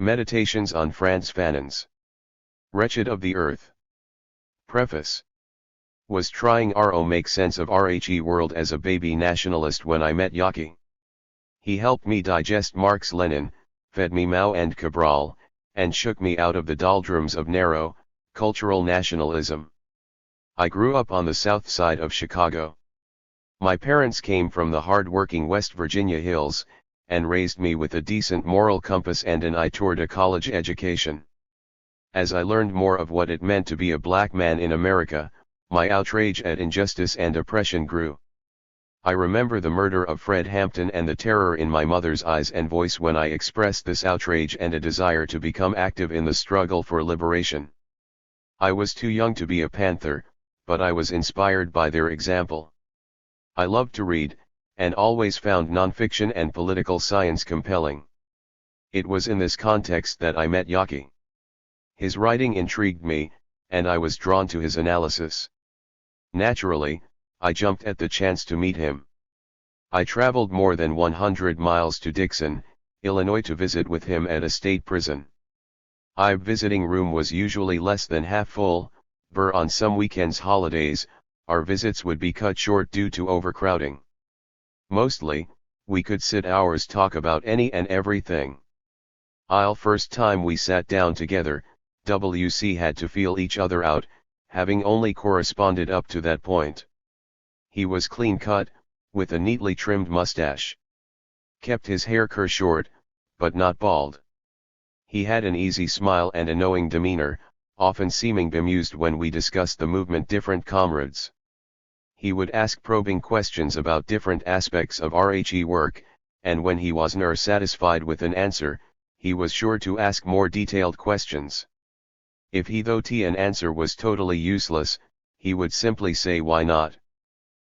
Meditations on Fanons. Wretched of the Earth. Preface. Was trying to make sense of RHE world as a baby nationalist when I met Yaki. He helped me digest Marx Lenin, fed me Mao and Cabral, and shook me out of the doldrums of narrow, cultural nationalism. I grew up on the south side of Chicago. My parents came from the hard-working West Virginia hills, and raised me with a decent moral compass and an eye toward a college education. As I learned more of what it meant to be a black man in America, my outrage at injustice and oppression grew. I remember the murder of Fred Hampton and the terror in my mother's eyes and voice when I expressed this outrage and a desire to become active in the struggle for liberation. I was too young to be a panther, but I was inspired by their example. I loved to read, and always found nonfiction and political science compelling. It was in this context that I met Yaki. His writing intrigued me, and I was drawn to his analysis. Naturally, I jumped at the chance to meet him. I traveled more than 100 miles to Dixon, Illinois to visit with him at a state prison. Our visiting room was usually less than half full, but on some weekends holidays, our visits would be cut short due to overcrowding. Mostly, we could sit hours talk about any and everything. First time we sat down together, WC had to feel each other out, having only corresponded up to that point. He was clean-cut, with a neatly trimmed mustache. Kept his hair short, but not bald. He had an easy smile and a knowing demeanor, often seeming bemused when we discussed the movement different comrades. He would ask probing questions about different aspects of RHE work, and when he wasn't satisfied with an answer, he was sure to ask more detailed questions. If he thought an answer was totally useless, he would simply say why not.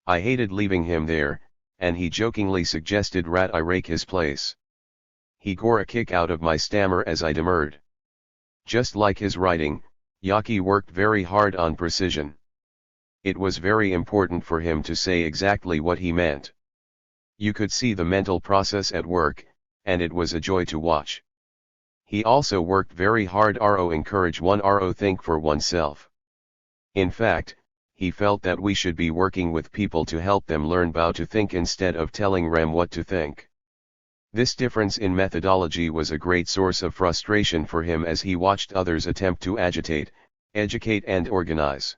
I hated leaving him there, and he jokingly suggested I rake his place. He got a kick out of my stammer as I demurred. Just like his writing, Yaki worked very hard on precision. It was very important for him to say exactly what he meant. You could see the mental process at work, and it was a joy to watch. He also worked very hard to encourage one to think for oneself. In fact, he felt that we should be working with people to help them learn how to think instead of telling them what to think. This difference in methodology was a great source of frustration for him as he watched others attempt to agitate, educate and organize.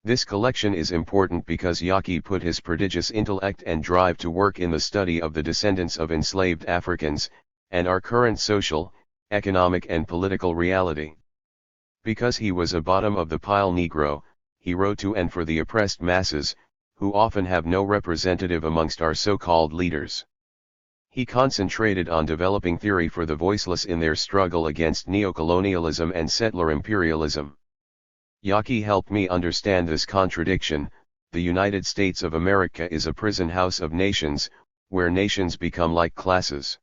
This collection is important because Yaki put his prodigious intellect and drive to work in the study of the descendants of enslaved Africans, and our current social, economic and political reality. Because he was a bottom-of-the-pile Negro, he wrote to and for the oppressed masses, who often have no representative amongst our so-called leaders. He concentrated on developing theory for the voiceless in their struggle against neocolonialism and settler imperialism. Yaki helped me understand this contradiction. The United States of America is a prison house of nations, where nations become like classes.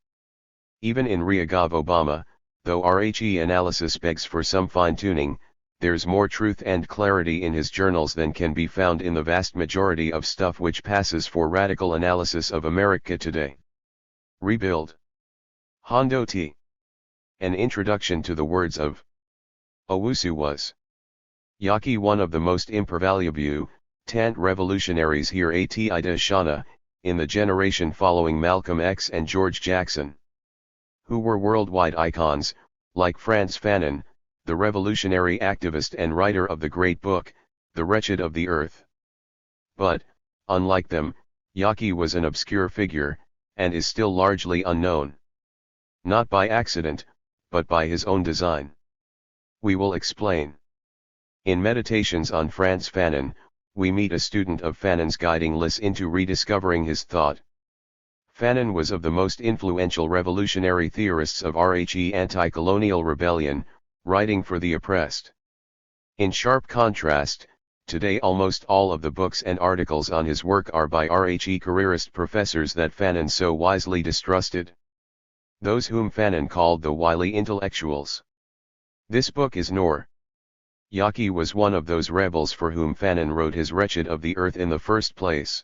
Even in Reagan Obama, though RHE analysis begs for some fine-tuning, there's more truth and clarity in his journals than can be found in the vast majority of stuff which passes for radical analysis of America today. Rebuild. Hondo T. An introduction to the words of Owusu was Yaki, one of the most impervaluable, tant revolutionaries here at Shana, in the generation following Malcolm X and George Jackson, who were worldwide icons, like Frantz Fanon, the revolutionary activist and writer of the great book, The Wretched of the Earth. But, unlike them, Yaki was an obscure figure, and is still largely unknown. Not by accident, but by his own design. We will explain. In Meditations on Frantz Fanon, we meet a student of Fanon's guiding Liss into rediscovering his thought. Fanon was of the most influential revolutionary theorists of RHE anti-colonial rebellion, writing for the oppressed. In sharp contrast, today almost all of the books and articles on his work are by RHE careerist professors that Fanon so wisely distrusted. Those whom Fanon called the wily intellectuals. This book is nor. Yaki was one of those rebels for whom Fanon wrote his Wretched of the Earth in the first place.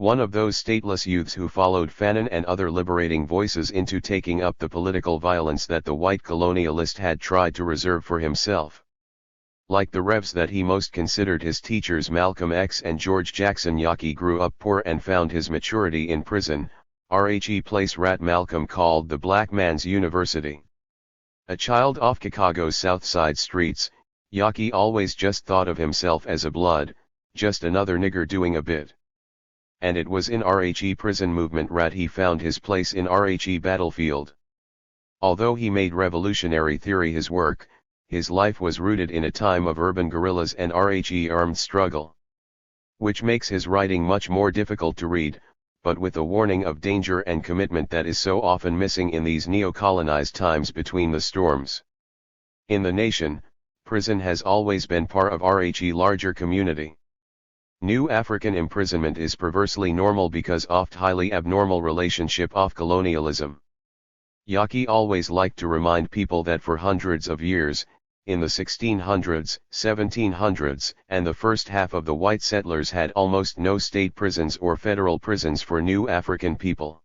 One of those stateless youths who followed Fanon and other liberating voices into taking up the political violence that the white colonialist had tried to reserve for himself. Like the Revs that he most considered his teachers Malcolm X and George Jackson, Yaki grew up poor and found his maturity in prison, RHE place Rat Malcolm called the Black Man's University. A child off Chicago's South Side streets, Yaki always just thought of himself as a blood, just another nigger doing a bit. And it was in RHE prison movement Rat he found his place in RHE battlefield. Although he made revolutionary theory his work, his life was rooted in a time of urban guerrillas and RHE armed struggle. Which makes his writing much more difficult to read, but with a warning of danger and commitment that is so often missing in these neo-colonized times between the storms. In the nation, prison has always been part of RHE larger community. New African imprisonment is perversely normal because oft highly abnormal relationship of colonialism. Yaki always liked to remind people that for hundreds of years, in the 1600s, 1700s, and the first half of the white settlers had almost no state prisons or federal prisons for new African people.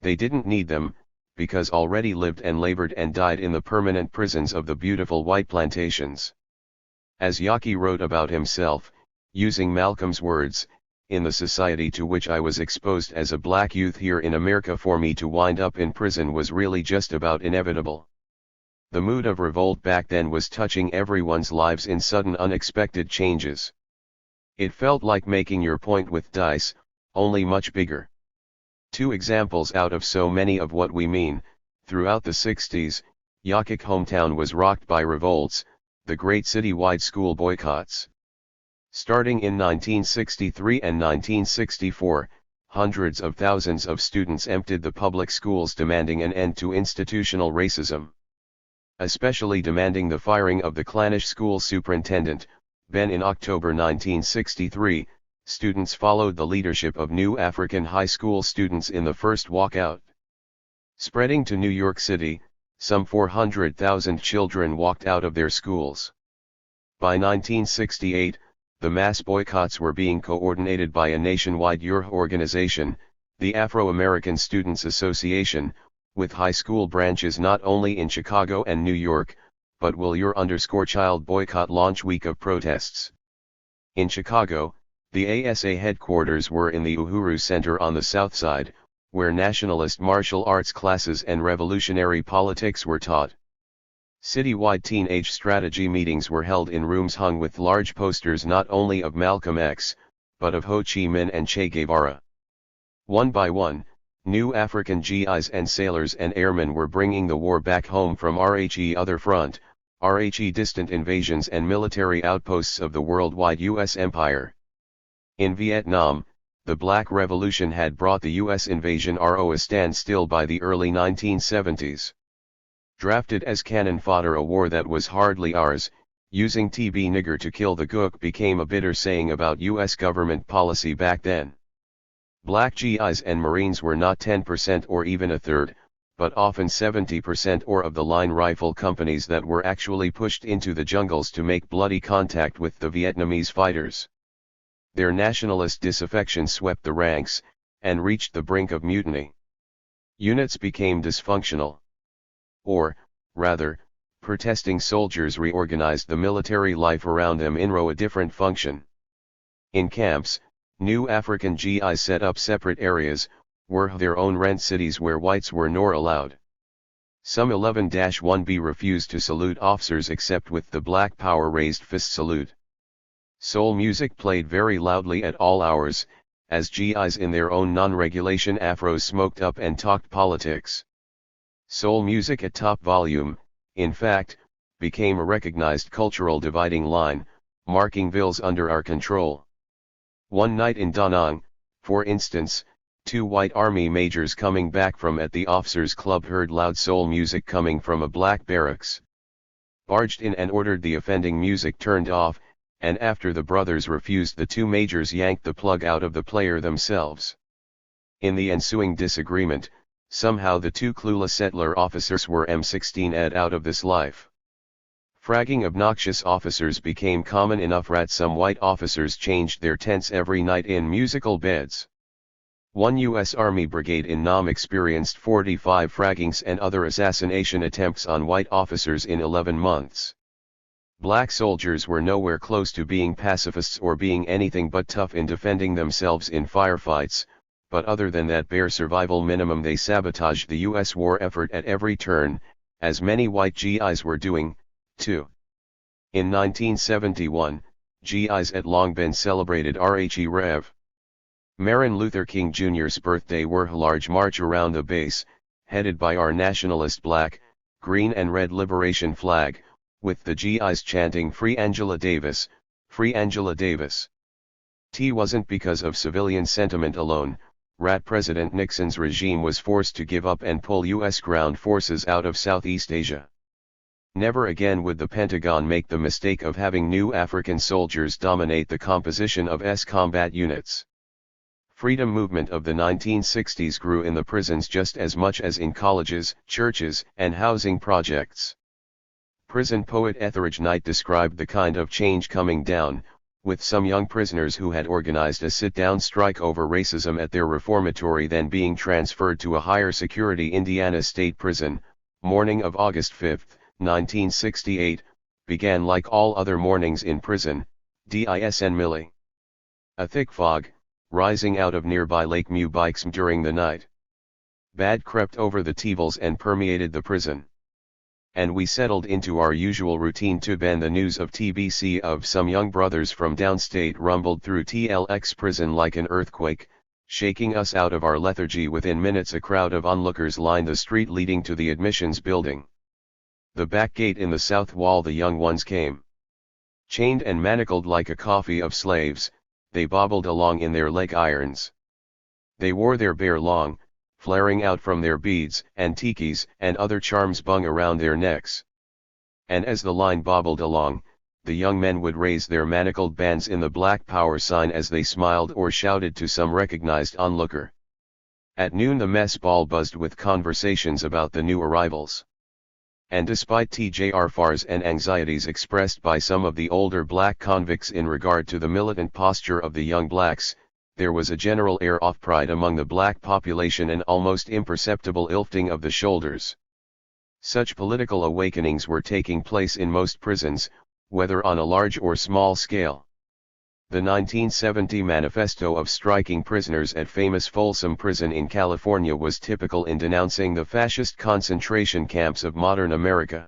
They didn't need them, because already lived and labored and died in the permanent prisons of the beautiful white plantations. As Yaki wrote about himself, using Malcolm's words, "In the society to which I was exposed as a black youth here in America, for me to wind up in prison was really just about inevitable." The mood of revolt back then was touching everyone's lives in sudden unexpected changes. It felt like making your point with dice, only much bigger. Two examples out of so many of what we mean. Throughout the 60s, Yaki's hometown was rocked by revolts, the great citywide school boycotts. Starting in 1963 and 1964, hundreds of thousands of students emptied the public schools demanding an end to institutional racism. Especially demanding the firing of the clannish school superintendent, Ben. In October 1963, students followed the leadership of new African high school students in the first walkout. Spreading to New York City, some 400,000 children walked out of their schools. By 1968, the mass boycotts were being coordinated by a nationwide youth organization, the Afro-American Students Association, with high school branches not only in Chicago and New York, but will your_child boycott launch week of protests. In Chicago, the ASA headquarters were in the Uhuru Center on the South Side, where nationalist martial arts classes and revolutionary politics were taught. Citywide teenage strategy meetings were held in rooms hung with large posters not only of Malcolm X, but of Ho Chi Minh and Che Guevara. One by one, new African GIs and sailors and airmen were bringing the war back home from RHE other front, RHE distant invasions and military outposts of the worldwide U.S. empire. In Vietnam, the Black Revolution had brought the U.S. invasion to a standstill by the early 1970s. Drafted as cannon fodder, a war that was hardly ours, using TB nigger to kill the gook became a bitter saying about U.S. government policy back then. Black GIs and Marines were not 10% or even a third, but often 70% or of the line rifle companies that were actually pushed into the jungles to make bloody contact with the Vietnamese fighters. Their nationalist disaffection swept the ranks, and reached the brink of mutiny. Units became dysfunctional. Or, rather, protesting soldiers reorganized the military life around them in a different function. In camps, new African GIs set up separate areas, were their own rent cities where whites were nor allowed. Some 11-1B refused to salute officers except with the Black Power raised fist salute. Soul music played very loudly at all hours, as GIs in their own non-regulation afros smoked up and talked politics. Soul music at top volume, in fact, became a recognized cultural dividing line, marking villes under our control. One night in Da Nang, for instance, two white army majors coming back from at the officers' club heard loud soul music coming from a black barracks. Barged in and ordered the offending music turned off, and after the brothers refused, the two majors yanked the plug out of the player themselves. In the ensuing disagreement, somehow the two clueless settler officers were M16'd out of this life. Fragging obnoxious officers became common enough that some white officers changed their tents every night in musical beds. One U.S. Army brigade in Nam experienced 45 fraggings and other assassination attempts on white officers in 11 months. Black soldiers were nowhere close to being pacifists or being anything but tough in defending themselves in firefights, but other than that bare survival minimum they sabotaged the U.S. war effort at every turn, as many white GIs were doing, too. In 1971, GIs at Long Binh celebrated Rev. Martin Luther King Jr.'s birthday were a large march around the base, headed by our nationalist black, green and red liberation flag, with the GIs chanting "Free Angela Davis, Free Angela Davis." It wasn't because of civilian sentiment alone. President Nixon's regime was forced to give up and pull U.S. ground forces out of Southeast Asia. Never again would the Pentagon make the mistake of having new African soldiers dominate the composition of S combat units. Freedom movement of the 1960s grew in the prisons just as much as in colleges, churches, and housing projects. Prison poet Etheridge Knight described the kind of change coming down, with some young prisoners who had organized a sit-down strike over racism at their reformatory then being transferred to a higher security Indiana State Prison. Morning of August 5, 1968, began like all other mornings in prison, disn Millie. A thick fog, rising out of nearby Lake Mubikes during the night. Bad crept over the Tevils and permeated the prison. And we settled into our usual routine to bend the news of TBC of some young brothers from downstate rumbled through TLX prison like an earthquake, shaking us out of our lethargy. Within minutes a crowd of onlookers lined the street leading to the admissions building. The back gate in the south wall the young ones came. Chained and manacled like a coffee of slaves, they bobbled along in their leg irons. They wore their hair long, flaring out from their beads and tikis and other charms bung around their necks. And as the line bobbled along, the young men would raise their manacled bands in the Black Power sign as they smiled or shouted to some recognized onlooker. At noon the mess ball buzzed with conversations about the new arrivals. And despite TJRFARs and anxieties expressed by some of the older black convicts in regard to the militant posture of the young blacks, there was a general air of pride among the black population and almost imperceptible lifting of the shoulders. Such political awakenings were taking place in most prisons, whether on a large or small scale. The 1970 manifesto of striking prisoners at famous Folsom Prison in California was typical in denouncing the fascist concentration camps of modern America.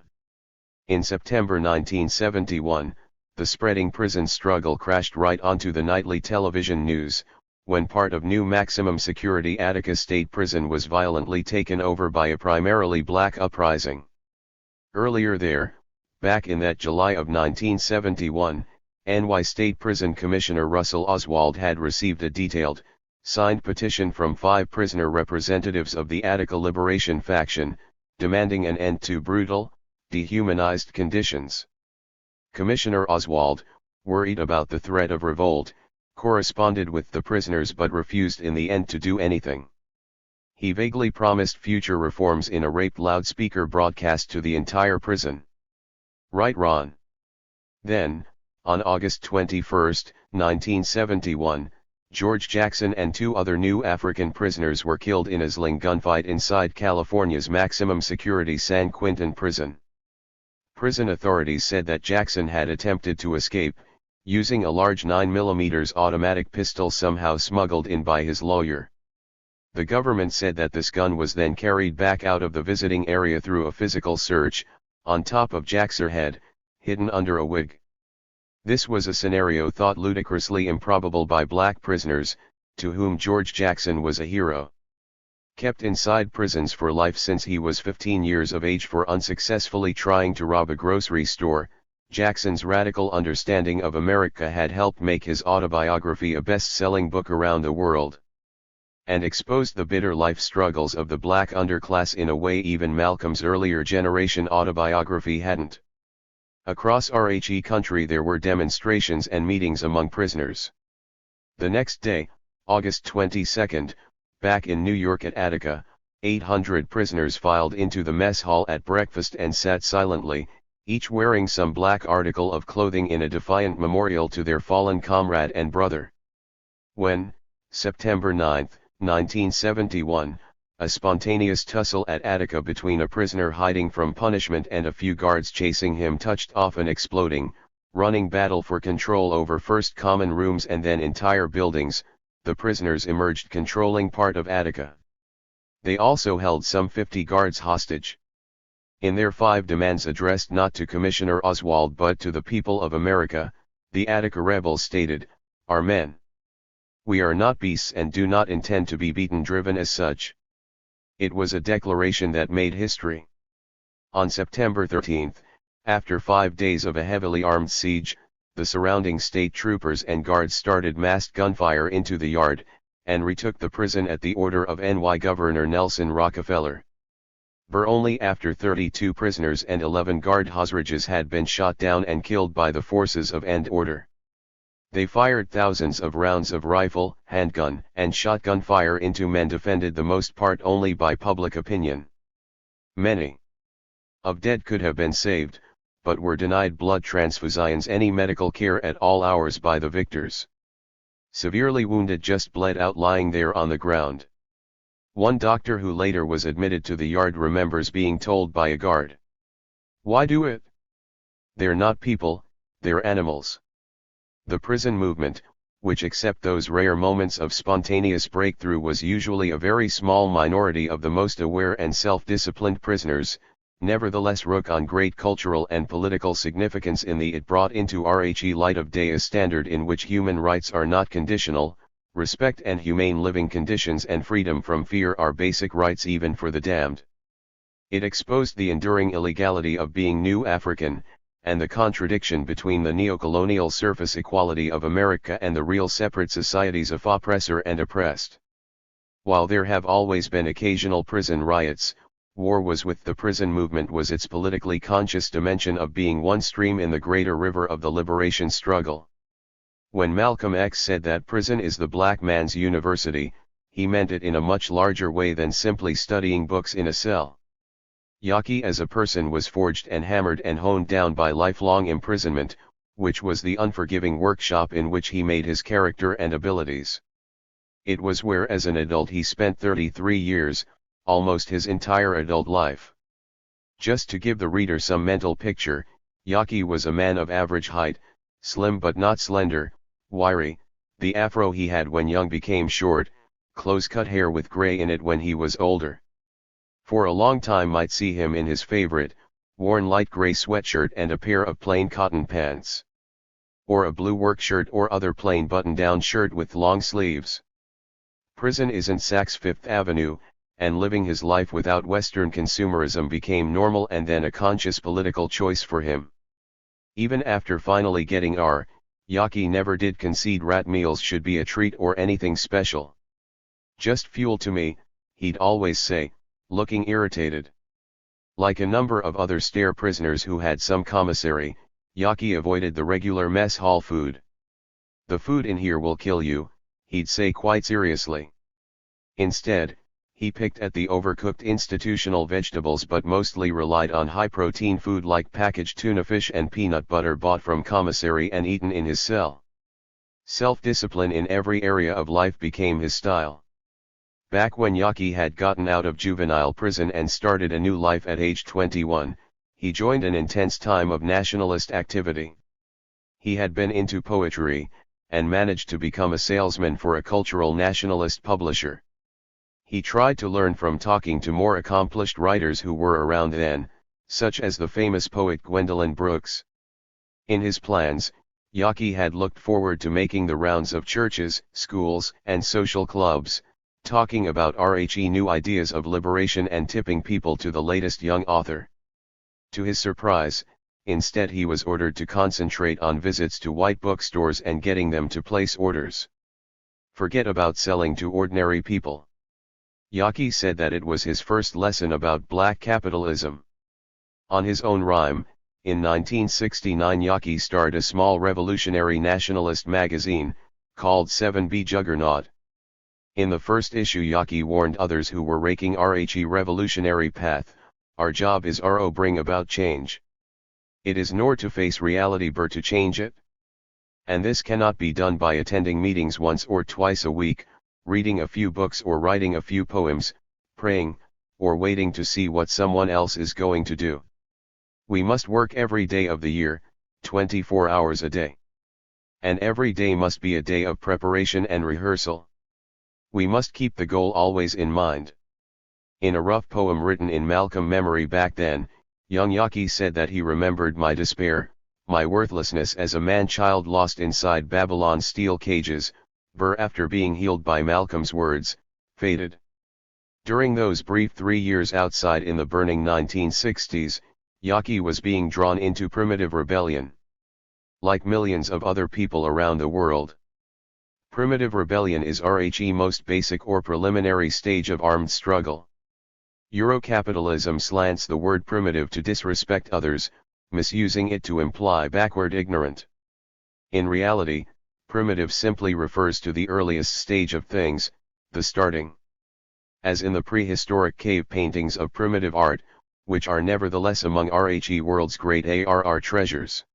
In September 1971, the spreading prison struggle crashed right onto the nightly television news, when part of new maximum security Attica State Prison was violently taken over by a primarily black uprising. Earlier there, back in that July of 1971, NY State Prison Commissioner Russell Oswald had received a detailed, signed petition from 5 prisoner representatives of the Attica Liberation faction, demanding an end to brutal, dehumanized conditions. Commissioner Oswald, worried about the threat of revolt, corresponded with the prisoners but refused in the end to do anything. He vaguely promised future reforms in a raped loudspeaker broadcast to the entire prison. Right, Ron? Then, on August 21, 1971, George Jackson and 2 other new African prisoners were killed in a sling gunfight inside California's maximum security San Quentin prison. Prison authorities said that Jackson had attempted to escape, using a large 9mm automatic pistol somehow smuggled in by his lawyer. The government said that this gun was then carried back out of the visiting area through a physical search, on top of Jackson's head, hidden under a wig. This was a scenario thought ludicrously improbable by black prisoners, to whom George Jackson was a hero. Kept inside prisons for life since he was 15 years of age for unsuccessfully trying to rob a grocery store, Jackson's radical understanding of America had helped make his autobiography a best-selling book around the world. And exposed the bitter life struggles of the black underclass in a way even Malcolm's earlier generation autobiography hadn't. Across RHE country there were demonstrations and meetings among prisoners. The next day, August 22, back in New York at Attica, 800 prisoners filed into the mess hall at breakfast and sat silently, each wearing some black article of clothing in a defiant memorial to their fallen comrade and brother. When, September 9, 1971, a spontaneous tussle at Attica between a prisoner hiding from punishment and a few guards chasing him touched off an exploding, running battle for control over first common rooms and then entire buildings. The prisoners emerged controlling part of Attica. They also held some 50 guards hostage. In their 5 demands addressed not to Commissioner Oswald but to the people of America, the Attica rebels stated, "Our men. We are not beasts and do not intend to be beaten driven as such." It was a declaration that made history. On September 13, after 5 days of a heavily armed siege, the surrounding state troopers and guards started massed gunfire into the yard, and retook the prison at the order of NY Governor Nelson Rockefeller. Only after 32 prisoners and 11 guard hostages had been shot down and killed by the forces of end order. They fired thousands of rounds of rifle, handgun, and shotgun fire into men defended the most part only by public opinion. Many of dead could have been saved, but were denied blood transfusions any medical care at all hours by the victors. Severely wounded just bled out lying there on the ground. One doctor who later was admitted to the yard remembers being told by a guard, "Why do it? They're not people, they're animals." The prison movement, which except those rare moments of spontaneous breakthrough was usually a very small minority of the most aware and self-disciplined prisoners, nevertheless took on great cultural and political significance in the it brought into RHE light of day a standard in which human rights are not conditional, respect and humane living conditions and freedom from fear are basic rights even for the damned. It exposed the enduring illegality of being New African, and the contradiction between the neocolonial surface equality of America and the real separate societies of oppressor and oppressed. While there have always been occasional prison riots, war was with the prison movement was its politically conscious dimension of being one stream in the greater river of the liberation struggle. When Malcolm X said that prison is the black man's university, he meant it in a much larger way than simply studying books in a cell. Yaki as a person was forged and hammered and honed down by lifelong imprisonment, which was the unforgiving workshop in which he made his character and abilities. It was where as an adult he spent 33 years, almost his entire adult life. Just to give the reader some mental picture, Yaki was a man of average height, slim but not slender, wiry, the afro he had when young became short, close-cut hair with gray in it when he was older. For a long time might see him in his favorite, worn light gray sweatshirt and a pair of plain cotton pants. Or a blue work shirt or other plain button-down shirt with long sleeves. Prison is in Saks Fifth Avenue, and living his life without Western consumerism became normal and then a conscious political choice for him. Even after finally getting Yaki never did concede rat meals should be a treat or anything special. "Just fuel to me," he'd always say, looking irritated. Like a number of other stair prisoners who had some commissary, Yaki avoided the regular mess hall food. "The food in here will kill you," he'd say quite seriously. Instead, he picked at the overcooked institutional vegetables but mostly relied on high-protein food like packaged tuna fish and peanut butter bought from commissary and eaten in his cell. Self-discipline in every area of life became his style. Back when Yaki had gotten out of juvenile prison and started a new life at age 21, he joined an intense time of nationalist activity. He had been into poetry, and managed to become a salesman for a cultural nationalist publisher. He tried to learn from talking to more accomplished writers who were around then, such as the famous poet Gwendolyn Brooks. In his plans, Yaki had looked forward to making the rounds of churches, schools, and social clubs, talking about RHE new ideas of liberation and tipping people to the latest young author. To his surprise, instead he was ordered to concentrate on visits to white bookstores and getting them to place orders. Forget about selling to ordinary people. Yaki said that it was his first lesson about black capitalism. On his own rhyme, in 1969 Yaki started a small revolutionary nationalist magazine, called 7B Juggernaut. In the first issue Yaki warned others who were raking RHE revolutionary path, "Our job is bring about change. It is nor to face reality but to change it. And this cannot be done by attending meetings once or twice a week, reading a few books or writing a few poems, praying, or waiting to see what someone else is going to do. We must work every day of the year, 24 hours a day. And every day must be a day of preparation and rehearsal. We must keep the goal always in mind. In a rough poem written in Malcolm memory back then, young Yaki said that he remembered my despair, my worthlessness as a man-child lost inside Babylon's steel cages, after being healed by Malcolm's words, faded. During those brief 3 years outside in the burning 1960s, Yaki was being drawn into primitive rebellion. Like millions of other people around the world. Primitive rebellion is the most basic or preliminary stage of armed struggle. Eurocapitalism slants the word primitive to disrespect others, misusing it to imply backward ignorant. In reality, primitive simply refers to the earliest stage of things, the starting. As in the prehistoric cave paintings of primitive art, which are nevertheless among the world's great treasures.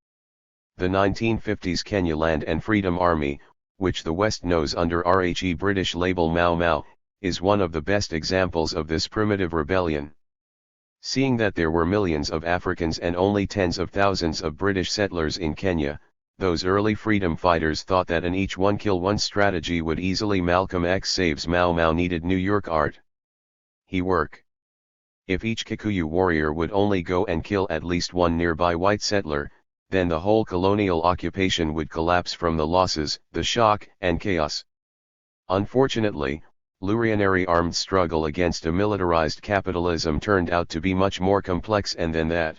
The 1950s Kenya Land and Freedom Army, which the West knows under the British label Mau Mau, is one of the best examples of this primitive rebellion. Seeing that there were millions of Africans and only tens of thousands of British settlers in Kenya, those early freedom fighters thought that an each one kill one strategy would easily Malcolm X saves Mau Mau needed New York art. He work. If each Kikuyu warrior would only go and kill at least one nearby white settler, then the whole colonial occupation would collapse from the losses, the shock, and chaos. Unfortunately, Lurianary armed struggle against a militarized capitalism turned out to be much more complex than that.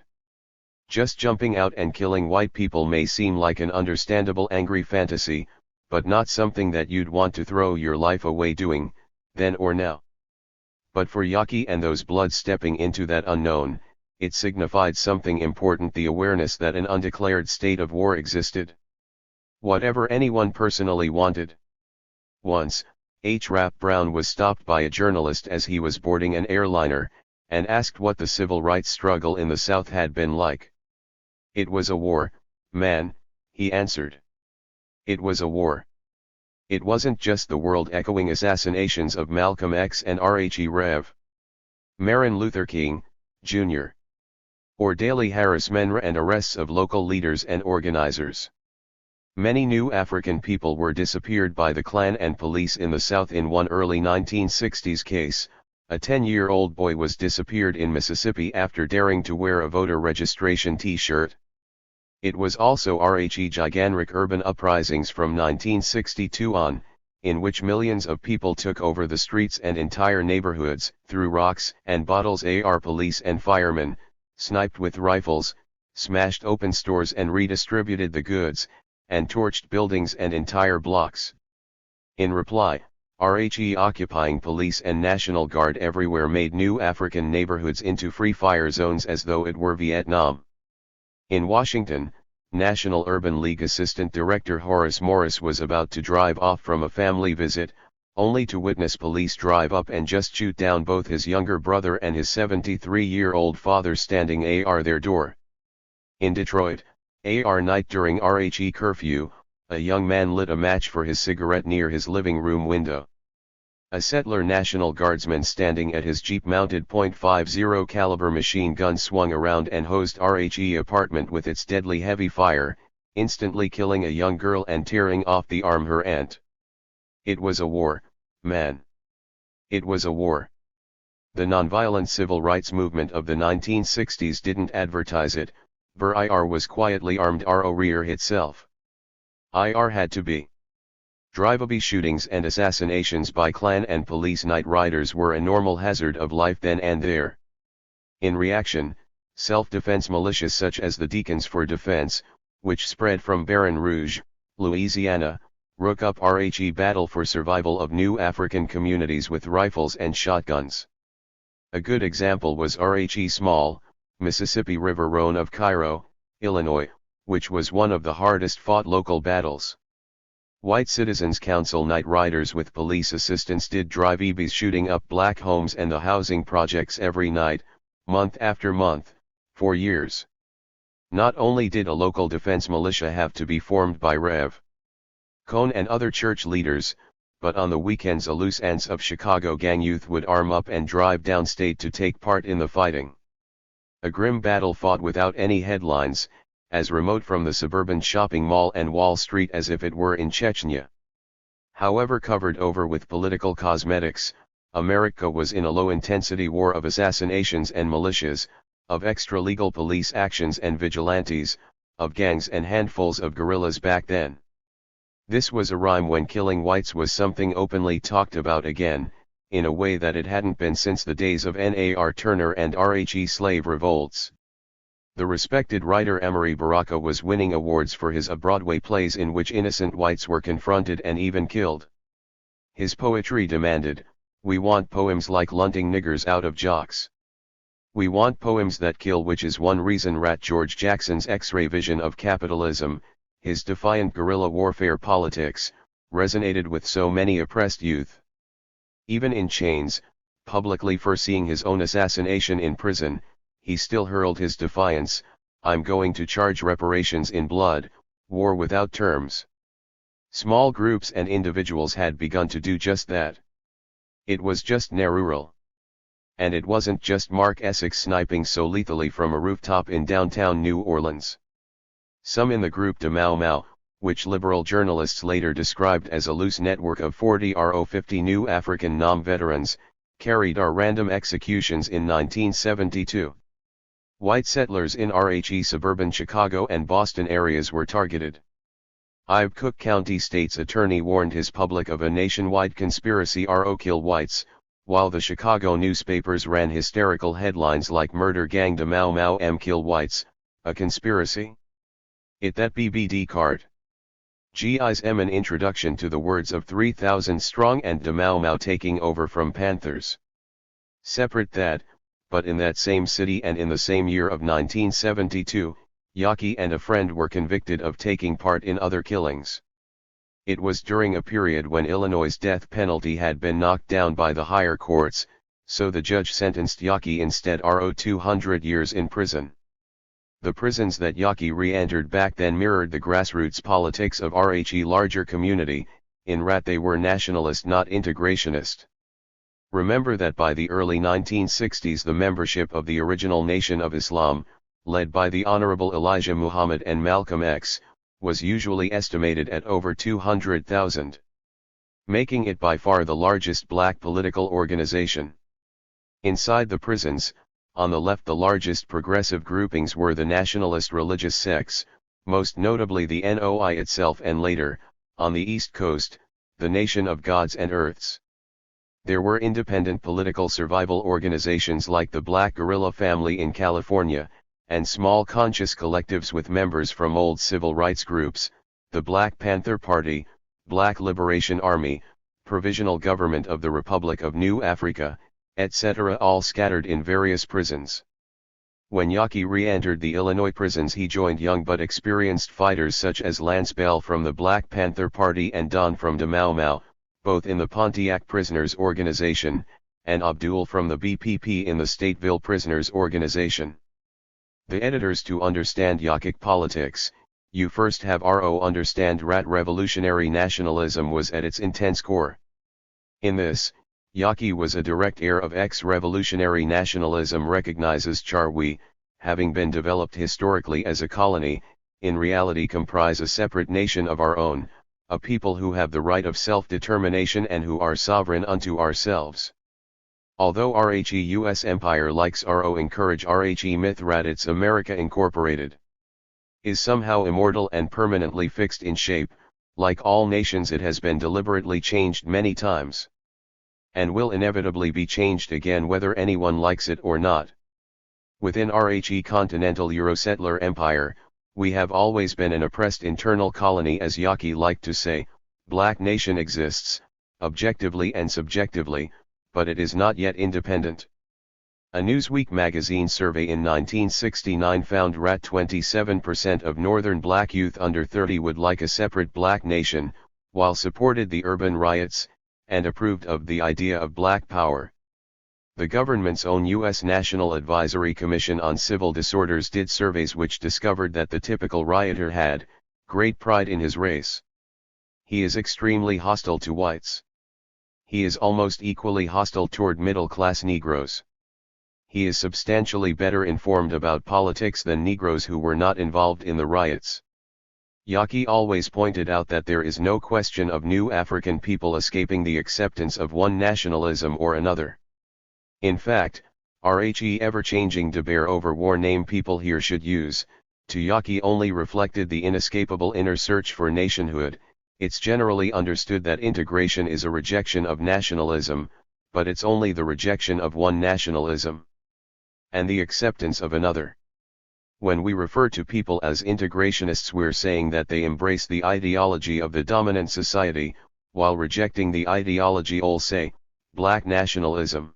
Just jumping out and killing white people may seem like an understandable angry fantasy, but not something that you'd want to throw your life away doing, then or now. But for Yaki and those bloods stepping into that unknown, it signified something important: the awareness that an undeclared state of war existed. Whatever anyone personally wanted. Once, Rap Brown was stopped by a journalist as he was boarding an airliner, and asked what the civil rights struggle in the South had been like. "It was a war, man," he answered. "It was a war. It wasn't just the world-echoing assassinations of Malcolm X and Rev. Martin Luther King, Jr. or daily harassment and arrests of local leaders and organizers. Many new African people were disappeared by the Klan and police in the South. In one early 1960s case, a 10-year-old boy was disappeared in Mississippi after daring to wear a voter registration T-shirt. It was also gigantic urban uprisings from 1962 on, in which millions of people took over the streets and entire neighborhoods, threw rocks and bottles at police and firemen, sniped with rifles, smashed open stores and redistributed the goods, and torched buildings and entire blocks. In reply, occupying police and National Guard everywhere made new African neighborhoods into free fire zones as though it were Vietnam. In Washington, National Urban League Assistant Director Horace Morris was about to drive off from a family visit, only to witness police drive up and just shoot down both his younger brother and his 73-year-old father standing at their door. In Detroit, night during curfew, a young man lit a match for his cigarette near his living room window. A settler National Guardsman standing at his Jeep-mounted .50 caliber machine gun swung around and hosed apartment with its deadly heavy fire, instantly killing a young girl and tearing off the arm her aunt. It was a war, man. It was a war. The nonviolent civil rights movement of the 1960s didn't advertise it. IR was quietly armed rear itself. IR had to be. Drive-by shootings and assassinations by Klan and police night riders were a normal hazard of life then and there. In reaction, self-defense militias such as the Deacons for Defense, which spread from Baton Rouge, Louisiana, rook up battle for survival of new African communities with rifles and shotguns. A good example was Small, Mississippi River Roan of Cairo, Illinois, which was one of the hardest fought local battles. White Citizens Council night riders with police assistance did drive-bys shooting up black homes and the housing projects every night, month after month, for years. Not only did a local defense militia have to be formed by Rev. Cone and other church leaders, but on the weekends a loose ends of Chicago gang youth would arm up and drive downstate to take part in the fighting. A grim battle fought without any headlines, as remote from the suburban shopping mall and Wall Street as if it were in Chechnya. However covered over with political cosmetics, America was in a low-intensity war of assassinations and militias, of extra-legal police actions and vigilantes, of gangs and handfuls of guerrillas back then. This was a rhyme when killing whites was something openly talked about again, in a way that it hadn't been since the days of N.A.R. Turner and R.H.E. slave revolts. The respected writer Emory Baraka was winning awards for his Broadway plays in which innocent whites were confronted and even killed. His poetry demanded, "We want poems like lunting niggers out of jocks. We want poems that kill," which is one reason George Jackson's X-ray vision of capitalism, his defiant guerrilla warfare politics, resonated with so many oppressed youth. Even in chains, publicly foreseeing his own assassination in prison, he still hurled his defiance, "I'm going to charge reparations in blood, war without terms." Small groups and individuals had begun to do just that. It was just rural. And it wasn't just Mark Essex sniping so lethally from a rooftop in downtown New Orleans. Some in the group de Mau Mau, which liberal journalists later described as a loose network of 40 or 50 new African Nam veterans, carried out random executions in 1972. White settlers in RHE suburban Chicago and Boston areas were targeted. Ives Cook County State's attorney warned his public of a nationwide conspiracy to kill whites, while the Chicago newspapers ran hysterical headlines like "Murder Gang de Mau Mau kill whites, a conspiracy? It that BBD card." G.I.'s an introduction to the words of 3,000 strong and de Mau Mau taking over from Panthers. Separate that, but in that same city and in the same year of 1972, Yaki and a friend were convicted of taking part in other killings. It was during a period when Illinois' death penalty had been knocked down by the higher courts, so the judge sentenced Yaki instead to 200 years in prison. The prisons that Yaki re-entered back then mirrored the grassroots politics of RHE larger community, in that they were nationalist not integrationist. Remember that by the early 1960s the membership of the original Nation of Islam, led by the Honorable Elijah Muhammad and Malcolm X, was usually estimated at over 200,000. Making it by far the largest black political organization. Inside the prisons, on the left the largest progressive groupings were the nationalist religious sects, most notably the NOI itself, and later, on the East Coast, the Nation of Gods and Earths. There were independent political survival organizations like the Black Guerrilla Family in California, and small conscious collectives with members from old civil rights groups, the Black Panther Party, Black Liberation Army, Provisional Government of the Republic of New Africa, etc., all scattered in various prisons. When Yaki re-entered the Illinois prisons he joined young but experienced fighters such as Lance Bell from the Black Panther Party and Don from de Mau Mau, both in the Pontiac Prisoners Organization, and Abdul from the BPP in the Stateville Prisoners Organization. The editors: to understand Yakic politics, you first have to understand that revolutionary nationalism was at its intense core. In this, Yaki was a direct heir of ex-revolutionary nationalism, recognizes we, having been developed historically as a colony, in reality comprise a separate nation of our own, a people who have the right of self-determination and who are sovereign unto ourselves. Although RHE US Empire likes to encourage RHE myth that its America Incorporated is somehow immortal and permanently fixed in shape, like all nations it has been deliberately changed many times. And will inevitably be changed again whether anyone likes it or not. Within RHE continental Eurosettler Empire, we have always been an oppressed internal colony, as Yaki liked to say. Black nation exists, objectively and subjectively, but it is not yet independent. A Newsweek magazine survey in 1969 found that 27% of northern black youth under 30 would like a separate black nation, while supported the urban riots, and approved of the idea of black power. The government's own U.S. National Advisory Commission on Civil Disorders did surveys which discovered that the typical rioter had great pride in his race. He is extremely hostile to whites. he is almost equally hostile toward middle-class Negroes. He is substantially better informed about politics than Negroes who were not involved in the riots. Yaki always pointed out that there is no question of new African people escaping the acceptance of one nationalism or another. In fact, RHE ever-changing debate over war name people here should use, to Yaki only reflected the inescapable inner search for nationhood. It's generally understood that integration is a rejection of nationalism, but it's only the rejection of one nationalism and the acceptance of another. When we refer to people as integrationists, we're saying that they embrace the ideology of the dominant society, while rejecting the ideology of, say, black nationalism.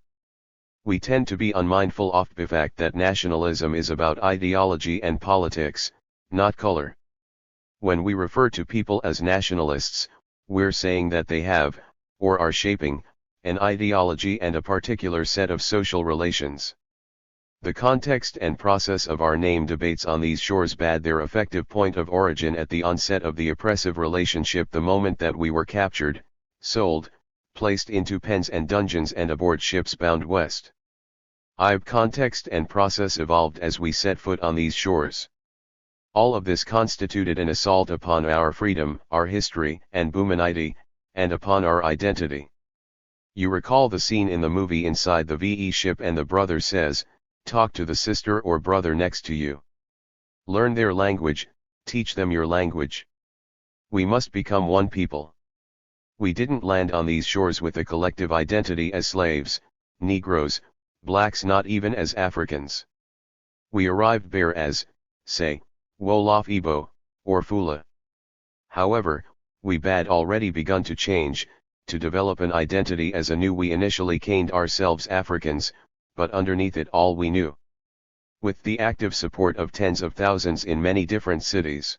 We tend to be unmindful of the fact that nationalism is about ideology and politics, not color. When we refer to people as nationalists, we're saying that they have, or are shaping, an ideology and a particular set of social relations. The context and process of our name debates on these shores bade their effective point of origin at the onset of the oppressive relationship, the moment that we were captured, sold, placed into pens and dungeons and aboard ships bound west. Context and process evolved as we set foot on these shores. All of this constituted an assault upon our freedom, our history and humanity, and upon our identity. You recall the scene in the movie Inside the VE ship, and the brother says, "Talk to the sister or brother next to you. Learn their language, teach them your language." We must become one people. We didn't land on these shores with a collective identity as slaves, Negroes, blacks, not even as Africans. We arrived there as, say, Wolof Igbo, or Fula. However, we had already begun to change, to develop an identity as a new we initially named ourselves Africans, but underneath it all we knew. With the active support of tens of thousands in many different cities.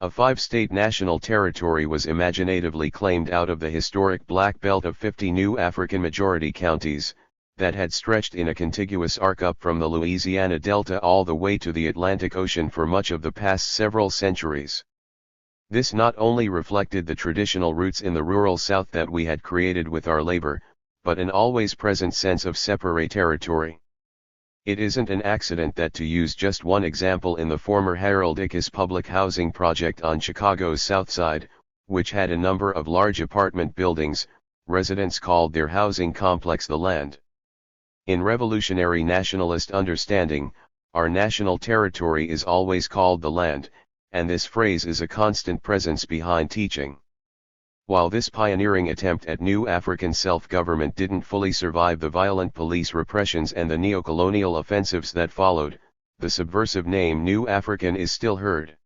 A 5-state national territory was imaginatively claimed out of the historic Black Belt of 50 new African-majority counties, that had stretched in a contiguous arc up from the Louisiana Delta all the way to the Atlantic Ocean for much of the past several centuries. This not only reflected the traditional roots in the rural South that we had created with our labor, but an always present sense of separate territory. It isn't an accident that, to use just one example, in the former Harold Ickes public housing project on Chicago's South Side, which had a number of large apartment buildings, residents called their housing complex the land. In revolutionary nationalist understanding, our national territory is always called the land, and this phrase is a constant presence behind teaching. While this pioneering attempt at new African self-government didn't fully survive the violent police repressions and the neocolonial offensives that followed, the subversive name New African is still heard.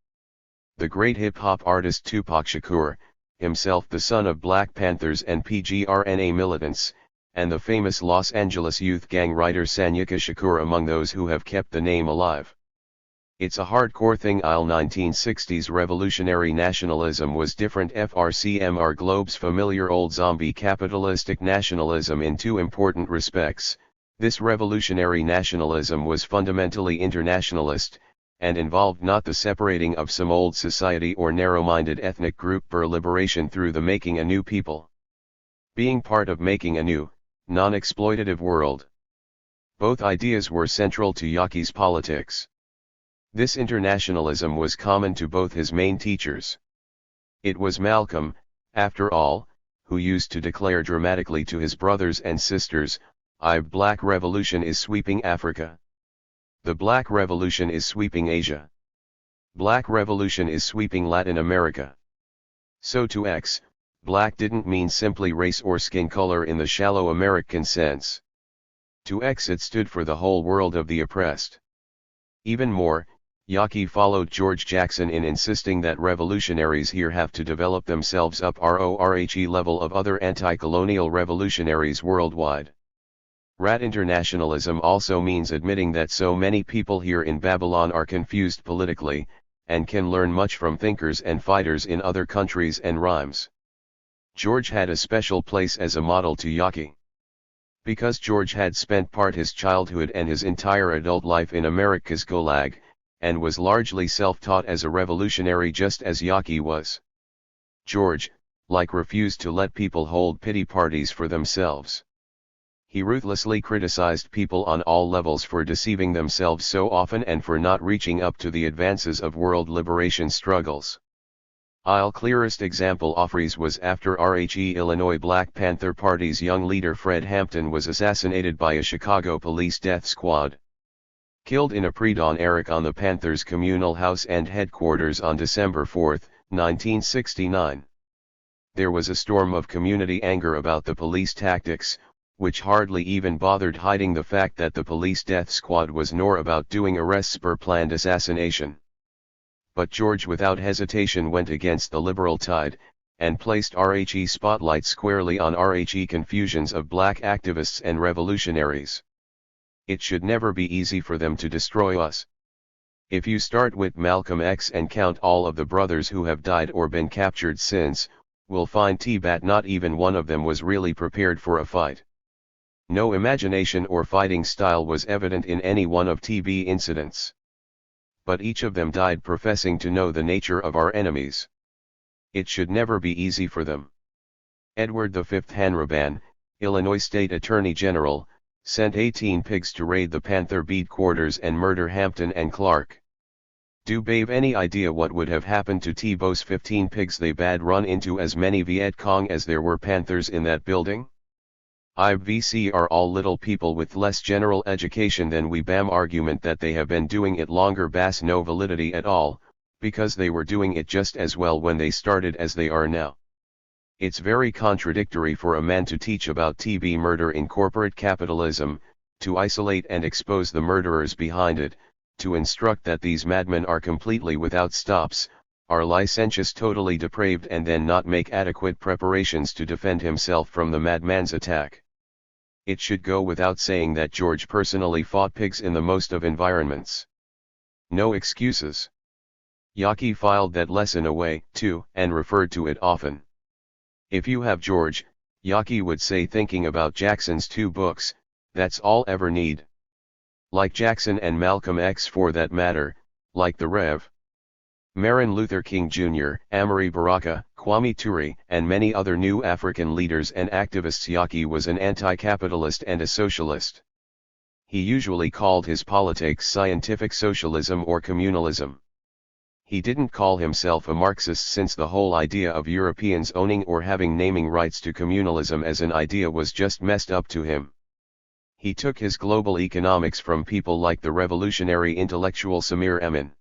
The great hip-hop artist Tupac Shakur, himself the son of Black Panthers and PGRNA militants, and the famous Los Angeles youth gang writer Sanyika Shakur among those who have kept the name alive. It's a hardcore thing. 1960s revolutionary nationalism was different. FRCMR Globe's familiar old zombie capitalistic nationalism in two important respects. This revolutionary nationalism was fundamentally internationalist, and involved not the separating of some old society or narrow-minded ethnic group for liberation through the making a new people. Being part of making a new, non-exploitative world. Both ideas were central to Yaki's politics. This internationalism was common to both his main teachers. It was Malcolm, after all, who used to declare dramatically to his brothers and sisters, Black Revolution is sweeping Africa. The Black Revolution is sweeping Asia. Black Revolution is sweeping Latin America. So to X, black didn't mean simply race or skin color in the shallow American sense. To X it stood for the whole world of the oppressed. Even more, Yaki followed George Jackson in insisting that revolutionaries here have to develop themselves up RORHE level of other anti-colonial revolutionaries worldwide. Rat internationalism also means admitting that so many people here in Babylon are confused politically, and can learn much from thinkers and fighters in other countries and rhymes. George had a special place as a model to Yaki. Because George had spent part his childhood and his entire adult life in America's Gulag, and was largely self-taught as a revolutionary just as Yaki was. George, like refused to let people hold pity parties for themselves. He ruthlessly criticized people on all levels for deceiving themselves so often and for not reaching up to the advances of world liberation struggles. I'll clearest example offers was after RHE Illinois Black Panther Party's young leader Fred Hampton was assassinated by a Chicago police death squad. Killed in a pre-dawn Eric on the Panthers' communal house and headquarters on December 4, 1969. There was a storm of community anger about the police tactics, which hardly even bothered hiding the fact that the police death squad was nor about doing arrests per planned assassination. But George without hesitation went against the liberal tide, and placed RHE spotlight squarely on RHE confusions of black activists and revolutionaries. It should never be easy for them to destroy us. If you start with Malcolm X and count all of the brothers who have died or been captured since, we'll find that not even one of them was really prepared for a fight. No imagination or fighting style was evident in any one of TB incidents. But each of them died professing to know the nature of our enemies. It should never be easy for them. Edward V. Hanraban, Illinois State Attorney General, sent 18 pigs to raid the Panther beat quarters and murder Hampton and Clark. Do babe any idea what would have happened to Tebow's 15 pigs? They bad run into as many Viet Cong as there were Panthers in that building? IVC are all little people with less general education than we bam argument that they have been doing it longer bass no validity at all, because they were doing it just as well when they started as they are now. It's very contradictory for a man to teach about TB murder in corporate capitalism, to isolate and expose the murderers behind it, to instruct that these madmen are completely without stops, are licentious, totally depraved, and then not make adequate preparations to defend himself from the madman's attack. It should go without saying that George personally fought pigs in the most of environments. No excuses. Yaki filed that lesson away, too, and referred to it often. If you have George, Yaki would say, thinking about Jackson's 2 books, that's all ever need. Like Jackson and Malcolm X for that matter, like the Rev. Martin Luther King Jr., Amari Baraka, Kwame Ture, and many other new African leaders and activists. Yaki was an anti-capitalist and a socialist. He usually called his politics scientific socialism or communalism. He didn't call himself a Marxist, since the whole idea of Europeans owning or having naming rights to communalism as an idea was just messed up to him. He took his global economics from people like the revolutionary intellectual Samir Emin,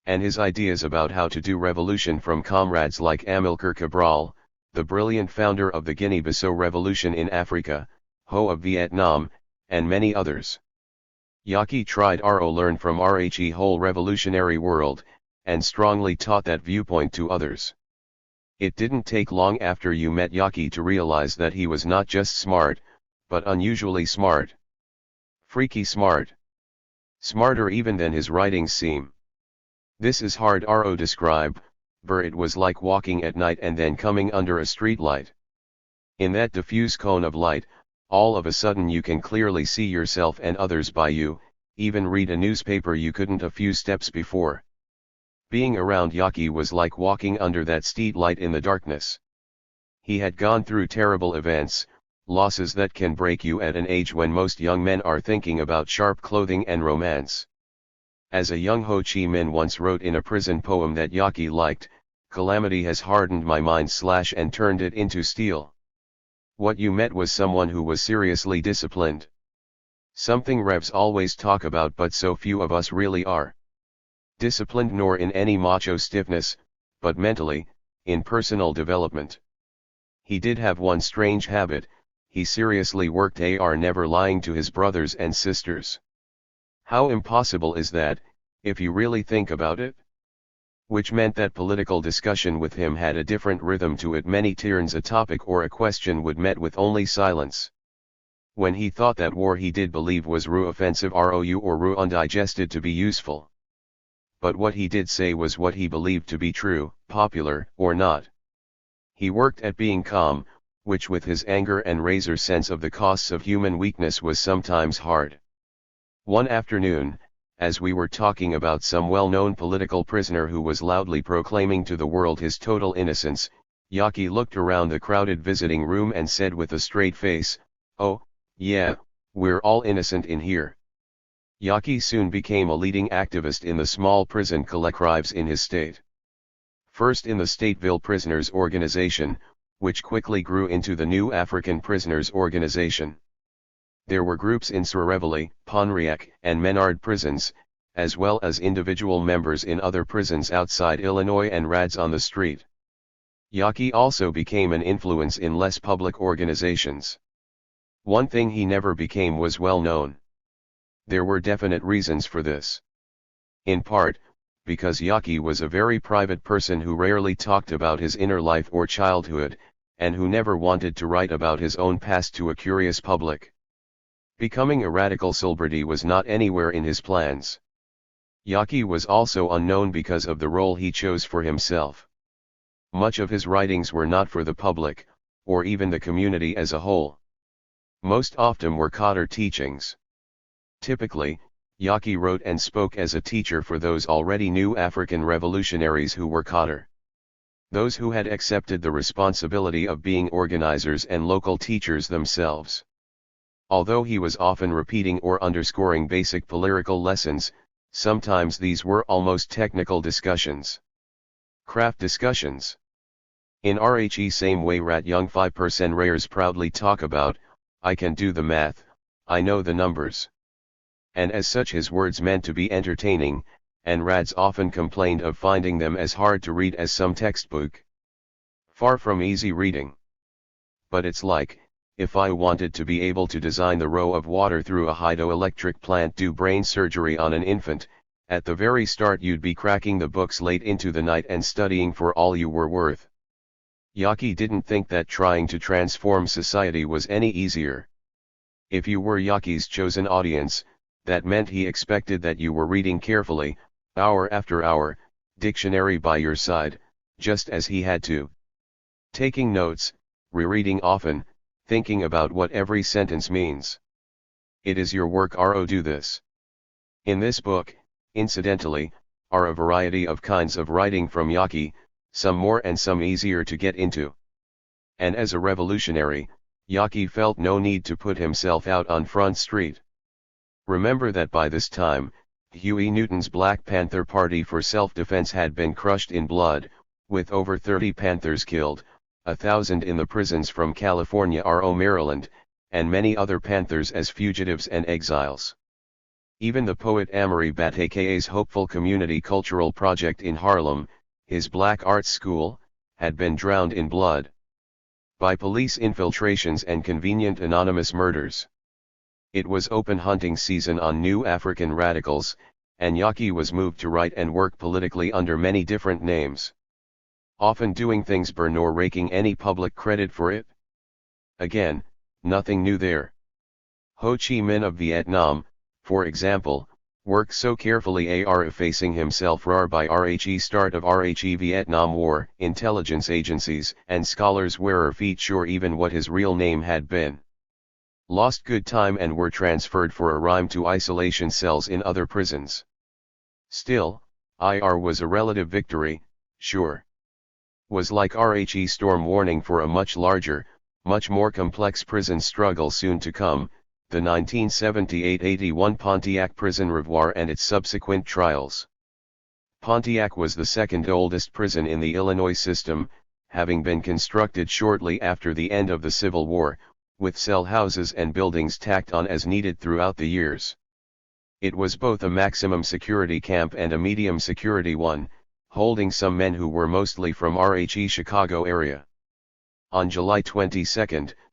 and his ideas about how to do revolution from comrades like Amilcar Cabral, the brilliant founder of the Guinea-Bissau Revolution in Africa, Ho of Vietnam, and many others. Yaki tried to learn from RHE whole revolutionary world, and strongly taught that viewpoint to others. It didn't take long after you met Yaki to realize that he was not just smart, but unusually smart. Freaky smart. Smarter even than his writings seem. This is hard to describe, but it was like walking at night and then coming under a street light. In that diffuse cone of light, all of a sudden you can clearly see yourself and others by you, even read a newspaper you couldn't a few steps before. Being around Yaki was like walking under that street light in the darkness. He had gone through terrible events, losses that can break you at an age when most young men are thinking about sharp clothing and romance. As a young Ho Chi Minh once wrote in a prison poem that Yaki liked, "Calamity has hardened my mind and turned it into steel." What you met was someone who was seriously disciplined. Something revs always talk about but so few of us really are. Disciplined nor in any macho stiffness, but mentally, in personal development. He did have one strange habit: he seriously worked never lying to his brothers and sisters. How impossible is that, if you really think about it? Which meant that political discussion with him had a different rhythm to it. Many turns a topic or a question would met with only silence. When he thought that war he did believe was offensive or undigested to be useful. But what he did say was what he believed to be true, popular or not. He worked at being calm, which with his anger and razor sense of the costs of human weakness was sometimes hard. One afternoon, as we were talking about some well-known political prisoner who was loudly proclaiming to the world his total innocence, Yaki looked around the crowded visiting room and said with a straight face, "Oh, yeah, we're all innocent in here." Yaki soon became a leading activist in the small prison collectives in his state. First in the Stateville Prisoners Organization, which quickly grew into the New African Prisoners Organization. There were groups in Sorevali, Pontiac, and Menard prisons, as well as individual members in other prisons outside Illinois and rads on the street. Yaki also became an influence in less public organizations. One thing he never became was well known. There were definite reasons for this. In part, because Yaki was a very private person who rarely talked about his inner life or childhood, and who never wanted to write about his own past to a curious public. Becoming a radical celebrity was not anywhere in his plans. Yaki was also unknown because of the role he chose for himself. Much of his writings were not for the public, or even the community as a whole. Most often were counter teachings. Typically, Yaki wrote and spoke as a teacher for those already new African revolutionaries who were counter. Those who had accepted the responsibility of being organizers and local teachers themselves. Although he was often repeating or underscoring basic political lessons, sometimes these were almost technical discussions. Craft discussions. In RHE same way rat young 5% rares proudly talk about, "I can do the math, I know the numbers." And as such his words meant to be entertaining, and rads often complained of finding them as hard to read as some textbook. Far from easy reading. But it's like, if I wanted to be able to design the row of water through a hydroelectric plant do brain surgery on an infant, at the very start you'd be cracking the books late into the night and studying for all you were worth. Yaki didn't think that trying to transform society was any easier. If you were Yaki's chosen audience, that meant he expected that you were reading carefully, hour after hour, dictionary by your side, just as he had to. Taking notes, rereading often, thinking about what every sentence means. It is your work to do this. In this book, incidentally, are a variety of kinds of writing from Yaki, some more and some easier to get into. And as a revolutionary, Yaki felt no need to put himself out on Front Street. Remember that by this time, Huey Newton's Black Panther Party for self-defense had been crushed in blood, with over 30 Panthers killed, 1,000 in the prisons from California or Maryland, and many other Panthers as fugitives and exiles. Even the poet Amory Bateke's hopeful community cultural project in Harlem, his black arts school, had been drowned in blood. By police infiltrations and convenient anonymous murders. It was open hunting season on new African radicals, and Yaki was moved to write and work politically under many different names. Often doing things nor raking any public credit for it. Again, nothing new there. Ho Chi Minh of Vietnam, for example, worked so carefully effacing himself by RHE start of RHE Vietnam War, intelligence agencies and scholars feet sure even what his real name had been. Lost good time and were transferred for a rhyme to isolation cells in other prisons. Still, IR was a relative victory, sure. Was like RHE storm warning for a much larger, much more complex prison struggle soon to come, the 1978-81 Pontiac Prison Revoir and its subsequent trials. Pontiac was the second oldest prison in the Illinois system, having been constructed shortly after the end of the Civil War, with cell houses and buildings tacked on as needed throughout the years. It was both a maximum security camp and a medium security one, holding some men who were mostly from RHE Chicago area. On July 22,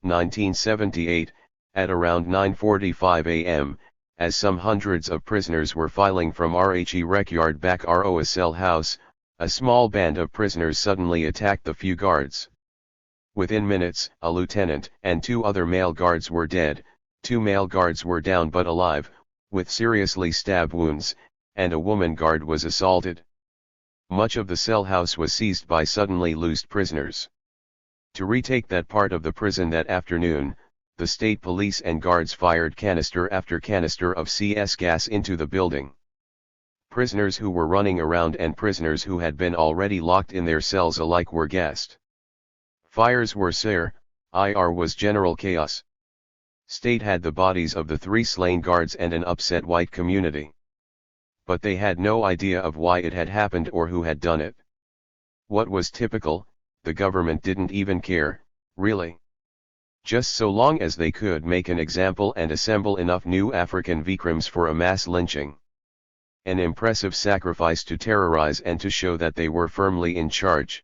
1978, at around 9:45 a.m., as some hundreds of prisoners were filing from RHE Rec Yard back a cell house, a small band of prisoners suddenly attacked the few guards. Within minutes, a lieutenant and 2 other male guards were dead, 2 male guards were down but alive, with seriously stab wounds, and a woman guard was assaulted. Much of the cell house was seized by suddenly loosed prisoners. To retake that part of the prison that afternoon, the state police and guards fired canister after canister of CS gas into the building. Prisoners who were running around and prisoners who had been already locked in their cells alike were gassed. Fires were sere, IR was general chaos. State had the bodies of the 3 slain guards and an upset white community. But they had no idea of why it had happened or who had done it. What was typical, the government didn't even care, really. Just so long as they could make an example and assemble enough new African victims for a mass lynching. An impressive sacrifice to terrorize and to show that they were firmly in charge.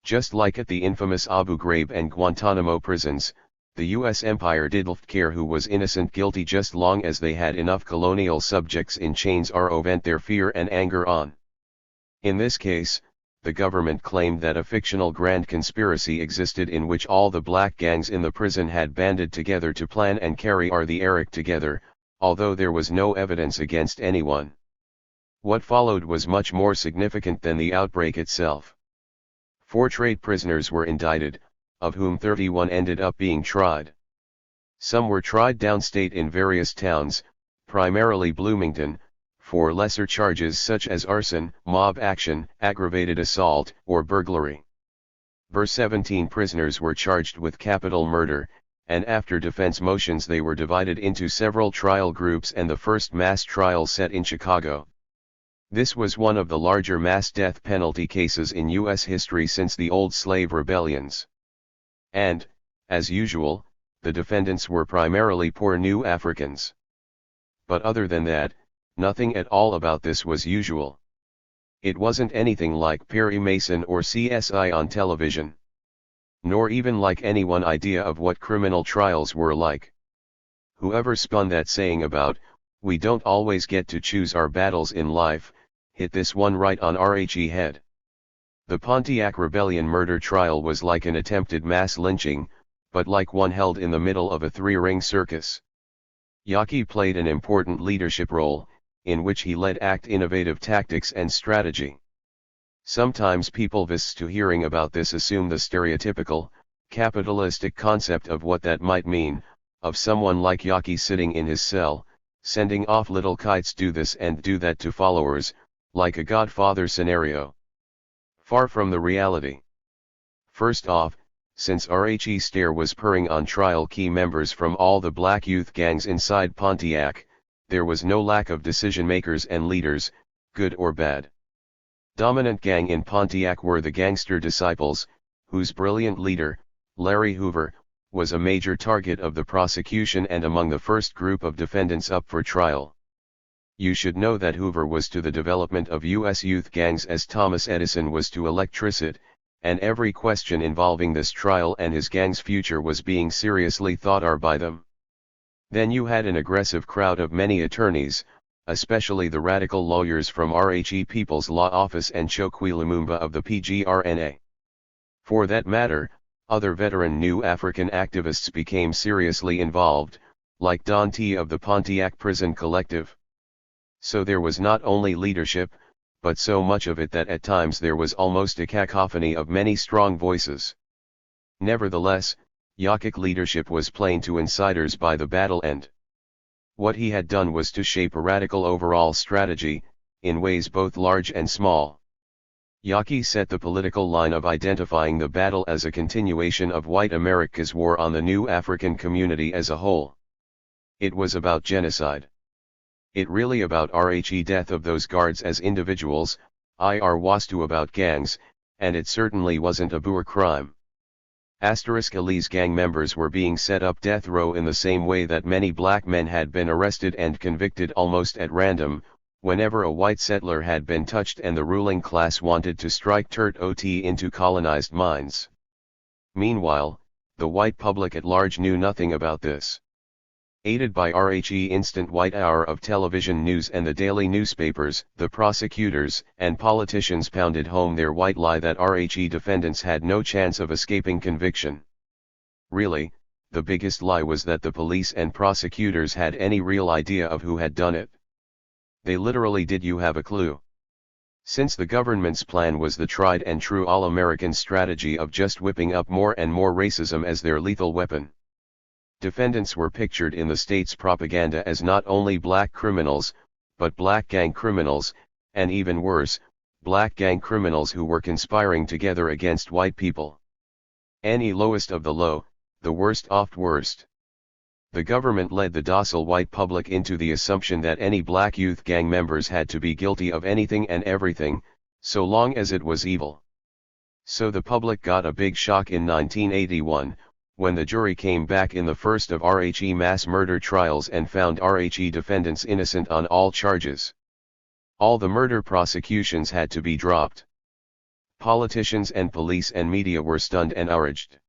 Just like at the infamous Abu Ghraib and Guantanamo prisons, the US Empire didn't care who was innocent guilty just long as they had enough colonial subjects in chains to vent their fear and anger on. In this case, the government claimed that a fictional grand conspiracy existed in which all the black gangs in the prison had banded together to plan and carry the Eric together, although there was no evidence against anyone. What followed was much more significant than the outbreak itself. 4 trade prisoners were indicted, of whom 31 ended up being tried. Some were tried downstate in various towns, primarily Bloomington, for lesser charges such as arson, mob action, aggravated assault, or burglary. 17 prisoners were charged with capital murder, and after defense motions they were divided into several trial groups and the first mass trial set in Chicago. This was one of the larger mass death penalty cases in U.S. history since the old slave rebellions. And, as usual, the defendants were primarily poor new Africans. But other than that, nothing at all about this was usual. It wasn't anything like Perry Mason or CSI on television. Nor even like anyone's idea of what criminal trials were like. Whoever spun that saying about, "We don't always get to choose our battles in life," hit this one right on RHE head. The Pontiac Rebellion murder trial was like an attempted mass lynching, but like one held in the middle of a 3-ring circus. Yaki played an important leadership role, in which he led innovative tactics and strategy. Sometimes people to hearing about this assume the stereotypical, capitalistic concept of what that might mean, of someone like Yaki sitting in his cell, sending off little kites do this and do that to followers, like a Godfather scenario. Far from the reality. First off, since RHE Stare was purring on trial key members from all the black youth gangs inside Pontiac, there was no lack of decision makers and leaders, good or bad. Dominant gang in Pontiac were the gangster disciples, whose brilliant leader, Larry Hoover, was a major target of the prosecution and among the first group of defendants up for trial. You should know that Hoover was to the development of U.S. youth gangs as Thomas Edison was to electricity, and every question involving this trial and his gang's future was being seriously thought by them. Then you had an aggressive crowd of many attorneys, especially the radical lawyers from RHE People's Law Office and Chokwe Lumumba of the PGRNA. For that matter, other veteran new African activists became seriously involved, like Don T. of the Pontiac Prison Collective. So there was not only leadership, but so much of it that at times there was almost a cacophony of many strong voices. Nevertheless, Yaki's leadership was plain to insiders by the battle end. What he had done was to shape a radical overall strategy, in ways both large and small. Yaki set the political line of identifying the battle as a continuation of white America's war on the new African community as a whole. It was about genocide. It really about RHE death of those guards as individuals, was to about gangs, and it certainly wasn't a Boer crime. Ali's gang members were being set up death row in the same way that many black men had been arrested and convicted almost at random, whenever a white settler had been touched and the ruling class wanted to strike THIRD-WORLDism into colonized minds. Meanwhile, the white public at large knew nothing about this. Aided by RHE Instant White Hour of television news and the daily newspapers, the prosecutors and politicians pounded home their white lie that RHE defendants had no chance of escaping conviction. Really, the biggest lie was that the police and prosecutors had any real idea of who had done it. They literally did you have a clue? Since the government's plan was the tried and true all-American strategy of just whipping up more and more racism as their lethal weapon. Defendants were pictured in the state's propaganda as not only black criminals, but black gang criminals, and even worse, black gang criminals who were conspiring together against white people. Any lowest of the low, the worst oft worst. The government led the docile white public into the assumption that any black youth gang members had to be guilty of anything and everything, so long as it was evil. So the public got a big shock in 1981, when the jury came back in the first of RHE mass murder trials and found RHE defendants innocent on all charges. All the murder prosecutions had to be dropped. Politicians and police and media were stunned and outraged.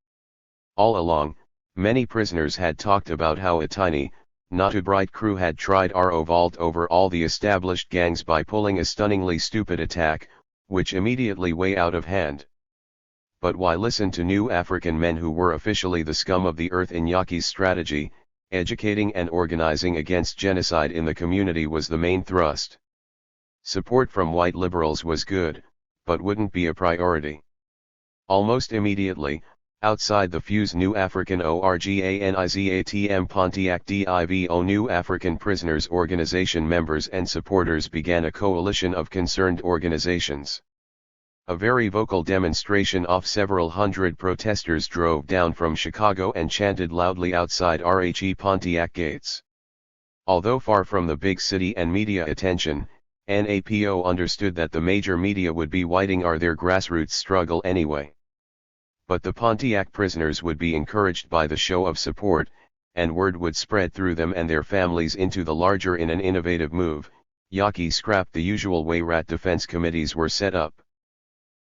All along, many prisoners had talked about how a tiny, not too bright crew had tried to vault over all the established gangs by pulling a stunningly stupid attack, which immediately way out of hand. But why listen to new African men who were officially the scum of the earth in Yaki's strategy? Educating and organizing against genocide in the community was the main thrust. Support from white liberals was good, but wouldn't be a priority. Almost immediately, outside the Fuse New African Organizatm Pontiac Divo New African Prisoners Organization members and supporters began a coalition of concerned organizations. A very vocal demonstration of several hundred protesters drove down from Chicago and chanted loudly outside RHE Pontiac gates. Although far from the big city and media attention, NAPO understood that the major media would be whiting their grassroots struggle anyway. But the Pontiac prisoners would be encouraged by the show of support, and word would spread through them and their families into the larger. In an innovative move, Yaki scrapped the usual way rat defense committees were set up.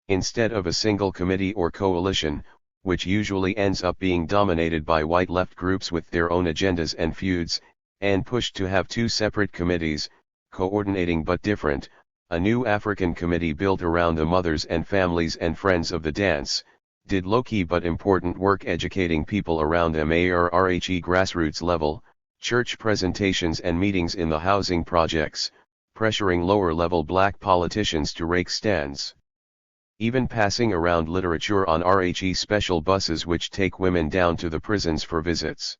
Instead of a single committee or coalition, which usually ends up being dominated by white left groups with their own agendas and feuds, and pushed to have two separate committees, coordinating but different, a new African committee built around the mothers and families and friends of the dance, did low-key but important work educating people around MARRHE grassroots level, church presentations and meetings in the housing projects, pressuring lower-level black politicians to rake stands. Even passing around literature on RHE special buses which take women down to the prisons for visits.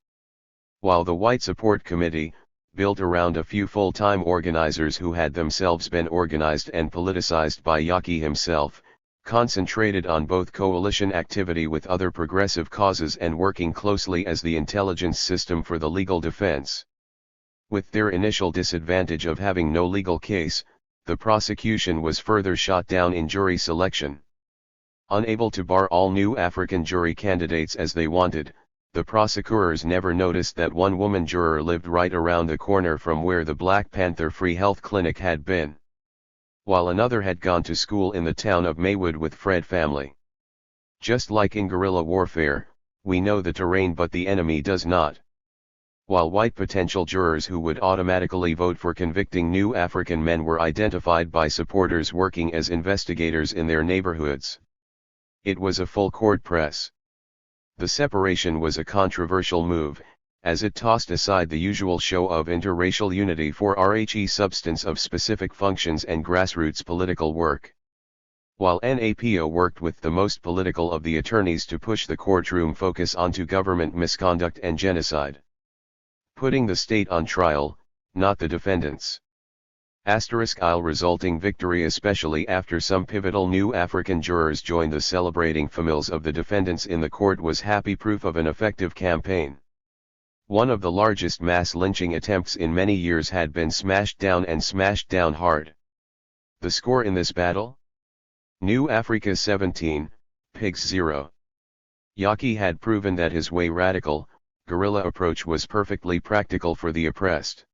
While the White Support Committee, built around a few full-time organizers who had themselves been organized and politicized by Yaki himself, concentrated on both coalition activity with other progressive causes and working closely as the intelligence system for the legal defense. With their initial disadvantage of having no legal case, the prosecution was further shot down in jury selection. Unable to bar all new African jury candidates as they wanted, the prosecutors never noticed that one woman juror lived right around the corner from where the Black Panther Free Health Clinic had been, while another had gone to school in the town of Maywood with Fred family. Just like in guerrilla warfare, we know the terrain but the enemy does not. While white potential jurors who would automatically vote for convicting new African men were identified by supporters working as investigators in their neighborhoods. It was a full-court press. The separation was a controversial move, as it tossed aside the usual show of interracial unity for RHE substance of specific functions and grassroots political work. While NAPO worked with the most political of the attorneys to push the courtroom focus onto government misconduct and genocide. Putting the state on trial, not the defendants. *Il resulting victory especially after some pivotal new African jurors joined the celebrating families of the defendants in the court was happy proof of an effective campaign. One of the largest mass lynching attempts in many years had been smashed down and smashed down hard. The score in this battle? New Africa 17, Pigs 0. Yaki had proven that his way radical, guerrilla approach was perfectly practical for the oppressed.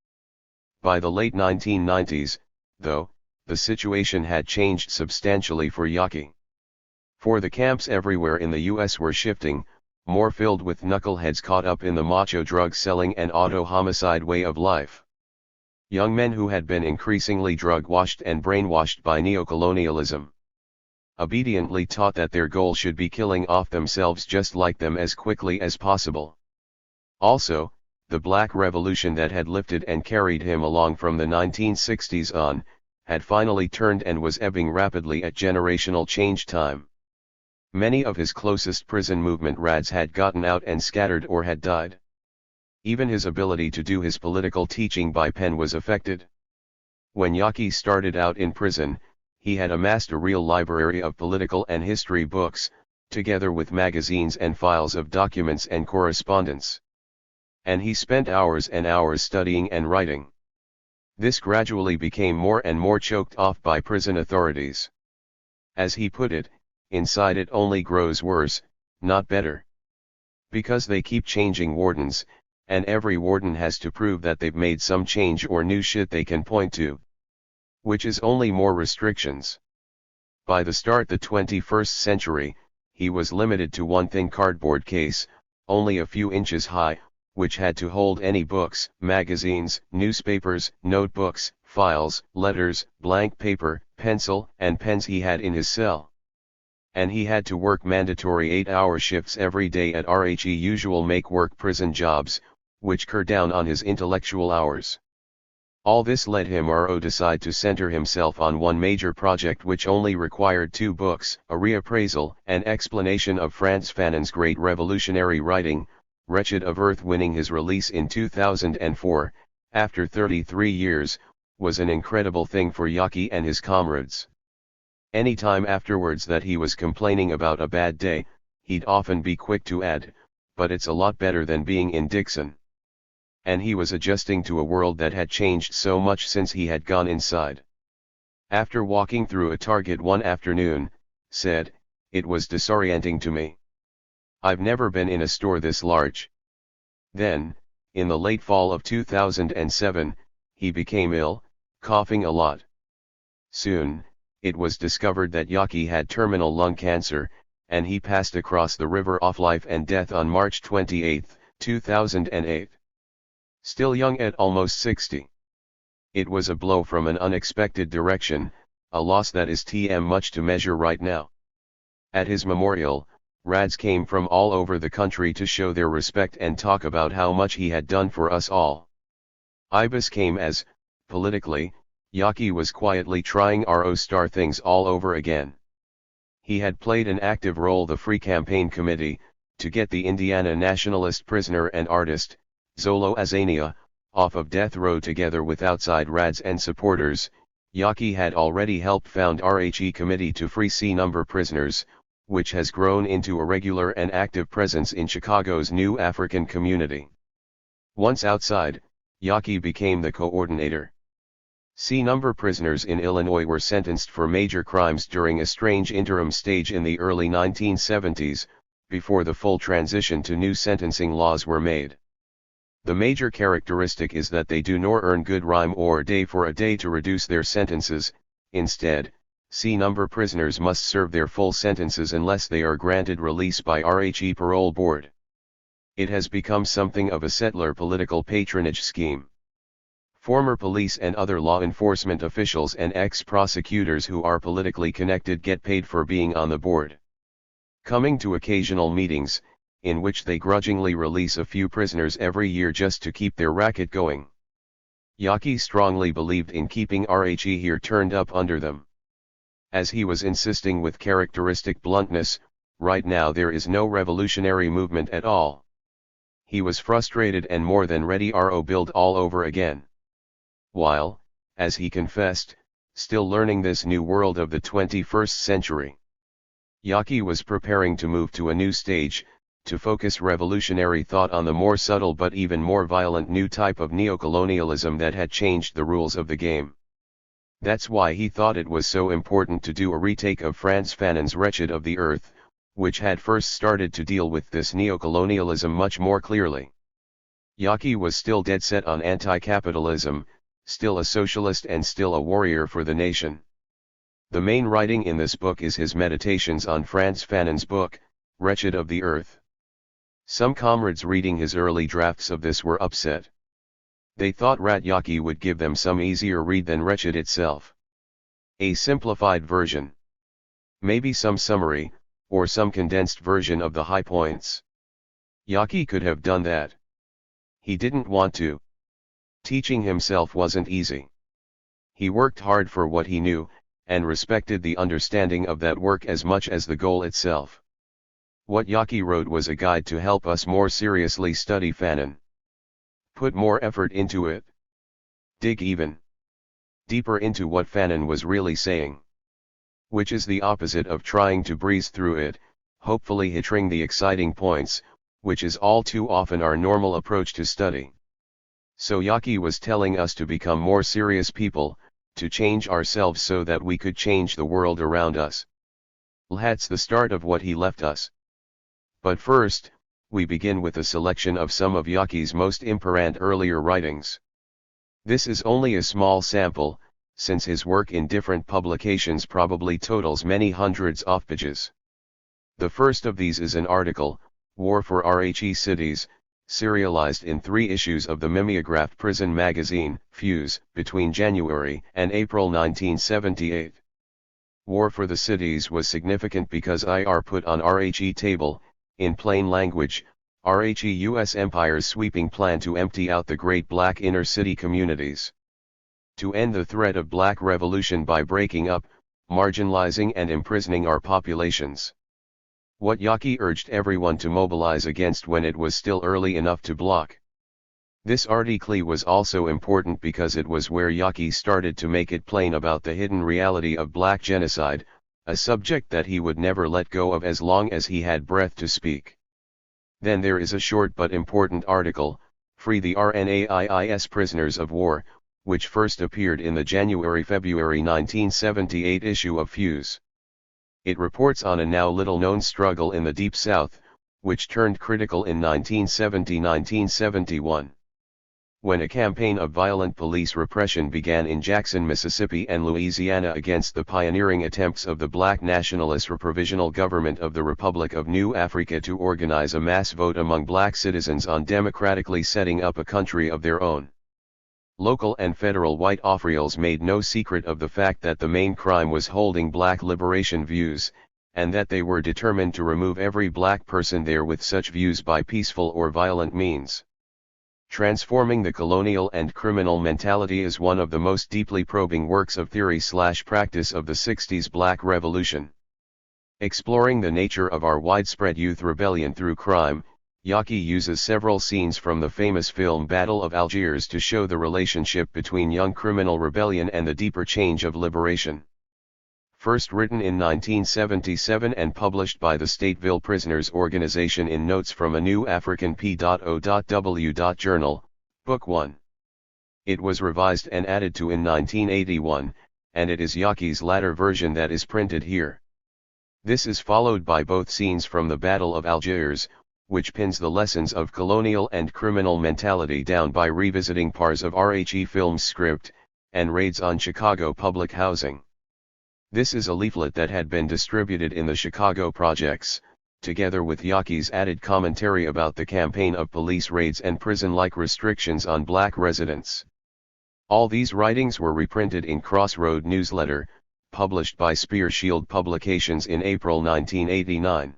By the late 1990s, though, the situation had changed substantially for Yaki. For the camps everywhere in the US were shifting, more filled with knuckleheads caught up in the macho drug-selling and auto-homicide way of life. Young men who had been increasingly drug-washed and brainwashed by neocolonialism. Obediently taught that their goal should be killing off themselves just like them as quickly as possible. Also, the Black Revolution that had lifted and carried him along from the 1960s on, had finally turned and was ebbing rapidly at generational change time. Many of his closest prison movement rads had gotten out and scattered or had died. Even his ability to do his political teaching by pen was affected. When Yaki started out in prison, he had amassed a real library of political and history books, together with magazines and files of documents and correspondence. And he spent hours and hours studying and writing. This gradually became more and more choked off by prison authorities. As he put it, inside it only grows worse, not better. Because they keep changing wardens, and every warden has to prove that they've made some change or new shit they can point to. Which is only more restrictions. By the start the 21st century, he was limited to one thin cardboard case, only a few inches high, which had to hold any books, magazines, newspapers, notebooks, files, letters, blank paper, pencil, and pens he had in his cell. And he had to work mandatory 8-hour shifts every day at RHE usual make-work prison jobs, which cut down on his intellectual hours. All this led him to decide to center himself on one major project which only required 2 books, a reappraisal and explanation of Frantz Fanon's great revolutionary writing, Wretched of Earth. Winning his release in 2004, after 33 years, was an incredible thing for Yaki and his comrades. Any time afterwards that he was complaining about a bad day, he'd often be quick to add, "But it's a lot better than being in Dixon." And he was adjusting to a world that had changed so much since he had gone inside. After walking through a Target one afternoon, said, "It was disorienting to me. I've never been in a store this large." Then, in the late fall of 2007, he became ill, coughing a lot. Soon, it was discovered that Yaki had terminal lung cancer, and he passed across the river of life and death on March 28, 2008. Still young at almost 60. It was a blow from an unexpected direction, a loss that is much to measure right now. At his memorial, Rads came from all over the country to show their respect and talk about how much he had done for us all. Ibis came as, politically, Yaki was quietly trying to start things all over again. He had played an active role the Free Campaign Committee, to get the Indiana nationalist prisoner and artist, Zolo Azania, off of death row together with outside Rads and supporters. Yaki had already helped found RHE Committee to Free C-number prisoners, which has grown into a regular and active presence in Chicago's new African community. Once outside, Yaki became the coordinator. C-number prisoners in Illinois were sentenced for major crimes during a strange interim stage in the early 1970s, before the full transition to new sentencing laws were made. The major characteristic is that they do nor earn good rhyme or day for a day to reduce their sentences. Instead, C-number prisoners must serve their full sentences unless they are granted release by RHE Parole Board. It has become something of a settler political patronage scheme. Former police and other law enforcement officials and ex-prosecutors who are politically connected get paid for being on the board. Coming to occasional meetings, in which they grudgingly release a few prisoners every year just to keep their racket going. Yaki strongly believed in keeping RHE here turned up under them. As he was insisting with characteristic bluntness, right now there is no revolutionary movement at all. He was frustrated and more than ready to build all over again. While, as he confessed, still learning this new world of the 21st century. Yaki was preparing to move to a new stage, to focus revolutionary thought on the more subtle but even more violent new type of neocolonialism that had changed the rules of the game. That's why he thought it was so important to do a retake of Frantz Fanon's Wretched of the Earth, which had first started to deal with this neocolonialism much more clearly. Yaki was still dead set on anti-capitalism, still a socialist and still a warrior for the nation. The main writing in this book is his meditations on Frantz Fanon's book, Wretched of the Earth. Some comrades reading his early drafts of this were upset. They thought Yaki would give them some easier read than Wretched itself. A simplified version. Maybe some summary, or some condensed version of the high points. Yaki could have done that. He didn't want to. Teaching himself wasn't easy. He worked hard for what he knew, and respected the understanding of that work as much as the goal itself. What Yaki wrote was a guide to help us more seriously study Fanon. Put more effort into it. Dig even deeper into what Fanon was really saying. Which is the opposite of trying to breeze through it, hopefully hitting the exciting points, which is all too often our normal approach to study. So Yaki was telling us to become more serious people, to change ourselves so that we could change the world around us. That's the start of what he left us. But first, we begin with a selection of some of Yaki's most important earlier writings. This is only a small sample, since his work in different publications probably totals many hundreds of pages. The first of these is an article, War for Wretched Cities, serialized in 3 issues of the mimeographed prison magazine, Fuse, between January and April 1978. War for the Cities was significant because IR put on wretched table, in plain language, wretched U.S. Empire's sweeping plan to empty out the great black inner-city communities. To end the threat of black revolution by breaking up, marginalizing and imprisoning our populations. What Yaki urged everyone to mobilize against when it was still early enough to block. This article was also important because it was where Yaki started to make it plain about the hidden reality of black genocide, a subject that he would never let go of as long as he had breath to speak. Then there is a short but important article, Free the RNAIIS Prisoners of War, which first appeared in the January-February 1978 issue of Fuse. It reports on a now little-known struggle in the Deep South, which turned critical in 1970-1971. When a campaign of violent police repression began in Jackson, Mississippi and Louisiana against the pioneering attempts of the black nationalist Provisional Government of the Republic of New Africa to organize a mass vote among black citizens on democratically setting up a country of their own. Local and federal white officials made no secret of the fact that the main crime was holding black liberation views, and that they were determined to remove every black person there with such views by peaceful or violent means. Transforming the colonial and criminal mentality is one of the most deeply probing works of theory/practice of the 60s Black Revolution. Exploring the nature of our widespread youth rebellion through crime, Yaki uses several scenes from the famous film Battle of Algiers to show the relationship between young criminal rebellion and the deeper change of liberation. First written in 1977 and published by the Stateville Prisoners Organization in Notes from a New African P.O.W. Journal, Book 1. It was revised and added to in 1981, and it is Yaki's latter version that is printed here. This is followed by both scenes from the Battle of Algiers, which pins the lessons of colonial and criminal mentality down by revisiting parts of RHE film's script, and raids on Chicago public housing. This is a leaflet that had been distributed in the Chicago projects, together with Yaki's added commentary about the campaign of police raids and prison-like restrictions on black residents. All these writings were reprinted in Crossroad newsletter, published by Spear Shield Publications in April 1989.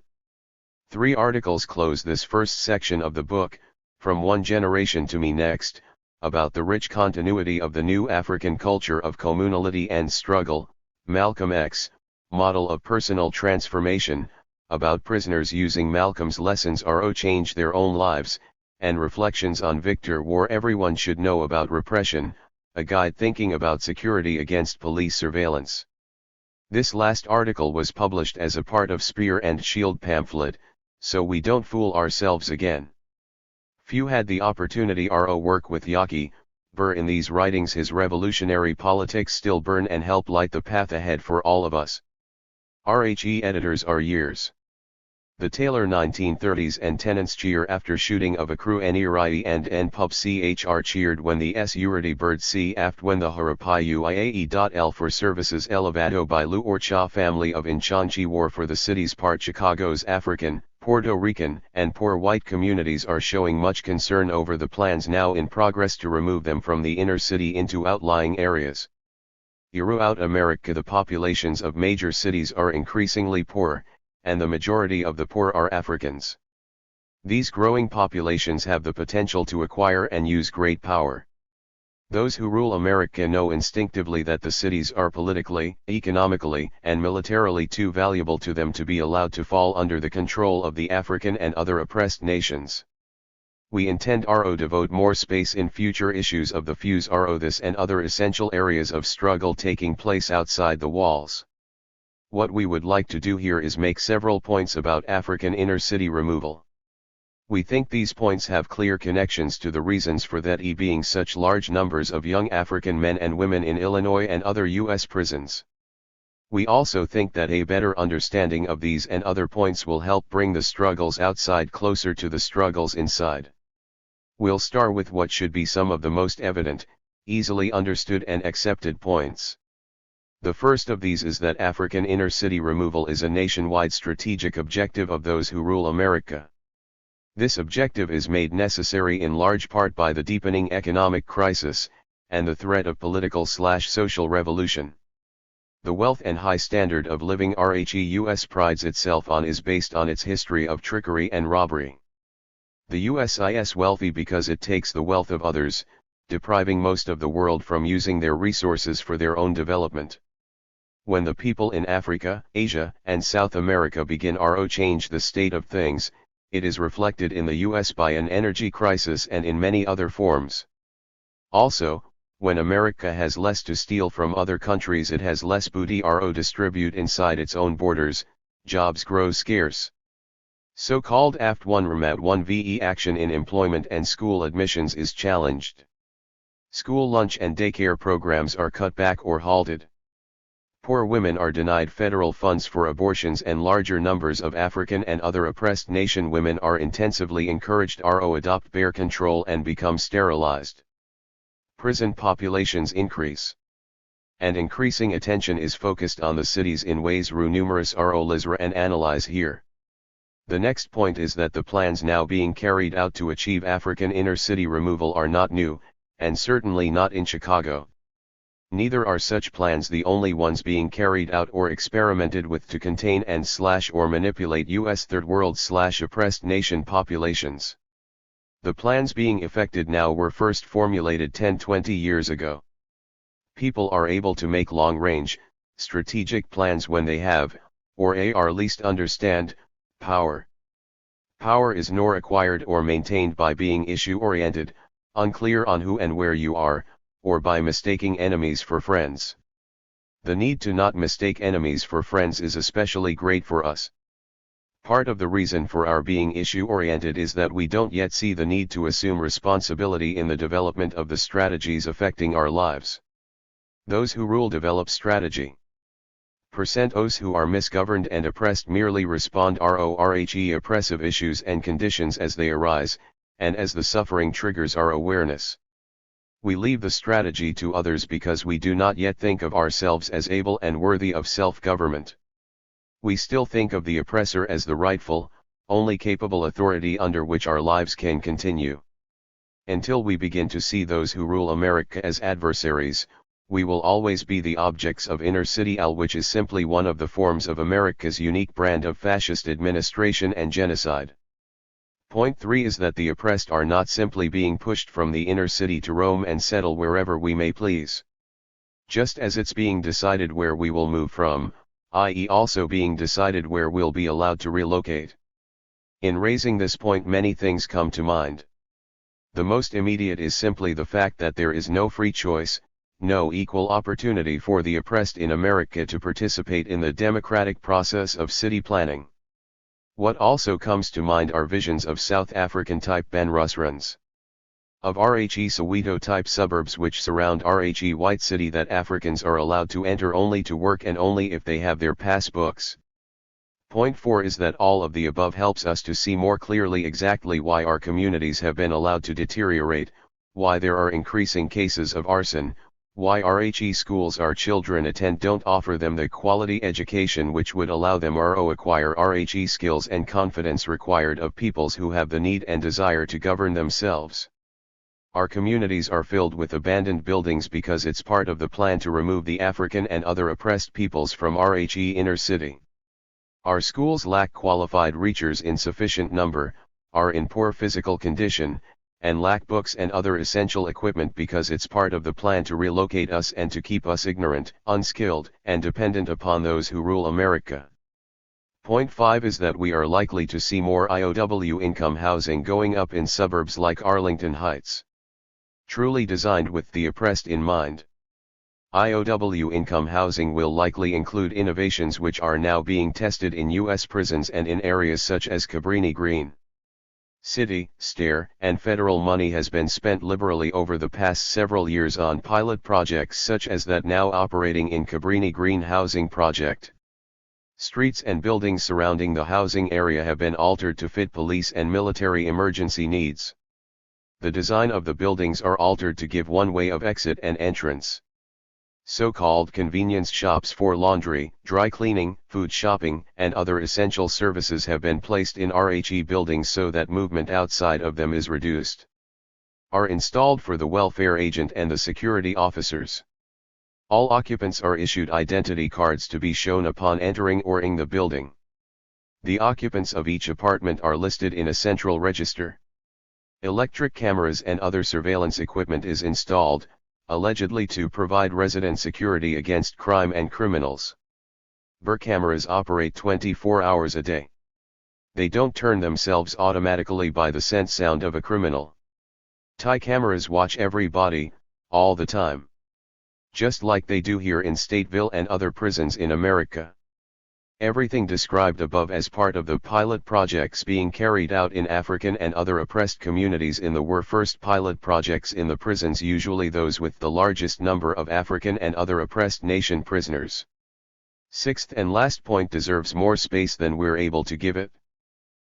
3 articles close this first section of the book, From One Generation to Me Next, about the rich continuity of the new African culture of communality and struggle, Malcolm X, Model of Personal Transformation, about prisoners using Malcolm's lessons to change their own lives, and Reflections on Victor War Everyone Should Know About Repression, a guide thinking about security against police surveillance. This last article was published as a part of Spear and Shield pamphlet, so we don't fool ourselves again. Few had the opportunity to work with Yaki, but in these writings his revolutionary politics still burn and help light the path ahead for all of us. RHE editors are years. The Taylor 1930s and tenants cheer after shooting of a crew NERI and NPUB CHR cheered when the Surity bird C aft when the Harapai UIAE.L for services elevado by Luorcha family of Inchanchi war for the city's part Chicago's African, Puerto Rican and poor white communities are showing much concern over the plans now in progress to remove them from the inner city into outlying areas. Throughout America the populations of major cities are increasingly poor, and the majority of the poor are Africans. These growing populations have the potential to acquire and use great power. Those who rule America know instinctively that the cities are politically, economically, and militarily too valuable to them to be allowed to fall under the control of the African and other oppressed nations. We intend to devote more space in future issues of the Fuse to this and other essential areas of struggle taking place outside the walls. What we would like to do here is make several points about African inner-city removal. We think these points have clear connections to the reasons for that being such large numbers of young African men and women in Illinois and other U.S. prisons. We also think that a better understanding of these and other points will help bring the struggles outside closer to the struggles inside. We'll start with what should be some of the most evident, easily understood and accepted points. The first of these is that African inner-city removal is a nationwide strategic objective of those who rule America. This objective is made necessary in large part by the deepening economic crisis, and the threat of political/social revolution. The wealth and high standard of living RHE-US prides itself on is based on its history of trickery and robbery. The US is wealthy because it takes the wealth of others, depriving most of the world from using their resources for their own development. When the people in Africa, Asia, and South America begin to change the state of things, it is reflected in the US by an energy crisis and in many other forms. Also, when America has less to steal from other countries, it has less booty to distribute inside its own borders, jobs grow scarce. So-called AFT1 REMAT1 VE action in employment and school admissions is challenged. School lunch and daycare programs are cut back or halted. Poor women are denied federal funds for abortions, and larger numbers of African and other oppressed nation women are intensively encouraged to adopt birth control and become sterilized. Prison populations increase. And increasing attention is focused on the cities in ways numerous lisra and analyze here. The next point is that the plans now being carried out to achieve African inner-city removal are not new, and certainly not in Chicago. Neither are such plans the only ones being carried out or experimented with to contain and/or manipulate U.S. third-world/oppressed nation populations. The plans being effected now were first formulated 10-20 years ago. People are able to make long-range, strategic plans when they have, or are least understand, power. Power is nor acquired or maintained by being issue-oriented, unclear on who and where you are, or by mistaking enemies for friends. The need to not mistake enemies for friends is especially great for us. Part of the reason for our being issue-oriented is that we don't yet see the need to assume responsibility in the development of the strategies affecting our lives. Those who rule develop strategy. Those who are misgoverned and oppressed merely respond to oppressive issues and conditions as they arise, and as the suffering triggers our awareness. We leave the strategy to others because we do not yet think of ourselves as able and worthy of self-government. We still think of the oppressor as the rightful, only capable authority under which our lives can continue. Until we begin to see those who rule America as adversaries, we will always be the objects of inner-city which is simply one of the forms of America's unique brand of fascist administration and genocide. Point 3 is that the oppressed are not simply being pushed from the inner city to roam and settle wherever we may please. Just as it's being decided where we will move from, i.e. also being decided where we'll be allowed to relocate. In raising this point, many things come to mind. The most immediate is simply the fact that there is no free choice, no equal opportunity for the oppressed in America to participate in the democratic process of city planning. What also comes to mind are visions of South African-type Benrusrans. Of RHE Soweto-type suburbs which surround RHE White City that Africans are allowed to enter only to work and only if they have their passbooks. Point 4 is that all of the above helps us to see more clearly exactly why our communities have been allowed to deteriorate, why there are increasing cases of arson, why RHE schools our children attend don't offer them the quality education which would allow them to acquire RHE skills and confidence required of peoples who have the need and desire to govern themselves. Our communities are filled with abandoned buildings because it's part of the plan to remove the African and other oppressed peoples from RHE inner city. Our schools lack qualified reachers in sufficient number, are in poor physical condition, and lack books and other essential equipment because it's part of the plan to relocate us and to keep us ignorant, unskilled, and dependent upon those who rule America. Point 5 is that we are likely to see more IOW income housing going up in suburbs like Arlington Heights. Truly designed with the oppressed in mind. IOW income housing will likely include innovations which are now being tested in U.S. prisons and in areas such as Cabrini Green. City, state, and federal money has been spent liberally over the past several years on pilot projects such as that now operating in Cabrini Green housing project. Streets and buildings surrounding the housing area have been altered to fit police and military emergency needs. The design of the buildings are altered to give one way of exit and entrance. So-called convenience shops for laundry, dry cleaning, food shopping, and other essential services have been placed in RHE buildings so that movement outside of them is reduced. Are installed for the welfare agent and the security officers. All occupants are issued identity cards to be shown upon entering or in the building. The occupants of each apartment are listed in a central register. Electric cameras and other surveillance equipment is installed, allegedly to provide resident security against crime and criminals. BR cameras operate 24 hours a day. They don't turn themselves automatically by the scent sound of a criminal. TI cameras watch everybody, all the time. Just like they do here in Stateville and other prisons in America. Everything described above as part of the pilot projects being carried out in African and other oppressed communities in the were first pilot projects in the prisons, usually those with the largest number of African and other oppressed nation prisoners. Sixth and last point deserves more space than we're able to give it.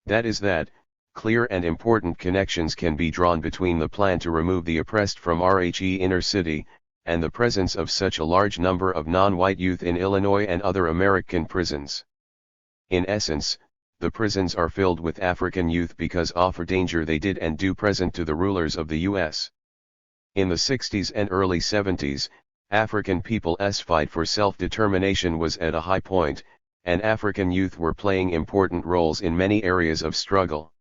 That is that, clear and important connections can be drawn between the plan to remove the oppressed from RHE inner city, and the presence of such a large number of non-white youth in Illinois and other American prisons. In essence, the prisons are filled with African youth because of the danger they did and do present to the rulers of the U.S. In the 60s and early 70s, African people's fight for self-determination was at a high point, and African youth were playing important roles in many areas of struggle.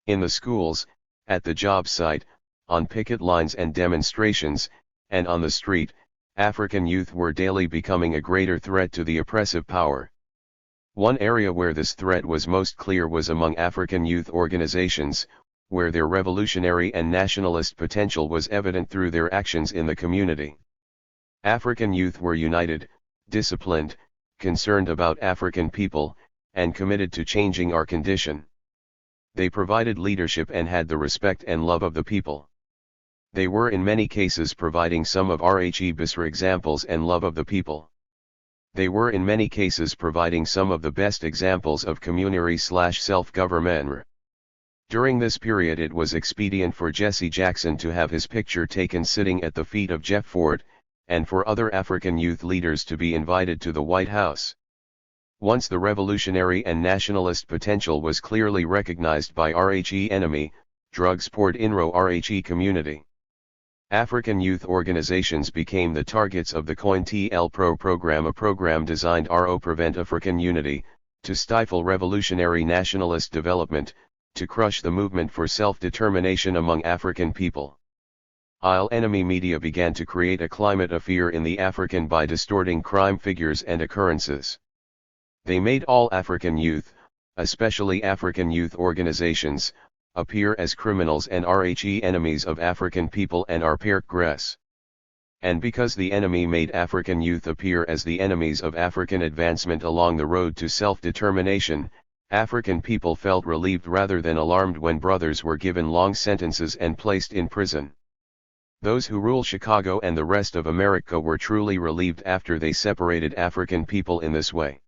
In the schools, at the job site, on picket lines and demonstrations, and on the street, African youth were daily becoming a greater threat to the oppressive power. One area where this threat was most clear was among African youth organizations, where their revolutionary and nationalist potential was evident through their actions in the community. African youth were united, disciplined, concerned about African people, and committed to changing our condition. They provided leadership and had the respect and love of the people. They were in many cases providing some of RHE best examples and love of the people. They were in many cases providing some of the best examples of community/self-government. During this period it was expedient for Jesse Jackson to have his picture taken sitting at the feet of Jeff Ford, and for other African youth leaders to be invited to the White House. Once the revolutionary and nationalist potential was clearly recognized by RHE enemy, drugs poured in RHE community. African youth organizations became the targets of the COINTELPRO program, a program designed to prevent African unity, to stifle revolutionary nationalist development, to crush the movement for self-determination among African people. Enemy media began to create a climate of fear in the African by distorting crime figures and occurrences. They made all African youth, especially African youth organizations, appear as criminals and RHE enemies of African people and our progress. And because the enemy made African youth appear as the enemies of African advancement along the road to self-determination, African people felt relieved rather than alarmed when brothers were given long sentences and placed in prison. Those who rule Chicago and the rest of America were truly relieved after they separated African people in this way.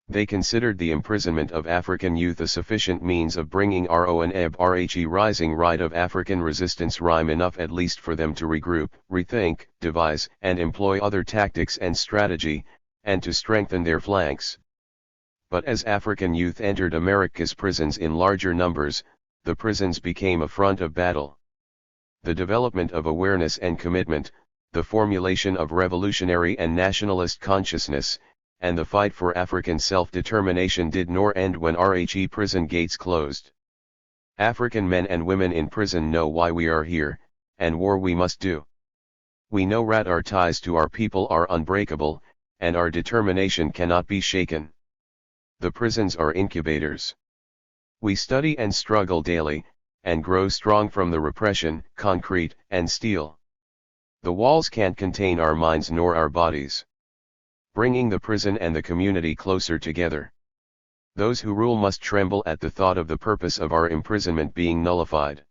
They considered the imprisonment of African youth a sufficient means of bringing RHE rising right of African resistance rhyme enough at least for them to regroup, rethink, devise, and employ other tactics and strategy, and to strengthen their flanks. But as African youth entered America's prisons in larger numbers, the prisons became a front of battle. The development of awareness and commitment, the formulation of revolutionary and nationalist consciousness, and the fight for African self-determination did nor end when RHE prison gates closed. African men and women in prison know why we are here, and war we must do. We know that our ties to our people are unbreakable, and our determination cannot be shaken. The prisons are incubators. We study and struggle daily, and grow strong from the repression, concrete, and steel. The walls can't contain our minds nor our bodies, bringing the prison and the community closer together. Those who rule must tremble at the thought of the purpose of our imprisonment being nullified.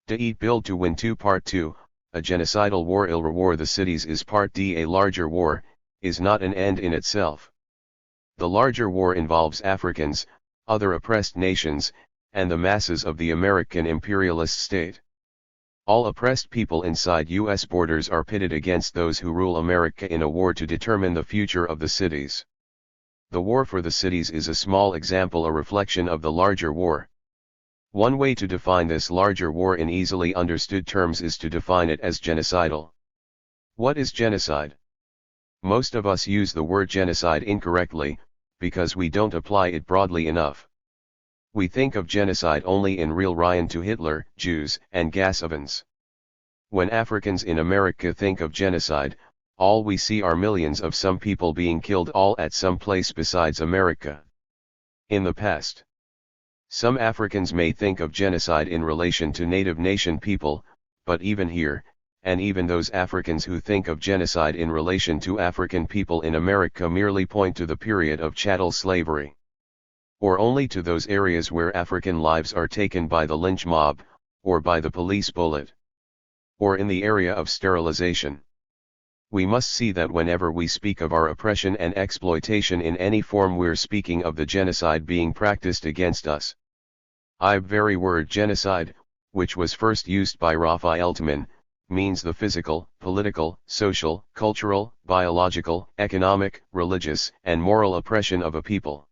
D. Build to Win 2 Part 2, a genocidal war. Il War the cities is Part D. A larger war is not an end in itself. The larger war involves Africans, other oppressed nations, and the masses of the American imperialist state. All oppressed people inside U.S. borders are pitted against those who rule America in a war to determine the future of the cities. The war for the cities is a small example, a reflection of the larger war. One way to define this larger war in easily understood terms is to define it as genocidal. What is genocide? Most of us use the word genocide incorrectly, because we don't apply it broadly enough. We think of genocide only in real relation to Hitler, Jews, and gas ovens. When Africans in America think of genocide, all we see are millions of some people being killed all at some place besides America. In the past, some Africans may think of genocide in relation to native nation people, but even here, and even those Africans who think of genocide in relation to African people in America merely point to the period of chattel slavery. Or only to those areas where African lives are taken by the lynch mob, or by the police bullet, or in the area of sterilization. We must see that whenever we speak of our oppression and exploitation in any form, we're speaking of the genocide being practiced against us. The very word genocide, which was first used by Raphael Altman, means the physical, political, social, cultural, biological, economic, religious, and moral oppression of a people.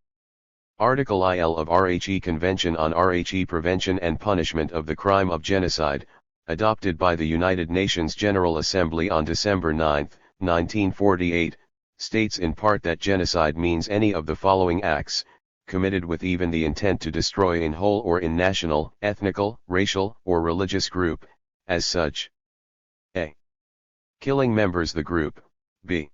Article IL of RHE Convention on RHE Prevention and Punishment of the Crime of Genocide, adopted by the United Nations General Assembly on December 9, 1948, states in part that genocide means any of the following acts, committed with even the intent to destroy in whole or in national, ethnical, racial, or religious group, as such. A. Killing members the group, b.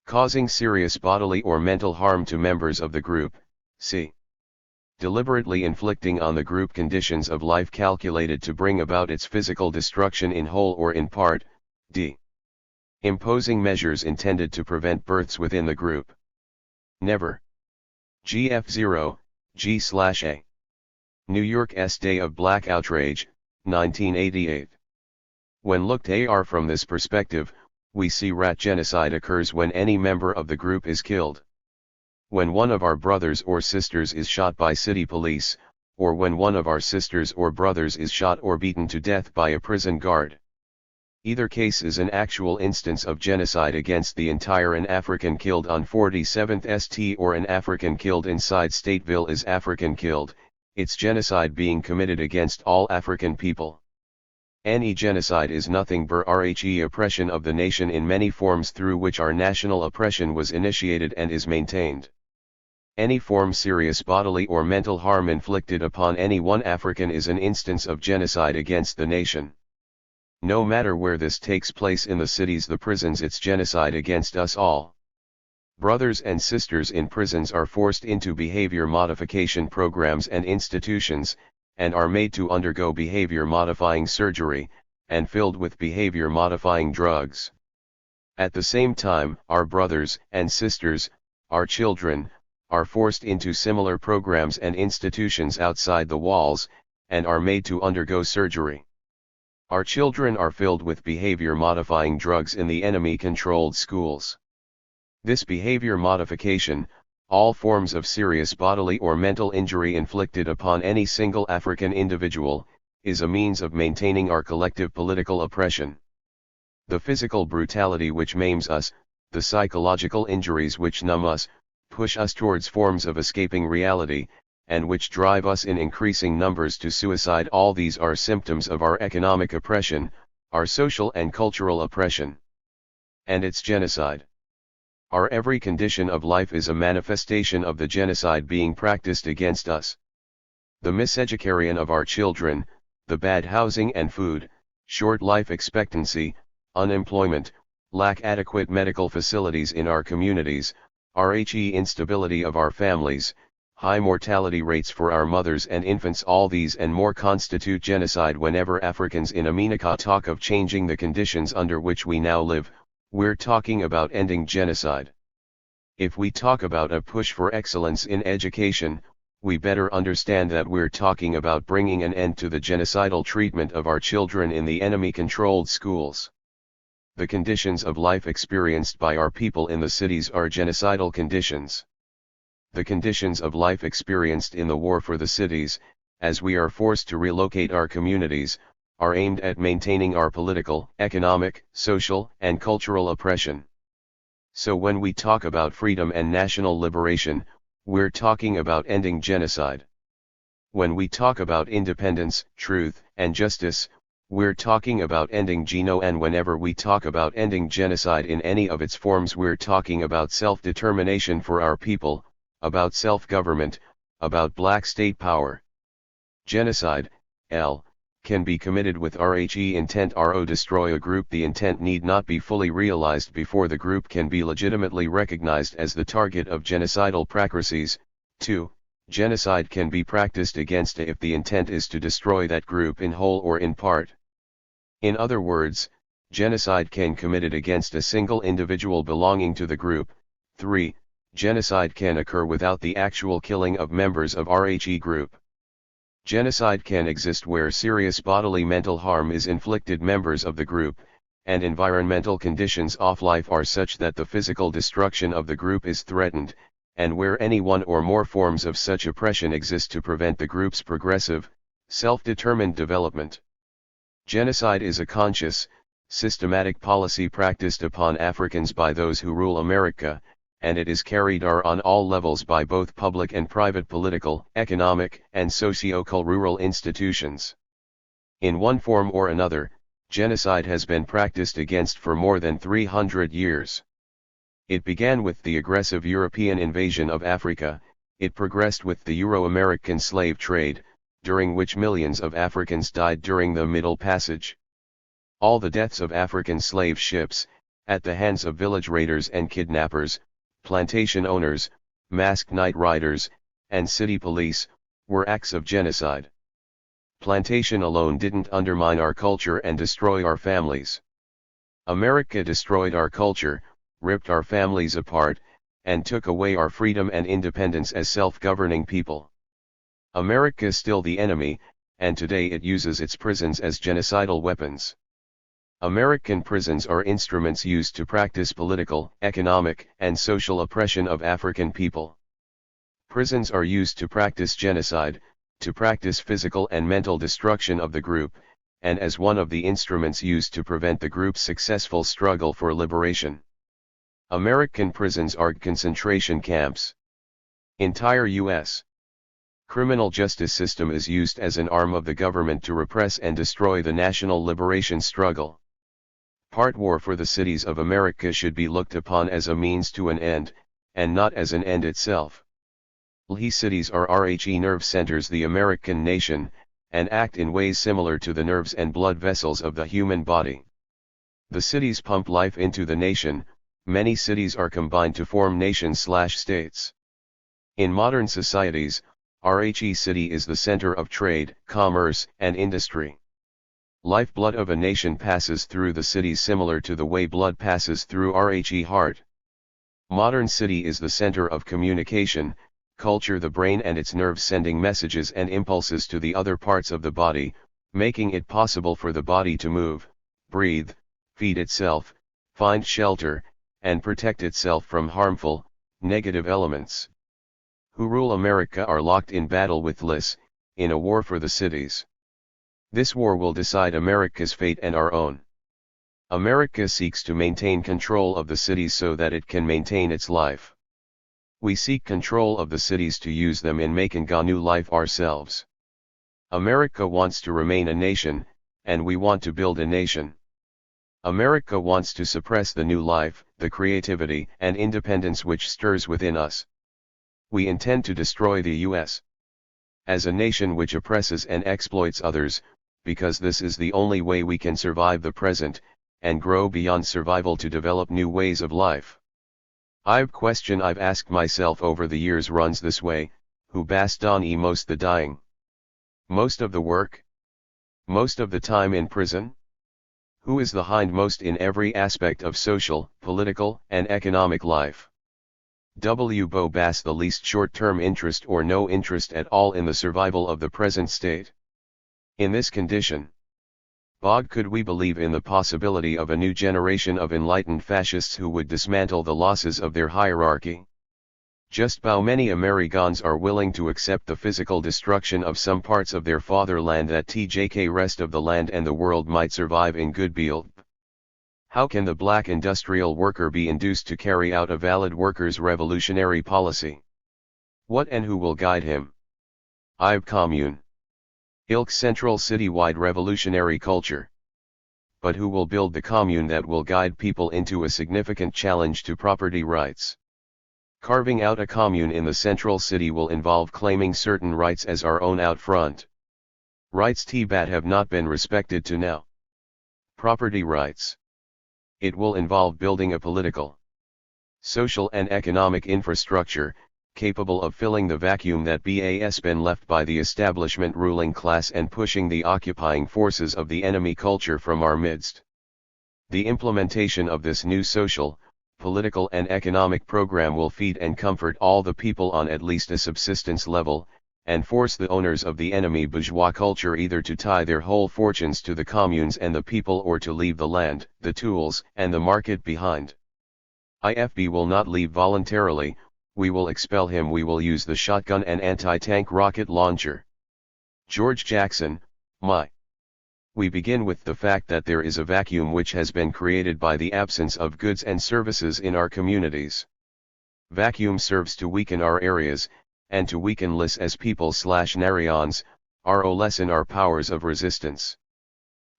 Causing serious bodily or mental harm to members of the group, c. Deliberately inflicting on the group conditions of life calculated to bring about its physical destruction in whole or in part, d. Imposing measures intended to prevent births within the group. Never. GF0, G/A. New York's Day of Black Outrage, 1988. When looked at from this perspective, we see rat genocide occurs when any member of the group is killed. When one of our brothers or sisters is shot by city police, or when one of our sisters or brothers is shot or beaten to death by a prison guard. Either case is an actual instance of genocide against the entire an African killed on 47th St. or an African killed inside Stateville is African killed, it's genocide being committed against all African people. Any genocide is nothing but RHE oppression of the nation in many forms through which our national oppression was initiated and is maintained. Any form serious bodily or mental harm inflicted upon any one African is an instance of genocide against the nation. No matter where this takes place in the cities, the prisons, it's genocide against us all. Brothers and sisters in prisons are forced into behavior modification programs and institutions, and are made to undergo behavior modifying surgery, and filled with behavior modifying drugs. At the same time, our brothers and sisters, our children, are forced into similar programs and institutions outside the walls, and are made to undergo surgery. Our children are filled with behavior modifying drugs in the enemy-controlled schools. This behavior modification, all forms of serious bodily or mental injury inflicted upon any single African individual, is a means of maintaining our collective political oppression. The physical brutality which maims us, the psychological injuries which numb us, push us towards forms of escaping reality, and which drive us in increasing numbers to suicide, all these are symptoms of our economic oppression, our social and cultural oppression. And it's genocide. Our every condition of life is a manifestation of the genocide being practiced against us. The miseducation of our children, the bad housing and food, short life expectancy, unemployment, lack adequate medical facilities in our communities, RHE instability of our families, high mortality rates for our mothers and infants, all these and more constitute genocide. Whenever Africans in America talk of changing the conditions under which we now live, we're talking about ending genocide. If we talk about a push for excellence in education, we better understand that we're talking about bringing an end to the genocidal treatment of our children in the enemy-controlled schools. The conditions of life experienced by our people in the cities are genocidal conditions. The conditions of life experienced in the war for the cities, as we are forced to relocate our communities, are aimed at maintaining our political, economic, social, and cultural oppression. So when we talk about freedom and national liberation, we're talking about ending genocide. When we talk about independence, truth, and justice, we're talking about ending genocide. And whenever we talk about ending genocide in any of its forms, we're talking about self-determination for our people, about self-government, about black state power. Genocide, L, can be committed with RHE intent. RO destroy a group. The intent need not be fully realized before the group can be legitimately recognized as the target of genocidal practices. 2. Genocide can be practiced against if the intent is to destroy that group in whole or in part. In other words, genocide can committed against a single individual belonging to the group. 3. Genocide can occur without the actual killing of members of RHE group. Genocide can exist where serious bodily mental harm is inflicted members of the group, and environmental conditions of life are such that the physical destruction of the group is threatened, and where any one or more forms of such oppression exist to prevent the group's progressive, self-determined development. Genocide is a conscious, systematic policy practiced upon Africans by those who rule America, and it is carried out on all levels by both public and private political, economic, and socio-cultural institutions. In one form or another, genocide has been practiced against for more than 300 years. It began with the aggressive European invasion of Africa, it progressed with the Euro-American slave trade, during which millions of Africans died during the Middle Passage. All the deaths of African slave ships, at the hands of village raiders and kidnappers, plantation owners, masked night riders, and city police, were acts of genocide. Plantation alone didn't undermine our culture and destroy our families. America destroyed our culture, ripped our families apart, and took away our freedom and independence as self-governing people. America is still the enemy, and today it uses its prisons as genocidal weapons. American prisons are instruments used to practice political, economic, and social oppression of African people. Prisons are used to practice genocide, to practice physical and mental destruction of the group, and as one of the instruments used to prevent the group's successful struggle for liberation. American prisons are concentration camps. Entire U.S. criminal justice system is used as an arm of the government to repress and destroy the national liberation struggle. Part war for the cities of America should be looked upon as a means to an end, and not as an end itself. The cities are RHE nerve centers the American nation, and act in ways similar to the nerves and blood vessels of the human body. The cities pump life into the nation, many cities are combined to form nations/states. In modern societies, RHE city is the center of trade, commerce, and industry. Lifeblood of a nation passes through the cities similar to the way blood passes through RHE heart. Modern city is the center of communication, culture, the brain and its nerves sending messages and impulses to the other parts of the body, making it possible for the body to move, breathe, feed itself, find shelter, and protect itself from harmful, negative elements. Who rule America are locked in battle with liss, in a war for the cities. This war will decide America's fate and our own. America seeks to maintain control of the cities so that it can maintain its life. We seek control of the cities to use them in making a new life ourselves. America wants to remain a nation, and we want to build a nation. America wants to suppress the new life, the creativity and independence which stirs within us. We intend to destroy the U.S. as a nation which oppresses and exploits others, because this is the only way we can survive the present, and grow beyond survival to develop new ways of life. Question I've asked myself over the years runs this way: who passed on most the dying? Most of the work? Most of the time in prison? Who is the hindmost in every aspect of social, political, and economic life? W. Bo Bass the least short-term interest or no interest at all in the survival of the present state. In this condition, Bog could we believe in the possibility of a new generation of enlightened fascists who would dismantle the losses of their hierarchy? Just how many Americans are willing to accept the physical destruction of some parts of their fatherland that the rest of the land and the world might survive in good health? How can the black industrial worker be induced to carry out a valid workers' revolutionary policy? What and who will guide him? I've commune. Ilk's central citywide revolutionary culture. But who will build the commune that will guide people into a significant challenge to property rights? Carving out a commune in the central city will involve claiming certain rights as our own out front. Rights that have not been respected to now. Property rights. It will involve building a political, social and economic infrastructure, capable of filling the vacuum that has been left by the establishment ruling class and pushing the occupying forces of the enemy culture from our midst. The implementation of this new social, political and economic program will feed and comfort all the people on at least a subsistence level, and force the owners of the enemy bourgeois culture either to tie their whole fortunes to the communes and the people or to leave the land, the tools, and the market behind. IFB will not leave voluntarily, we will expel him, we will use the shotgun and anti-tank rocket launcher. George Jackson, My. We begin with the fact that there is a vacuum which has been created by the absence of goods and services in our communities. Vacuum serves to weaken our areas, and to weaken us as people/narions, lessen our powers of resistance.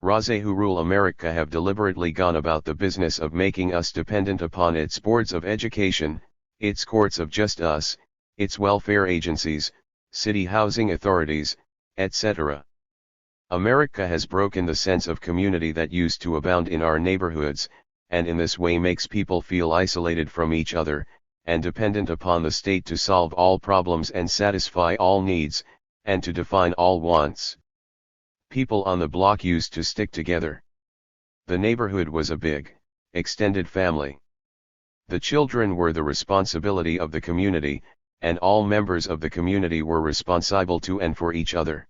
Raze who rule America have deliberately gone about the business of making us dependent upon its boards of education, its courts of justice, its welfare agencies, city housing authorities, etc. America has broken the sense of community that used to abound in our neighborhoods, and in this way makes people feel isolated from each other, and dependent upon the state to solve all problems and satisfy all needs, and to define all wants. People on the block used to stick together. The neighborhood was a big, extended family. The children were the responsibility of the community, and all members of the community were responsible to and for each other.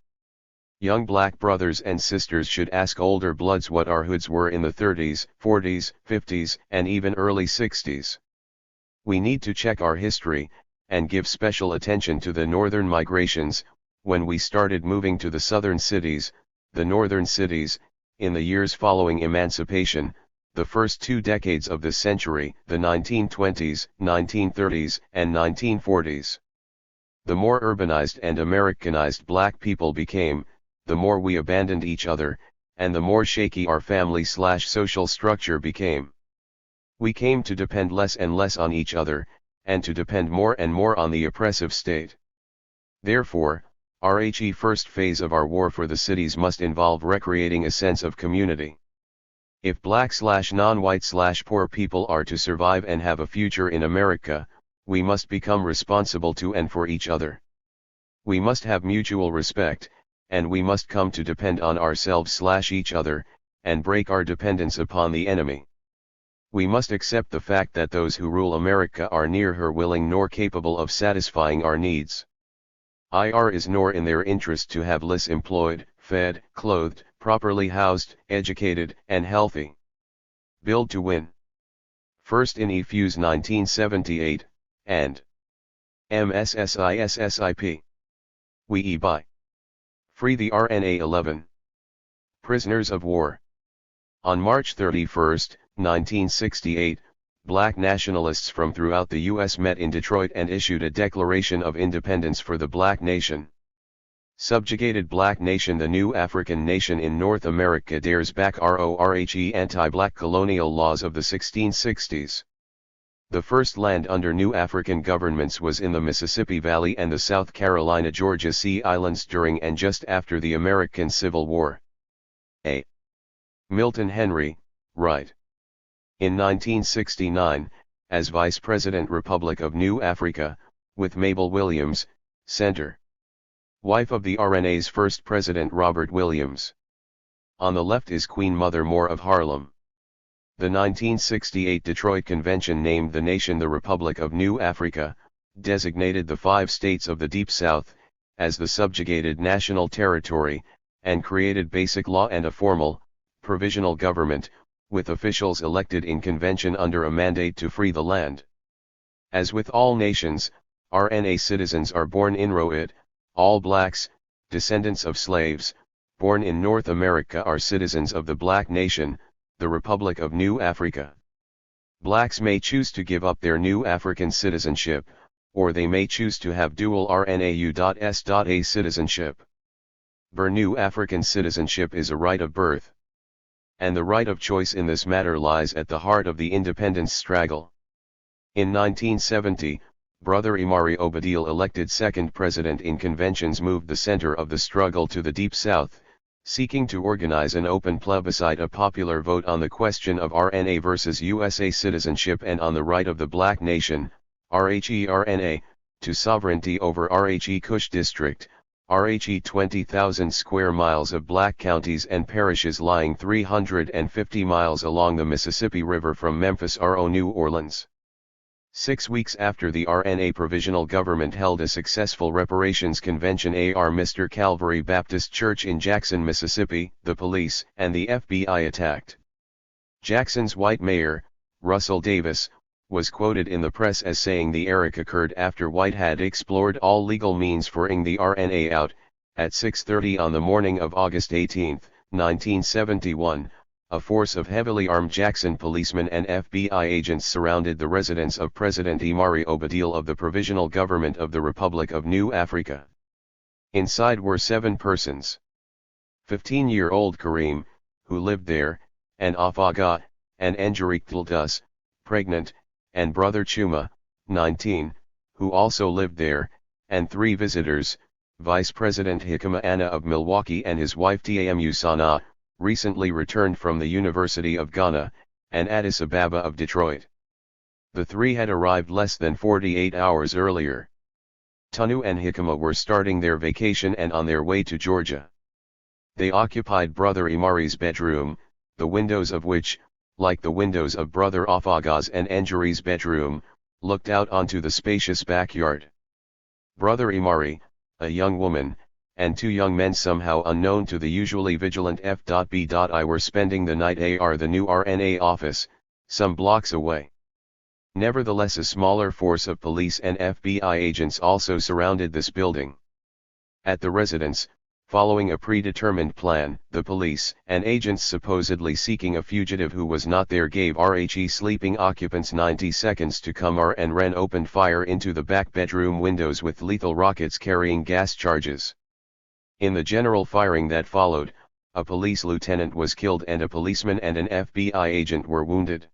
Young black brothers and sisters should ask older bloods what our hoods were in the 30s, 40s, 50s, and even early 60s. We need to check our history, and give special attention to the northern migrations, when we started moving to the southern cities, the northern cities, in the years following emancipation, the first 2 decades of this century, the 1920s, 1930s, and 1940s. The more urbanized and Americanized black people became, the more we abandoned each other, and the more shaky our family/social structure became. We came to depend less and less on each other, and to depend more and more on the oppressive state. Therefore, our first phase of our war for the cities must involve recreating a sense of community. If black/non-white/poor people are to survive and have a future in America, we must become responsible to and for each other. We must have mutual respect, and we must come to depend on ourselves/each other, and break our dependence upon the enemy. We must accept the fact that those who rule America are neither willing nor capable of satisfying our needs. It is nor in their interest to have us employed, fed, clothed, properly housed, educated, and healthy. Build to win. First in Fuse 1978, and MSSISSIP. We buy. Free the RNA 11. Prisoners of war. On March 31, 1968, black nationalists from throughout the U.S. met in Detroit and issued a Declaration of Independence for the Black Nation. Subjugated Black Nation. The new African nation in North America dares back RORHE anti-black colonial laws of the 1660s. The first land under new African governments was in the Mississippi Valley and the South Carolina-Georgia Sea Islands during and just after the American Civil War. A. Milton Henry, Wright. In 1969, as Vice President Republic of New Africa, with Mabel Williams, Center. Wife of the RNA's first president Robert Williams. On the left is Queen Mother More of Harlem. The 1968 Detroit Convention named the nation the Republic of New Africa, designated the 5 states of the Deep South as the subjugated national territory, and created basic law and a formal, provisional government, with officials elected in convention under a mandate to free the land. As with all nations, RNA citizens are born in Rohit, all blacks, descendants of slaves, born in North America are citizens of the Black Nation, the Republic of New Africa. Blacks may choose to give up their new African citizenship, or they may choose to have dual RNAU.S.A citizenship. New African citizenship is a right of birth. And the right of choice in this matter lies at the heart of the independence struggle. In 1970, Brother Imari Obadile, elected second president in conventions, moved the center of the struggle to the Deep South, seeking to organize an open plebiscite, a popular vote on the question of RNA versus USA citizenship and on the right of the Black Nation, RHE-RNA, to sovereignty over RHE Kush District, RHE 20,000 square miles of black counties and parishes lying 350 miles along the Mississippi River from Memphis RO New Orleans. 6 weeks after the RNA provisional government held a successful reparations convention, Mr. Calvary Baptist Church in Jackson, Mississippi, the police and the FBI attacked. Jackson's white mayor, Russell Davis, was quoted in the press as saying the error occurred after White had explored all legal means for getting the RNA out. At 6:30 on the morning of August 18, 1971, a force of heavily armed Jackson policemen and FBI agents surrounded the residence of President Imari Obadile of the Provisional Government of the Republic of New Africa. Inside were 7 persons. 15-year-old Kareem, who lived there, and Afaga, and Angelique Tltus, pregnant, and brother Chuma, 19, who also lived there, and 3 visitors, Vice President Hikama Anna of Milwaukee and his wife Tamu Sana, recently returned from the University of Ghana, and Addis Ababa of Detroit. The 3 had arrived less than 48 hours earlier. Tanu and Hikama were starting their vacation and on their way to Georgia. They occupied Brother Imari's bedroom, the windows of which, like the windows of Brother Afaga's and Angeri's bedroom, looked out onto the spacious backyard. Brother Imari, a young woman, and 2 young men somehow unknown to the usually vigilant F.B.I. were spending the night at the new RNA office, some blocks away. Nevertheless, a smaller force of police and FBI agents also surrounded this building. At the residence, following a predetermined plan, the police and agents supposedly seeking a fugitive who was not there gave RHE sleeping occupants 90 seconds to come and Ren opened fire into the back bedroom windows with lethal rockets carrying gas charges. In the general firing that followed, a police lieutenant was killed and a policeman and an FBI agent were wounded.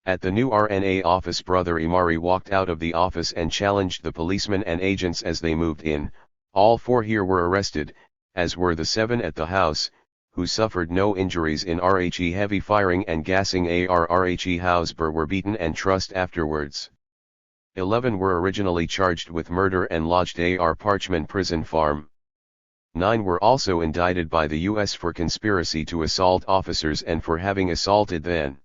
At the new RNA office, Brother Imari walked out of the office and challenged the policemen and agents as they moved in. All 4 here were arrested, as were the 7 at the house, who suffered no injuries in RHE heavy firing and gassing. RHE Hausber were beaten and trussed afterwards. 11 were originally charged with murder and lodged Parchman Prison Farm. 9 were also indicted by the U.S. for conspiracy to assault officers and for having assaulted them.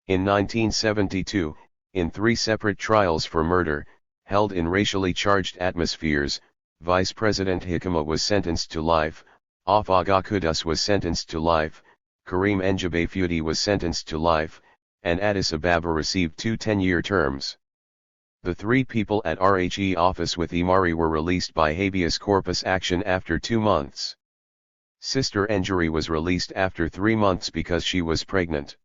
In 1972, in 3 separate trials for murder, held in racially charged atmospheres, Vice President Hikama was sentenced to life, Afaga Kudus was sentenced to life, Kareem Njabe Fudi was sentenced to life, and Addis Ababa received 2 10-year terms. The 3 people at RHE office with Imari were released by habeas corpus action after 2 months. Sister Njeri was released after 3 months because she was pregnant.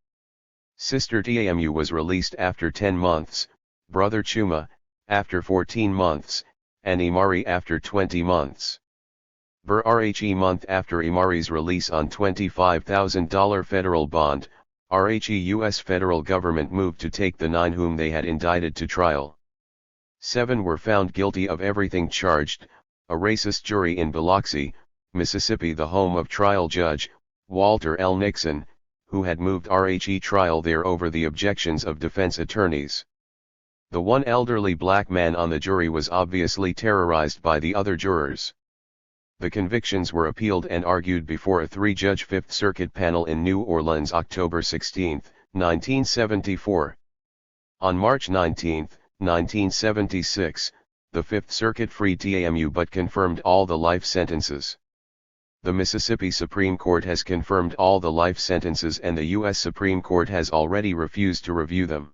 Sister Tamu was released after 10 months, Brother Chuma, after 14 months, and Imari after 20 months. RHE month after Imari's release on $25,000 federal bond, RHE U.S. federal government moved to take the 9 whom they had indicted to trial. 7 were found guilty of everything charged, a racist jury in Biloxi, Mississippi, the home of trial judge, Walter L. Nixon, who had moved RHE trial there over the objections of defense attorneys. The one elderly black man on the jury was obviously terrorized by the other jurors. The convictions were appealed and argued before a 3-judge Fifth Circuit panel in New Orleans October 16, 1974. On March 19, 1976, the Fifth Circuit freed TAMU but confirmed all the life sentences. The Mississippi Supreme Court has confirmed all the life sentences and the U.S. Supreme Court has already refused to review them.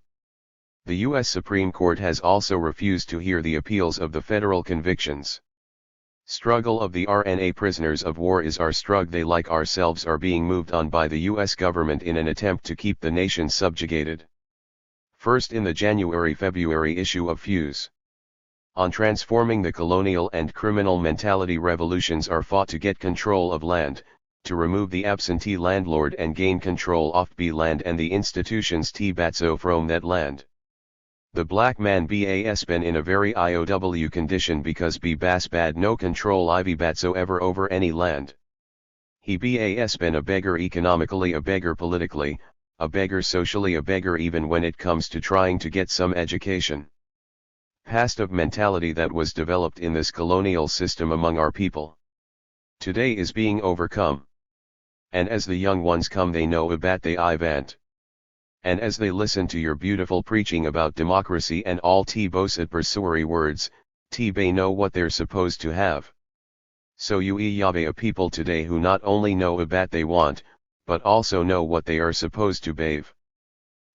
The U.S. Supreme Court has also refused to hear the appeals of the federal convictions. Struggle of the RNA prisoners of war is our struggle. They like ourselves are being moved on by the U.S. government in an attempt to keep the nation subjugated. First in the January-February issue of Fuse. On transforming the colonial and criminal mentality, revolutions are fought to get control of land, to remove the absentee landlord and gain control of B land and the institutions T-batso from that land. The black man bas been in a very IOW condition because b bas bad no control ivy batsoever over any land. He bas been a beggar economically, a beggar politically, a beggar socially, a beggar even when it comes to trying to get some education. Past of mentality that was developed in this colonial system among our people today is being overcome. And as the young ones come they know about they event. And as they listen to your beautiful preaching about democracy and all T-boset pursuery words, T-bay know what they're supposed to have. So you yabe a people today who not only know about they want, but also know what they are supposed to bathe.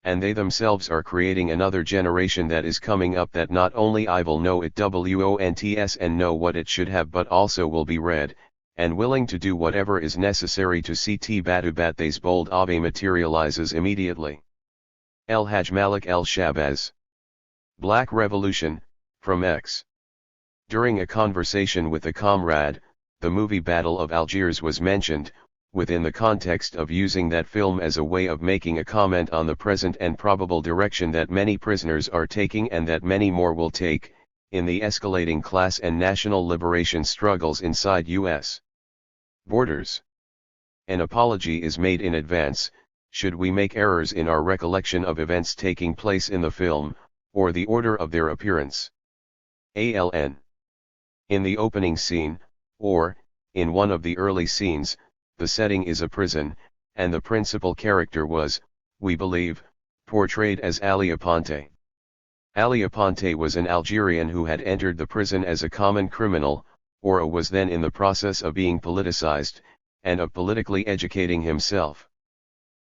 And they themselves are creating another generation that is coming up that not only I will know it wonts and know what it should have but also will be read, and willing to do whatever is necessary to see T-batu they's bold ave materializes immediately. El Haj Malik El Shabazz. Black Revolution, from X. During a conversation with a comrade, the movie Battle of Algiers was mentioned, within the context of using that film as a way of making a comment on the present and probable direction that many prisoners are taking and that many more will take, in the escalating class and national liberation struggles inside U.S. borders. An apology is made in advance, should we make errors in our recollection of events taking place in the film, or the order of their appearance. ALN. In the opening scene, or, in one of the early scenes, the setting is a prison, and the principal character was, we believe, portrayed as Ali Aponte. Ali Aponte was an Algerian who had entered the prison as a common criminal, or was then in the process of being politicized, and of politically educating himself.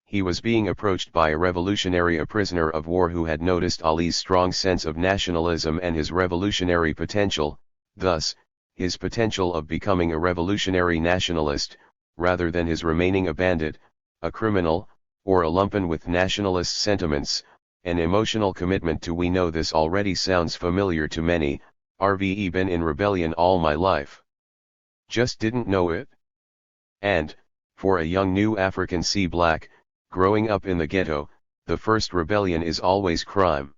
He was being approached by a revolutionary, a prisoner of war who had noticed Ali's strong sense of nationalism and his revolutionary potential, thus, his potential of becoming a revolutionary nationalist, rather than his remaining a bandit, a criminal, or a lumpen with nationalist sentiments, an emotional commitment to. We know this already sounds familiar to many, RVE been in rebellion all my life. Just didn't know it. And, for a young new African black, growing up in the ghetto, the first rebellion is always crime.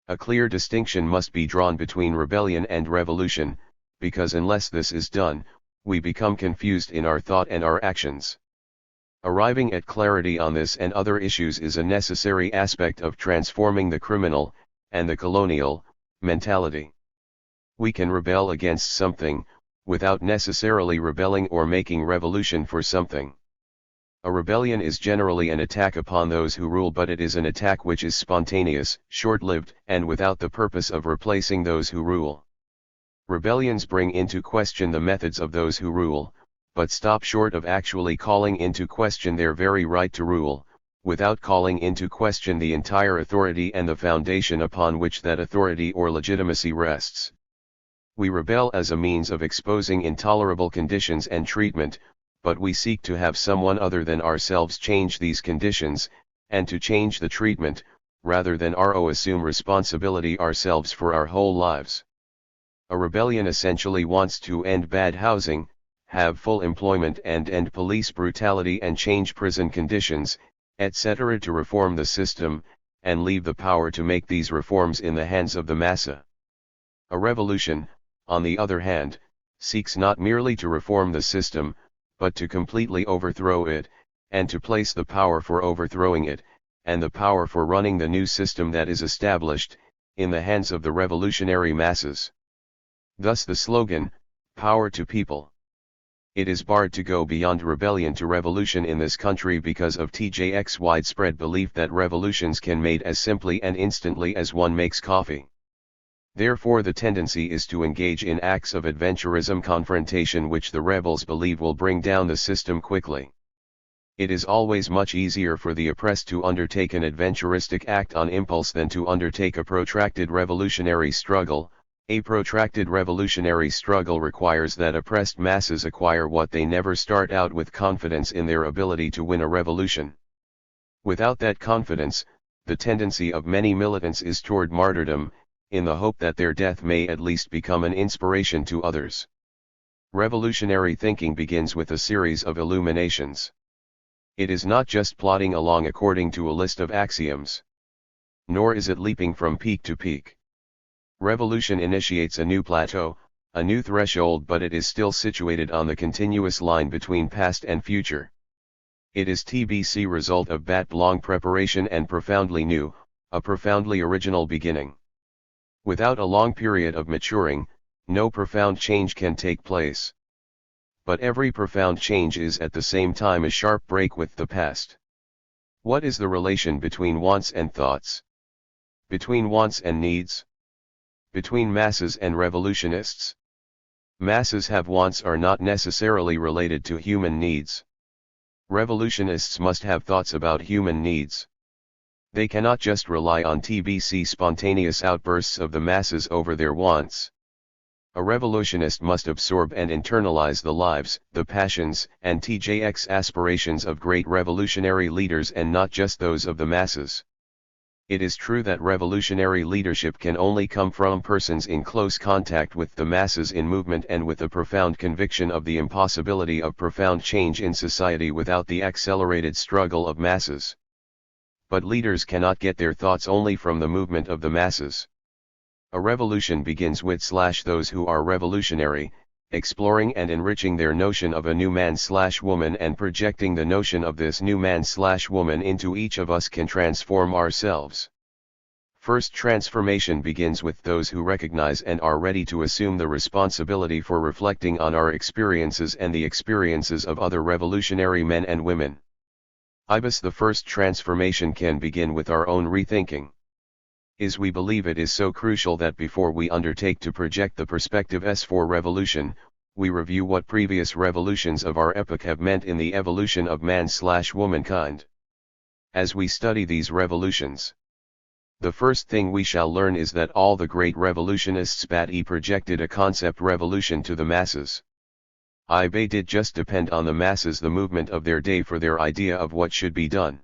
A clear distinction must be drawn between rebellion and revolution, because unless this is done, we become confused in our thought and our actions. Arriving at clarity on this and other issues is a necessary aspect of transforming the criminal, and the colonial, mentality. We can rebel against something, without necessarily rebelling or making revolution for something. A rebellion is generally an attack upon those who rule, but it is an attack which is spontaneous, short-lived, and without the purpose of replacing those who rule. Rebellions bring into question the methods of those who rule, but stop short of actually calling into question their very right to rule, without calling into question the entire authority and the foundation upon which that authority or legitimacy rests. We rebel as a means of exposing intolerable conditions and treatment, but we seek to have someone other than ourselves change these conditions, and to change the treatment, rather than assume responsibility ourselves for our whole lives. A rebellion essentially wants to end bad housing, have full employment and end police brutality and change prison conditions, etc. to reform the system, and leave the power to make these reforms in the hands of the massa. A revolution, on the other hand, seeks not merely to reform the system, but to completely overthrow it, and to place the power for overthrowing it, and the power for running the new system that is established, in the hands of the revolutionary masses. Thus the slogan, "Power to People." It is barred to go beyond rebellion to revolution in this country because of TJX's widespread belief that revolutions can be made as simply and instantly as one makes coffee. Therefore the tendency is to engage in acts of adventurism confrontation which the rebels believe will bring down the system quickly. It is always much easier for the oppressed to undertake an adventuristic act on impulse than to undertake a protracted revolutionary struggle. A protracted revolutionary struggle requires that oppressed masses acquire what they never start out with: confidence in their ability to win a revolution. Without that confidence, the tendency of many militants is toward martyrdom, in the hope that their death may at least become an inspiration to others. Revolutionary thinking begins with a series of illuminations. It is not just plodding along according to a list of axioms. Nor is it leaping from peak to peak. Revolution initiates a new plateau, a new threshold, but it is still situated on the continuous line between past and future. It is TBC result of long preparation and profoundly new, a profoundly original beginning. Without a long period of maturing, no profound change can take place. But every profound change is at the same time a sharp break with the past. What is the relation between wants and thoughts? Between wants and needs? Between masses and revolutionists? Masses have wants are not necessarily related to human needs. Revolutionists must have thoughts about human needs. They cannot just rely on TBC spontaneous outbursts of the masses over their wants. A revolutionist must absorb and internalize the lives, the passions, and TJX aspirations of great revolutionary leaders and not just those of the masses. It is true that revolutionary leadership can only come from persons in close contact with the masses in movement and with a profound conviction of the impossibility of profound change in society without the accelerated struggle of masses. But leaders cannot get their thoughts only from the movement of the masses. A revolution begins with those who are revolutionary, exploring and enriching their notion of a new man/woman and projecting the notion of this new man/woman into each of us can transform ourselves. First transformation begins with those who recognize and are ready to assume the responsibility for reflecting on our experiences and the experiences of other revolutionary men and women. The first transformation can begin with our own rethinking. We believe it is so crucial that before we undertake to project the perspective for revolution, we review what previous revolutions of our epoch have meant in the evolution of man/womankind. As we study these revolutions, the first thing we shall learn is that all the great revolutionists projected a concept revolution to the masses. They did just depend on the masses, the movement of their day, for their idea of what should be done.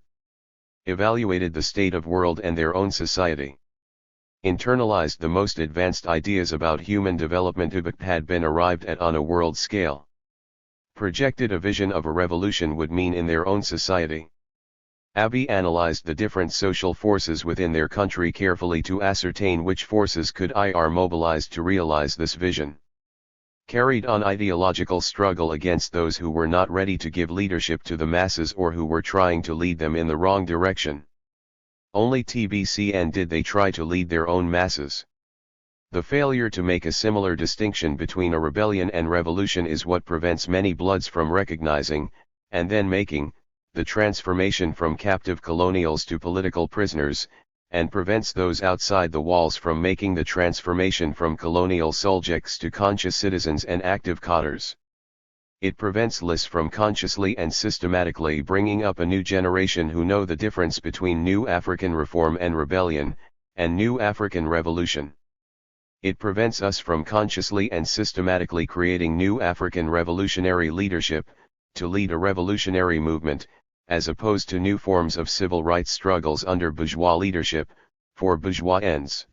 Evaluated the state of world and their own society. Internalized the most advanced ideas about human development had been arrived at on a world scale. Projected a vision of a revolution would mean in their own society. Analyzed the different social forces within their country carefully to ascertain which forces could are mobilized to realize this vision. Carried on ideological struggle against those who were not ready to give leadership to the masses or who were trying to lead them in the wrong direction. Only TBCN did they try to lead their own masses. The failure to make a similar distinction between a rebellion and revolution is what prevents many bloods from recognizing, and then making, the transformation from captive colonials to political prisoners, and prevents those outside the walls from making the transformation from colonial subjects to conscious citizens and active cotters. It prevents lists from consciously and systematically bringing up a new generation who know the difference between new African reform and rebellion, and new African revolution. It prevents us from consciously and systematically creating new African revolutionary leadership, to lead a revolutionary movement, as opposed to new forms of civil rights struggles under bourgeois leadership, for bourgeois ends.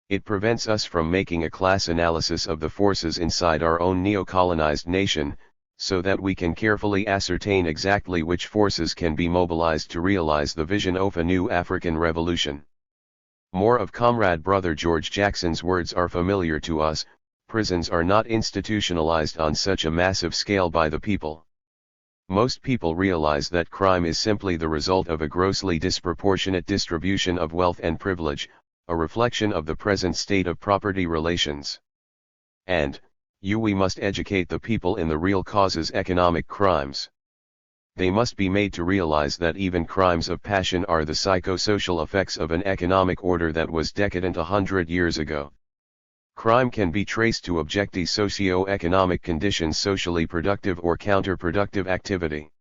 It prevents us from making a class analysis of the forces inside our own neo-colonized nation, so that we can carefully ascertain exactly which forces can be mobilized to realize the vision of a new African revolution. More of Comrade Brother George Jackson's words are familiar to us: prisons are not institutionalized on such a massive scale by the people. Most people realize that crime is simply the result of a grossly disproportionate distribution of wealth and privilege, a reflection of the present state of property relations. And, we must educate the people in the real causes economic crimes. They must be made to realize that even crimes of passion are the psychosocial effects of an economic order that was decadent 100 years ago. Crime can be traced to objective socio-economic conditions, socially productive or counterproductive activity.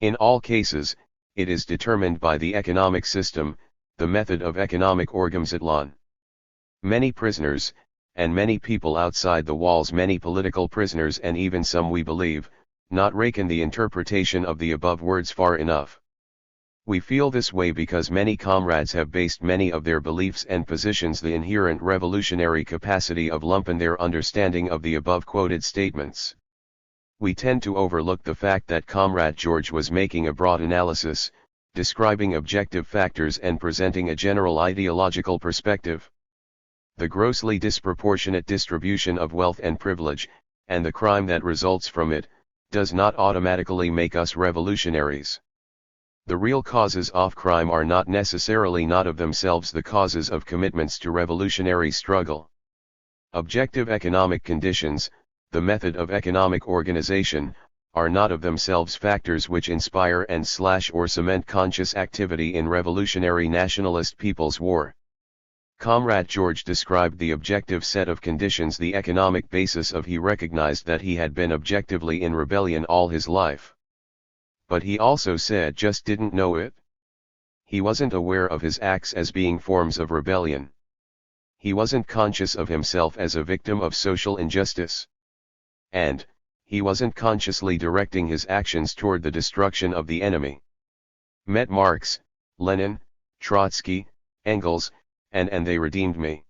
In all cases, it is determined by the economic system, the method of economic organization. Many prisoners, and many people outside the walls, many political prisoners, and even some, we believe, not reckon the interpretation of the above words far enough. We feel this way because many comrades have based many of their beliefs and positions the inherent revolutionary capacity of lumpen their understanding of the above quoted statements. We tend to overlook the fact that Comrade George was making a broad analysis, describing objective factors and presenting a general ideological perspective. The grossly disproportionate distribution of wealth and privilege, and the crime that results from it, does not automatically make us revolutionaries. The real causes of crime are not necessarily not of themselves the causes of commitments to revolutionary struggle. Objective economic conditions, the method of economic organization, are not of themselves factors which inspire and or cement conscious activity in revolutionary nationalist people's war. Comrade George described the objective set of conditions, the economic basis of. He recognized that he had been objectively in rebellion all his life. But he also said just didn't know it. He wasn't aware of his acts as being forms of rebellion. He wasn't conscious of himself as a victim of social injustice. And, he wasn't consciously directing his actions toward the destruction of the enemy. Met Marx, Lenin, Trotsky, Engels, and they redeemed me.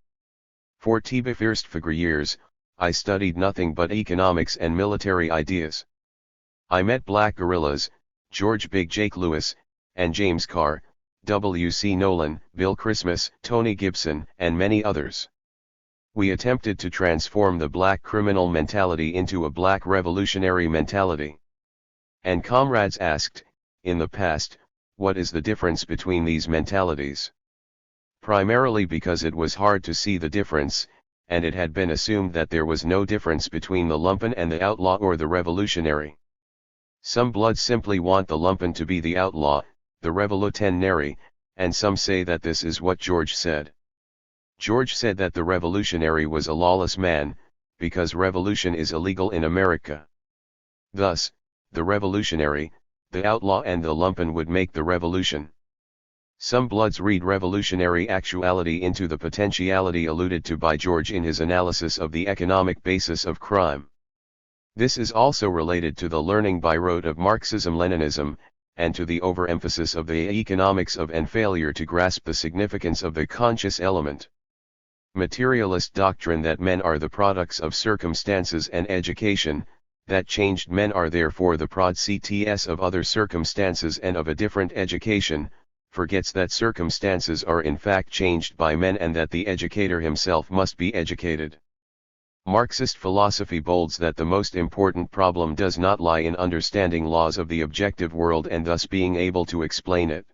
For the first 4 years, I studied nothing but economics and military ideas. I met black guerrillas, George Big Jake Lewis, and James Carr, W.C. Nolan, Bill Christmas, Tony Gibson, and many others. We attempted to transform the black criminal mentality into a black revolutionary mentality. And comrades asked, in the past, what is the difference between these mentalities? Primarily because it was hard to see the difference, and it had been assumed that there was no difference between the lumpen and the outlaw or the revolutionary. Some bloods simply want the lumpen to be the outlaw, the revolutionary, and some say that this is what George said. George said that the revolutionary was a lawless man, because revolution is illegal in America. Thus, the revolutionary, the outlaw and the lumpen would make the revolution. Some bloods read revolutionary actuality into the potentiality alluded to by George in his analysis of the economic basis of crime. This is also related to the learning by rote of Marxism-Leninism, and to the overemphasis of the economics of and failure to grasp the significance of the conscious element. Materialist doctrine that men are the products of circumstances and education, that changed men are therefore the products of other circumstances and of a different education, forgets that circumstances are in fact changed by men and that the educator himself must be educated. Marxist philosophy bolds that the most important problem does not lie in understanding laws of the objective world and thus being able to explain it,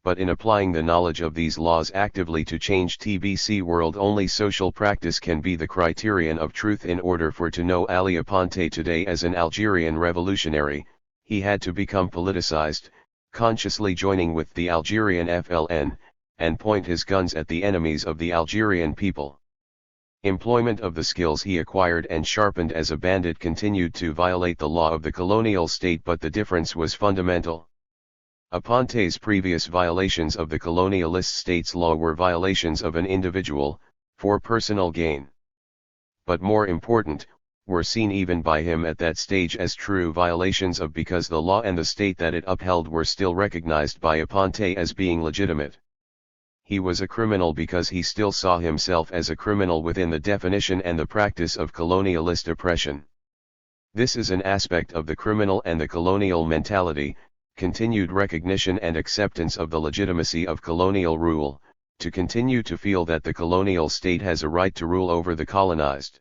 but in applying the knowledge of these laws actively to change TBC world. Only social practice can be the criterion of truth. In order for to know Ali Aponte today as an Algerian revolutionary, he had to become politicized, consciously joining with the Algerian FLN, and point his guns at the enemies of the Algerian people. Employment of the skills he acquired and sharpened as a bandit continued to violate the law of the colonial state, but the difference was fundamental. Aponte's previous violations of the colonialist state's law were violations of an individual, for personal gain. But more important, were seen even by him at that stage as true violations of, because the law and the state that it upheld were still recognized by Aponte as being legitimate. He was a criminal because he still saw himself as a criminal within the definition and the practice of colonialist oppression. This is an aspect of the criminal and the colonial mentality, continued recognition and acceptance of the legitimacy of colonial rule, to continue to feel that the colonial state has a right to rule over the colonized.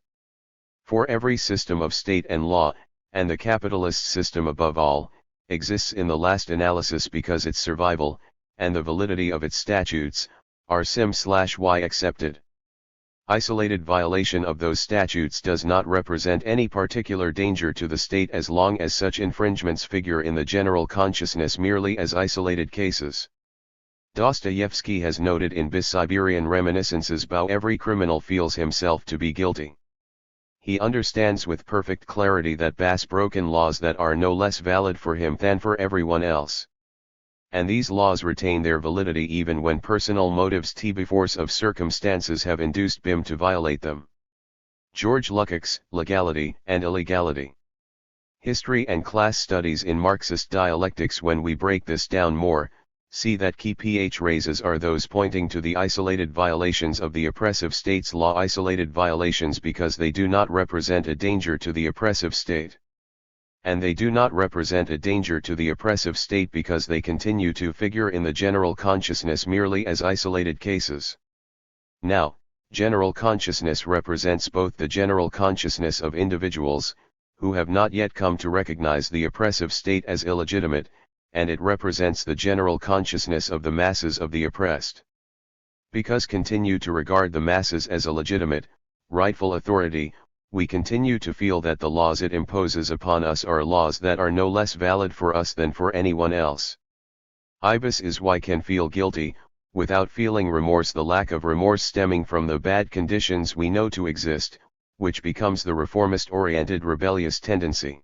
For every system of state and law, and the capitalist system above all, exists in the last analysis because its survival, and the validity of its statutes, R-sim/y accepted. Isolated violation of those statutes does not represent any particular danger to the state as long as such infringements figure in the general consciousness merely as isolated cases. Dostoevsky has noted in Bis Siberian Reminiscences how every criminal feels himself to be guilty. He understands with perfect clarity that Bass broken laws that are no less valid for him than for everyone else. And these laws retain their validity even when personal motives by force of circumstances have induced him to violate them. George Lukács, Legality and Illegality. History and Class Studies in Marxist Dialectics. When we break this down more, see that key phrases are those pointing to the isolated violations of the oppressive state's law, isolated violations because they do not represent a danger to the oppressive state. And they do not represent a danger to the oppressive state because they continue to figure in the general consciousness merely as isolated cases. Now, general consciousness represents both the general consciousness of individuals, who have not yet come to recognize the oppressive state as illegitimate, and it represents the general consciousness of the masses of the oppressed. Because continue to regard the masses as a legitimate, rightful authority, we continue to feel that the laws it imposes upon us are laws that are no less valid for us than for anyone else. Ibis is why can feel guilty, without feeling remorse, the lack of remorse stemming from the bad conditions we know to exist, which becomes the reformist-oriented rebellious tendency.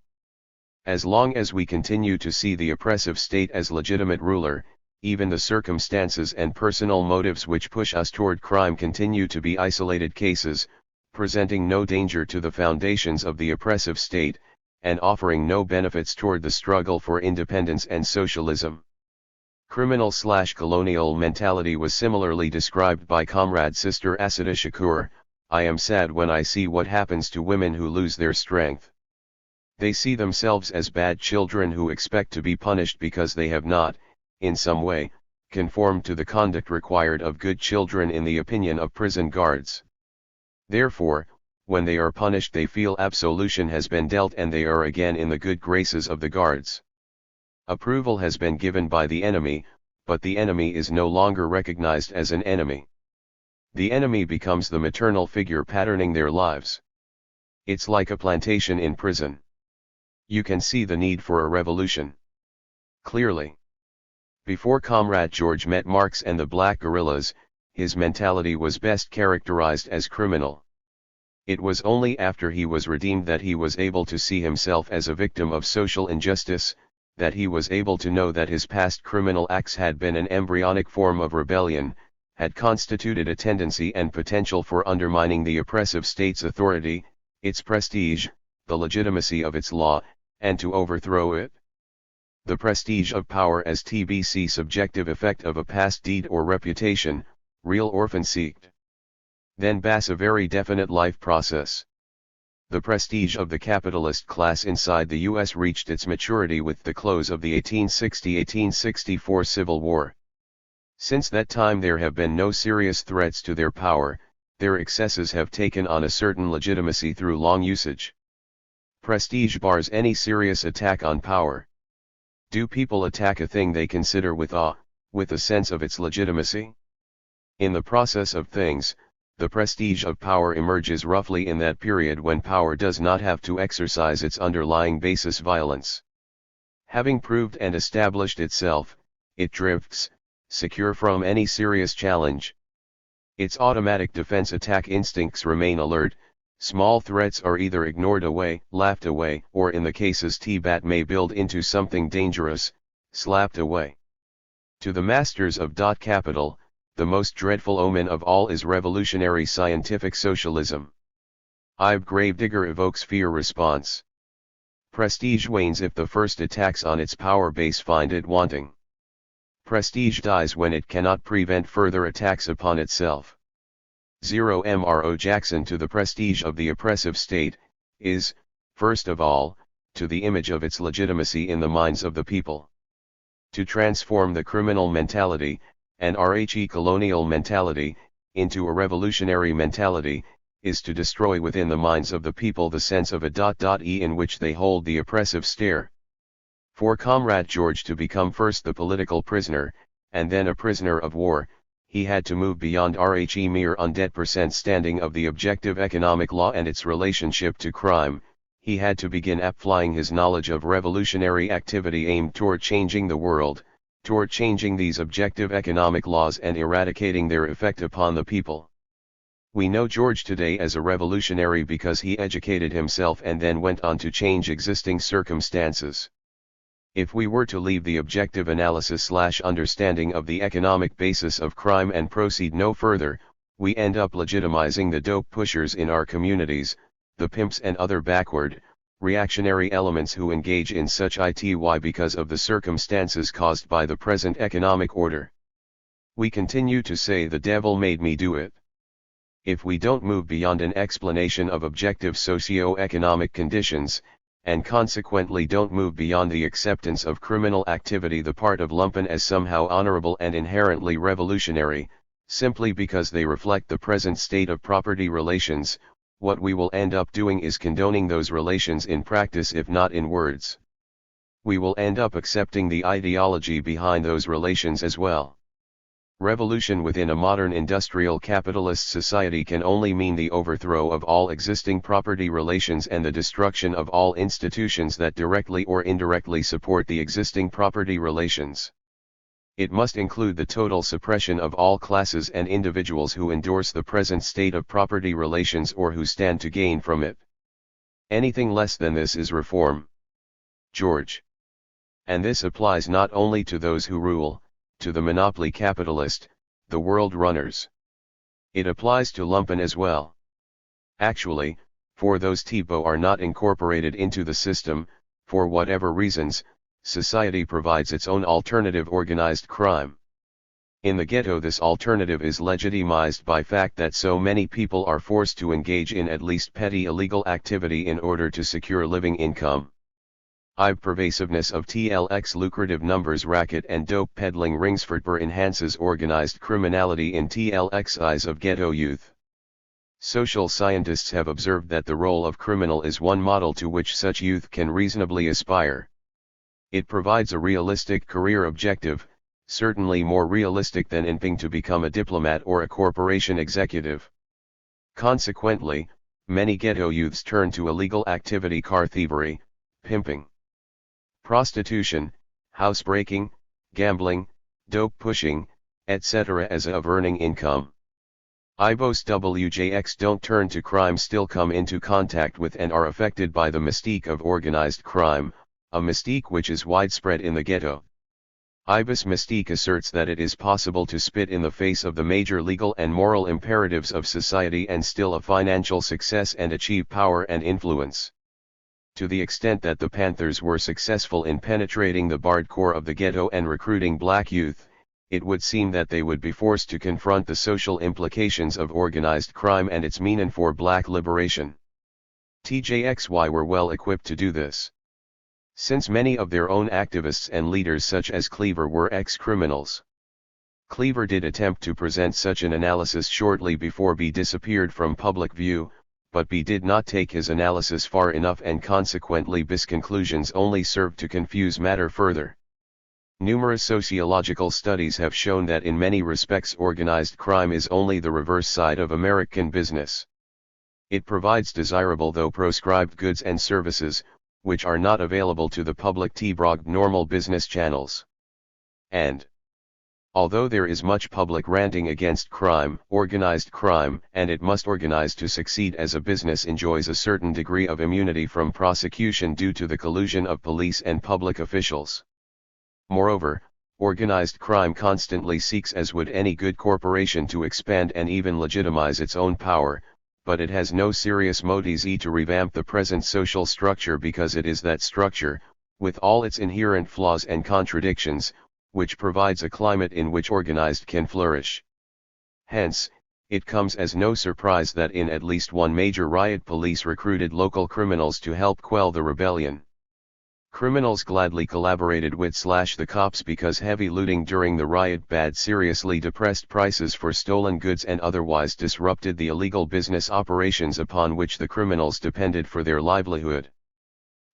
As long as we continue to see the oppressive state as legitimate ruler, even the circumstances and personal motives which push us toward crime continue to be isolated cases, presenting no danger to the foundations of the oppressive state, and offering no benefits toward the struggle for independence and socialism. Criminal/colonial mentality was similarly described by Comrade Sister Asada Shakur. I am sad when I see what happens to women who lose their strength. They see themselves as bad children who expect to be punished because they have not, in some way, conformed to the conduct required of good children in the opinion of prison guards. Therefore, when they are punished they feel absolution has been dealt and they are again in the good graces of the guards. Approval has been given by the enemy, but the enemy is no longer recognized as an enemy. The enemy becomes the maternal figure patterning their lives. It's like a plantation in prison. You can see the need for a revolution clearly. Before Comrade George met Marx and the Black Guerrillas, his mentality was best characterized as criminal. It was only after he was redeemed that he was able to see himself as a victim of social injustice, that he was able to know that his past criminal acts had been an embryonic form of rebellion, had constituted a tendency and potential for undermining the oppressive state's authority, its prestige, the legitimacy of its law, and to overthrow it. The prestige of power as TBC subjective effect of a past deed or reputation, real orphan seeked. Then Bass a very definite life process. The prestige of the capitalist class inside the U.S. reached its maturity with the close of the 1860-1864 Civil War. Since that time there have been no serious threats to their power, their excesses have taken on a certain legitimacy through long usage. Prestige bars any serious attack on power. Do people attack a thing they consider with awe, with a sense of its legitimacy? In the process of things, the prestige of power emerges roughly in that period when power does not have to exercise its underlying basis violence. Having proved and established itself, it drifts, secure from any serious challenge. Its automatic defense attack instincts remain alert, small threats are either ignored away, laughed away, or in the cases T-Bat may build into something dangerous, slapped away. To the masters of capital, the most dreadful omen of all is revolutionary scientific socialism. Ibe Gravedigger evokes fear response. Prestige wanes if the first attacks on its power base find it wanting. Prestige dies when it cannot prevent further attacks upon itself. 0 Mro Jackson to the prestige of the oppressive state, is, first of all, to the image of its legitimacy in the minds of the people. To transform the criminal mentality, and colonial mentality, into a revolutionary mentality, is to destroy within the minds of the people the sense of a .e in which they hold the oppressive stare. For Comrade George to become first the political prisoner, and then a prisoner of war, he had to move beyond RHE mere %, standing of the objective economic law and its relationship to crime. He had to begin applying his knowledge of revolutionary activity aimed toward changing the world, toward changing these objective economic laws and eradicating their effect upon the people. We know George today as a revolutionary because he educated himself and then went on to change existing circumstances. If we were to leave the objective analysis/understanding of the economic basis of crime and proceed no further, we end up legitimizing the dope pushers in our communities, the pimps and other backward, reactionary elements who engage in such ity because of the circumstances caused by the present economic order. We continue to say the devil made me do it. If we don't move beyond an explanation of objective socio-economic conditions, and consequently don't move beyond the acceptance of criminal activity the part of lumpen as somehow honorable and inherently revolutionary, simply because they reflect the present state of property relations, what we will end up doing is condoning those relations in practice if not in words. We will end up accepting the ideology behind those relations as well. Revolution within a modern industrial capitalist society can only mean the overthrow of all existing property relations and the destruction of all institutions that directly or indirectly support the existing property relations. It must include the total suppression of all classes and individuals who endorse the present state of property relations or who stand to gain from it. Anything less than this is reform. George. And this applies not only to those who rule, to the monopoly capitalist, the world runners. It applies to lumpen as well. Actually, for those THIRD are not incorporated into the system, for whatever reasons, society provides its own alternative organized crime. In the ghetto this alternative is legitimized by fact that so many people are forced to engage in at least petty illegal activity in order to secure living income. Pervasiveness of TLX lucrative numbers racket and dope peddling rings further enhances organized criminality in TLX eyes of ghetto youth. Social scientists have observed that the role of criminal is one model to which such youth can reasonably aspire. It provides a realistic career objective, certainly more realistic than imping to become a diplomat or a corporation executive. Consequently, many ghetto youths turn to illegal activity: car thievery, pimping, prostitution, housebreaking, gambling, dope pushing, etc. as a of earning income. Most WJX don't turn to crime, still come into contact with and are affected by the mystique of organized crime, a mystique which is widespread in the ghetto. This mystique asserts that it is possible to spit in the face of the major legal and moral imperatives of society and still have financial success and achieve power and influence. To the extent that the Panthers were successful in penetrating the barred core of the ghetto and recruiting black youth, it would seem that they would be forced to confront the social implications of organized crime and its meaning for black liberation. TJXY were well equipped to do this, since many of their own activists and leaders such as Cleaver were ex-criminals. Cleaver did attempt to present such an analysis shortly before B disappeared from public view, but B did not take his analysis far enough and consequently B's conclusions only served to confuse matter further. Numerous sociological studies have shown that in many respects organized crime is only the reverse side of American business. It provides desirable though proscribed goods and services, which are not available to the public THIRD normal business channels. And although there is much public ranting against crime, organized crime, and it must organize to succeed as a business enjoys a certain degree of immunity from prosecution due to the collusion of police and public officials. Moreover, organized crime constantly seeks, as would any good corporation, to expand and even legitimize its own power, but it has no serious motives to revamp the present social structure because it is that structure, with all its inherent flaws and contradictions, which provides a climate in which organized can flourish. Hence, it comes as no surprise that in at least one major riot police recruited local criminals to help quell the rebellion. Criminals gladly collaborated with the cops because heavy looting during the riot bad seriously depressed prices for stolen goods and otherwise disrupted the illegal business operations upon which the criminals depended for their livelihood.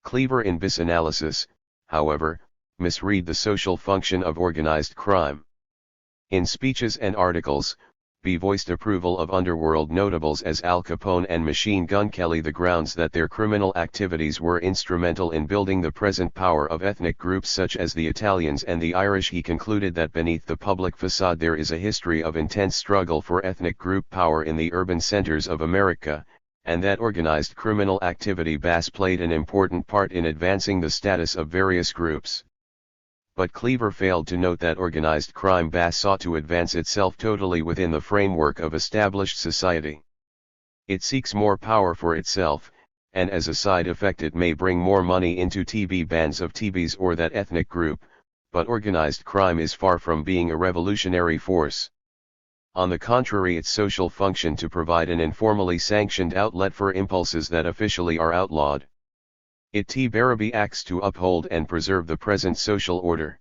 Cleaver in this analysis, however, misread the social function of organized crime. In speeches and articles, B voiced approval of underworld notables as Al Capone and Machine Gun Kelly, the grounds that their criminal activities were instrumental in building the present power of ethnic groups such as the Italians and the Irish. He concluded that beneath the public facade there is a history of intense struggle for ethnic group power in the urban centers of America, and that organized criminal activity bass played an important part in advancing the status of various groups. But Cleaver failed to note that organized crime bass sought to advance itself totally within the framework of established society. It seeks more power for itself, and as a side effect it may bring more money into TB bands of TBs or that ethnic group, but organized crime is far from being a revolutionary force. On the contrary, its social function to provide an informally sanctioned outlet for impulses that officially are outlawed. It barely acts to uphold and preserve the present social order.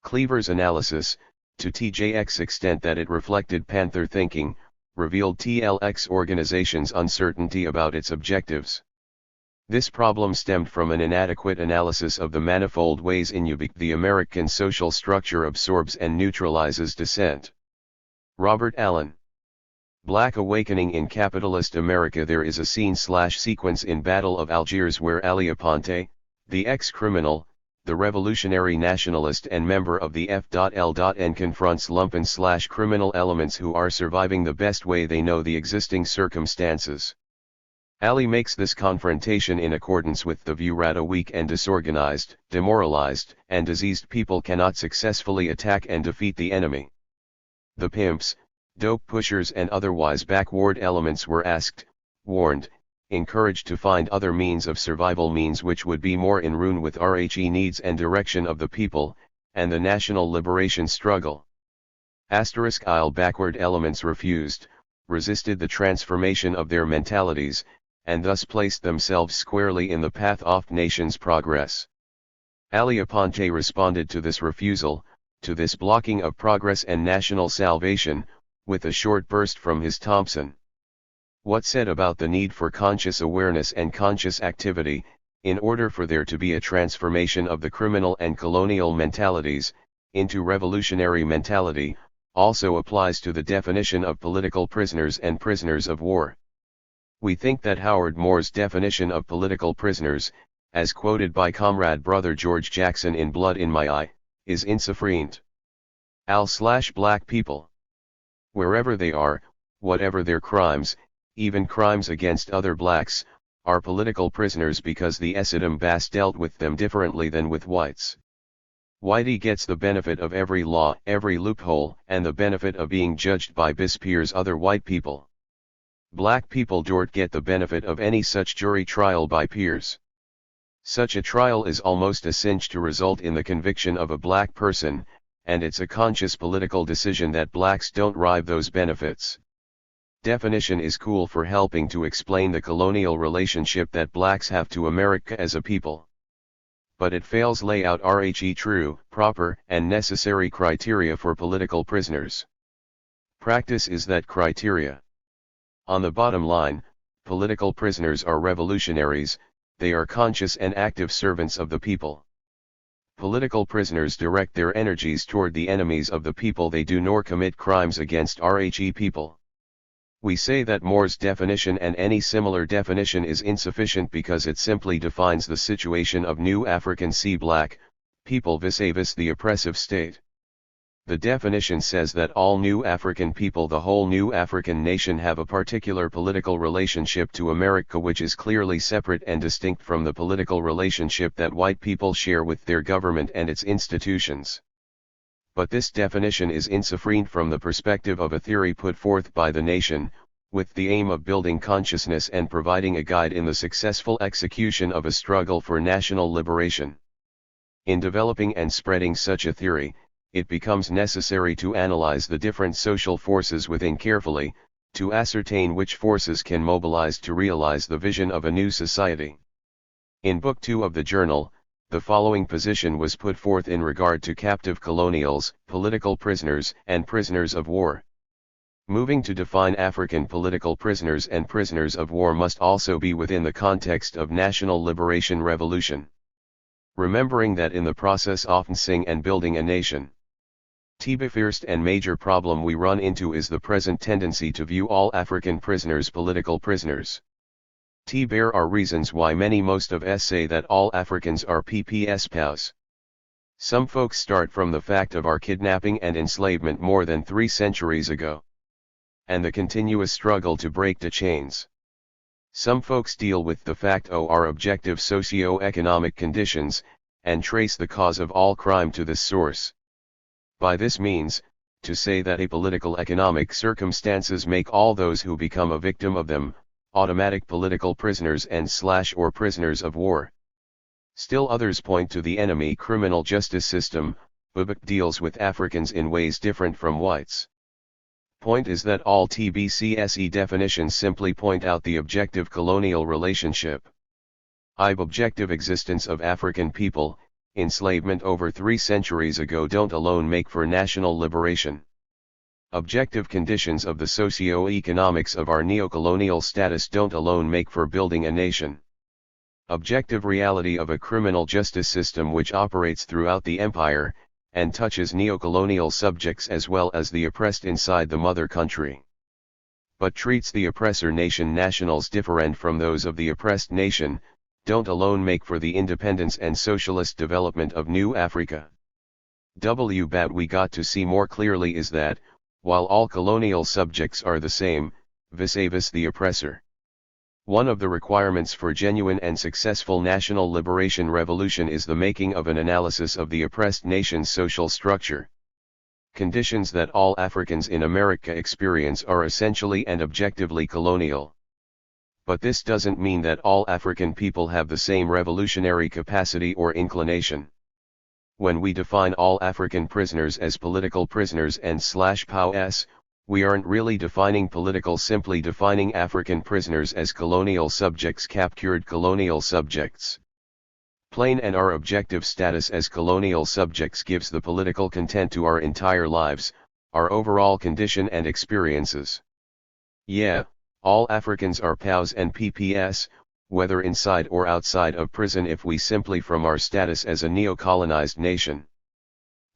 Cleaver's analysis, to TJX extent that it reflected Panther thinking, revealed TLX organization's uncertainty about its objectives. This problem stemmed from an inadequate analysis of the manifold ways in which the American social structure absorbs and neutralizes dissent. Robert Allen. Black Awakening in Capitalist America. There is a scene/sequence in Battle of Algiers where Ali Aponte, the ex-criminal, the revolutionary nationalist and member of the F.L.N. confronts lumpen/criminal elements who are surviving the best way they know the existing circumstances. Ali makes this confrontation in accordance with the view that a weak and disorganized, demoralized, and diseased people cannot successfully attack and defeat the enemy. The pimps, dope pushers and otherwise backward elements were asked, warned, encouraged to find other means of survival, means which would be more in tune with needs and direction of the people, and the national liberation struggle. *Il backward elements refused, resisted the transformation of their mentalities, and thus placed themselves squarely in the path of nation's progress. Ali Aponte responded to this refusal, to this blocking of progress and national salvation, with a short burst from his Thompson. What said about the need for conscious awareness and conscious activity, in order for there to be a transformation of the criminal and colonial mentalities, into revolutionary mentality, also applies to the definition of political prisoners and prisoners of war. We think that Howard Moore's definition of political prisoners, as quoted by Comrade Brother George Jackson in Blood in My Eye, is insufficient. Black people. Wherever they are, whatever their crimes, even crimes against other blacks, are political prisoners because the Essidim Bass dealt with them differently than with whites. Whitey gets the benefit of every law, every loophole, and the benefit of being judged by bis peers other white people. Black people don't get the benefit of any such jury trial by peers. Such a trial is almost a cinch to result in the conviction of a black person, and it's a conscious political decision that blacks don't rive those benefits. Definition is cool for helping to explain the colonial relationship that blacks have to America as a people. But it fails lay out true, proper, and necessary criteria for political prisoners. Practice is that criteria. On the bottom line, political prisoners are revolutionaries, they are conscious and active servants of the people. Political prisoners direct their energies toward the enemies of the people they do nor commit crimes against people. We say that Moore's definition and any similar definition is insufficient because it simply defines the situation of new African black people vis-a-vis the oppressive state. The definition says that all new African people, the whole new African nation, have a particular political relationship to America which is clearly separate and distinct from the political relationship that white people share with their government and its institutions. But this definition is insufficient from the perspective of a theory put forth by the nation, with the aim of building consciousness and providing a guide in the successful execution of a struggle for national liberation. In developing and spreading such a theory, it becomes necessary to analyze the different social forces within carefully, to ascertain which forces can mobilize to realize the vision of a new society. In Book 2 of the journal, the following position was put forth in regard to captive colonials, political prisoners, and prisoners of war. Moving to define African political prisoners and prisoners of war must also be within the context of national liberation revolution. Remembering that in the process of sing and building a nation, The first and major problem we run into is the present tendency to view all African prisoners political prisoners. There are reasons why most of us say that all Africans are PPS POWs. Some folks start from the fact of our kidnapping and enslavement more than 3 centuries ago, and the continuous struggle to break the chains. Some folks deal with the fact of our objective socio-economic conditions, and trace the cause of all crime to this source. By this means, to say that apolitical economic circumstances make all those who become a victim of them, automatic political prisoners and/or prisoners of war. Still others point to the enemy criminal justice system, which deals with Africans in ways different from whites. Point is that all TBCSE definitions simply point out the objective colonial relationship. Objective existence of African people, enslavement over 3 centuries ago don't alone make for national liberation. Objective conditions of the socio-economics of our neocolonial status don't alone make for building a nation. Objective reality of a criminal justice system which operates throughout the empire, and touches neocolonial subjects as well as the oppressed inside the mother country, but treats the oppressor nation nationals different from those of the oppressed nation, don't alone make for the independence and socialist development of New Africa. What we got to see more clearly is that, while all colonial subjects are the same, vis-a-vis the oppressor, one of the requirements for genuine and successful national liberation revolution is the making of an analysis of the oppressed nation's social structure. Conditions that all Africans in America experience are essentially and objectively colonial. But this doesn't mean that all African people have the same revolutionary capacity or inclination. When we define all African prisoners as political prisoners and/POWs, we aren't really defining political, simply defining African prisoners as colonial subjects, captured colonial subjects. Plain, and our objective status as colonial subjects gives the political content to our entire lives, our overall condition and experiences. Yeah, all Africans are POWs and PPS, whether inside or outside of prison, if we simply from our status as a neo-colonized nation.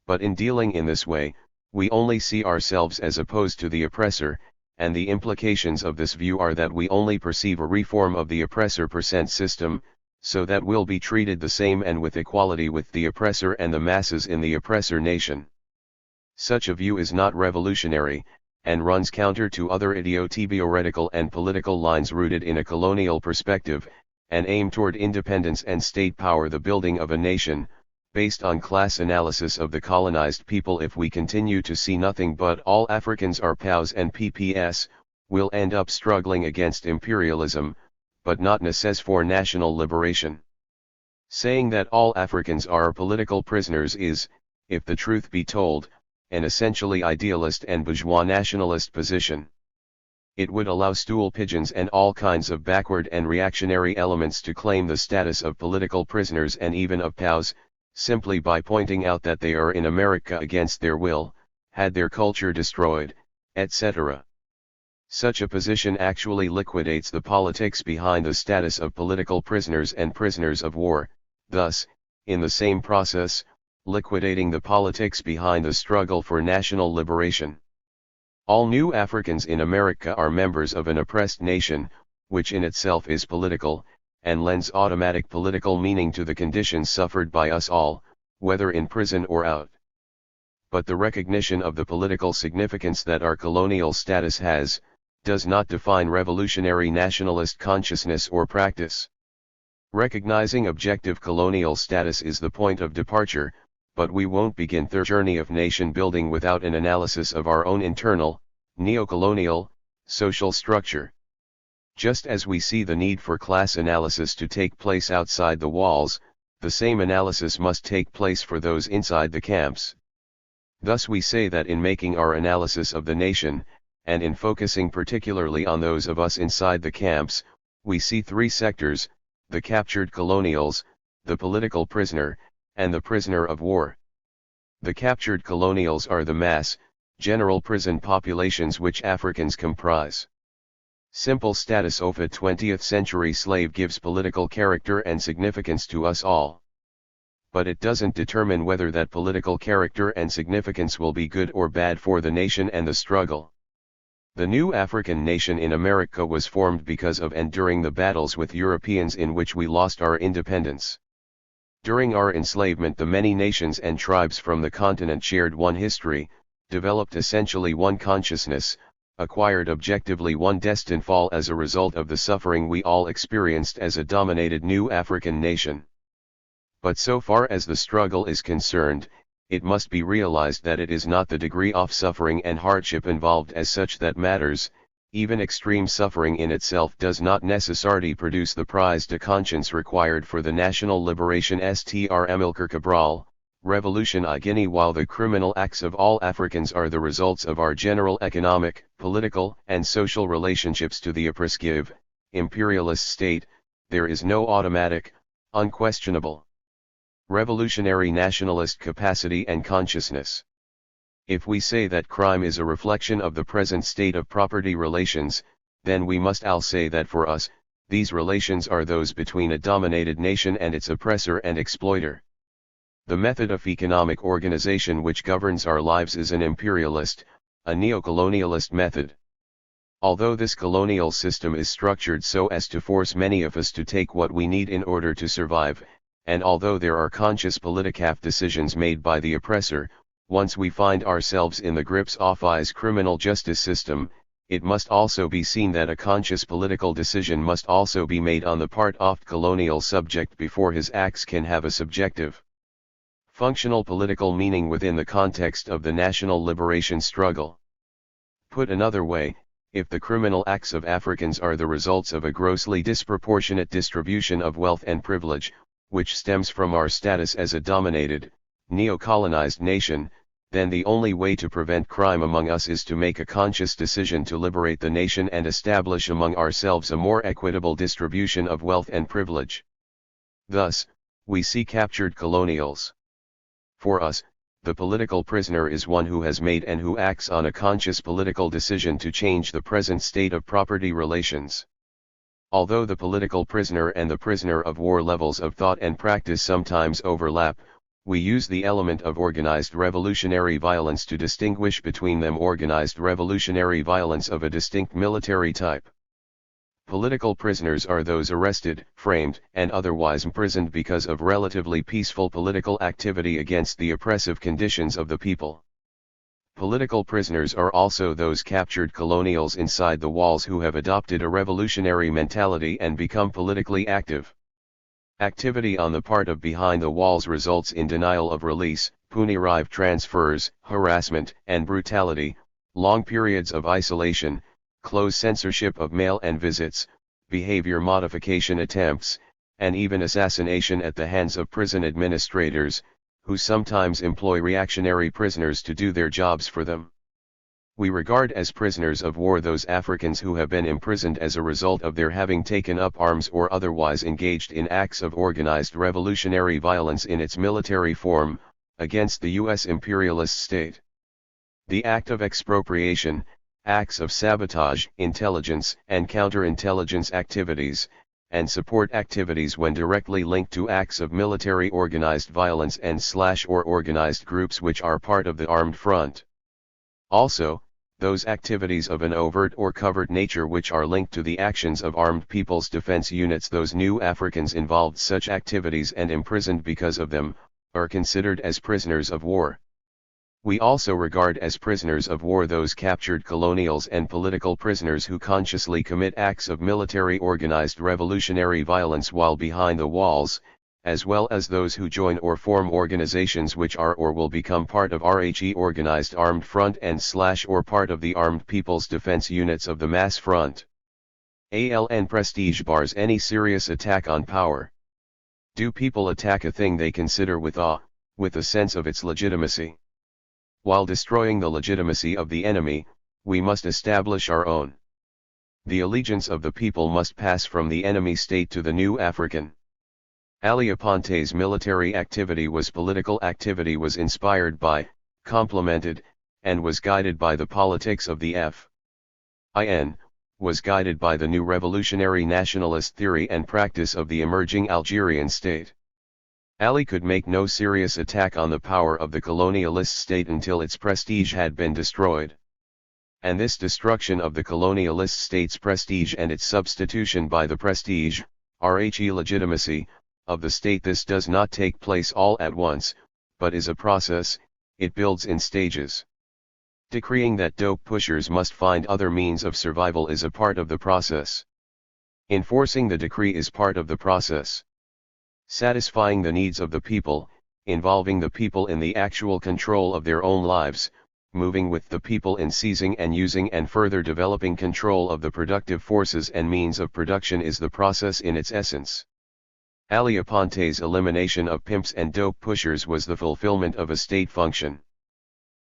But in dealing in this way, we only see ourselves as opposed to the oppressor, and the implications of this view are that we only perceive a reform of the oppressor percent system, so that we'll be treated the same and with equality with the oppressor and the masses in the oppressor nation. Such a view is not revolutionary, and runs counter to other idiotheoretical and political lines rooted in a colonial perspective, and aim toward independence and state power, the building of a nation, based on class analysis of the colonized people. If we continue to see nothing but all Africans are POWs and PPS, we'll end up struggling against imperialism, but not necessarily for national liberation. Saying that all Africans are political prisoners is, if the truth be told, an essentially idealist and bourgeois nationalist position. It would allow stool pigeons and all kinds of backward and reactionary elements to claim the status of political prisoners and even of POWs, simply by pointing out that they are in America against their will, had their culture destroyed, etc. Such a position actually liquidates the politics behind the status of political prisoners and prisoners of war, thus, in the same process, liquidating the politics behind the struggle for national liberation. All new Africans in America are members of an oppressed nation, which in itself is political, and lends automatic political meaning to the conditions suffered by us all, whether in prison or out. But the recognition of the political significance that our colonial status has, does not define revolutionary nationalist consciousness or practice. Recognizing objective colonial status is the point of departure, but we won't begin the journey of nation building without an analysis of our own internal, neocolonial, social structure. Just as we see the need for class analysis to take place outside the walls, the same analysis must take place for those inside the camps. Thus we say that in making our analysis of the nation, and in focusing particularly on those of us inside the camps, we see 3 sectors: the captured colonials, the political prisoner, and the prisoner of war. The captured colonials are the mass, general prison populations which Africans comprise. Simple status of a 20th century slave gives political character and significance to us all. but it doesn't determine whether that political character and significance will be good or bad for the nation and the struggle. The new African nation in America was formed because of and during the battles with Europeans in which we lost our independence. During our enslavement, the many nations and tribes from the continent shared one history, developed essentially one consciousness, acquired objectively one destined fall as a result of the suffering we all experienced as a dominated new African nation. But so far as the struggle is concerned, it must be realized that it is not the degree of suffering and hardship involved as such that matters. Even extreme suffering in itself does not necessarily produce the prise de conscience required for the national liberation Str Amilcar Cabral, revolution I Guinea, while the criminal acts of all Africans are the results of our general economic, political, and social relationships to the oppressive, imperialist state. There is no automatic, unquestionable revolutionary nationalist capacity and consciousness. If we say that crime is a reflection of the present state of property relations, then we must all say that for us, these relations are those between a dominated nation and its oppressor and exploiter. The method of economic organization which governs our lives is an imperialist, a neocolonialist method. Although this colonial system is structured so as to force many of us to take what we need in order to survive, and although there are conscious political decisions made by the oppressor, once we find ourselves in the grips of his criminal justice system, it must also be seen that a conscious political decision must also be made on the part of the colonial subject before his acts can have a subjective, functional political meaning within the context of the national liberation struggle. Put another way, if the criminal acts of Africans are the results of a grossly disproportionate distribution of wealth and privilege, which stems from our status as a dominated, neo-colonized nation, then the only way to prevent crime among us is to make a conscious decision to liberate the nation and establish among ourselves a more equitable distribution of wealth and privilege. Thus, we see captured colonials. For us, the political prisoner is one who has made and who acts on a conscious political decision to change the present state of property relations. Although the political prisoner and the prisoner of war levels of thought and practice sometimes overlap, we use the element of organized revolutionary violence to distinguish between them. Organized revolutionary violence of a distinct military type. Political prisoners are those arrested, framed, and otherwise imprisoned because of relatively peaceful political activity against the oppressive conditions of the people. Political prisoners are also those captured colonials inside the walls who have adopted a revolutionary mentality and become politically active. Activity on the part of behind the walls results in denial of release, punitive transfers, harassment and brutality, long periods of isolation, close censorship of mail and visits, behavior modification attempts, and even assassination at the hands of prison administrators, who sometimes employ reactionary prisoners to do their jobs for them. We regard as prisoners of war those Africans who have been imprisoned as a result of their having taken up arms or otherwise engaged in acts of organized revolutionary violence in its military form, against the U.S. imperialist state. The act of expropriation, acts of sabotage, intelligence and counterintelligence activities, and support activities when directly linked to acts of military organized violence and/or organized groups which are part of the armed front. Also, those activities of an overt or covert nature which are linked to the actions of armed people's defense units. Those new Africans involved such activities and imprisoned because of them, are considered as prisoners of war. We also regard as prisoners of war those captured colonials and political prisoners who consciously commit acts of military organized revolutionary violence while behind the walls, as well as those who join or form organizations which are or will become part of RHE organized armed front and/or part of the armed people's defense units of the mass front. ALN prestige bars any serious attack on power. Do people attack a thing they consider with awe, with a sense of its legitimacy? While destroying the legitimacy of the enemy, we must establish our own. The allegiance of the people must pass from the enemy state to the new African. Ali Aponte's military activity was political activity, was inspired by, complemented, and was guided by the politics of the FIN, was guided by the new revolutionary nationalist theory and practice of the emerging Algerian state. Ali could make no serious attack on the power of the colonialist state until its prestige had been destroyed. And this destruction of the colonialist state's prestige and its substitution by the prestige, legitimacy, of the state, this does not take place all at once, but is a process. It builds in stages. Decreeing that dope pushers must find other means of survival is a part of the process. Enforcing the decree is part of the process. Satisfying the needs of the people, involving the people in the actual control of their own lives, moving with the people in seizing and using and further developing control of the productive forces and means of production is the process in its essence. Ali Aponte's elimination of pimps and dope pushers was the fulfillment of a state function.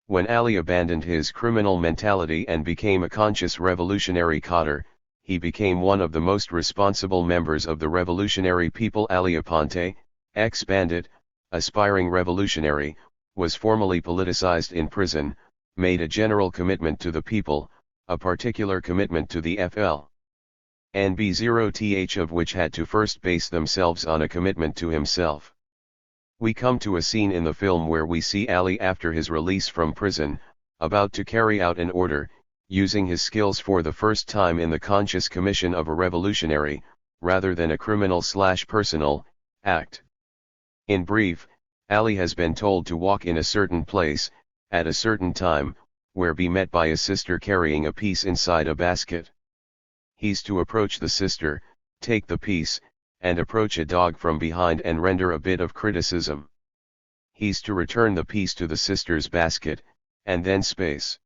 When Ali abandoned his criminal mentality and became a conscious revolutionary cadre, he became one of the most responsible members of the revolutionary people. Ali Aponte, ex-bandit, aspiring revolutionary, was formally politicized in prison, made a general commitment to the people, a particular commitment to the FLNB0th of which had to first base themselves on a commitment to himself. We come to a scene in the film where we see Ali after his release from prison, about to carry out an order, using his skills for the first time in the conscious commission of a revolutionary, rather than a criminal/personal, act. In brief, Ali has been told to walk in a certain place, at a certain time, where be met by a sister carrying a piece inside a basket. He's to approach the sister, take the piece, and approach a dog from behind and render a bit of criticism. He's to return the piece to the sister's basket, and then space.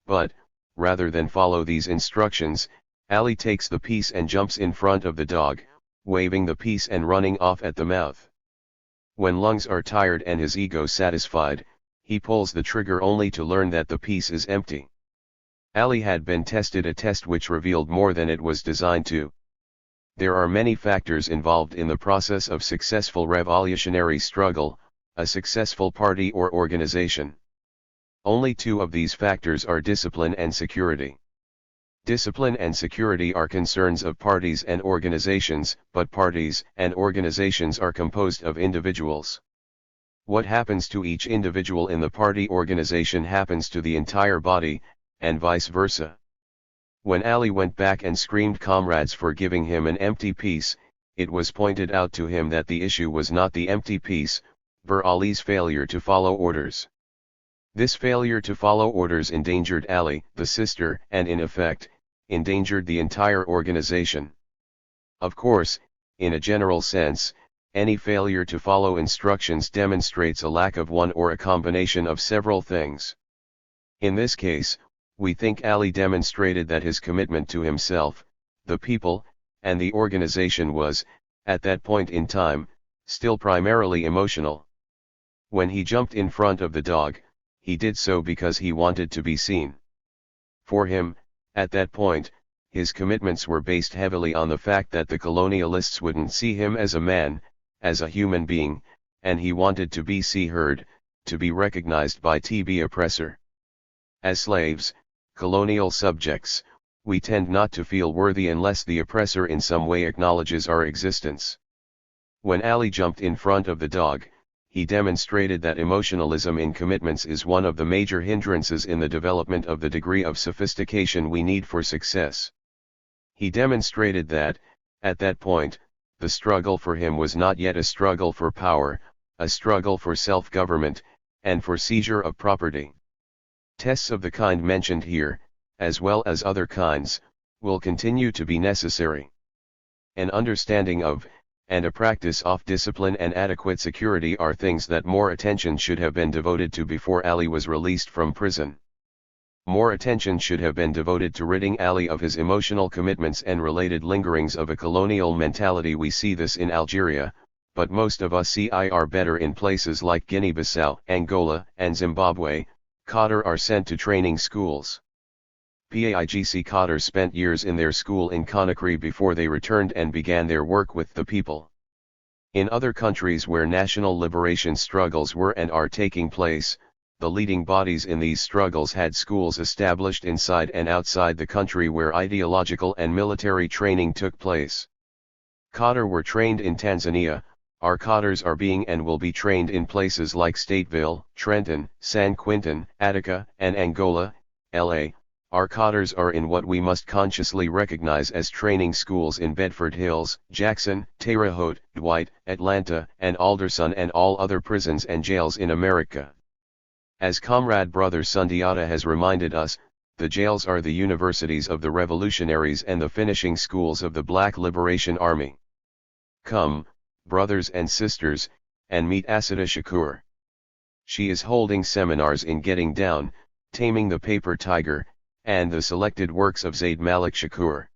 But, rather than follow these instructions, Ali takes the piece and jumps in front of the dog, waving the piece and running off at the mouth. When lungs are tired and his ego satisfied, he pulls the trigger only to learn that the piece is empty. Ali had been tested, a test which revealed more than it was designed to. There are many factors involved in the process of successful revolutionary struggle, a successful party or organization. Only two of these factors are discipline and security. Discipline and security are concerns of parties and organizations, but parties and organizations are composed of individuals. What happens to each individual in the party organization happens to the entire body, and vice versa. When Ali went back and screamed comrades for giving him an empty piece, it was pointed out to him that the issue was not the empty piece, but Ali's failure to follow orders. This failure to follow orders endangered Ali, the sister, and in effect, endangered the entire organization. Of course, in a general sense, any failure to follow instructions demonstrates a lack of one or a combination of several things. In this case, we think Ali demonstrated that his commitment to himself, the people, and the organization was, at that point in time, still primarily emotional. When he jumped in front of the dog, he did so because he wanted to be seen. For him, at that point, his commitments were based heavily on the fact that the colonialists wouldn't see him as a man, as a human being, and he wanted to be heard, to be recognized by the oppressor. As slaves, colonial subjects, we tend not to feel worthy unless the oppressor in some way acknowledges our existence. When Ali jumped in front of the dog, he demonstrated that emotionalism in commitments is one of the major hindrances in the development of the degree of sophistication we need for success. He demonstrated that, at that point, the struggle for him was not yet a struggle for power, a struggle for self-government, and for seizure of property. Tests of the kind mentioned here, as well as other kinds, will continue to be necessary. An understanding of, and a practice of discipline and adequate security are things that more attention should have been devoted to before Ali was released from prison. More attention should have been devoted to ridding Ali of his emotional commitments and related lingerings of a colonial mentality. We see this in Algeria, but most of us are better in places like Guinea-Bissau, Angola, and Zimbabwe. Cadre are sent to training schools. PAIGC cadres spent years in their school in Conakry before they returned and began their work with the people. In other countries where national liberation struggles were and are taking place, the leading bodies in these struggles had schools established inside and outside the country where ideological and military training took place. Cadre were trained in Tanzania, Our cadres are being and will be trained in places like Stateville, Trenton, San Quintin, Attica, and Angola, LA. Our cadres are in what we must consciously recognize as training schools in Bedford Hills, Jackson, Terre Haute, Dwight, Atlanta, and Alderson, and all other prisons and jails in America. As Comrade Brother Sundiata has reminded us, the jails are the universities of the revolutionaries and the finishing schools of the Black Liberation Army. Come, brothers and sisters, and meet Assata Shakur. She is holding seminars in Getting Down, Taming the Paper Tiger, and the selected works of Zaid Malik Shakur.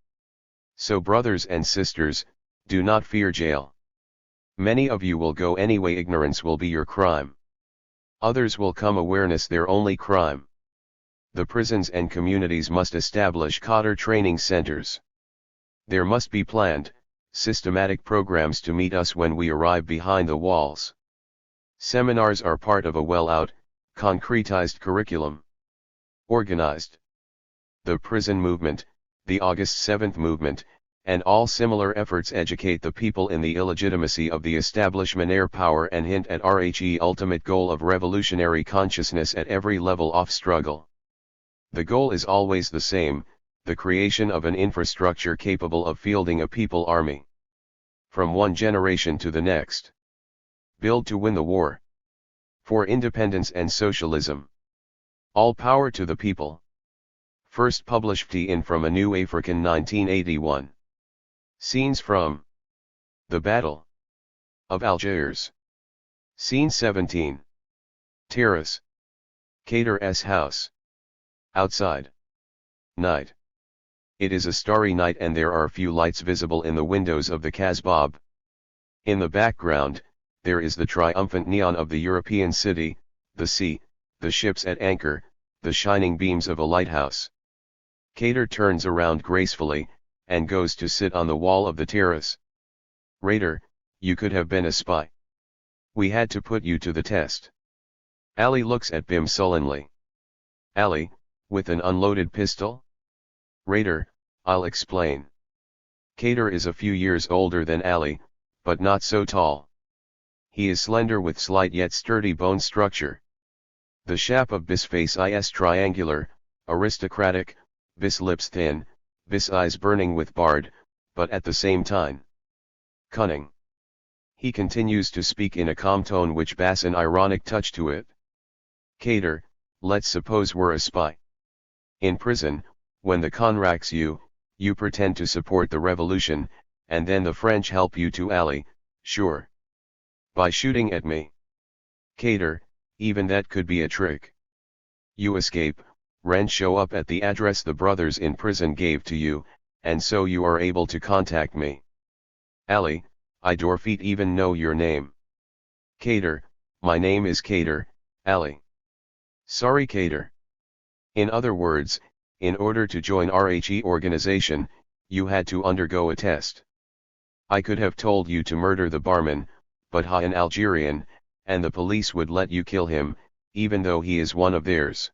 So brothers and sisters, do not fear jail. Many of you will go anyway. Ignorance will be your crime. Others will come awareness their only crime. The prisons and communities must establish cadre training centers. There must be planned, systematic programs to meet us when we arrive behind the walls. Seminars are part of a well-out, concretized curriculum. Organized. The prison movement, the August 7th movement, and all similar efforts educate the people in the illegitimacy of the establishment air power and hint at RHE ultimate goal of revolutionary consciousness at every level of struggle. The goal is always the same, the creation of an infrastructure capable of fielding a people army. From one generation to the next. Build to win the war. For independence and socialism. All power to the people. First published in From a New African 1981. Scenes from The Battle of Algiers. Scene 17. Terrace. Cater's house. Outside. Night. It is a starry night and there are few lights visible in the windows of the Kasbah. In the background, there is the triumphant neon of the European city, the sea, the ships at anchor, the shining beams of a lighthouse. Cater turns around gracefully, and goes to sit on the wall of the terrace. Raider, you could have been a spy. We had to put you to the test. Ali looks at Bim sullenly. Ali, with an unloaded pistol? Raider, I'll explain. Cater is a few years older than Ali, but not so tall. He is slender with slight yet sturdy bone structure. The shape of Bis face is triangular, aristocratic, Bis lips thin, Bis eyes burning with bard, but at the same time cunning. He continues to speak in a calm tone which has an ironic touch to it. Cater, let's suppose we're a spy. In prison, when the con racks you, you pretend to support the revolution, and then the French help you to ally, sure. By shooting at me. Cater, even that could be a trick. You escape, Ren show up at the address the brothers in prison gave to you, and so you are able to contact me. Ali, I don't even know your name. Cater, my name is Cater, Ali. Sorry Cater. In other words, in order to join RHE organization, you had to undergo a test. I could have told you to murder the barman, but an Algerian, and the police would let you kill him, even though he is one of theirs.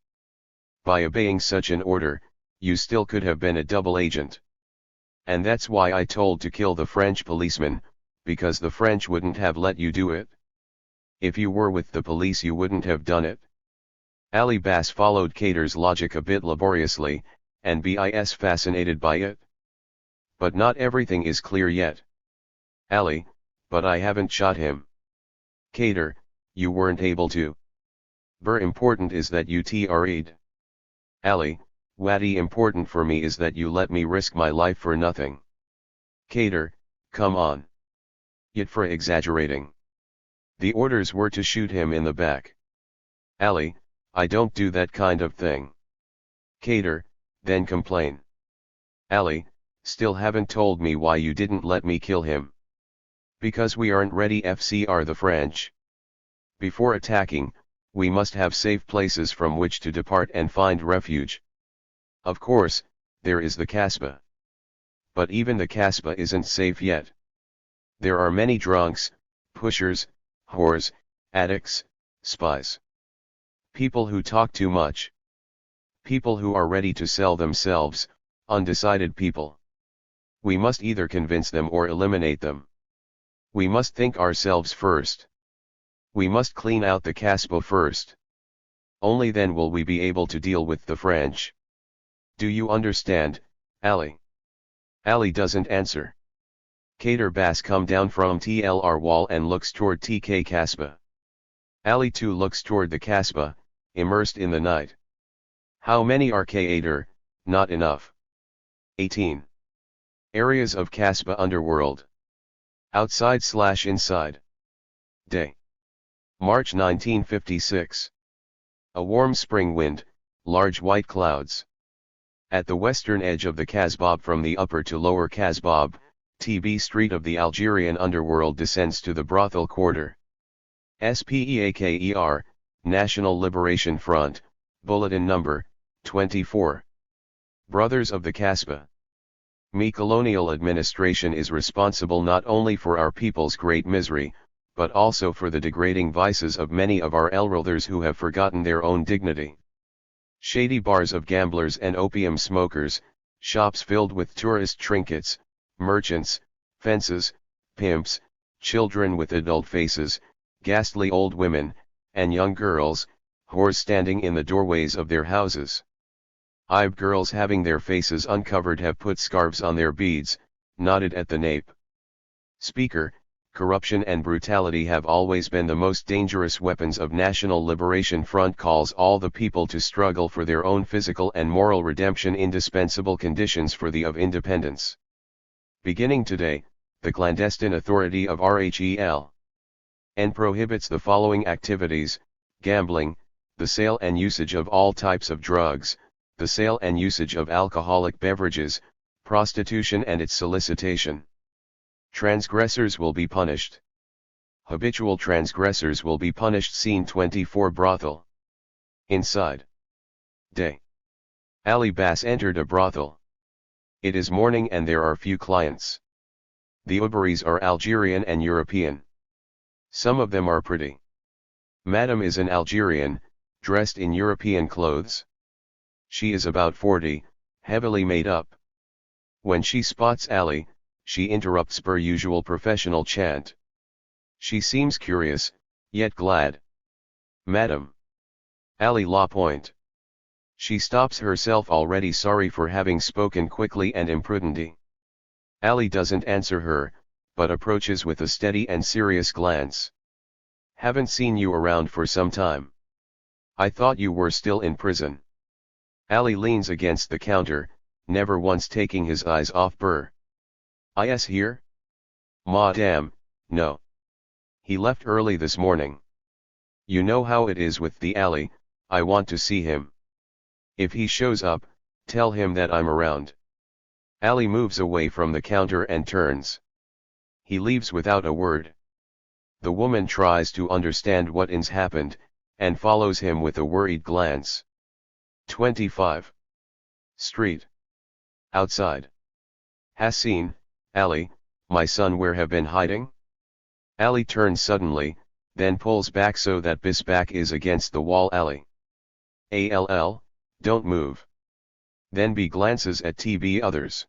By obeying such an order, you still could have been a double agent. And that's why I told to kill the French policeman, because the French wouldn't have let you do it. If you were with the police you wouldn't have done it. Ali Bass followed Cater's logic a bit laboriously, and bis fascinated by it. But not everything is clear yet. Ali, but I haven't shot him. Cater, you weren't able to. Important is that you TR'd. Ali, whatty important for me is that you let me risk my life for nothing. Cater, come on. Yet for exaggerating. The orders were to shoot him in the back. Ali, I don't do that kind of thing. Cater, then complain. Ali, still haven't told me why you didn't let me kill him. Because we aren't ready FCR the French. Before attacking, we must have safe places from which to depart and find refuge. Of course, there is the Kasbah. But even the Kasbah isn't safe yet. There are many drunks, pushers, whores, addicts, spies. People who talk too much. People who are ready to sell themselves, undecided people. We must either convince them or eliminate them. We must think ourselves first. We must clean out the Casbah first. Only then will we be able to deal with the French. Do you understand, Ali? Ali doesn't answer. Kader Bass come down from TLR wall and looks toward TK Casbah. Ali too looks toward the Casbah, immersed in the night. How many are Kader? Not enough. 18. Areas of Casbah underworld. Outside/inside. Day. March 1956. A warm spring wind, large white clouds. At the western edge of the Casbah from the upper to lower Casbah, TB Street of the Algerian underworld descends to the brothel quarter. SPEAKER, National Liberation Front, Bulletin Number, 24. Brothers of the Casbah. Me colonial administration is responsible not only for our people's great misery, but also for the degrading vices of many of our elders who have forgotten their own dignity. Shady bars of gamblers and opium smokers, shops filled with tourist trinkets, merchants, fences, pimps, children with adult faces, ghastly old women, and young girls, whores standing in the doorways of their houses. Ibe girls having their faces uncovered have put scarves on their beads, knotted at the nape. Speaker, corruption and brutality have always been the most dangerous weapons of National Liberation Front calls all the people to struggle for their own physical and moral redemption, indispensable conditions for the of independence. Beginning today, the clandestine authority of RHEL N prohibits the following activities: gambling, the sale and usage of all types of drugs, the sale and usage of alcoholic beverages, prostitution and its solicitation. Transgressors will be punished. Habitual transgressors will be punished. Scene 24 brothel. Inside. Day. Ali Bass entered a brothel. It is morning and there are few clients. The Uberies are Algerian and European. Some of them are pretty. Madame is an Algerian, dressed in European clothes. She is about 40, heavily made up. When she spots Ali, she interrupts per usual professional chant. She seems curious, yet glad. Madam. Ali la point. She stops herself, already sorry for having spoken quickly and imprudently. Ali doesn't answer her, but approaches with a steady and serious glance. Haven't seen you around for some time. I thought you were still in prison. Ali leans against the counter, never once taking his eyes off Burr. Is here? Madame, no. He left early this morning. You know how it is with the Ali, I want to see him. If he shows up, tell him that I'm around. Ali moves away from the counter and turns. He leaves without a word. The woman tries to understand what has happened, and follows him with a worried glance. 25. Street. Outside. Hassin, Ali, my son, where have been hiding? Ali turns suddenly, then pulls back so that Bis back is against the wall. Ali. All, don't move. Then B glances at TB others.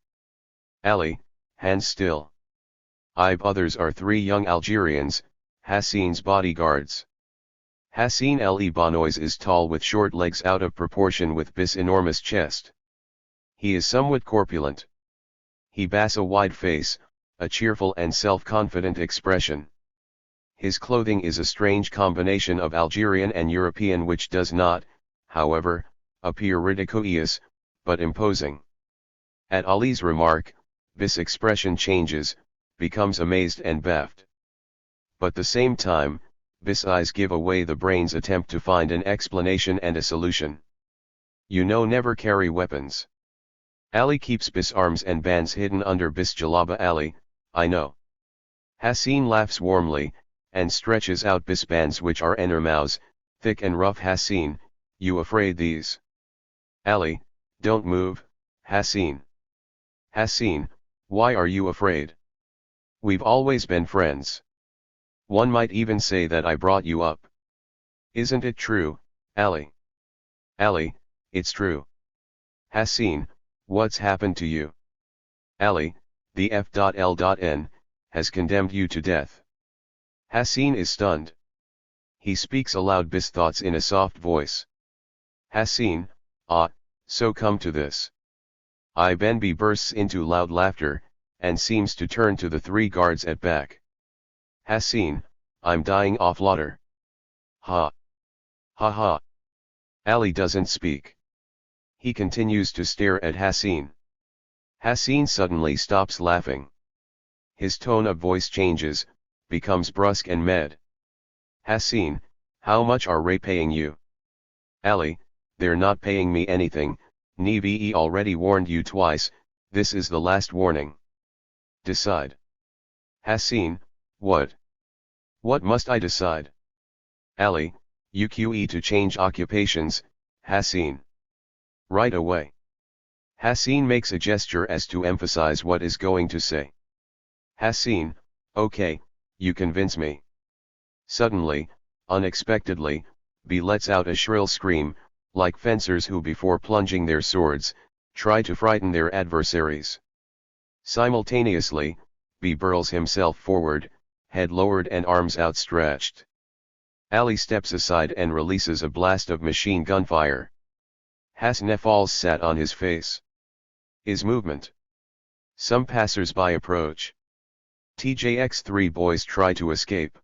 Ali, hands still. Ibe others are three young Algerians, Hassin's bodyguards. Hassin Le Bonois is tall with short legs out of proportion with Bis' enormous chest. He is somewhat corpulent. He has a wide face, a cheerful and self-confident expression. His clothing is a strange combination of Algerian and European, which does not, however, appear ridiculous, but imposing. At Ali's remark, Bis' expression changes, becomes amazed and baffled. But the same time, Bis' eyes give away the brain's attempt to find an explanation and a solution. You know, never carry weapons. Ali keeps Bis' arms and bands hidden under Bis' jalaba. Ali, I know. Hassin laughs warmly, and stretches out Bis' bands, which are enormous, thick and rough. Hassin, you afraid these? Ali, don't move, Hassin. Hassin, why are you afraid? We've always been friends. One might even say that I brought you up. Isn't it true, Ali? Ali, it's true. Hassin, what's happened to you? Ali, the F.L.N, has condemned you to death. Hassin is stunned. He speaks aloud his thoughts in a soft voice. Hassin, so come to this. Benbi bursts into loud laughter, and seems to turn to the three guards at back. Hassin, I'm dying of laughter. Ha. Ha ha. Ali doesn't speak. He continues to stare at Hassin. Hassin suddenly stops laughing. His tone of voice changes, becomes brusque and mad. Hassin, how much are they paying you? Ali, they're not paying me anything, Nevi already warned you twice, this is the last warning. Decide. Hassin, what? What must I decide? Ali, UQE to change occupations, Hassin. Right away. Hassin makes a gesture as to emphasize what is going to say. Hassin, okay, you convince me. Suddenly, unexpectedly, B lets out a shrill scream, like fencers who before plunging their swords, try to frighten their adversaries. Simultaneously, B hurls himself forward, head lowered and arms outstretched. Ali steps aside and releases a blast of machine gun fire. Hassan falls sat on his face. Is movement. Some passers-by approach. TJX3 boys try to escape.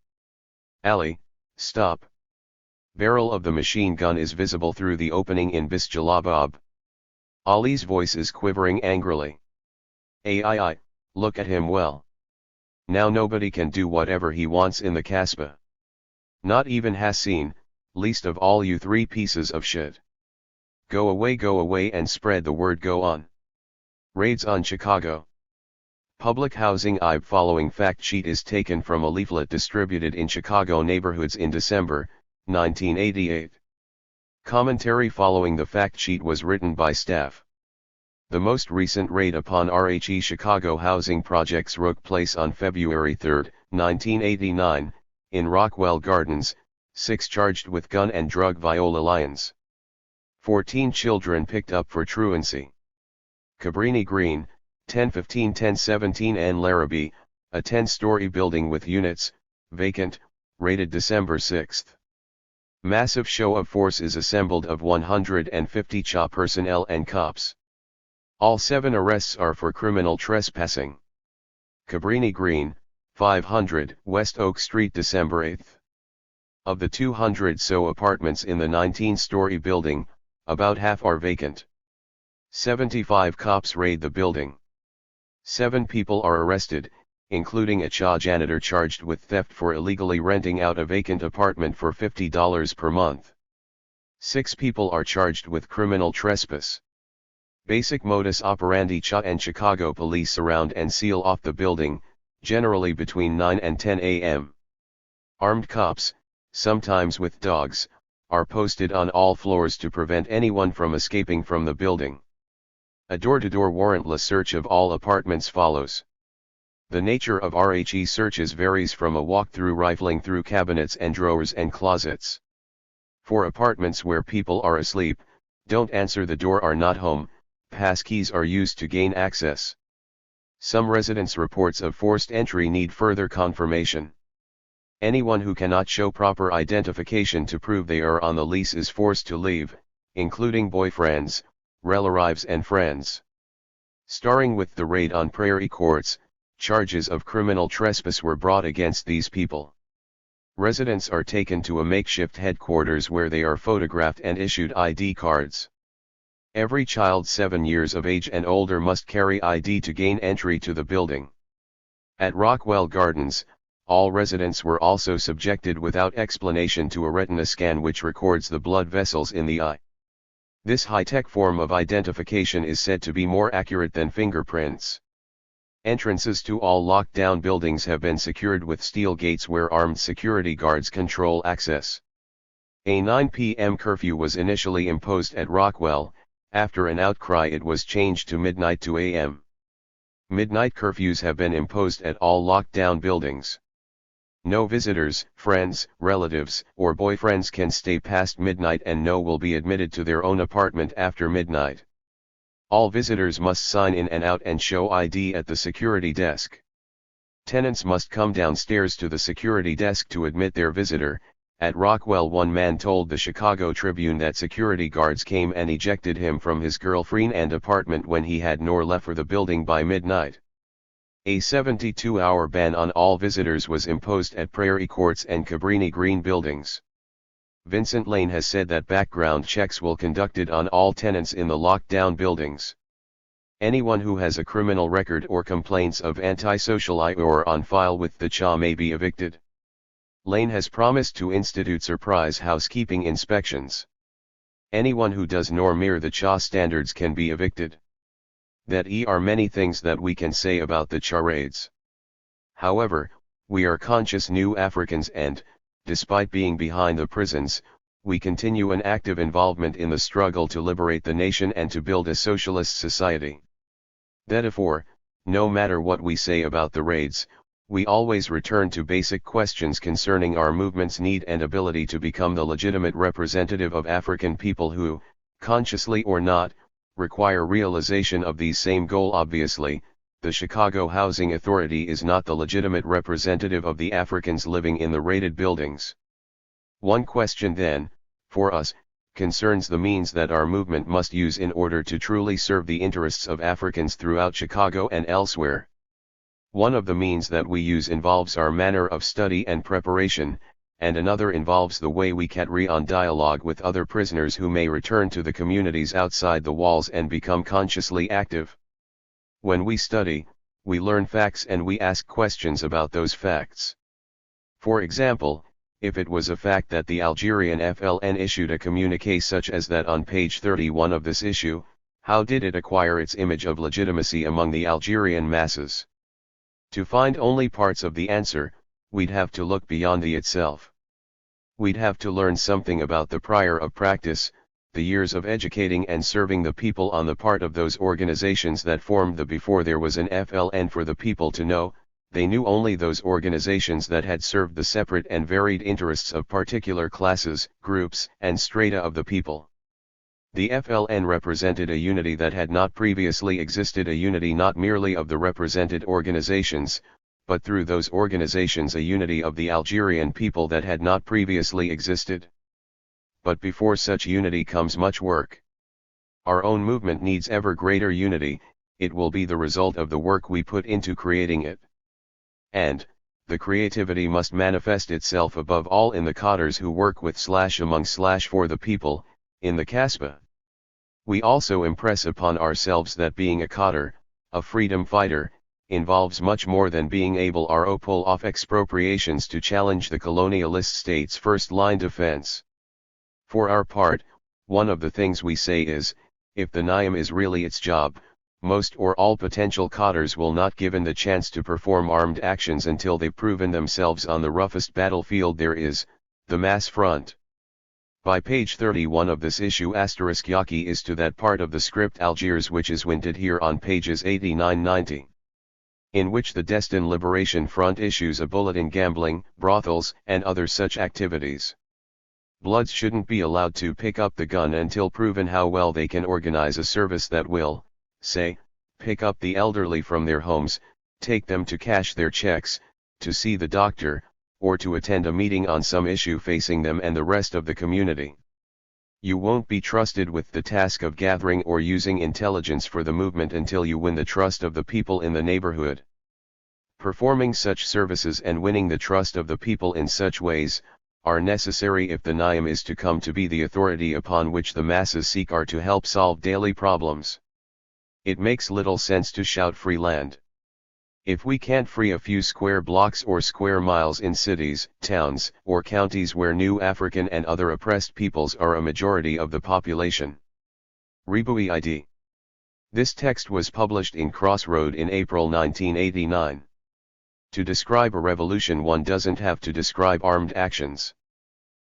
Ali, stop. Barrel of the machine gun is visible through the opening in bis jalabab. Ali's voice is quivering angrily. Ai, look at him well. Now nobody can do whatever he wants in the Kasbah. Not even Hassin, least of all you three pieces of shit. Go away and spread the word, go on. Raids on Chicago. Public housing IB following fact sheet is taken from a leaflet distributed in Chicago neighborhoods in December, 1988. Commentary following the fact sheet was written by staff. The most recent raid upon RHE Chicago housing projects took place on February 3, 1989, in Rockwell Gardens, 6 charged with gun and drug violations. 14 children picked up for truancy. Cabrini Green, 1015-1017 and Larrabee, a 10-story building with units, vacant, raided December 6. Massive show of force is assembled of 150 CHA personnel and cops. All 7 arrests are for criminal trespassing. Cabrini Green, 500 West Oak Street December 8. Of the 200 so apartments in the 19-story building, about half are vacant. 75 cops raid the building. 7 people are arrested, including a CHA janitor charged with theft for illegally renting out a vacant apartment for $50 per month. 6 people are charged with criminal trespass. Basic modus operandi: CHA and Chicago police surround and seal off the building, generally between 9 and 10 a.m. Armed cops, sometimes with dogs, are posted on all floors to prevent anyone from escaping from the building. A door-to-door warrantless search of all apartments follows. The nature of RHE searches varies from a walk-through rifling through cabinets and drawers and closets. For apartments where people are asleep, don't answer the door, are not home, passkeys are used to gain access. Some residents' reports of forced entry need further confirmation. Anyone who cannot show proper identification to prove they are on the lease is forced to leave, including boyfriends, relatives and friends. Starting with the raid on Prairie Courts, charges of criminal trespass were brought against these people. Residents are taken to a makeshift headquarters where they are photographed and issued ID cards. Every child 7 years of age and older must carry ID to gain entry to the building. At Rockwell Gardens, all residents were also subjected without explanation to a retina scan which records the blood vessels in the eye. This high-tech form of identification is said to be more accurate than fingerprints. Entrances to all locked-down buildings have been secured with steel gates where armed security guards control access. A 9 p.m. curfew was initially imposed at Rockwell. After an outcry it was changed to midnight to a.m. Midnight curfews have been imposed at all locked-down buildings. No visitors, friends, relatives, or boyfriends can stay past midnight, and no will be admitted to their own apartment after midnight. All visitors must sign in and out and show ID at the security desk. Tenants must come downstairs to the security desk to admit their visitor. At Rockwell, one man told the Chicago Tribune that security guards came and ejected him from his girlfriend and apartment when he had nor left for the building by midnight. A 72-hour ban on all visitors was imposed at Prairie Courts and Cabrini Green buildings. Vincent Lane has said that background checks will be conducted on all tenants in the locked-down buildings. Anyone who has a criminal record or complaints of antisocial or on file with the CHA may be evicted. Lane has promised to institute surprise housekeeping inspections. Anyone who does nor mirror the CHA standards can be evicted. That are many things that we can say about the CHA raids. However, we are conscious new Africans and, despite being behind the prisons, we continue an active involvement in the struggle to liberate the nation and to build a socialist society. Therefore, no matter what we say about the raids, we always return to basic questions concerning our movement's need and ability to become the legitimate representative of African people who, consciously or not, require realization of these same goal. Obviously, the Chicago Housing Authority is not the legitimate representative of the Africans living in the raided buildings. One question then, for us, concerns the means that our movement must use in order to truly serve the interests of Africans throughout Chicago and elsewhere. One of the means that we use involves our manner of study and preparation, and another involves the way we carry on dialogue with other prisoners who may return to the communities outside the walls and become consciously active. When we study, we learn facts and we ask questions about those facts. For example, if it was a fact that the Algerian FLN issued a communiqué such as that on page 31 of this issue, how did it acquire its image of legitimacy among the Algerian masses? To find only parts of the answer, we'd have to look beyond the itself. We'd have to learn something about the prior of practice, the years of educating and serving the people on the part of those organizations that formed the before there was an FLN for the people to know. They knew only those organizations that had served the separate and varied interests of particular classes, groups, and strata of the people. The FLN represented a unity that had not previously existed, a unity not merely of the represented organizations, but through those organizations a unity of the Algerian people that had not previously existed. But before such unity comes much work. Our own movement needs ever greater unity. It will be the result of the work we put into creating it. And, the creativity must manifest itself above all in the cadres who work with / among / for the people, in the CASPA. We also impress upon ourselves that being a cadre, a freedom fighter, involves much more than being able to pull off expropriations to challenge the colonialist state's first-line defense. For our part, one of the things we say is, if the NIAM is really its job, most or all potential cadres will not given the chance to perform armed actions until they've proven themselves on the roughest battlefield there is, the mass front. By page 31 of this issue *yaki is to that part of the script Algiers which is winted here on pages 89-90. In which the Destin Liberation Front issues a bulletin gambling, brothels, and other such activities. Bloods shouldn't be allowed to pick up the gun until proven how well they can organize a service that will, say, pick up the elderly from their homes, take them to cash their checks, to see the doctor, or to attend a meeting on some issue facing them and the rest of the community. You won't be trusted with the task of gathering or using intelligence for the movement until you win the trust of the people in the neighborhood. Performing such services and winning the trust of the people in such ways, are necessary if the NIAM is to come to be the authority upon which the masses seek are to help solve daily problems. It makes little sense to shout free land. If we can't free a few square blocks or square miles in cities, towns, or counties where new African and other oppressed peoples are a majority of the population. Ribui ID. This text was published in Crossroad in April 1989. To describe a revolution one doesn't have to describe armed actions.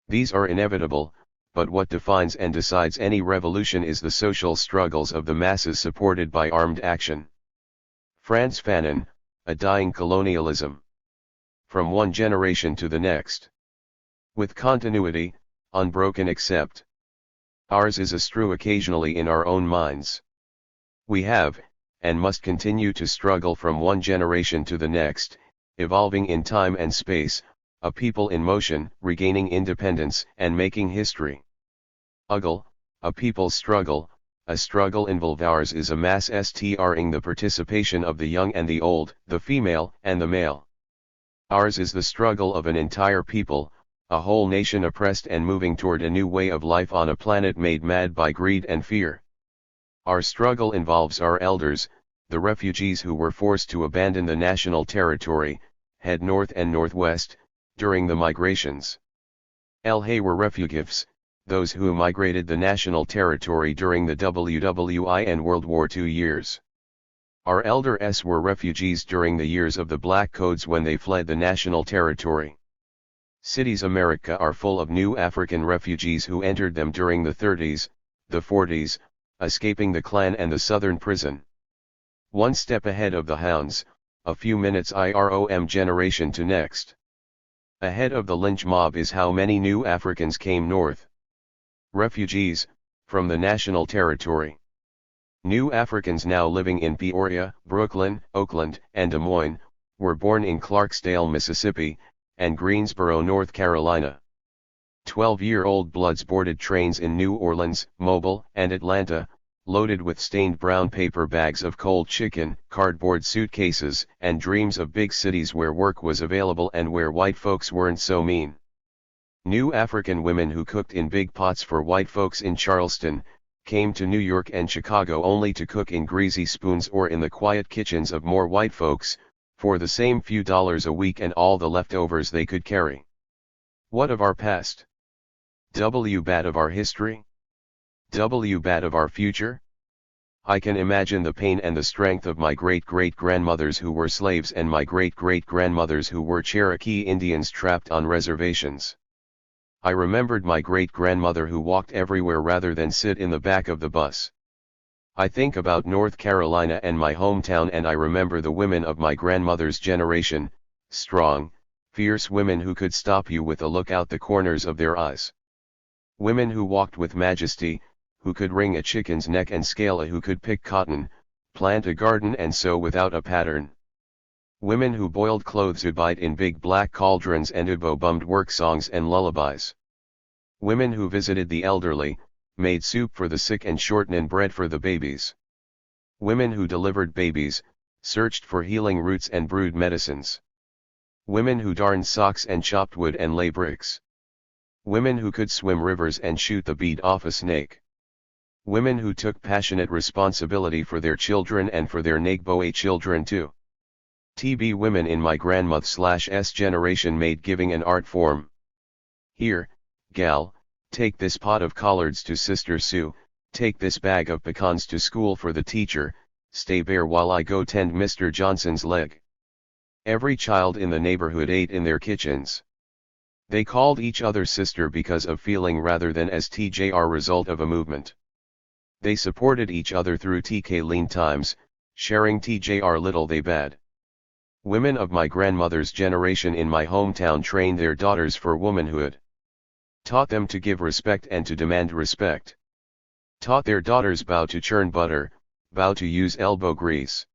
These are inevitable, but what defines and decides any revolution is the social struggles of the masses supported by armed action. Frantz Fanon, A Dying Colonialism. From one generation to the next. With continuity, unbroken except. Ours is a strew occasionally in our own minds. We have, and must continue to struggle from one generation to the next, evolving in time and space, a people in motion, regaining independence and making history. Uggle, a people's struggle, a struggle involved. Ours is a mass string the participation of the young and the old, the female and the male. Ours is the struggle of an entire people, a whole nation oppressed and moving toward a new way of life on a planet made mad by greed and fear. Our struggle involves our elders, the refugees who were forced to abandon the national territory, head north and northwest, during the migrations. They were refugees, those who migrated the national territory during the WWI and World War II years. Our elders were refugees during the years of the Black Codes when they fled the national territory. Cities America are full of new African refugees who entered them during the 30s, the 40s, escaping the Klan and the Southern prison. One step ahead of the Hounds, a few minutes IROM generation to next. Ahead of the lynch mob is how many new Africans came north. Refugees, from the national territory. New Africans now living in Peoria, Brooklyn, Oakland, and Des Moines, were born in Clarksdale, Mississippi, and Greensboro, North Carolina. 12-year-old bloods boarded trains in New Orleans, Mobile, and Atlanta, loaded with stained brown paper bags of cold chicken, cardboard suitcases, and dreams of big cities where work was available and where white folks weren't so mean. New African women who cooked in big pots for white folks in Charleston, came to New York and Chicago only to cook in greasy spoons or in the quiet kitchens of more white folks, for the same few dollars a week and all the leftovers they could carry. What of our past? Bad of our history? Bad of our future? I can imagine the pain and the strength of my great-great-grandmothers who were slaves and my great-great-grandmothers who were Cherokee Indians trapped on reservations. I remembered my great-grandmother who walked everywhere rather than sit in the back of the bus. I think about North Carolina and my hometown and I remember the women of my grandmother's generation, strong, fierce women who could stop you with a look out the corners of their eyes. Women who walked with majesty, who could wring a chicken's neck and scale who could pick cotton, plant a garden and sew without a pattern. Women who boiled clothes who bite in big black cauldrons and who bummed work songs and lullabies. Women who visited the elderly, made soup for the sick and shortened bread for the babies. Women who delivered babies, searched for healing roots and brewed medicines. Women who darned socks and chopped wood and lay bricks. Women who could swim rivers and shoot the bead off a snake. Women who took passionate responsibility for their children and for their Negboe children too. Women in my grandmother/s generation made giving an art form. Here, gal, take this pot of collards to Sister Sue, take this bag of pecans to school for the teacher, stay bare while I go tend Mr. Johnson's leg. Every child in the neighborhood ate in their kitchens. They called each other sister because of feeling rather than as TJR result of a movement. They supported each other through TK lean times, sharing TJR little they bad. Women of my grandmother's generation in my hometown trained their daughters for womanhood. Taught them to give respect and to demand respect. Taught their daughters bow to churn butter, bow to use elbow grease.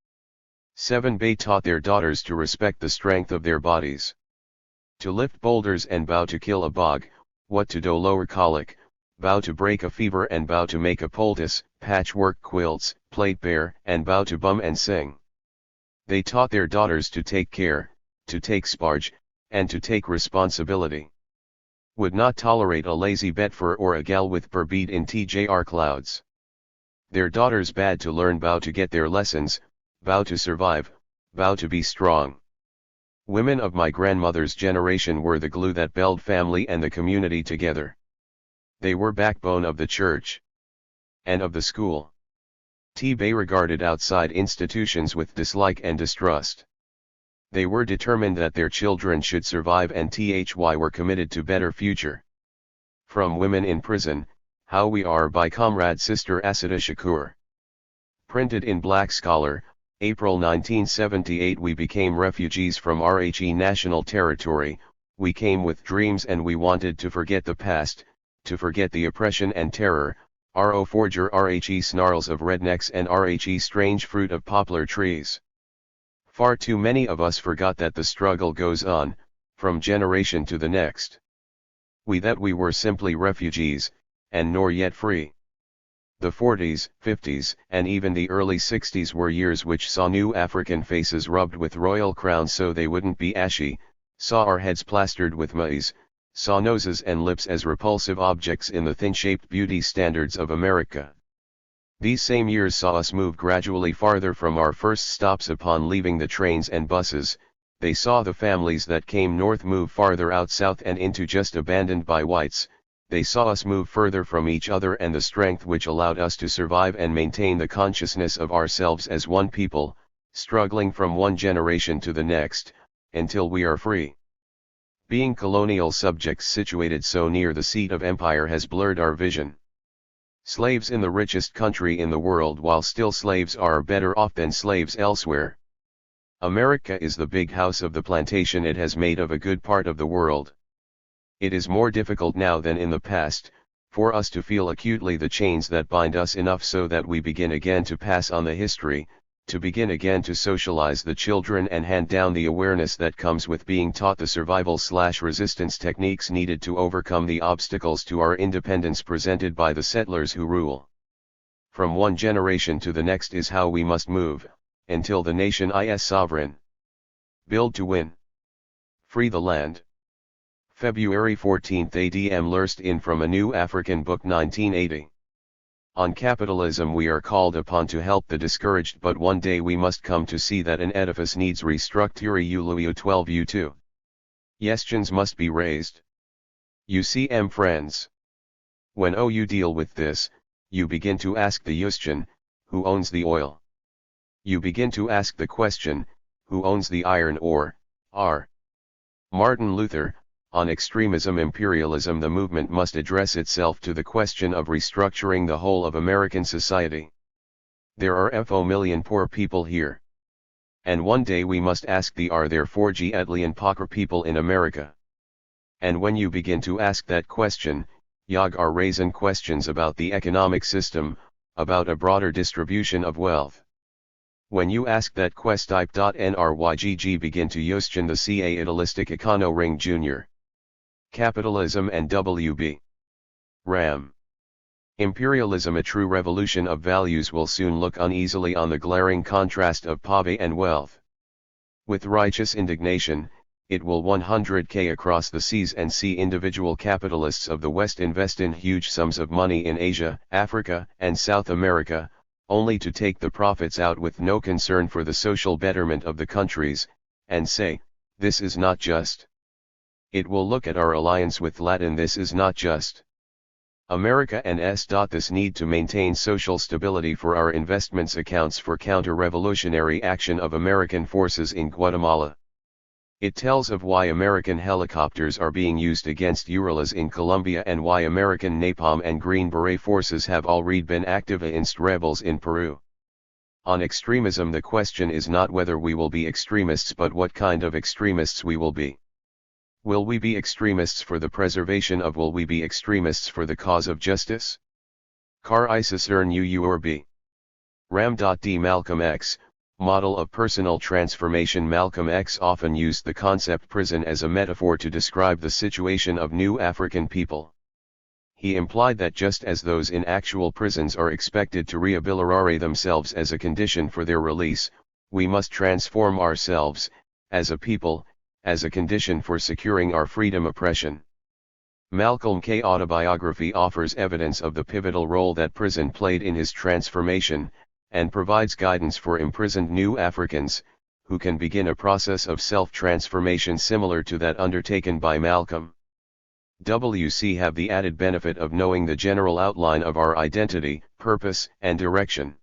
7 Bay taught their daughters to respect the strength of their bodies. To lift boulders and bow to kill a bog, what to do lower colic, bow to break a fever and bow to make a poultice, patchwork quilts, plait bear and bow to bum and sing. They taught their daughters to take care, to take sparge, and to take responsibility. Would not tolerate a lazy betfer or a gal with bead in TJR clouds. Their daughters bad to learn bow to get their lessons, bow to survive, bow to be strong. Women of my grandmother's generation were the glue that held family and the community together. They were backbone of the church. And of the school. They regarded outside institutions with dislike and distrust. They were determined that their children should survive and were committed to better future. From Women in Prison, How We Are by Comrade Sister Asada Shakur. Printed in Black Scholar, April 1978. We became refugees from RHE National Territory, we came with dreams and we wanted to forget the past, to forget the oppression and terror, RO Forger RHE snarls of rednecks and RHE strange fruit of poplar trees. Far too many of us forgot that the struggle goes on, from generation to the next. We were simply refugees, and nor yet free. The 40s, 50s, and even the early 60s were years which saw new African faces rubbed with royal crowns so they wouldn't be ashy, saw our heads plastered with maize, saw noses and lips as repulsive objects in the thin-shaped beauty standards of America. These same years saw us move gradually farther from our first stops upon leaving the trains and buses. They saw the families that came north move farther out south and into just abandoned by whites. They saw us move further from each other and the strength which allowed us to survive and maintain the consciousness of ourselves as one people, struggling from one generation to the next, until we are free. Being colonial subjects situated so near the seat of empire has blurred our vision. Slaves in the richest country in the world while still slaves are better off than slaves elsewhere. America is the big house of the plantation it has made of a good part of the world. It is more difficult now than in the past, for us to feel acutely the chains that bind us enough so that we begin again to pass on the history, to begin again to socialize the children and hand down the awareness that comes with being taught the survival/resistance techniques needed to overcome the obstacles to our independence presented by the settlers who rule. From one generation to the next is how we must move, until the nation is sovereign. Build to win. Free the land. February 14 ADM Lurst in from a New African Book 1980. On capitalism we are called upon to help the discouraged, but one day we must come to see that an edifice needs restructuring. Louis 12:2. Questions must be raised. You see, friends. When you deal with this, you begin to ask the question, who owns the oil? You begin to ask the question, who owns the iron ore? R. Martin Luther. On extremism imperialism, the movement must address itself to the question of restructuring the whole of American society. There are 4 million poor people here. And one day we must ask are there 4 million poor people in America? And when you begin to ask that question, you are raising questions about the economic system, about a broader distribution of wealth. When you ask that quest type.nrygg begin to question the ca idealistic econo ring jr. Capitalism and W.B. Ram. Imperialism. A true revolution of values will soon look uneasily on the glaring contrast of poverty and wealth. With righteous indignation, it will 100k across the seas and see individual capitalists of the West invest in huge sums of money in Asia, Africa, and South America, only to take the profits out with no concern for the social betterment of the countries, and say, this is not just. It will look at our alliance with Latin. This is not just. America and this need to maintain social stability for our investments accounts for counter-revolutionary action of American forces in Guatemala. It tells of why American helicopters are being used against guerrillas in Colombia and why American napalm and Green Beret forces have already been active against rebels in Peru. On extremism, the question is not whether we will be extremists but what kind of extremists we will be. Will we be extremists for the preservation of? Will we be extremists for the cause of justice? Car Isis Ern U or B. Ram.D. Malcolm X, model of personal transformation. Malcolm X often used the concept prison as a metaphor to describe the situation of new African people. He implied that just as those in actual prisons are expected to rehabilitate themselves as a condition for their release, we must transform ourselves, as a people, as a condition for securing our freedom. Oppression. Malcolm K. autobiography offers evidence of the pivotal role that prison played in his transformation, and provides guidance for imprisoned new Africans, who can begin a process of self-transformation similar to that undertaken by Malcolm. WC have the added benefit of knowing the general outline of our identity, purpose, and direction.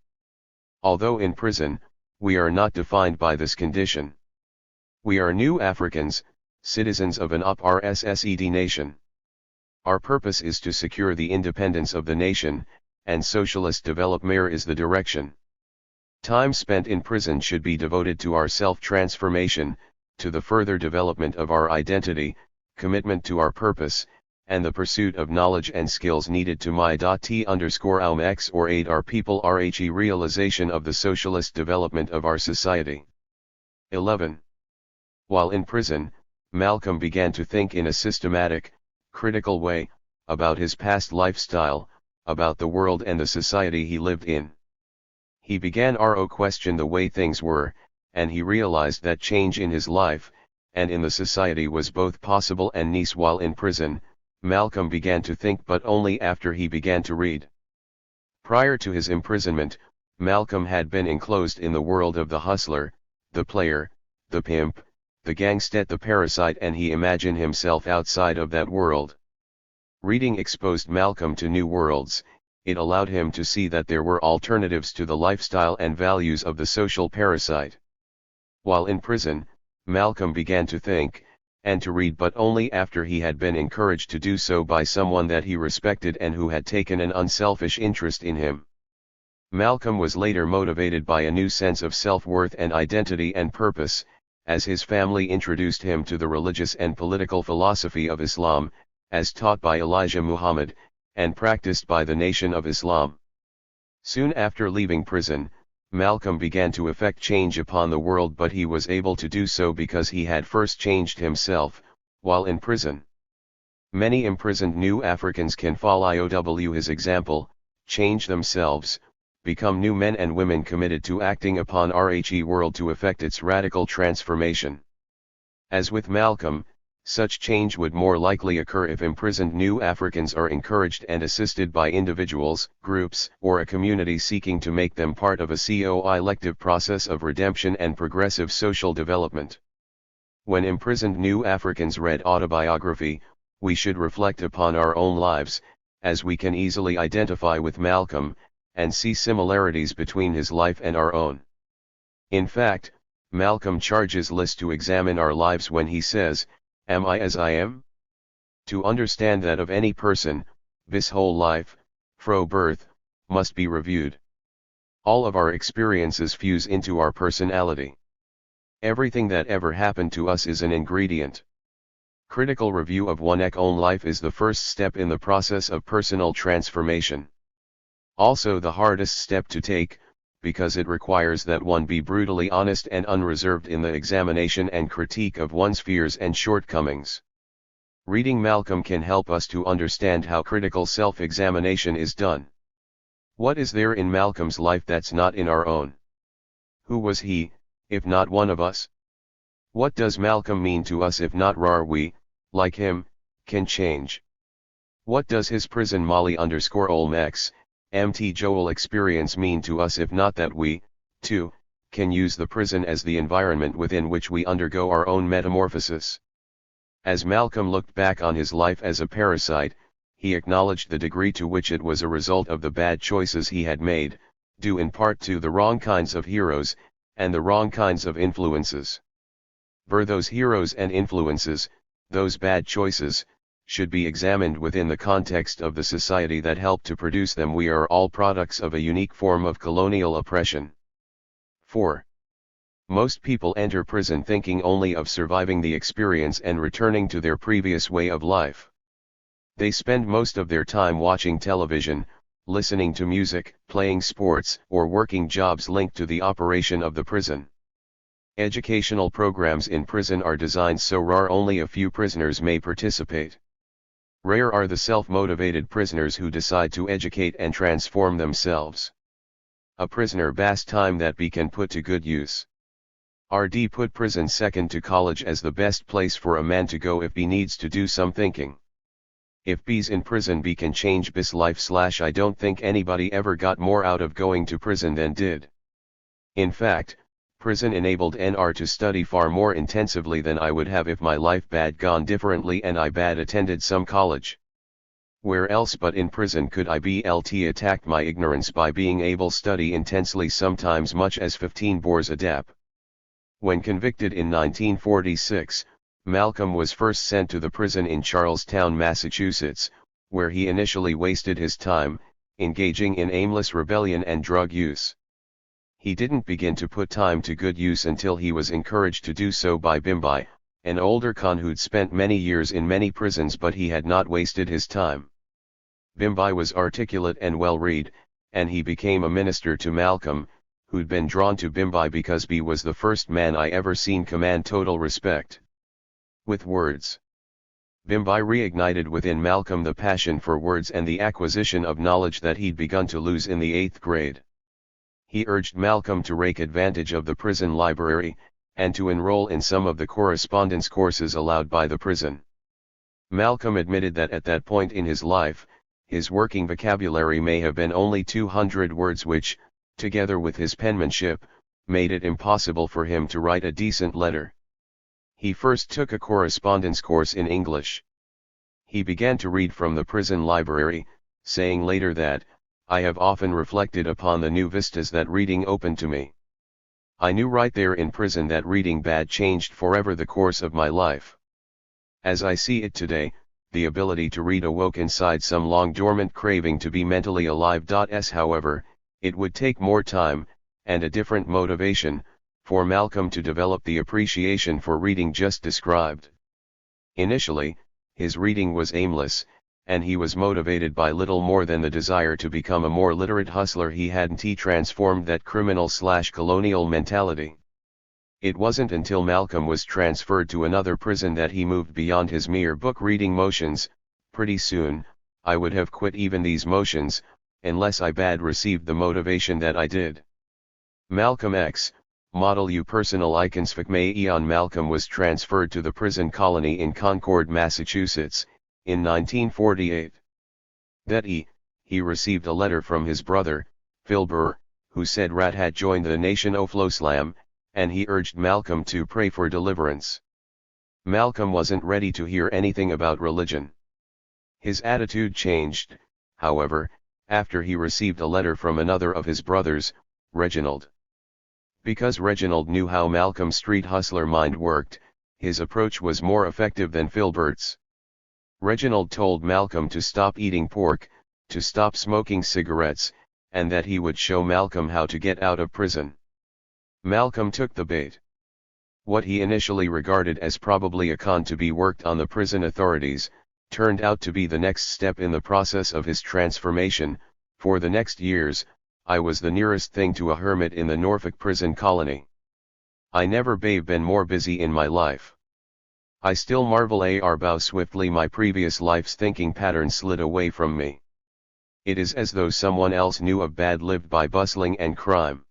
Although in prison, we are not defined by this condition. We are new Africans, citizens of an UPRSSED nation. Our purpose is to secure the independence of the nation, and socialist development is the direction. Time spent in prison should be devoted to our self-transformation, to the further development of our identity, commitment to our purpose, and the pursuit of knowledge and skills needed to my.t_x or aid our people realization of the socialist development of our society. 11. While in prison, Malcolm began to think in a systematic, critical way, about his past lifestyle, about the world and the society he lived in. He began to question the way things were, and he realized that change in his life, and in the society was both possible and nice. While in prison, Malcolm began to think, but only after he began to read. Prior to his imprisonment, Malcolm had been enclosed in the world of the hustler, the player, the pimp, the gangster, the parasite, and he imagined himself outside of that world. Reading exposed Malcolm to new worlds. It allowed him to see that there were alternatives to the lifestyle and values of the social parasite. While in prison, Malcolm began to think, and to read, but only after he had been encouraged to do so by someone that he respected and who had taken an unselfish interest in him. Malcolm was later motivated by a new sense of self-worth and identity and purpose, as his family introduced him to the religious and political philosophy of Islam, as taught by Elijah Muhammad, and practiced by the Nation of Islam. Soon after leaving prison, Malcolm began to effect change upon the world, but he was able to do so because he had first changed himself, while in prison. Many imprisoned new Africans can follow his example, change themselves, become new men and women committed to acting upon the world to effect its radical transformation. As with Malcolm, such change would more likely occur if imprisoned new Africans are encouraged and assisted by individuals, groups, or a community seeking to make them part of a collective process of redemption and progressive social development. When imprisoned new Africans read autobiography, we should reflect upon our own lives, as we can easily identify with Malcolm, and see similarities between his life and our own. In fact, Malcolm charges us to examine our lives when he says, "Am I as I am?" To understand that of any person, this whole life, fro birth, must be reviewed. All of our experiences fuse into our personality. Everything that ever happened to us is an ingredient. Critical review of one's own life is the first step in the process of personal transformation. Also the hardest step to take, because it requires that one be brutally honest and unreserved in the examination and critique of one's fears and shortcomings. Reading Malcolm can help us to understand how critical self-examination is done. What is there in Malcolm's life that's not in our own? Who was he, if not one of us? What does Malcolm mean to us if not we, like him, can change? What does his prison Molly_Olmex, Mt. Joel experience mean to us if not that we, too, can use the prison as the environment within which we undergo our own metamorphosis? As Malcolm looked back on his life as a parasite, he acknowledged the degree to which it was a result of the bad choices he had made, due in part to the wrong kinds of heroes, and the wrong kinds of influences. For those heroes and influences, those bad choices, should be examined within the context of the society that helped to produce them. We are all products of a unique form of colonial oppression. 4. Most people enter prison thinking only of surviving the experience and returning to their previous way of life. They spend most of their time watching television, listening to music, playing sports, or working jobs linked to the operation of the prison. Educational programs in prison are designed so only a few prisoners may participate. Rare are the self-motivated prisoners who decide to educate and transform themselves. A prisoner best time that be can put to good use. RD put prison second to college as the best place for a man to go if he needs to do some thinking. If be's in prison be can change bis life / I don't think anybody ever got more out of going to prison than did. In fact, prison enabled NR to study far more intensively than I would have if my life bad gone differently and I bad attended some college. Where else but in prison could I BLT attacked my ignorance by being able study intensely, sometimes much as 15 bores a dep. When convicted in 1946, Malcolm was first sent to the prison in Charlestown, Massachusetts, where he initially wasted his time, engaging in aimless rebellion and drug use. He didn't begin to put time to good use until he was encouraged to do so by Bimbi, an older con who'd spent many years in many prisons, but he had not wasted his time. Bimbi was articulate and well-read, and he became a minister to Malcolm, who'd been drawn to Bimbi because B was the first man I ever seen command total respect. With words. Bimbi reignited within Malcolm the passion for words and the acquisition of knowledge that he'd begun to lose in the 8th grade. He urged Malcolm to take advantage of the prison library, and to enroll in some of the correspondence courses allowed by the prison. Malcolm admitted that at that point in his life, his working vocabulary may have been only 200 words which, together with his penmanship, made it impossible for him to write a decent letter. He first took a correspondence course in English. He began to read from the prison library, saying later that, "I have often reflected upon the new vistas that reading opened to me. I knew right there in prison that reading bad changed forever the course of my life. As I see it today, the ability to read awoke inside some long dormant craving to be mentally alive. However, it would take more time, and a different motivation, for Malcolm to develop the appreciation for reading just described. Initially, his reading was aimless, and he was motivated by little more than the desire to become a more literate hustler. He hadn't transformed that criminal/colonial mentality. It wasn't until Malcolm was transferred to another prison that he moved beyond his mere book reading motions. Pretty soon, I would have quit even these motions, unless I bad received the motivation that I did." Malcolm X, Model U Personal Icons Eon Malcolm was transferred to the prison colony in Concord, Massachusetts, in 1948. That he received a letter from his brother, Phil Burr, who said Rat had joined the Nation o' Floslam, and he urged Malcolm to pray for deliverance. Malcolm wasn't ready to hear anything about religion. His attitude changed, however, after he received a letter from another of his brothers, Reginald. Because Reginald knew how Malcolm's street hustler mind worked, his approach was more effective than Filbert's. Reginald told Malcolm to stop eating pork, to stop smoking cigarettes, and that he would show Malcolm how to get out of prison. Malcolm took the bait. What he initially regarded as probably a con to be worked on the prison authorities, turned out to be the next step in the process of his transformation. For the next years, I was the nearest thing to a hermit in the Norfolk prison colony. I never been more busy in my life. I still marvel how swiftly my previous life's thinking pattern slid away from me. It is as though someone else knew of bad lived by bustling and crime.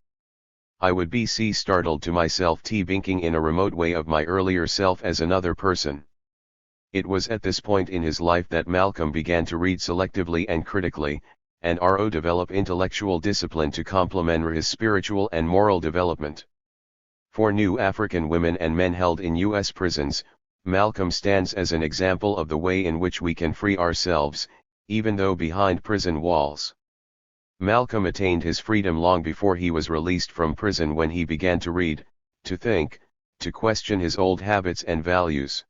I would be startled to myself binking in a remote way of my earlier self as another person. It was at this point in his life that Malcolm began to read selectively and critically, and develop intellectual discipline to complement his spiritual and moral development. For new African women and men held in U.S. prisons, Malcolm stands as an example of the way in which we can free ourselves, even though behind prison walls. Malcolm attained his freedom long before he was released from prison, when he began to read, to think, to question his old habits and values.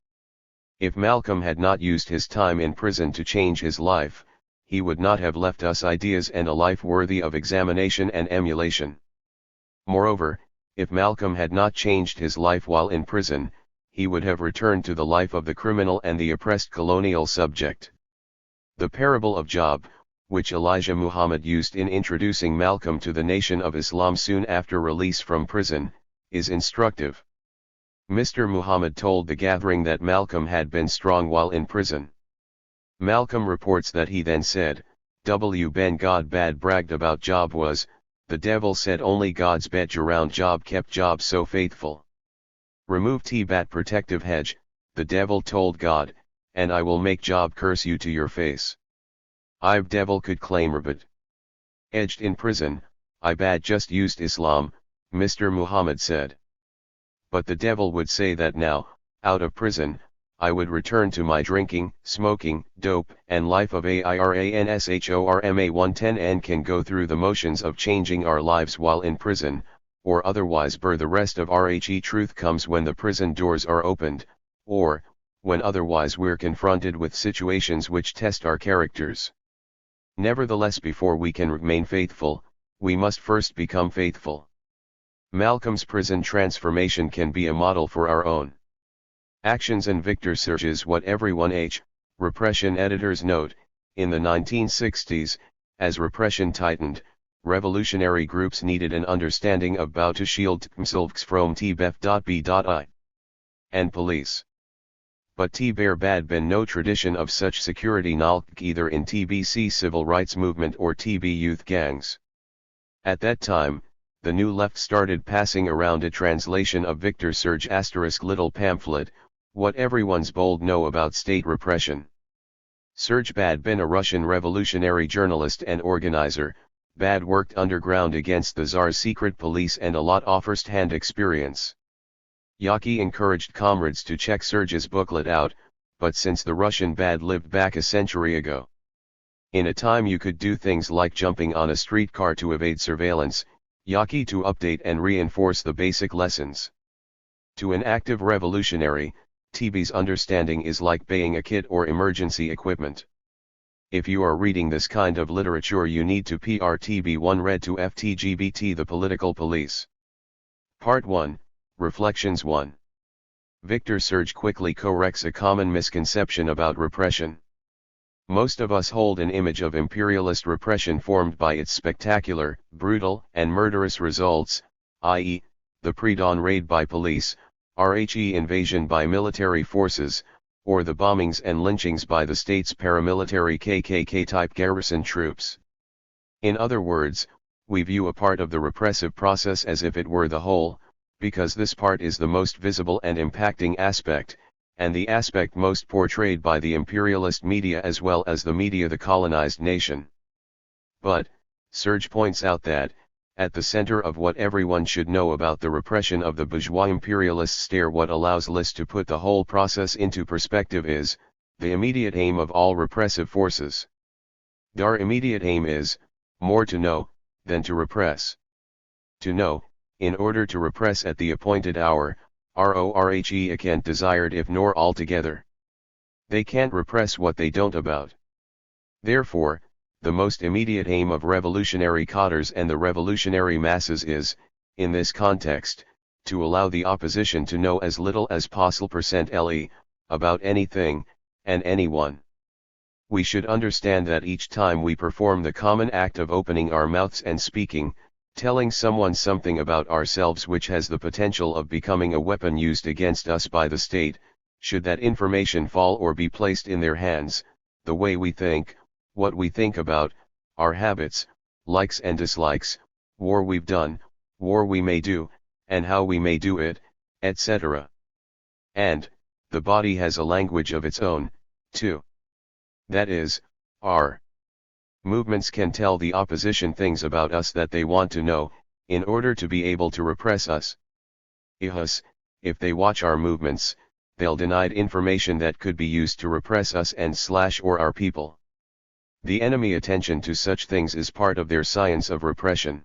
If Malcolm had not used his time in prison to change his life, he would not have left us ideas and a life worthy of examination and emulation. Moreover, if Malcolm had not changed his life while in prison, he would have returned to the life of the criminal and the oppressed colonial subject. The parable of Job, which Elijah Muhammad used in introducing Malcolm to the Nation of Islam soon after release from prison, is instructive. Mr. Muhammad told the gathering that Malcolm had been strong while in prison. Malcolm reports that he then said, Ben God bad bragged about Job was, the devil said only God's bet around Job kept Job so faithful. Remove bat protective hedge, the devil told God, and I will make Job curse you to your face. I've devil could claim rabbit. Edged in prison, I bad just used Islam, Mr. Muhammad said. But the devil would say that now, out of prison, I would return to my drinking, smoking, dope, and life of IRANSHORMA 110 and can go through the motions of changing our lives while in prison, or otherwise the rest of RHE truth comes when the prison doors are opened, or, when otherwise we're confronted with situations which test our characters. Nevertheless, before we can remain faithful, we must first become faithful. Malcolm's prison transformation can be a model for our own actions, and Victor Serge's What Everyone Repression editors note, in the 1960s, as repression tightened, revolutionary groups needed an understanding of how to shield themselves from tbef.b.I. and police. But there had been no tradition of such security knowledge either in TBC civil rights movement or TB youth gangs. At that time, the New Left started passing around a translation of Victor Serge * little pamphlet, What Everyone's Bold Know About State Repression. Serge had been a Russian revolutionary journalist and organizer, had worked underground against the Tsar's secret police and a lot of first-hand experience. Yaki encouraged comrades to check Serge's booklet out, but since the Russian had lived back a century ago, in a time you could do things like jumping on a streetcar to evade surveillance, Yaki to update and reinforce the basic lessons. To an active revolutionary, TB's understanding is like buying a kit or emergency equipment. If you are reading this kind of literature you need to TB1 read to FTGBT the political police. Part 1, Reflections 1. Victor Serge quickly corrects a common misconception about repression. Most of us hold an image of imperialist repression formed by its spectacular, brutal, and murderous results, i.e., the pre-dawn raid by police, RHE invasion by military forces, or the bombings and lynchings by the state's paramilitary KKK-type garrison troops. In other words, we view a part of the repressive process as if it were the whole, because this part is the most visible and impacting aspect, and the aspect most portrayed by the imperialist media as well as the media the colonized nation. But, Serge points out that, at the center of what everyone should know about the repression of the bourgeois imperialists what allows List to put the whole process into perspective is, the immediate aim of all repressive forces. Their immediate aim is, more to know, than to repress. To know, in order to repress at the appointed hour, RORHE can't desired if nor altogether. They can't repress what they don't about. Therefore, the most immediate aim of revolutionary cadres and the revolutionary masses is, in this context, to allow the opposition to know as little as possible %le, about anything, and anyone. We should understand that each time we perform the common act of opening our mouths and speaking, telling someone something about ourselves which has the potential of becoming a weapon used against us by the state, should that information fall or be placed in their hands, the way we think, what we think about, our habits, likes and dislikes, war we've done, war we may do, and how we may do it, etc. And, the body has a language of its own, too. That is, our movements can tell the opposition things about us that they want to know, in order to be able to repress us. If they watch our movements, they'll deny information that could be used to repress us and or our people. The enemy attention to such things is part of their science of repression.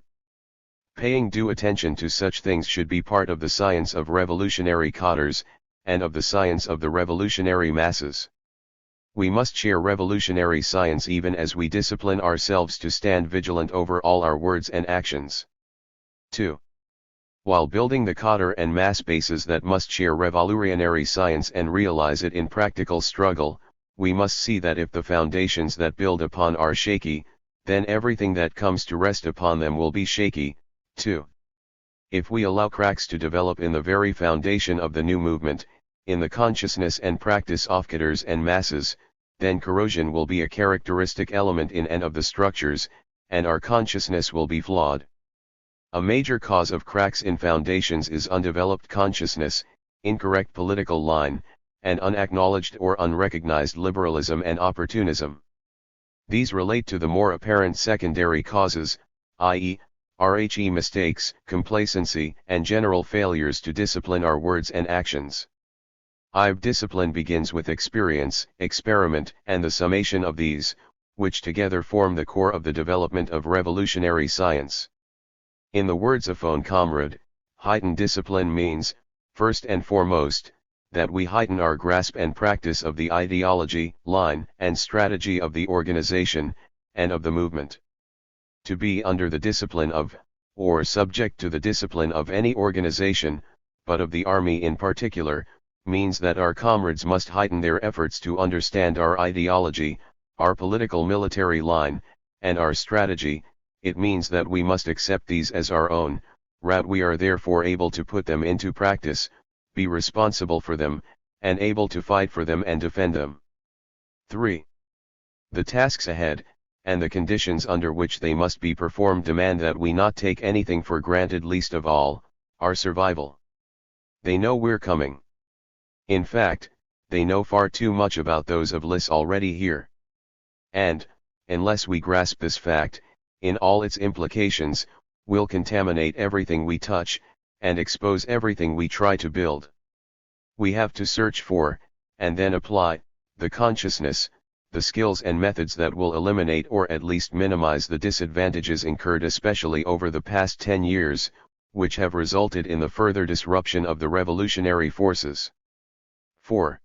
Paying due attention to such things should be part of the science of revolutionary cadres, and of the science of the revolutionary masses. We must share revolutionary science even as we discipline ourselves to stand vigilant over all our words and actions. 2. While building the cadre and mass bases that must share revolutionary science and realize it in practical struggle, we must see that if the foundations that build upon are shaky, then everything that comes to rest upon them will be shaky, too. If we allow cracks to develop in the very foundation of the new movement, in the consciousness and practice of cadres and masses, then corrosion will be a characteristic element in and of the structures, and our consciousness will be flawed. A major cause of cracks in foundations is undeveloped consciousness, incorrect political line, and unacknowledged or unrecognized liberalism and opportunism. These relate to the more apparent secondary causes, i.e., RHE mistakes, complacency, and general failures to discipline our words and actions. Discipline begins with experience, experiment, and the summation of these, which together form the core of the development of revolutionary science. In the words of Phone Comrade, heightened discipline means, first and foremost, that we heighten our grasp and practice of the ideology, line, and strategy of the organization, and of the movement. To be under the discipline of, or subject to the discipline of any organization, but of the army in particular, means that our comrades must heighten their efforts to understand our ideology, our political military line, and our strategy, it means that we must accept these as our own, we are therefore able to put them into practice, be responsible for them, and able to fight for them and defend them. 3. The tasks ahead, and the conditions under which they must be performed demand that we not take anything for granted, least of all, our survival. They know we're coming. In fact, they know far too much about those of us already here. And, unless we grasp this fact, in all its implications, we'll contaminate everything we touch, and expose everything we try to build. We have to search for, and then apply, the consciousness, the skills and methods that will eliminate or at least minimize the disadvantages incurred especially over the past 10 years, which have resulted in the further disruption of the revolutionary forces. 4.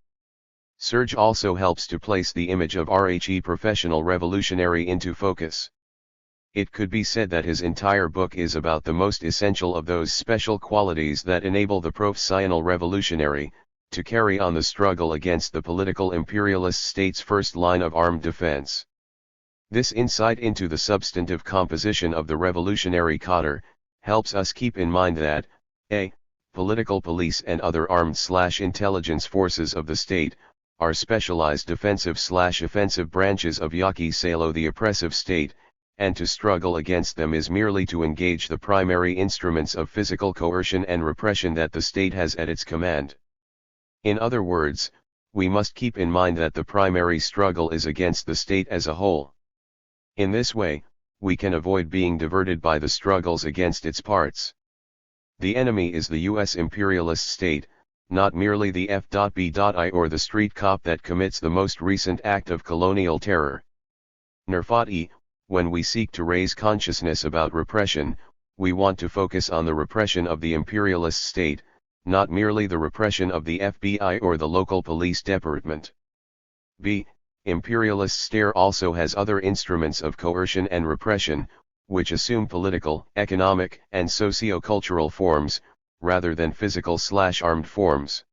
Serge also helps to place the image of RHE professional revolutionary into focus. It could be said that his entire book is about the most essential of those special qualities that enable the professional revolutionary to carry on the struggle against the political imperialist state's first line of armed defense. This insight into the substantive composition of the revolutionary cadre helps us keep in mind that, a. Political police and other armed/intelligence forces of the state are specialized defensive/offensive branches of yaki sayles, the oppressive state, and to struggle against them is merely to engage the primary instruments of physical coercion and repression that the state has at its command. In other words, we must keep in mind that the primary struggle is against the state as a whole. In this way, we can avoid being diverted by the struggles against its parts. The enemy is the U.S. imperialist state, not merely the F.B.I. or the street cop that commits the most recent act of colonial terror. Nerfati, when we seek to raise consciousness about repression, we want to focus on the repression of the imperialist state, not merely the repression of the FBI or the local police department. B. Imperialist state also has other instruments of coercion and repression, which assume political, economic, and socio-cultural forms, rather than physical/armed forms.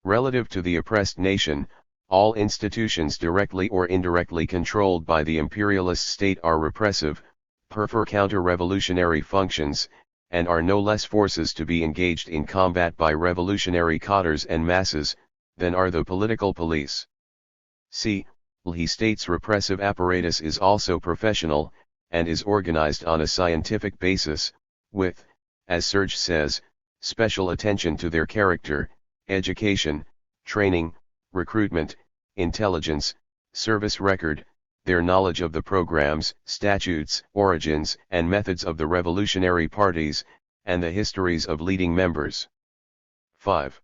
Relative to the oppressed nation, all institutions directly or indirectly controlled by the imperialist state are repressive, perform counter-revolutionary functions, and are no less forces to be engaged in combat by revolutionary cadres and masses, than are the political police. C. He states repressive apparatus is also professional, and is organized on a scientific basis, with, as Serge says, special attention to their character, education, training, recruitment, intelligence, service record, their knowledge of the programs, statutes, origins, and methods of the revolutionary parties, and the histories of leading members. 5.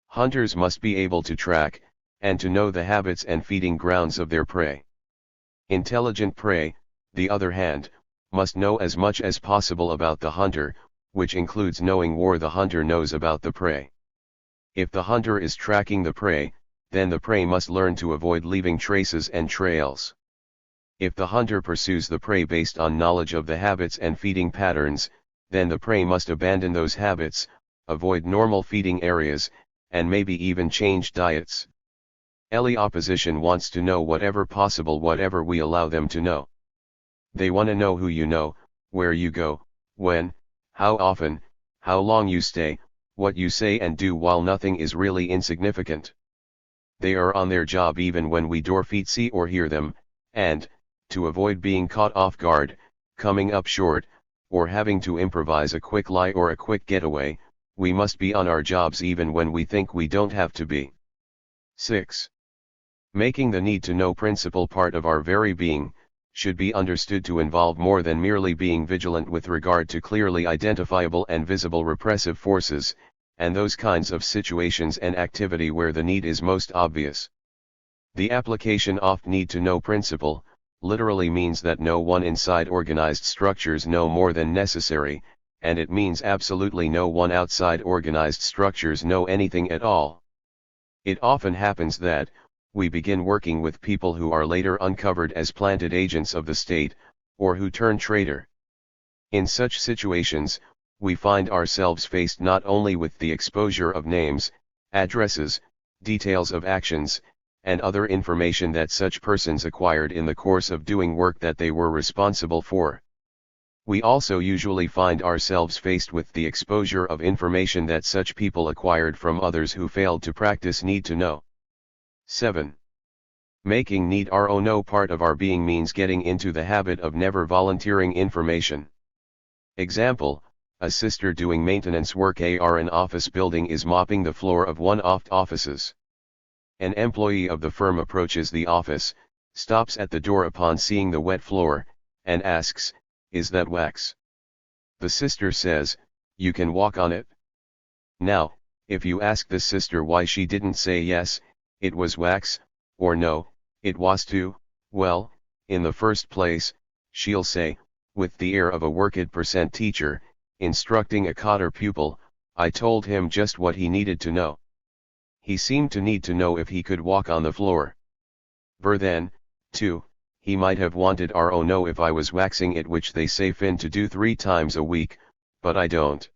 Hunters must be able to track, and to know the habits and feeding grounds of their prey. Intelligent prey, the other hand, must know as much as possible about the hunter, which includes knowing where the hunter knows about the prey. If the hunter is tracking the prey, then the prey must learn to avoid leaving traces and trails. If the hunter pursues the prey based on knowledge of the habits and feeding patterns, then the prey must abandon those habits, avoid normal feeding areas, and maybe even change diets. The opposition wants to know whatever possible whatever we allow them to know. They want to know who you know, where you go, when, how often, how long you stay, what you say and do while nothing is really insignificant. They are on their job even when we don't see or hear them, and, to avoid being caught off guard, coming up short, or having to improvise a quick lie or a quick getaway, we must be on our jobs even when we think we don't have to be. 6. Making the need to know principle part of our very being, should be understood to involve more than merely being vigilant with regard to clearly identifiable and visible repressive forces, and those kinds of situations and activity where the need is most obvious. The application of need to know principle, literally means that no one inside organized structures know more than necessary, and it means absolutely no one outside organized structures know anything at all. It often happens that, we begin working with people who are later uncovered as planted agents of the state, or who turn traitor. In such situations, we find ourselves faced not only with the exposure of names, addresses, details of actions, and other information that such persons acquired in the course of doing work that they were responsible for, We also usually find ourselves faced with the exposure of information that such people acquired from others who failed to practice need to know. 7. Making need to know part of our being means getting into the habit of never volunteering information. Example, a sister doing maintenance work at an office building is mopping the floor of one of the offices. An employee of the firm approaches the office, stops at the door upon seeing the wet floor, and asks, "Is that wax?" The sister says, "You can walk on it." Now, if you ask the sister why she didn't say yes, it was wax, or no, it was too, well, in the first place, she'll say, with the air of a worked% teacher, instructing a cotter pupil, "I told him just what he needed to know. He seemed to need to know if he could walk on the floor. Then, too, he might have wanted to know if I was waxing it, which they say fin to do 3 times a week, but I don't.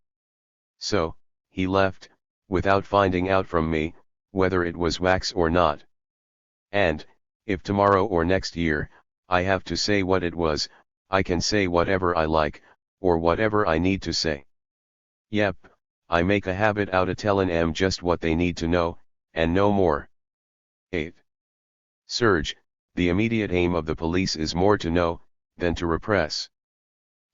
So, he left, without finding out from me, whether it was wax or not. And, if tomorrow or next year, I have to say what it was, I can say whatever I like, or whatever I need to say. Yep, I make a habit out of telling 'em just what they need to know, and no more. 8. Surge, the immediate aim of the police is more to know, than to repress.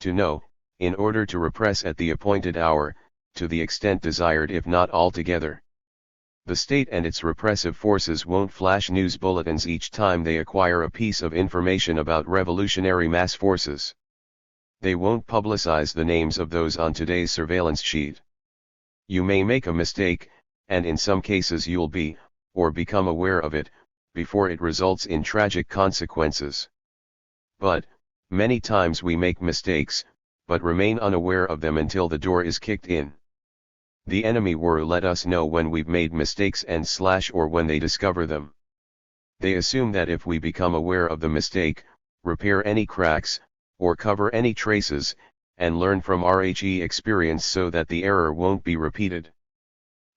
To know, in order to repress at the appointed hour, to the extent desired if not altogether. The state and its repressive forces won't flash news bulletins each time they acquire a piece of information about revolutionary mass forces. They won't publicize the names of those on today's surveillance sheet. You may make a mistake, and in some cases you'll be, or become aware of it, before it results in tragic consequences. But, many times we make mistakes, but remain unaware of them until the door is kicked in. The enemy will let us know when we've made mistakes and or when they discover them. They assume that if we become aware of the mistake, repair any cracks, or cover any traces, and learn from our experience so that the error won't be repeated.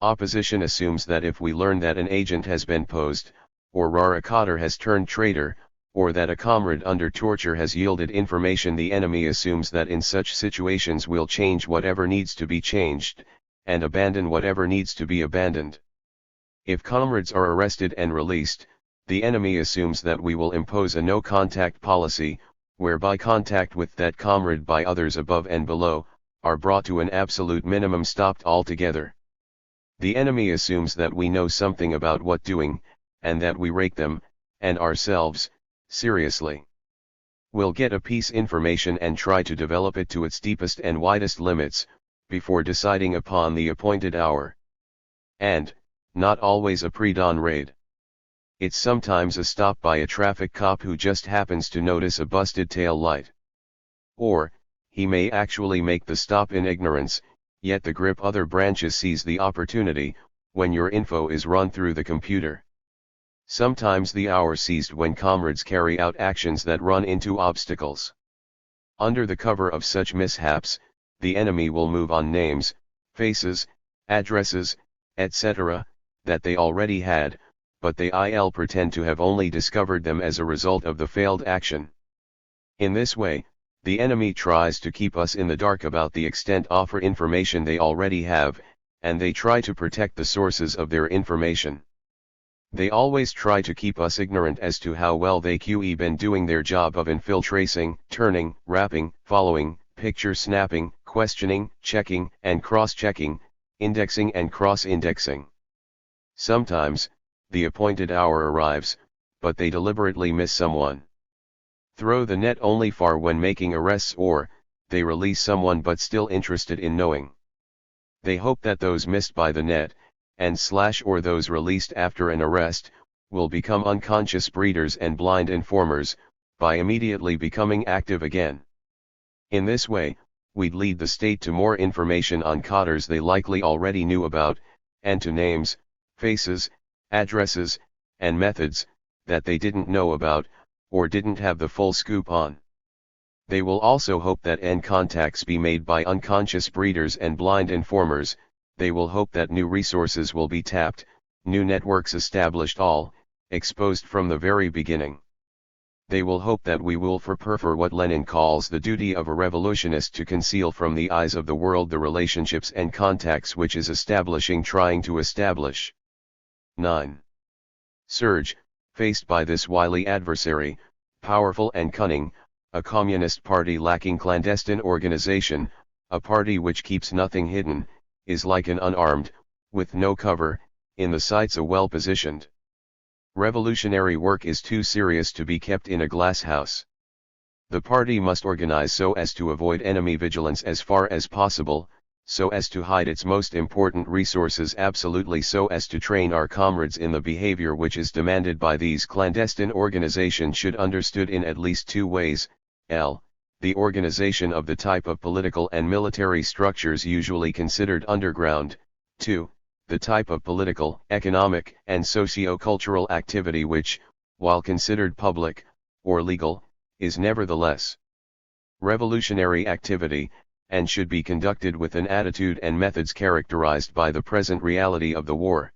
Opposition assumes that if we learn that an agent has been posed, or a cotter has turned traitor, or that a comrade under torture has yielded information, the enemy assumes that in such situations we'll change whatever needs to be changed, and abandon whatever needs to be abandoned. If comrades are arrested and released, the enemy assumes that we will impose a no-contact policy, whereby contact with that comrade by others above and below, are brought to an absolute minimum, stopped altogether. The enemy assumes that we know something about what doing, and that we rake them, and ourselves, seriously. We'll get a piece information and try to develop it to its deepest and widest limits, before deciding upon the appointed hour. And, not always a pre-dawn raid. It's sometimes a stop by a traffic cop who just happens to notice a busted tail light. Or, he may actually make the stop in ignorance, yet the grip other branches seize the opportunity, when your info is run through the computer. Sometimes the hour seized when comrades carry out actions that run into obstacles. Under the cover of such mishaps, the enemy will move on names, faces, addresses, etc., that they already had, but they'll pretend to have only discovered them as a result of the failed action. In this way, the enemy tries to keep us in the dark about the extent of information they already have, and they try to protect the sources of their information. They always try to keep us ignorant as to how well they've been doing their job of infiltrating, turning, wrapping, following, picture snapping, questioning, checking and cross-checking, indexing and cross-indexing. Sometimes, the appointed hour arrives, but they deliberately miss someone. Throw the net only far when making arrests, or, they release someone but still interested in knowing. They hope that those missed by the net, and or those released after an arrest, will become unconscious breeders and blind informers, by immediately becoming active again. In this way, we'd lead the state to more information on cotters they likely already knew about, and to names, faces, addresses, and methods, that they didn't know about, or didn't have the full scoop on. They will also hope that contacts be made by unconscious breeders and blind informers. They will hope that new resources will be tapped, new networks established, all exposed from the very beginning. They will hope that we will prefer what Lenin calls the duty of a revolutionist to conceal from the eyes of the world the relationships and contacts which is trying to establish. 9. Surge, faced by this wily adversary, powerful and cunning, a communist party lacking clandestine organization, a party which keeps nothing hidden, is like an unarmed, with no cover, in the sights a well-positioned. Revolutionary work is too serious to be kept in a glass house. The party must organize so as to avoid enemy vigilance as far as possible, so as to hide its most important resources absolutely, so as to train our comrades in the behavior which is demanded by these clandestine organizations should understood in at least two ways. L. The organization of the type of political and military structures usually considered underground. 2. The type of political, economic, and socio-cultural activity which, while considered public, or legal, is nevertheless revolutionary activity, and should be conducted with an attitude and methods characterized by the present reality of the war.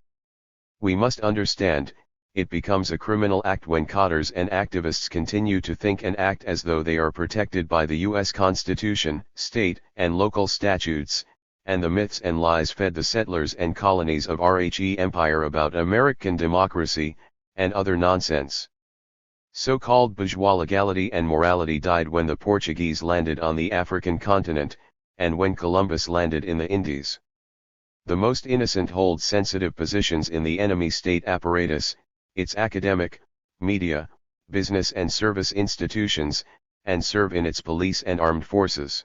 We must understand, it becomes a criminal act when cadres and activists continue to think and act as though they are protected by the U.S. Constitution, state and local statutes, and the myths and lies fed the settlers and colonies of RHE Empire about American democracy, and other nonsense. So-called bourgeois legality and morality died when the Portuguese landed on the African continent, and when Columbus landed in the Indies. The most innocent hold sensitive positions in the enemy state apparatus, its academic, media, business and service institutions, and serve in its police and armed forces.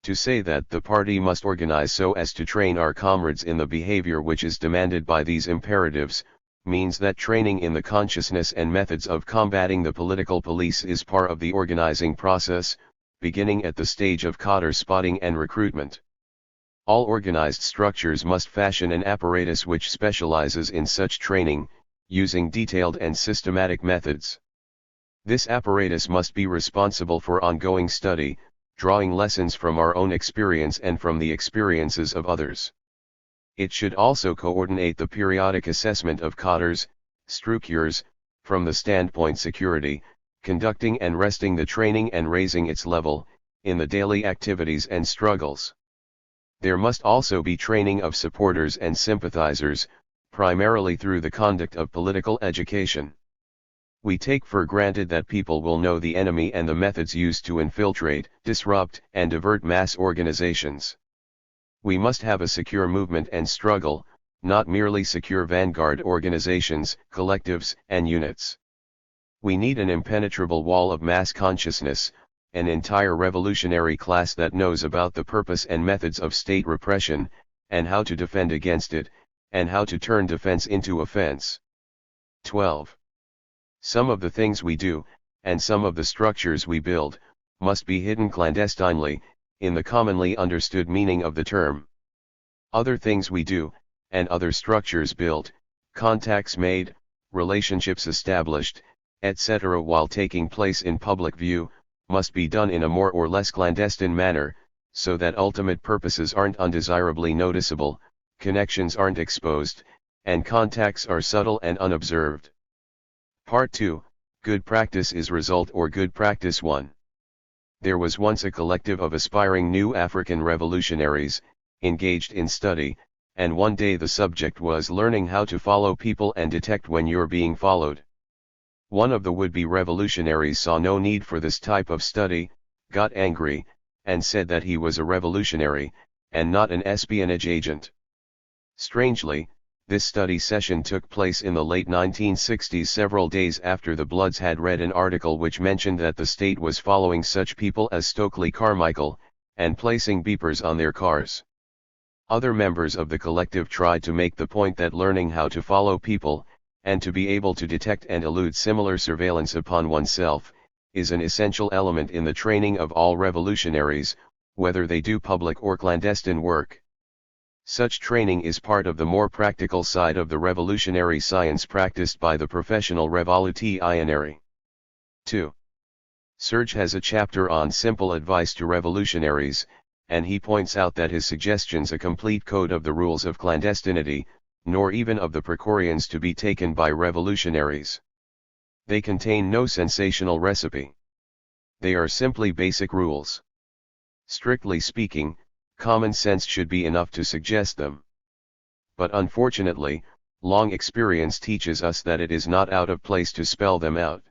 To say that the party must organize so as to train our comrades in the behavior which is demanded by these imperatives, means that training in the consciousness and methods of combating the political police is part of the organizing process, beginning at the stage of cadre spotting and recruitment. All organized structures must fashion an apparatus which specializes in such training, using detailed and systematic methods. This apparatus must be responsible for ongoing study, drawing lessons from our own experience and from the experiences of others. It should also coordinate the periodic assessment of cadres, structures, from the standpoint security, conducting and resting the training and raising its level, in the daily activities and struggles. There must also be training of supporters and sympathizers, primarily through the conduct of political education. We take for granted that people will know the enemy and the methods used to infiltrate, disrupt, and divert mass organizations. We must have a secure movement and struggle, not merely secure vanguard organizations, collectives, and units. We need an impenetrable wall of mass consciousness, an entire revolutionary class that knows about the purpose and methods of state repression, and how to defend against it, and how to turn defense into offense. 12. Some of the things we do, and some of the structures we build, must be hidden clandestinely, in the commonly understood meaning of the term. Other things we do, and other structures built, contacts made, relationships established, etc. while taking place in public view, must be done in a more or less clandestine manner, so that ultimate purposes aren't undesirably noticeable, connections aren't exposed, and contacts are subtle and unobserved. Part 2, Good Practice is Result or Good Practice 1. There was once a collective of aspiring new African revolutionaries, engaged in study, and one day the subject was learning how to follow people and detect when you're being followed. One of the would-be revolutionaries saw no need for this type of study, got angry, and said that he was a revolutionary, and not an espionage agent. Strangely, this study session took place in the late 1960s, several days after the Bloods had read an article which mentioned that the state was following such people as Stokely Carmichael, and placing beepers on their cars. Other members of the collective tried to make the point that learning how to follow people, and to be able to detect and elude similar surveillance upon oneself, is an essential element in the training of all revolutionaries, whether they do public or clandestine work. Such training is part of the more practical side of the revolutionary science practiced by the professional revolutionary. 2. Serge has a chapter on simple advice to revolutionaries, and he points out that his suggestions a complete code of the rules of clandestinity, nor even of the precautions to be taken by revolutionaries. They contain no sensational recipe. They are simply basic rules. Strictly speaking, common sense should be enough to suggest them. But unfortunately, long experience teaches us that it is not out of place to spell them out.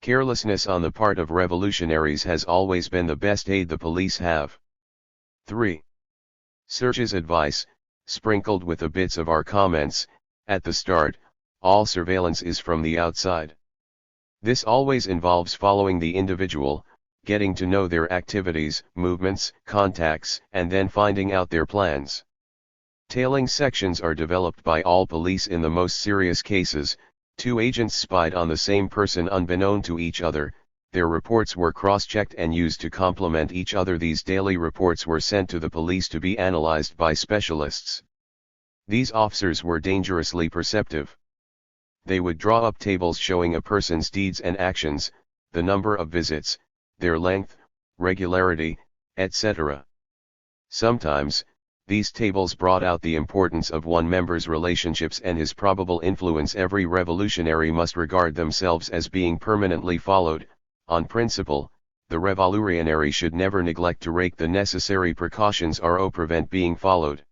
Carelessness on the part of revolutionaries has always been the best aid the police have. 3. Serge's advice, sprinkled with the bits of our comments, at the start, all surveillance is from the outside. This always involves following the individual, getting to know their activities, movements, contacts, and then finding out their plans. Tailing sections are developed by all police in the most serious cases. 2 agents spied on the same person unbeknown to each other, their reports were cross-checked and used to complement each other. These daily reports were sent to the police to be analyzed by specialists. These officers were dangerously perceptive. They would draw up tables showing a person's deeds and actions, the number of visits, their length, regularity, etc. Sometimes, these tables brought out the importance of one member's relationships and his probable influence. Every revolutionary must regard themselves as being permanently followed. On principle, the revolutionary should never neglect to take the necessary precautions to prevent being followed.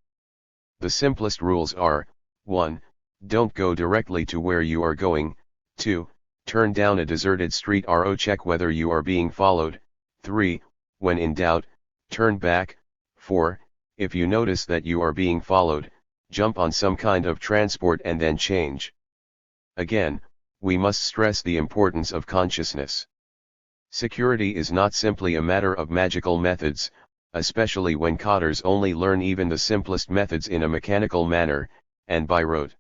The simplest rules are: 1. Don't go directly to where you are going. 2. Turn down a deserted street. Check whether you are being followed. 3. When in doubt, turn back. 4. If you notice that you are being followed, jump on some kind of transport and then change. Again, we must stress the importance of consciousness. Security is not simply a matter of magical methods, especially when cotters only learn even the simplest methods in a mechanical manner, and by rote.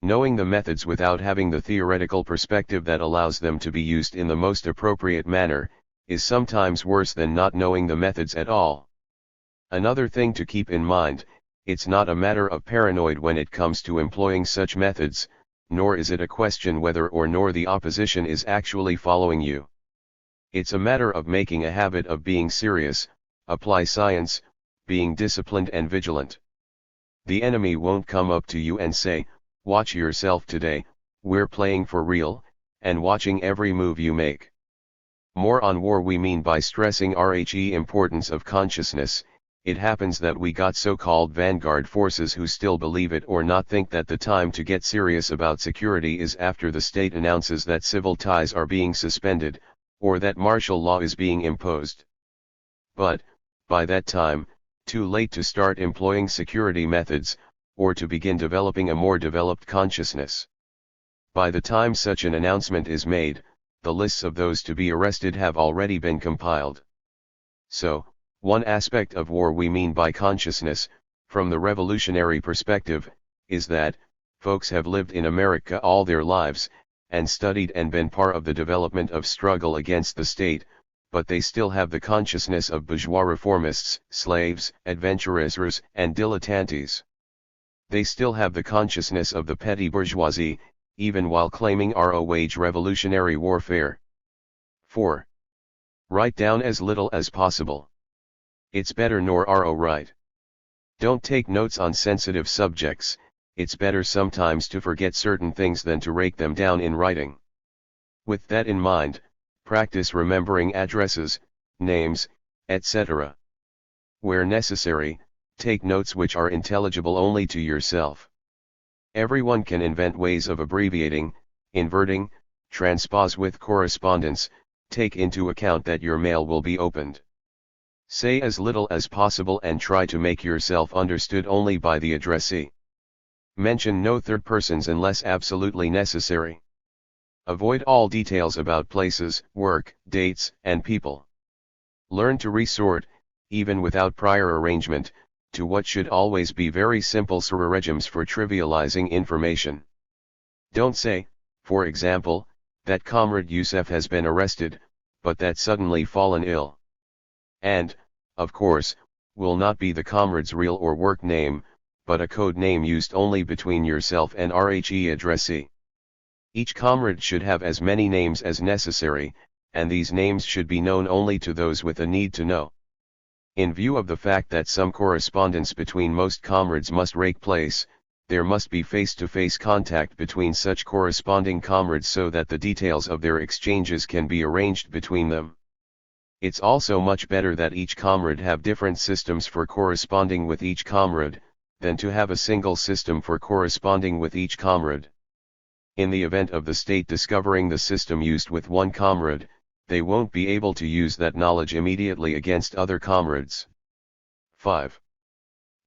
Knowing the methods without having the theoretical perspective that allows them to be used in the most appropriate manner, is sometimes worse than not knowing the methods at all. Another thing to keep in mind, it's not a matter of paranoid when it comes to employing such methods, nor is it a question whether or not the opposition is actually following you. It's a matter of making a habit of being serious, apply science, being disciplined and vigilant. The enemy won't come up to you and say, "Watch yourself today, we're playing for real," and watching every move you make. More on war we mean by stressing the importance of consciousness. It happens that we got so-called vanguard forces who still believe it or not think that the time to get serious about security is after the state announces that civil ties are being suspended, or that martial law is being imposed. But, by that time, too late to start employing security methods, or to begin developing a more developed consciousness. By the time such an announcement is made, the lists of those to be arrested have already been compiled. So, one aspect of war we mean by consciousness, from the revolutionary perspective, is that, folks have lived in America all their lives, and studied and been part of the development of struggle against the state, but they still have the consciousness of bourgeois reformists, slaves, adventurers, and dilettantes. They still have the consciousness of the petty bourgeoisie, even while claiming to wage revolutionary warfare. 4. Write down as little as possible. It's better nor write. Don't take notes on sensitive subjects. It's better sometimes to forget certain things than to rake them down in writing. With that in mind, practice remembering addresses, names, etc. Where necessary, take notes which are intelligible only to yourself. Everyone can invent ways of abbreviating, inverting, transpose with correspondence. Take into account that your mail will be opened. Say as little as possible and try to make yourself understood only by the addressee. Mention no third persons unless absolutely necessary. Avoid all details about places, work, dates, and people. Learn to resort, even without prior arrangement, to what should always be very simple regimes for trivializing information. Don't say, for example, that Comrade Youssef has been arrested, but that suddenly fallen ill. And, of course, will not be the comrade's real or work name, but a code name used only between yourself and the addressee. Each comrade should have as many names as necessary, and these names should be known only to those with a need to know. In view of the fact that some correspondence between most comrades must take place, there must be face-to-face contact between such corresponding comrades so that the details of their exchanges can be arranged between them. It's also much better that each comrade have different systems for corresponding with each comrade, than to have a single system for corresponding with each comrade. In the event of the state discovering the system used with one comrade, they won't be able to use that knowledge immediately against other comrades. 5.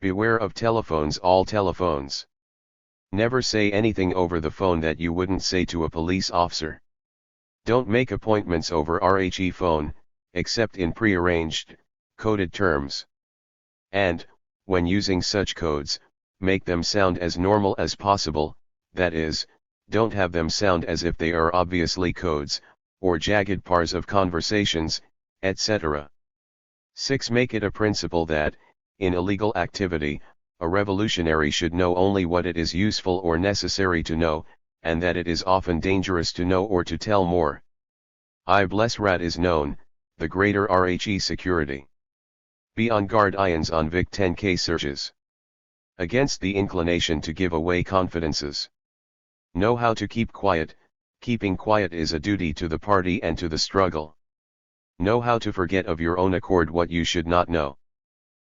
Beware of telephones. All telephones. Never say anything over the phone that you wouldn't say to a police officer. Don't make appointments over RHE phone, except in pre-arranged, coded terms. And, when using such codes, make them sound as normal as possible, that is, don't have them sound as if they are obviously codes, or jagged parts of conversations, etc. 6. Make it a principle that, in illegal activity, a revolutionary should know only what it is useful or necessary to know, and that it is often dangerous to know or to tell more. I bless rat is known, the greater RHE security. Be on guard. Ions on Vic 10K searches. Against the inclination to give away confidences. Know how to keep quiet. Keeping quiet is a duty to the party and to the struggle. Know how to forget of your own accord what you should not know.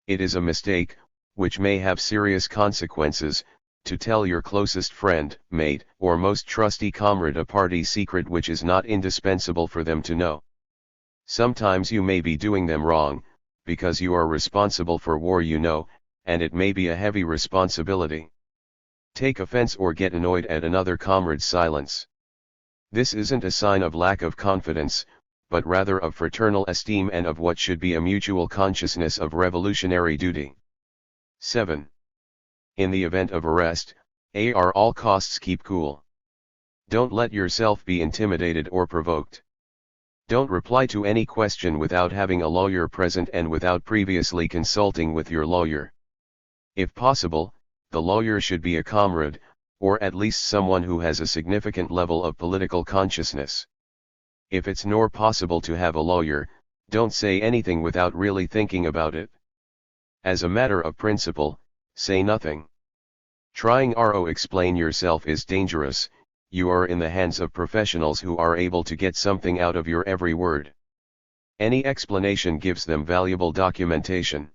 It is a mistake, which may have serious consequences, to tell your closest friend, mate, or most trusty comrade a party secret which is not indispensable for them to know. Sometimes you may be doing them wrong, because you are responsible for war you know, and it may be a heavy responsibility. Take offense or get annoyed at another comrade's silence. This isn't a sign of lack of confidence, but rather of fraternal esteem and of what should be a mutual consciousness of revolutionary duty. 7. In the event of arrest, at all costs keep cool. Don't let yourself be intimidated or provoked. Don't reply to any question without having a lawyer present and without previously consulting with your lawyer. If possible, the lawyer should be a comrade, or at least someone who has a significant level of political consciousness. If it's nor possible to have a lawyer, don't say anything without really thinking about it. As a matter of principle, say nothing. Trying to explain yourself is dangerous. You are in the hands of professionals who are able to get something out of your every word. Any explanation gives them valuable documentation.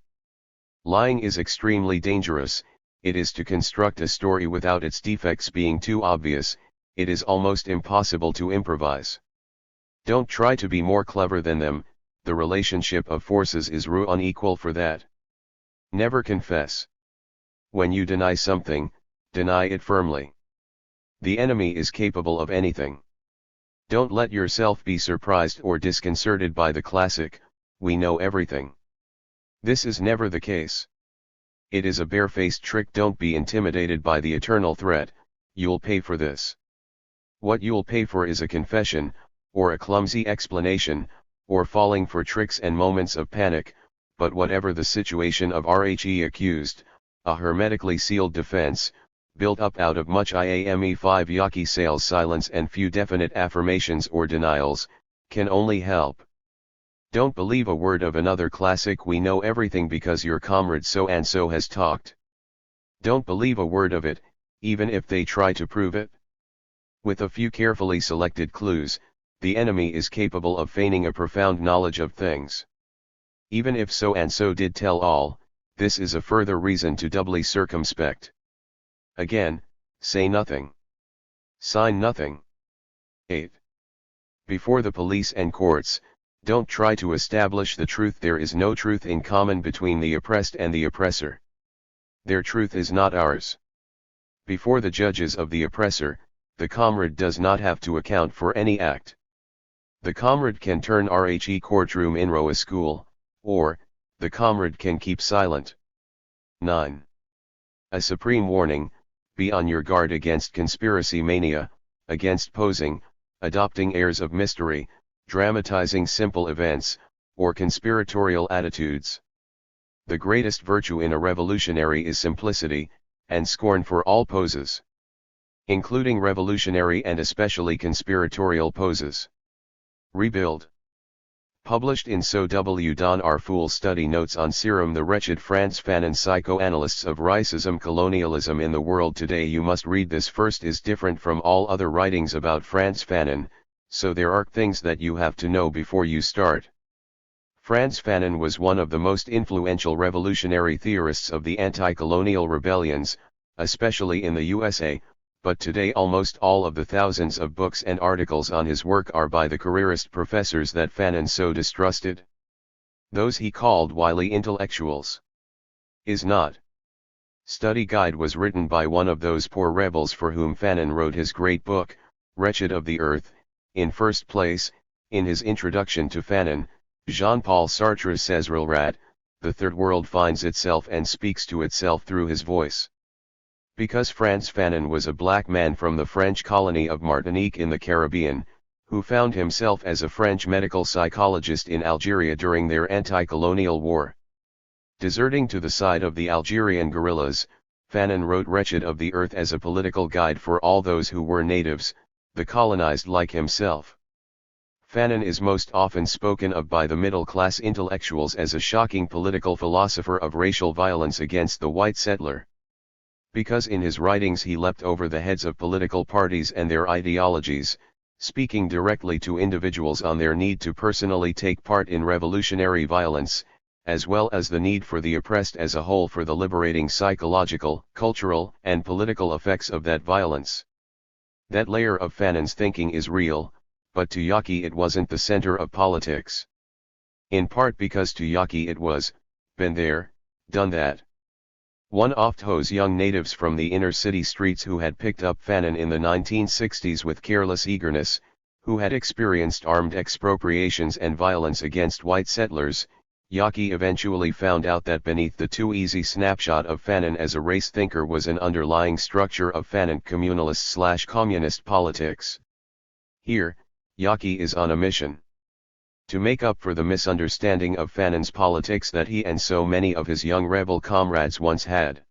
Lying is extremely dangerous. It is to construct a story without its defects being too obvious. It is almost impossible to improvise. Don't try to be more clever than them. The relationship of forces is unequal for that. Never confess. When you deny something, deny it firmly. The enemy is capable of anything. Don't let yourself be surprised or disconcerted by the classic, "we know everything." This is never the case. It is a barefaced trick. Don't be intimidated by the eternal threat, "you'll pay for this." What you'll pay for is a confession, or a clumsy explanation, or falling for tricks and moments of panic, but whatever the situation of RHE accused, a hermetically sealed defense, built up out of much IAME5 yaki sayles silence and few definite affirmations or denials, can only help. Don't believe a word of another classic "we know everything" because your comrade so-and-so has talked. Don't believe a word of it, even if they try to prove it. With a few carefully selected clues, the enemy is capable of feigning a profound knowledge of things. Even if so-and-so did tell all, this is a further reason to doubly circumspect. Again, say nothing. Sign nothing. 8. Before the police and courts, don't try to establish the truth. There is no truth in common between the oppressed and the oppressor. Their truth is not ours. Before the judges of the oppressor, the comrade does not have to account for any act. The comrade can turn RHE courtroom into a school, or, the comrade can keep silent. 9. A supreme warning: be on your guard against conspiracy mania, against posing, adopting airs of mystery, dramatizing simple events, or conspiratorial attitudes. The greatest virtue in a revolutionary is simplicity, and scorn for all poses, including revolutionary and especially conspiratorial poses. Rebuild. Published in So W. Don R. Fool Study Notes on Serum the Wretched Frantz Fanon Psychoanalysts of Racism Colonialism in the World Today. You must read this first. Is different from all other writings about Frantz Fanon, so there are things that you have to know before you start. Frantz Fanon was one of the most influential revolutionary theorists of the anti-colonial rebellions, especially in the USA, but today almost all of the thousands of books and articles on his work are by the careerist professors that Fanon so distrusted. Those he called wily intellectuals. Is not. Study guide was written by one of those poor rebels for whom Fanon wrote his great book, Wretched of the Earth. In first place, in his introduction to Fanon, Jean-Paul Sartre says the third world finds itself and speaks to itself through his voice. Because Frantz Fanon was a black man from the French colony of Martinique in the Caribbean, who found himself as a French medical psychologist in Algeria during their anti-colonial war. Deserting to the side of the Algerian guerrillas, Fanon wrote Wretched of the Earth as a political guide for all those who were natives, the colonized like himself. Fanon is most often spoken of by the middle-class intellectuals as a shocking political philosopher of racial violence against the white settler. Because in his writings he leapt over the heads of political parties and their ideologies, speaking directly to individuals on their need to personally take part in revolutionary violence, as well as the need for the oppressed as a whole for the liberating psychological, cultural, and political effects of that violence. That layer of Fanon's thinking is real, but to Yaki it wasn't the center of politics. In part because to Yaki it was, been there, done that. One of those young natives from the inner city streets who had picked up Fanon in the 1960s with careless eagerness, who had experienced armed expropriations and violence against white settlers, Yaki eventually found out that beneath the too easy snapshot of Fanon as a race thinker was an underlying structure of Fanon communalist/communist politics. Here, Yaki is on a mission to make up for the misunderstanding of Fanon's politics that he and so many of his young rebel comrades once had.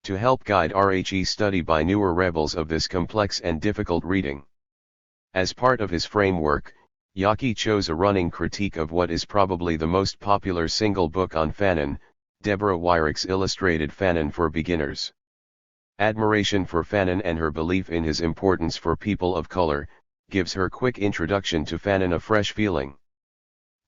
To help guide RHE study by newer rebels of this complex and difficult reading. As part of his framework, Yaki chose a running critique of what is probably the most popular single book on Fanon, Deborah Wyrick's illustrated Fanon for Beginners. Admiration for Fanon and her belief in his importance for people of color, gives her quick introduction to Fanon a fresh feeling.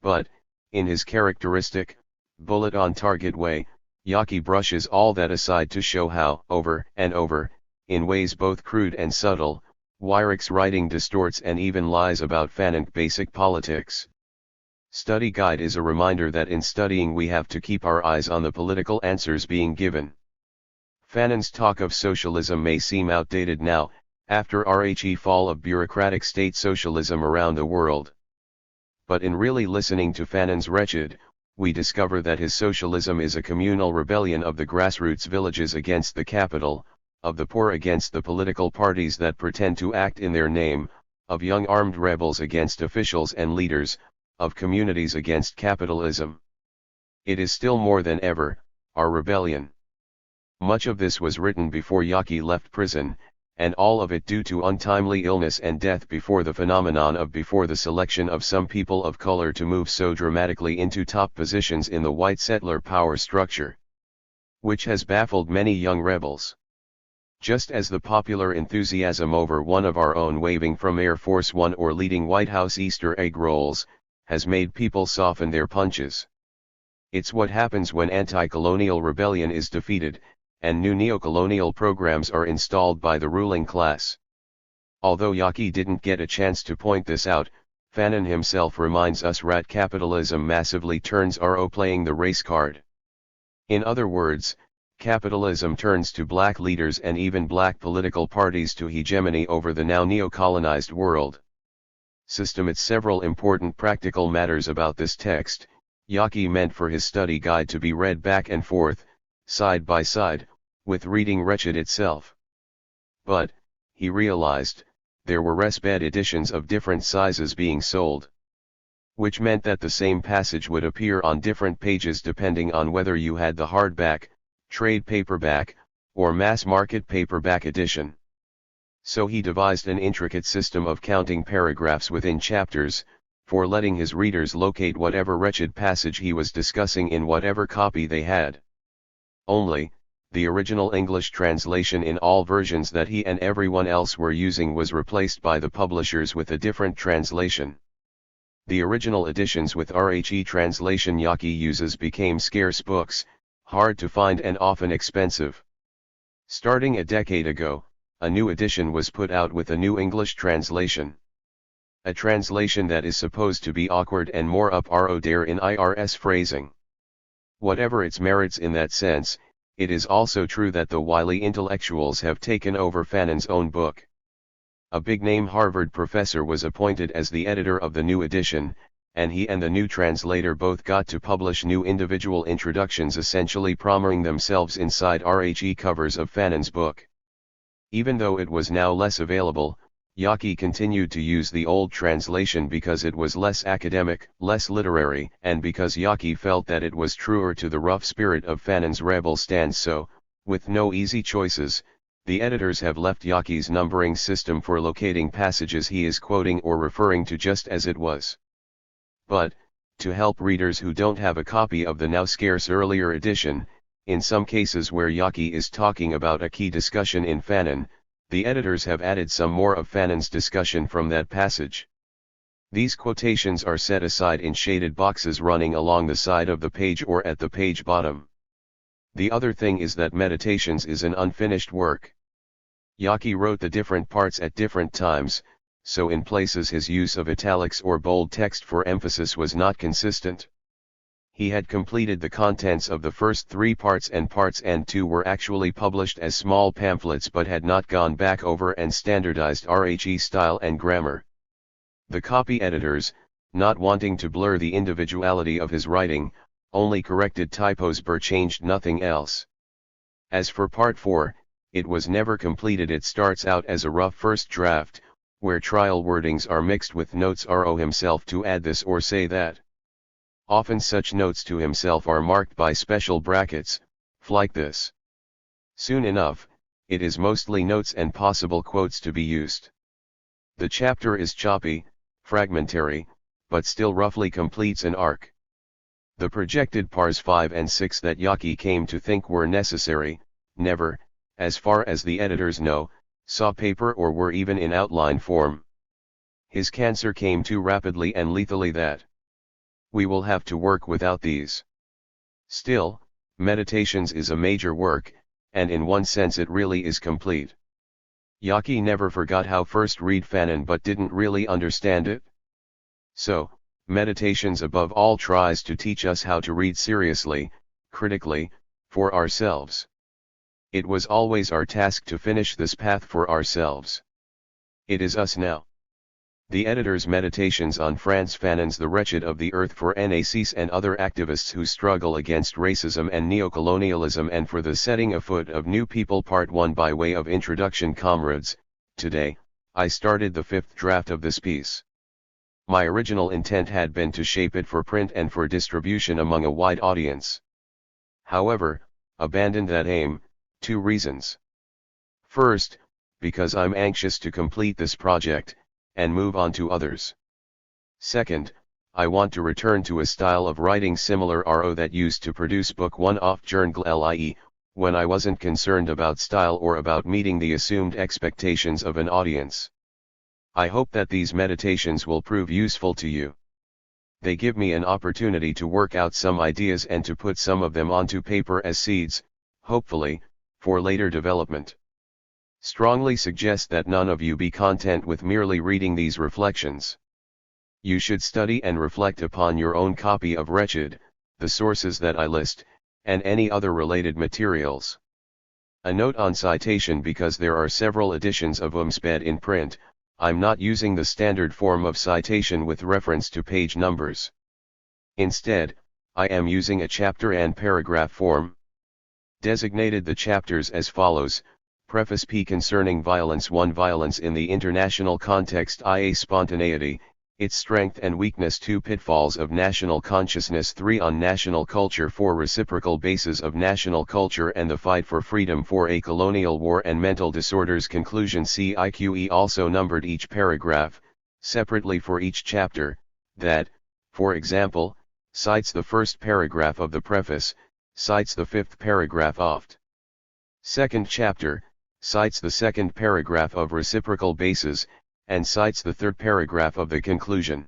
But, in his characteristic, bullet-on-target way, Yaki brushes all that aside to show how, over and over, in ways both crude and subtle, Wyrick's writing distorts and even lies about Fanon basic politics. Study guide is a reminder that in studying we have to keep our eyes on the political answers being given. Fanon's talk of socialism may seem outdated now, after RHE fall of bureaucratic state socialism around the world. But in really listening to Fanon's Wretched, we discover that his socialism is a communal rebellion of the grassroots villages against the capital, of the poor against the political parties that pretend to act in their name, of young armed rebels against officials and leaders, of communities against capitalism. It is still more than ever, our rebellion. Much of this was written before Yaki left prison, and all of it due to untimely illness and death before the phenomenon of the selection of some people of color to move so dramatically into top positions in the white settler power structure, which has baffled many young rebels. Just as the popular enthusiasm over one of our own waving from Air Force One or leading White House Easter egg rolls, has made people soften their punches. It's what happens when anti-colonial rebellion is defeated, and new neocolonial programs are installed by the ruling class. Although Yaki didn't get a chance to point this out, Fanon himself reminds us rat capitalism massively turns RO playing the race card. In other words, capitalism turns to black leaders and even black political parties to hegemony over the now neo-colonized world. System. It's several important practical matters about this text. Yaki meant for his study guide to be read back and forth, side by side, with reading Wretched itself. But, he realized, there were resbed editions of different sizes being sold. Which meant that the same passage would appear on different pages depending on whether you had the hardback, trade paperback, or mass market paperback edition. So he devised an intricate system of counting paragraphs within chapters, for letting his readers locate whatever wretched passage he was discussing in whatever copy they had. Only, the original English translation in all versions that he and everyone else were using was replaced by the publishers with a different translation. The original editions with RHE translation Yaki uses became scarce books, hard to find and often expensive. Starting a decade ago, a new edition was put out with a new English translation. A translation that is supposed to be awkward and more up our there in IRS phrasing. Whatever its merits in that sense, it is also true that the wily intellectuals have taken over Fanon's own book. A big-name Harvard professor was appointed as the editor of the new edition, and he and the new translator both got to publish new individual introductions essentially promising themselves inside RHE covers of Fanon's book. Even though it was now less available, Yaki continued to use the old translation because it was less academic, less literary, and because Yaki felt that it was truer to the rough spirit of Fanon's rebel stance. So, with no easy choices, the editors have left Yaki's numbering system for locating passages he is quoting or referring to just as it was. But, to help readers who don't have a copy of the now scarce earlier edition, in some cases where Yaki is talking about a key discussion in Fanon, the editors have added some more of Fanon's discussion from that passage. These quotations are set aside in shaded boxes running along the side of the page or at the page bottom. The other thing is that Meditations is an unfinished work. Yaki wrote the different parts at different times, so in places his use of italics or bold text for emphasis was not consistent. He had completed the contents of the first 3 parts and parts and 2 were actually published as small pamphlets but had not gone back over and standardized RHE style and grammar. The copy editors, not wanting to blur the individuality of his writing, only corrected typos but changed nothing else. As for part 4, it was never completed. It starts out as a rough first draft, where trial wordings are mixed with notes Ro himself to add this or say that. Often such notes to himself are marked by special brackets, like this. Soon enough, it is mostly notes and possible quotes to be used. The chapter is choppy, fragmentary, but still roughly completes an arc. The projected pars 5 and 6 that Yaki came to think were necessary, never, as far as the editors know, saw paper or were even in outline form. His cancer came too rapidly and lethally that we will have to work without these. Still, Meditations is a major work, and in one sense it really is complete. Yaki never forgot how first read Fanon but didn't really understand it. So, Meditations above all tries to teach us how to read seriously, critically, for ourselves. It was always our task to finish this path for ourselves. It is us now. The editor's Meditations on Frantz Fanon's The Wretched of the Earth for NACs and other activists who struggle against racism and neocolonialism and for the setting afoot of new people. Part 1. By way of introduction, comrades, today, I started the 5th draft of this piece. My original intent had been to shape it for print and for distribution among a wide audience. However, abandoned that aim, 2 reasons. First, because I'm anxious to complete this project, and move on to others. Second, I want to return to a style of writing similar RO that used to produce book 1 off journal, i.e., when I wasn't concerned about style or about meeting the assumed expectations of an audience. I hope that these meditations will prove useful to you. They give me an opportunity to work out some ideas and to put some of them onto paper as seeds, hopefully, for later development. Strongly suggest that none of you be content with merely reading these reflections. You should study and reflect upon your own copy of Wretched, the sources that I list, and any other related materials. A note on citation: because there are several editions of UMSPED in print, I'm not using the standard form of citation with reference to page numbers. Instead, I am using a chapter and paragraph form. Designated the chapters as follows: Preface P concerning violence 1 Violence in the international context, i.e. spontaneity, its strength and weakness 2 Pitfalls of national consciousness 3 On national culture 4 Reciprocal bases of national culture and the fight for freedom 4 A colonial war and mental disorders Conclusion CIQE also numbered each paragraph, separately for each chapter, that, for example, cites the first paragraph of the preface, cites the fifth paragraph of the second chapter, cites the second paragraph of reciprocal bases, and cites the third paragraph of the conclusion.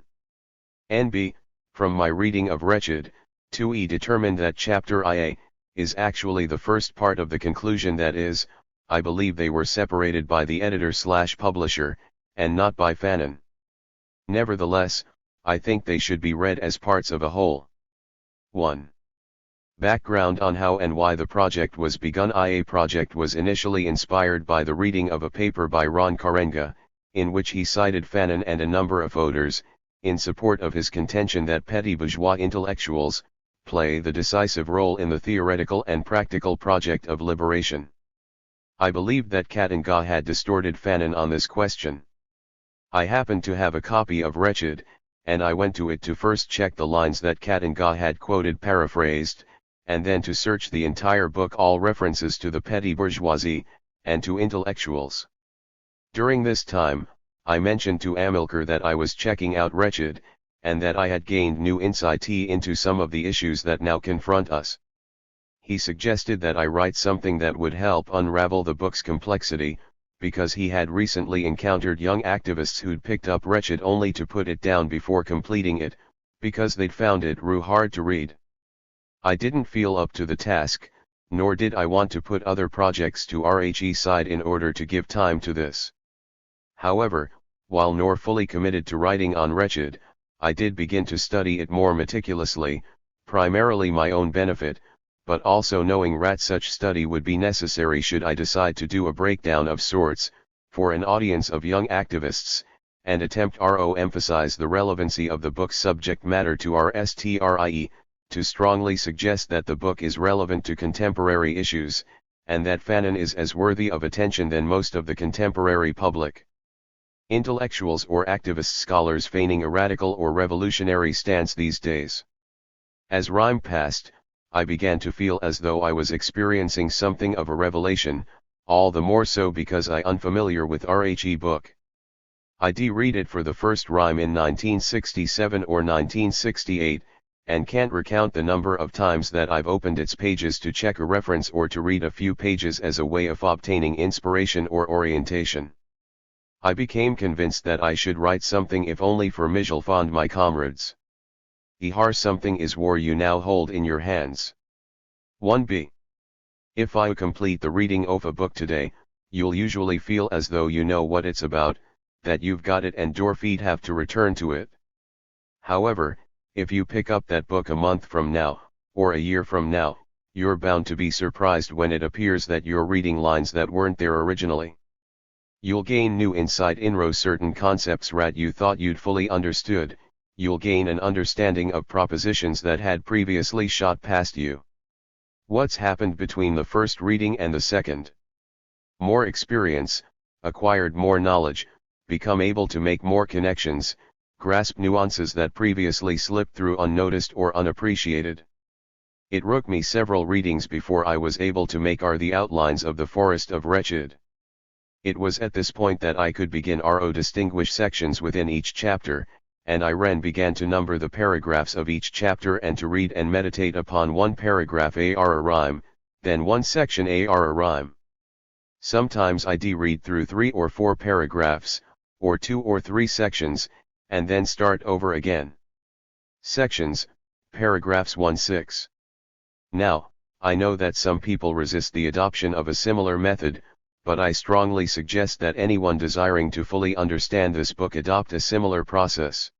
NB, from my reading of Wretched, 2E determined that chapter IA is actually the first part of the conclusion, that is, I believe they were separated by the editor/publisher, and not by Fanon. Nevertheless, I think they should be read as parts of a whole. 1. Background on how and why the project was begun. IA project was initially inspired by the reading of a paper by Ron Karenga, in which he cited Fanon and a number of authors, in support of his contention that petty bourgeois intellectuals play the decisive role in the theoretical and practical project of liberation. I believed that Karenga had distorted Fanon on this question. I happened to have a copy of Wretched, and I went to it to first check the lines that Karenga had quoted paraphrased, and then to search the entire book, all references to the petty bourgeoisie, and to intellectuals. During this time, I mentioned to Amilcar that I was checking out Wretched, and that I had gained new insight into some of the issues that now confront us. He suggested that I write something that would help unravel the book's complexity, because he had recently encountered young activists who'd picked up Wretched only to put it down before completing it, because they'd found it hard to read. I didn't feel up to the task, nor did I want to put other projects to RHE side in order to give time to this. However, while nor fully committed to writing on Wretched, I did begin to study it more meticulously, primarily my own benefit, but also knowing such study would be necessary should I decide to do a breakdown of sorts, for an audience of young activists, and attempt to emphasize the relevancy of the book's subject matter to our STRIE, to strongly suggest that the book is relevant to contemporary issues, and that Fanon is as worthy of attention than most of the contemporary public. Intellectuals or activist scholars feigning a radical or revolutionary stance these days. As rhyme passed, I began to feel as though I was experiencing something of a revelation, all the more so because I unfamiliar with RHE book. I read it for the first rhyme in 1967 or 1968, and can't recount the number of times that I've opened its pages to check a reference or to read a few pages as a way of obtaining inspiration or orientation. I became convinced that I should write something if only for Michel Fond, my comrades. Something is war you now hold in your hands. 1b. If I complete the reading of a book today, you'll usually feel as though you know what it's about, that you've got it and your feet have to return to it. However, if you pick up that book a month from now, or a year from now, you're bound to be surprised when it appears that you're reading lines that weren't there originally. You'll gain new insight in certain concepts you thought you'd fully understood, you'll gain an understanding of propositions that had previously shot past you. What's happened between the first reading and the second? More experience, acquired more knowledge, become able to make more connections, grasp nuances that previously slipped through unnoticed or unappreciated. It took me several readings before I was able to make the outlines of the Forest of Wretched. It was at this point that I could begin to distinguish sections within each chapter, and I began to number the paragraphs of each chapter and to read and meditate upon one paragraph a rhyme, then one section a rhyme. Sometimes I read through 3 or 4 paragraphs, or 2 or 3 sections, and then start over again. Sections, paragraphs 1-6. Now, I know that some people resist the adoption of a similar method, but I strongly suggest that anyone desiring to fully understand this book adopt a similar process.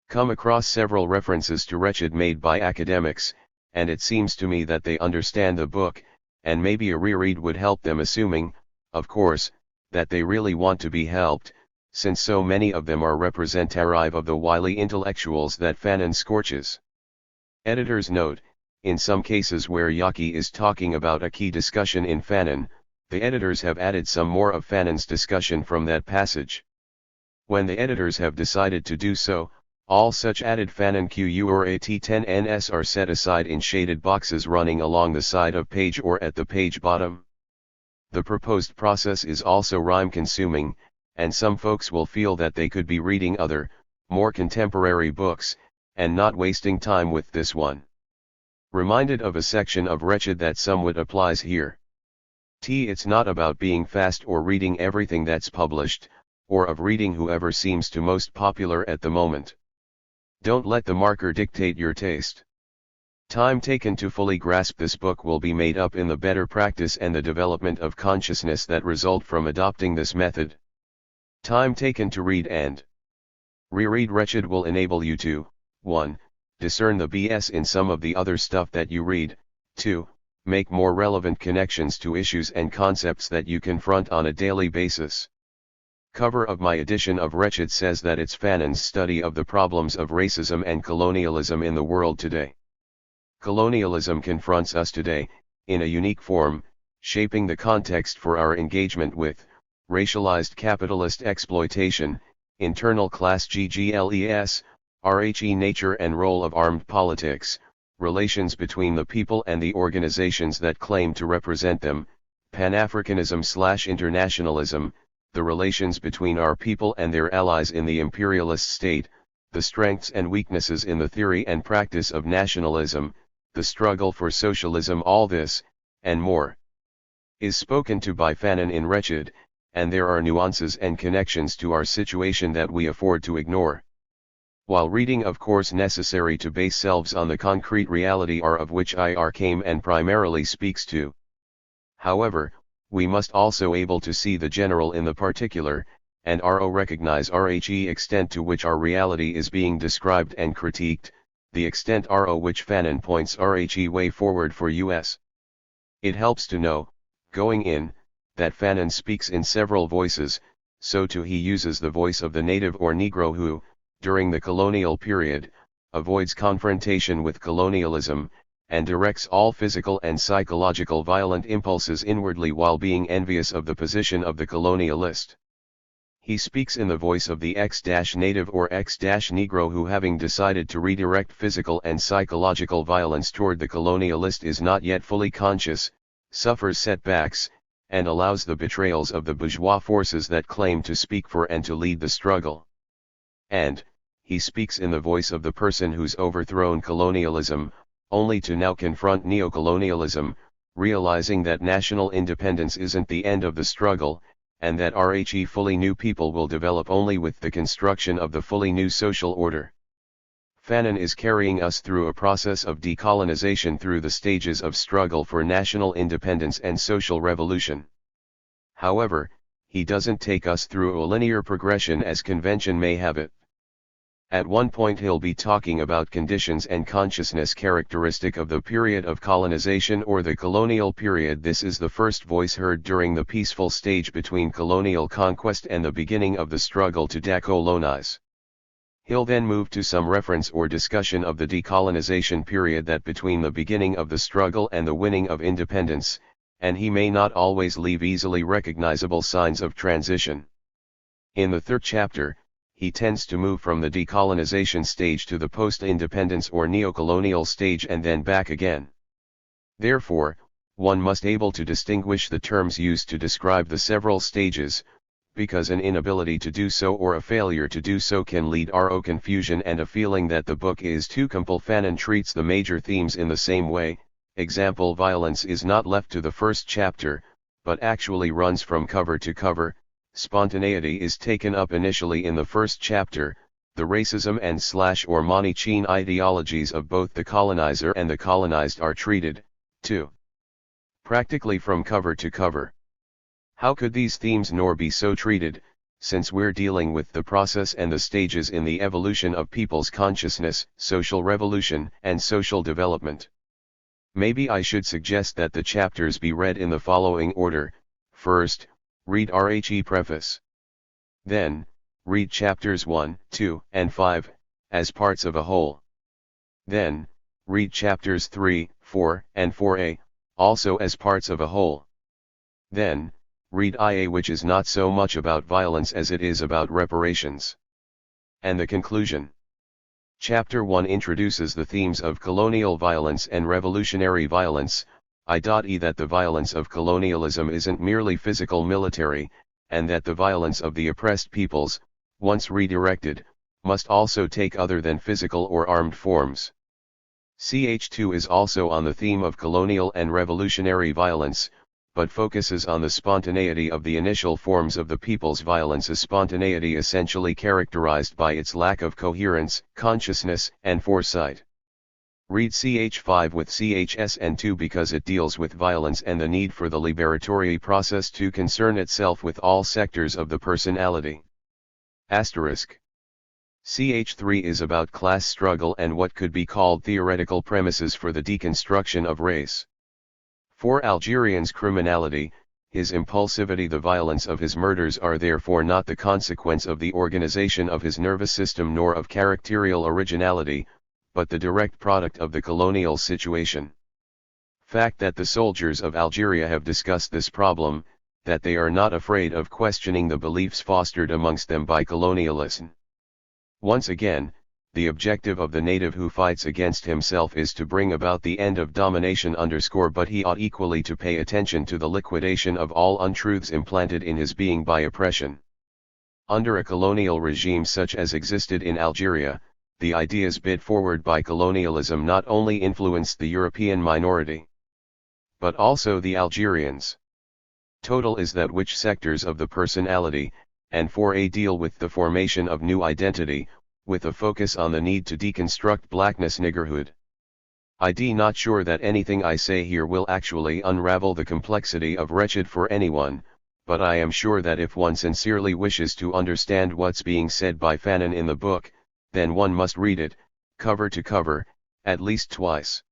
Come across several references to Wretched made by academics, and it seems to me that they understand the book, and maybe a reread would help them, assuming, of course, that they really want to be helped, since so many of them are representative of the wily intellectuals that Fanon scorches. Editor's note: in some cases where Yaki is talking about a key discussion in Fanon, the editors have added some more of Fanon's discussion from that passage. When the editors have decided to do so, all such added Fanon QURAT10NS are set aside in shaded boxes running along the side of page or at the page bottom. The proposed process is also rhyme consuming, and some folks will feel that they could be reading other, more contemporary books, and not wasting time with this one. Reminded of a section of Wretched that somewhat applies here. It's not about being fast or reading everything that's published, or of reading whoever seems to most popular at the moment. Don't let the marker dictate your taste. Time taken to fully grasp this book will be made up in the better practice and the development of consciousness that result from adopting this method. Time taken to read and reread Wretched will enable you to 1. Discern the BS in some of the other stuff that you read, 2. Make more relevant connections to issues and concepts that you confront on a daily basis. Cover of my edition of Wretched says that it's Fanon's study of the problems of racism and colonialism in the world today. Colonialism confronts us today, in a unique form, shaping the context for our engagement with racialized capitalist exploitation, internal class GGLES, RHE nature and role of armed politics, relations between the people and the organizations that claim to represent them, Pan-Africanism/internationalism, the relations between our people and their allies in the imperialist state, the strengths and weaknesses in the theory and practice of nationalism, the struggle for socialism. All this, and more, is spoken to by Fanon in Wretched, and there are nuances and connections to our situation that we afford to ignore. While reading of course necessary to base selves on the concrete reality of which IR came and primarily speaks to. However, we must also able to see the general in the particular, and recognize RHE extent to which our reality is being described and critiqued, the extent which Fanon points RHE way forward for us. It helps to know, going in, that Fanon speaks in several voices, so too he uses the voice of the native or Negro who, during the colonial period, avoids confrontation with colonialism, and directs all physical and psychological violent impulses inwardly while being envious of the position of the colonialist. He speaks in the voice of the X-native or X-Negro who, having decided to redirect physical and psychological violence toward the colonialist, is not yet fully conscious, suffers setbacks, and allows the betrayals of the bourgeois forces that claim to speak for and to lead the struggle. And, he speaks in the voice of the person who's overthrown colonialism, only to now confront neocolonialism, realizing that national independence isn't the end of the struggle, and that RHE fully new people will develop only with the construction of the fully new social order. Fanon is carrying us through a process of decolonization through the stages of struggle for national independence and social revolution. However, he doesn't take us through a linear progression as convention may have it. At one point he'll be talking about conditions and consciousness characteristic of the period of colonization or the colonial period. This is the first voice heard during the peaceful stage between colonial conquest and the beginning of the struggle to decolonize. He'll then move to some reference or discussion of the decolonization period that between the beginning of the struggle and the winning of independence, and he may not always leave easily recognizable signs of transition. In the third chapter, he tends to move from the decolonization stage to the post-independence or neocolonial stage and then back again. Therefore, one must able to distinguish the terms used to describe the several stages, because an inability to do so or a failure to do so can lead to confusion and a feeling that the book is too simple. Fanon treats the major themes in the same way. Example: violence is not left to the first chapter, but actually runs from cover to cover. Spontaneity is taken up initially in the first chapter. The racism and or Manichean ideologies of both the colonizer and the colonized are treated, too, practically from cover to cover. How could these themes nor be so treated, since we're dealing with the process and the stages in the evolution of people's consciousness, social revolution, and social development? Maybe I should suggest that the chapters be read in the following order. First, read RHE preface. Then, read chapters 1, 2, and 5, as parts of a whole. Then, read chapters 3, 4, and 4a, also as parts of a whole. Then, read IA, which is not so much about violence as it is about reparations. And the conclusion. Chapter 1 introduces the themes of colonial violence and revolutionary violence, i.e. that the violence of colonialism isn't merely physical military, and that the violence of the oppressed peoples, once redirected, must also take other than physical or armed forms. Ch2 is also on the theme of colonial and revolutionary violence, but focuses on the spontaneity of the initial forms of the people's violence, a spontaneity essentially characterized by its lack of coherence, consciousness, and foresight. Read Ch5 with Chsn2 because it deals with violence and the need for the liberatory process to concern itself with all sectors of the personality. Asterisk. Ch3 is about class struggle and what could be called theoretical premises for the deconstruction of race. For Algerian's criminality, his impulsivity, the violence of his murders are therefore not the consequence of the organization of his nervous system nor of characterial originality, but the direct product of the colonial situation. Fact that the soldiers of Algeria have discussed this problem, that they are not afraid of questioning the beliefs fostered amongst them by colonialism. Once again, the objective of the native who fights against himself is to bring about the end of domination but he ought equally to pay attention to the liquidation of all untruths implanted in his being by oppression. Under a colonial regime such as existed in Algeria, the ideas bid forward by colonialism not only influenced the European minority, but also the Algerians. Total is that which sectors of the personality, and for a deal with the formation of new identity, with a focus on the need to deconstruct blackness niggerhood. I'm not sure that anything I say here will actually unravel the complexity of wretched for anyone, but I am sure that if one sincerely wishes to understand what's being said by Fanon in the book, then one must read it, cover to cover, at least twice.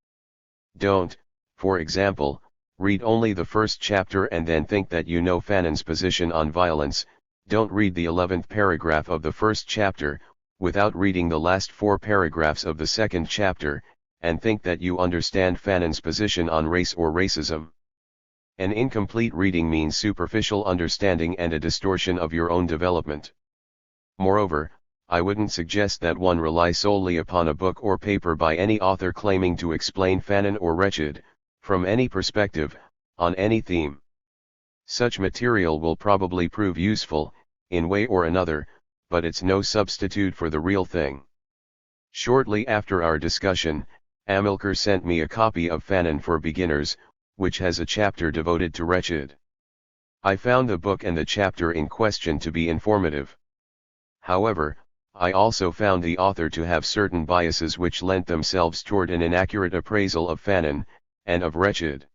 Don't, for example, read only the first chapter and then think that you know Fanon's position on violence. Don't read the 11th paragraph of the first chapter, without reading the last 4 paragraphs of the second chapter, and think that you understand Fanon's position on race or racism. An incomplete reading means superficial understanding and a distortion of your own development. Moreover, I wouldn't suggest that one rely solely upon a book or paper by any author claiming to explain Fanon or wretched, from any perspective, on any theme. Such material will probably prove useful, in way or another, but it's no substitute for the real thing. Shortly after our discussion, Amilcar sent me a copy of Fanon for Beginners, which has a chapter devoted to wretched. I found the book and the chapter in question to be informative. However, I also found the author to have certain biases which lent themselves toward an inaccurate appraisal of Fanon, and of wretched.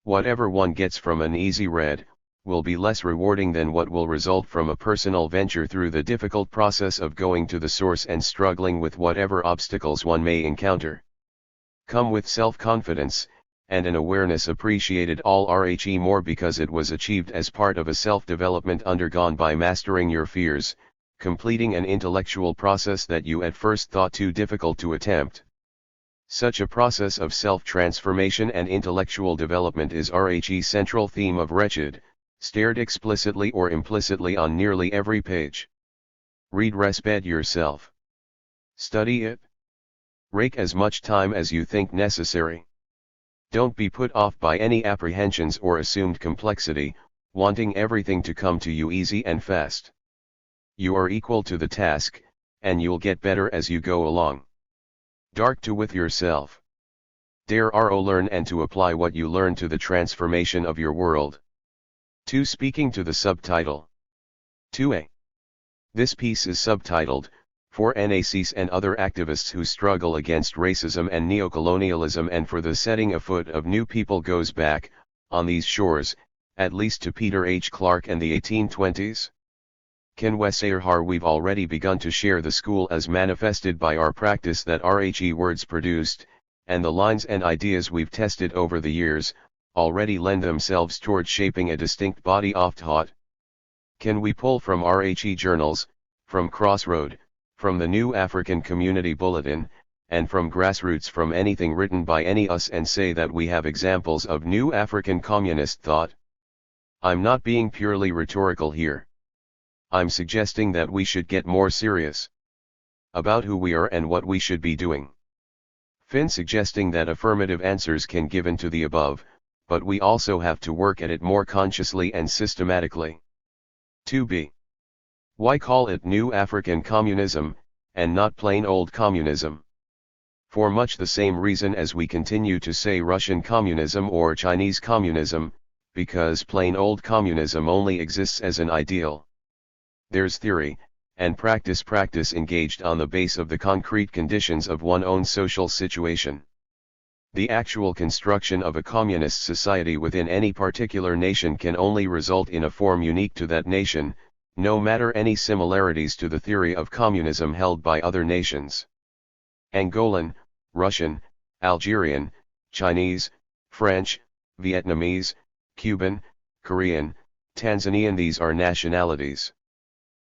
Whatever one gets from an easy read, will be less rewarding than what will result from a personal venture through the difficult process of going to the source and struggling with whatever obstacles one may encounter. Come with self-confidence, and an awareness appreciated all rhe more because it was achieved as part of a self-development undergone by mastering your fears, completing an intellectual process that you at first thought too difficult to attempt. Such a process of self-transformation and intellectual development is rhe's central theme of Wretched, stared explicitly or implicitly on nearly every page. Read Respect yourself. Study it. Rake as much time as you think necessary. Don't be put off by any apprehensions or assumed complexity, wanting everything to come to you easy and fast. You are equal to the task, and you'll get better as you go along. Dark to with yourself. Dare learn and to apply what you learn to the transformation of your world. 2. Speaking to the subtitle. 2a. This piece is subtitled, For NACs and other activists who struggle against racism and neocolonialism and for the setting afoot of new people goes back, on these shores, at least to Peter H. Clark and the 1820s. Can we say we've already begun to share the school as manifested by our practice that rhe words produced, and the lines and ideas we've tested over the years, already lend themselves toward shaping a distinct body of thought? Can we pull from rhe journals, from Crossroad, from the New African Community Bulletin, and from Grassroots, from anything written by any us, and say that we have examples of New African communist thought? I'm not being purely rhetorical here. I'm suggesting that we should get more serious about who we are and what we should be doing. Finn suggesting that affirmative answers can given to the above, but we also have to work at it more consciously and systematically. 2b. Why call it New African Communism, and not plain old communism. For much the same reason as we continue to say Russian communism or Chinese communism, because plain old communism only exists as an ideal. There's theory, and practice engaged on the base of the concrete conditions of one's own social situation. The actual construction of a communist society within any particular nation can only result in a form unique to that nation, no matter any similarities to the theory of communism held by other nations. Angolan, Russian, Algerian, Chinese, French, Vietnamese, Cuban, Korean, Tanzanian, these are nationalities.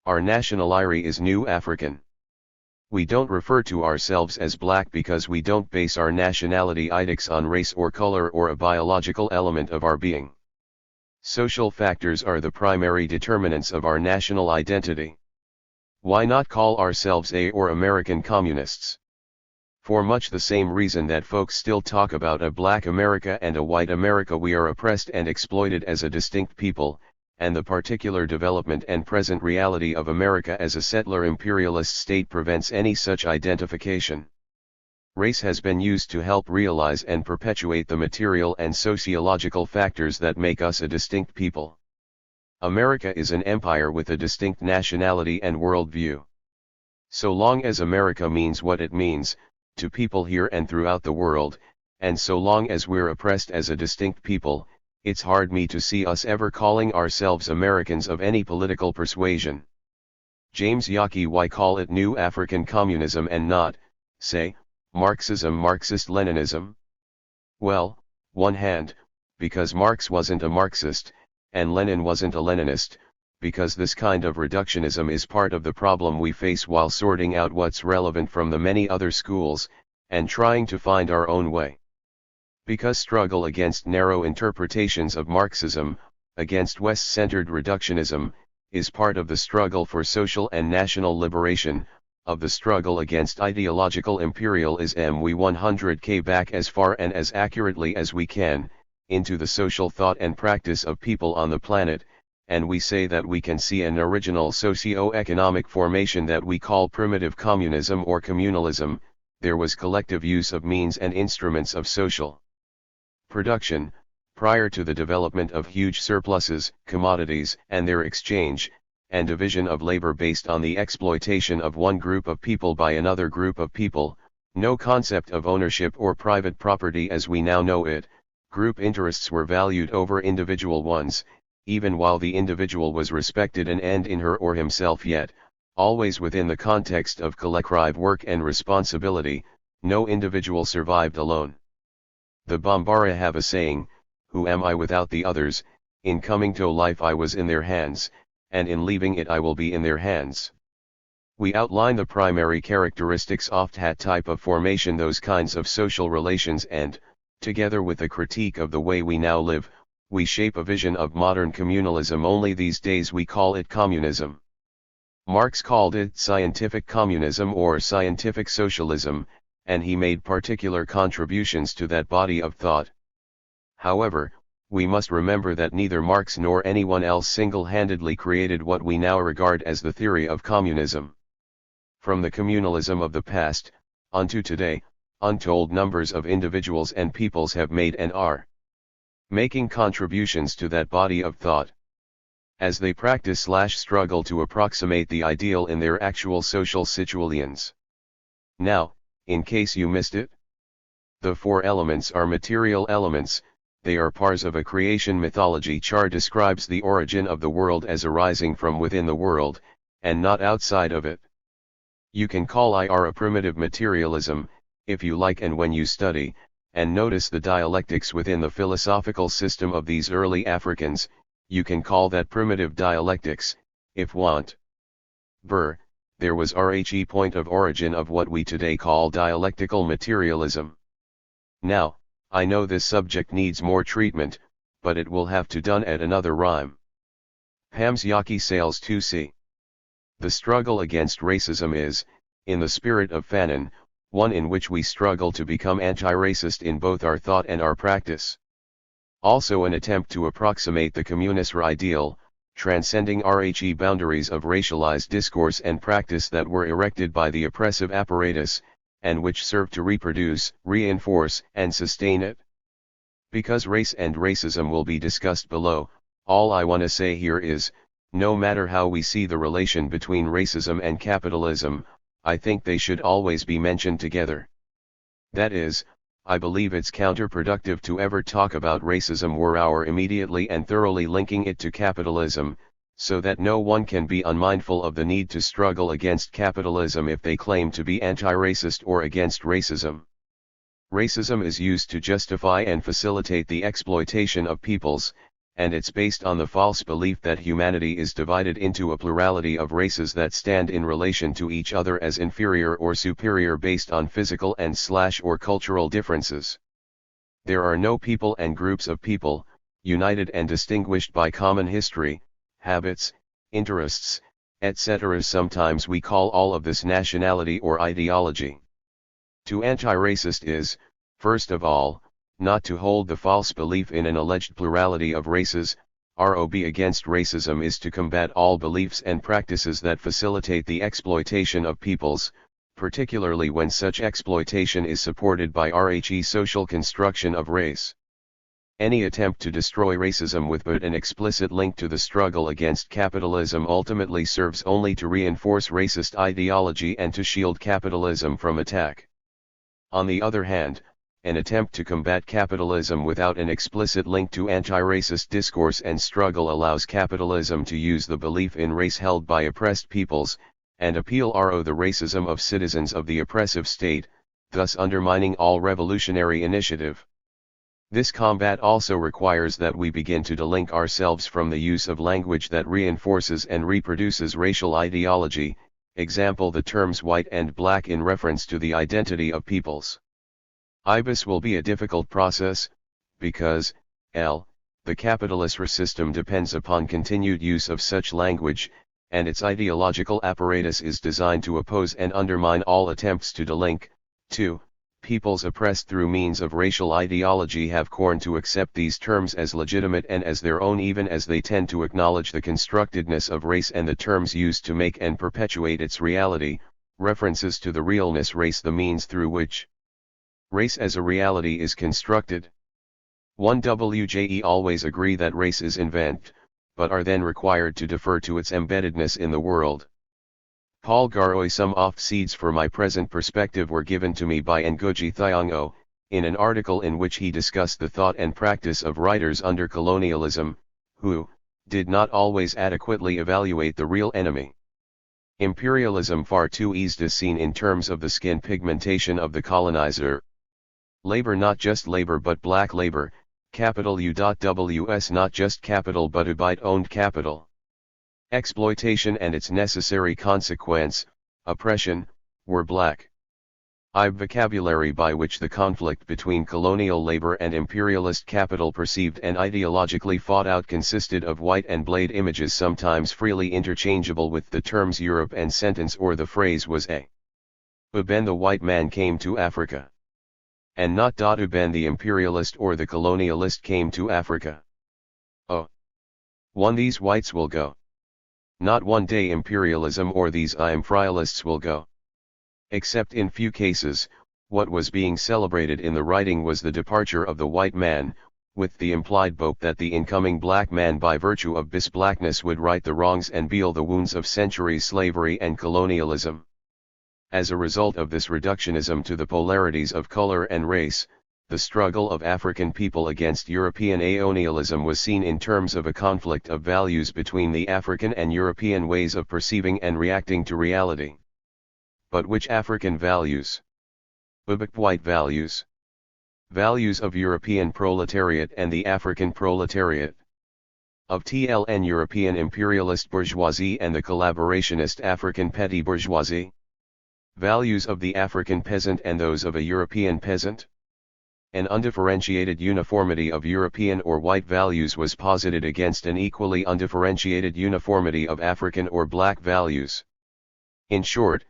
Our nationality is New African. We don't refer to ourselves as black because we don't base our nationality on race or color or a biological element of our being. Social factors are the primary determinants of our national identity. Why not call ourselves A or American communists? For much the same reason that folks still talk about a black America and a white America, we are oppressed and exploited as a distinct people, and the particular development and present reality of America as a settler imperialist state prevents any such identification. Race has been used to help realize and perpetuate the material and sociological factors that make us a distinct people. America is an empire with a distinct nationality and worldview. So long as America means what it means, to people here and throughout the world, and so long as we're oppressed as a distinct people, it's hard me to see us ever calling ourselves Americans of any political persuasion. James Yaki, why call it New African Communism and not, say, Marxism, Marxist-Leninism? Well, one hand, because Marx wasn't a Marxist, and Lenin wasn't a Leninist, because this kind of reductionism is part of the problem we face while sorting out what's relevant from the many other schools, and trying to find our own way. Because struggle against narrow interpretations of Marxism, against West-centered reductionism, is part of the struggle for social and national liberation, of the struggle against ideological imperialism. We 100k back as far and as accurately as we can, into the social thought and practice of people on the planet, and we say that we can see an original socio-economic formation that we call primitive communism or communalism. There was collective use of means and instruments of social production, prior to the development of huge surpluses, commodities, and their exchange, and division of labor based on the exploitation of one group of people by another group of people, no concept of ownership or private property as we now know it. Group interests were valued over individual ones, even while the individual was respected an end in her or himself, yet, always within the context of collective work and responsibility, no individual survived alone. The Bambara have a saying, "Who am I without the others? In coming to life I was in their hands, and in leaving it I will be in their hands." We outline the primary characteristics of that type of formation, those kinds of social relations, and, together with a critique of the way we now live, we shape a vision of modern communalism. Only these days we call it communism. Marx called it scientific communism or scientific socialism, and he made particular contributions to that body of thought. However, we must remember that neither Marx nor anyone else single-handedly created what we now regard as the theory of communism. From the communalism of the past, unto today, untold numbers of individuals and peoples have made and are making contributions to that body of thought, as they practice/struggle to approximate the ideal in their actual social situations. Now, in case you missed it, the four elements are material elements. They are parts of a creation mythology. Char describes the origin of the world as arising from within the world, and not outside of it. You can call IR a primitive materialism, if you like, and when you study, and notice the dialectics within the philosophical system of these early Africans, you can call that primitive dialectics, if want. There was RHE point of origin of what we today call dialectical materialism. Now, I know this subject needs more treatment, but it will have to done at another rhyme. Pam's Yaki Sayles 2c. The struggle against racism is, in the spirit of Fanon, one in which we struggle to become anti-racist in both our thought and our practice. Also an attempt to approximate the communist ideal, transcending RHE boundaries of racialized discourse and practice that were erected by the oppressive apparatus, and which serve to reproduce, reinforce, and sustain it. Because race and racism will be discussed below, all I want to say here is, no matter how we see the relation between racism and capitalism, I think they should always be mentioned together. That is, I believe it's counterproductive to ever talk about racism were immediately and thoroughly linking it to capitalism, so that no one can be unmindful of the need to struggle against capitalism if they claim to be anti-racist or against racism. Racism is used to justify and facilitate the exploitation of peoples, and it's based on the false belief that humanity is divided into a plurality of races that stand in relation to each other as inferior or superior based on physical and/or cultural differences. There are no people and groups of people, united and distinguished by common history, habits, interests, etc. Sometimes we call all of this nationality or ideology. To anti-racist is, first of all, not to hold the false belief in an alleged plurality of races. ROB against racism is to combat all beliefs and practices that facilitate the exploitation of peoples, particularly when such exploitation is supported by RHE social construction of race. Any attempt to destroy racism with but an explicit link to the struggle against capitalism ultimately serves only to reinforce racist ideology and to shield capitalism from attack. On the other hand, an attempt to combat capitalism without an explicit link to anti-racist discourse and struggle allows capitalism to use the belief in race held by oppressed peoples, and appeal to the racism of citizens of the oppressive state, thus undermining all revolutionary initiative. This combat also requires that we begin to delink ourselves from the use of language that reinforces and reproduces racial ideology, example the terms white and black in reference to the identity of peoples. This will be a difficult process, because, the capitalist system depends upon continued use of such language, and its ideological apparatus is designed to oppose and undermine all attempts to delink. 2. Peoples oppressed through means of racial ideology have scorned to accept these terms as legitimate and as their own, even as they tend to acknowledge the constructedness of race and the terms used to make and perpetuate its reality, references to the realness race, the means through which race as a reality is constructed. 1. WJE always agree that race is invent, but are then required to defer to its embeddedness in the world. Paul Garoy. Some off-seeds for my present perspective were given to me by Ngugi Thiong'o, in an article in which he discussed the thought and practice of writers under colonialism, who did not always adequately evaluate the real enemy. Imperialism far too easily seen in terms of the skin pigmentation of the colonizer. Labor, not just labor but black labor, capital U.WS, not just capital but Ubite-owned capital. Exploitation and its necessary consequence, oppression, were black. Vocabulary by which the conflict between colonial labor and imperialist capital perceived and ideologically fought out consisted of white and blade images, sometimes freely interchangeable with the terms Europe and sentence, or the phrase was Uben the white man came to Africa. And not Uben the imperialist or the colonialist came to Africa. One these whites will go. Not one day imperialism or these imperialists will go. Except in few cases, what was being celebrated in the writing was the departure of the white man, with the implied hope that the incoming black man by virtue of this blackness would right the wrongs and heal the wounds of centuries slavery and colonialism. As a result of this reductionism to the polarities of color and race, the struggle of African people against European aonialism was seen in terms of a conflict of values between the African and European ways of perceiving and reacting to reality. But which African values? White values. Values of European proletariat and the African proletariat. Of TLN European imperialist bourgeoisie and the collaborationist African petty bourgeoisie. Values of the African peasant and those of a European peasant. An undifferentiated uniformity of European or white values was posited against an equally undifferentiated uniformity of African or black values. In short,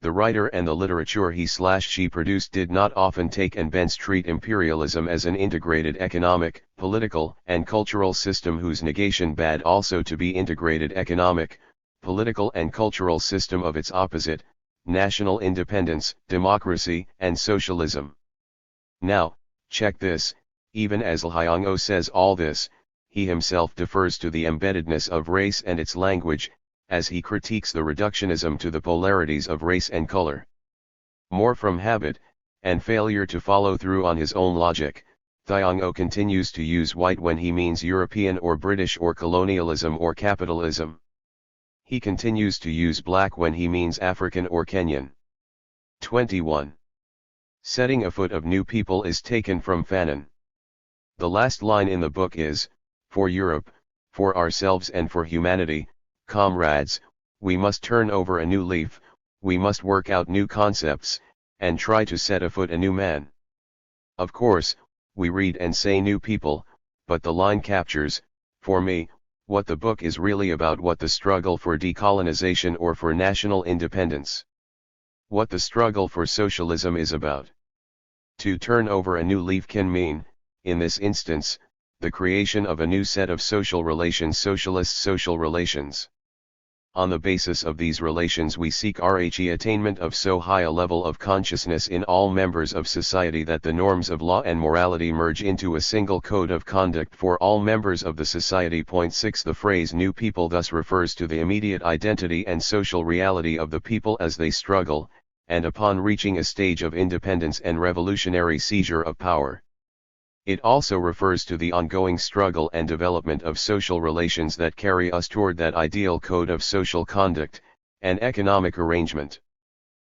the writer and the literature he/she produced did not often take and thence treat imperialism as an integrated economic, political, and cultural system whose negation bad also to be integrated economic, political and cultural system of its opposite, national independence, democracy, and socialism. Now, check this, even as Lhyongo says all this, he himself defers to the embeddedness of race and its language, as he critiques the reductionism to the polarities of race and color. More from habit, and failure to follow through on his own logic, Lhyongo continues to use white when he means European or British or colonialism or capitalism. He continues to use black when he means African or Kenyan. 21. Setting afoot of new people is taken from Fanon. The last line in the book is, "For Europe, for ourselves and for humanity, comrades, we must turn over a new leaf, we must work out new concepts, and try to set afoot a new man." Of course, we read and say new people, but the line captures, for me, what the book is really about, what the struggle for decolonization or for national independence. What the struggle for socialism is about. To turn over a new leaf can mean, in this instance, the creation of a new set of social relations, socialist social relations. On the basis of these relations we seek the attainment of so high a level of consciousness in all members of society that the norms of law and morality merge into a single code of conduct for all members of the society. 6 The phrase new people thus refers to the immediate identity and social reality of the people as they struggle, and upon reaching a stage of independence and revolutionary seizure of power. It also refers to the ongoing struggle and development of social relations that carry us toward that ideal code of social conduct, and economic arrangement.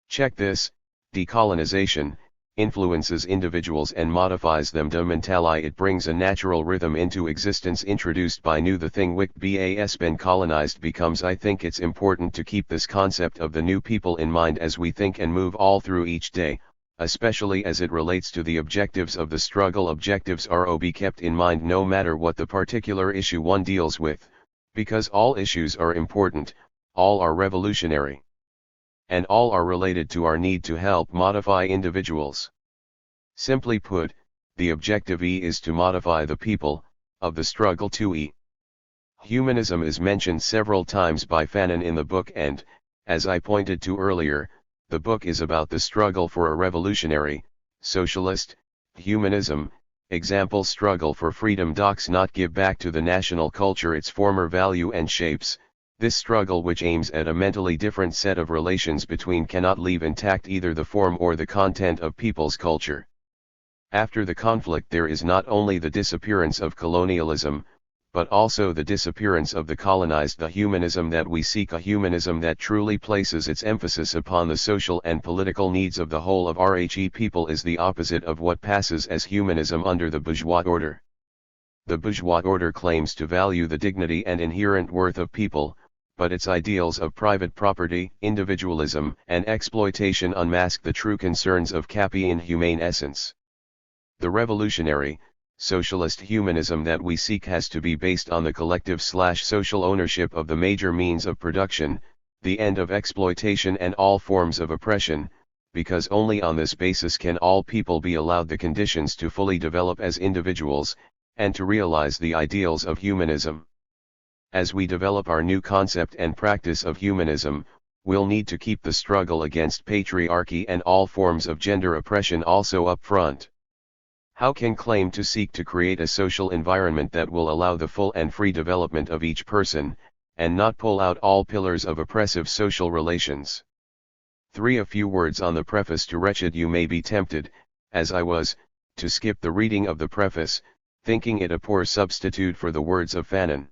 Check this, decolonization, influences individuals and modifies them de mentally. It brings a natural rhythm into existence introduced by new. The thing which has been colonized becomes. I think it's important to keep this concept of the new people in mind as we think and move all through each day, especially as it relates to the objectives of the struggle. Objectives are to be kept in mind no matter what the particular issue one deals with, because all issues are important, all are revolutionary, and all are related to our need to help modify individuals. Simply put, the objective is to modify the people, of the struggle to Humanism is mentioned several times by Fanon in the book and, as I pointed to earlier, the book is about the struggle for a revolutionary, socialist, humanism. Example: struggle for freedom docs not give back to the national culture its former value and shapes. This struggle, which aims at a mentally different set of relations between, cannot leave intact either the form or the content of people's culture. After the conflict there is not only the disappearance of colonialism, but also the disappearance of the colonized. The humanism that we seek, a humanism that truly places its emphasis upon the social and political needs of the whole of our people, is the opposite of what passes as humanism under the bourgeois order. The bourgeois order claims to value the dignity and inherent worth of people, but its ideals of private property, individualism, and exploitation unmask the true concerns of Capian humane essence. The revolutionary, socialist humanism that we seek has to be based on the collective/social ownership of the major means of production, the end of exploitation and all forms of oppression, because only on this basis can all people be allowed the conditions to fully develop as individuals, and to realize the ideals of humanism. As we develop our new concept and practice of humanism, we'll need to keep the struggle against patriarchy and all forms of gender oppression also up front. How can claim to seek to create a social environment that will allow the full and free development of each person, and not pull out all pillars of oppressive social relations? 3. A few words on the preface to Wretched. You may be tempted, as I was, to skip the reading of the preface, thinking it a poor substitute for the words of Fanon.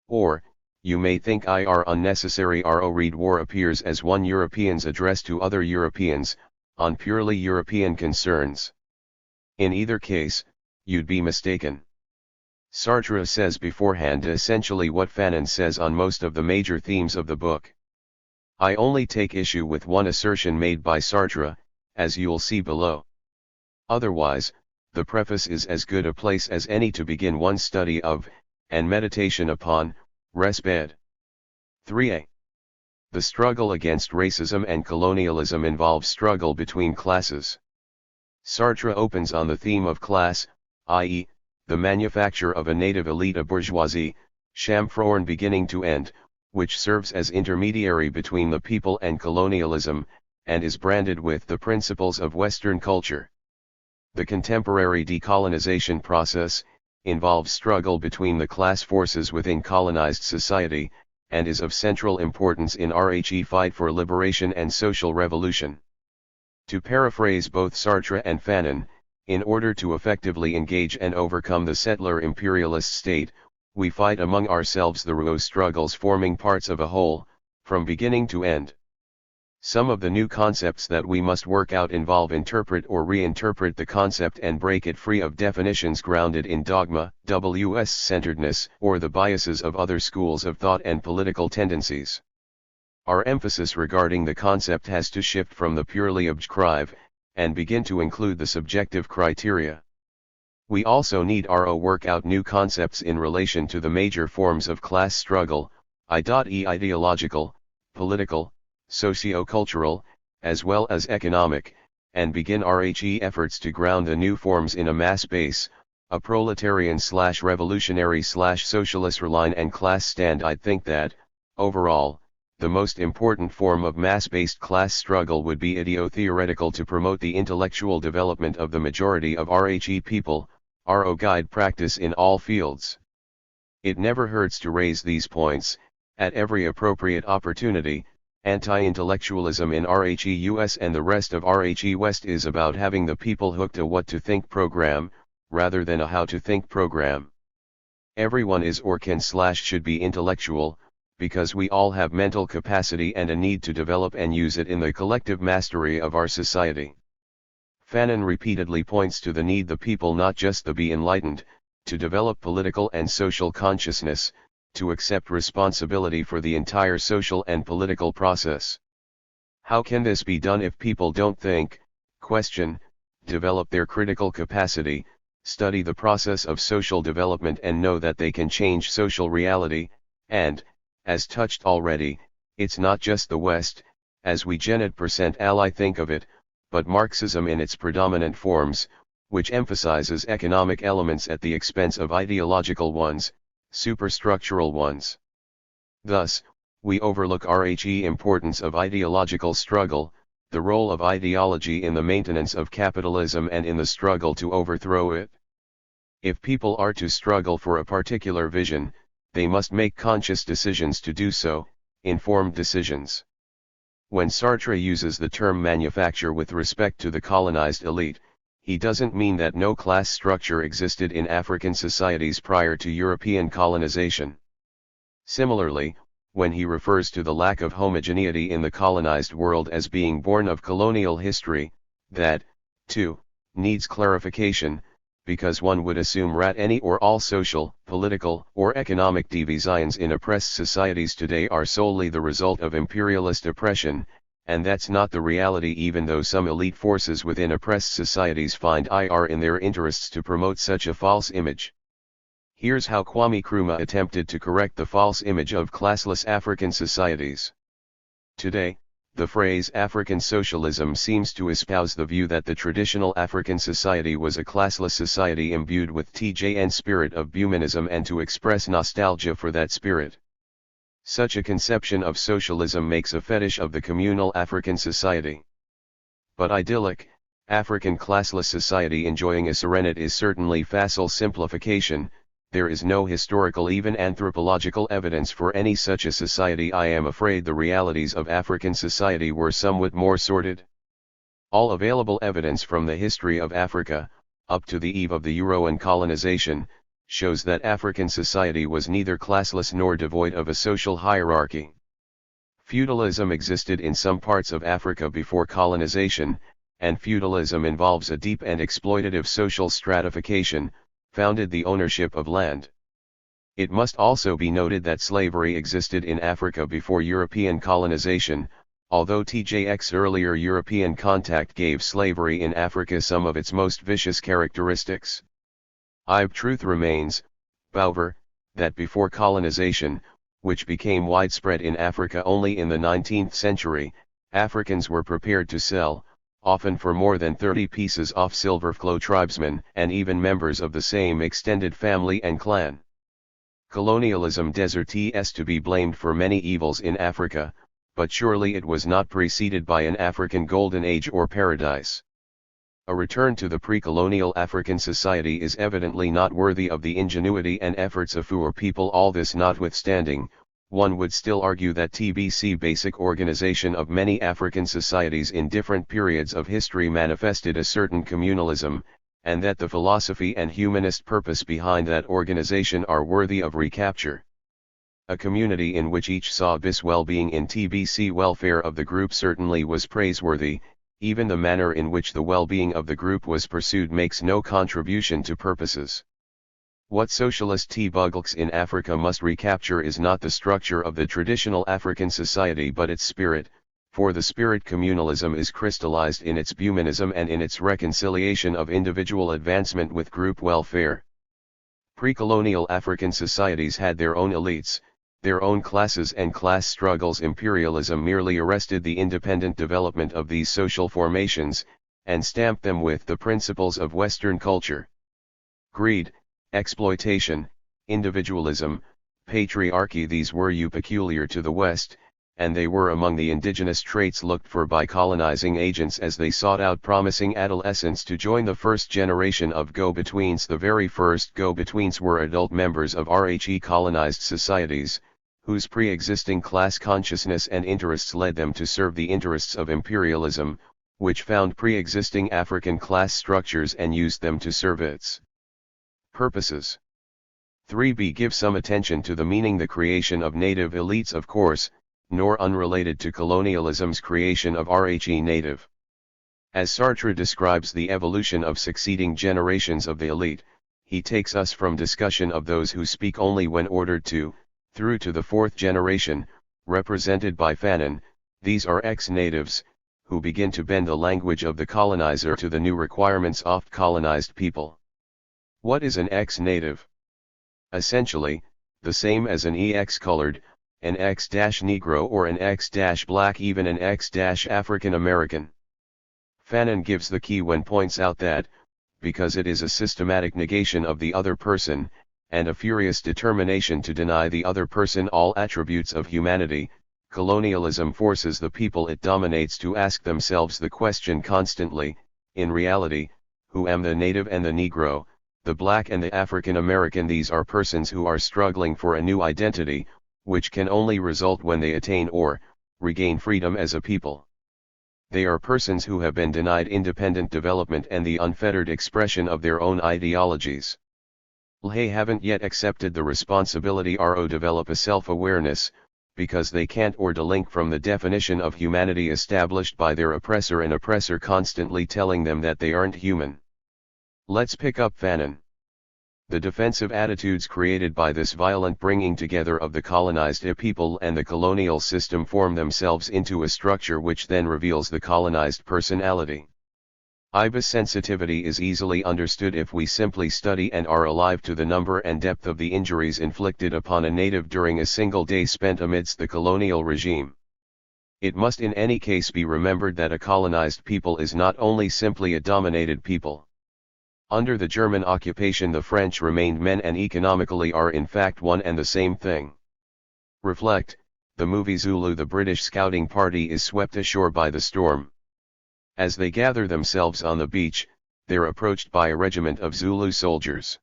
Or, you may think it unnecessary. Read War appears as one European's address to other Europeans, on purely European concerns. In either case, you'd be mistaken. Sartre says beforehand essentially what Fanon says on most of the major themes of the book. I only take issue with one assertion made by Sartre, as you'll see below. Otherwise, the preface is as good a place as any to begin one's study of, and meditation upon, wretched. 3a. The struggle against racism and colonialism involves struggle between classes. Sartre opens on the theme of class, i.e., the manufacture of a native elite, a bourgeoisie, from beginning to end, which serves as intermediary between the people and colonialism, and is branded with the principles of Western culture. The contemporary decolonization process involves struggle between the class forces within colonized society, and is of central importance in RHE fight for liberation and social revolution. To paraphrase both Sartre and Fanon, in order to effectively engage and overcome the settler imperialist state, we fight among ourselves the Rouault struggles forming parts of a whole, from beginning to end. Some of the new concepts that we must work out involve interpret or reinterpret the concept and break it free of definitions grounded in dogma, WS-centeredness, or the biases of other schools of thought and political tendencies. Our emphasis regarding the concept has to shift from the purely objective, and begin to include the subjective criteria. We also need to work out new concepts in relation to the major forms of class struggle, i.e. ideological, political, socio-cultural, as well as economic, and begin RHE efforts to ground the new forms in a mass base, a proletarian/revolutionary/socialist line and class stand. I think that, overall, the most important form of mass-based class struggle would be ideo-theoretical to promote the intellectual development of the majority of RHE people, RO guide practice in all fields. It never hurts to raise these points, at every appropriate opportunity. Anti-intellectualism in RHE US and the rest of RHE West is about having the people hooked a what to think program, rather than a how to think program. Everyone is or can/should be intellectual, because we all have mental capacity and a need to develop and use it in the collective mastery of our society. Fanon repeatedly points to the need the people not just to be enlightened, to develop political and social consciousness, to accept responsibility for the entire social and political process. How can this be done if people don't think, question, develop their critical capacity, study the process of social development and know that they can change social reality, and, as touched already, it's not just the West, as we ally think of it, but Marxism in its predominant forms, which emphasizes economic elements at the expense of ideological ones, superstructural ones. Thus, we overlook RHE importance of ideological struggle, the role of ideology in the maintenance of capitalism and in the struggle to overthrow it. If people are to struggle for a particular vision, they must make conscious decisions to do so, informed decisions. When Sartre uses the term manufacture with respect to the colonized elite, he doesn't mean that no class structure existed in African societies prior to European colonization. Similarly, when he refers to the lack of homogeneity in the colonized world as being born of colonial history, that, too, needs clarification, because one would assume that any or all social, political, or economic divisions in oppressed societies today are solely the result of imperialist oppression, and that's not the reality, even though some elite forces within oppressed societies find it in their interests to promote such a false image. Here's how Kwame Nkrumah attempted to correct the false image of classless African societies. Today, the phrase African socialism seems to espouse the view that the traditional African society was a classless society imbued with TJN spirit of Bumanism and to express nostalgia for that spirit. Such a conception of socialism makes a fetish of the communal African society. But idyllic, African classless society enjoying a serenity is certainly facile simplification. There is no historical, even anthropological evidence for any such a society. I am afraid the realities of African society were somewhat more sordid. All available evidence from the history of Africa, up to the eve of the European colonization, shows that African society was neither classless nor devoid of a social hierarchy. Feudalism existed in some parts of Africa before colonization, and feudalism involves a deep and exploitative social stratification, founded the ownership of land. It must also be noted that slavery existed in Africa before European colonization, although TJX earlier European contact gave slavery in Africa some of its most vicious characteristics. Truth remains, however, that before colonization, which became widespread in Africa only in the 19th century, Africans were prepared to sell, often for more than 30 pieces off silver, fellow tribesmen and even members of the same extended family and clan. Colonialism deserts to be blamed for many evils in Africa, but surely it was not preceded by an African golden age or paradise. A return to the pre-colonial African society is evidently not worthy of the ingenuity and efforts of our people. All this notwithstanding, one would still argue that TBC basic organization of many African societies in different periods of history manifested a certain communalism, and that the philosophy and humanist purpose behind that organization are worthy of recapture. A community in which each saw bis well-being in TBC welfare of the group certainly was praiseworthy. Even the manner in which the well-being of the group was pursued makes no contribution to purposes. What socialist T-Buggles in Africa must recapture is not the structure of the traditional African society but its spirit, for the spirit communalism is crystallized in its humanism and in its reconciliation of individual advancement with group welfare. Pre-colonial African societies had their own elites, their own classes and class struggles. Imperialism merely arrested the independent development of these social formations, and stamped them with the principles of Western culture. Greed, exploitation, individualism, patriarchy, these were peculiar to the West, and they were among the indigenous traits looked for by colonizing agents as they sought out promising adolescents to join the first generation of go-betweens. The very first go-betweens were adult members of colonized societies, whose pre-existing class consciousness and interests led them to serve the interests of imperialism, which found pre-existing African class structures and used them to serve its purposes. 3b. Give some attention to the meaning. The creation of native elites, of course, nor unrelated to colonialism's creation of native. As Sartre describes the evolution of succeeding generations of the elite, he takes us from discussion of those who speak only when ordered to, through to the fourth generation, represented by Fanon. These are ex-natives, who begin to bend the language of the colonizer to the new requirements of colonized people. What is an ex-native? Essentially, the same as an ex-colored, an ex-Negro or an ex-Black, even an ex-African American. Fanon gives the key when points out that, because it is a systematic negation of the other person, and a furious determination to deny the other person all attributes of humanity, colonialism forces the people it dominates to ask themselves the question constantly, in reality, who am the native and the Negro, the Black and the African American? These are persons who are struggling for a new identity, which can only result when they attain or regain freedom as a people. They are persons who have been denied independent development and the unfettered expression of their own ideologies. They haven't yet accepted the responsibility to develop a self-awareness, because they can't or delink from the definition of humanity established by their oppressor, an oppressor constantly telling them that they aren't human. Let's pick up Fanon. The defensive attitudes created by this violent bringing together of the colonized people and the colonial system form themselves into a structure which then reveals the colonized personality. IBIS sensitivity is easily understood if we simply study and are alive to the number and depth of the injuries inflicted upon a native during a single day spent amidst the colonial regime. It must in any case be remembered that a colonized people is not only simply a dominated people. Under the German occupation the French remained men and economically are in fact one and the same thing. Reflect, the movie Zulu. The British scouting party is swept ashore by the storm. As they gather themselves on the beach, they're approached by a regiment of Zulu soldiers.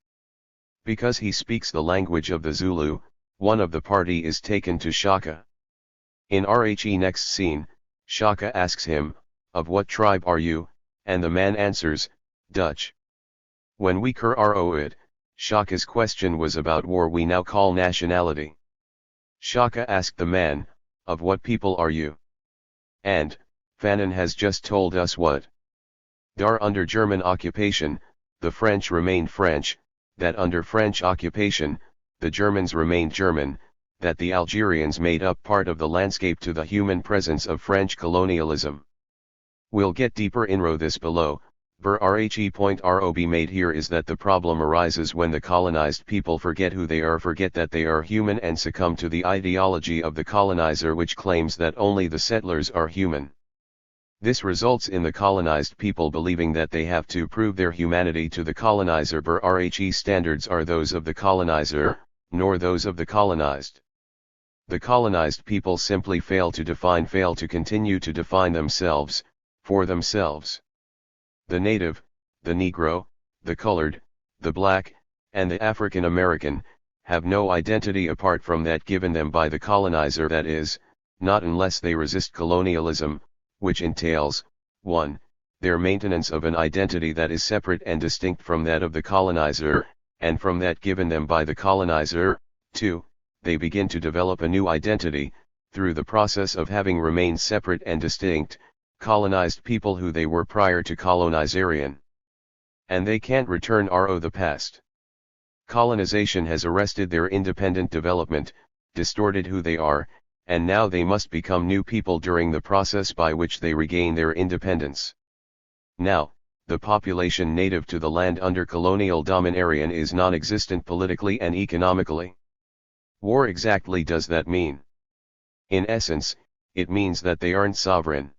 Because he speaks the language of the Zulu, one of the party is taken to Shaka. In next scene, Shaka asks him, "Of what tribe are you?" and the man answers, "Dutch." When we it, Shaka's question was about war we now call nationality. Shaka asked the man, "Of what people are you?" And, Fanon has just told us what. Under German occupation, the French remained French, that under French occupation, the Germans remained German, that the Algerians made up part of the landscape to the human presence of French colonialism. We'll get deeper into this below, The point ROB made here is that the problem arises when the colonized people forget who they are, forget that they are human, and succumb to the ideology of the colonizer, which claims that only the settlers are human. This results in the colonized people believing that they have to prove their humanity to the colonizer. Standards are those of the colonizer, nor those of the colonized. The colonized people simply fail to continue to define themselves, for themselves. The native, the Negro, the colored, the black, and the African American, have no identity apart from that given them by the colonizer, that is, not unless they resist colonialism, which entails, 1. Their maintenance of an identity that is separate and distinct from that of the colonizer, and from that given them by the colonizer. 2. They begin to develop a new identity, through the process of having remained separate and distinct, colonized people who they were prior to colonization. And they can't return the past. Colonization has arrested their independent development, distorted who they are, and now they must become new people during the process by which they regain their independence. Now, the population native to the land under colonial domination is non-existent politically and economically. What exactly does that mean? In essence, it means that they aren't sovereign.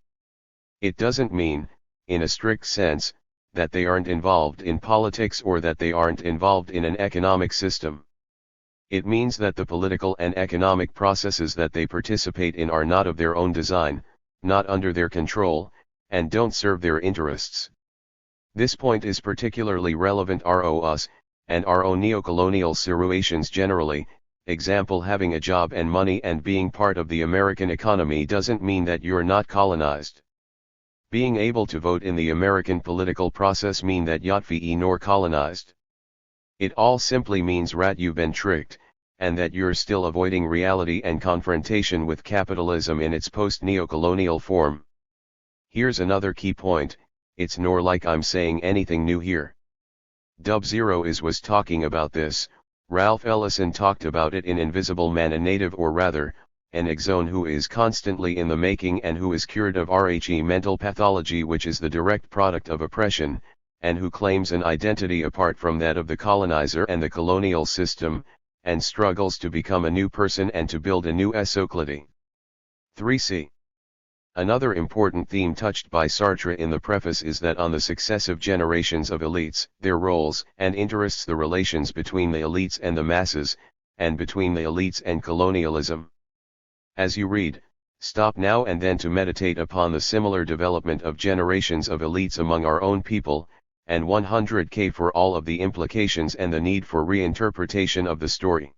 It doesn't mean, in a strict sense, that they aren't involved in politics or that they aren't involved in an economic system. It means that the political and economic processes that they participate in are not of their own design, not under their control, and don't serve their interests. This point is particularly relevant us, and neocolonial situations generally. Example, having a job and money and being part of the American economy doesn't mean that you're not colonized. Being able to vote in the American political process mean that yatfi nor colonized. It all simply means you've been tricked, and that you're still avoiding reality and confrontation with capitalism in its post-neocolonial form. Here's another key point, it's nor like I'm saying anything new here. Dub-Zero was talking about this. Ralph Ellison talked about it in Invisible Man, a native, or rather, an exone who is constantly in the making and who is cured of mental pathology, which is the direct product of oppression, and who claims an identity apart from that of the colonizer and the colonial system, and struggles to become a new person and to build a new society. 3c. Another important theme touched by Sartre in the preface is that on the successive generations of elites, their roles and interests, the relations between the elites and the masses, and between the elites and colonialism. As you read, stop now and then to meditate upon the similar development of generations of elites among our own people, and 100K for all of the implications and the need for reinterpretation of the story.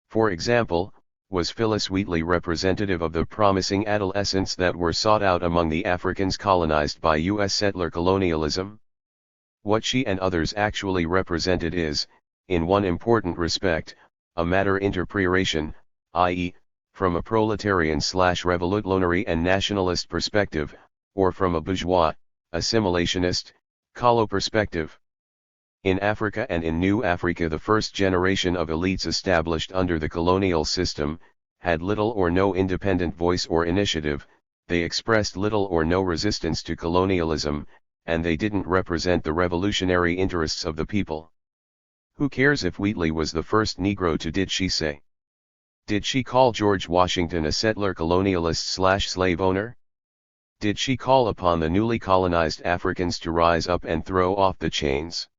For example, was Phyllis Wheatley representative of the promising adolescents that were sought out among the Africans colonized by U.S. settler colonialism? What she and others actually represented is, in one important respect, a matter interpretation, i.e., from a proletarian/revolutionary and nationalist perspective, or from a bourgeois, assimilationist, colo perspective. In Africa and in New Africa, the first generation of elites established under the colonial system had little or no independent voice or initiative, they expressed little or no resistance to colonialism, and they didn't represent the revolutionary interests of the people. Who cares if Wheatley was the first Negro to did she say? Did she call George Washington a settler colonialist/slave owner? Did she call upon the newly colonized Africans to rise up and throw off the chains?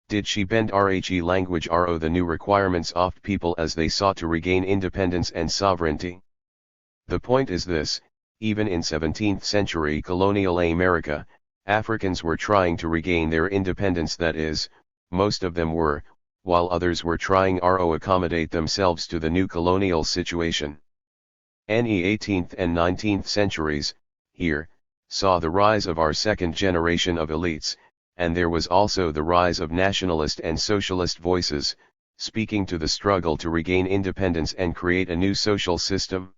Did she bend language the new requirements off people as they sought to regain independence and sovereignty? The point is this, even in 17th century colonial America, Africans were trying to regain their independence, that is, most of them were, while others were trying to accommodate themselves to the new colonial situation. The 18th and 19th centuries, here, saw the rise of our second generation of elites, and there was also the rise of nationalist and socialist voices, speaking to the struggle to regain independence and create a new social system.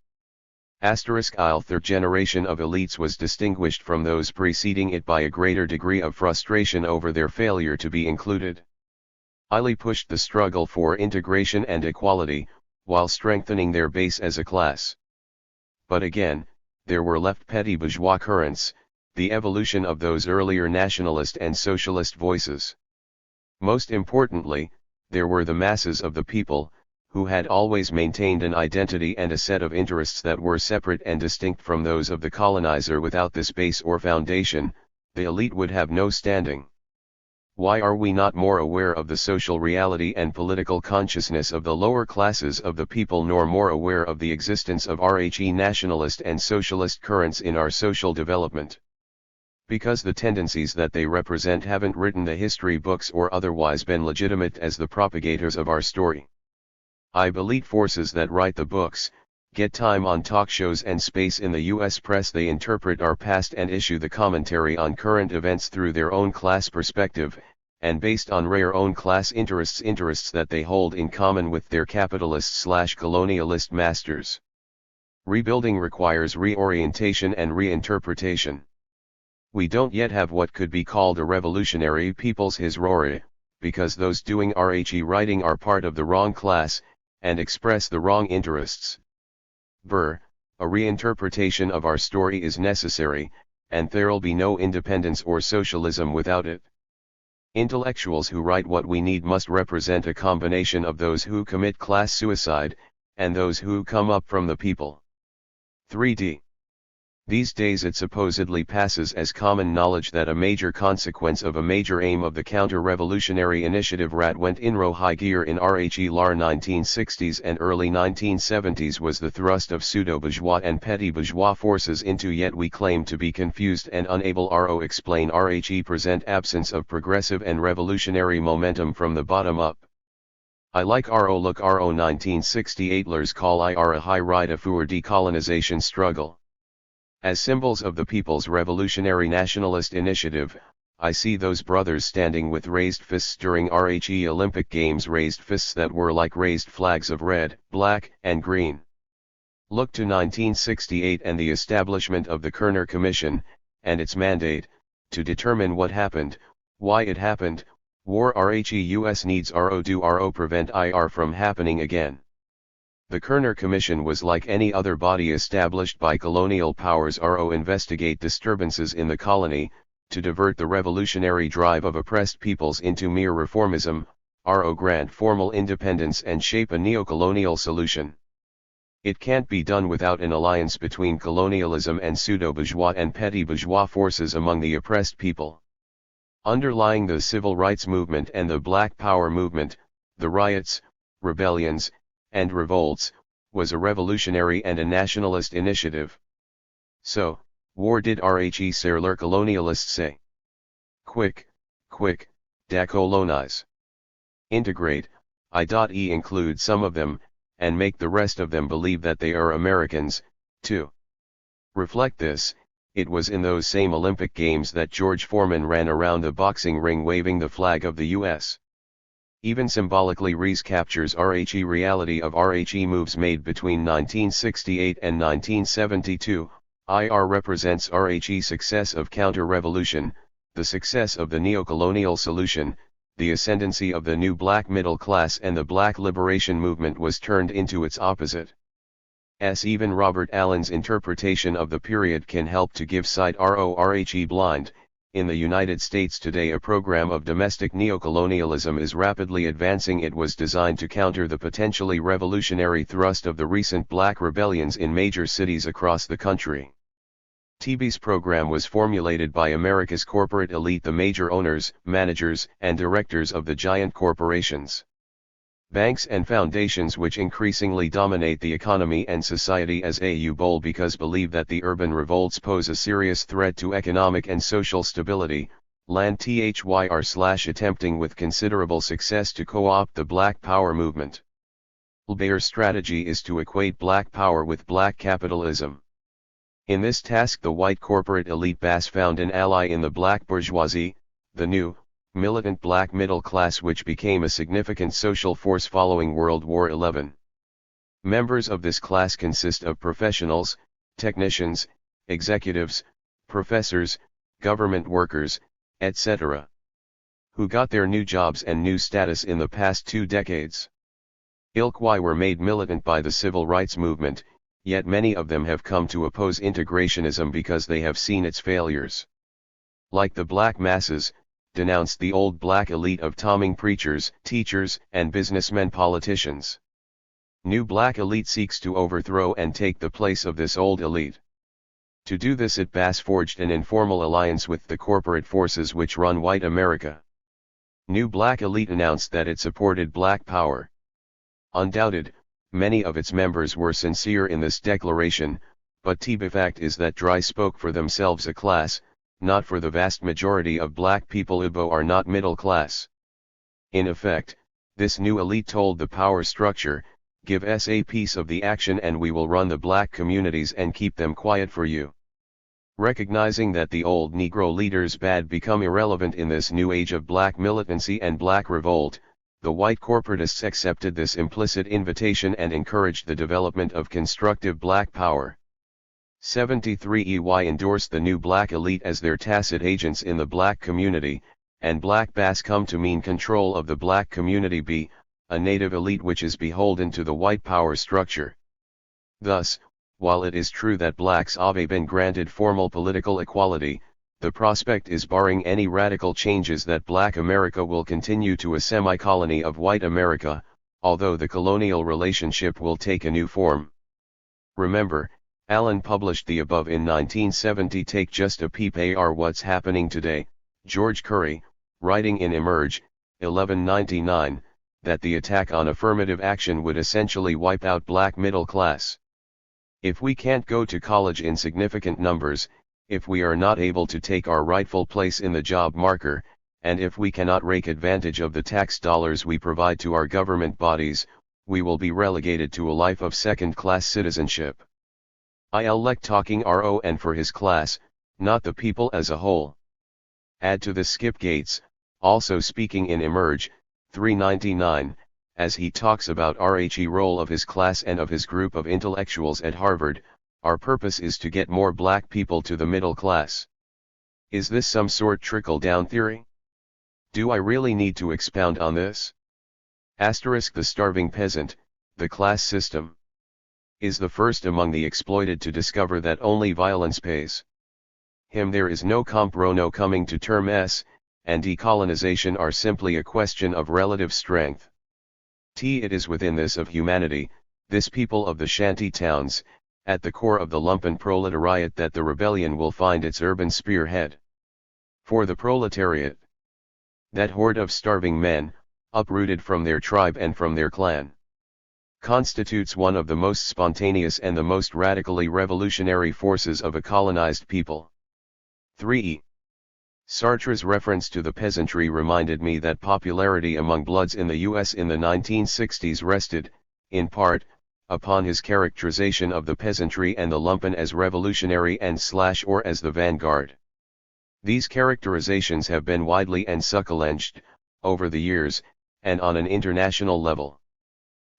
The third generation of elites was distinguished from those preceding it by a greater degree of frustration over their failure to be included. Highly pushed the struggle for integration and equality, while strengthening their base as a class. But again, there were left petty bourgeois currents, the evolution of those earlier nationalist and socialist voices. Most importantly, there were the masses of the people, who had always maintained an identity and a set of interests that were separate and distinct from those of the colonizer. Without this base or foundation, the elite would have no standing. Why are we not more aware of the social reality and political consciousness of the lower classes of the people, nor more aware of the existence of nationalist and socialist currents in our social development? Because the tendencies that they represent haven't written the history books or otherwise been legitimate as the propagators of our story. Elite forces that write the books, get time on talk shows and space in the US press. They interpret our past and issue the commentary on current events through their own class perspective, and based on rare own class interests that they hold in common with their capitalist/colonialist masters. Rebuilding requires reorientation and reinterpretation. We don't yet have what could be called a revolutionary people's history, because those doing writing are part of the wrong class, and express the wrong interests. A reinterpretation of our story is necessary, and there'll be no independence or socialism without it. Intellectuals who write what we need must represent a combination of those who commit class suicide, and those who come up from the people. 3D. These days it supposedly passes as common knowledge that a major consequence of a major aim of the counter-revolutionary initiative went in high gear in lar 1960s and early 1970s was the thrust of pseudo-bourgeois and petty bourgeois forces into yet we claim to be confused and unable explain present absence of progressive and revolutionary momentum from the bottom up. I like look 1968 lers call a high ride for decolonization struggle. As symbols of the people's revolutionary nationalist initiative, I see those brothers standing with raised fists during Olympic Games, raised fists that were like raised flags of red, black, and green. Look to 1968 and the establishment of the Kerner Commission, and its mandate, to determine what happened, why it happened, war US needs do prevent from happening again. The Kerner Commission was like any other body established by colonial powers investigate disturbances in the colony, to divert the revolutionary drive of oppressed peoples into mere reformism, grant formal independence and shape a neo-colonial solution. It can't be done without an alliance between colonialism and pseudo-bourgeois and petty bourgeois forces among the oppressed people. Underlying the civil rights movement and the Black Power movement, the riots, rebellions, and revolts, was a revolutionary and a nationalist initiative. So, war did serler colonialists say. Quick, decolonize. Integrate, include some of them, and make the rest of them believe that they are Americans, too. Reflect this, it was in those same Olympic Games that George Foreman ran around the boxing ring waving the flag of the U.S. Even symbolically recaptures reality of moves made between 1968 and 1972, represents success of counter-revolution, the success of the neo-colonial solution, the ascendancy of the new black middle class, and the black liberation movement was turned into its opposite. Even Robert Allen's interpretation of the period can help to give sight blind. In the United States today a program of domestic neocolonialism is rapidly advancing. It was designed to counter the potentially revolutionary thrust of the recent black rebellions in major cities across the country. TB's program was formulated by America's corporate elite, the major owners, managers, and directors of the giant corporations. Banks and foundations which increasingly dominate the economy and society as bold because believe that the urban revolts pose a serious threat to economic and social stability, land attempting with considerable success to co-opt the Black Power movement. Their strategy is to equate Black Power with Black capitalism. In this task the white corporate elite found an ally in the black bourgeoisie, the new, militant black middle class which became a significant social force following World War XI. Members of this class consist of professionals, technicians, executives, professors, government workers, etc., who got their new jobs and new status in the past 2 decades. Were made militant by the civil rights movement, yet many of them have come to oppose integrationism because they have seen its failures. Like the black masses, denounced the old black elite of tombing preachers, teachers, and businessmen politicians. New black elite seeks to overthrow and take the place of this old elite. To do this it forged an informal alliance with the corporate forces which run white America. New black elite announced that it supported black power. Undoubted, many of its members were sincere in this declaration, but the fact is that Dry spoke for themselves a class, not for the vast majority of black people who are not middle class. In effect, this new elite told the power structure, give us a piece of the action and we will run the black communities and keep them quiet for you. Recognizing that the old Negro leaders had become irrelevant in this new age of black militancy and black revolt, the white corporatists accepted this implicit invitation and encouraged the development of constructive black power. 73 EY endorsed the new black elite as their tacit agents in the black community, and black bass come to mean control of the black community b, a native elite which is beholden to the white power structure. Thus, while it is true that blacks have been granted formal political equality, the prospect is barring any radical changes that black America will continue to a semi-colony of white America, although the colonial relationship will take a new form. Remember, Allen published the above in 1970. Take just a peep at what's happening today. George Curry, writing in Emerge, 1199, that the attack on affirmative action would essentially wipe out black middle class. If we can't go to college in significant numbers, if we are not able to take our rightful place in the job market, and if we cannot take advantage of the tax dollars we provide to our government bodies, we will be relegated to a life of second-class citizenship. I'll like talking RO and for his class, not the people as a whole. Add to this Skip Gates, also speaking in Emerge, 399, as he talks about the role of his class and of his group of intellectuals at Harvard. Our purpose is to get more black people to the middle class. Is this some sort trickle-down theory? Do I really need to expound on this? Asterisk the starving peasant, the class system, is the first among the exploited to discover that only violence pays. Him there is no comprono coming to terms, and decolonization are simply a question of relative strength. It is within this of humanity, this people of the shanty towns, at the core of the lumpen proletariat that the rebellion will find its urban spearhead. For the proletariat, that horde of starving men, uprooted from their tribe and from their clan, constitutes one of the most spontaneous and the most radically revolutionary forces of a colonized people. 3. Sartre's reference to the peasantry reminded me that popularity among bloods in the U.S. in the 1960s rested, in part, upon his characterization of the peasantry and the lumpen as revolutionary and/or as the vanguard. These characterizations have been widely and succulenged, over the years, and on an international level.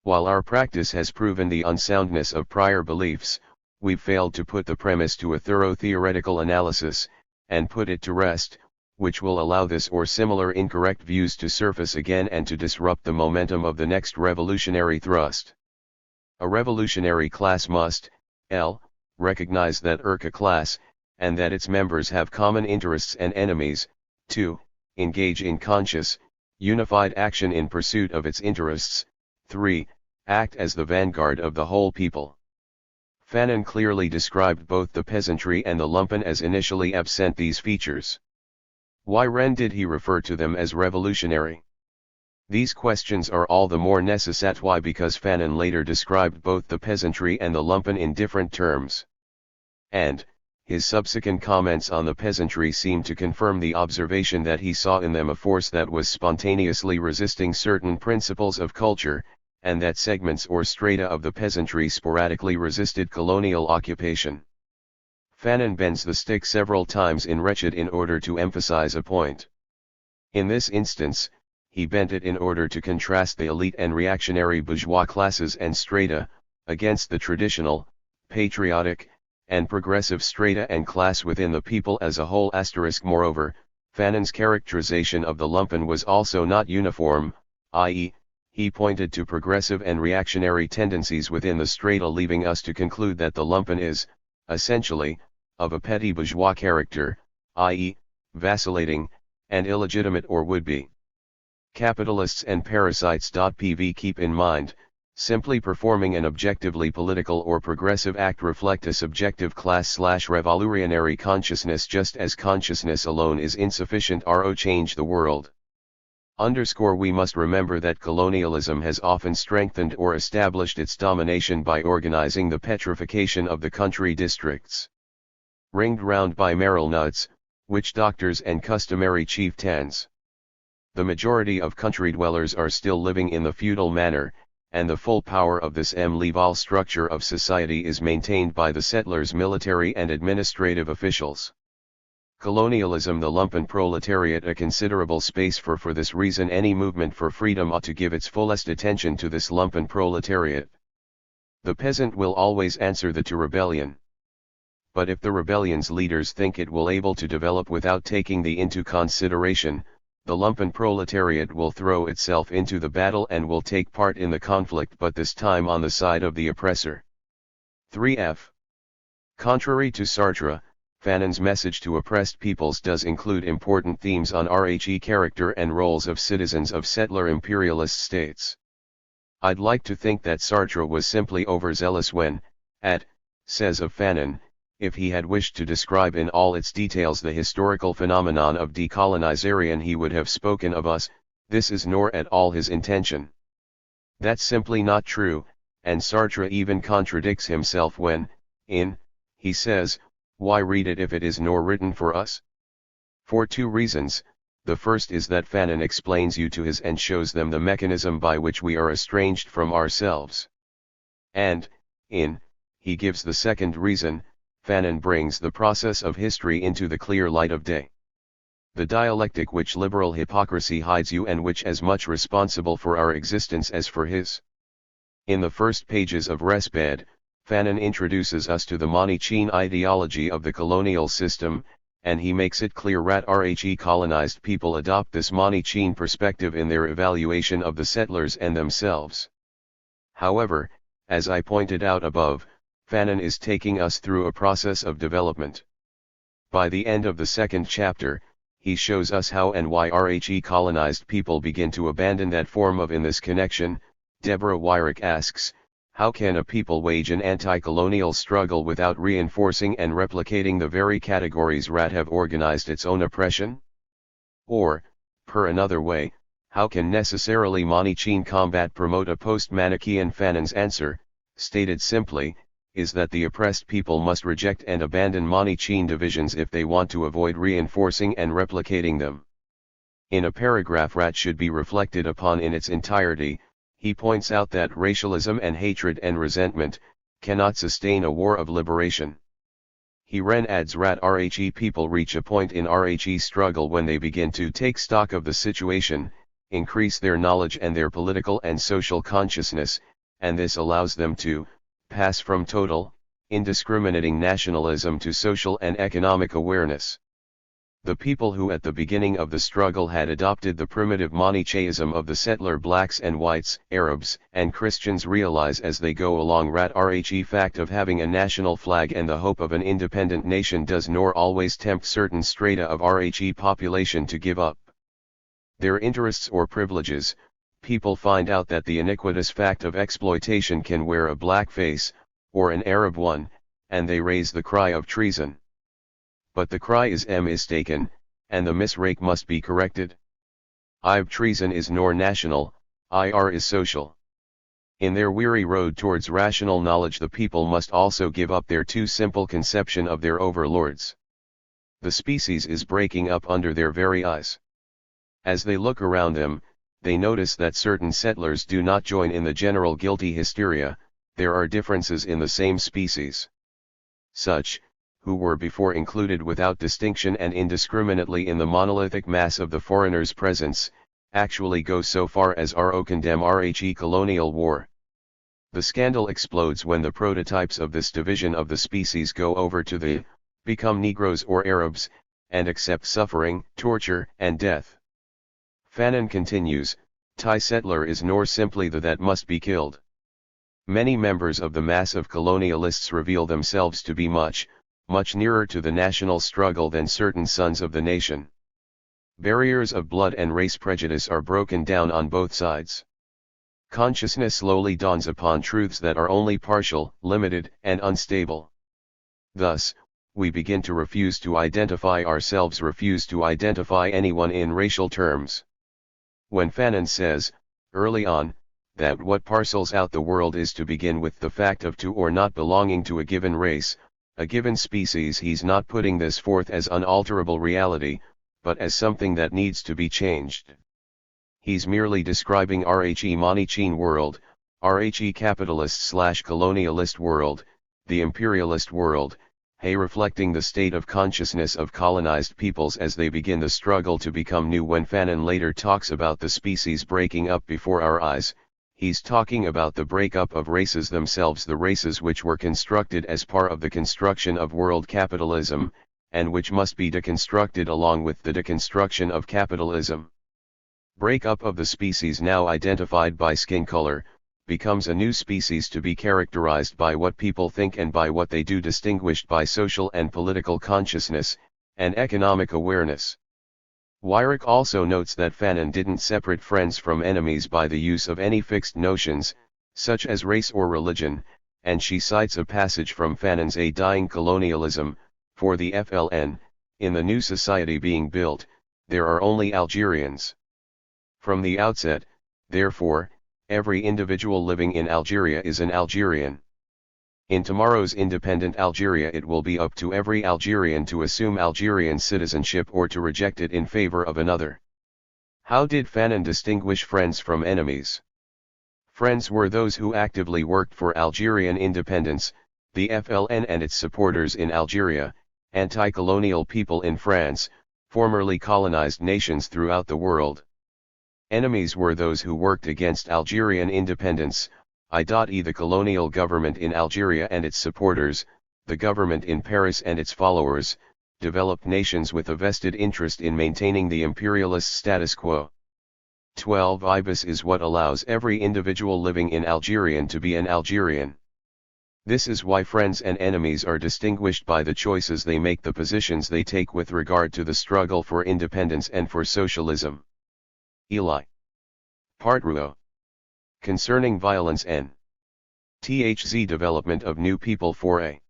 While our practice has proven the unsoundness of prior beliefs, we've failed to put the premise to a thorough theoretical analysis, and put it to rest, which will allow this or similar incorrect views to surface again and to disrupt the momentum of the next revolutionary thrust. A revolutionary class must, recognize that a class, and that its members have common interests and enemies, 2, engage in conscious, unified action in pursuit of its interests, 3, act as the vanguard of the whole people. Fanon clearly described both the peasantry and the lumpen as initially absent these features. Why did he refer to them as revolutionary? These questions are all the more necessary because Fanon later described both the peasantry and the lumpen in different terms. And, his subsequent comments on the peasantry seem to confirm the observation that he saw in them a force that was spontaneously resisting certain principles of culture, and that segments or strata of the peasantry sporadically resisted colonial occupation. Fanon bends the stick several times in Wretched in order to emphasize a point. In this instance, he bent it in order to contrast the elite and reactionary bourgeois classes and strata, against the traditional, patriotic, and progressive strata and class within the people as a whole. Moreover, Fanon's characterization of the lumpen was also not uniform, i.e., he pointed to progressive and reactionary tendencies within the strata, leaving us to conclude that the lumpen is, essentially, of a petty bourgeois character, i.e., vacillating, and illegitimate or would-be. Capitalists and parasites. PV Keep in mind, simply performing an objectively political or progressive act reflect a subjective class/revolutionary consciousness, just as consciousness alone is insufficient to change the world. We must remember that colonialism has often strengthened or established its domination by organizing the petrification of the country districts. Ringed round by merle nuts, witch doctors and customary chieftains. The majority of country dwellers are still living in the feudal manner, and the full power of this legal structure of society is maintained by the settlers' military and administrative officials. Colonialism. The lumpen proletariat a considerable space for this reason any movement for freedom ought to give its fullest attention to this lumpen proletariat. The peasant will always answer to rebellion. But if the rebellion's leaders think it will able to develop without taking the into consideration, the lumpen proletariat will throw itself into the battle and will take part in the conflict, but this time on the side of the oppressor. 3f. Contrary to Sartre, Fanon's message to oppressed peoples does include important themes on RHE character and roles of citizens of settler imperialist states. I'd like to think that Sartre was simply overzealous when, says of Fanon, if he had wished to describe in all its details the historical phenomenon of decolonization, he would have spoken of us. This is nor at all his intention. That's simply not true, and Sartre even contradicts himself when, he says, why read it if it is nor written for us? For two reasons. The first is that Fanon explains you to his and shows them the mechanism by which we are estranged from ourselves. And, he gives the second reason. Fanon brings the process of history into the clear light of day. The dialectic which liberal hypocrisy hides you and which as much responsible for our existence as for his. In the first pages of Resped, Fanon introduces us to the Manichean ideology of the colonial system, and he makes it clear that RHE colonized people adopt this Manichean perspective in their evaluation of the settlers and themselves. However, as I pointed out above, Fanon is taking us through a process of development. By the end of the second chapter, he shows us how and why RHE colonized people begin to abandon that form of. In this connection, Deborah Wyrick asks, how can a people wage an anti-colonial struggle without reinforcing and replicating the very categories that have organized its own oppression? Or, per another way, how can necessarily Manichean combat promote a post-Manichean? Fanon's answer, stated simply, is that the oppressed people must reject and abandon Manichean divisions if they want to avoid reinforcing and replicating them. In a paragraph that should be reflected upon in its entirety, he points out that racialism and hatred and resentment cannot sustain a war of liberation. He adds that RHE people reach a point in RHE struggle when they begin to take stock of the situation, increase their knowledge and their political and social consciousness, and this allows them to pass from total, indiscriminating nationalism to social and economic awareness. The people who at the beginning of the struggle had adopted the primitive Manichaeism of the settler blacks and whites, Arabs and Christians realize as they go along that RHE fact of having a national flag and the hope of an independent nation does nor always tempt certain strata of RHE population to give up their interests or privileges. People find out that the iniquitous fact of exploitation can wear a black face, or an Arab one, and they raise the cry of treason. But the cry is mistaken, and the misrake must be corrected. Treason is nor national, is social. In their weary road towards rational knowledge the people must also give up their too simple conception of their overlords. The species is breaking up under their very eyes. As they look around them, they notice that certain settlers do not join in the general guilty hysteria. There are differences in the same species. Such, who were before included without distinction and indiscriminately in the monolithic mass of the foreigner's presence, actually go so far as condemn RHE colonial war. The scandal explodes when the prototypes of this division of the species go over to become Negroes or Arabs, and accept suffering, torture, and death. Fanon continues, Thai settler is nor simply the that must be killed. Many members of the mass of colonialists reveal themselves to be much, much nearer to the national struggle than certain sons of the nation. Barriers of blood and race prejudice are broken down on both sides. Consciousness slowly dawns upon truths that are only partial, limited, and unstable. Thus, we begin to refuse to identify ourselves, refuse to identify anyone in racial terms. When Fanon says, early on, that what parcels out the world is to begin with the fact of to or not belonging to a given race, a given species, he's not putting this forth as unalterable reality, but as something that needs to be changed. He's merely describing RHE Manichin world, RHE capitalist/colonialist world, the imperialist world, reflecting the state of consciousness of colonized peoples as they begin the struggle to become new. When Fanon later talks about the species breaking up before our eyes, he's talking about the breakup of races themselves, the races which were constructed as part of the construction of world capitalism, and which must be deconstructed along with the deconstruction of capitalism. Breakup of the species now identified by skin color, becomes a new species to be characterized by what people think and by what they do, distinguished by social and political consciousness, and economic awareness. Weyrich also notes that Fanon didn't separate friends from enemies by the use of any fixed notions, such as race or religion, and she cites a passage from Fanon's A Dying Colonialism, for the FLN, in the new society being built, there are only Algerians. From the outset, therefore, every individual living in Algeria is an Algerian. In tomorrow's independent Algeria, it will be up to every Algerian to assume Algerian citizenship or to reject it in favor of another. How did Fanon distinguish friends from enemies? Friends were those who actively worked for Algerian independence, the FLN and its supporters in Algeria, anti-colonial people in France, formerly colonized nations throughout the world. Enemies were those who worked against Algerian independence, i.e. the colonial government in Algeria and its supporters, the government in Paris and its followers, developed nations with a vested interest in maintaining the imperialist status quo. 12 Ibis is what allows every individual living in Algerian to be an Algerian. This is why friends and enemies are distinguished by the choices they make, the positions they take with regard to the struggle for independence and for socialism. Eli. Part Ruo. Concerning violence and THZ development of new people 4a.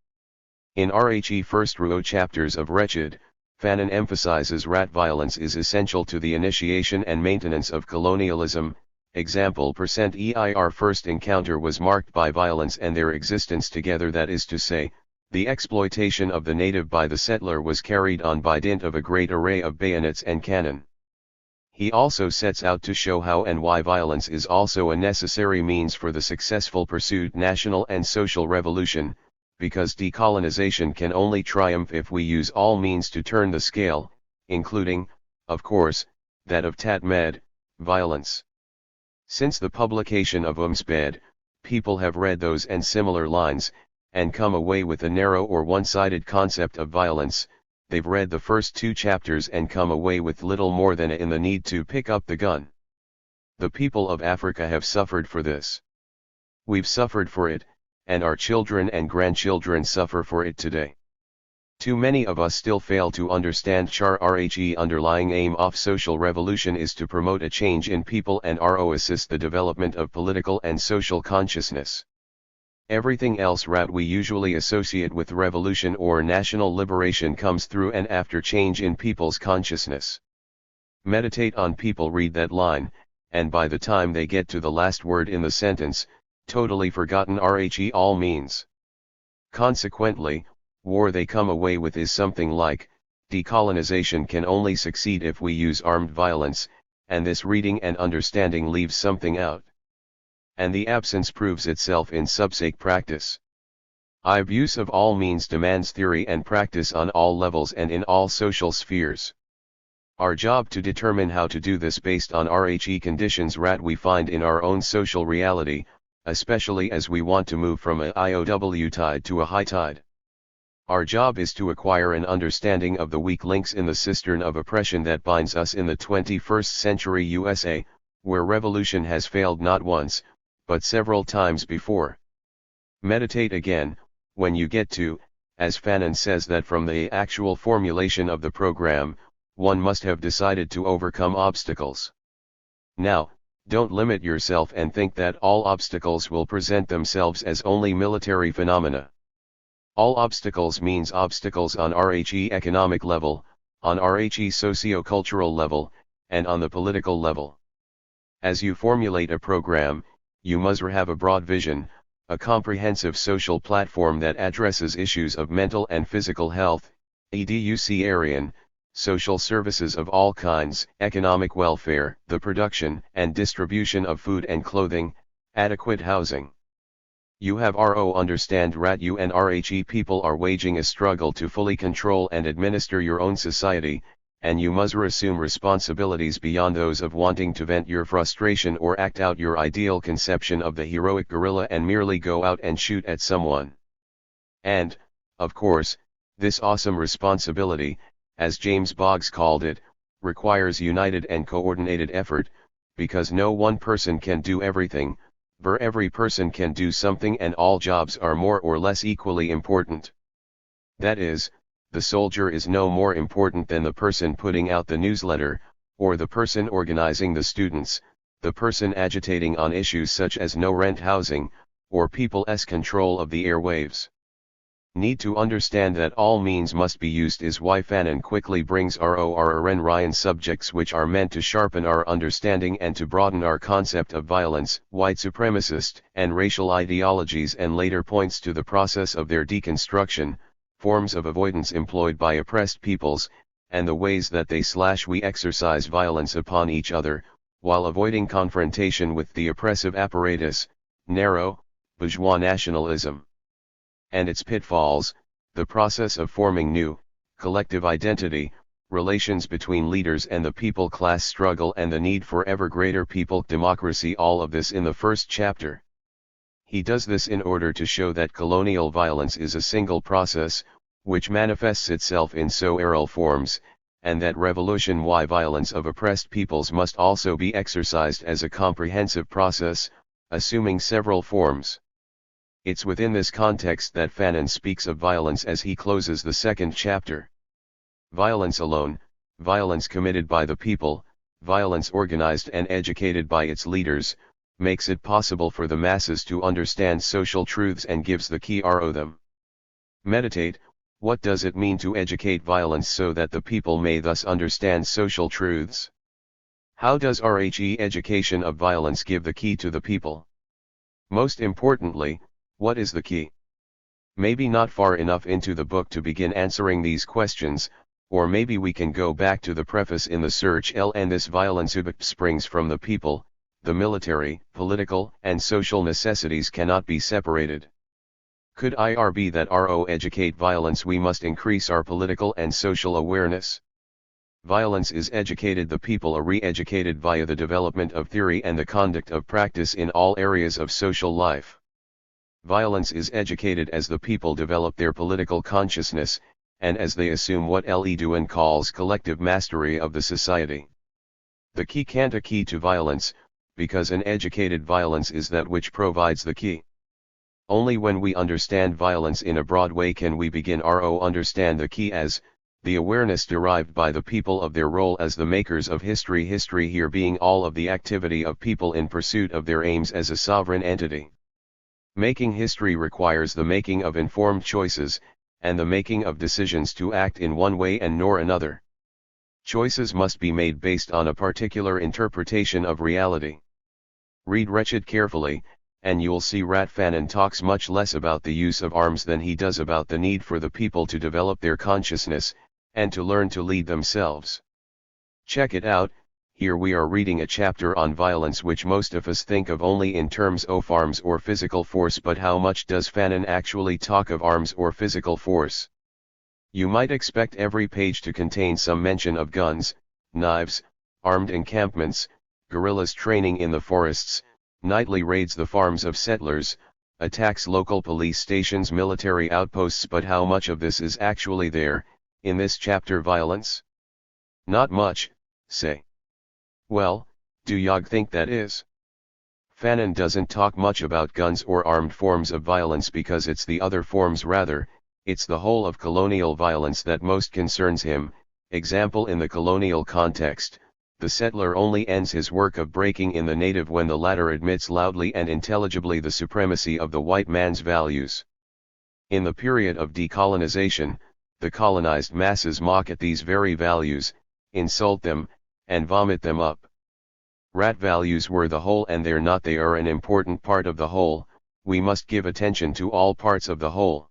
In RHE First Ruo chapters of Wretched, Fanon emphasizes rat violence is essential to the initiation and maintenance of colonialism. Example %EIR first encounter was marked by violence and their existence together, that is to say, the exploitation of the native by the settler was carried on by dint of a great array of bayonets and cannon. He also sets out to show how and why violence is also a necessary means for the successful pursued national and social revolution, because decolonization can only triumph if we use all means to turn the scale, including, of course, that of Tat-Med, violence. Since the publication of Umsped, people have read those and similar lines, and come away with a narrow or one-sided concept of violence. They've read the first 2 chapters and come away with little more than in the need to pick up the gun. The people of Africa have suffered for this. We've suffered for it, and our children and grandchildren suffer for it today. Too many of us still fail to understand RHE underlying aim of social revolution is to promote a change in people and assist the development of political and social consciousness. Everything else we usually associate with revolution or national liberation comes through and after change in people's consciousness. Meditate on people read that line, and by the time they get to the last word in the sentence, totally forgotten RHE all means. Consequently, war they come away with is something like, decolonization can only succeed if we use armed violence, and this reading and understanding leaves something out. And the absence proves itself in subsequent practice. Use of all means demands theory and practice on all levels and in all social spheres. Our job to determine how to do this based on RHE conditions we find in our own social reality, especially as we want to move from a IOW tide to a high tide. Our job is to acquire an understanding of the weak links in the cistern of oppression that binds us in the 21st century USA, where revolution has failed not once, but several times before. Meditate again, when you get to, as Fanon says, that from the actual formulation of the program, one must have decided to overcome obstacles. Now, don't limit yourself and think that all obstacles will present themselves as only military phenomena. All obstacles means obstacles on RHE economic level, on RHE socio-cultural level, and on the political level. As you formulate a program, you must have a broad vision, a comprehensive social platform that addresses issues of mental and physical health, education, social services of all kinds, economic welfare, the production and distribution of food and clothing, adequate housing. You have understand that you and RHE people are waging a struggle to fully control and administer your own society, and you must assume responsibilities beyond those of wanting to vent your frustration or act out your ideal conception of the heroic guerrilla and merely go out and shoot at someone. And, of course, this awesome responsibility, as James Boggs called it, requires united and coordinated effort, because no one person can do everything, but every person can do something and all jobs are more or less equally important. That is, the soldier is no more important than the person putting out the newsletter, or the person organizing the students, the person agitating on issues such as no-rent housing, or people's control of the airwaves. Need to understand that all means must be used is why Fanon quickly brings Ryan subjects which are meant to sharpen our understanding and to broaden our concept of violence, white supremacist and racial ideologies, and later points to the process of their deconstruction, forms of avoidance employed by oppressed peoples, and the ways that we exercise violence upon each other, while avoiding confrontation with the oppressive apparatus, narrow, bourgeois nationalism. And its pitfalls, the process of forming new, collective identity, relations between leaders and the people class struggle, and the need for ever greater people democracy, all of this in the first chapter. He does this in order to show that colonial violence is a single process, which manifests itself in several forms, and that revolutionary violence of oppressed peoples must also be exercised as a comprehensive process, assuming several forms. It's within this context that Fanon speaks of violence as he closes the second chapter. Violence alone, violence committed by the people, violence organized and educated by its leaders, makes it possible for the masses to understand social truths and gives the key to them. Meditate, what does it mean to educate violence so that the people may thus understand social truths? How does RHE education of violence give the key to the people? Most importantly, what is the key? Maybe not far enough into the book to begin answering these questions, or maybe we can go back to the preface in the Search L, and this violence springs from the people, the military, political, and social necessities cannot be separated. Could it be that educate violence we must increase our political and social awareness? Violence is educated, the people are re-educated via the development of theory and the conduct of practice in all areas of social life. Violence is educated as the people develop their political consciousness, and as they assume what Leduan calls collective mastery of the society. The key can't a key to violence, because an educated violence is that which provides the key. Only when we understand violence in a broad way can we begin understand the key as, the awareness derived by the people of their role as the makers of history, history here being all of the activity of people in pursuit of their aims as a sovereign entity. Making history requires the making of informed choices, and the making of decisions to act in one way and nor another. Choices must be made based on a particular interpretation of reality. Read Wretched carefully, and you'll see Fanon talks much less about the use of arms than he does about the need for the people to develop their consciousness, and to learn to lead themselves. Check it out. Here we are reading a chapter on violence which most of us think of only in terms of arms or physical force, but how much does Fanon actually talk of arms or physical force? You might expect every page to contain some mention of guns, knives, armed encampments, guerrillas training in the forests, nightly raids the farms of settlers, attacks local police stations, military outposts, but how much of this is actually there, in this chapter violence? Not much, say. Well, Do Yog think that is? Fanon doesn't talk much about guns or armed forms of violence because it's the other forms rather, it's the whole of colonial violence that most concerns him. Example, in the colonial context, the settler only ends his work of breaking in the native when the latter admits loudly and intelligibly the supremacy of the white man's values. In the period of decolonization, the colonized masses mock at these very values, insult them, and vomit them up. Rat values were the whole and they're not, they are an important part of the whole. We must give attention to all parts of the whole.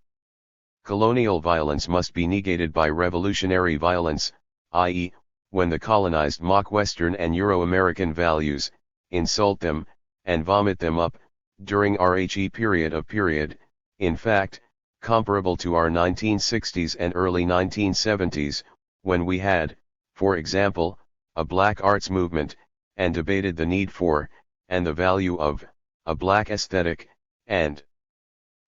Colonial violence must be negated by revolutionary violence, i.e., when the colonized mock Western and Euro-American values, insult them, and vomit them up, during our period, in fact, comparable to our 1960s and early 1970s, when we had, for example, a black arts movement, and debated the need for, and the value of, a black aesthetic, and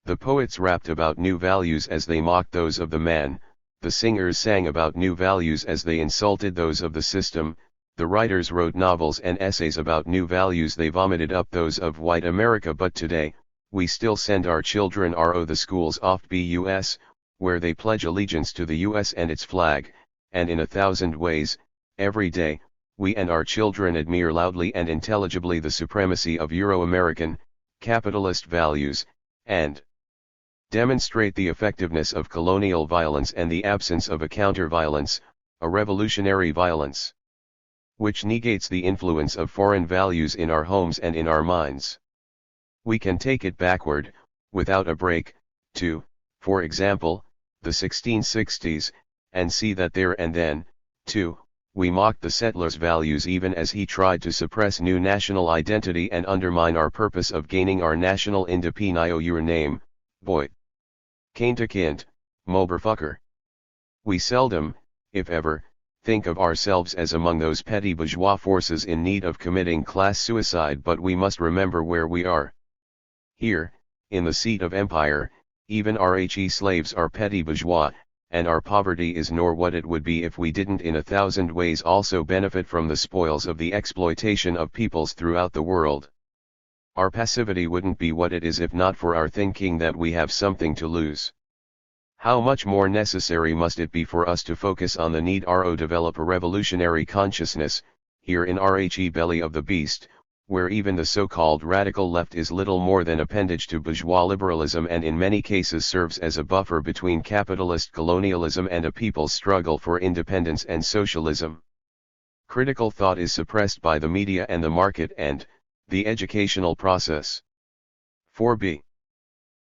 the poets rapped about new values as they mocked those of the man, the singers sang about new values as they insulted those of the system, the writers wrote novels and essays about new values, they vomited up those of white America. But today, we still send our children to the schools of the US, where they pledge allegiance to the US and its flag, and in 1,000 ways, every day, we and our children admire loudly and intelligibly the supremacy of Euro-American, capitalist values, and demonstrate the effectiveness of colonial violence and the absence of a counter-violence, a revolutionary violence, which negates the influence of foreign values in our homes and in our minds. We can take it backward, without a break, to, for example, the 1660s, and see that there and then, too, we mocked the settler's values even as he tried to suppress new national identity and undermine our purpose of gaining our national independence. Your name, boy. Kind, motherfucker. We seldom, if ever, think of ourselves as among those petty bourgeois forces in need of committing class suicide, but we must remember where we are. Here, in the seat of empire, even our slaves are petty bourgeois, and our poverty is nor what it would be if we didn't in 1,000 ways also benefit from the spoils of the exploitation of peoples throughout the world. Our passivity wouldn't be what it is if not for our thinking that we have something to lose. How much more necessary must it be for us to focus on the need to develop a revolutionary consciousness, here in our belly of the beast, where even the so-called radical left is little more than appendage to bourgeois liberalism and in many cases serves as a buffer between capitalist colonialism and a people's struggle for independence and socialism. Critical thought is suppressed by the media and the market and the educational process. 4b.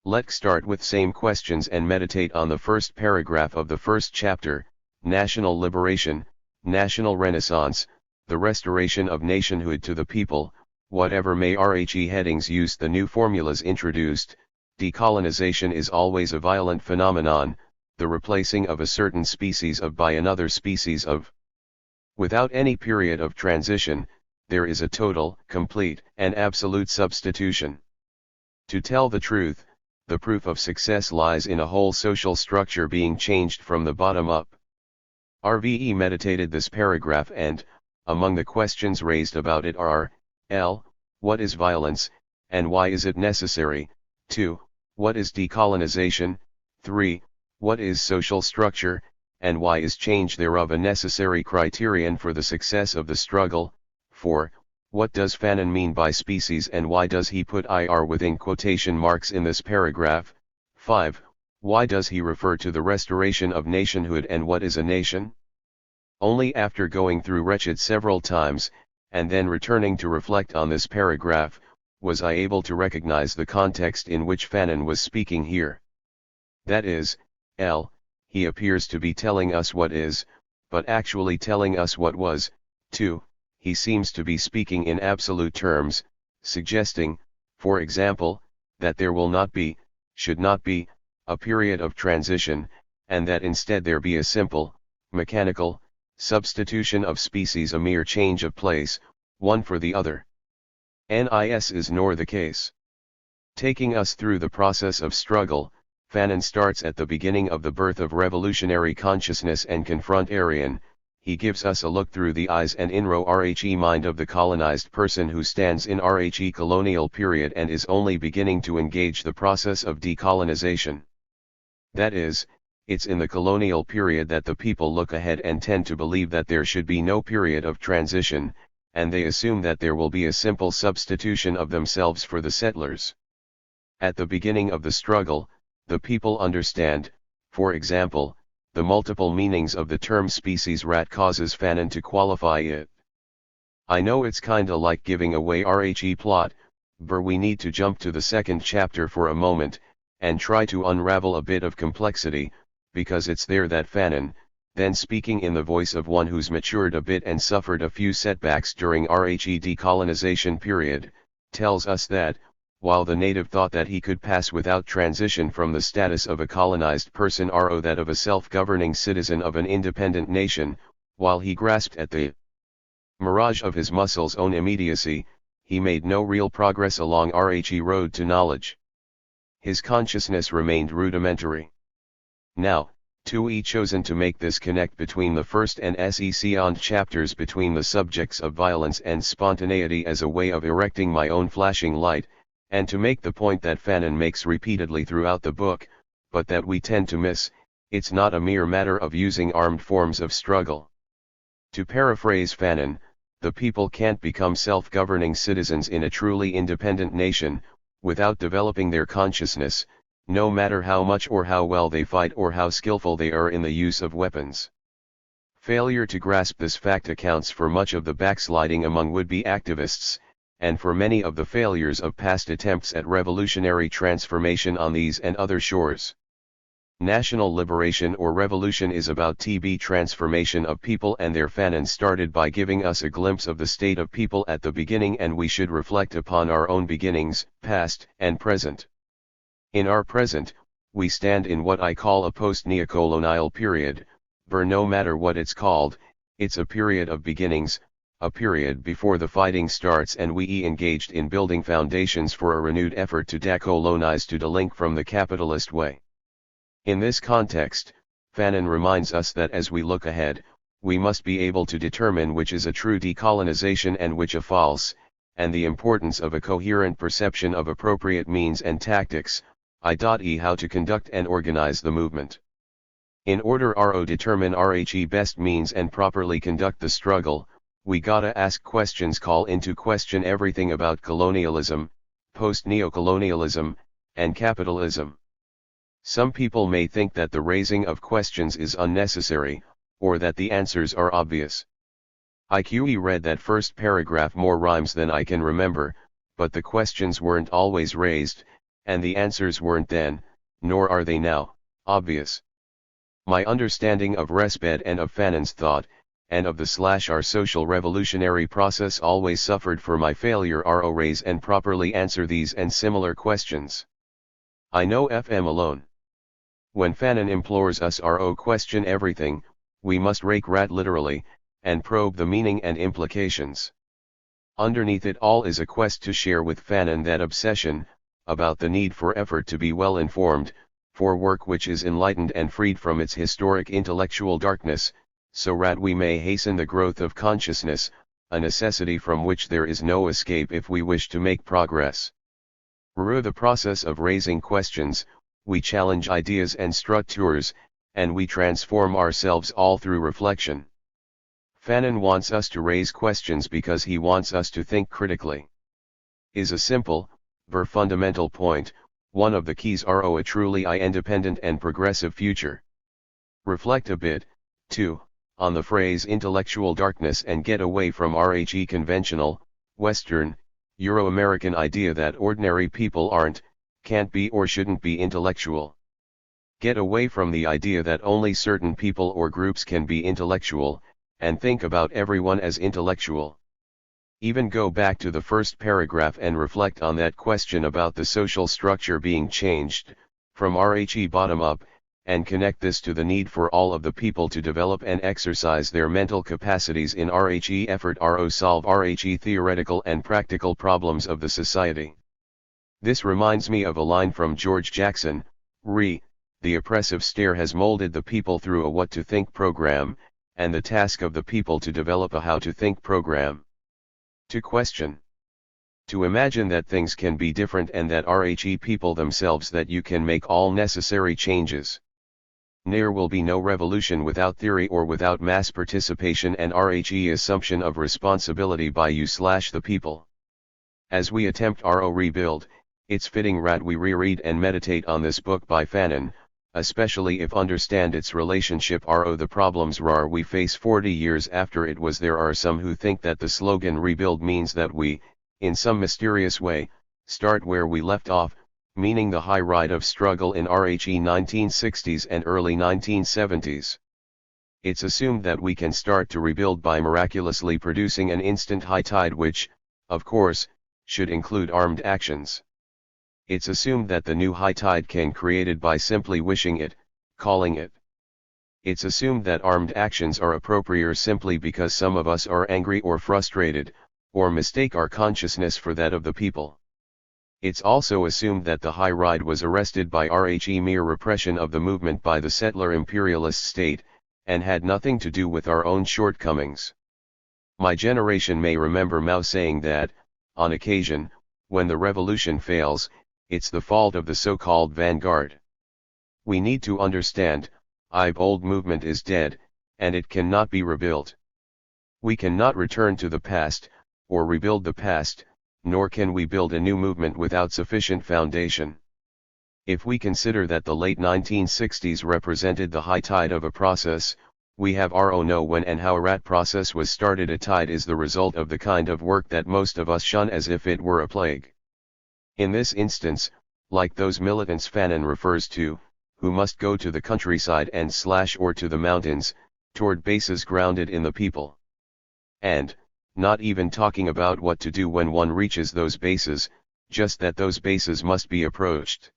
Let's start with same questions and meditate on the first paragraph of the first chapter, National Liberation, National Renaissance, the restoration of nationhood to the people. Whatever may RHE headings use the new formulas introduced, decolonization is always a violent phenomenon, the replacing of a certain species of by another species of. Without any period of transition, there is a total, complete, and absolute substitution. To tell the truth, the proof of success lies in a whole social structure being changed from the bottom up. RVE meditated this paragraph and, among the questions raised about it are, L. What is violence, and why is it necessary? 2. What is decolonization? 3. What is social structure, and why is change thereof a necessary criterion for the success of the struggle? 4. What does Fanon mean by species and why does he put IR within quotation marks in this paragraph? 5. Why does he refer to the restoration of nationhood and what is a nation? Only after going through wretched several times, and then returning to reflect on this paragraph, was I able to recognize the context in which Fanon was speaking here. That is, L. He appears to be telling us what is, but actually telling us what was. 2. He seems to be speaking in absolute terms, suggesting, for example, that there will not be, should not be, a period of transition, and that instead there be a simple, mechanical, substitution of species, a mere change of place, one for the other. This is nor the case. Taking us through the process of struggle, Fanon starts at the beginning of the birth of revolutionary consciousness and confront Aryan, he gives us a look through the eyes and inro RHE mind of the colonized person who stands in RHE colonial period and is only beginning to engage the process of decolonization. That is, it's in the colonial period that the people look ahead and tend to believe that there should be no period of transition, and they assume that there will be a simple substitution of themselves for the settlers. At the beginning of the struggle, the people understand, for example, the multiple meanings of the term species rat causes fanon to qualify it. I know it's kinda like giving away RHE plot, but we need to jump to the second chapter for a moment, and try to unravel a bit of complexity, because it's there that fanon, then speaking in the voice of one who's matured a bit and suffered a few setbacks during RHE decolonization period, tells us that, while the native thought that he could pass without transition from the status of a colonized person to that of a self-governing citizen of an independent nation, while he grasped at the mirage of his muscle's own immediacy, he made no real progress along RHE road to knowledge. His consciousness remained rudimentary. Now, he chosen to make this connect between the first and second chapters between the subjects of violence and spontaneity as a way of erecting my own flashing light, and to make the point that Fanon makes repeatedly throughout the book, but that we tend to miss, it's not a mere matter of using armed forms of struggle. To paraphrase Fanon, the people can't become self-governing citizens in a truly independent nation, without developing their consciousness, no matter how much or how well they fight or how skillful they are in the use of weapons. Failure to grasp this fact accounts for much of the backsliding among would-be activists, and for many of the failures of past attempts at revolutionary transformation on these and other shores. National liberation or revolution is about TB transformation of people and their Fanon started by giving us a glimpse of the state of people at the beginning, and we should reflect upon our own beginnings, past and present. In our present, we stand in what I call a post-neocolonial period, but no matter what it's called, it's a period of beginnings, a period before the fighting starts and we engaged in building foundations for a renewed effort to decolonize, to delink from the capitalist way. In this context, Fanon reminds us that as we look ahead, we must be able to determine which is a true decolonization and which a false, and the importance of a coherent perception of appropriate means and tactics, i.e. how to conduct and organize the movement. In order to determine RHE best means and properly conduct the struggle, we gotta ask questions, call into question everything about colonialism, post-neocolonialism, and capitalism. Some people may think that the raising of questions is unnecessary, or that the answers are obvious. I read that first paragraph more rhymes than I can remember, but the questions weren't always raised, and the answers weren't then, nor are they now, obvious. My understanding of wretched and of Fanon's thought, and of the our social revolutionary process always suffered for my failure to raise and properly answer these and similar questions. I know FM alone. When Fanon implores us to question everything, we must rake rat literally, and probe the meaning and implications. Underneath it all is a quest to share with Fanon that obsession, about the need for effort to be well informed, for work which is enlightened and freed from its historic intellectual darkness, so that we may hasten the growth of consciousness, a necessity from which there is no escape if we wish to make progress. Through the process of raising questions, we challenge ideas and structures, and we transform ourselves all through reflection. Fanon wants us to raise questions because he wants us to think critically. Is a simple, but fundamental point, one of the keys to a truly independent and progressive future. Reflect a bit, too, on the phrase intellectual darkness and get away from RHE conventional, Western, Euro-American idea that ordinary people aren't, can't be or shouldn't be intellectual. Get away from the idea that only certain people or groups can be intellectual, and think about everyone as intellectual. Even go back to the first paragraph and reflect on that question about the social structure being changed, from RHE bottom up, and connect this to the need for all of the people to develop and exercise their mental capacities in RHE effort to solve RHE theoretical and practical problems of the society. This reminds me of a line from George Jackson, the oppressive stare has molded the people through a what to think program, and the task of the people to develop a how-to-think program. To question. To imagine that things can be different and that RHE people themselves that you can make all necessary changes. There will be no revolution without theory or without mass participation and RHE assumption of responsibility by you/the people. As we attempt RO rebuild, it's fitting we reread and meditate on this book by Fanon, especially if understand its relationship RO the problems we face 40 years after it was. There are some who think that the slogan rebuild means that we, in some mysterious way, start where we left off, meaning the high ride of struggle in RHE 1960s and early 1970s. It's assumed that we can start to rebuild by miraculously producing an instant high tide which, of course, should include armed actions. It's assumed that the new high tide can created by simply wishing it, calling it. It's assumed that armed actions are appropriate simply because some of us are angry or frustrated, or mistake our consciousness for that of the people. It's also assumed that the high ride was arrested by RHE mere repression of the movement by the settler imperialist state, and had nothing to do with our own shortcomings. My generation may remember Mao saying that, on occasion, when the revolution fails, it's the fault of the so-called vanguard. We need to understand, old movement is dead, and it cannot be rebuilt. We cannot return to the past, or rebuild the past, nor can we build a new movement without sufficient foundation. If we consider that the late 1960s represented the high tide of a process, we have know when and how that process was started. A tide is the result of the kind of work that most of us shun as if it were a plague. In this instance, like those militants Fanon refers to, who must go to the countryside and or to the mountains, toward bases grounded in the people. And, not even talking about what to do when one reaches those bases, just that those bases must be approached.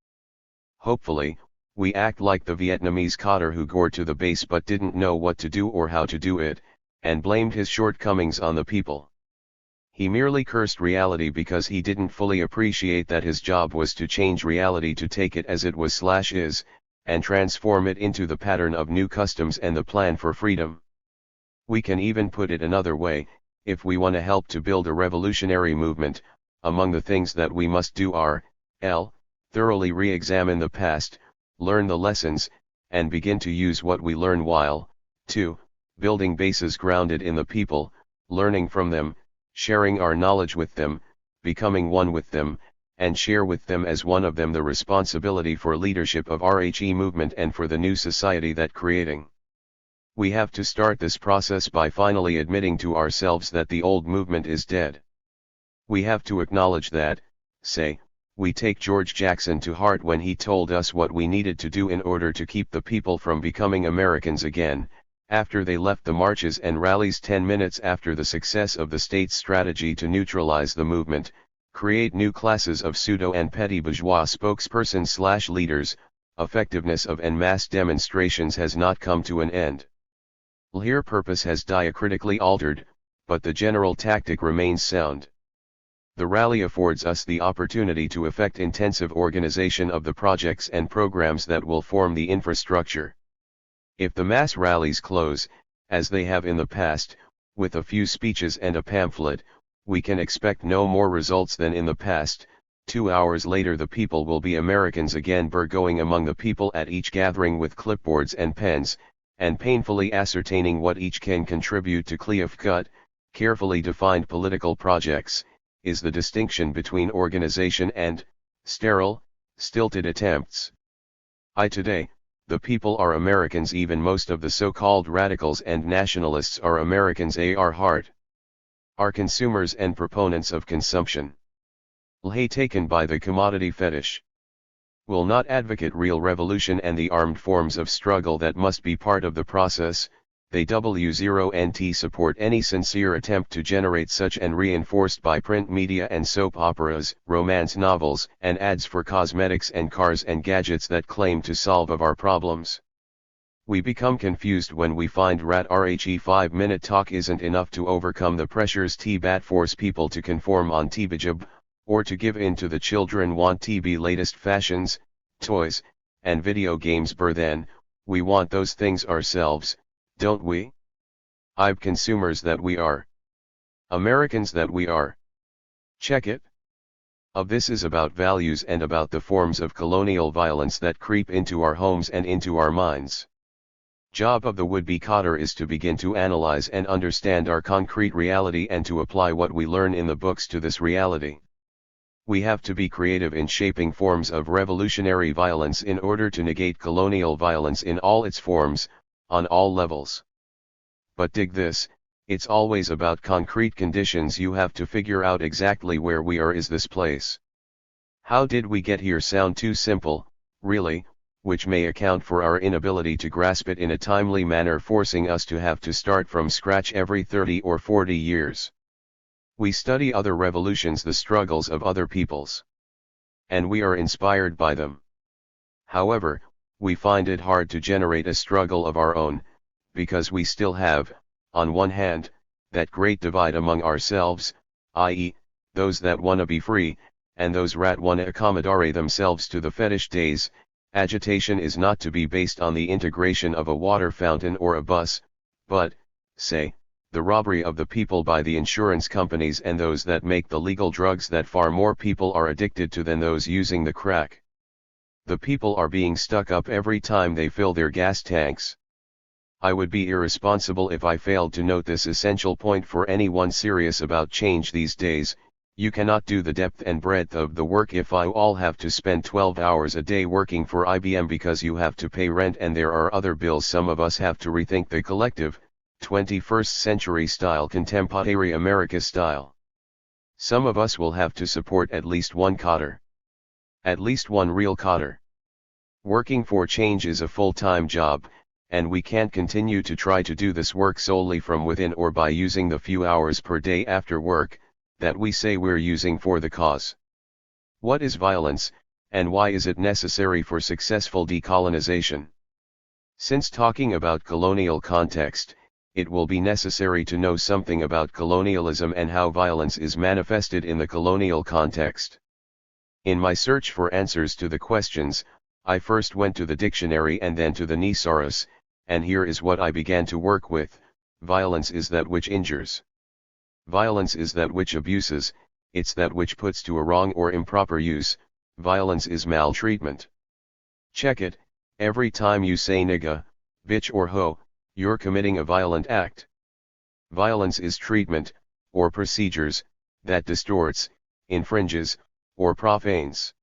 Hopefully, we act like the Vietnamese coder who got to the base but didn't know what to do or how to do it, and blamed his shortcomings on the people. He merely cursed reality because he didn't fully appreciate that his job was to change reality to take it as it was/is, and transform it into the pattern of new customs and the plan for freedom. We can even put it another way, if we want to help to build a revolutionary movement, among the things that we must do are, thoroughly re-examine the past, learn the lessons, and begin to use what we learn while, 2. Building bases grounded in the people, learning from them, sharing our knowledge with them, becoming one with them, and share with them as one of them the responsibility for leadership of RHE movement and for the new society that creating. We have to start this process by finally admitting to ourselves that the old movement is dead. We have to acknowledge that, say, we take George Jackson to heart when he told us what we needed to do in order to keep the people from becoming Americans again, after they left the marches and rallies 10 minutes after the success of the state's strategy to neutralize the movement, create new classes of pseudo and petty bourgeois spokespersons/leaders, effectiveness of en masse demonstrations has not come to an end. Here purpose has diacritically altered, but the general tactic remains sound. The rally affords us the opportunity to effect intensive organization of the projects and programs that will form the infrastructure. If the mass rallies close, as they have in the past, with a few speeches and a pamphlet, we can expect no more results than in the past. 2 hours later the people will be Americans again, going among the people at each gathering with clipboards and pens, and painfully ascertaining what each can contribute to clear-cut, carefully defined political projects, is the distinction between organization and sterile, stilted attempts. Today, the people are Americans. Even most of the so-called radicals and nationalists are Americans at heart. Are consumers and proponents of consumption. Taken by the commodity fetish. Will not advocate real revolution and the armed forms of struggle that must be part of the process. They W0NT support any sincere attempt to generate such, and reinforced by print media and soap operas, romance novels, and ads for cosmetics and cars and gadgets that claim to solve of our problems. We become confused when we find RHE 5-minute talk isn't enough to overcome the pressures TBAT force people to conform on TBJB, or to give in to the children want TB latest fashions, toys, and video games. Then, we want those things ourselves, don't we? consumers that we are. Americans that we are. Check it. Of this is about values and about the forms of colonial violence that creep into our homes and into our minds. Job of the would-be cotter is to begin to analyze and understand our concrete reality and to apply what we learn in the books to this reality. We have to be creative in shaping forms of revolutionary violence in order to negate colonial violence in all its forms, on all levels. But dig this, it's always about concrete conditions. You have to figure out exactly where we are. Is this place? How did we get here? Sound too simple, really, which may account for our inability to grasp it in a timely manner, forcing us to have to start from scratch every 30 or 40 years. We study other revolutions, the struggles of other peoples, and we are inspired by them. However, we find it hard to generate a struggle of our own, because we still have, on one hand, that great divide among ourselves, i.e., those that wanna be free, and those rat wanna accommodare themselves to the fetish days. Agitation is not to be based on the integration of a water fountain or a bus, but, say, the robbery of the people by the insurance companies and those that make the legal drugs that far more people are addicted to than those using the crack. The people are being stuck up every time they fill their gas tanks. I would be irresponsible if I failed to note this essential point for anyone serious about change these days. You cannot do the depth and breadth of the work if I all have to spend 12 hours a day working for IBM because you have to pay rent and there are other bills. Some of us have to rethink the collective, 21st century style, contemporary America style. Some of us will have to support at least one cotter. At least one real cotter. Working for change is a full-time job, and we can't continue to try to do this work solely from within or by using the few hours per day after work that we say we're using for the cause. What is violence, and why is it necessary for successful decolonization? Since talking about colonial context, it will be necessary to know something about colonialism and how violence is manifested in the colonial context. In my search for answers to the questions, I first went to the dictionary and then to the thesaurus, and here is what I began to work with. Violence is that which injures. Violence is that which abuses, it's that which puts to a wrong or improper use. Violence is maltreatment. Check it, every time you say nigga, bitch or hoe, you're committing a violent act. Violence is treatment, or procedures, that distorts, infringes, or profanes.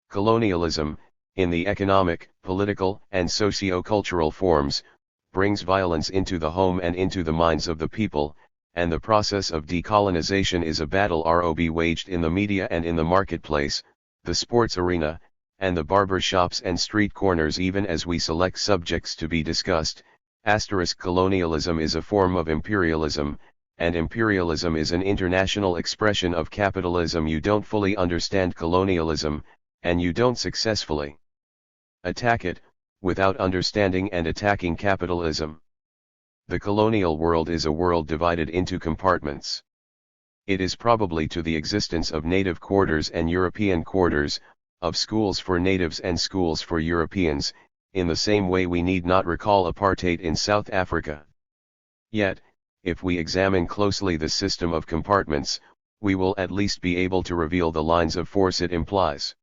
Colonialism, in the economic, political, and socio-cultural forms, brings violence into the home and into the minds of the people, and the process of decolonization is a battle ROB waged in the media and in the marketplace, the sports arena, and the barber shops and street corners. Even as we select subjects to be discussed, colonialism is a form of imperialism, and imperialism is an international expression of capitalism. You don't fully understand colonialism, and you don't successfully attack it, without understanding and attacking capitalism. The colonial world is a world divided into compartments. It is probably to the existence of native quarters and European quarters, of schools for natives and schools for Europeans, in the same way we need not recall apartheid in South Africa. Yet, if we examine closely the system of compartments, we will at least be able to reveal the lines of force it implies.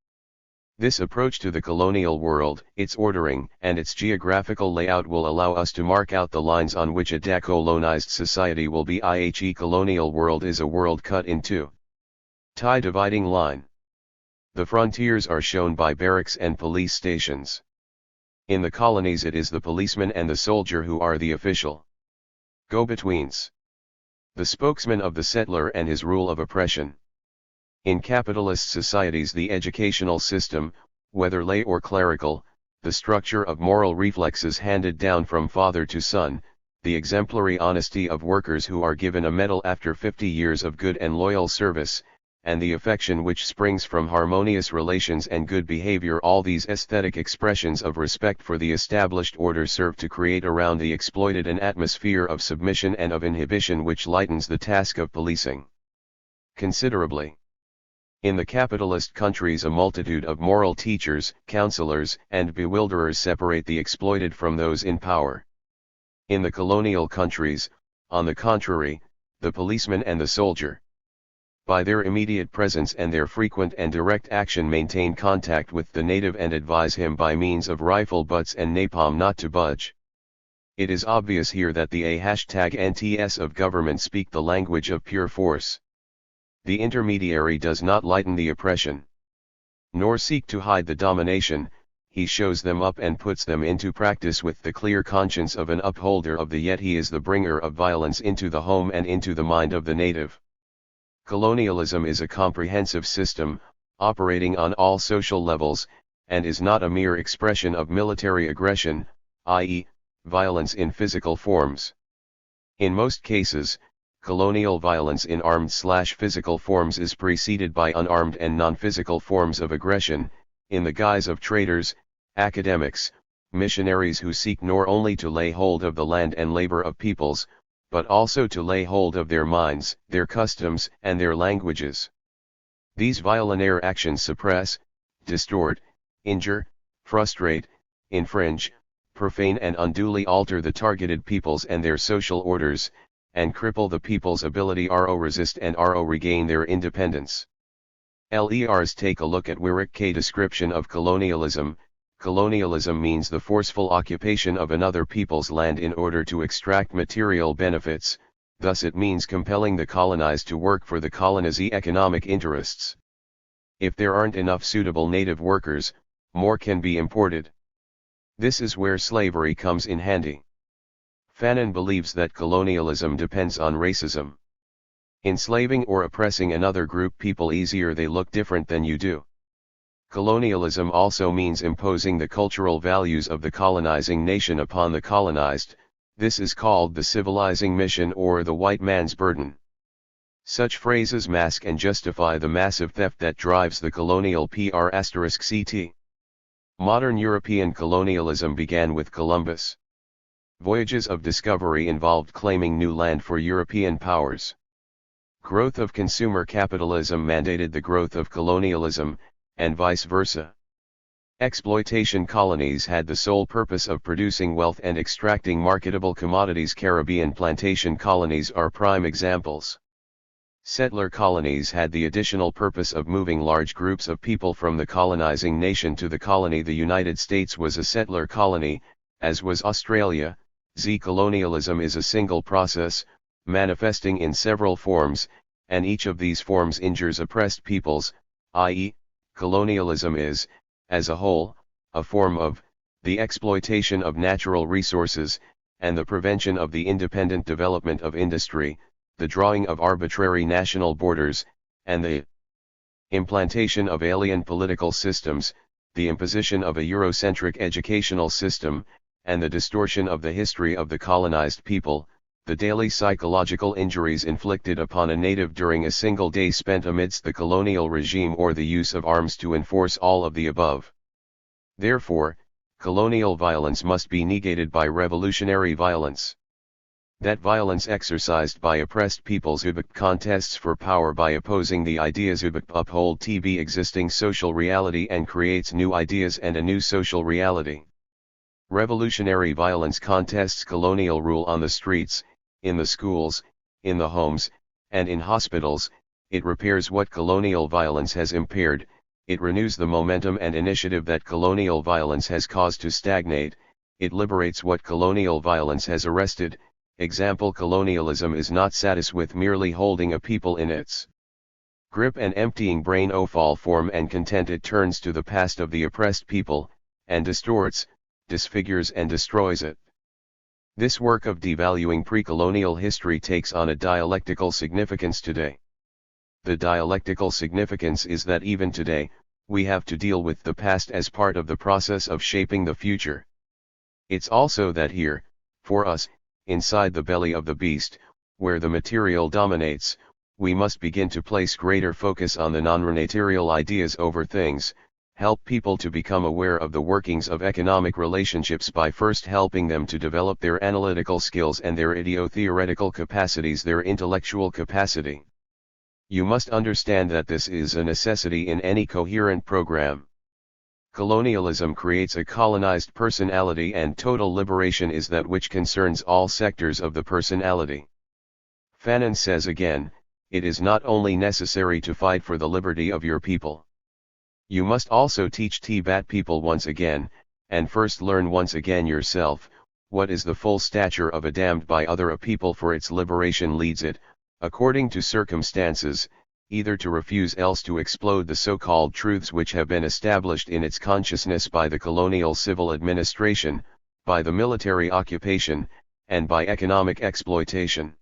This approach to the colonial world, its ordering, and its geographical layout will allow us to mark out the lines on which a decolonized society will be. The colonial world is a world cut in two. Dividing line. The frontiers are shown by barracks and police stations. In the colonies it is the policeman and the soldier who are the official go-betweens. The spokesman of the settler and his rule of oppression. In capitalist societies the educational system, whether lay or clerical, the structure of moral reflexes handed down from father to son, the exemplary honesty of workers who are given a medal after 50 years of good and loyal service, and the affection which springs from harmonious relations and good behavior, all these aesthetic expressions of respect for the established order serve to create around the exploited an atmosphere of submission and of inhibition which lightens the task of policing considerably. In the capitalist countries a multitude of moral teachers, counselors, and bewilderers separate the exploited from those in power. In the colonial countries, on the contrary, the policeman and the soldier. By their immediate presence and their frequent and direct action maintain contact with the native and advise him by means of rifle butts and napalm not to budge. It is obvious here that the #NTS of government speak the language of pure force. The intermediary does not lighten the oppression, nor seek to hide the domination. He shows them up and puts them into practice with the clear conscience of an upholder of the yet he is the bringer of violence into the home and into the mind of the native. Colonialism is a comprehensive system, operating on all social levels, and is not a mere expression of military aggression, i.e., violence in physical forms. In most cases, colonial violence in armed/physical forms is preceded by unarmed and non-physical forms of aggression, in the guise of traders, academics, missionaries who seek nor only to lay hold of the land and labor of peoples, but also to lay hold of their minds, their customs, and their languages. These violent actions suppress, distort, injure, frustrate, infringe, profane and unduly alter the targeted peoples and their social orders, and cripple the people's ability to resist and regain their independence. Let's take a look at wretched description of colonialism. Colonialism means the forceful occupation of another people's land in order to extract material benefits, thus it means compelling the colonized to work for the colonizee's economic interests. If there aren't enough suitable native workers, more can be imported. This is where slavery comes in handy. Fanon believes that colonialism depends on racism. Enslaving or oppressing another group people easier they look different than you do. Colonialism also means imposing the cultural values of the colonizing nation upon the colonized. This is called the civilizing mission or the white man's burden. Such phrases mask and justify the massive theft that drives the colonial **CT. Modern European colonialism began with Columbus. Voyages of discovery involved claiming new land for European powers. Growth of consumer capitalism mandated the growth of colonialism, and vice versa. Exploitation colonies had the sole purpose of producing wealth and extracting marketable commodities. Caribbean plantation colonies are prime examples. Settler colonies had the additional purpose of moving large groups of people from the colonizing nation to the colony. The United States was a settler colony, as was Australia. Colonialism is a single process, manifesting in several forms, and each of these forms injures oppressed peoples, i.e., colonialism is, as a whole, a form of the exploitation of natural resources, and the prevention of the independent development of industry, the drawing of arbitrary national borders, and the implantation of alien political systems, the imposition of a Eurocentric educational system, and the distortion of the history of the colonized people, the daily psychological injuries inflicted upon a native during a single day spent amidst the colonial regime, or the use of arms to enforce all of the above. Therefore, colonial violence must be negated by revolutionary violence. That violence exercised by oppressed peoples who contests for power by opposing the ideas who uphold the existing social reality and creates new ideas and a new social reality. Revolutionary violence contests colonial rule on the streets, in the schools, in the homes, and in hospitals. It repairs what colonial violence has impaired. It renews the momentum and initiative that colonial violence has caused to stagnate. It liberates what colonial violence has arrested. Example: colonialism is not satisfied with merely holding a people in its grip and emptying brain of all form and content. It turns to the past of the oppressed people, and distorts, disfigures and destroys it. This work of devaluing pre-colonial history takes on a dialectical significance today. The dialectical significance is that even today, we have to deal with the past as part of the process of shaping the future. It's also that here, for us, inside the belly of the beast, where the material dominates, we must begin to place greater focus on the non-material ideas over things, help people to become aware of the workings of economic relationships by first helping them to develop their analytical skills and their ideo-theoretical capacities, their intellectual capacity. You must understand that this is a necessity in any coherent program. Colonialism creates a colonized personality, and total liberation is that which concerns all sectors of the personality. Fanon says again, it is not only necessary to fight for the liberty of your people. You must also teach Tibat people once again, and first learn once again yourself, what is the full stature of a damned by other a people, for its liberation leads it, according to circumstances, either to refuse else to explode the so-called truths which have been established in its consciousness by the colonial civil administration, by the military occupation, and by economic exploitation.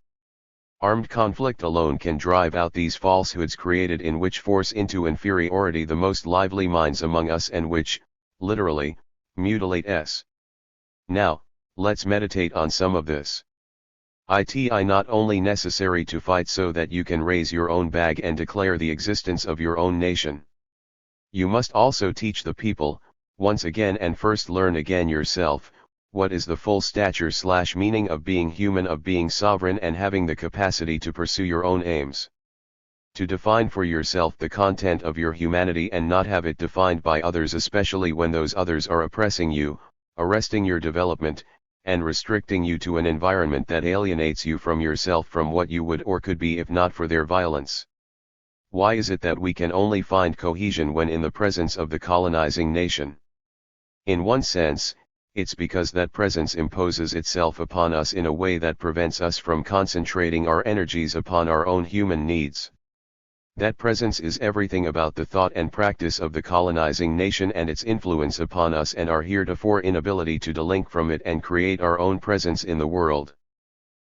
Armed conflict alone can drive out these falsehoods created in which force into inferiority the most lively minds among us and which, literally, mutilate us. Now, let's meditate on some of this. It is not only necessary to fight so that you can raise your own bag and declare the existence of your own nation. You must also teach the people, once again and first learn again yourself, what is the full stature/meaning of being human, of being sovereign and having the capacity to pursue your own aims. To define for yourself the content of your humanity and not have it defined by others, especially when those others are oppressing you, arresting your development, and restricting you to an environment that alienates you from yourself, from what you would or could be if not for their violence. Why is it that we can only find cohesion when in the presence of the colonizing nation? In one sense, it's because that presence imposes itself upon us in a way that prevents us from concentrating our energies upon our own human needs. That presence is everything about the thought and practice of the colonizing nation and its influence upon us and our heretofore inability to delink from it and create our own presence in the world.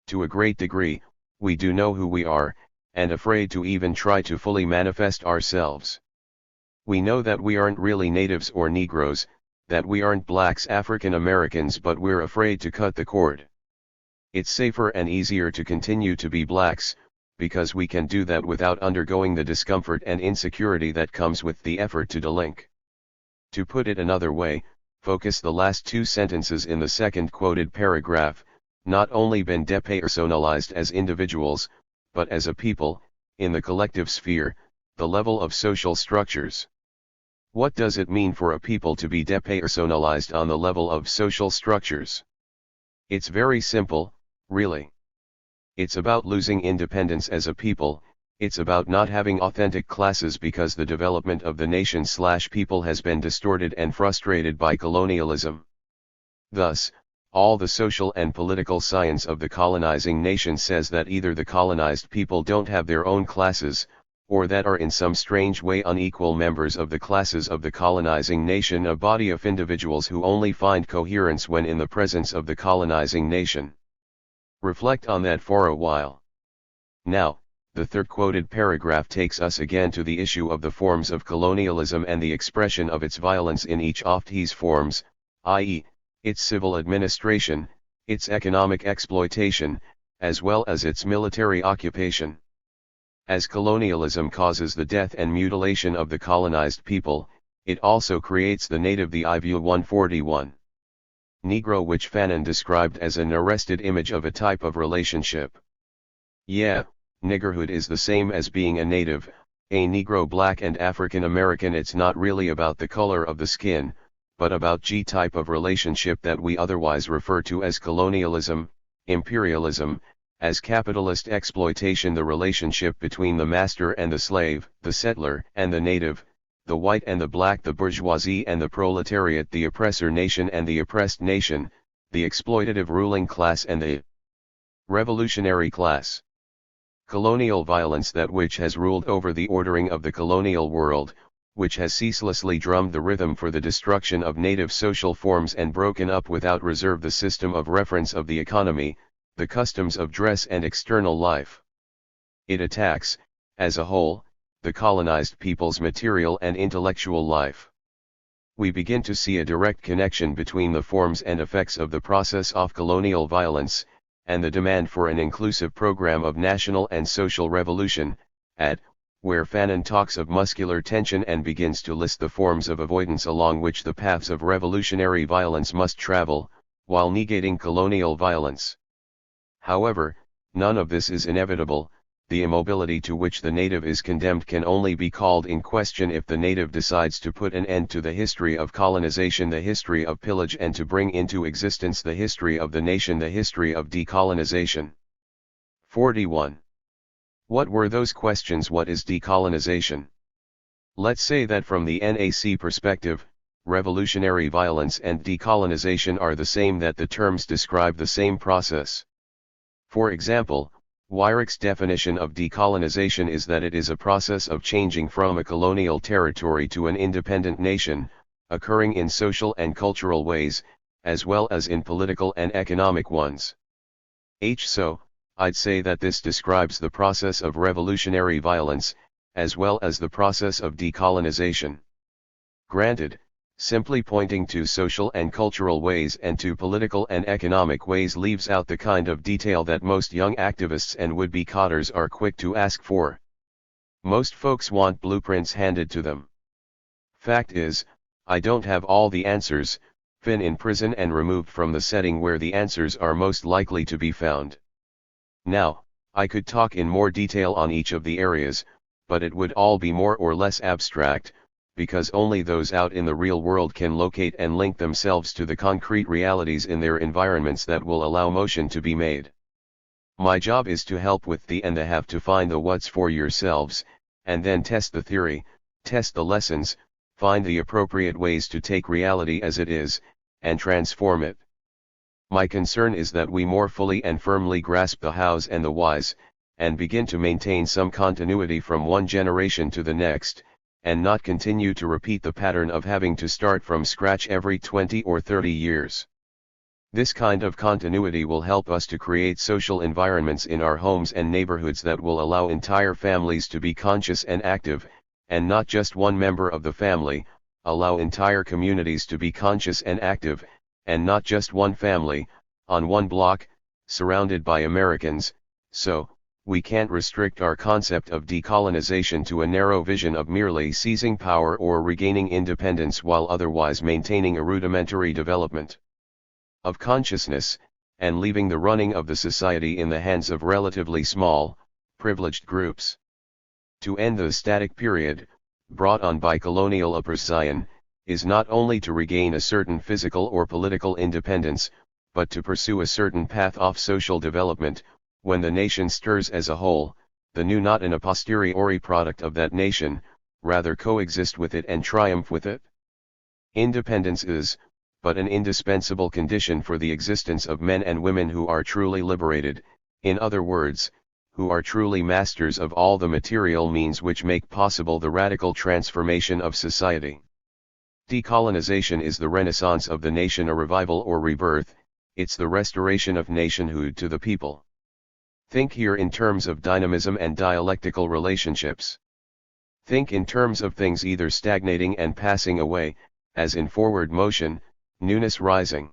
To a great degree, we do know who we are, and afraid to even try to fully manifest ourselves. We know that we aren't really natives or Negroes, that we aren't blacks, African Americans, but we're afraid to cut the cord. It's safer and easier to continue to be blacks, because we can do that without undergoing the discomfort and insecurity that comes with the effort to delink. To put it another way, focus the last two sentences in the second quoted paragraph, not only been depersonalized as individuals, but as a people, in the collective sphere, the level of social structures. What does it mean for a people to be depersonalized on the level of social structures? It's very simple, really. It's about losing independence as a people, it's about not having authentic classes because the development of the nation/people has been distorted and frustrated by colonialism. Thus, all the social and political science of the colonizing nation says that either the colonized people don't have their own classes, or that are in some strange way unequal members of the classes of the colonizing nation, a body of individuals who only find coherence when in the presence of the colonizing nation. Reflect on that for a while. Now, the third quoted paragraph takes us again to the issue of the forms of colonialism and the expression of its violence in each of these forms, i.e., its civil administration, its economic exploitation, as well as its military occupation. As colonialism causes the death and mutilation of the colonized people, it also creates the native, the IV 141. Negro, which Fanon described as an arrested image of a type of relationship. Yeah, niggerhood is the same as being a native, a Negro, black and African American. It's not really about the color of the skin, but about G type of relationship that we otherwise refer to as colonialism, imperialism, as capitalist exploitation, the relationship between the master and the slave, the settler and the native, the white and the black, the bourgeoisie and the proletariat, the oppressor nation and the oppressed nation, the exploitative ruling class and the revolutionary class. Colonial violence, that which has ruled over the ordering of the colonial world, which has ceaselessly drummed the rhythm for the destruction of native social forms and broken up without reserve the system of reference of the economy, the customs of dress and external life. It attacks, as a whole, the colonized people's material and intellectual life. We begin to see a direct connection between the forms and effects of the process of colonial violence, and the demand for an inclusive program of national and social revolution, where Fanon talks of muscular tension and begins to list the forms of avoidance along which the paths of revolutionary violence must travel, while negating colonial violence. However, none of this is inevitable. The immobility to which the native is condemned can only be called in question if the native decides to put an end to the history of colonization, the history of pillage, and to bring into existence the history of the nation, the history of decolonization. 41. What were those questions? What is decolonization? Let's say that from the NAC perspective, revolutionary violence and decolonization are the same, that the terms describe the same process. For example, Weirich's definition of decolonization is that it is a process of changing from a colonial territory to an independent nation, occurring in social and cultural ways, as well as in political and economic ones. So, I'd say that this describes the process of revolutionary violence, as well as the process of decolonization. Granted, simply pointing to social and cultural ways and to political and economic ways leaves out the kind of detail that most young activists and would-be codders are quick to ask for. Most folks want blueprints handed to them. Fact is, I don't have all the answers, been in prison and removed from the setting where the answers are most likely to be found. Now, I could talk in more detail on each of the areas, but it would all be more or less abstract, because only those out in the real world can locate and link themselves to the concrete realities in their environments that will allow motion to be made. My job is to help with the and the have to find the what's for yourselves, and then test the theory, test the lessons, find the appropriate ways to take reality as it is, and transform it. My concern is that we more fully and firmly grasp the hows and the whys, and begin to maintain some continuity from one generation to the next, and not continue to repeat the pattern of having to start from scratch every 20 or 30 years. This kind of continuity will help us to create social environments in our homes and neighborhoods that will allow entire families to be conscious and active, and not just one member of the family, allow entire communities to be conscious and active, and not just one family, on one block, surrounded by Americans. So, we can't restrict our concept of decolonization to a narrow vision of merely seizing power or regaining independence while otherwise maintaining a rudimentary development of consciousness, and leaving the running of the society in the hands of relatively small, privileged groups. To end the static period, brought on by colonial oppression, is not only to regain a certain physical or political independence, but to pursue a certain path of social development. When the nation stirs as a whole, the new not an a posteriori product of that nation, rather coexist with it and triumph with it. Independence is, but an indispensable condition for the existence of men and women who are truly liberated, in other words, who are truly masters of all the material means which make possible the radical transformation of society. Decolonization is the renaissance of the nation, a revival or rebirth, it's the restoration of nationhood to the people. Think here in terms of dynamism and dialectical relationships. Think in terms of things either stagnating and passing away, as in forward motion, newness rising.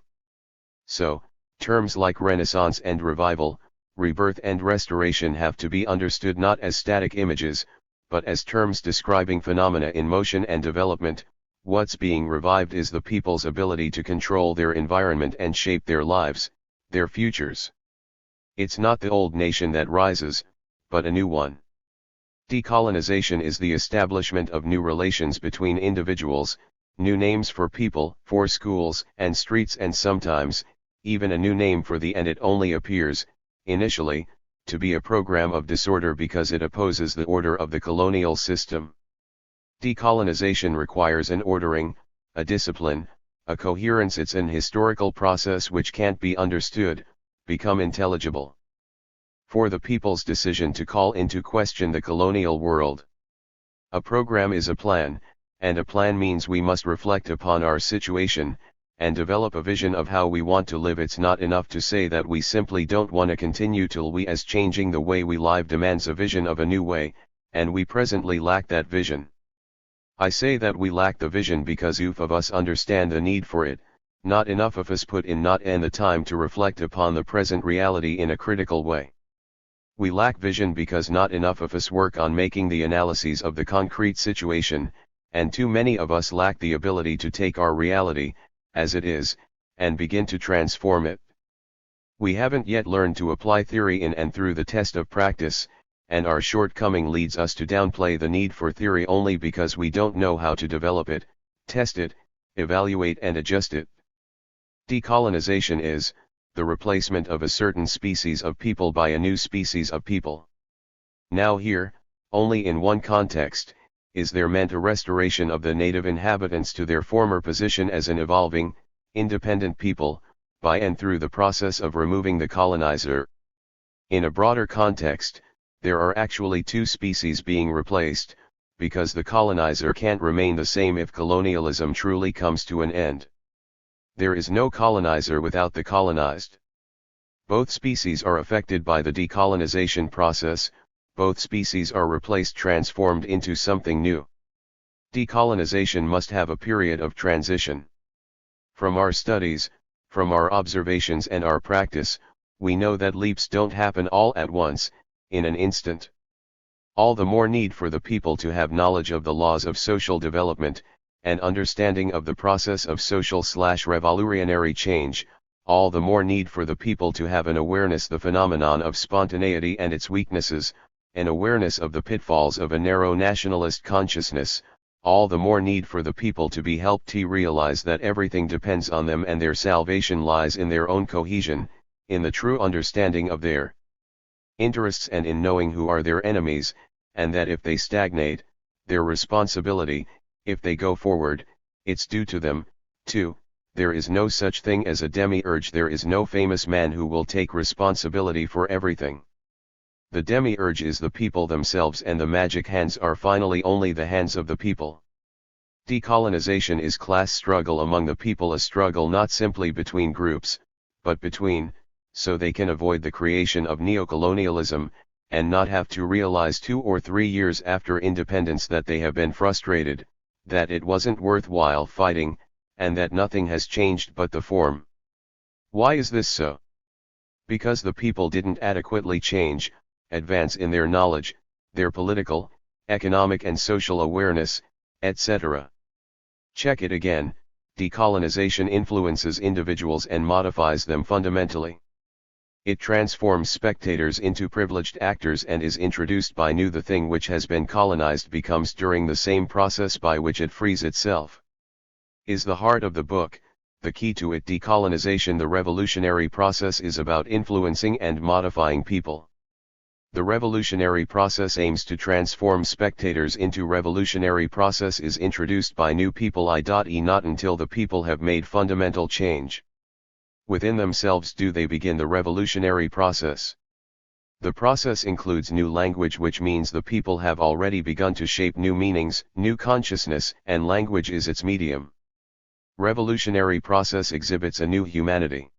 So, terms like renaissance and revival, rebirth and restoration have to be understood not as static images, but as terms describing phenomena in motion and development. What's being revived is the people's ability to control their environment and shape their lives, their futures. It's not the old nation that rises, but a new one. Decolonization is the establishment of new relations between individuals, new names for people, for schools and streets, and sometimes, even a new name for the and it only appears, initially, to be a program of disorder because it opposes the order of the colonial system. Decolonization requires an ordering, a discipline, a coherence. It's an historical process which can't be understood, become intelligible. For the people's decision to call into question the colonial world. A program is a plan, and a plan means we must reflect upon our situation, and develop a vision of how we want to live. It's not enough to say that we simply don't want to continue till we as changing the way we live demands a vision of a new way, and we presently lack that vision. I say that we lack the vision because few of us understand the need for it, not enough of us put in not and the time to reflect upon the present reality in a critical way. We lack vision because not enough of us work on making the analyses of the concrete situation, and too many of us lack the ability to take our reality, as it is, and begin to transform it. We haven't yet learned to apply theory in and through the test of practice, and our shortcoming leads us to downplay the need for theory only because we don't know how to develop it, test it, evaluate and adjust it. Decolonization is, the replacement of a certain species of people by a new species of people. Now here, only in one context, is there meant a restoration of the native inhabitants to their former position as an evolving, independent people, by and through the process of removing the colonizer. In a broader context, there are actually two species being replaced, because the colonizer can't remain the same if colonialism truly comes to an end. There is no colonizer without the colonized. Both species are affected by the decolonization process, both species are replaced, transformed into something new. Decolonization must have a period of transition. From our studies, from our observations and our practice, we know that leaps don't happen all at once, in an instant. All the more need for the people to have knowledge of the laws of social development, and understanding of the process of social/revolutionary change, all the more need for the people to have an awareness the phenomenon of spontaneity and its weaknesses, an awareness of the pitfalls of a narrow nationalist consciousness, all the more need for the people to be helped to realize that everything depends on them and their salvation lies in their own cohesion, in the true understanding of their interests and in knowing who are their enemies, and that if they stagnate, their responsibility, if they go forward, it's due to them, too. There is no such thing as a demiurge, there is no famous man who will take responsibility for everything. The demiurge is the people themselves, and the magic hands are finally only the hands of the people. Decolonization is class struggle among the people, a struggle not simply between groups, but between, so they can avoid the creation of neocolonialism, and not have to realize 2 or 3 years after independence that they have been frustrated, that it wasn't worthwhile fighting, and that nothing has changed but the form. Why is this so? Because the people didn't adequately change, advance in their knowledge, their political, economic and social awareness, etc. Check it again, decolonization influences individuals and modifies them fundamentally. It transforms spectators into privileged actors and is introduced by new. The thing which has been colonized becomes during the same process by which it frees itself. Is the heart of the book, the key to it. Decolonization, the revolutionary process, is about influencing and modifying people. The revolutionary process aims to transform spectators into revolutionary process is introduced by new people. Not until the people have made fundamental change within themselves do they begin the revolutionary process. The process includes new language, which means the people have already begun to shape new meanings, new consciousness, and language is its medium. Revolutionary process exhibits a new humanity.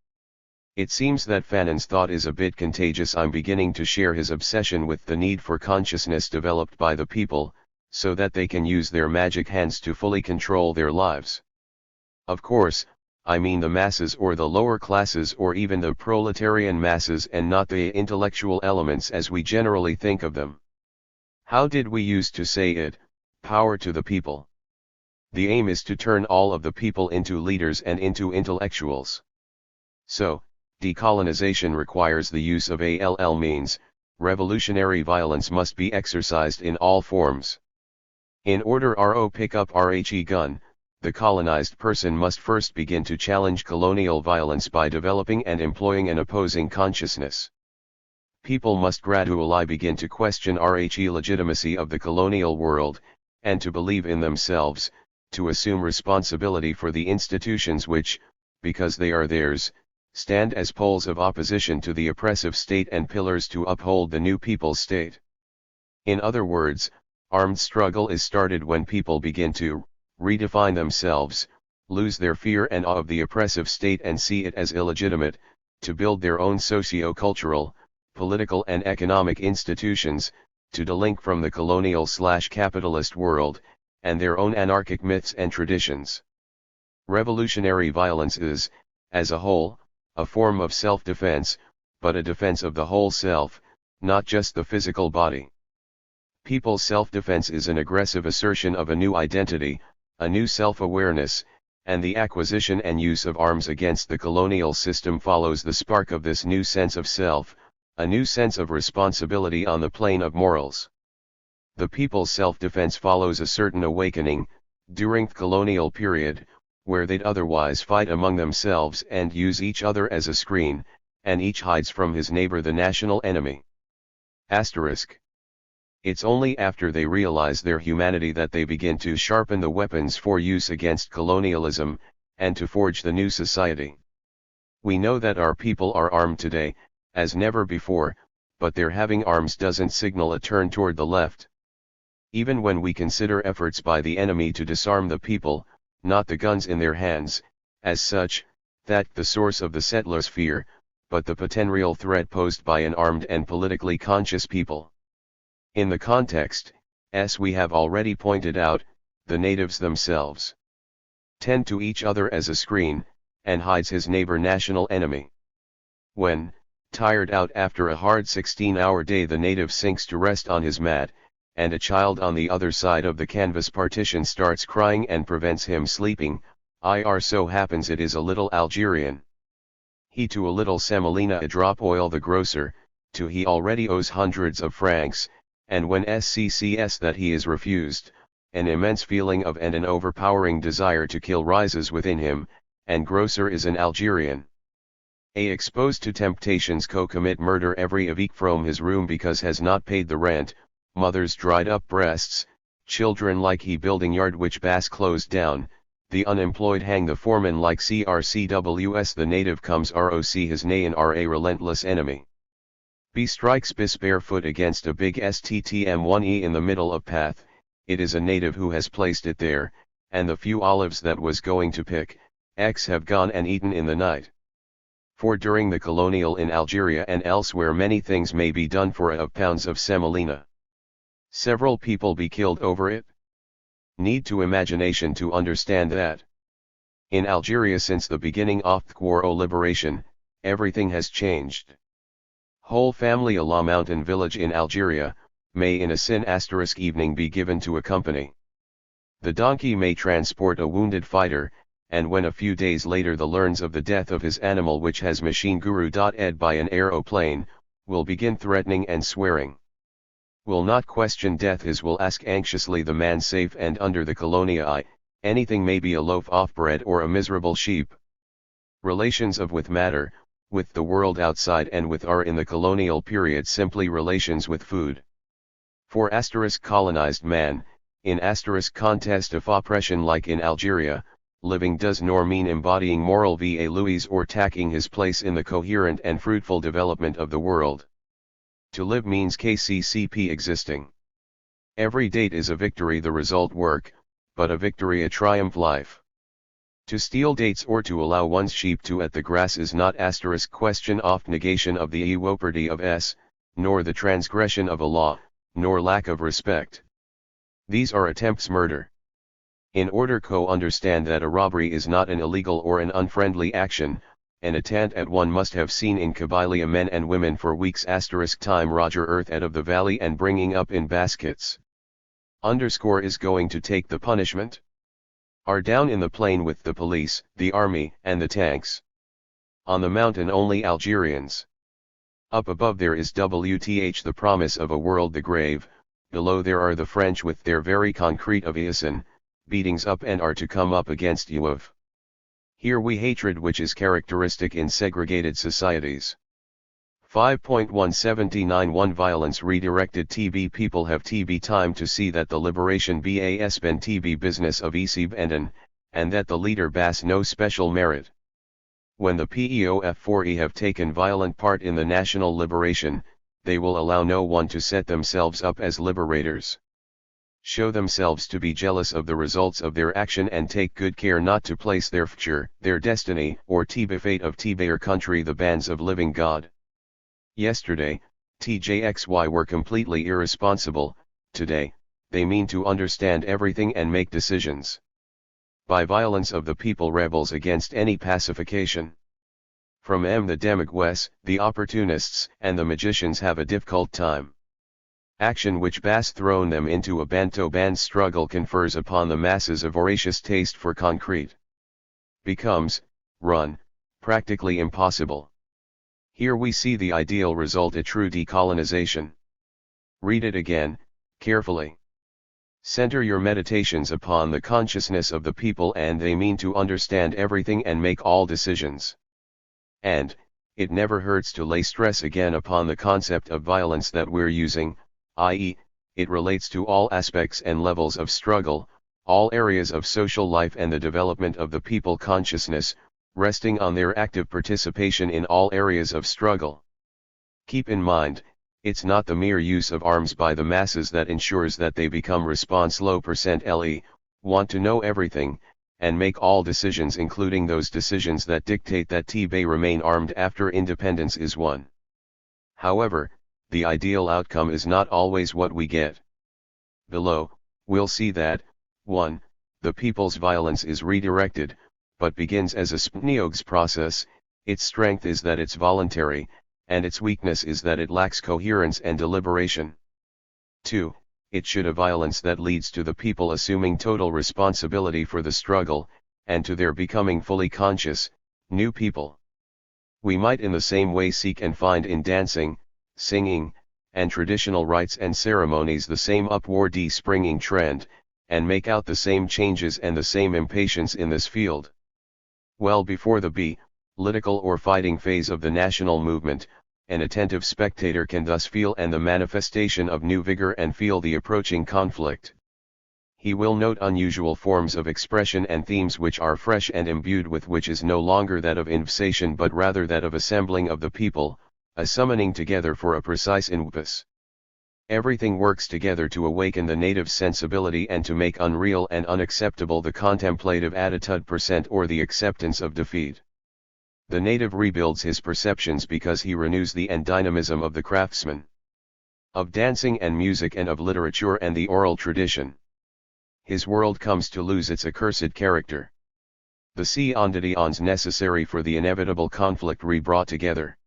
It seems that Fanon's thought is a bit contagious. I'm beginning to share his obsession with the need for consciousness developed by the people, so that they can use their magic hands to fully control their lives. Of course, I mean the masses or the lower classes or even the proletarian masses, and not the intellectual elements as we generally think of them. How did we used to say it? Power to the people. The aim is to turn all of the people into leaders and into intellectuals. So, decolonization requires the use of ALL means. Revolutionary violence must be exercised in all forms. In order to pick up RHE gun, the colonized person must first begin to challenge colonial violence by developing and employing an opposing consciousness. People must gradually begin to question RHE legitimacy of the colonial world, and to believe in themselves, to assume responsibility for the institutions which, because they are theirs, stand as poles of opposition to the oppressive state and pillars to uphold the new people's state. In other words, armed struggle is started when people begin to redefine themselves, lose their fear and awe of the oppressive state and see it as illegitimate, to build their own socio-cultural, political and economic institutions, to delink from the colonial/capitalist world, and their own anarchic myths and traditions. Revolutionary violence is, as a whole, a form of self-defense, but a defense of the whole self, not just the physical body. People's self-defense is an aggressive assertion of a new identity, a new self-awareness, and the acquisition and use of arms against the colonial system follows the spark of this new sense of self, a new sense of responsibility on the plane of morals. The people's self-defense follows a certain awakening. During the colonial period, where they'd otherwise fight among themselves and use each other as a screen, and each hides from his neighbor the national enemy. Asterisk. It's only after they realize their humanity that they begin to sharpen the weapons for use against colonialism, and to forge the new society. We know that our people are armed today, as never before, but their having arms doesn't signal a turn toward the left. Even when we consider efforts by the enemy to disarm the people, not the guns in their hands, as such, that the source of the settlers' fear, but the potential threat posed by an armed and politically conscious people. In the context, as we have already pointed out, the natives themselves tend to each other as a screen, and hides his neighbor national enemy. When, tired out after a hard 16-hour day, the native sinks to rest on his mat, and a child on the other side of the canvas partition starts crying and prevents him sleeping, it so happens it is a little Algerian. He to a little semolina a drop oil the grocer, to he already owes hundreds of francs, and when sccs that he is refused, an immense feeling of and an overpowering desire to kill rises within him, and grocer is an Algerian. Exposed to temptations commit murder every week from his room because has not paid the rent, mothers dried up breasts, children like he building yard which bass closed down, the unemployed hang the foreman like crcws the native comes roc his nay and are a relentless enemy. B strikes bis barefoot against a big sttm1e in the middle of path, it is a native who has placed it there, and the few olives that was going to pick, X have gone and eaten in the night. For during the colonial in Algeria and elsewhere many things may be done for a pounds of semolina. Several people be killed over it? Need to imagination to understand that. In Algeria since the beginning of the war o liberation, everything has changed. Whole family a la mountain village in Algeria, may in a sin asterisk evening be given to a company. The donkey may transport a wounded fighter, and when a few days later the learns of the death of his animal which has machine guru.ed by an aeroplane, will begin threatening and swearing. Will not question death his will ask anxiously the man safe and under the colonia anything may be a loaf of bread or a miserable sheep. Relations of with matter, with the world outside and with are in the colonial period simply relations with food. For asterisk colonized man, in asterisk contest of oppression like in Algeria, living does nor mean embodying moral values or tacking his place in the coherent and fruitful development of the world. To live means kccp existing. Every date is a victory the result work, but a victory a triumph life. To steal dates or to allow one's sheep to eat the grass is not asterisk question of negation of the ewoperty of s, nor the transgression of a law, nor lack of respect. These are attempts murder. In order understand that a robbery is not an illegal or an unfriendly action, an attempt at one must have seen in Kabylia men and women for weeks asterisk time Roger earth out of the valley and bringing up in baskets. Underscore is going to take the punishment. Are down in the plain with the police, the army, and the tanks. On the mountain only Algerians. Up above there is WTH the promise of a world the grave, below there are the French with their very concrete aviation, beatings up and are to come up against you of. Here we hatred which is characteristic in segregated societies. 5.179 Violence redirected TB people have TB time to see that the liberation BAS been TB business of ECB and that the leader bas no special merit. When the PEOF4E have taken violent part in the national liberation, they will allow no one to set themselves up as liberators. Show themselves to be jealous of the results of their action and take good care not to place their future, their destiny, or TB fate of TB country the bands of living God. Yesterday, TJXY were completely irresponsible, today, they mean to understand everything and make decisions. By violence of the people rebels against any pacification. From the demagogues, the opportunists, and the magicians have a difficult time. Action which bas thrown them into a banto-band struggle confers upon the masses a voracious taste for concrete. Becomes, run, practically impossible. Here we see the ideal result a true decolonization. Read it again, carefully. Center your meditations upon the consciousness of the people, and they mean to understand everything and make all decisions. And, it never hurts to lay stress again upon the concept of violence that we're using, i.e., it relates to all aspects and levels of struggle, all areas of social life and the development of the people consciousness, resting on their active participation in all areas of struggle. Keep in mind, it's not the mere use of arms by the masses that ensures that they become response low %le, want to know everything, and make all decisions, including those decisions that dictate that Tibet remain armed after independence is won. However, the ideal outcome is not always what we get. Below, we'll see that, 1. The people's violence is redirected, but begins as a spneogs process. Its strength is that it's voluntary, and its weakness is that it lacks coherence and deliberation. 2. It should a violence that leads to the people assuming total responsibility for the struggle, and to their becoming fully conscious, new people. We might in the same way seek and find in dancing, singing, and traditional rites and ceremonies the same upward springing trend, and make out the same changes and the same impatience in this field. Well before the political or fighting phase of the national movement, an attentive spectator can thus feel and the manifestation of new vigor and feel the approaching conflict. He will note unusual forms of expression and themes which are fresh and imbued with which is no longer that of invitation but rather that of assembling of the people, a summoning together for a precise purpose. Everything works together to awaken the native sensibility and to make unreal and unacceptable the contemplative attitude or the acceptance of defeat. The native rebuilds his perceptions because he renews the and dynamism of the craftsman, of dancing and music and of literature and the oral tradition. His world comes to lose its accursed character. The conditions necessary for the inevitable conflict re-brought together.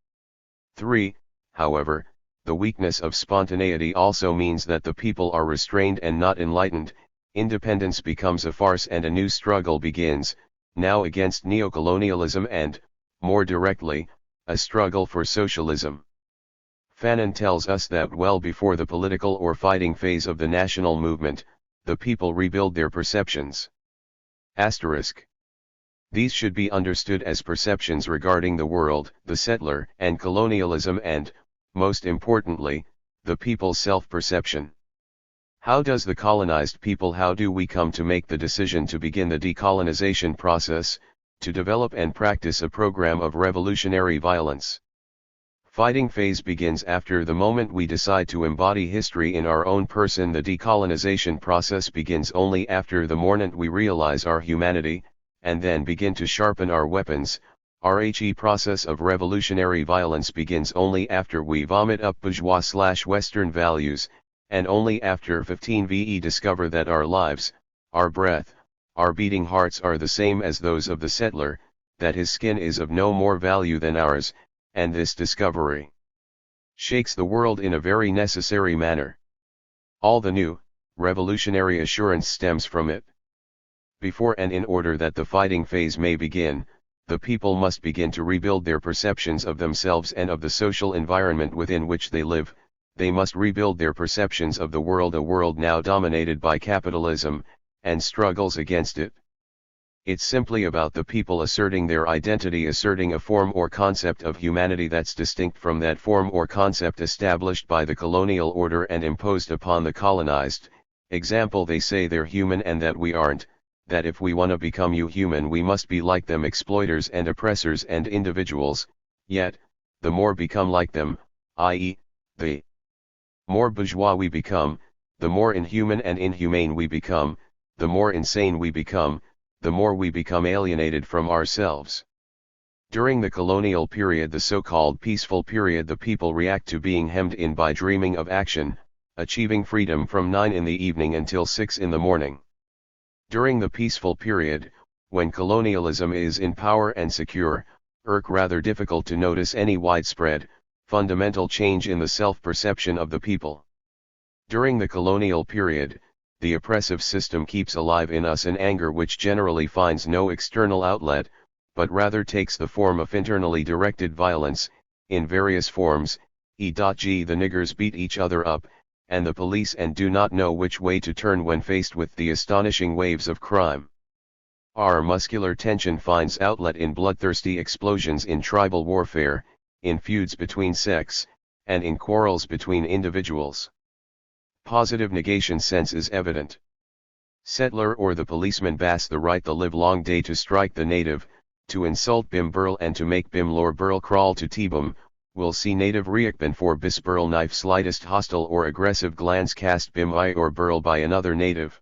3. However, the weakness of spontaneity also means that the people are restrained and not enlightened. Independence becomes a farce and a new struggle begins, now against neocolonialism and, more directly, a struggle for socialism. Fanon tells us that well before the political or fighting phase of the national movement, the people rebuild their perceptions. Asterisk. These should be understood as perceptions regarding the world, the settler, and colonialism and, most importantly, the people's self-perception. How does the colonized people, how do we come to make the decision to begin the decolonization process, to develop and practice a program of revolutionary violence? Fighting phase begins after the moment we decide to embody history in our own person. The decolonization process begins only after the moment we realize our humanity, and then begin to sharpen our weapons. RHE process of revolutionary violence begins only after we vomit up bourgeois/Western values, and only after 15 VE discover that our lives, our breath, our beating hearts are the same as those of the settler, that his skin is of no more value than ours, and this discovery shakes the world in a very necessary manner. All the new, revolutionary assurance stems from it. Before and in order that the fighting phase may begin, the people must begin to rebuild their perceptions of themselves and of the social environment within which they live. They must rebuild their perceptions of the world, a world now dominated by capitalism, and struggles against it. It's simply about the people asserting their identity, asserting a form or concept of humanity that's distinct from that form or concept established by the colonial order and imposed upon the colonized. Example, they say they're human and that we aren't, that if we want to become human we must be like them, exploiters and oppressors and individuals. Yet, the more become like them, i.e., the more bourgeois we become, the more inhuman and inhumane we become, the more insane we become, the more we become alienated from ourselves. During the colonial period, the so-called peaceful period, the people react to being hemmed in by dreaming of action, achieving freedom from 9 in the evening until 6 in the morning. During the peaceful period, when colonialism is in power and secure, rather difficult to notice any widespread, fundamental change in the self-perception of the people. During the colonial period, the oppressive system keeps alive in us an anger which generally finds no external outlet, but rather takes the form of internally directed violence, in various forms, e.g. the niggers beat each other up, and the police and do not know which way to turn when faced with the astonishing waves of crime. Our muscular tension finds outlet in bloodthirsty explosions in tribal warfare, in feuds between sects, and in quarrels between individuals. Positive negation sense is evident. Settler or the policeman bass the right the livelong day to strike the native, to insult Bim Burl and to make Bim Lor Burl crawl to Tebum, will see native reakban for bis Burl knife slightest hostile or aggressive glance cast Bim I or Burl by another native.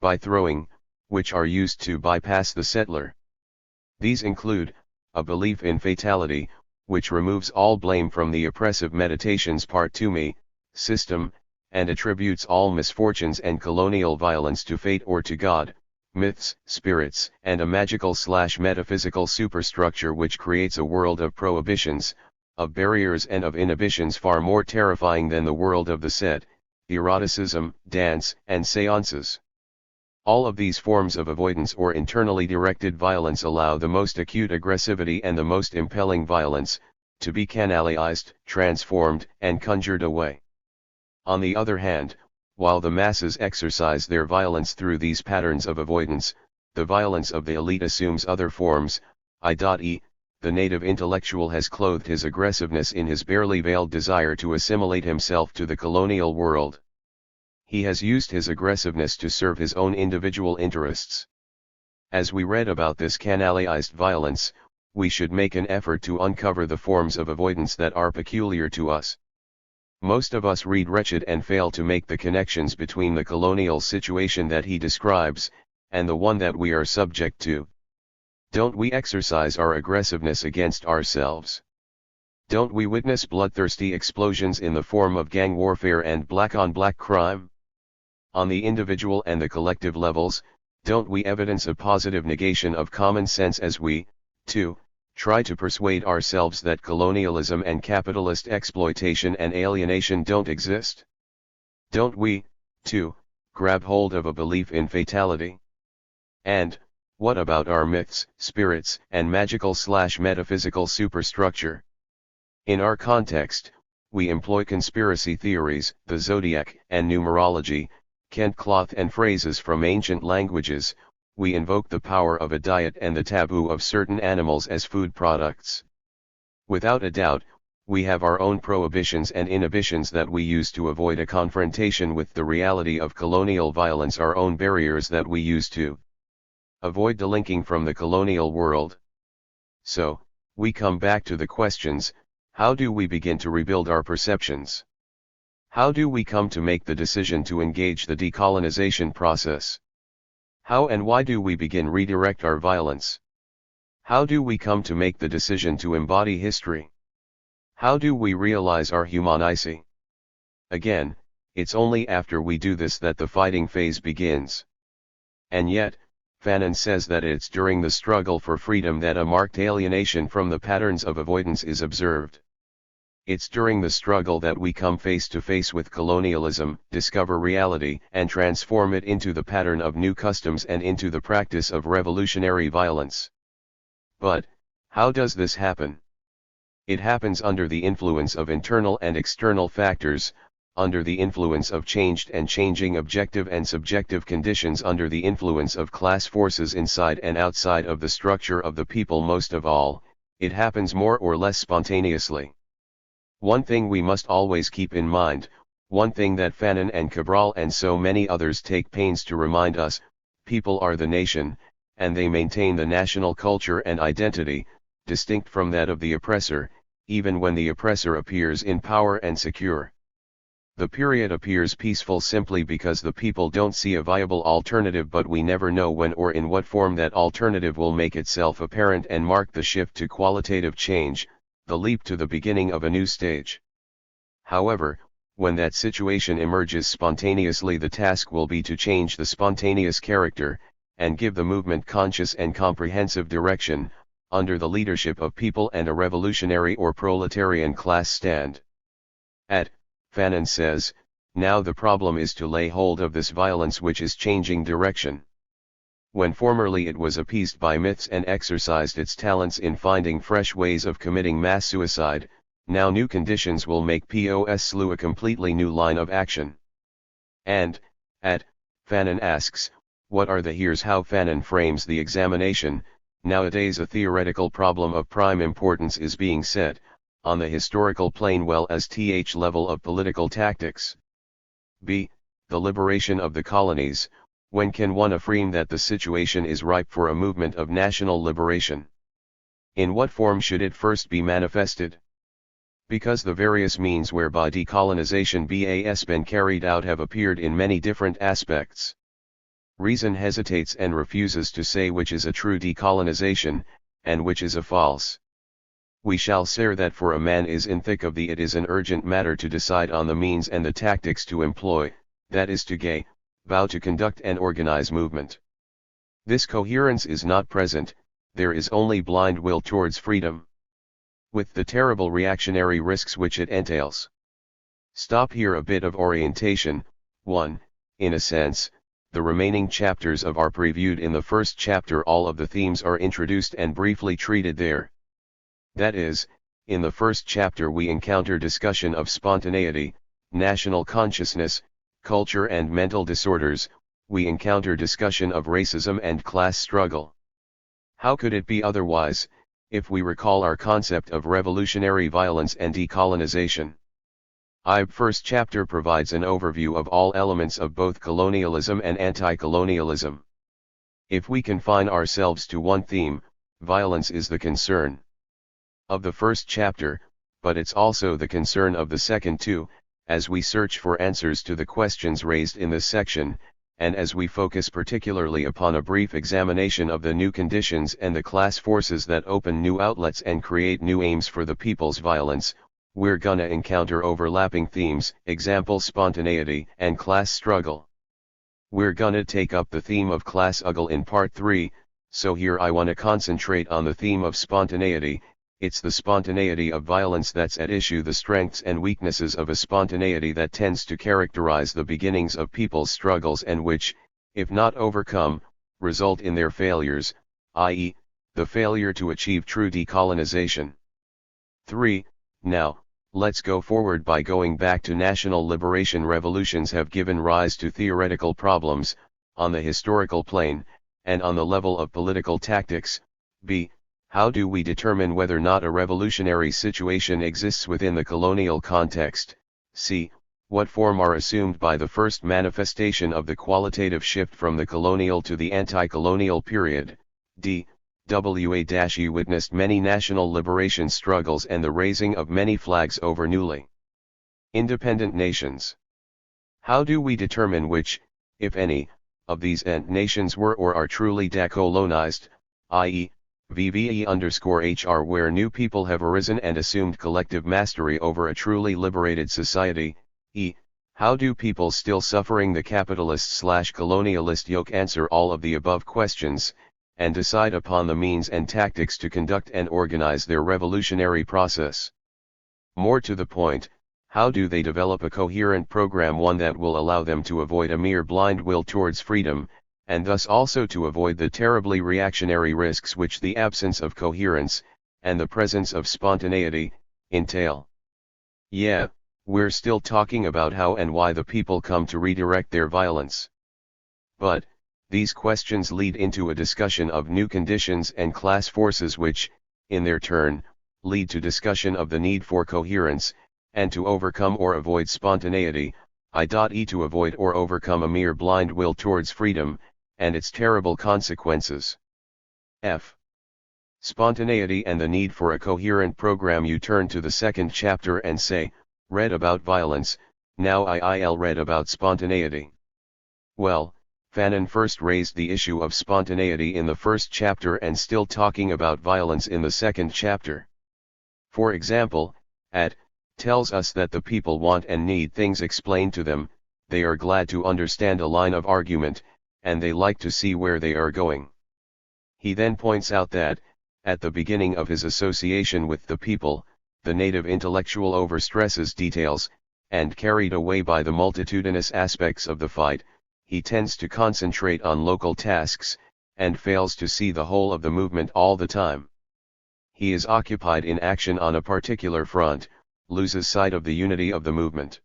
By throwing, which are used to bypass the settler. These include, a belief in fatality, which removes all blame from the oppressive meditations part to me, system, and attributes all misfortunes and colonial violence to fate or to God, myths, spirits, and a magical/metaphysical superstructure which creates a world of prohibitions, of barriers and of inhibitions far more terrifying than the world of the set, eroticism, dance, and seances. All of these forms of avoidance or internally directed violence allow the most acute aggressivity and the most impelling violence, to be canalized, transformed, and conjured away. On the other hand, while the masses exercise their violence through these patterns of avoidance, the violence of the elite assumes other forms, i.e., the native intellectual has clothed his aggressiveness in his barely veiled desire to assimilate himself to the colonial world. He has used his aggressiveness to serve his own individual interests. As we read about this canalized violence, we should make an effort to uncover the forms of avoidance that are peculiar to us. Most of us read Wretched and fail to make the connections between the colonial situation that he describes, and the one that we are subject to. Don't we exercise our aggressiveness against ourselves? Don't we witness bloodthirsty explosions in the form of gang warfare and black-on-black crime? On the individual and the collective levels, don't we evidence a positive negation of common sense as we, too, try to persuade ourselves that colonialism and capitalist exploitation and alienation don't exist? Don't we, too, grab hold of a belief in fatality? And, what about our myths, spirits, and magical/metaphysical superstructure? In our context, we employ conspiracy theories, the zodiac, and numerology, Kent cloth and phrases from ancient languages. We invoke the power of a diet and the taboo of certain animals as food products. Without a doubt, we have our own prohibitions and inhibitions that we use to avoid a confrontation with the reality of colonial violence, our own barriers that we use to avoid delinking from the colonial world. So, we come back to the questions: how do we begin to rebuild our perceptions? How do we come to make the decision to engage the decolonization process? How and why do we begin redirect our violence? How do we come to make the decision to embody history? How do we realize our humanicity? Again, it's only after we do this that the fighting phase begins. And yet, Fanon says that it's during the struggle for freedom that a marked alienation from the patterns of avoidance is observed. It's during the struggle that we come face to face with colonialism, discover reality, and transform it into the pattern of new customs and into the practice of revolutionary violence. But, how does this happen? It happens under the influence of internal and external factors, under the influence of changed and changing objective and subjective conditions, under the influence of class forces inside and outside of the structure of the people. Most of all, it happens more or less spontaneously. One thing we must always keep in mind, one thing that Fanon and Cabral and so many others take pains to remind us: people are the nation, and they maintain the national culture and identity, distinct from that of the oppressor, even when the oppressor appears in power and secure. The period appears peaceful simply because the people don't see a viable alternative, but we never know when or in what form that alternative will make itself apparent and mark the shift to qualitative change, the leap to the beginning of a new stage. However, when that situation emerges spontaneously, the task will be to change the spontaneous character, and give the movement conscious and comprehensive direction, under the leadership of people and a revolutionary or proletarian class stand. Fanon says, now the problem is to lay hold of this violence which is changing direction. When formerly it was appeased by myths and exercised its talents in finding fresh ways of committing mass suicide, Now new conditions will make POS/SLU a completely new line of action. And, Fanon asks, what are the here's how Fanon frames the examination. Nowadays a theoretical problem of prime importance is being set, on the historical plane well as level of political tactics. B. The liberation of the colonies. When can one affirm that the situation is ripe for a movement of national liberation? In what form should it first be manifested? Because the various means whereby decolonization has been carried out have appeared in many different aspects. Reason hesitates and refuses to say which is a true decolonization, and which is a false. We shall say that for a man is in thick of it is an urgent matter to decide on the means and the tactics to employ, that is to vow to conduct and organize movement. This coherence is not present, there is only blind will towards freedom, with the terrible reactionary risks which it entails. Stop here a bit of orientation. 1. In a sense, the remaining chapters are previewed in the first chapter. All of the themes are introduced and briefly treated there. That is, in the first chapter we encounter discussion of spontaneity, national consciousness, culture and mental disorders. We encounter discussion of racism and class struggle. How could it be otherwise, if we recall our concept of revolutionary violence and decolonization? First chapter provides an overview of all elements of both colonialism and anti-colonialism. If we confine ourselves to one theme, violence is the concern of the first chapter, but it's also the concern of the second too, as we search for answers to the questions raised in this section, and as we focus particularly upon a brief examination of the new conditions and the class forces that open new outlets and create new aims for the people's violence. We're gonna encounter overlapping themes, example spontaneity and class struggle. We're gonna take up the theme of class struggle in part 3, so here I wanna concentrate on the theme of spontaneity. It's the spontaneity of violence that's at issue, the strengths and weaknesses of a spontaneity that tends to characterize the beginnings of people's struggles and which, if not overcome, result in their failures, i.e., the failure to achieve true decolonization. 3. Now, let's go forward by going back to national liberation. Revolutions have given rise to theoretical problems, on the historical plane, and on the level of political tactics. B. How do we determine whether or not a revolutionary situation exists within the colonial context? C. What form are assumed by the first manifestation of the qualitative shift from the colonial to the anti-colonial period? D. We witnessed many national liberation struggles and the raising of many flags over newly independent nations. How do we determine which, if any, of these nations were or are truly decolonized, i.e., VVE_HR, where new people have arisen and assumed collective mastery over a truly liberated society? E. How do people still suffering the capitalist/colonialist yoke answer all of the above questions, and decide upon the means and tactics to conduct and organize their revolutionary process? More to the point, how do they develop a coherent program, one that will allow them to avoid a mere blind will towards freedom, and thus also to avoid the terribly reactionary risks which the absence of coherence, and the presence of spontaneity, entail? Yeah, we're still talking about how and why the people come to redirect their violence. But, these questions lead into a discussion of new conditions and class forces which, in their turn, lead to discussion of the need for coherence, and to overcome or avoid spontaneity, i.e. to avoid or overcome a mere blind will towards freedom, and its terrible consequences. F. Spontaneity and the need for a coherent program. You turn to the second chapter and say, read about violence, now I'll read about spontaneity. Well, Fanon first raised the issue of spontaneity in the first chapter and still talking about violence in the second chapter. For example, tells us that the people want and need things explained to them, they are glad to understand a line of argument, and they like to see where they are going. He then points out that, at the beginning of his association with the people, the native intellectual overstresses details, and carried away by the multitudinous aspects of the fight, he tends to concentrate on local tasks, and fails to see the whole of the movement all the time. He is occupied in action on a particular front, loses sight of the unity of the movement.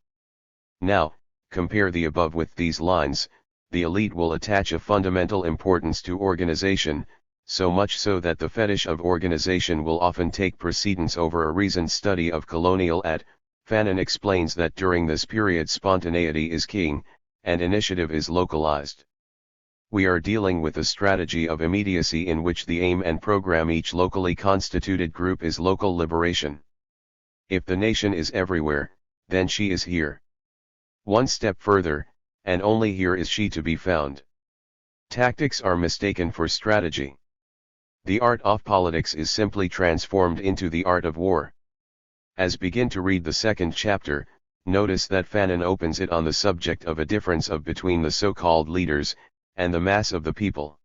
Now, compare the above with these lines. The elite will attach a fundamental importance to organization, so much so that the fetish of organization will often take precedence over a reasoned study of colonial art. Fanon explains that during this period spontaneity is king, and initiative is localized. We are dealing with a strategy of immediacy in which the aim and program each locally constituted group is local liberation. If the nation is everywhere, then she is here. One step further, and only here is she to be found. Tactics are mistaken for strategy. The art of politics is simply transformed into the art of war. As begin to read the second chapter, notice that Fanon opens it on the subject of a difference between the so-called leaders, and the mass of the people.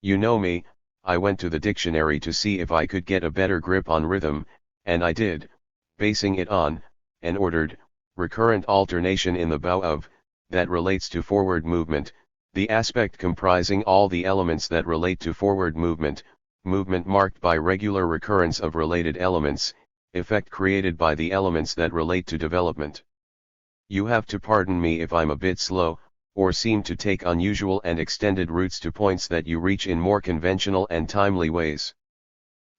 You know me, I went to the dictionary to see if I could get a better grip on rhythm, and I did, basing it on an ordered, recurrent alternation in the bow of, that relates to forward movement, the aspect comprising all the elements that relate to forward movement, movement marked by regular recurrence of related elements, effect created by the elements that relate to development. You have to pardon me if I'm a bit slow, or seem to take unusual and extended routes to points that you reach in more conventional and timely ways.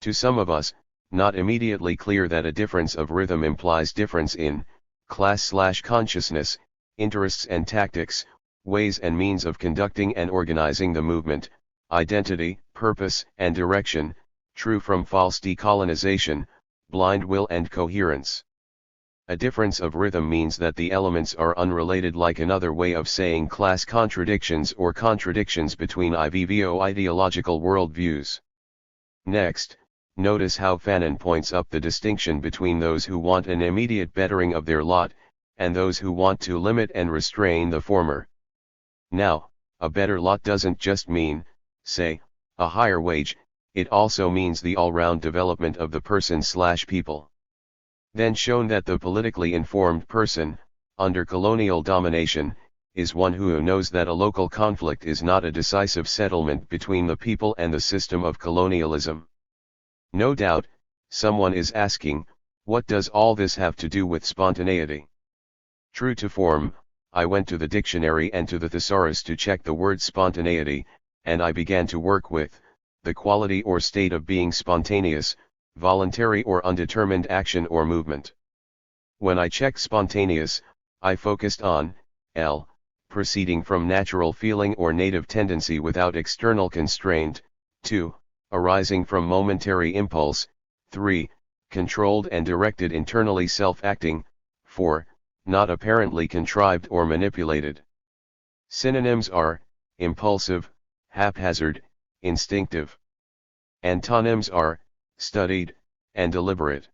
To some of us, not immediately clear that a difference of rhythm implies difference in class/consciousness, interests and tactics, ways and means of conducting and organizing the movement, identity, purpose and direction, true from false decolonization, blind will and coherence. A difference of rhythm means that the elements are unrelated, like another way of saying class contradictions or contradictions between IVVO ideological worldviews. Next, notice how Fanon points up the distinction between those who want an immediate bettering of their lot, and those who want to limit and restrain the former. Now, a better lot doesn't just mean, say, a higher wage, it also means the all-round development of the person/people. Then shown that the politically informed person, under colonial domination, is one who knows that a local conflict is not a decisive settlement between the people and the system of colonialism. No doubt, someone is asking, what does all this have to do with spontaneity? True to form, I went to the dictionary and to the thesaurus to check the word spontaneity, and I began to work with the quality or state of being spontaneous, voluntary or undetermined action or movement. When I checked spontaneous, I focused on L, proceeding from natural feeling or native tendency without external constraint, 2, arising from momentary impulse, 3, controlled and directed internally self-acting, 4, not apparently contrived or manipulated. Synonyms are impulsive, haphazard, instinctive. Antonyms are studied, and deliberate.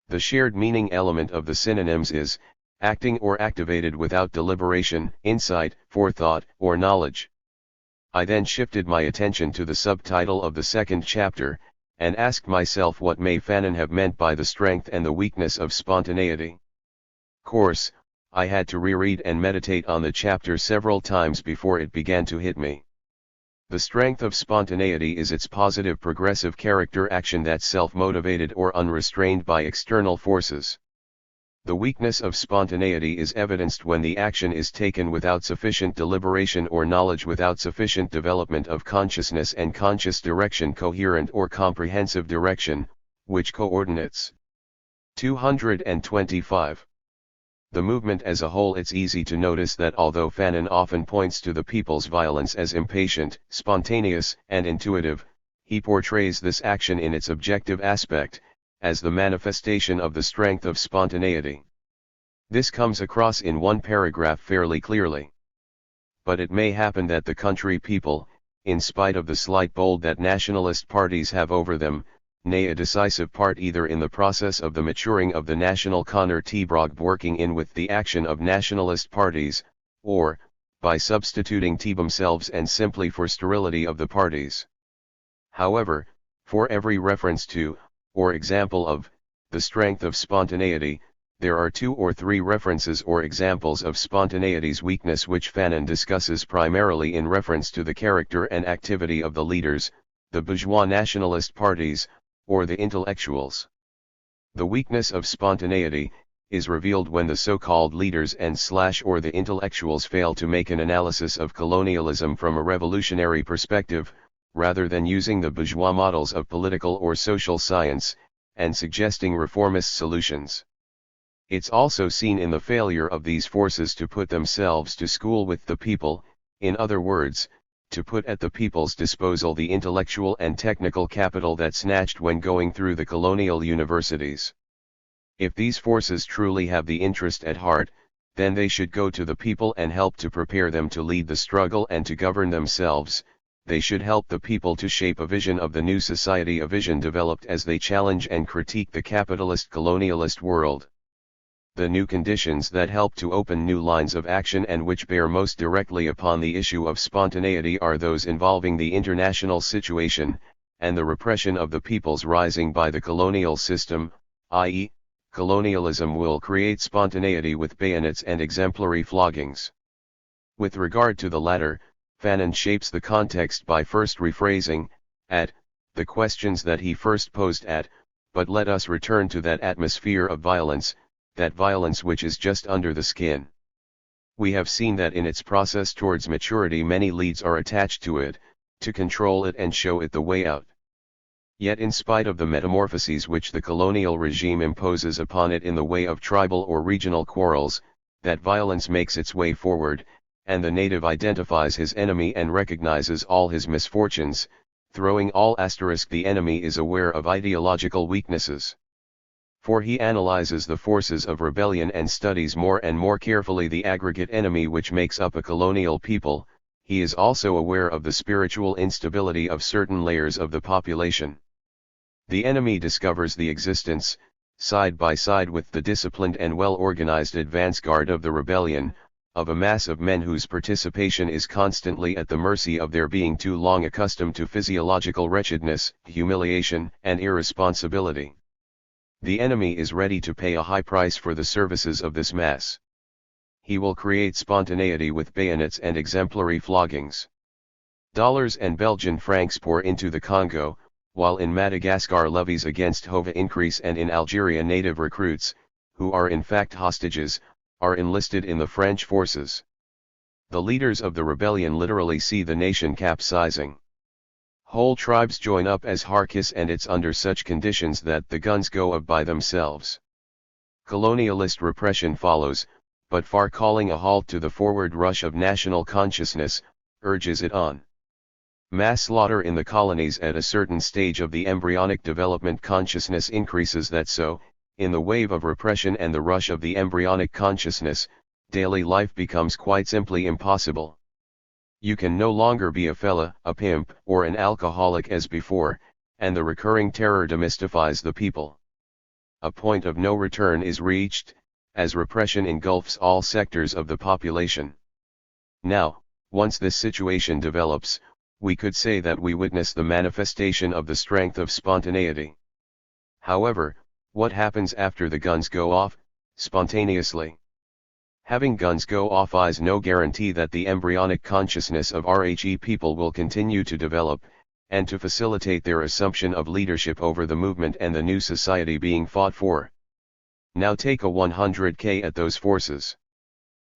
The shared meaning element of the synonyms is acting or activated without deliberation, insight, forethought, or knowledge. I then shifted my attention to the subtitle of the second chapter, and asked myself what may Fanon have meant by the strength and the weakness of spontaneity. Course, I had to reread and meditate on the chapter several times before it began to hit me. The strength of spontaneity is its positive progressive character, action that's self-motivated or unrestrained by external forces. The weakness of spontaneity is evidenced when the action is taken without sufficient deliberation or knowledge, without sufficient development of consciousness and conscious direction, coherent or comprehensive direction, which coordinates. 225. The movement as a whole. It's easy to notice that although Fanon often points to the people's violence as impatient, spontaneous, and intuitive, he portrays this action in its objective aspect, as the manifestation of the strength of spontaneity. This comes across in one paragraph fairly clearly. But it may happen that the country people, in spite of the slight hold that nationalist parties have over them, nay a decisive part either in the process of the maturing of the national counter-T-brog working in with the action of nationalist parties, or, by substituting T themselves and simply for sterility of the parties. However, for every reference to, or example of, the strength of spontaneity, there are 2 or 3 references or examples of spontaneity's weakness which Fanon discusses primarily in reference to the character and activity of the leaders, the bourgeois nationalist parties, or the intellectuals. The weakness of spontaneity is revealed when the so-called leaders and/or the intellectuals fail to make an analysis of colonialism from a revolutionary perspective, rather than using the bourgeois models of political or social science, and suggesting reformist solutions. It's also seen in the failure of these forces to put themselves to school with the people, in other words, to put at the people's disposal the intellectual and technical capital that snatched when going through the colonial universities. If these forces truly have the interest at heart, then they should go to the people and help to prepare them to lead the struggle and to govern themselves. They should help the people to shape a vision of the new society, a vision developed as they challenge and critique the capitalist colonialist world. The new conditions that help to open new lines of action and which bear most directly upon the issue of spontaneity are those involving the international situation, and the repression of the peoples rising by the colonial system, i.e., colonialism will create spontaneity with bayonets and exemplary floggings. With regard to the latter, Fanon shapes the context by first rephrasing, the questions that he first posed but let us return to that atmosphere of violence, that violence which is just under the skin. We have seen that in its process towards maturity many leads are attached to it, to control it and show it the way out. Yet in spite of the metamorphoses which the colonial regime imposes upon it in the way of tribal or regional quarrels, that violence makes its way forward, and the native identifies his enemy and recognizes all his misfortunes, throwing all * the enemy is aware of ideological weaknesses. For he analyzes the forces of rebellion and studies more and more carefully the aggregate enemy which makes up a colonial people. He is also aware of the spiritual instability of certain layers of the population. The enemy discovers the existence, side by side with the disciplined and well-organized advance guard of the rebellion, of a mass of men whose participation is constantly at the mercy of their being too long accustomed to physiological wretchedness, humiliation, and irresponsibility. The enemy is ready to pay a high price for the services of this mass. He will create spontaneity with bayonets and exemplary floggings. Dollars and Belgian francs pour into the Congo, while in Madagascar levies against Hova increase, and in Algeria native recruits, who are in fact hostages, are enlisted in the French forces. The leaders of the rebellion literally see the nation capsizing. Whole tribes join up as Harkis, and it's under such conditions that the guns go up by themselves. Colonialist repression follows, but far calling a halt to the forward rush of national consciousness, urges it on. Mass slaughter in the colonies at a certain stage of the embryonic development consciousness increases that so, in the wave of repression and the rush of the embryonic consciousness, daily life becomes quite simply impossible. You can no longer be a fella, a pimp, or an alcoholic as before, and the recurring terror demystifies the people. A point of no return is reached, as repression engulfs all sectors of the population. Now, once this situation develops, we could say that we witness the manifestation of the strength of spontaneity. However, what happens after the guns go off? Spontaneously. Having guns go off is no guarantee that the embryonic consciousness of RHE people will continue to develop, and to facilitate their assumption of leadership over the movement and the new society being fought for. Now take a 100K at those forces.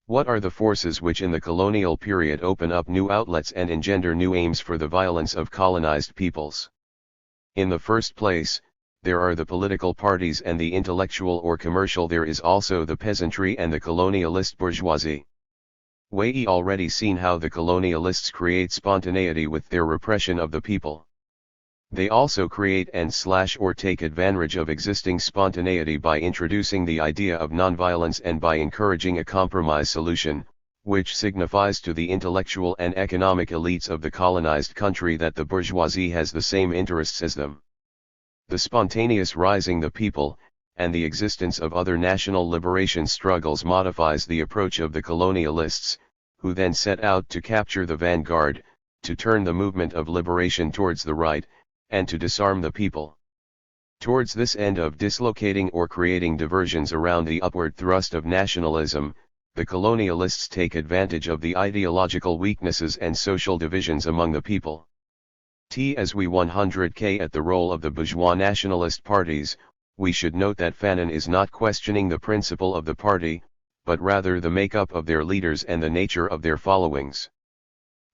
What are the forces which in the colonial period open up new outlets and engender new aims for the violence of colonized peoples? In the first place, there are the political parties and the intellectual or commercial. There is also the peasantry and the colonialist bourgeoisie. We already seen how the colonialists create spontaneity with their repression of the people. They also create or take advantage of existing spontaneity by introducing the idea of nonviolence and by encouraging a compromise solution, which signifies to the intellectual and economic elites of the colonized country that the bourgeoisie has the same interests as them. The spontaneous rising the people, and the existence of other national liberation struggles modifies the approach of the colonialists, who then set out to capture the vanguard, to turn the movement of liberation towards the right, and to disarm the people. Towards this end of dislocating or creating diversions around the upward thrust of nationalism, the colonialists take advantage of the ideological weaknesses and social divisions among the people. As we 100K at the role of the bourgeois nationalist parties, we should note that Fanon is not questioning the principle of the party, but rather the makeup of their leaders and the nature of their followings.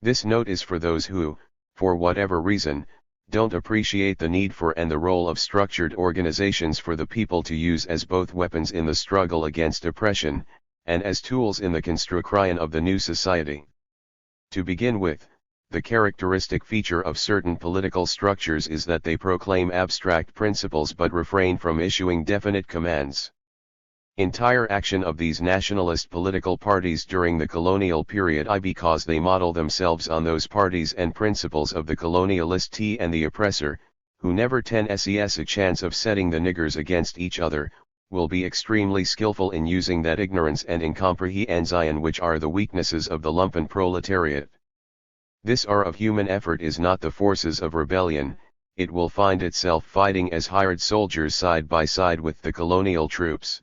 This note is for those who, for whatever reason, don't appreciate the need for and the role of structured organizations for the people to use as both weapons in the struggle against oppression, and as tools in the construction of the new society. To begin with, the characteristic feature of certain political structures is that they proclaim abstract principles but refrain from issuing definite commands. Entire action of these nationalist political parties during the colonial period because they model themselves on those parties and principles of the colonialist and the oppressor, who never ses a chance of setting the niggers against each other, will be extremely skillful in using that ignorance and incomprehension which are the weaknesses of the lumpen proletariat. This hour of human effort is not the forces of rebellion, it will find itself fighting as hired soldiers side by side with the colonial troops.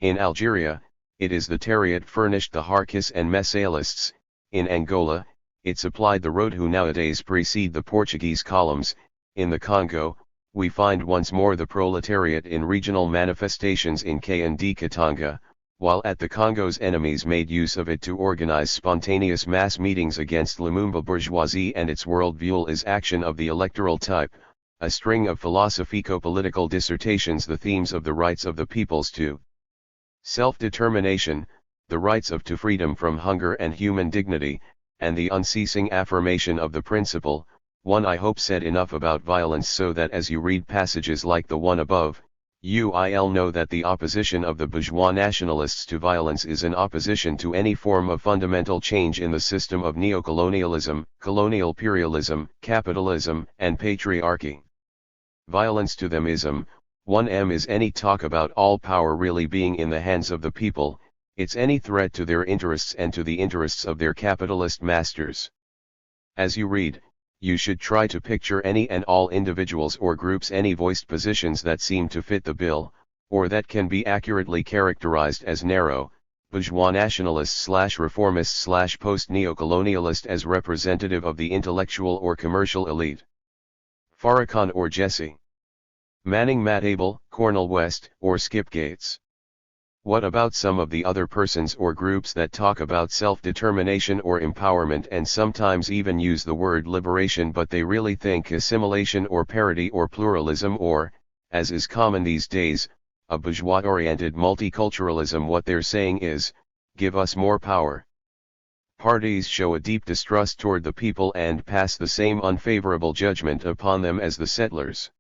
In Algeria, it is the Tariat furnished the Harkis and Messalists. In Angola, it supplied the road who nowadays precede the Portuguese columns. In the Congo, we find once more the proletariat in regional manifestations in K&D Katanga, while at the Congo's enemies made use of it to organize spontaneous mass meetings against Lumumba bourgeoisie and its worldview is action of the electoral type, a string of philosophico-political dissertations, the themes of the rights of the peoples to self-determination, the rights of to freedom from hunger and human dignity, and the unceasing affirmation of the principle. I hope said enough about violence so that as you read passages like the one above, you'll know that the opposition of the bourgeois nationalists to violence is an opposition to any form of fundamental change in the system of neocolonialism, colonial imperialism, capitalism, and patriarchy. Violence to them ism. 1m is any talk about all power really being in the hands of the people, it's any threat to their interests and to the interests of their capitalist masters. As you read, you should try to picture any and all individuals or groups any voiced positions that seem to fit the bill, or that can be accurately characterized as narrow, bourgeois nationalist/reformist/post-neocolonialist as representative of the intellectual or commercial elite. Farrakhan or Jesse Manning, Matt Abel, Cornel West, or Skip Gates. What about some of the other persons or groups that talk about self-determination or empowerment and sometimes even use the word liberation, but they really think assimilation or parity or pluralism or, as is common these days, a bourgeois-oriented multiculturalism? What they're saying is, give us more power. Parties show a deep distrust toward the people and pass the same unfavorable judgment upon them as the settlers.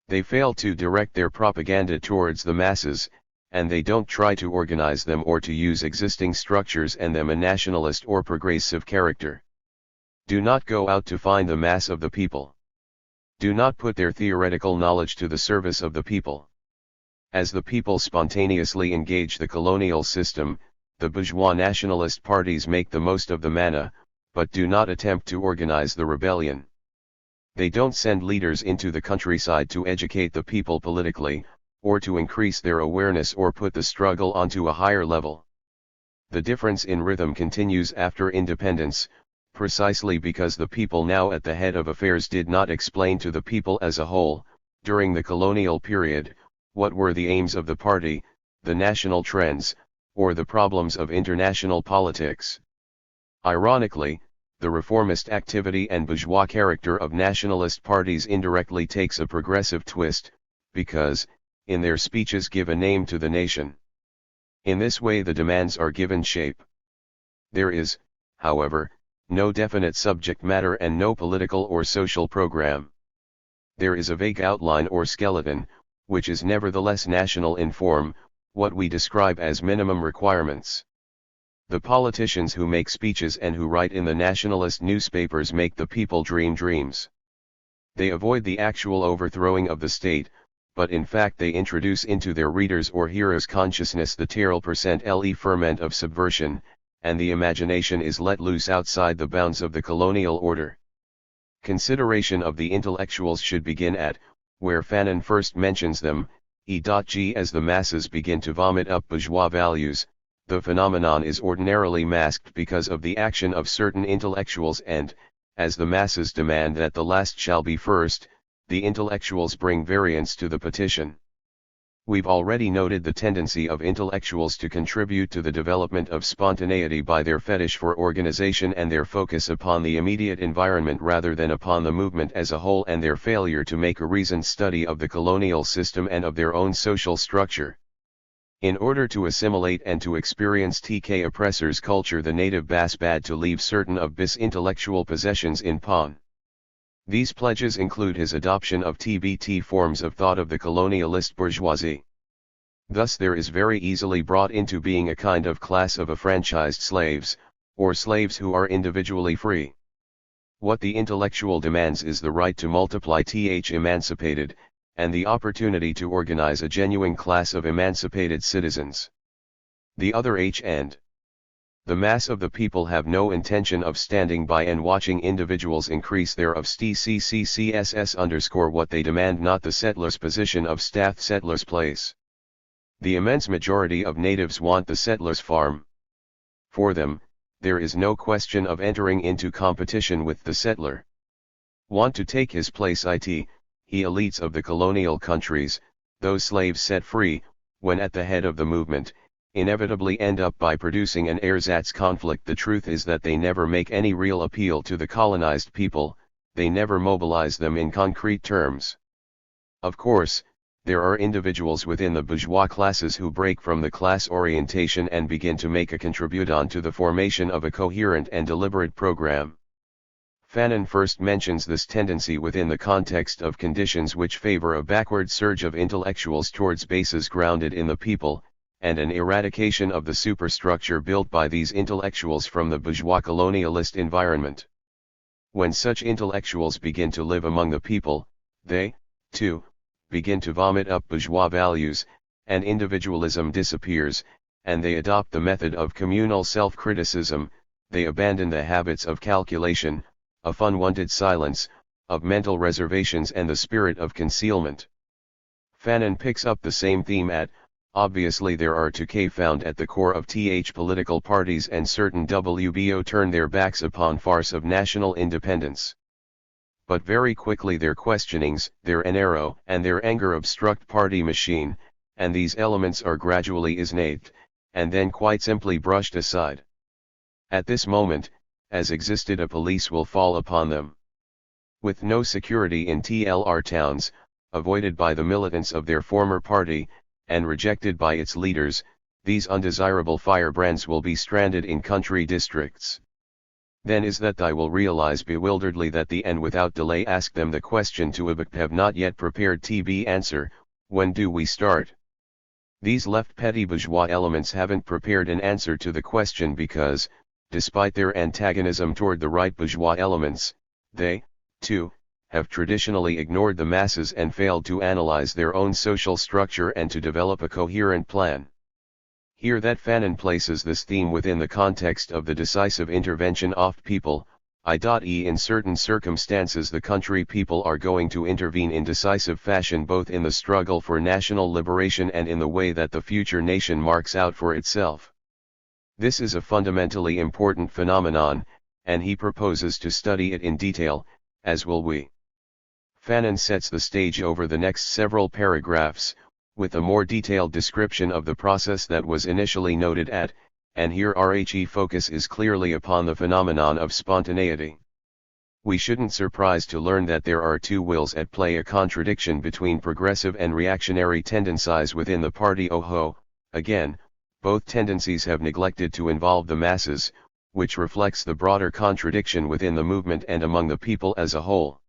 They fail to direct their propaganda towards the masses, and they don't try to organize them or to use existing structures and them a nationalist or progressive character. Do not go out to find the mass of the people. Do not put their theoretical knowledge to the service of the people. As the people spontaneously engage the colonial system, the bourgeois nationalist parties make the most of the manna, but do not attempt to organize the rebellion. They don't send leaders into the countryside to educate the people politically, or to increase their awareness or put the struggle onto a higher level. The difference in rhythm continues after independence, precisely because the people now at the head of affairs did not explain to the people as a whole, during the colonial period, what were the aims of the party, the national trends, or the problems of international politics. Ironically, the reformist activity and bourgeois character of nationalist parties indirectly takes a progressive twist, because, in their speeches, give a name to the nation. In this way the demands are given shape. There is, however, no definite subject matter and no political or social program. There is a vague outline or skeleton, which is nevertheless national in form, what we describe as minimum requirements. The politicians who make speeches and who write in the nationalist newspapers make the people dream dreams. They avoid the actual overthrowing of the state, but in fact they introduce into their readers' or hearers' consciousness the THIRD-WORLDISM ferment of subversion, and the imagination is let loose outside the bounds of the colonial order. Consideration of the intellectuals should begin at, where Fanon first mentions them, e.g. as the masses begin to vomit up bourgeois values, the phenomenon is ordinarily masked because of the action of certain intellectuals and, as the masses demand that the last shall be first, the intellectuals bring variance to the petition. We've already noted the tendency of intellectuals to contribute to the development of spontaneity by their fetish for organization and their focus upon the immediate environment rather than upon the movement as a whole, and their failure to make a reasoned study of the colonial system and of their own social structure. In order to assimilate and to experience TK oppressor's culture, the native Bas bad to leave certain of bis intellectual possessions in pawn. These pledges include his adoption of TBT forms of thought of the colonialist bourgeoisie. Thus there is very easily brought into being a kind of class of affranchised slaves, or slaves who are individually free. What the intellectual demands is the right to multiply emancipated, and the opportunity to organize a genuine class of emancipated citizens. The other and the mass of the people have no intention of standing by and watching individuals increase their of _what they demand, not the settler's position of staff settler's place. The immense majority of natives want the settler's farm. For them, there is no question of entering into competition with the settler. Want to take his place he elites of the colonial countries, those slaves set free, when at the head of the movement, inevitably end up by producing an ersatz conflict. The truth is that they never make any real appeal to the colonized people, they never mobilize them in concrete terms. Of course, there are individuals within the bourgeois classes who break from the class orientation and begin to make a contribution to the formation of a coherent and deliberate program. Fanon first mentions this tendency within the context of conditions which favor a backward surge of intellectuals towards bases grounded in the people, and an eradication of the superstructure built by these intellectuals from the bourgeois colonialist environment. When such intellectuals begin to live among the people, they, too, begin to vomit up bourgeois values, and individualism disappears, and they adopt the method of communal self-criticism. They abandon the habits of calculation, of unwanted silence, of mental reservations, and the spirit of concealment. Fanon picks up the same theme obviously there are TK found at the core of political parties, and certain WBO turn their backs upon farce of national independence. But very quickly their questionings, their enarrow, and their anger obstruct party machine, and these elements are gradually isnapped, and then quite simply brushed aside. At this moment, as existed, a police will fall upon them. With no security in TLR towns, avoided by the militants of their former party, and rejected by its leaders, these undesirable firebrands will be stranded in country districts. Then is that I will realize bewilderedly that the and without delay ask them the question to have not yet prepared answer, when do we start? These left petty bourgeois elements haven't prepared an answer to the question because, despite their antagonism toward the right bourgeois elements, they, too, have traditionally ignored the masses and failed to analyze their own social structure and to develop a coherent plan. Here that Fanon places this theme within the context of the decisive intervention of people, in certain circumstances the country people are going to intervene in decisive fashion both in the struggle for national liberation and in the way that the future nation marks out for itself. This is a fundamentally important phenomenon, and he proposes to study it in detail, as will we. Fanon sets the stage over the next several paragraphs, with a more detailed description of the process that was initially noted and here our focus is clearly upon the phenomenon of spontaneity. We shouldn't surprise to learn that there are two wills at play, a contradiction between progressive and reactionary tendencies within the party. Again, both tendencies have neglected to involve the masses, which reflects the broader contradiction within the movement and among the people as a whole.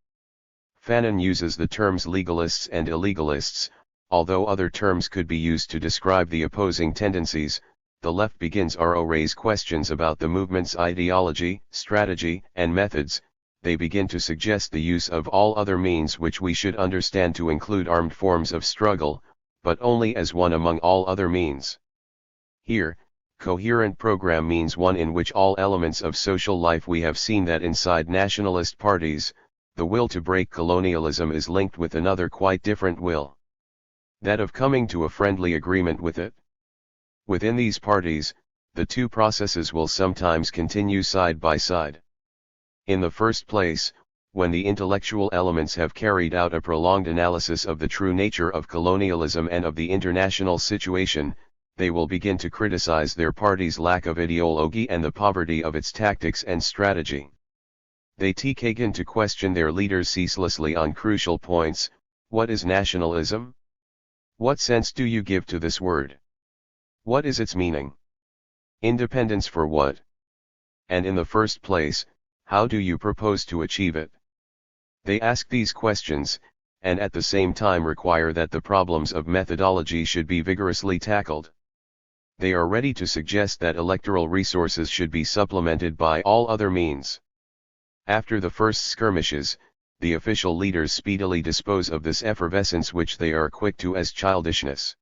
Fanon uses the terms legalists and illegalists, although other terms could be used to describe the opposing tendencies. The left begins to raise questions about the movement's ideology, strategy, and methods. They begin to suggest the use of all other means which we should understand to include armed forms of struggle, but only as one among all other means. Here, coherent program means one in which all elements of social life. We have seen that inside nationalist parties, the will to break colonialism is linked with another quite different will. That of coming to a friendly agreement with it. Within these parties, the two processes will sometimes continue side by side. In the first place, when the intellectual elements have carried out a prolonged analysis of the true nature of colonialism and of the international situation, they will begin to criticize their party's lack of ideology and the poverty of its tactics and strategy. They take into question their leaders ceaselessly on crucial points. What is nationalism? What sense do you give to this word? What is its meaning? Independence for what? And in the first place, how do you propose to achieve it? They ask these questions, and at the same time require that the problems of methodology should be vigorously tackled. They are ready to suggest that electoral resources should be supplemented by all other means. After the first skirmishes, the official leaders speedily dispose of this effervescence which they are quick to as childishness.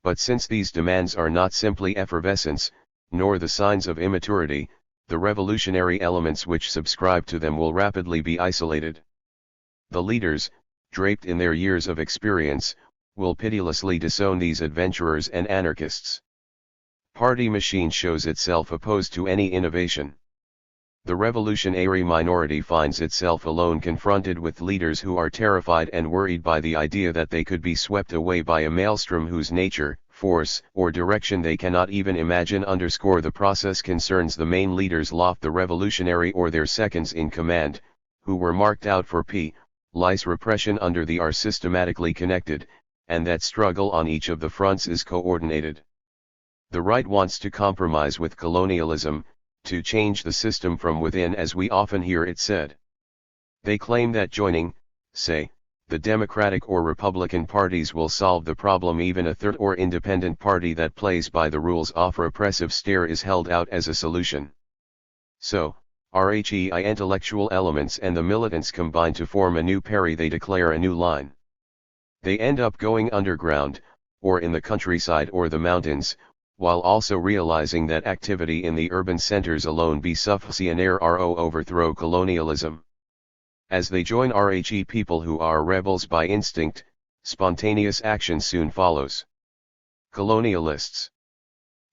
But since these demands are not simply effervescence, nor the signs of immaturity, the revolutionary elements which subscribe to them will rapidly be isolated. The leaders, draped in their years of experience, will pitilessly disown these adventurers and anarchists. Party machine shows itself opposed to any innovation. The revolutionary minority finds itself alone confronted with leaders who are terrified and worried by the idea that they could be swept away by a maelstrom whose nature, force, or direction they cannot even imagine. The process concerns the main leaders loft the revolutionary or their seconds in command, who were marked out for police repression under the are systematically connected, and that struggle on each of the fronts is coordinated. The right wants to compromise with colonialism, to change the system from within, as we often hear it said. They claim that joining, say, the Democratic or Republican parties will solve the problem. Even a third or independent party that plays by the rules of repressive stare is held out as a solution. So, RHEI intellectual elements and the militants combine to form a new party. They declare a new line. They end up going underground, or in the countryside or the mountains, while also realizing that activity in the urban centers alone be sufficient to overthrow colonialism. As they join RHE people who are rebels by instinct, spontaneous action soon follows. Colonialists.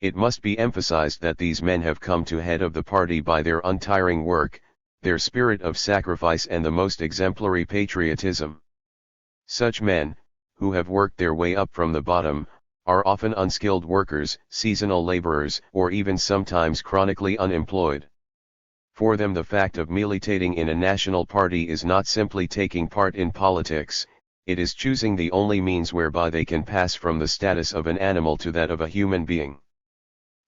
It must be emphasized that these men have come to head of the party by their untiring work, their spirit of sacrifice and the most exemplary patriotism. Such men, who have worked their way up from the bottom, are often unskilled workers, seasonal laborers, or even sometimes chronically unemployed. For them the fact of militating in a national party is not simply taking part in politics, it is choosing the only means whereby they can pass from the status of an animal to that of a human being.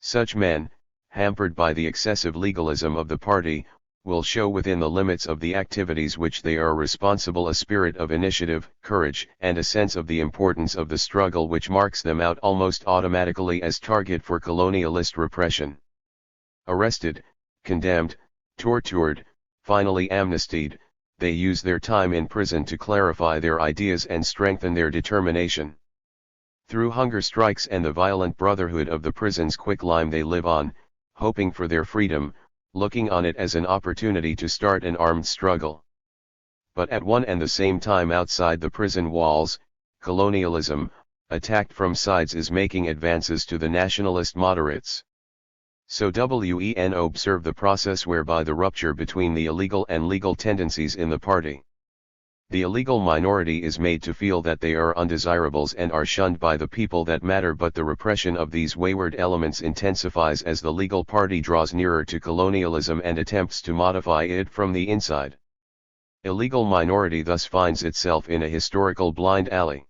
Such men, hampered by the excessive legalism of the party, will show within the limits of the activities which they are responsible a spirit of initiative, courage, and a sense of the importance of the struggle which marks them out almost automatically as target for colonialist repression. Arrested, condemned, tortured, finally amnestied, they use their time in prison to clarify their ideas and strengthen their determination. Through hunger strikes and the violent brotherhood of the prison's quicklime they live on, hoping for their freedom, looking on it as an opportunity to start an armed struggle. But at one and the same time outside the prison walls, colonialism, attacked from sides, is making advances to the nationalist moderates. So when observe the process whereby the rupture between the illegal and legal tendencies in the party. The illegal minority is made to feel that they are undesirables and are shunned by the people that matter, but the repression of these wayward elements intensifies as the legal party draws nearer to colonialism and attempts to modify it from the inside. Illegal minority thus finds itself in a historical blind alley.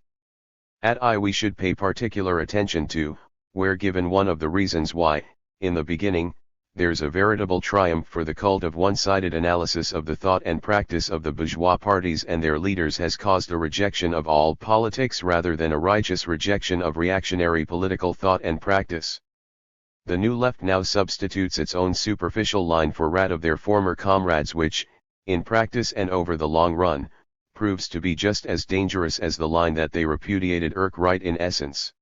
We should pay particular attention to, where given one of the reasons why, in the beginning, there's a veritable triumph for the cult of one-sided analysis of the thought and practice of the bourgeois parties and their leaders has caused a rejection of all politics rather than a righteous rejection of reactionary political thought and practice. The New Left now substitutes its own superficial line for that of their former comrades, which, in practice and over the long run, proves to be just as dangerous as the line that they repudiated right in essence.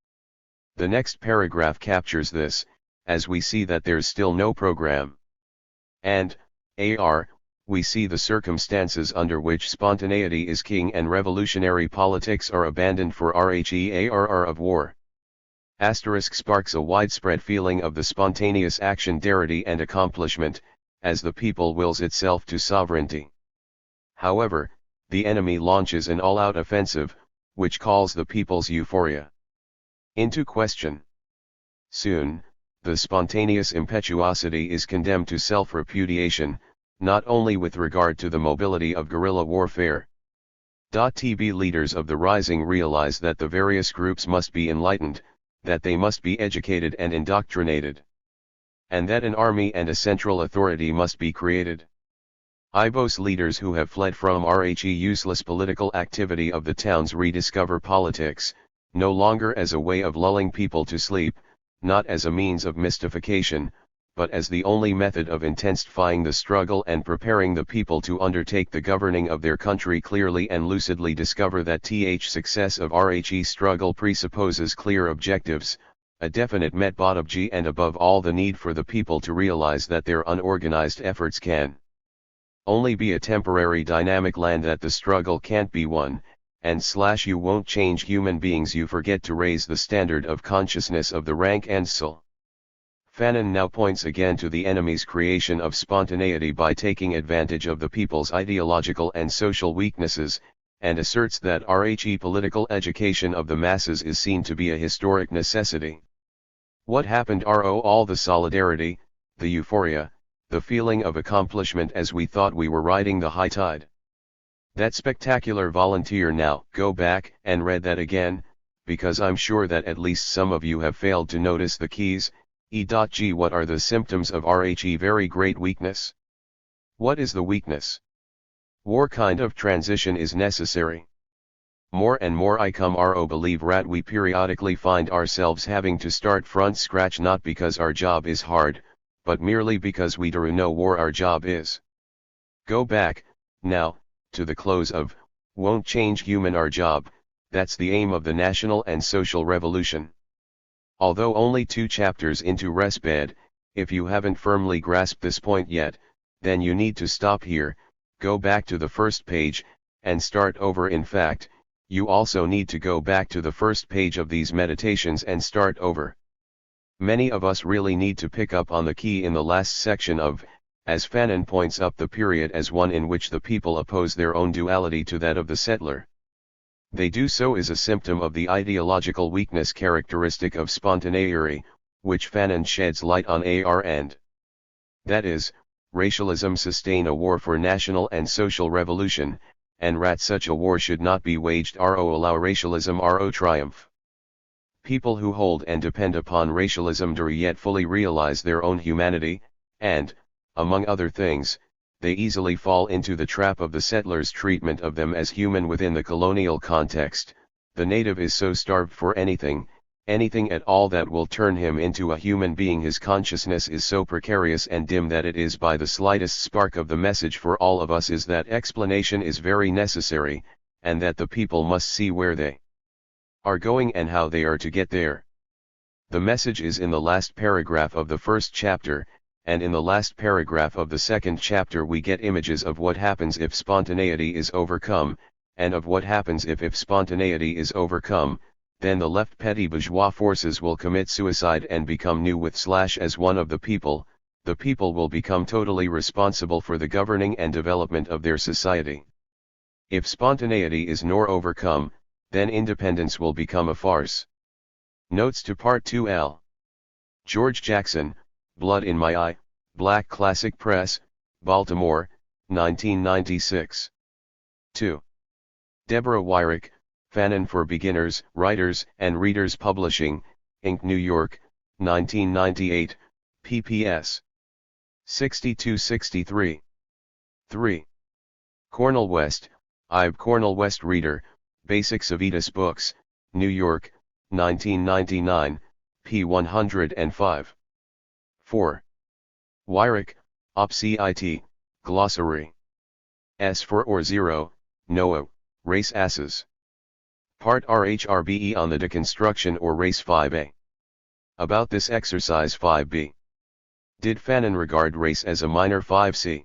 The next paragraph captures this, as we see that there's still no program. And, we see the circumstances under which spontaneity is king and revolutionary politics are abandoned for RHEARR of war. Sparks a widespread feeling of the spontaneous action, darity and accomplishment, as the people wills itself to sovereignty. However, the enemy launches an all-out offensive, which calls the people's euphoria into question. Soon, the spontaneous impetuosity is condemned to self-repudiation, not only with regard to the mobility of guerrilla warfare. TB leaders of the rising realize that the various groups must be enlightened, that they must be educated and indoctrinated, and that an army and a central authority must be created. IBOS leaders who have fled from useless political activity of the towns rediscover politics, no longer as a way of lulling people to sleep, not as a means of mystification, but as the only method of intensifying the struggle and preparing the people to undertake the governing of their country. Clearly and lucidly discover that success of struggle presupposes clear objectives, a definite methodology, and above all the need for the people to realize that their unorganized efforts can only be a temporary dynamic land, that the struggle can't be won, and you won't change human beings. You forget to raise the standard of consciousness of the rank and soul. Fanon now points again to the enemy's creation of spontaneity by taking advantage of the people's ideological and social weaknesses, and asserts that political education of the masses is seen to be a historic necessity. What happened? All the solidarity, the euphoria, the feeling of accomplishment as we thought we were riding the high tide. That spectacular volunteer. Now, go back and read that again, because I'm sure that at least some of you have failed to notice the keys. E.g. What are the symptoms of very great weakness? What is the weakness? War kind of transition is necessary. More and more I come believe we periodically find ourselves having to start from scratch, not because our job is hard, but merely because we do know war our job is. Go back, now, to the close of, won't change human our job, that's the aim of the national and social revolution. Although only 2 chapters into Resped, if you haven't firmly grasped this point yet, then you need to stop here, go back to the first page, and start over. In fact, you also need to go back to the first page of these meditations and start over. Many of us really need to pick up on the key in the last section of, as Fanon points up the period as one in which the people oppose their own duality to that of the settler. They do so is a symptom of the ideological weakness characteristic of spontaneity, which Fanon sheds light on and that is, racialism sustain a war for national and social revolution, and such a war should not be waged allow racialism triumph. People who hold and depend upon racialism do yet fully realize their own humanity, and, among other things, they easily fall into the trap of the settlers' treatment of them as human within the colonial context. The native is so starved for anything at all that will turn him into a human being. His consciousness is so precarious and dim that it is by the slightest spark of the message for all of us is that explanation is very necessary, and that the people must see where they are going and how they are to get there. The message is in the last paragraph of the first chapter, and in the last paragraph of the second chapter we get images of what happens if spontaneity is overcome, and of what happens if spontaneity is overcome, then the left petty bourgeois forces will commit suicide and become new with as one of the people will become totally responsible for the governing and development of their society. If spontaneity is nor overcome, then independence will become a farce. Notes to Part 2L. George Jackson, Blood in My Eye, Black Classic Press, Baltimore, 1996. 2. Deborah Wyrick, Fanon for Beginners, Writers, and Readers Publishing, Inc. New York, 1998, pp.s. 62-63. 3. Cornel West, Ive Cornel West Reader, Basics of Edis Books, New York, 1999, p. 105. 4. Wyrick, Op.Cit, Glossary. S for or 0, Noah, Race Asses. Part RHRBE on the Deconstruction or Race 5a. About this exercise 5b. Did Fanon regard race as a minor 5c?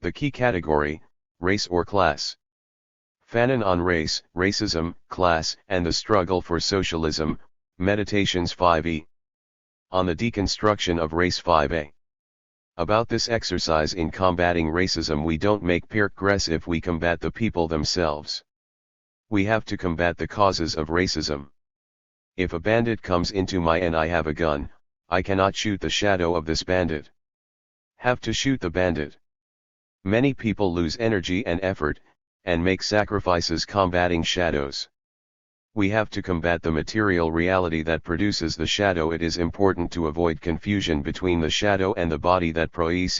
The key category, race or class. Fanon on race, racism, class, and the struggle for socialism, Meditations 5e. On the deconstruction of race 5a. About this exercise in combating racism, we don't make progress if we combat the people themselves. We have to combat the causes of racism. If a bandit comes into my and I have a gun, I cannot shoot the shadow of this bandit. Have to shoot the bandit. Many people lose energy and effort, and make sacrifices combating shadows. We have to combat the material reality that produces the shadow. It is important to avoid confusion between the shadow and the body that proects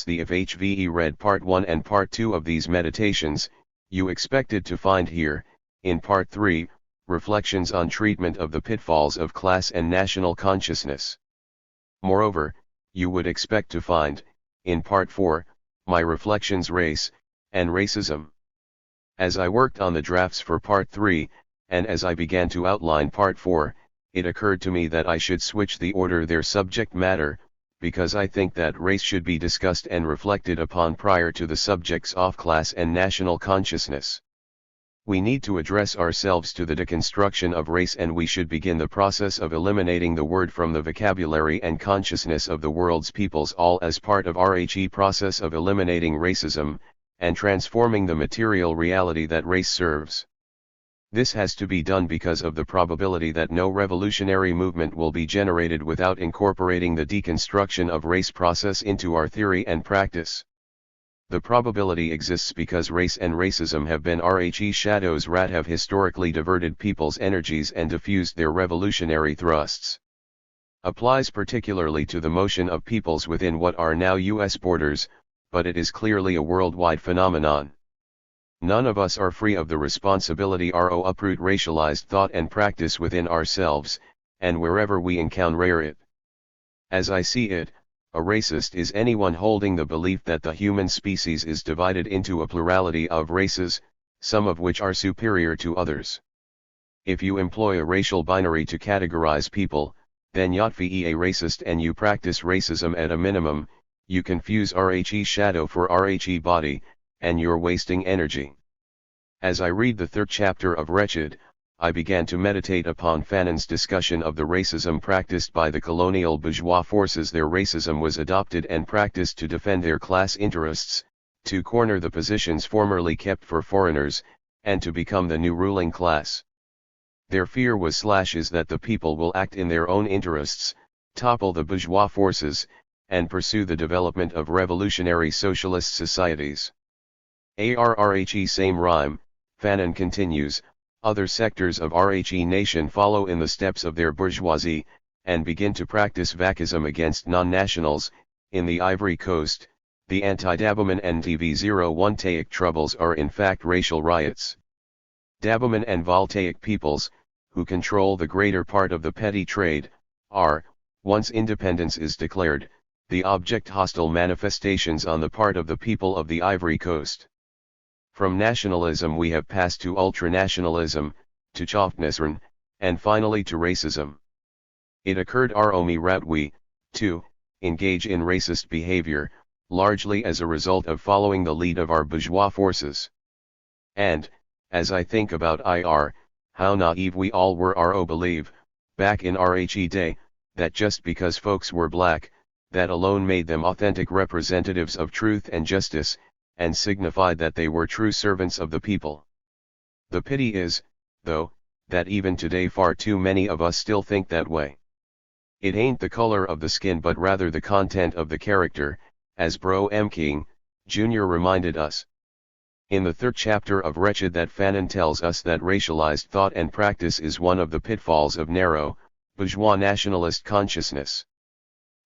the FHVE read part 1 and part 2 of these meditations. You expected to find here, in part 3, reflections on treatment of the pitfalls of class and national consciousness. Moreover, you would expect to find, in part 4, my reflections race, and racism. As I worked on the drafts for part 3, and as I began to outline part 4, it occurred to me that I should switch the order their subject matter, because I think that race should be discussed and reflected upon prior to the subjects of class and national consciousness. We need to address ourselves to the deconstruction of race, and we should begin the process of eliminating the word from the vocabulary and consciousness of the world's peoples, all as part of our process of eliminating racism, and transforming the material reality that race serves. This has to be done because of the probability that no revolutionary movement will be generated without incorporating the deconstruction of race process into our theory and practice. The probability exists because race and racism have been shadows that have historically diverted people's energies and diffused their revolutionary thrusts. Applies particularly to the motion of peoples within what are now U.S. borders, but it is clearly a worldwide phenomenon. None of us are free of the responsibility to uproot racialized thought and practice within ourselves, and wherever we encounter it. As I see it, a racist is anyone holding the belief that the human species is divided into a plurality of races, some of which are superior to others. If you employ a racial binary to categorize people, then you're a racist and you practice racism at a minimum. You confuse shadow for body, and you're wasting energy. As I read the 3rd chapter of Wretched, I began to meditate upon Fanon's discussion of the racism practiced by the colonial bourgeois forces. Their racism was adopted and practiced to defend their class interests, to corner the positions formerly kept for foreigners, and to become the new ruling class. Their fear was is that the people will act in their own interests, topple the bourgeois forces, and pursue the development of revolutionary socialist societies. Same rhyme, Fanon continues, other sectors of nation follow in the steps of their bourgeoisie, and begin to practice vacism against non-nationals. In the Ivory Coast, the anti-Daboman and TV01 troubles are in fact racial riots. Daboman and Voltaic peoples, who control the greater part of the petty trade, are, once independence is declared, the object hostile manifestations on the part of the people of the Ivory Coast. From nationalism we have passed to ultranationalism, to chauvinism, and finally to racism. It occurred we, too, engage in racist behavior, largely as a result of following the lead of our bourgeois forces. And, as I think about how naive we all were believe, back in day, that just because folks were black, that alone made them authentic representatives of truth and justice, and signified that they were true servants of the people. The pity is, though, that even today far too many of us still think that way. It ain't the color of the skin but rather the content of the character, as Bro M. King, Jr. reminded us. In the 3rd chapter of Wretched that Fanon tells us that racialized thought and practice is one of the pitfalls of narrow, bourgeois nationalist consciousness.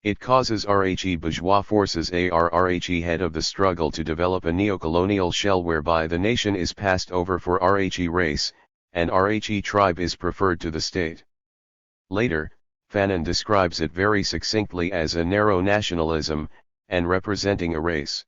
It causes bourgeois forces head of the struggle to develop a neocolonial shell whereby the nation is passed over for race, and tribe is preferred to the state. Later, Fanon describes it very succinctly as a narrow nationalism, and representing a race.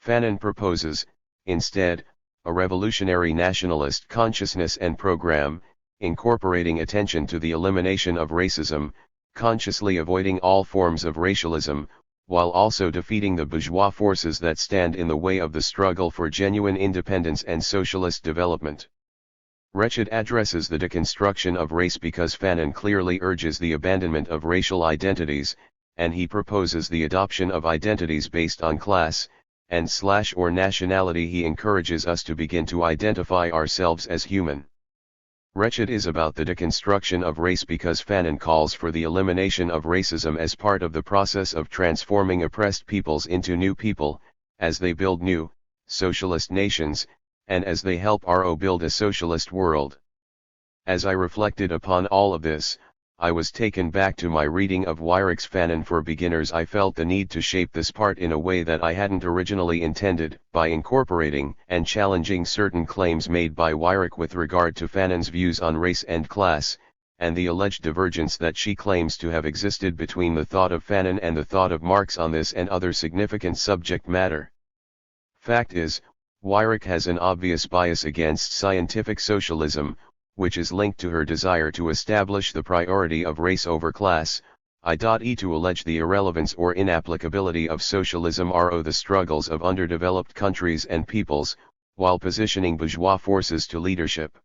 Fanon proposes, instead, a revolutionary nationalist consciousness and program, incorporating attention to the elimination of racism, consciously avoiding all forms of racialism, while also defeating the bourgeois forces that stand in the way of the struggle for genuine independence and socialist development. Wretched addresses the deconstruction of race because Fanon clearly urges the abandonment of racial identities, and he proposes the adoption of identities based on class, and/or nationality. He encourages us to begin to identify ourselves as human. Wretched is about the deconstruction of race because Fanon calls for the elimination of racism as part of the process of transforming oppressed peoples into new people, as they build new, socialist nations, and as they help RO build a socialist world. As I reflected upon all of this, I was taken back to my reading of Weirich's Fanon for Beginners. I felt the need to shape this part in a way that I hadn't originally intended, by incorporating and challenging certain claims made by Weirich with regard to Fanon's views on race and class, and the alleged divergence that she claims to have existed between the thought of Fanon and the thought of Marx on this and other significant subject matter. Fact is, Weirich has an obvious bias against scientific socialism, which is linked to her desire to establish the priority of race over class, i.e. to allege the irrelevance or inapplicability of socialism or the struggles of underdeveloped countries and peoples, while positioning bourgeois forces to leadership.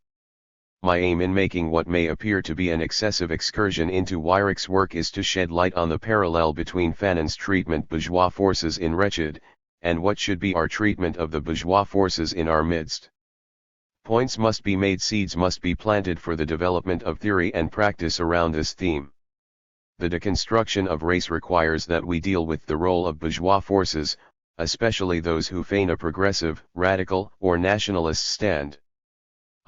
My aim in making what may appear to be an excessive excursion into Weirich's work is to shed light on the parallel between Fanon's treatment bourgeois forces in Wretched, and what should be our treatment of the bourgeois forces in our midst. Points must be made, seeds must be planted for the development of theory and practice around this theme. The deconstruction of race requires that we deal with the role of bourgeois forces, especially those who feign a progressive, radical, or nationalist stand.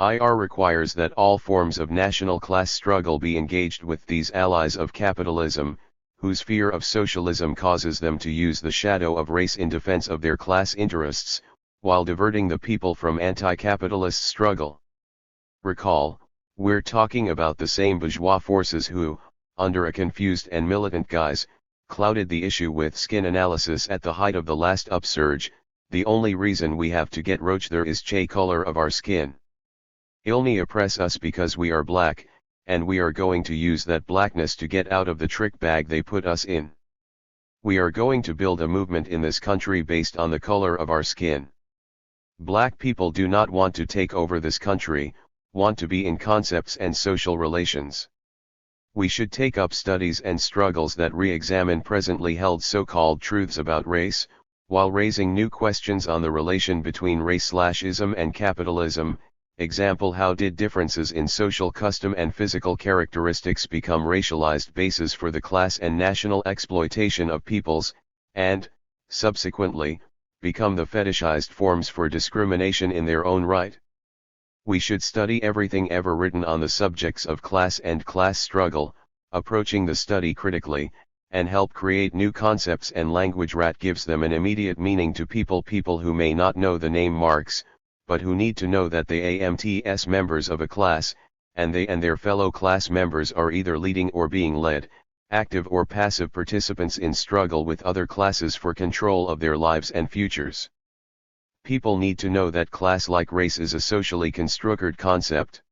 IR requires that all forms of national class struggle be engaged with these allies of capitalism, whose fear of socialism causes them to use the shadow of race in defense of their class interests, while diverting the people from anti-capitalist struggle. Recall, we're talking about the same bourgeois forces who, under a confused and militant guise, clouded the issue with skin analysis at the height of the last upsurge. The only reason we have to get roach there is color of our skin. Ilni oppress us because we are black, and we are going to use that blackness to get out of the trick bag they put us in. We are going to build a movement in this country based on the color of our skin. Black people do not want to take over this country, want to be in concepts and social relations. We should take up studies and struggles that re-examine presently held so-called truths about race, while raising new questions on the relation between race/ism and capitalism. Example: how did differences in social custom and physical characteristics become racialized bases for the class and national exploitation of peoples, and, subsequently, become the fetishized forms for discrimination in their own right? We should study everything ever written on the subjects of class and class struggle, approaching the study critically, and help create new concepts and language that gives them an immediate meaning to people who may not know the name Marx, but who need to know that they are members of a class, and they and their fellow class members are either leading or being led, active or passive participants in struggle with other classes for control of their lives and futures. People need to know that class, like race, is a socially constructed concept.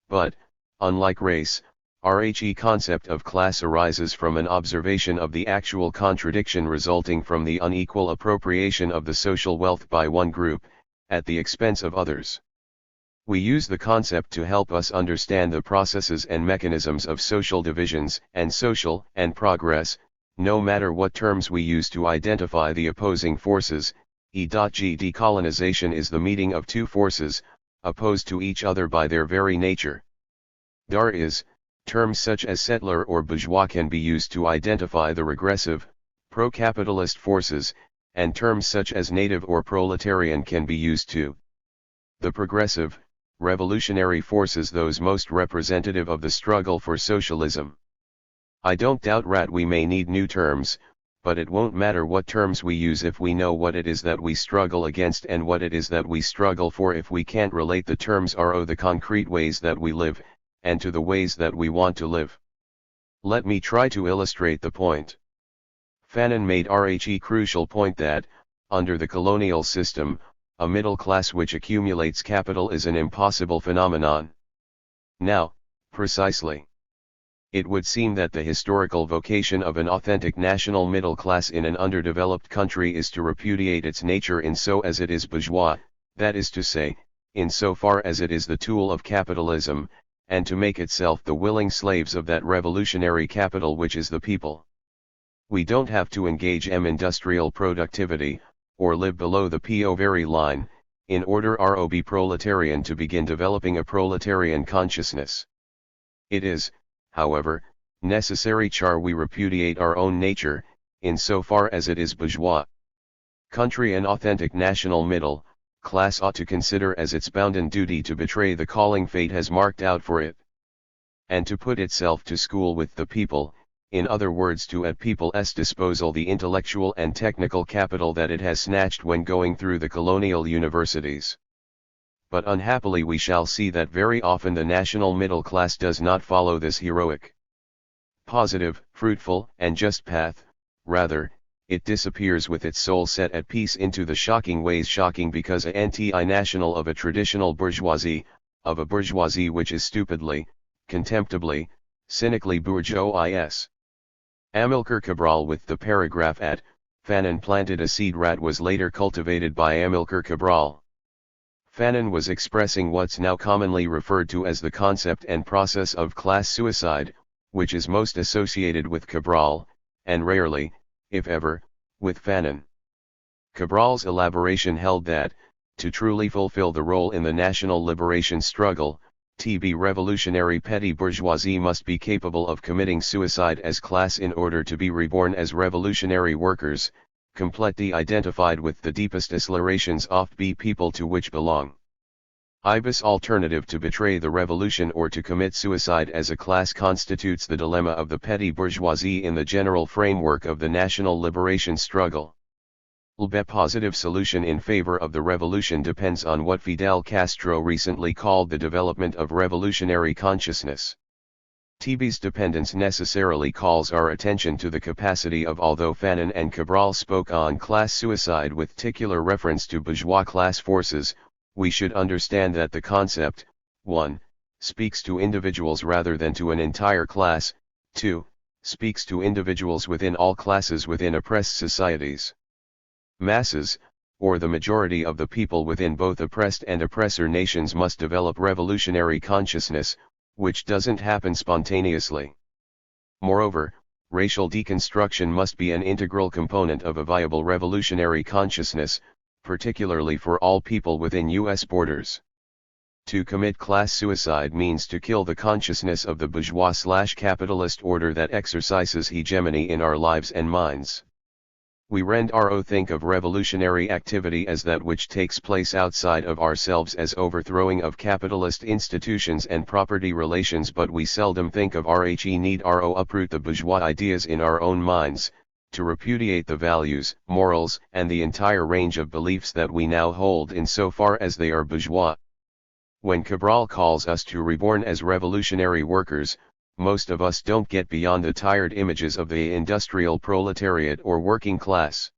But, unlike race, RHE concept of class arises from an observation of the actual contradiction resulting from the unequal appropriation of the social wealth by one group, at the expense of others. We use the concept to help us understand the processes and mechanisms of social divisions and social and progress, no matter what terms we use to identify the opposing forces. Decolonization is the meeting of two forces, opposed to each other by their very nature. There is, terms such as settler or bourgeois can be used to identify the regressive, pro-capitalist forces, and terms such as native or proletarian can be used to the progressive, revolutionary forces, those most representative of the struggle for socialism. I don't doubt we may need new terms, but it won't matter what terms we use if we know what it is that we struggle against and what it is that we struggle for if we can't relate the terms to the concrete ways that we live, and to the ways that we want to live. Let me try to illustrate the point. Fanon made a crucial point that, under the colonial system, a middle class which accumulates capital is an impossible phenomenon. Now, precisely, it would seem that the historical vocation of an authentic national middle class in an underdeveloped country is to repudiate its nature in so as it is bourgeois, that is to say, in so far as it is the tool of capitalism, and to make itself the willing slaves of that revolutionary capital which is the people. We don't have to engage in industrial productivity, or live below the poverty line, in order to be proletarian to begin developing a proletarian consciousness. It is, however, necessary we repudiate our own nature, in so far as it is bourgeois. Country and authentic national middle class ought to consider as its bounden duty to betray the calling fate has marked out for it, and to put itself to school with the people, in other words to at people's disposal the intellectual and technical capital that it has snatched when going through the colonial universities. But unhappily we shall see that very often the national middle class does not follow this heroic, positive, fruitful, and just path. Rather, it disappears with its soul set at peace into the shocking ways, shocking because anti-national of a traditional bourgeoisie, of a bourgeoisie which is stupidly, contemptibly, cynically bourgeois. Amilcar Cabral with the paragraph at, Fanon planted a seed rat was later cultivated by Amilcar Cabral. Fanon was expressing what's now commonly referred to as the concept and process of class suicide, which is most associated with Cabral, and rarely, if ever, with Fanon. Cabral's elaboration held that, to truly fulfill the role in the national liberation struggle, TB revolutionary petty bourgeoisie must be capable of committing suicide as class in order to be reborn as revolutionary workers, completely identified with the deepest aspirations of the people to which belong. Ibis alternative to betray the revolution or to commit suicide as a class constitutes the dilemma of the petty bourgeoisie in the general framework of the national liberation struggle. The positive solution in favor of the revolution depends on what Fidel Castro recently called the development of revolutionary consciousness. TB's dependence necessarily calls our attention to the capacity of, although Fanon and Cabral spoke on class suicide with particular reference to bourgeois class forces, we should understand that the concept, 1, speaks to individuals rather than to an entire class, 2, speaks to individuals within all classes within oppressed societies. Masses, or the majority of the people within both oppressed and oppressor nations must develop revolutionary consciousness, which doesn't happen spontaneously. Moreover, racial deconstruction must be an integral component of a viable revolutionary consciousness, particularly for all people within U.S. borders. To commit class suicide means to kill the consciousness of the bourgeois/capitalist order that exercises hegemony in our lives and minds. We think of revolutionary activity as that which takes place outside of ourselves as overthrowing of capitalist institutions and property relations, but we seldom think of need uproot the bourgeois ideas in our own minds, to repudiate the values, morals, and the entire range of beliefs that we now hold insofar as they are bourgeois. When Cabral calls us to reborn as revolutionary workers, most of us don't get beyond the tired images of the industrial proletariat or working class.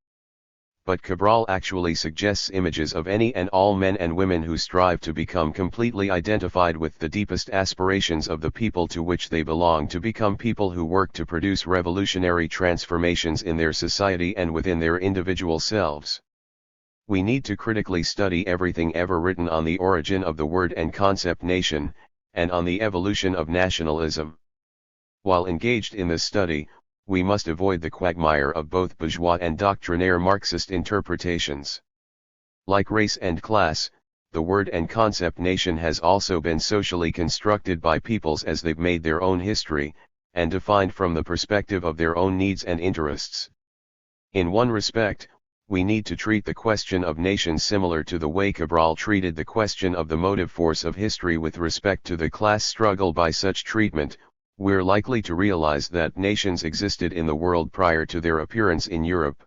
But Cabral actually suggests images of any and all men and women who strive to become completely identified with the deepest aspirations of the people to which they belong, to become people who work to produce revolutionary transformations in their society and within their individual selves. We need to critically study everything ever written on the origin of the word and concept nation, and on the evolution of nationalism. While engaged in this study, we must avoid the quagmire of both bourgeois and doctrinaire Marxist interpretations. Like race and class, the word and concept nation has also been socially constructed by peoples as they've made their own history, and defined from the perspective of their own needs and interests. In one respect, we need to treat the question of nation similar to the way Cabral treated the question of the motive force of history with respect to the class struggle. By such treatment, we're likely to realize that nations existed in the world prior to their appearance in Europe.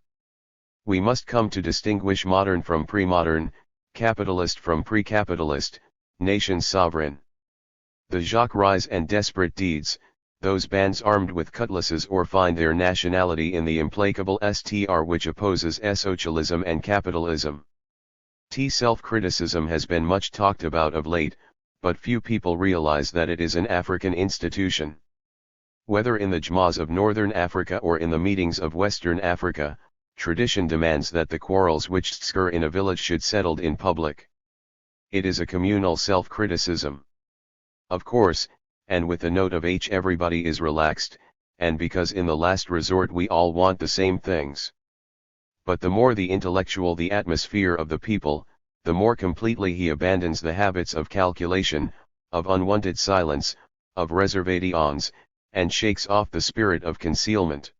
We must come to distinguish modern from pre-modern, capitalist from pre-capitalist, nation sovereign. The Jacques Ries and desperate deeds, those bands armed with cutlasses or find their nationality in the implacable STR which opposes socialism and capitalism. Self-criticism has been much talked about of late, but few people realize that it is an African institution. Whether in the jmas of Northern Africa or in the meetings of Western Africa, tradition demands that the quarrels which occur in a village should be settled in public. It is a communal self-criticism. Of course, and with the note of everybody is relaxed, and because in the last resort we all want the same things. But the more the intellectual the atmosphere of the people, the more completely he abandons the habits of calculation, of unwanted silence, of reservations, and shakes off the spirit of concealment.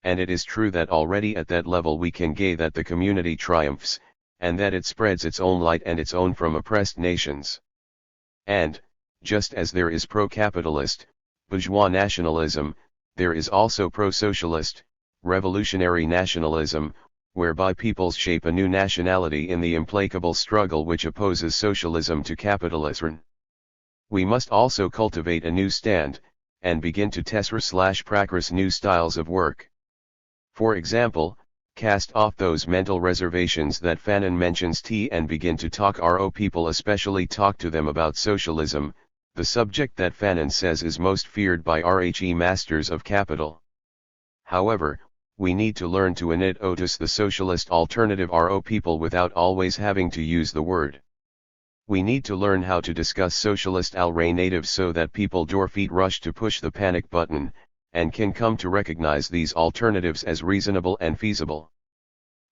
And it is true that already at that level we can gaze that the community triumphs, and that it spreads its own light and its own from oppressed nations. And, just as there is pro-capitalist, bourgeois nationalism, there is also pro-socialist, revolutionary nationalism, whereby peoples shape a new nationality in the implacable struggle which opposes socialism to capitalism. We must also cultivate a new stand, and begin to test/practice new styles of work. For example, cast off those mental reservations that Fanon mentions and begin to talk people, especially talk to them about socialism, the subject that Fanon says is most feared by masters of capital. However, we need to learn to notice the socialist alternative people without always having to use the word. We need to learn how to discuss socialist alternatives so that people feet rush to push the panic button, and can come to recognize these alternatives as reasonable and feasible.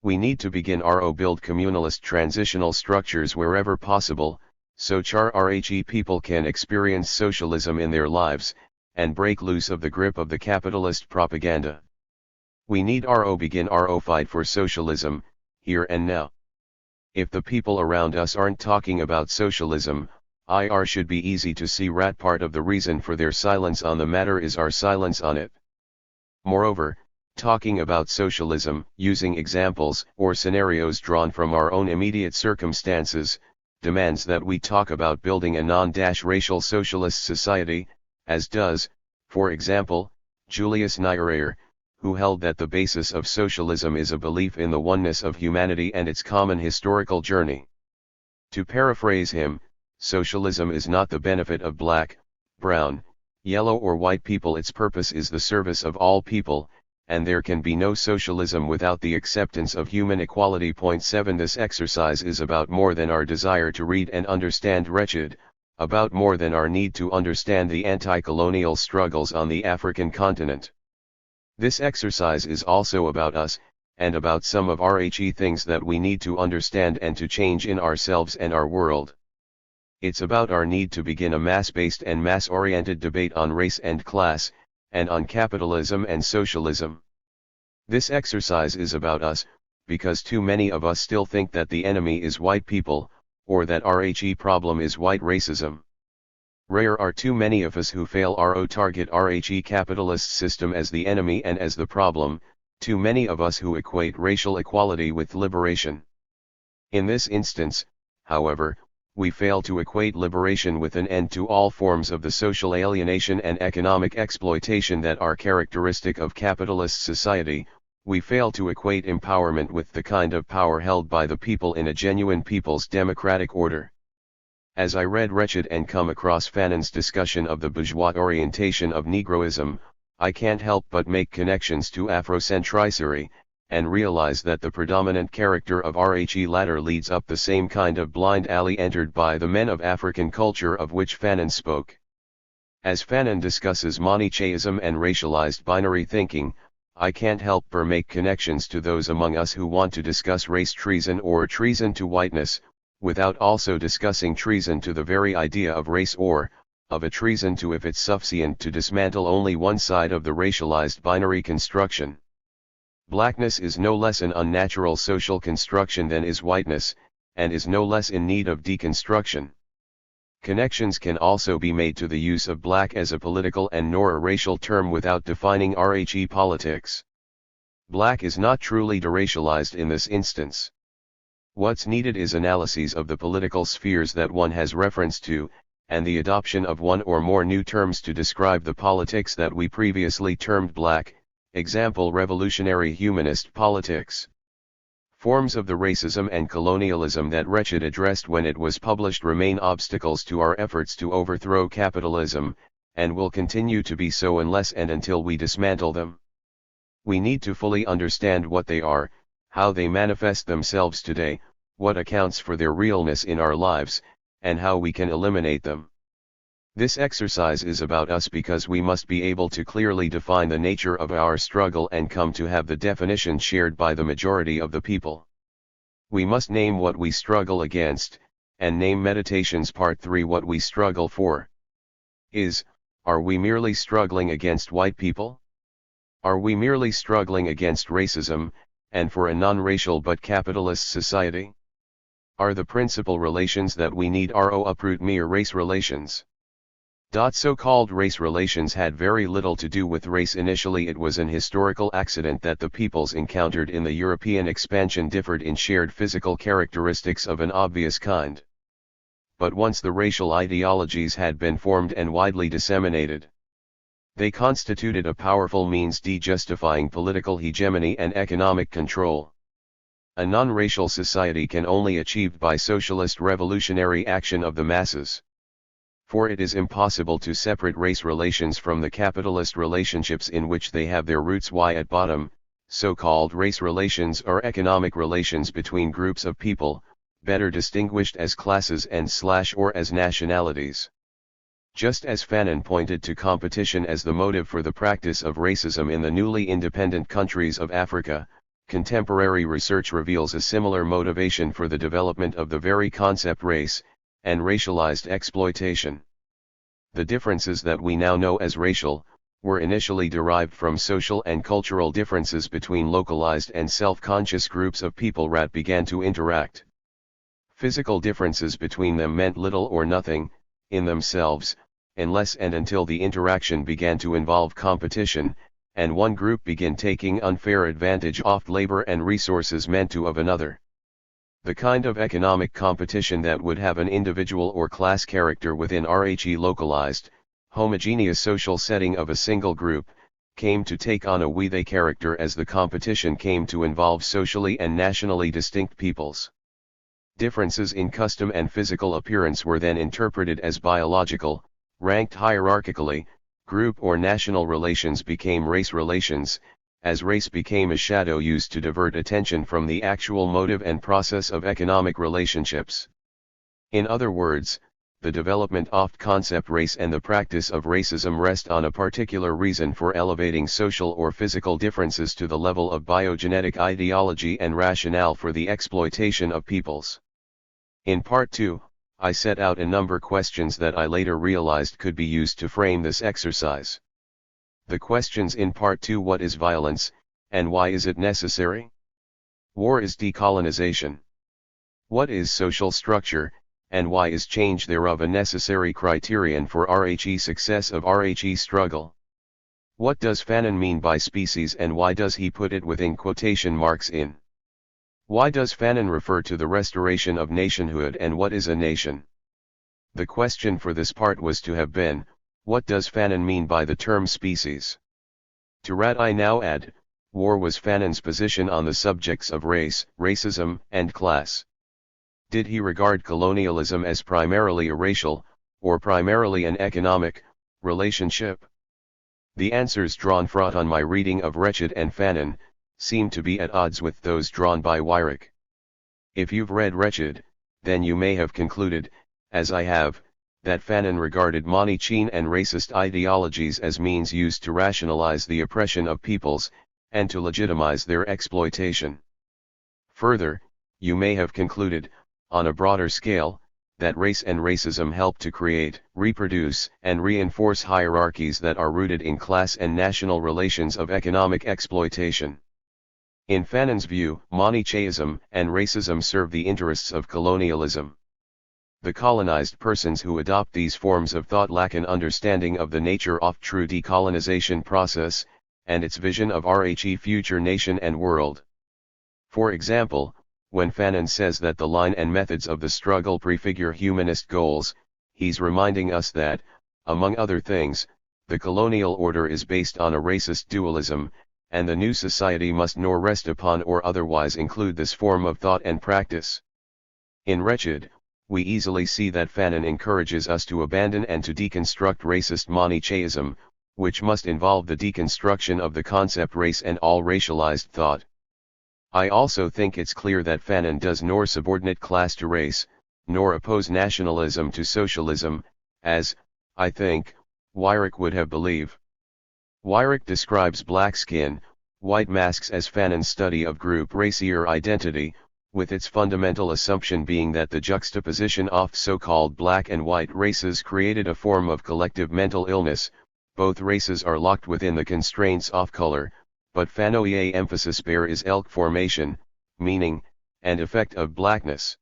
We need to begin build communalist transitional structures wherever possible, so people can experience socialism in their lives, and break loose of the grip of the capitalist propaganda. We need begin fight for socialism, here and now. If the people around us aren't talking about socialism, should be easy to see part of the reason for their silence on the matter is our silence on it. Moreover, talking about socialism, using examples or scenarios drawn from our own immediate circumstances, demands that we talk about building a non-racial socialist society, as does, for example, Julius Nyerere, who held that the basis of socialism is a belief in the oneness of humanity and its common historical journey. To paraphrase him, socialism is not the benefit of black, brown, yellow or white people. Its purpose is the service of all people, and there can be no socialism without the acceptance of human equality. 7 This exercise is about more than our desire to read and understand Wretched, about more than our need to understand the anti-colonial struggles on the African continent. This exercise is also about us, and about some of things that we need to understand and to change in ourselves and our world. It's about our need to begin a mass-based and mass-oriented debate on race and class, and on capitalism and socialism. This exercise is about us, because too many of us still think that the enemy is white people, or that problem is white racism. Rare are too many of us who fail target capitalist system as the enemy and as the problem, too many of us who equate racial equality with liberation. In this instance, however, we fail to equate liberation with an end to all forms of the social alienation and economic exploitation that are characteristic of capitalist society. We fail to equate empowerment with the kind of power held by the people in a genuine people's democratic order. As I read Wretched and come across Fanon's discussion of the bourgeois orientation of Negroism, I can't help but make connections to Afrocentricity, and realize that the predominant character of latter leads up the same kind of blind alley entered by the men of African culture of which Fanon spoke. As Fanon discusses Manichaeism and racialized binary thinking, I can't help but make connections to those among us who want to discuss race treason or treason to whiteness, without also discussing treason to the very idea of race or, of a treason to if it's sufficient to dismantle only one side of the racialized binary construction. Blackness is no less an unnatural social construction than is whiteness, and is no less in need of deconstruction. Connections can also be made to the use of black as a political and nor a racial term without defining politics. Black is not truly deracialized in this instance. What's needed is analyses of the political spheres that one has reference to, and the adoption of one or more new terms to describe the politics that we previously termed black. Example: revolutionary humanist politics. Forms of the racism and colonialism that Wretched addressed when it was published remain obstacles to our efforts to overthrow capitalism, and will continue to be so unless and until we dismantle them. We need to fully understand what they are, how they manifest themselves today, what accounts for their realness in our lives, and how we can eliminate them. This exercise is about us because we must be able to clearly define the nature of our struggle and come to have the definition shared by the majority of the people. We must name what we struggle against, and name Meditations Part 3 what we struggle for. Are we merely struggling against white people? Are we merely struggling against racism, and for a non-racial but capitalist society? Are the principal relations that we need uproot mere race relations? So-called race relations had very little to do with race initially. It was an historical accident that the peoples encountered in the European expansion differed in shared physical characteristics of an obvious kind. But once the racial ideologies had been formed and widely disseminated, they constituted a powerful means justifying political hegemony and economic control. A non-racial society can only be achieved by socialist revolutionary action of the masses. For it is impossible to separate race relations from the capitalist relationships in which they have their roots. At bottom, so-called race relations are economic relations between groups of people, better distinguished as classes and/or as nationalities. Just as Fanon pointed to competition as the motive for the practice of racism in the newly independent countries of Africa, contemporary research reveals a similar motivation for the development of the very concept race, and racialized exploitation. The differences that we now know as racial, were initially derived from social and cultural differences between localized and self-conscious groups of people that began to interact. Physical differences between them meant little or nothing, in themselves, unless and until the interaction began to involve competition, and one group began taking unfair advantage of labor and resources meant to of another. The kind of economic competition that would have an individual or class character within the localized, homogeneous social setting of a single group, came to take on a we-they character as the competition came to involve socially and nationally distinct peoples. Differences in custom and physical appearance were then interpreted as biological, ranked hierarchically. Group or national relations became race relations, as race became a shadow used to divert attention from the actual motive and process of economic relationships. In other words, the development of concept race and the practice of racism rest on a particular reason for elevating social or physical differences to the level of biogenetic ideology and rationale for the exploitation of peoples. In Part 2, I set out a number questions that I later realized could be used to frame this exercise. The questions in Part 2: what is violence, and why is it necessary? War is decolonization. What is social structure, and why is change thereof a necessary criterion for success of struggle? What does Fanon mean by species and why does he put it within quotation marks in? Why does Fanon refer to the restoration of nationhood and what is a nation? The question for this part was to have been, what does Fanon mean by the term species? To that I now add, war was Fanon's position on the subjects of race, racism, and class. Did he regard colonialism as primarily a racial, or primarily an economic, relationship? The answers drawn from my reading of Wretched and Fanon, seem to be at odds with those drawn by Weyrich. If you've read Wretched, then you may have concluded, as I have, that Fanon regarded Manichean and racist ideologies as means used to rationalize the oppression of peoples, and to legitimize their exploitation. Further, you may have concluded, on a broader scale, that race and racism help to create, reproduce, and reinforce hierarchies that are rooted in class and national relations of economic exploitation. In Fanon's view, Manichaeism and racism serve the interests of colonialism. The colonized persons who adopt these forms of thought lack an understanding of the nature of true decolonization process, and its vision of future nation and world. For example, when Fanon says that the line and methods of the struggle prefigure humanist goals, he's reminding us that, among other things, the colonial order is based on a racist dualism, and the new society must nor rest upon or otherwise include this form of thought and practice. In Wretched, we easily see that Fanon encourages us to abandon and to deconstruct racist Manichaeism, which must involve the deconstruction of the concept race and all racialized thought. I also think it's clear that Fanon does nor subordinate class to race, nor oppose nationalism to socialism, as, I think, Weyrich would have believed. Weyrich describes black skin, white masks as Fanon's study of group racier identity, with its fundamental assumption being that the juxtaposition of so-called black and white races created a form of collective mental illness. Both races are locked within the constraints of color, but Fanon's emphasis bear is elk formation, meaning, and effect of blackness.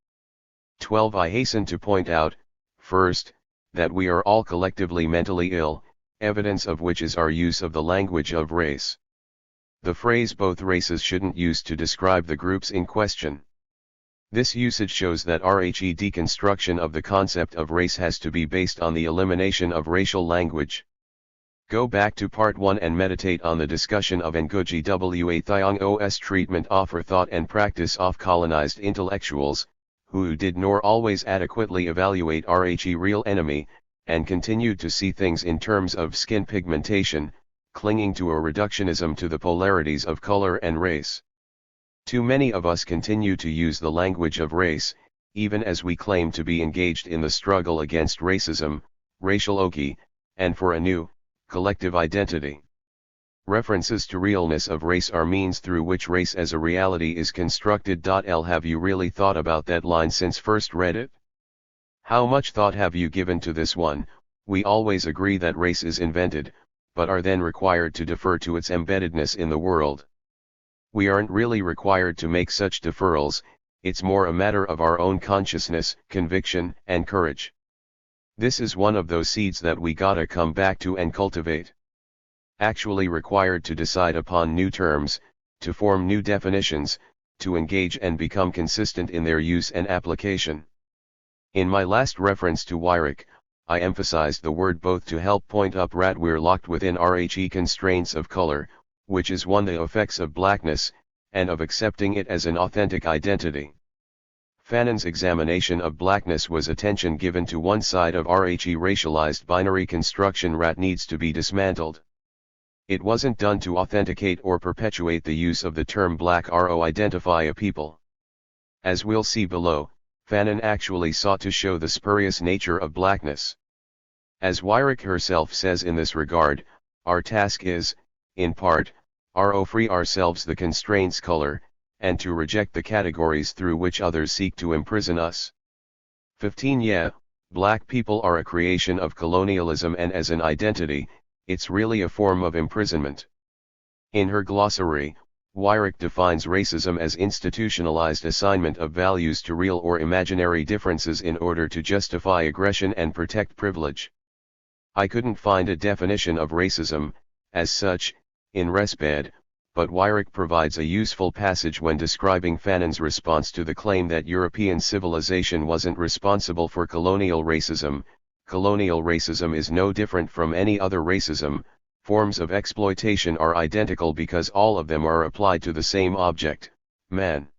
12. I hasten to point out, first, that we are all collectively mentally ill, evidence of which is our use of the language of race. The phrase both races shouldn't use to describe the groups in question. This usage shows that RHE deconstruction of the concept of race has to be based on the elimination of racial language. Go back to part 1 and meditate on the discussion of Ngugi wa Thiong's treatment of thought and practice of colonized intellectuals, who did nor always adequately evaluate RHE real enemy, and continued to see things in terms of skin pigmentation, clinging to a reductionism to the polarities of color and race. Too many of us continue to use the language of race, even as we claim to be engaged in the struggle against racism, racial yaki, and for a new, collective identity. References to realness of race are means through which race as a reality is constructed. Have you really thought about that line since first read it? How much thought have you given to this one? We always agree that race is invented, but are then required to defer to its embeddedness in the world. We aren't really required to make such deferrals, it's more a matter of our own consciousness, conviction, and courage. This is one of those seeds that we gotta come back to and cultivate. Actually required to decide upon new terms, to form new definitions, to engage and become consistent in their use and application. In my last reference to Weyrich, I emphasized the word both to help point up that we're locked within RHE constraints of color, which is one the effects of blackness, and of accepting it as an authentic identity. Fanon's examination of blackness was attention given to one side of RHE racialized binary construction that needs to be dismantled. It wasn't done to authenticate or perpetuate the use of the term black or identify a people. As we'll see below, Fanon actually sought to show the spurious nature of blackness. As Weyrich herself says in this regard, our task is, in part, to free ourselves the constraints color, and to reject the categories through which others seek to imprison us. 15. Yeah, black people are a creation of colonialism, and as an identity, it's really a form of imprisonment. In her glossary, Weyrich defines racism as institutionalized assignment of values to real or imaginary differences in order to justify aggression and protect privilege. I couldn't find a definition of racism, as such, in Resped, but Weyrich provides a useful passage when describing Fanon's response to the claim that European civilization wasn't responsible for colonial racism. Colonial racism is no different from any other racism. Forms of exploitation are identical because all of them are applied to the same object, man.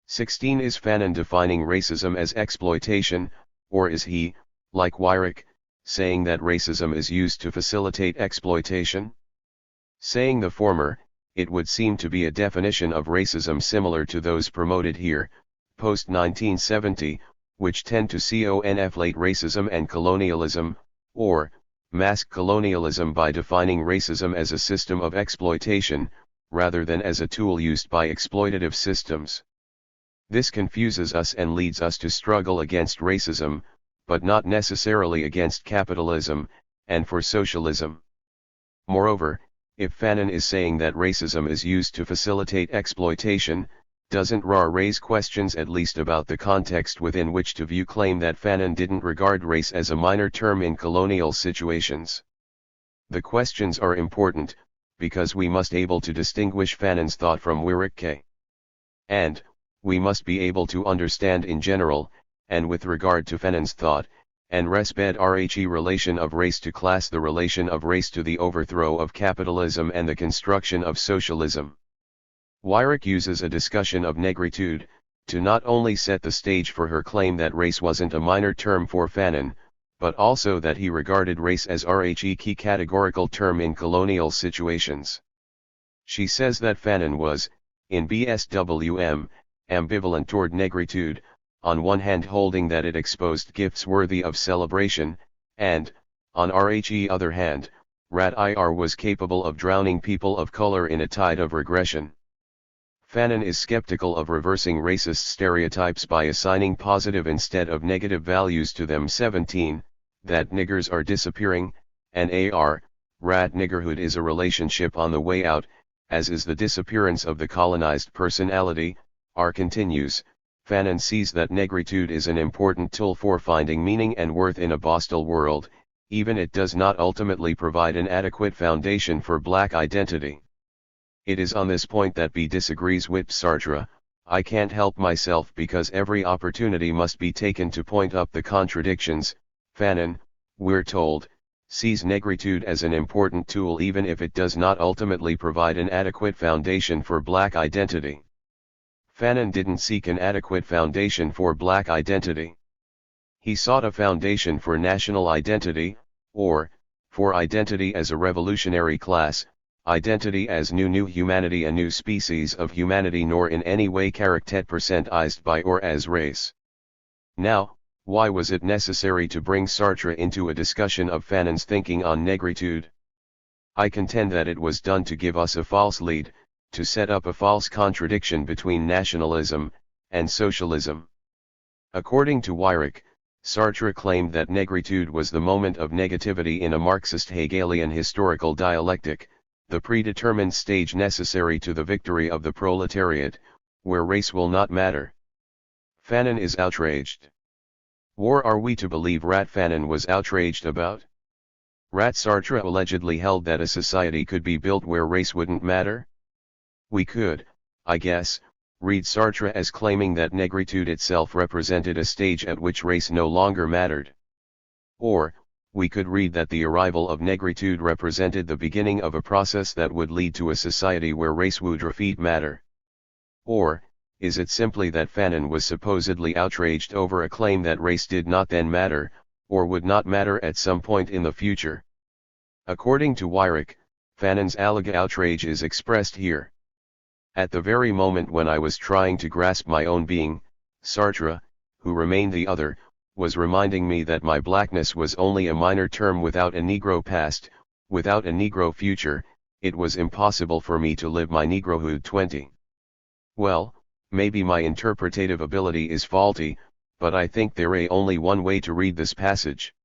16. Is Fanon defining racism as exploitation, or is he, like Weyrich, saying that racism is used to facilitate exploitation? Saying the former, it would seem to be a definition of racism similar to those promoted here, post-1970, which tend to conflate racism and colonialism, or mask colonialism by defining racism as a system of exploitation, rather than as a tool used by exploitative systems. This confuses us and leads us to struggle against racism, but not necessarily against capitalism, and for socialism. Moreover, if Fanon is saying that racism is used to facilitate exploitation, doesn't raise questions at least about the context within which to view claim that Fanon didn't regard race as a minor term in colonial situations. The questions are important, because we must be able to distinguish Fanon's thought from Weyrich. And, we must be able to understand in general, and with regard to Fanon's thought, and Resped RHE relation of race to class, the relation of race to the overthrow of capitalism and the construction of socialism. Weyrich uses a discussion of negritude, to not only set the stage for her claim that race wasn't a minor term for Fanon, but also that he regarded race as RHE key categorical term in colonial situations. She says that Fanon was, in BSWM, ambivalent toward negritude, on one hand holding that it exposed gifts worthy of celebration, and, On RHE other hand, rat-IR was capable of drowning people of color in a tide of regression. Fanon is skeptical of reversing racist stereotypes by assigning positive instead of negative values to them. 17, that niggers are disappearing, and AR, rat niggerhood is a relationship on the way out, as is the disappearance of the colonized personality. R continues, Fanon sees that negritude is an important tool for finding meaning and worth in a hostile world, even it does not ultimately provide an adequate foundation for black identity. It is on this point that B disagrees with Sartre. I can't help myself because every opportunity must be taken to point up the contradictions. Fanon, we're told, sees negritude as an important tool even if it does not ultimately provide an adequate foundation for black identity. Fanon didn't seek an adequate foundation for black identity. He sought a foundation for national identity, or, for identity as a revolutionary class, identity as new humanity, a new species of humanity, nor in any way characterized by or as race. Now, why was it necessary to bring Sartre into a discussion of Fanon's thinking on negritude? I contend that it was done to give us a false lead, to set up a false contradiction between nationalism and socialism. According to Weyrich, Sartre claimed that negritude was the moment of negativity in a Marxist Hegelian historical dialectic, the predetermined stage necessary to the victory of the proletariat, where race will not matter. Fanon is outraged. War are we to believe Rat Fanon was outraged about? Rat Sartre allegedly held that a society could be built where race wouldn't matter? We could, I guess, read Sartre as claiming that negritude itself represented a stage at which race no longer mattered. Or, we could read that the arrival of negritude represented the beginning of a process that would lead to a society where race would defeat matter. Or, is it simply that Fanon was supposedly outraged over a claim that race did not then matter, or would not matter at some point in the future? According to Weyrich, Fanon's alleged outrage is expressed here. At the very moment when I was trying to grasp my own being, Sartre, who remained the other, was reminding me that my blackness was only a minor term without a Negro past, without a Negro future. It was impossible for me to live my Negrohood. 20. Well, maybe my interpretative ability is faulty, but I think there is only one way to read this passage.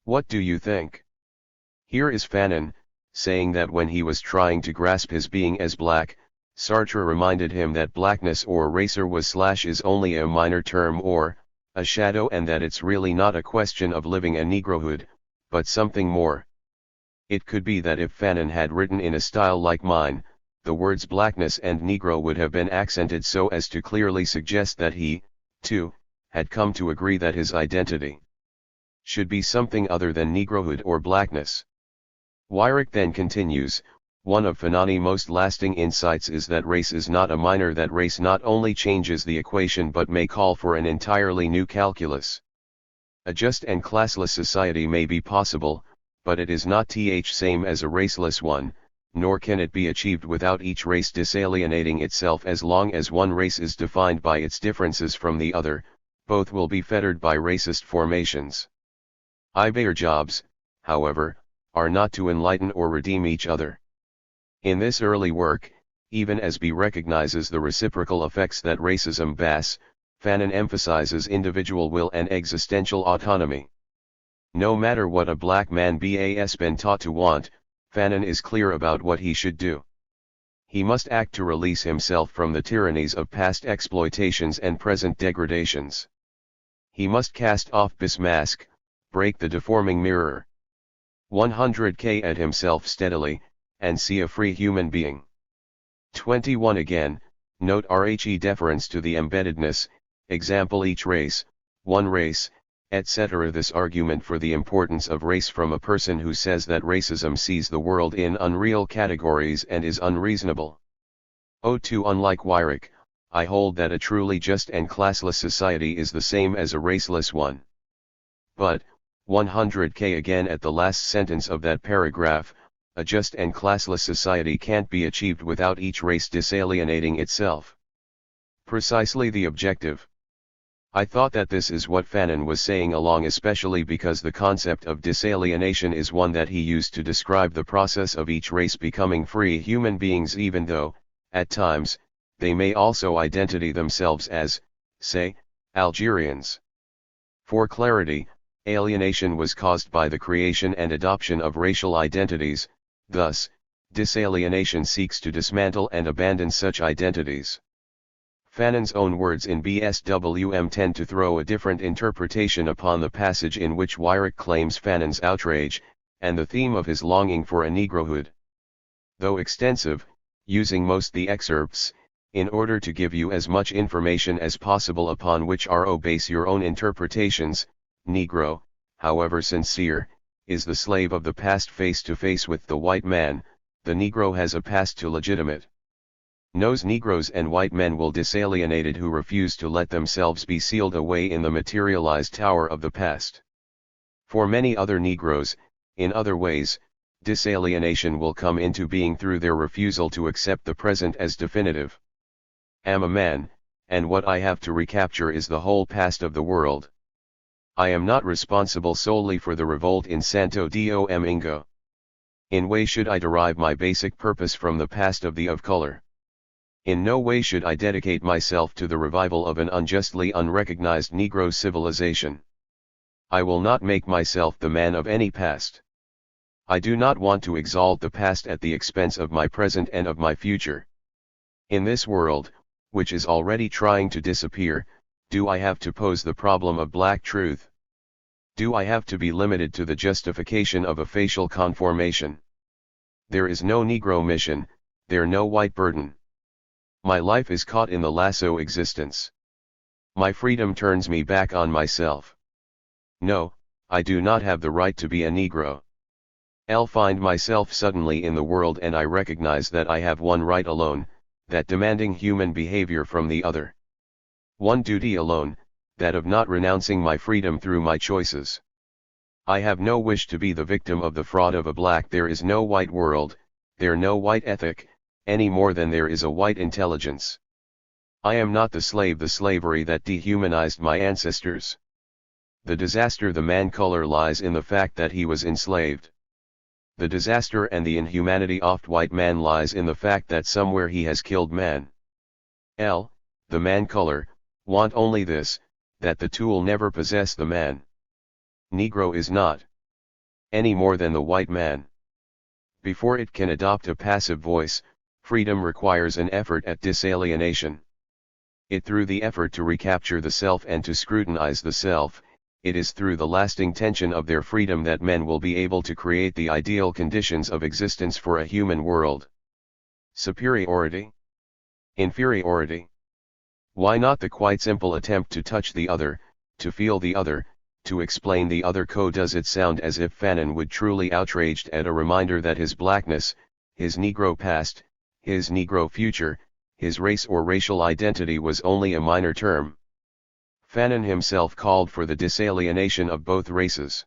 What do you think? Here is Fanon, saying that when he was trying to grasp his being as black, Sartre reminded him that blackness or racer was/is only a minor term or a shadow, and that it's really not a question of living a Negrohood, but something more. It could be that if Fanon had written in a style like mine, the words blackness and Negro would have been accented so as to clearly suggest that he, too, had come to agree that his identity should be something other than Negrohood or blackness. Weyrich then continues, one of Fanon's most lasting insights is that race is not a minor, that race not only changes the equation but may call for an entirely new calculus. A just and classless society may be possible, but it is not the same as a raceless one, nor can it be achieved without each race disalienating itself. As long as one race is defined by its differences from the other, both will be fettered by racist formations. Their jobs, however, are not to enlighten or redeem each other. In this early work, even as B recognizes the reciprocal effects that racism has, Fanon emphasizes individual will and existential autonomy. No matter what a black man has been taught to want, Fanon is clear about what he should do. He must act to release himself from the tyrannies of past exploitations and present degradations. He must cast off this mask, break the deforming mirror. 100k at himself steadily, and see a free human being. 21 again, note RHE deference to the embeddedness, example each race, one race, etc. This argument for the importance of race from a person who says that racism sees the world in unreal categories and is unreasonable. 02 Unlike Weyrich, I hold that a truly just and classless society is the same as a raceless one. But, 100k again at the last sentence of that paragraph, a just and classless society can't be achieved without each race disalienating itself. Precisely the objective. I thought that this is what Fanon was saying along, especially because the concept of disalienation is one that he used to describe the process of each race becoming free human beings, even though, at times, they may also identify themselves as, say, Algerians. For clarity, alienation was caused by the creation and adoption of racial identities, thus, disalienation seeks to dismantle and abandon such identities. Fanon's own words in BSWM tend to throw a different interpretation upon the passage in which Weyrich claims Fanon's outrage, and the theme of his longing for a Negrohood. Though extensive, using most the excerpts, in order to give you as much information as possible upon which base your own interpretations, Negro, however sincere, is the slave of the past face to face with the white man. The Negro has a past to legitimate. Knows Negroes and white men will disalienated who refuse to let themselves be sealed away in the materialized tower of the past. For many other Negroes, in other ways, disalienation will come into being through their refusal to accept the present as definitive. Am a man, and what I have to recapture is the whole past of the world. I am not responsible solely for the revolt in Santo Domingo. In way should I derive my basic purpose from the past of color. In no way should I dedicate myself to the revival of an unjustly unrecognized Negro civilization. I will not make myself the man of any past. I do not want to exalt the past at the expense of my present and of my future. In this world, which is already trying to disappear, do I have to pose the problem of black truth? Do I have to be limited to the justification of a facial conformation? There is no Negro mission, there no white burden. My life is caught in the lasso existence. My freedom turns me back on myself. No, I do not have the right to be a Negro. I'll find myself suddenly in the world, and I recognize that I have one right alone, that demanding human behavior from the other. One duty alone, that of not renouncing my freedom through my choices. I have no wish to be the victim of the fraud of a black. There is no white world, there no white ethic, any more than there is a white intelligence. I am not the slave, the slavery that dehumanized my ancestors. The disaster the man color lies in the fact that he was enslaved. The disaster and the inhumanity of white man lies in the fact that somewhere he has killed man. The man color, want only this, that the tool never possess the man. Negro is not any more than the white man. Before it can adopt a passive voice, freedom requires an effort at disalienation. Through the effort to recapture the self and to scrutinize the self, it is through the lasting tension of their freedom that men will be able to create the ideal conditions of existence for a human world. Superiority? Inferiority? Why not the quite simple attempt to touch the other, to feel the other, to explain the other? Does it sound as if Fanon would truly outraged at a reminder that his blackness, his Negro past, his Negro future, his race or racial identity was only a minor term? Fanon himself called for the disalienation of both races.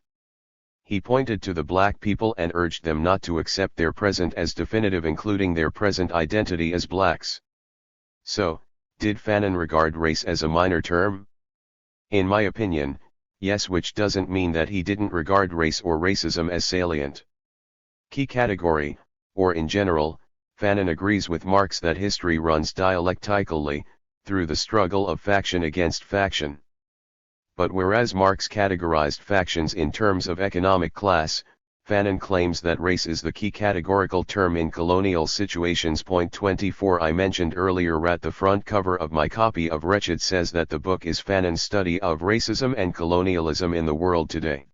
He pointed to the black people and urged them not to accept their present as definitive, including their present identity as blacks. So, did Fanon regard race as a minor term? In my opinion, yes, which doesn't mean that he didn't regard race or racism as salient. Key category, or in general, Fanon agrees with Marx that history runs dialectically, through the struggle of faction against faction. But whereas Marx categorized factions in terms of economic class, Fanon claims that race is the key categorical term in colonial situations. Point 24 I mentioned earlier at the front cover of my copy of Wretched says that the book is Fanon's study of racism and colonialism in the world today.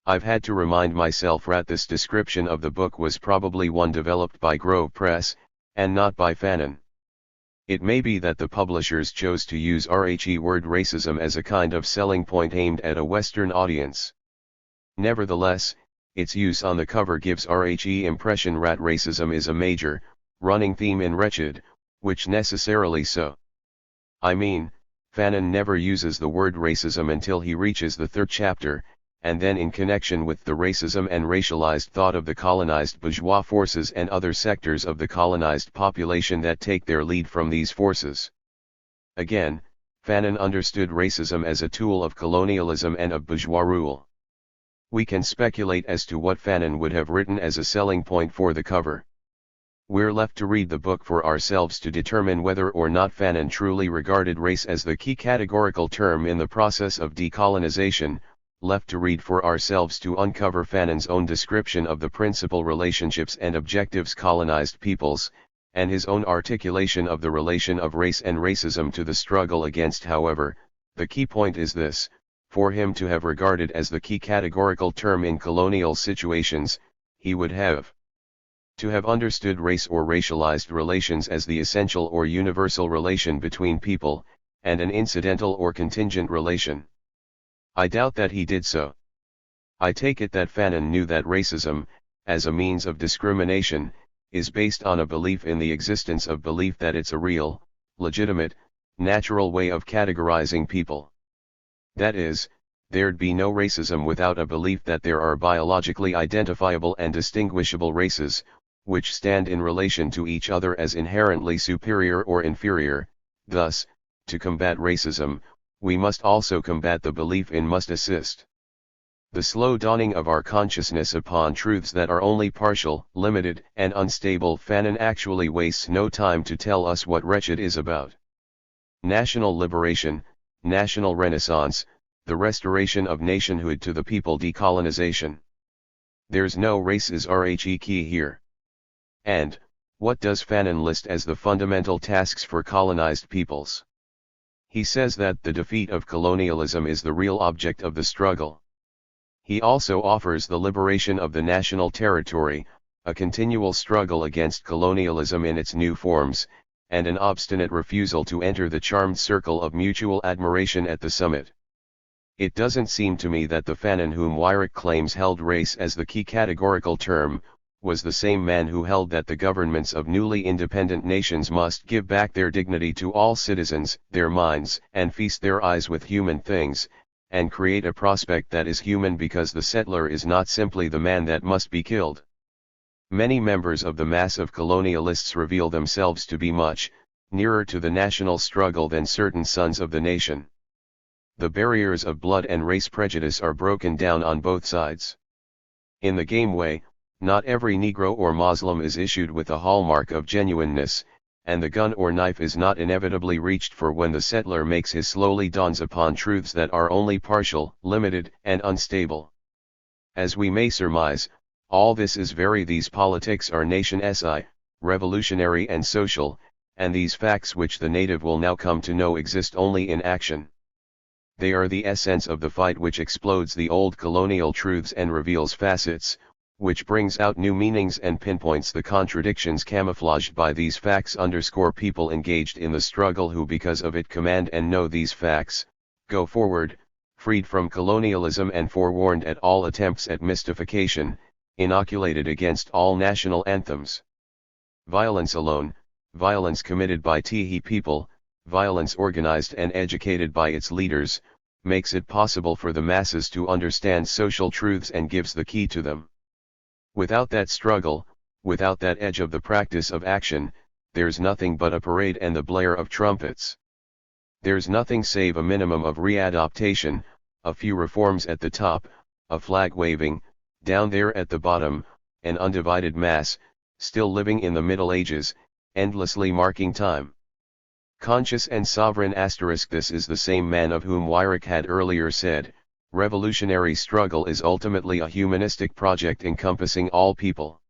I've had to remind myself that this description of the book was probably one developed by Grove Press, and not by Fanon. It may be that the publishers chose to use word racism as a kind of selling point aimed at a Western audience. Nevertheless, its use on the cover gives impression that racism is a major, running theme in Wretched, which necessarily so. I mean, Fanon never uses the word racism until he reaches the third chapter, and then in connection with the racism and racialized thought of the colonized bourgeois forces and other sectors of the colonized population that take their lead from these forces. Again, Fanon understood racism as a tool of colonialism and of bourgeois rule. We can speculate as to what Fanon would have written as a selling point for the cover. We're left to read the book for ourselves to determine whether or not Fanon truly regarded race as the key categorical term in the process of decolonization, left to read for ourselves to uncover Fanon's own description of the principal relationships and objectives colonized peoples, and his own articulation of the relation of race and racism to the struggle against. However, the key point is this: for him to have regarded as the key categorical term in colonial situations, he would have to have understood race or racialized relations as the essential or universal relation between people, and an incidental or contingent relation. I doubt that he did so. I take it that Fanon knew that racism, as a means of discrimination, is based on a belief in the existence of belief that it's a real, legitimate, natural way of categorizing people. That is, there'd be no racism without a belief that there are biologically identifiable and distinguishable races, which stand in relation to each other as inherently superior or inferior. Thus, to combat racism, we must also combat the belief in must assist. The slow dawning of our consciousness upon truths that are only partial, limited, and unstable. Fanon actually wastes no time to tell us what wretched is about. National liberation, national renaissance, the restoration of nationhood to the people, decolonization. There's no race is RHE key here. And, what does Fanon list as the fundamental tasks for colonized peoples? He says that the defeat of colonialism is the real object of the struggle. He also offers the liberation of the national territory, a continual struggle against colonialism in its new forms, and an obstinate refusal to enter the charmed circle of mutual admiration at the summit. It doesn't seem to me that the Fanon whom Weyrich claims held race as the key categorical term, was the same man who held that the governments of newly independent nations must give back their dignity to all citizens, their minds, and feast their eyes with human things, and create a prospect that is human, because the settler is not simply the man that must be killed. Many members of the mass of colonialists reveal themselves to be much nearer to the national struggle than certain sons of the nation. The barriers of blood and race prejudice are broken down on both sides. In the game way, not every Negro or Muslim is issued with a hallmark of genuineness, and the gun or knife is not inevitably reached for when the settler makes his slowly dawns upon truths that are only partial, limited, and unstable. As we may surmise, all this is these politics are nation-si, revolutionary and social, and these facts which the native will now come to know exist only in action. They are the essence of the fight which explodes the old colonial truths and reveals facets, which brings out new meanings and pinpoints the contradictions camouflaged by these facts. People engaged in the struggle who because of it command and know these facts, go forward, freed from colonialism and forewarned at all attempts at mystification, inoculated against all national anthems. Violence alone, violence committed by Tihi people, violence organized and educated by its leaders, makes it possible for the masses to understand social truths and gives the key to them. Without that struggle, without that edge of the practice of action, there's nothing but a parade and the blare of trumpets. There's nothing save a minimum of readaptation, a few reforms at the top, a flag waving, down there at the bottom, an undivided mass, still living in the Middle Ages, endlessly marking time. Conscious and sovereign *. This is the same man of whom Weyrich had earlier said, revolutionary struggle is ultimately a humanistic project encompassing all people.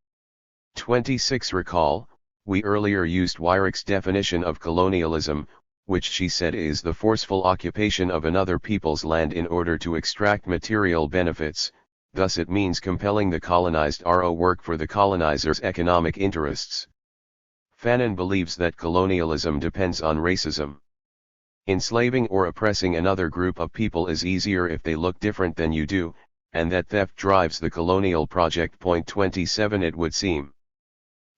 26. Recall, we earlier used Weyrich's definition of colonialism, which she said is the forceful occupation of another people's land in order to extract material benefits, thus it means compelling the colonized to work for the colonizer's economic interests. Fanon believes that colonialism depends on racism. Enslaving or oppressing another group of people is easier if they look different than you do, and that theft drives the colonial project. 27. It would seem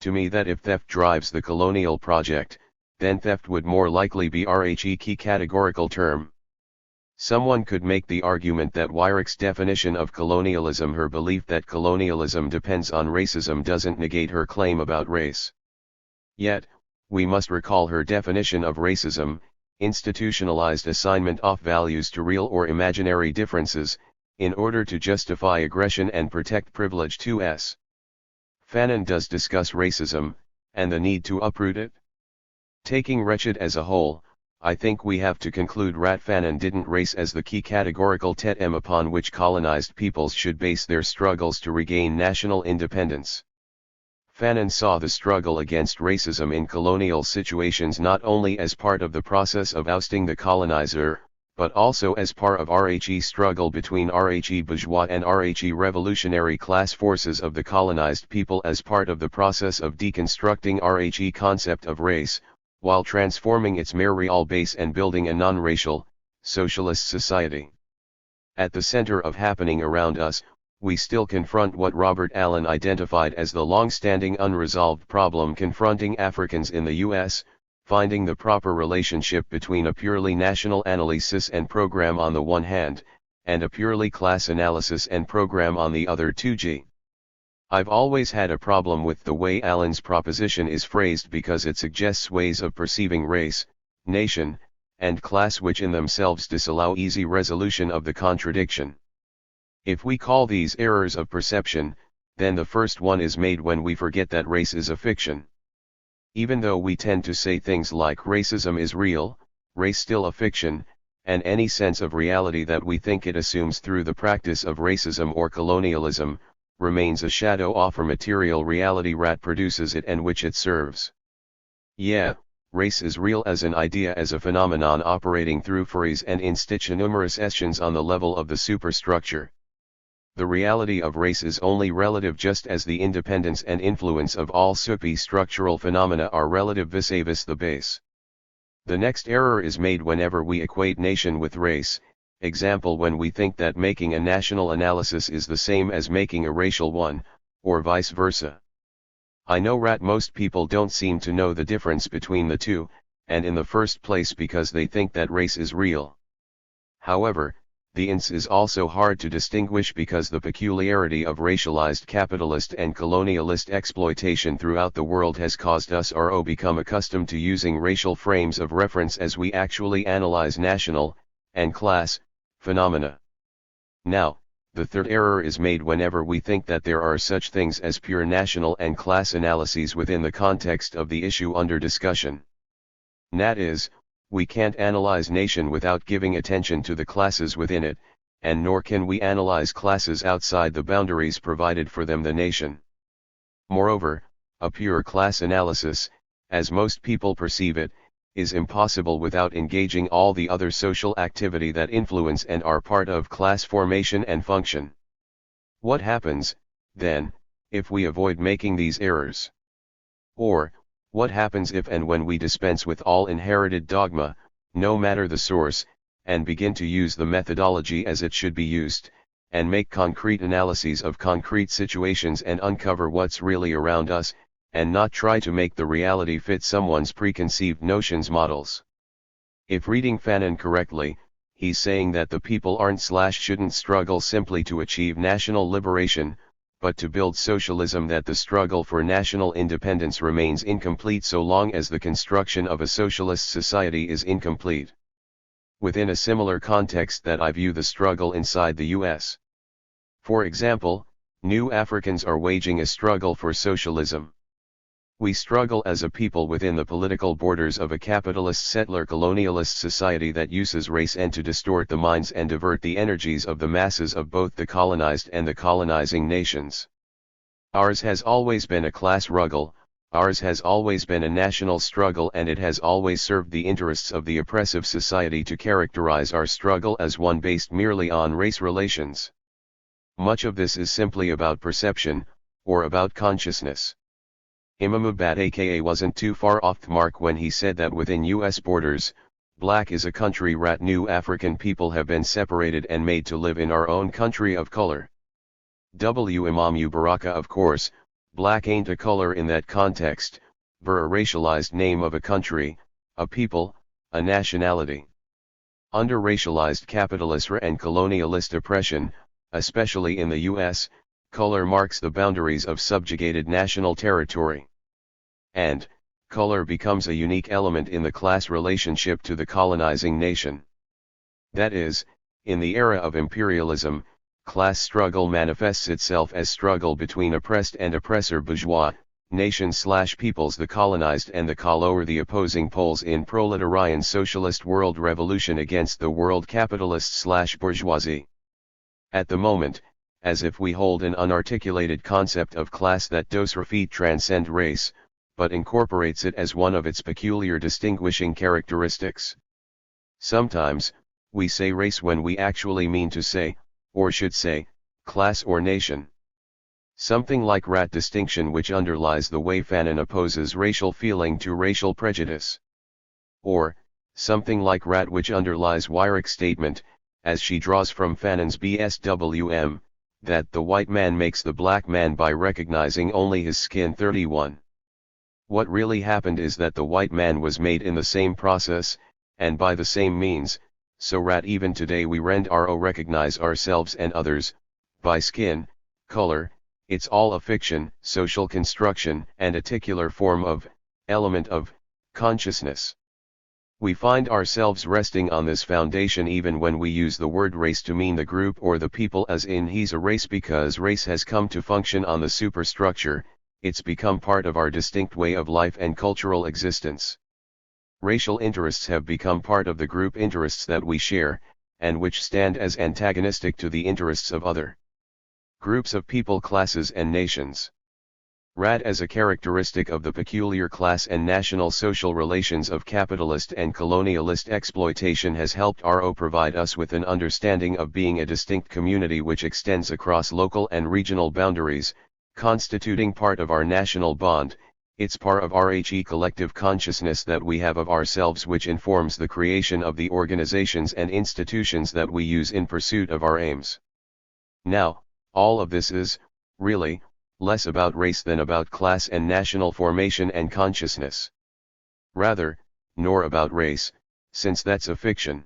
to me that if theft drives the colonial project, then theft would more likely be RHE key categorical term. Someone could make the argument that Weyrich's definition of colonialism, her belief that colonialism depends on racism, doesn't negate her claim about race. Yet, we must recall her definition of racism, institutionalized assignment of values to real or imaginary differences, in order to justify aggression and protect privilege. 2s. Fanon does discuss racism, and the need to uproot it. Taking wretched as a whole, I think we have to conclude Fanon didn't race as the key categorical term upon which colonized peoples should base their struggles to regain national independence. Fanon saw the struggle against racism in colonial situations not only as part of the process of ousting the colonizer, but also as part of RHE struggle between RHE bourgeois and RHE revolutionary class forces of the colonized people as part of the process of deconstructing RHE concept of race, while transforming its mere real base and building a non-racial, socialist society. At the center of happening around us, we still confront what Robert Allen identified as the long-standing unresolved problem confronting Africans in the U.S., finding the proper relationship between a purely national analysis and program on the one hand, and a purely class analysis and program on the other. 2g. I've always had a problem with the way Allen's proposition is phrased because it suggests ways of perceiving race, nation, and class which in themselves disallow easy resolution of the contradiction. If we call these errors of perception, then the first one is made when we forget that race is a fiction. Even though we tend to say things like racism is real, race still a fiction, and any sense of reality that we think it assumes through the practice of racism or colonialism, remains a shadow of a material reality that produces it and which it serves. Yeah, race is real as an idea, as a phenomenon operating through theories and institutionalizations on the level of the superstructure. The reality of race is only relative, just as the independence and influence of all superstructural phenomena are relative vis-a-vis the base. The next error is made whenever we equate nation with race, example when we think that making a national analysis is the same as making a racial one, or vice versa. I know most people don't seem to know the difference between the two, and in the first place because they think that race is real. However, the ins is also hard to distinguish because the peculiarity of racialized capitalist and colonialist exploitation throughout the world has caused us to become accustomed to using racial frames of reference as we actually analyze national, and class, phenomena. Now, the third error is made whenever we think that there are such things as pure national and class analyses within the context of the issue under discussion. That is, we can't analyze nation without giving attention to the classes within it, and nor can we analyze classes outside the boundaries provided for them the nation. Moreover, a pure class analysis, as most people perceive it, is impossible without engaging all the other social activity that influence and are part of class formation and function. What happens, then, if we avoid making these errors? Or, what happens if and when we dispense with all inherited dogma, no matter the source, and begin to use the methodology as it should be used, and make concrete analyses of concrete situations and uncover what's really around us, and not try to make the reality fit someone's preconceived notions models? If reading Fanon correctly, he's saying that the people shouldn't struggle simply to achieve national liberation, but to build socialism, that the struggle for national independence remains incomplete so long as the construction of a socialist society is incomplete. Within a similar context that I view the struggle inside the U.S. For example, new Africans are waging a struggle for socialism. We struggle as a people within the political borders of a capitalist settler colonialist society that uses race and to distort the minds and divert the energies of the masses of both the colonized and the colonizing nations. Ours has always been a class struggle, ours has always been a national struggle, and it has always served the interests of the oppressive society to characterize our struggle as one based merely on race relations. Much of this is simply about perception, or about consciousness. Imam Abad aka wasn't too far off the mark when he said that within U.S. borders, black is a country new African people have been separated and made to live in our own country of color. Imam Baraka, of course, black ain't a color in that context, but a racialized name of a country, a people, a nationality. Under racialized capitalist and colonialist oppression, especially in the U.S., color marks the boundaries of subjugated national territory. And, color becomes a unique element in the class relationship to the colonizing nation. That is, in the era of imperialism, class struggle manifests itself as struggle between oppressed and oppressor bourgeois, nations/peoples, the colonized and the colour, the opposing poles in proletarian socialist world revolution against the world capitalist/bourgeoisie. At the moment, as if we hold an unarticulated concept of class that does transcend race, but incorporates it as one of its peculiar distinguishing characteristics. Sometimes, we say race when we actually mean to say, or should say, class or nation. Something like rat distinction, which underlies the way Fanon opposes racial feeling to racial prejudice. Or, something like rat, which underlies Weyrach's statement, as she draws from Fanon's BSWM, that the white man makes the black man by recognizing only his skin. 31. What really happened is that the white man was made in the same process, and by the same means, so rat even today we recognize ourselves and others, by skin, color. It's all a fiction, social construction, and a particular form of, element of, consciousness. We find ourselves resting on this foundation even when we use the word race to mean the group or the people, as in he's a race, because race has come to function on the superstructure, it's become part of our distinct way of life and cultural existence. Racial interests have become part of the group interests that we share, and which stand as antagonistic to the interests of other groups of people, classes and nations. Rat as a characteristic of the peculiar class and national social relations of capitalist and colonialist exploitation has helped provide us with an understanding of being a distinct community which extends across local and regional boundaries, constituting part of our national bond. It's part of our collective consciousness that we have of ourselves, which informs the creation of the organizations and institutions that we use in pursuit of our aims. Now, all of this is, really, less about race than about class and national formation and consciousness. Rather, nor about race, since that's a fiction.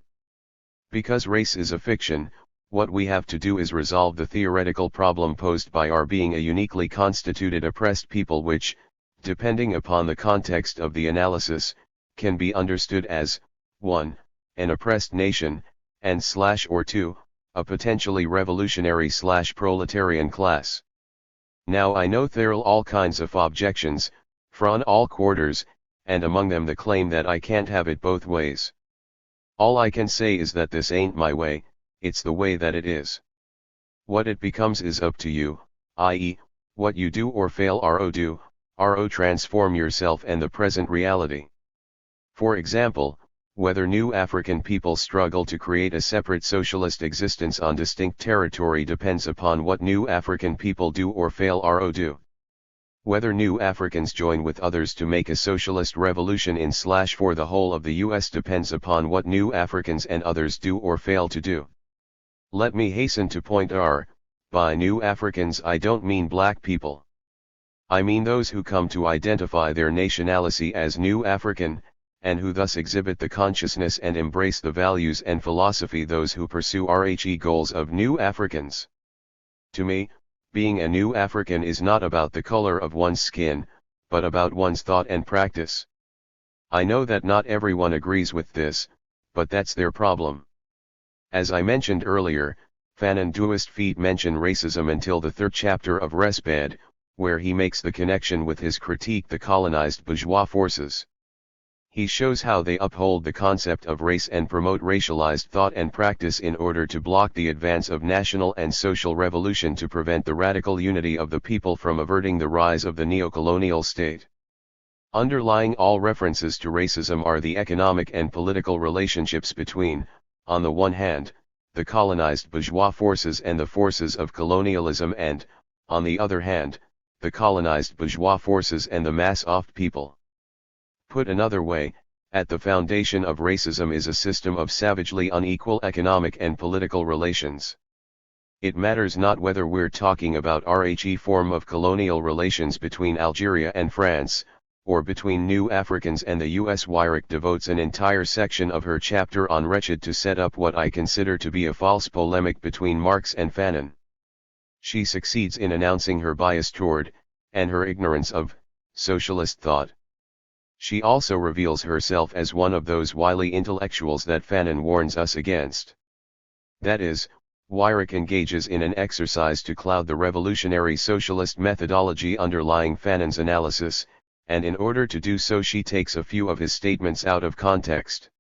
Because race is a fiction, what we have to do is resolve the theoretical problem posed by our being a uniquely constituted oppressed people, which, depending upon the context of the analysis, can be understood as 1. An oppressed nation, and or 2. A potentially revolutionary/proletarian class. Now I know there are all kinds of objections, from all quarters, and among them the claim that I can't have it both ways. All I can say is that this ain't my way, it's the way that it is. What it becomes is up to you, i.e., what you do or fail do, transform yourself and the present reality. For example, whether new African people struggle to create a separate socialist existence on distinct territory depends upon what new African people do or fail do. Whether new Africans join with others to make a socialist revolution in / for the whole of the US depends upon what new Africans and others do or fail to do. Let me hasten to point by new Africans I don't mean black people. I mean those who come to identify their nationality as new African, and who thus exhibit the consciousness and embrace the values and philosophy those who pursue goals of new Africans. To me, being a new African is not about the color of one's skin, but about one's thought and practice. I know that not everyone agrees with this, but that's their problem. As I mentioned earlier, Fanon doesn't mention racism until the 3rd chapter of Wretched, where he makes the connection with his critique the colonized bourgeois forces. He shows how they uphold the concept of race and promote racialized thought and practice in order to block the advance of national and social revolution, to prevent the radical unity of the people from averting the rise of the neocolonial state. Underlying all references to racism are the economic and political relationships between, on the one hand, the colonized bourgeois forces and the forces of colonialism and, on the other hand, the colonized bourgeois forces and the mass of people. Put another way, at the foundation of racism is a system of savagely unequal economic and political relations. It matters not whether we're talking about form of colonial relations between Algeria and France, or between new Africans and the US. Weyrach devotes an entire section of her chapter on Wretched to set up what I consider to be a false polemic between Marx and Fanon. She succeeds in announcing her bias toward, and her ignorance of, socialist thought. She also reveals herself as one of those wily intellectuals that Fanon warns us against. That is, Weyrich engages in an exercise to cloud the revolutionary socialist methodology underlying Fanon's analysis, and in order to do so she takes a few of his statements out of context.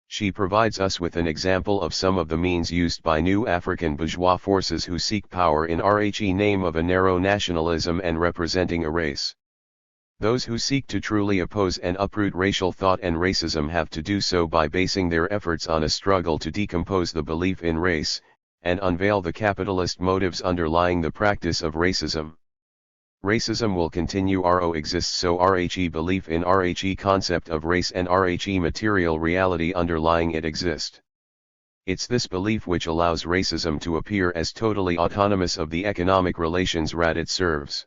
She provides us with an example of some of the means used by new African bourgeois forces who seek power in the name of a narrow nationalism and representing a race. Those who seek to truly oppose and uproot racial thought and racism have to do so by basing their efforts on a struggle to decompose the belief in race, and unveil the capitalist motives underlying the practice of racism. Racism will continue exists so belief in concept of race and material reality underlying it exist. It's this belief which allows racism to appear as totally autonomous of the economic relations it serves.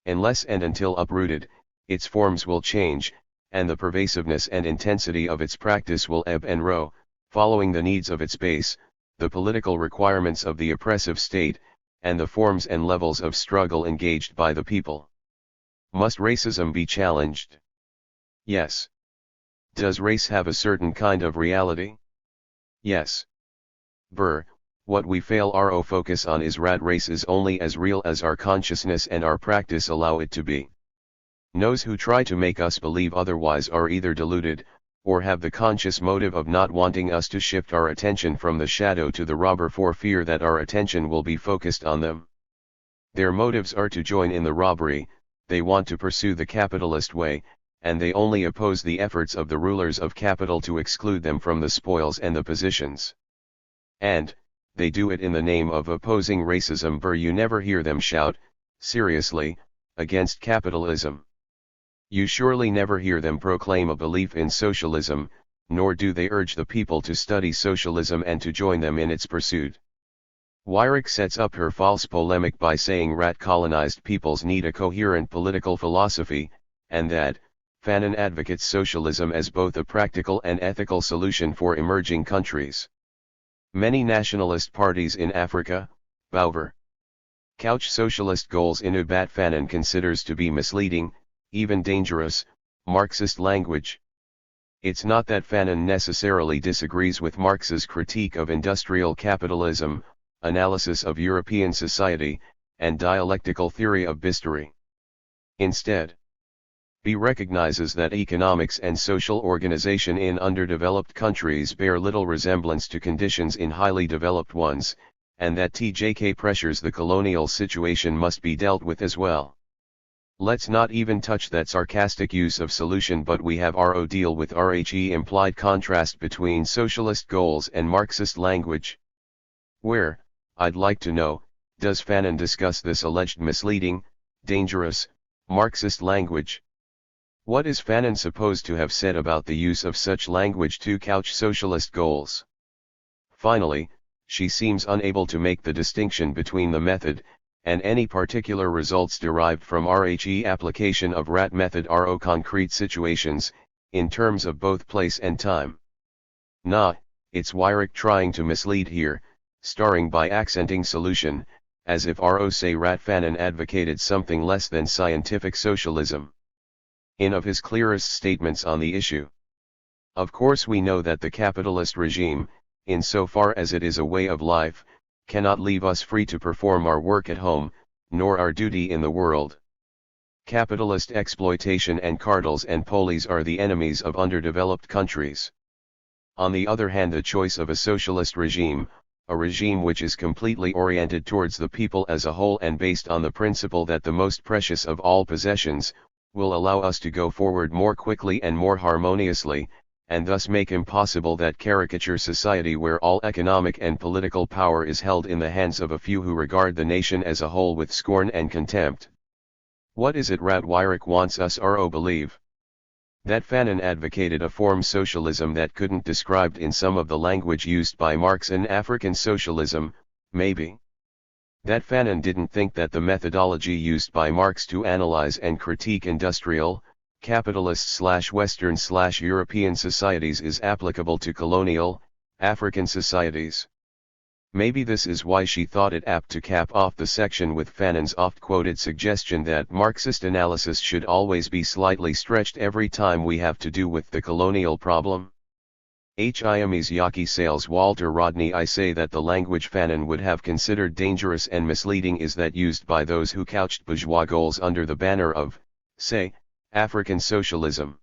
Unless and until uprooted, its forms will change, and the pervasiveness and intensity of its practice will ebb and flow, following the needs of its base, the political requirements of the oppressive state, and the forms and levels of struggle engaged by the people. Must racism be challenged? Yes. Does race have a certain kind of reality? Yes. What we fail to focus on is race is only as real as our consciousness and our practice allow it to be. Those who try to make us believe otherwise are either deluded, or have the conscious motive of not wanting us to shift our attention from the shadow to the robber for fear that our attention will be focused on them. Their motives are to join in the robbery, they want to pursue the capitalist way, and they only oppose the efforts of the rulers of capital to exclude them from the spoils and the positions. And, they do it in the name of opposing racism. You never hear them shout, seriously, against capitalism. You surely never hear them proclaim a belief in socialism, nor do they urge the people to study socialism and to join them in its pursuit. Weyrich sets up her false polemic by saying colonized peoples need a coherent political philosophy, and that, Fanon advocates socialism as both a practical and ethical solution for emerging countries. Many nationalist parties in Africa, however, couch socialist goals in what Fanon considers to be misleading, even dangerous, Marxist language. It's not that Fanon necessarily disagrees with Marx's critique of industrial capitalism, analysis of European society, and dialectical theory of history. Instead, he recognizes that economics and social organization in underdeveloped countries bear little resemblance to conditions in highly developed ones, and that TJK pressures the colonial situation must be dealt with as well. Let's not even touch that sarcastic use of solution, but we have to deal with implied contrast between socialist goals and Marxist language. Where, I'd like to know, does Fanon discuss this alleged misleading, dangerous, Marxist language? What is Fanon supposed to have said about the use of such language to couch socialist goals? Finally, she seems unable to make the distinction between the method, and any particular results derived from application of RAT method concrete situations, in terms of both place and time. It's Weyrich trying to mislead here, starring by accenting solution, as if say RAT Fanon advocated something less than scientific socialism. In of his clearest statements on the issue. Of course we know that the capitalist regime, insofar as it is a way of life, cannot leave us free to perform our work at home, nor our duty in the world. Capitalist exploitation and cartels and police are the enemies of underdeveloped countries. On the other hand, the choice of a socialist regime, a regime which is completely oriented towards the people as a whole and based on the principle that the most precious of all possessions, will allow us to go forward more quickly and more harmoniously, and thus make impossible that caricature society where all economic and political power is held in the hands of a few who regard the nation as a whole with scorn and contempt. What is it Weyrich wants us to believe? That Fanon advocated a form socialism that couldn't described in some of the language used by Marx in African socialism, maybe? That Fanon didn't think that the methodology used by Marx to analyze and critique industrial, capitalist/Western/European societies is applicable to colonial, African societies. Maybe this is why she thought it apt to cap off the section with Fanon's oft-quoted suggestion that Marxist analysis should always be slightly stretched every time we have to do with the colonial problem. Himes yaki sayles Walter Rodney. I say that the language Fanon would have considered dangerous and misleading is that used by those who couched bourgeois goals under the banner of, say, African socialism.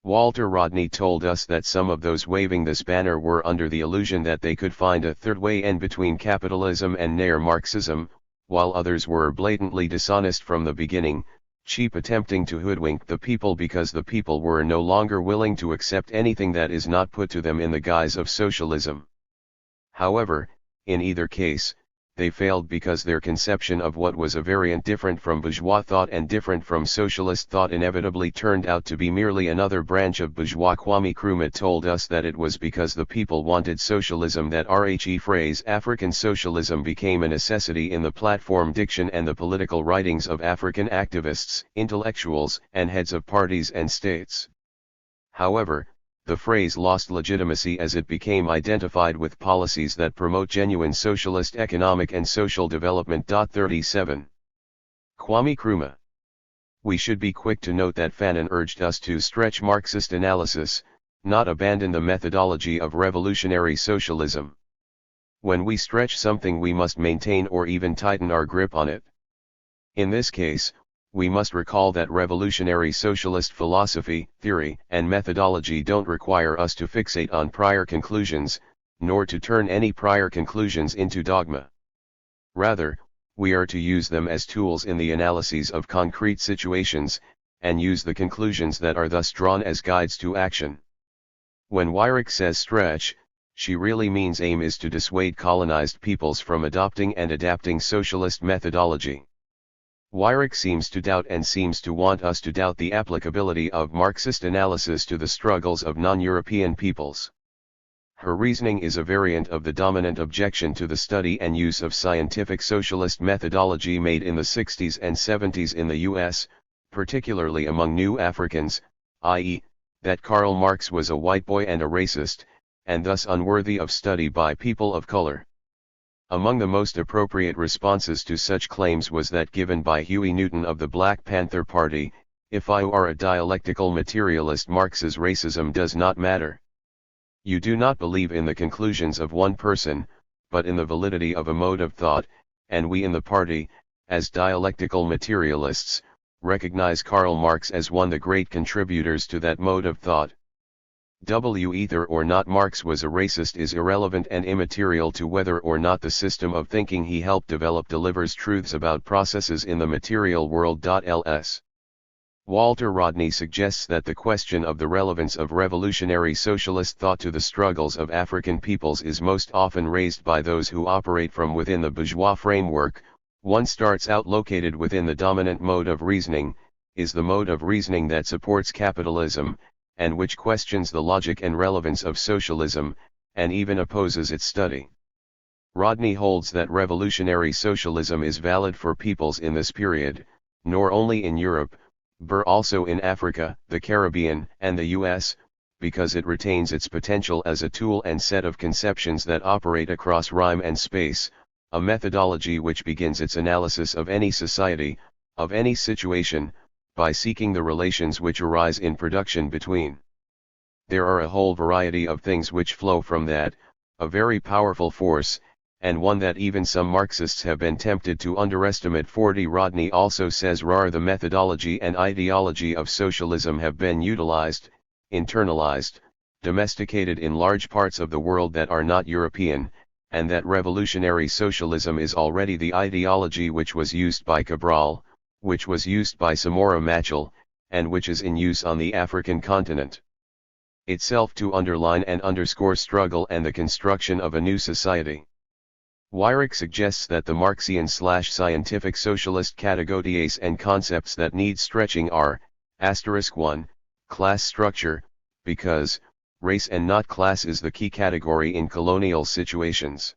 Walter Rodney told us that some of those waving this banner were under the illusion that they could find a third way in between capitalism and neo-Marxism, while others were blatantly dishonest from the beginning, cheap, attempting to hoodwink the people because the people were no longer willing to accept anything that is not put to them in the guise of socialism. However, in either case, they failed because their conception of what was a variant different from bourgeois thought and different from socialist thought inevitably turned out to be merely another branch of bourgeois. Kwame Nkrumah told us that it was because the people wanted socialism that the phrase African socialism became a necessity in the platform diction and the political writings of African activists, intellectuals, and heads of parties and states. However, the phrase lost legitimacy as it became identified with policies that promote genuine socialist economic and social development. 37. Kwame Nkrumah. We should be quick to note that Fanon urged us to stretch Marxist analysis, not abandon the methodology of revolutionary socialism. When we stretch something, we must maintain or even tighten our grip on it. In this case, we must recall that revolutionary socialist philosophy, theory, and methodology don't require us to fixate on prior conclusions, nor to turn any prior conclusions into dogma. Rather, we are to use them as tools in the analyses of concrete situations, and use the conclusions that are thus drawn as guides to action. When Weyrich says stretch, she really means aim is to dissuade colonized peoples from adopting and adapting socialist methodology. Weyrich seems to doubt and seems to want us to doubt the applicability of Marxist analysis to the struggles of non-European peoples. Her reasoning is a variant of the dominant objection to the study and use of scientific socialist methodology made in the 60s and 70s in the US, particularly among new Africans, i.e., that Karl Marx was a white boy and a racist, and thus unworthy of study by people of color. Among the most appropriate responses to such claims was that given by Huey Newton of the Black Panther Party, "If you are a dialectical materialist, Marx's racism does not matter. You do not believe in the conclusions of one person, but in the validity of a mode of thought, and we in the party, as dialectical materialists, recognize Karl Marx as one of the great contributors to that mode of thought. Whether or not Marx was a racist is irrelevant and immaterial to whether or not the system of thinking he helped develop delivers truths about processes in the material world. Ls. Walter Rodney suggests that the question of the relevance of revolutionary socialist thought to the struggles of African peoples is most often raised by those who operate from within the bourgeois framework. One starts out located within the dominant mode of reasoning, is the mode of reasoning that supports capitalism, and which questions the logic and relevance of socialism, and even opposes its study. Rodney holds that revolutionary socialism is valid for peoples in this period, nor only in Europe, but also in Africa, the Caribbean, and the US, because it retains its potential as a tool and set of conceptions that operate across time and space, a methodology which begins its analysis of any society, of any situation, by seeking the relations which arise in production between. There are a whole variety of things which flow from that, a very powerful force, and one that even some Marxists have been tempted to underestimate. 40. Rodney also says the methodology and ideology of socialism have been utilized, internalized, domesticated in large parts of the world that are not European, and that revolutionary socialism is already the ideology which was used by Cabral, which was used by Samora Machel, and which is in use on the African continent. Itself to underline and underscore struggle and the construction of a new society. Weyrich suggests that the Marxian/scientific socialist categories and concepts that need stretching are, *1, class structure, because, race and not class is the key category in colonial situations.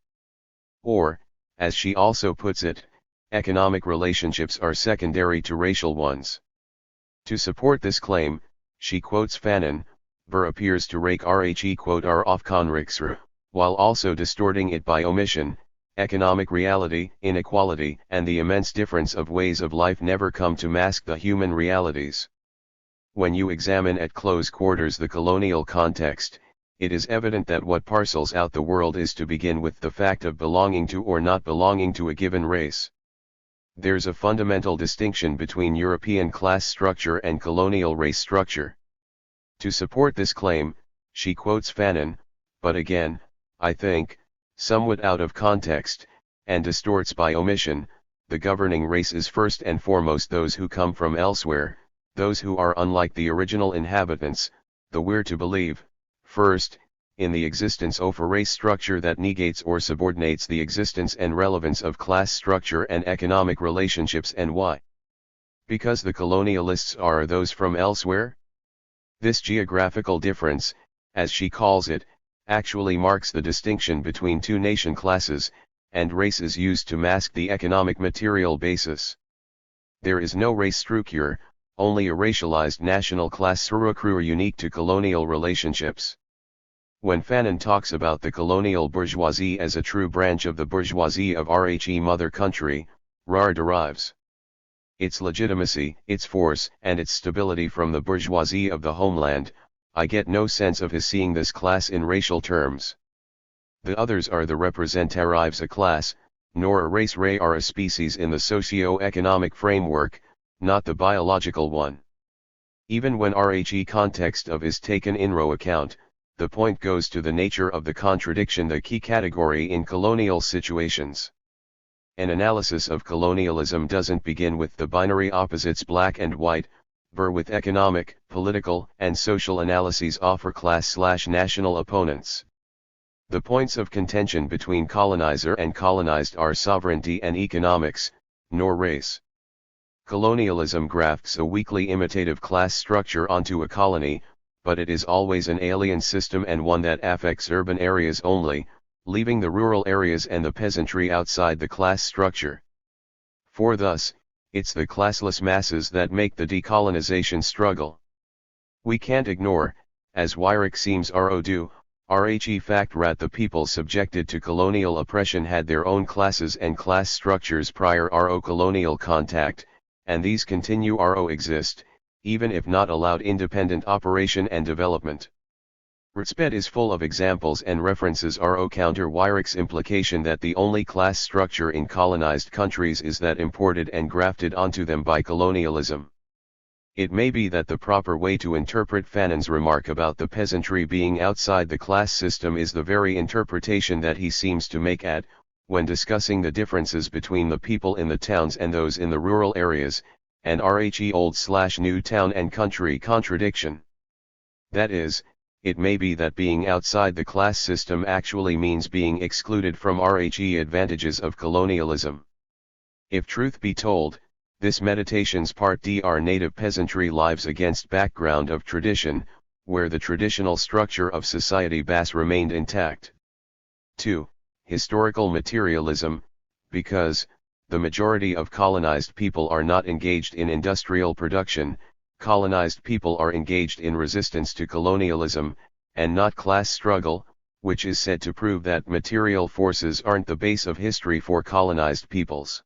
Or, as she also puts it, economic relationships are secondary to racial ones. To support this claim, she quotes Fanon, "Ver appears to rake rhe quote r off conrixr, while also distorting it by omission. Economic reality, inequality, and the immense difference of ways of life never come to mask the human realities. When you examine at close quarters the colonial context, it is evident that what parcels out the world is to begin with the fact of belonging to or not belonging to a given race. There's a fundamental distinction between European class structure and colonial race structure. To support this claim, she quotes Fanon, but again, I think, somewhat out of context, and distorts by omission. The governing race is first and foremost those who come from elsewhere, those who are unlike the original inhabitants. We're to believe, first, in the existence of a race structure that negates or subordinates the existence and relevance of class structure and economic relationships. And why? Because the colonialists are those from elsewhere? This geographical difference, as she calls it, actually marks the distinction between two nation classes, and races used to mask the economic material basis. There is no race structure, only a racialized national class structure unique to colonial relationships. When Fanon talks about the colonial bourgeoisie as a true branch of the bourgeoisie of RHE mother country, RAR derives its legitimacy, its force, and its stability from the bourgeoisie of the homeland. I get no sense of his seeing this class in racial terms. The others are the representatives a class, nor a race. Ray are a species in the socio-economic framework, not the biological one. Even when RHE context of is taken in row account, the point goes to the nature of the contradiction, the key category in colonial situations. An analysis of colonialism doesn't begin with the binary opposites black and white, but with economic, political, and social analyses offer class/national opponents. The points of contention between colonizer and colonized are sovereignty and economics, nor race. Colonialism grafts a weakly imitative class structure onto a colony, but it is always an alien system and one that affects urban areas only, leaving the rural areas and the peasantry outside the class structure. For thus, it's the classless masses that make the decolonization struggle. We can't ignore, as Weyrich seems to do, RHE fact that the people subjected to colonial oppression had their own classes and class structures prior to colonial contact, and these continue to exist, even if not allowed independent operation and development. Wretched is full of examples and references to counter Weyrich's implication that the only class structure in colonized countries is that imported and grafted onto them by colonialism. It may be that the proper way to interpret Fanon's remark about the peasantry being outside the class system is the very interpretation that he seems to make when discussing the differences between the people in the towns and those in the rural areas, and RHE old/new town and country contradiction. That is, it may be that being outside the class system actually means being excluded from RHE advantages of colonialism. If truth be told, this meditation's part D are native peasantry lives against background of tradition, where the traditional structure of society bas remained intact. 2. Historical materialism, because, the majority of colonized people are not engaged in industrial production, colonized people are engaged in resistance to colonialism, and not class struggle, which is said to prove that material forces aren't the base of history for colonized peoples.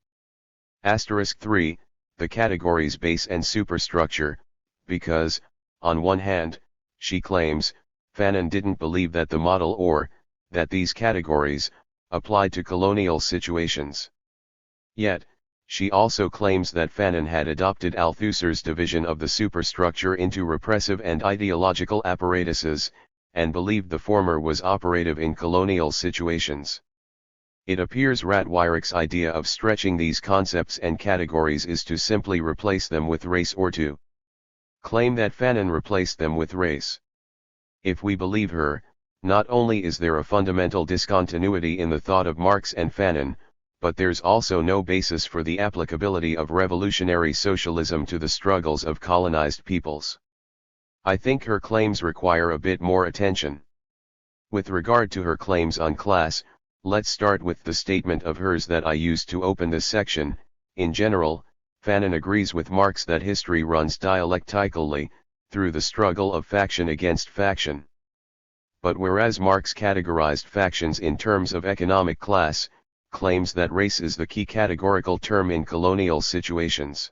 3. The categories base and superstructure, because, on one hand, she claims, Fanon didn't believe that the model or, that these categories, applied to colonial situations. Yet, she also claims that Fanon had adopted Althusser's division of the superstructure into repressive and ideological apparatuses, and believed the former was operative in colonial situations. It appears Weirich's idea of stretching these concepts and categories is to simply replace them with race or to claim that Fanon replaced them with race. If we believe her, not only is there a fundamental discontinuity in the thought of Marx and Fanon, but there's also no basis for the applicability of revolutionary socialism to the struggles of colonized peoples. I think her claims require a bit more attention. With regard to her claims on class, let's start with the statement of hers that I used to open this section. In general, Fanon agrees with Marx that history runs dialectically, through the struggle of faction against faction. But whereas Marx categorized factions in terms of economic class, claims that race is the key categorical term in colonial situations.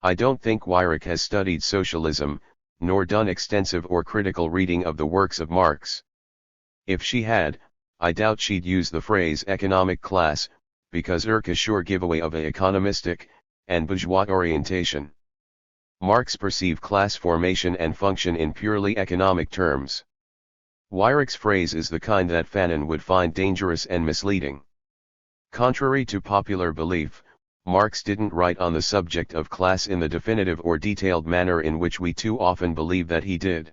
I don't think Weyrich has studied socialism, nor done extensive or critical reading of the works of Marx. If she had, I doubt she'd use the phrase economic class, because is sure giveaway of a economistic and bourgeois orientation. Marx perceived class formation and function in purely economic terms. Weyrich's phrase is the kind that Fanon would find dangerous and misleading. Contrary to popular belief, Marx didn't write on the subject of class in the definitive or detailed manner in which we too often believe that he did.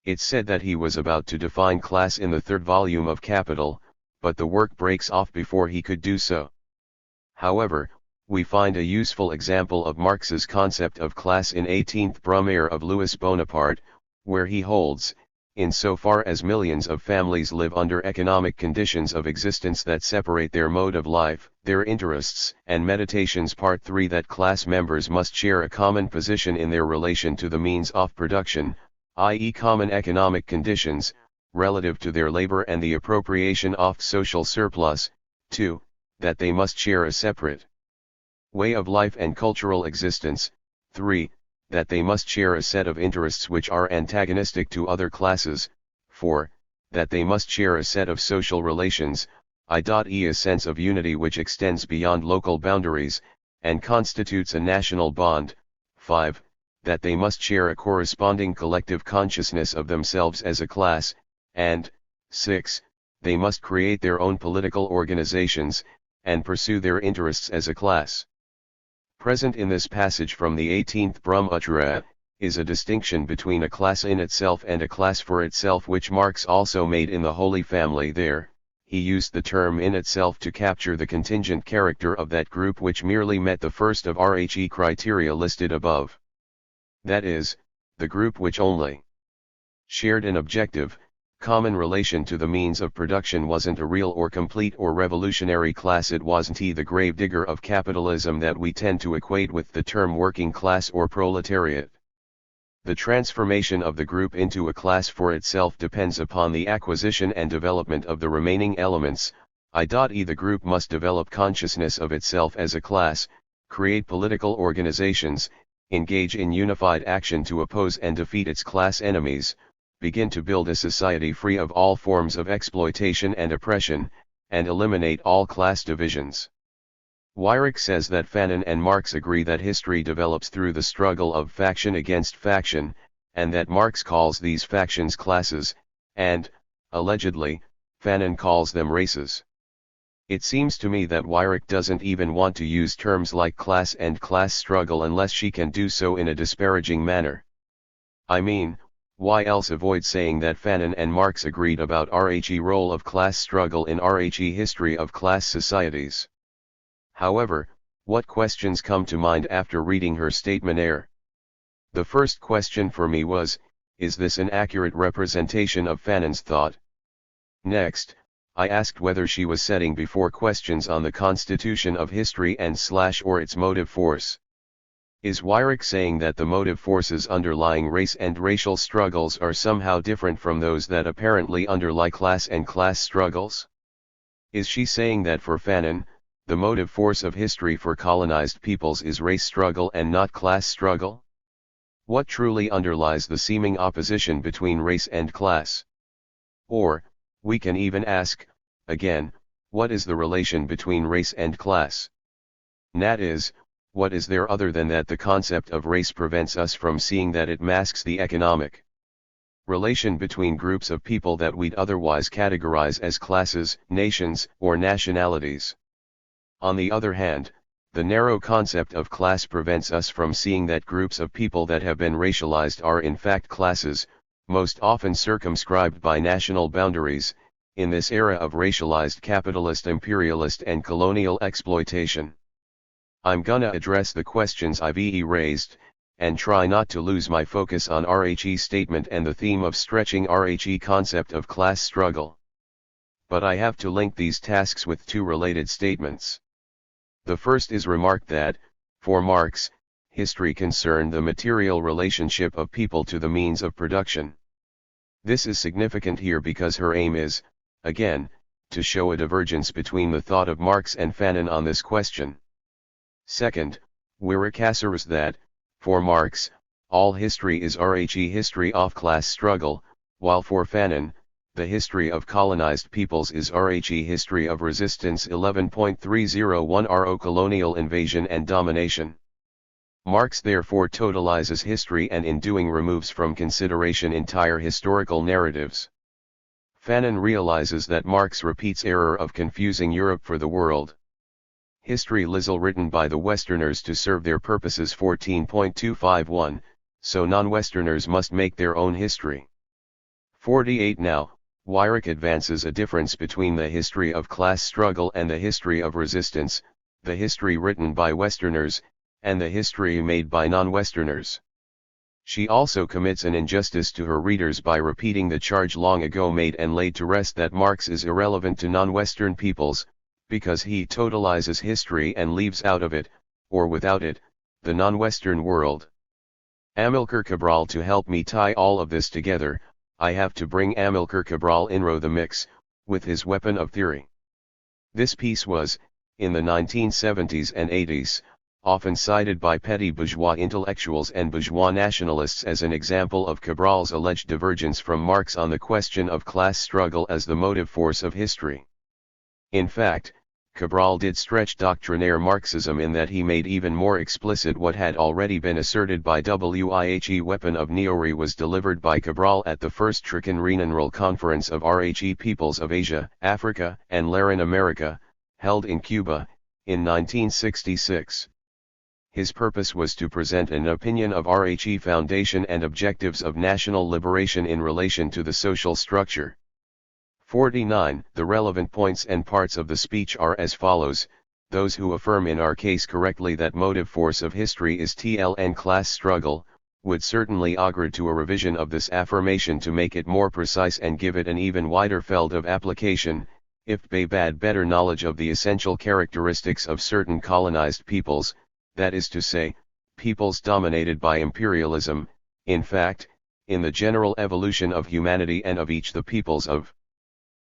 It's said that he was about to define class in the third volume of Capital, but the work breaks off before he could do so. However, we find a useful example of Marx's concept of class in 18th Brumaire of Louis Bonaparte, where he holds, insofar as millions of families live under economic conditions of existence that separate their mode of life, their interests and meditations, Part 3, that class members must share a common position in their relation to the means of production, i.e. common economic conditions, relative to their labor and the appropriation of social surplus. 2. That they must share a separate way of life and cultural existence. 3. That they must share a set of interests which are antagonistic to other classes. 4. That they must share a set of social relations, i.e. a sense of unity which extends beyond local boundaries, and constitutes a national bond. 5. That they must share a corresponding collective consciousness of themselves as a class, and 6. They must create their own political organizations, and pursue their interests as a class. Present in this passage from the 18th Brumaire, is a distinction between a class in itself and a class for itself, which Marx also made in the Holy Family. There, he used the term in itself to capture the contingent character of that group which merely met the first of RHE criteria listed above. That is, the group which only shared an objective, common relation to the means of production, wasn't a real or complete or revolutionary class. It wasn't the gravedigger of capitalism that we tend to equate with the term working class or proletariat. The transformation of the group into a class for itself depends upon the acquisition and development of the remaining elements, i.e. the group must develop consciousness of itself as a class, create political organizations, engage in unified action to oppose and defeat its class enemies, begin to build a society free of all forms of exploitation and oppression, and eliminate all class divisions. Weyrich says that Fanon and Marx agree that history develops through the struggle of faction against faction, and that Marx calls these factions classes, and, allegedly, Fanon calls them races. It seems to me that Weyrich doesn't even want to use terms like class and class struggle unless she can do so in a disparaging manner. I mean, why else avoid saying that Fanon and Marx agreed about RHE role of class struggle in RHE history of class societies? However, what questions come to mind after reading her statement? The first question for me was, is this an accurate representation of Fanon's thought? Next, I asked whether she was setting before questions on the constitution of history and or its motive force. Is Weyrich saying that the motive forces underlying race and racial struggles are somehow different from those that apparently underlie class and class struggles? Is she saying that for Fanon, the motive force of history for colonized peoples is race struggle and not class struggle? What truly underlies the seeming opposition between race and class? Or, we can even ask, again, what is the relation between race and class? That is, what is there other than that the concept of race prevents us from seeing that it masks the economic relation between groups of people that we'd otherwise categorize as classes, nations, or nationalities? On the other hand, the narrow concept of class prevents us from seeing that groups of people that have been racialized are in fact classes, most often circumscribed by national boundaries, in this era of racialized capitalist, imperialist and colonial exploitation. I'm gonna address the questions I've raised, and try not to lose my focus on RHE statement and the theme of stretching RHE concept of class struggle. But I have to link these tasks with two related statements. The first is remark that, for Marx, history concerned the material relationship of people to the means of production. This is significant here because her aim is, again, to show a divergence between the thought of Marx and Fanon on this question. Second, Weirich asserts that, for Marx, all history is history of class struggle, while for Fanon, the history of colonized peoples is history of resistance. 11.301 RO colonial invasion and domination. Marx therefore totalizes history and in doing removes from consideration entire historical narratives. Fanon realizes that Marx repeats error of confusing Europe for the world. History Lizzle written by the Westerners to serve their purposes. 14.251, so non-Westerners must make their own history. 48 Now, Weirich advances a difference between the history of class struggle and the history of resistance, the history written by Westerners, and the history made by non-Westerners. She also commits an injustice to her readers by repeating the charge long ago made and laid to rest that Marx is irrelevant to non-Western peoples, because he totalizes history and leaves out of it, or without it, the non-Western world. Amilcar Cabral. To help me tie all of this together, I have to bring Amilcar Cabral into the mix, with his weapon of theory. This piece was, in the 1970s and 80s, often cited by petty bourgeois intellectuals and bourgeois nationalists as an example of Cabral's alleged divergence from Marx on the question of class struggle as the motive force of history. In fact, Cabral did stretch doctrinaire Marxism in that he made even more explicit what had already been asserted by Wih. Weapon of Theory was delivered by Cabral at the first Triconrenal Conference of RHE Peoples of Asia, Africa, and Latin America, held in Cuba, in 1966. His purpose was to present an opinion of RHE foundation and objectives of national liberation in relation to the social structure. 49. The relevant points and parts of the speech are as follows: those who affirm in our case correctly that motive force of history is TLN class struggle, would certainly agree to a revision of this affirmation to make it more precise and give it an even wider field of application, if they had better knowledge of the essential characteristics of certain colonized peoples, that is to say, peoples dominated by imperialism. In fact, in the general evolution of humanity and of each the peoples of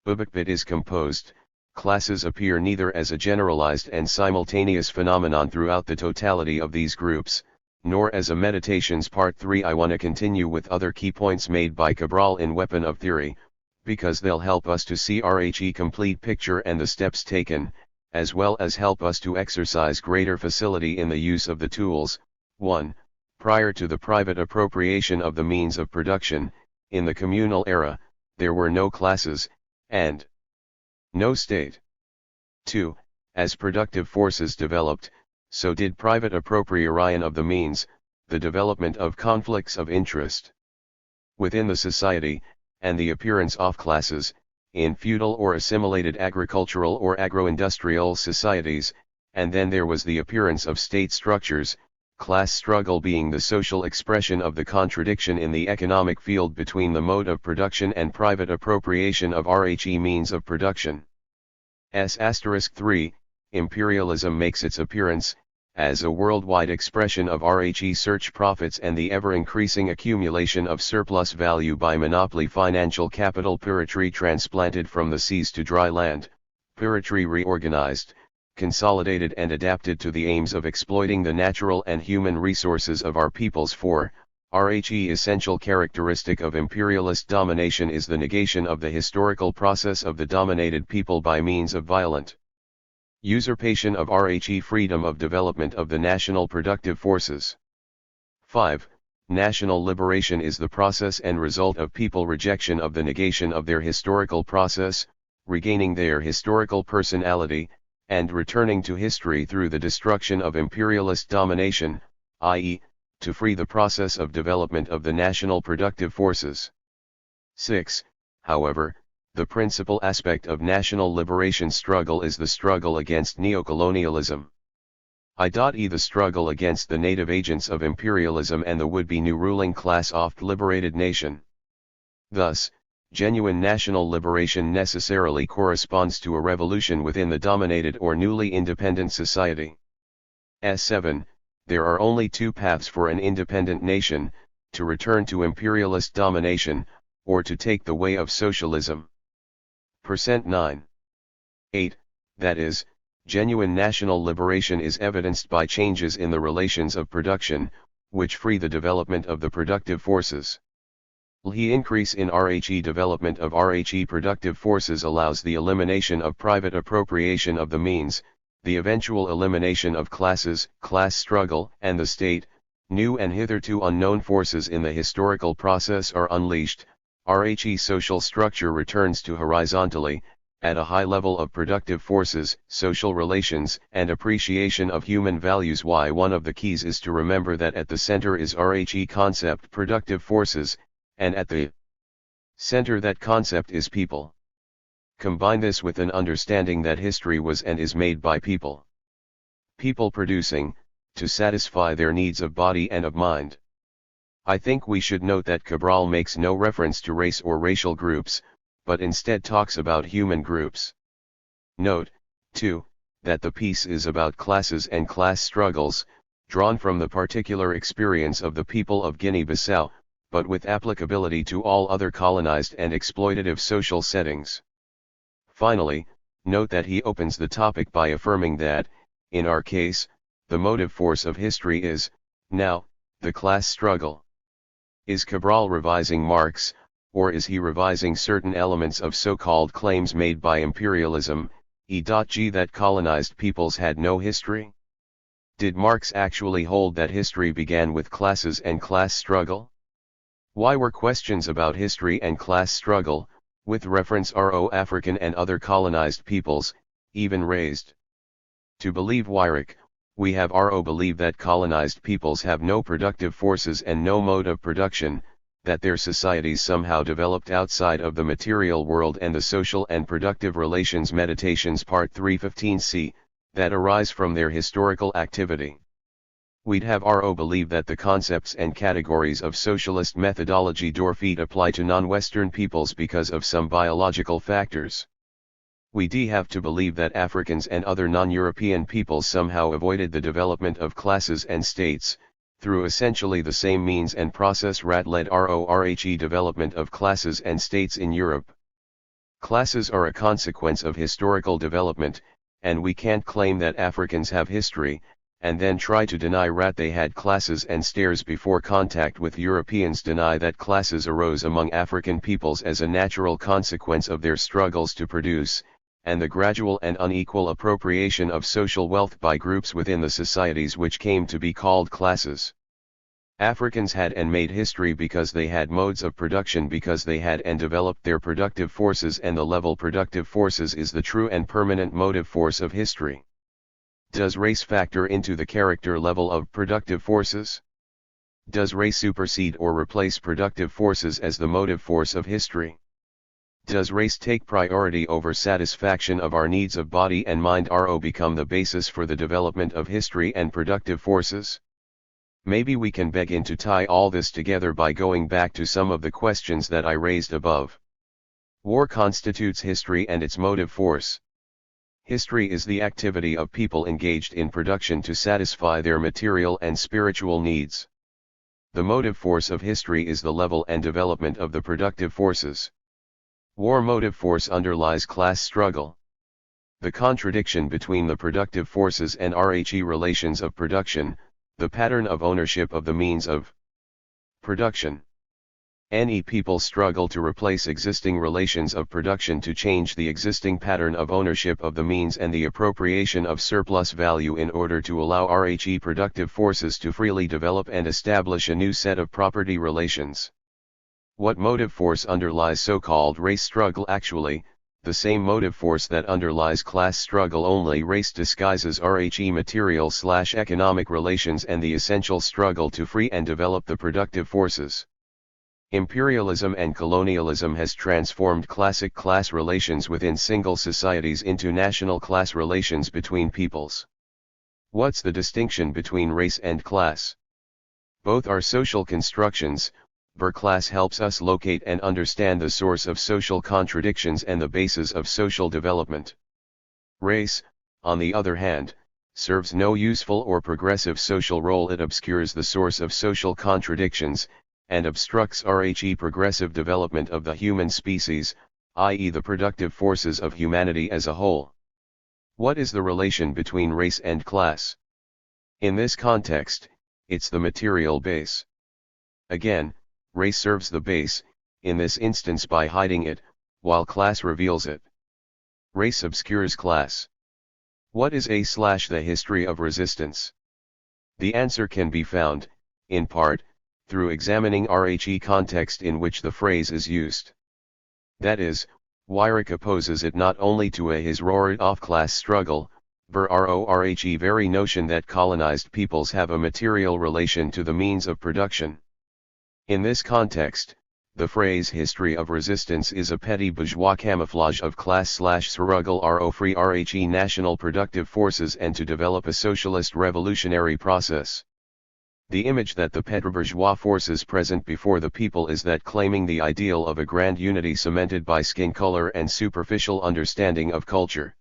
Ubikbit is composed, classes appear neither as a generalized and simultaneous phenomenon throughout the totality of these groups, nor as a meditations. Part 3. I want to continue with other key points made by Cabral in Weapon of Theory, because they'll help us to see RHE complete picture and the steps taken, as well as help us to exercise greater facility in the use of the tools. 1. Prior to the private appropriation of the means of production, in the communal era, there were no classes, and no state. 2. As productive forces developed, so did private appropriation of the means, the development of conflicts of interest within the society, and the appearance of classes, in feudal or assimilated agricultural or agro-industrial societies, and then there was the appearance of state structures, class struggle being the social expression of the contradiction in the economic field between the mode of production and private appropriation of RHE means of production. *3, imperialism makes its appearance, as a worldwide expression of RHE search profits and the ever-increasing accumulation of surplus value by monopoly financial capital. Piratery transplanted from the seas to dry land, piratery reorganized, consolidated and adapted to the aims of exploiting the natural and human resources of our peoples. 4. RHE essential characteristic of imperialist domination is the negation of the historical process of the dominated people by means of violent usurpation of RHE freedom of development of the national productive forces. 5. National liberation is the process and result of people rejection of the negation of their historical process, regaining their historical personality, and returning to history through the destruction of imperialist domination, i.e., to free the process of development of the national productive forces. 6. However, the principal aspect of national liberation struggle is the struggle against neocolonialism. I.e. the struggle against the native agents of imperialism and the would-be new ruling class of the liberated nation. Thus, genuine national liberation necessarily corresponds to a revolution within the dominated or newly independent society. 7. There are only two paths for an independent nation: to return to imperialist domination, or to take the way of socialism. Percent 9. 8. That is, genuine national liberation is evidenced by changes in the relations of production, which free the development of the productive forces. The increase in RHE development of RHE productive forces allows the elimination of private appropriation of the means, the eventual elimination of classes, class struggle, and the state. New and hitherto unknown forces in the historical process are unleashed. RHE social structure returns to horizontally, at a high level of productive forces, social relations, and appreciation of human values. Why one of the keys is to remember that at the center is RHE concept productive forces, and at the center that concept is people. Combine this with an understanding that history was and is made by people. People producing, to satisfy their needs of body and of mind. I think we should note that Cabral makes no reference to race or racial groups, but instead talks about human groups. Note, too, that the piece is about classes and class struggles, drawn from the particular experience of the people of Guinea-Bissau, but with applicability to all other colonized and exploitative social settings. Finally, note that he opens the topic by affirming that, in our case, the motive force of history is, now, the class struggle. Is Cabral revising Marx, or is he revising certain elements of so-called claims made by imperialism, e.g. that colonized peoples had no history? Did Marx actually hold that history began with classes and class struggle? Why were questions about history and class struggle, with reference to African and other colonized peoples, even raised? To believe Weyrich, we have believe that colonized peoples have no productive forces and no mode of production, that their societies somehow developed outside of the material world and the social and productive relations meditations part 315c, that arise from their historical activity. We'd have believe that the concepts and categories of socialist methodology Dorfeet apply to non-Western peoples because of some biological factors. We'd have to believe that Africans and other non-European peoples somehow avoided the development of classes and states, through essentially the same means and process led RORHE development of classes and states in Europe. Classes are a consequence of historical development, and we can't claim that Africans have history, and then try to deny they had classes and states before contact with Europeans. Deny that classes arose among African peoples as a natural consequence of their struggles to produce, and the gradual and unequal appropriation of social wealth by groups within the societies which came to be called classes. Africans had and made history because they had modes of production, because they had and developed their productive forces, and the level productive forces is the true and permanent motive force of history. Does race factor into the character level of productive forces? Does race supersede or replace productive forces as the motive force of history? Does race take priority over satisfaction of our needs of body and mind? Become the basis for the development of history and productive forces? Maybe we can begin to tie all this together by going back to some of the questions that I raised above. War constitutes history and its motive force. History is the activity of people engaged in production to satisfy their material and spiritual needs. The motive force of history is the level and development of the productive forces. War motive force underlies class struggle. The contradiction between the productive forces and RHE relations of production, the pattern of ownership of the means of production. Any people struggle to replace existing relations of production to change the existing pattern of ownership of the means and the appropriation of surplus value in order to allow RHE productive forces to freely develop and establish a new set of property relations. What motive force underlies so-called race struggle? Actually, the same motive force that underlies class struggle, only race disguises RHE material/economic relations and the essential struggle to free and develop the productive forces. Imperialism and colonialism has transformed classic class relations within single societies into national class relations between peoples. What's the distinction between race and class? Both are social constructions. Class helps us locate and understand the source of social contradictions and the basis of social development. Race, on the other hand, serves no useful or progressive social role. It obscures the source of social contradictions, and obstructs RHE progressive development of the human species, i.e. the productive forces of humanity as a whole. What is the relation between race and class? In this context, it's the material base. Again, race serves the base, in this instance by hiding it, while class reveals it. Race obscures class. What is the history of resistance? The answer can be found, in part, through examining RHE context in which the phrase is used. That is, Weyrich opposes it not only to a his roared off class struggle, RORHE very notion that colonized peoples have a material relation to the means of production. In this context, the phrase history of resistance is a petty bourgeois camouflage of class/struggle free RHE national productive forces and to develop a socialist revolutionary process. The image that the petty bourgeois forces present before the people is that claiming the ideal of a grand unity cemented by skin color and superficial understanding of culture.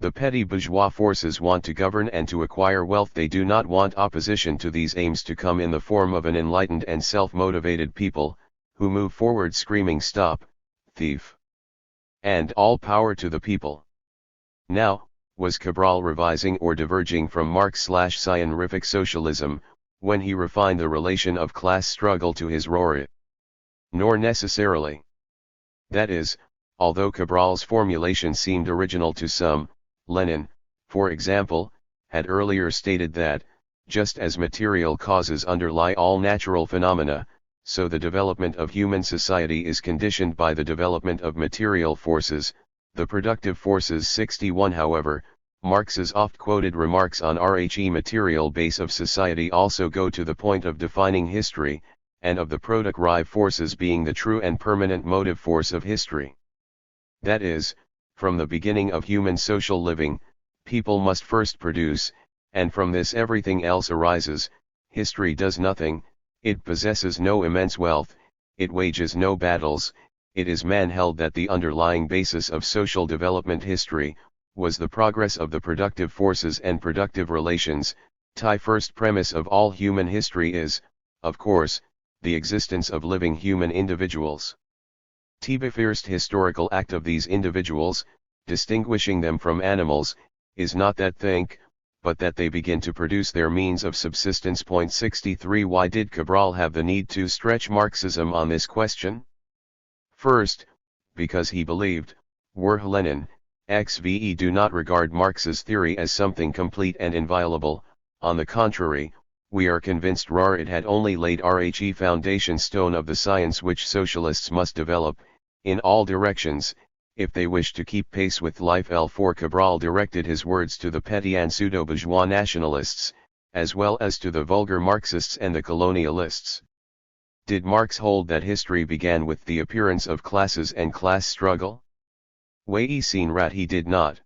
The petty bourgeois forces want to govern and to acquire wealth. They do not want opposition to these aims to come in the form of an enlightened and self-motivated people, who move forward screaming stop, thief, and all power to the people. Now, was Cabral revising or diverging from Marx/scientific socialism, when he refined the relation of class struggle to his roared? Nor necessarily. That is, although Cabral's formulation seemed original to some, Lenin, for example, had earlier stated that, just as material causes underlie all natural phenomena, so the development of human society is conditioned by the development of material forces, the productive forces. 61 However, Marx's oft-quoted remarks on RHE material base of society also go to the point of defining history, and of the productive forces being the true and permanent motive force of history. That is, from the beginning of human social living, people must first produce, and from this everything else arises. History does nothing, it possesses no immense wealth, it wages no battles. It is man-held that the underlying basis of social development history, was the progress of the productive forces and productive relations. The first premise of all human history is, of course, the existence of living human individuals. The first historical act of these individuals, distinguishing them from animals, is not that think, but that they begin to produce their means of subsistence. 63 Why did Cabral have the need to stretch Marxism on this question? First, because he believed, Lenin, XVE do not regard Marx's theory as something complete and inviolable. On the contrary, we are convinced it had only laid RHE foundation stone of the science which socialists must develop, in all directions, if they wish to keep pace with life. For Cabral directed his words to the petty and pseudo-bourgeois nationalists, as well as to the vulgar Marxists and the colonialists. Did Marx hold that history began with the appearance of classes and class struggle? He did not.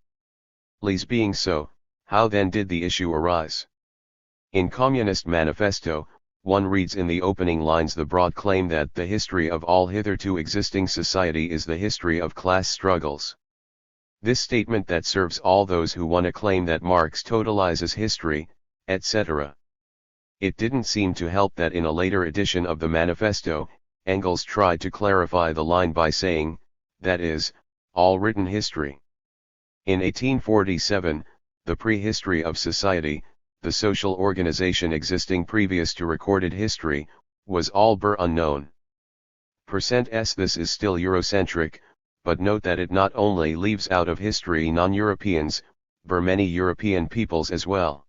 Lees being so, how then did the issue arise? In Communist Manifesto, one reads in the opening lines the broad claim that the history of all hitherto existing society is the history of class struggles. This statement that serves all those who want to claim that Marx totalizes history, etc. It didn't seem to help that in a later edition of the manifesto, Engels tried to clarify the line by saying, that is, all written history. In 1847, the prehistory of society, the social organization existing previous to recorded history, was all unknown. This is still Eurocentric, but note that it not only leaves out of history non-Europeans, many European peoples as well.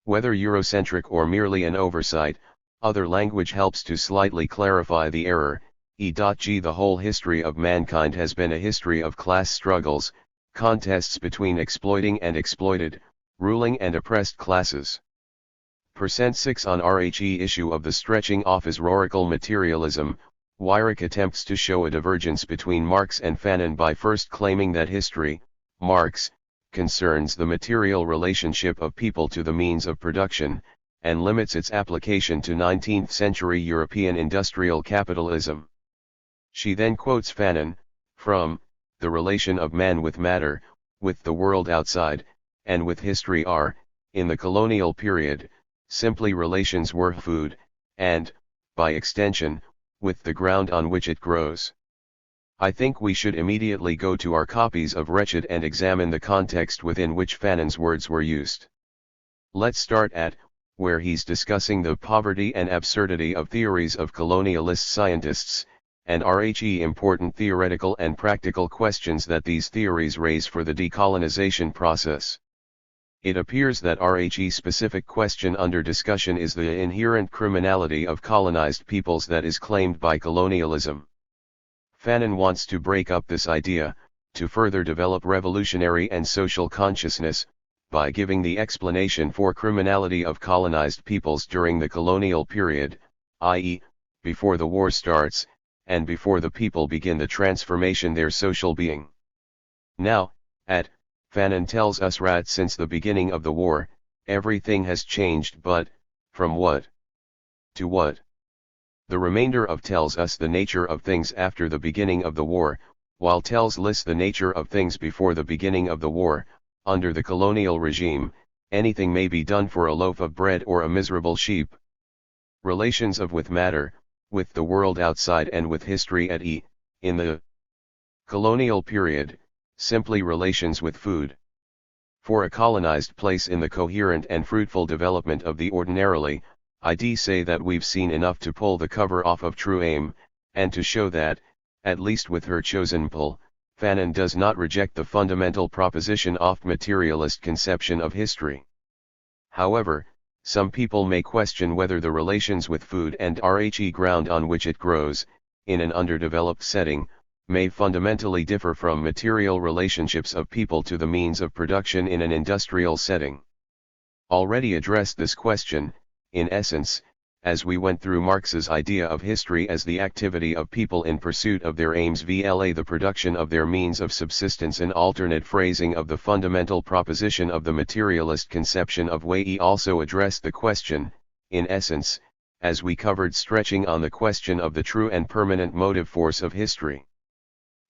Whether Eurocentric or merely an oversight, other language helps to slightly clarify the error. The whole history of mankind has been a history of class struggles, contests between exploiting and exploited, ruling and oppressed classes. 6 On RHE issue of the stretching off as rorical materialism, Weyrich attempts to show a divergence between Marx and Fanon by first claiming that history, Marx, concerns the material relationship of people to the means of production, and limits its application to 19th-century European industrial capitalism. She then quotes Fanon, from, the relation of man with matter, with the world outside, and with history are, in the colonial period, simply relations were food, and, by extension, with the ground on which it grows. I think we should immediately go to our copies of Wretched and examine the context within which Fanon's words were used. Let's start at, where he's discussing the poverty and absurdity of theories of colonialist scientists, and important theoretical and practical questions that these theories raise for the decolonization process. It appears that specific question under discussion is the inherent criminality of colonized peoples that is claimed by colonialism. Fanon wants to break up this idea, to further develop revolutionary and social consciousness, by giving the explanation for criminality of colonized peoples during the colonial period, i.e., before the war starts, and before the people begin the transformation their social being. Now, Fanon tells us that since the beginning of the war, everything has changed, but, from what? To what? The remainder of tells us the nature of things after the beginning of the war, while tells lists the nature of things before the beginning of the war. Under the colonial regime, anything may be done for a loaf of bread or a miserable sheep. Relations of with matter, with the world outside and with history at e. In the colonial period, simply relations with food. For a colonized place in the coherent and fruitful development of the ordinarily, I'd say that we've seen enough to pull the cover off of true aim, and to show that, at least with her chosen pull, Fanon does not reject the fundamental proposition of materialist conception of history. However, some people may question whether the relations with food and ground on which it grows, in an underdeveloped setting, may fundamentally differ from material relationships of people to the means of production in an industrial setting. Already addressed this question, in essence, as we went through Marx's idea of history as the activity of people in pursuit of their aims via the production of their means of subsistence, an alternate phrasing of the fundamental proposition of the materialist conception of way. He also addressed the question, in essence, as we covered stretching on the question of the true and permanent motive force of history.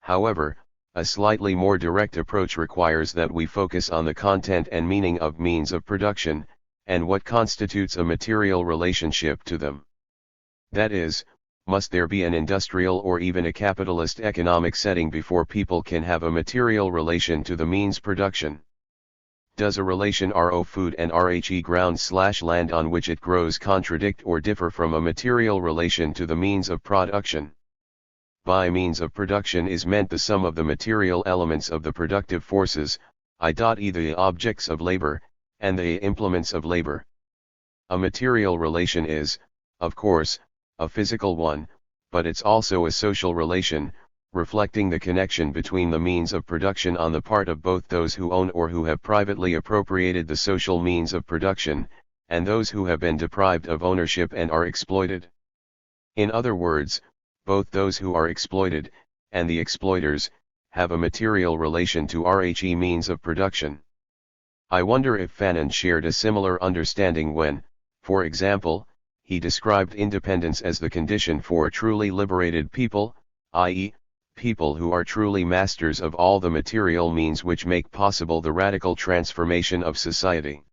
However, a slightly more direct approach requires that we focus on the content and meaning of means of production, and what constitutes a material relationship to them. That is, must there be an industrial or even a capitalist economic setting before people can have a material relation to the means production? Does a relation food and ground/land on which it grows contradict or differ from a material relation to the means of production? By means of production is meant the sum of the material elements of the productive forces, i.e. the objects of labor, and the implements of labor. A material relation is, of course, a physical one, but it's also a social relation, reflecting the connection between the means of production on the part of both those who own or who have privately appropriated the social means of production, and those who have been deprived of ownership and are exploited. In other words, both those who are exploited, and the exploiters, have a material relation to means of production. I wonder if Fanon shared a similar understanding when, for example, he described independence as the condition for a truly liberated people, i.e., people who are truly masters of all the material means which make possible the radical transformation of society.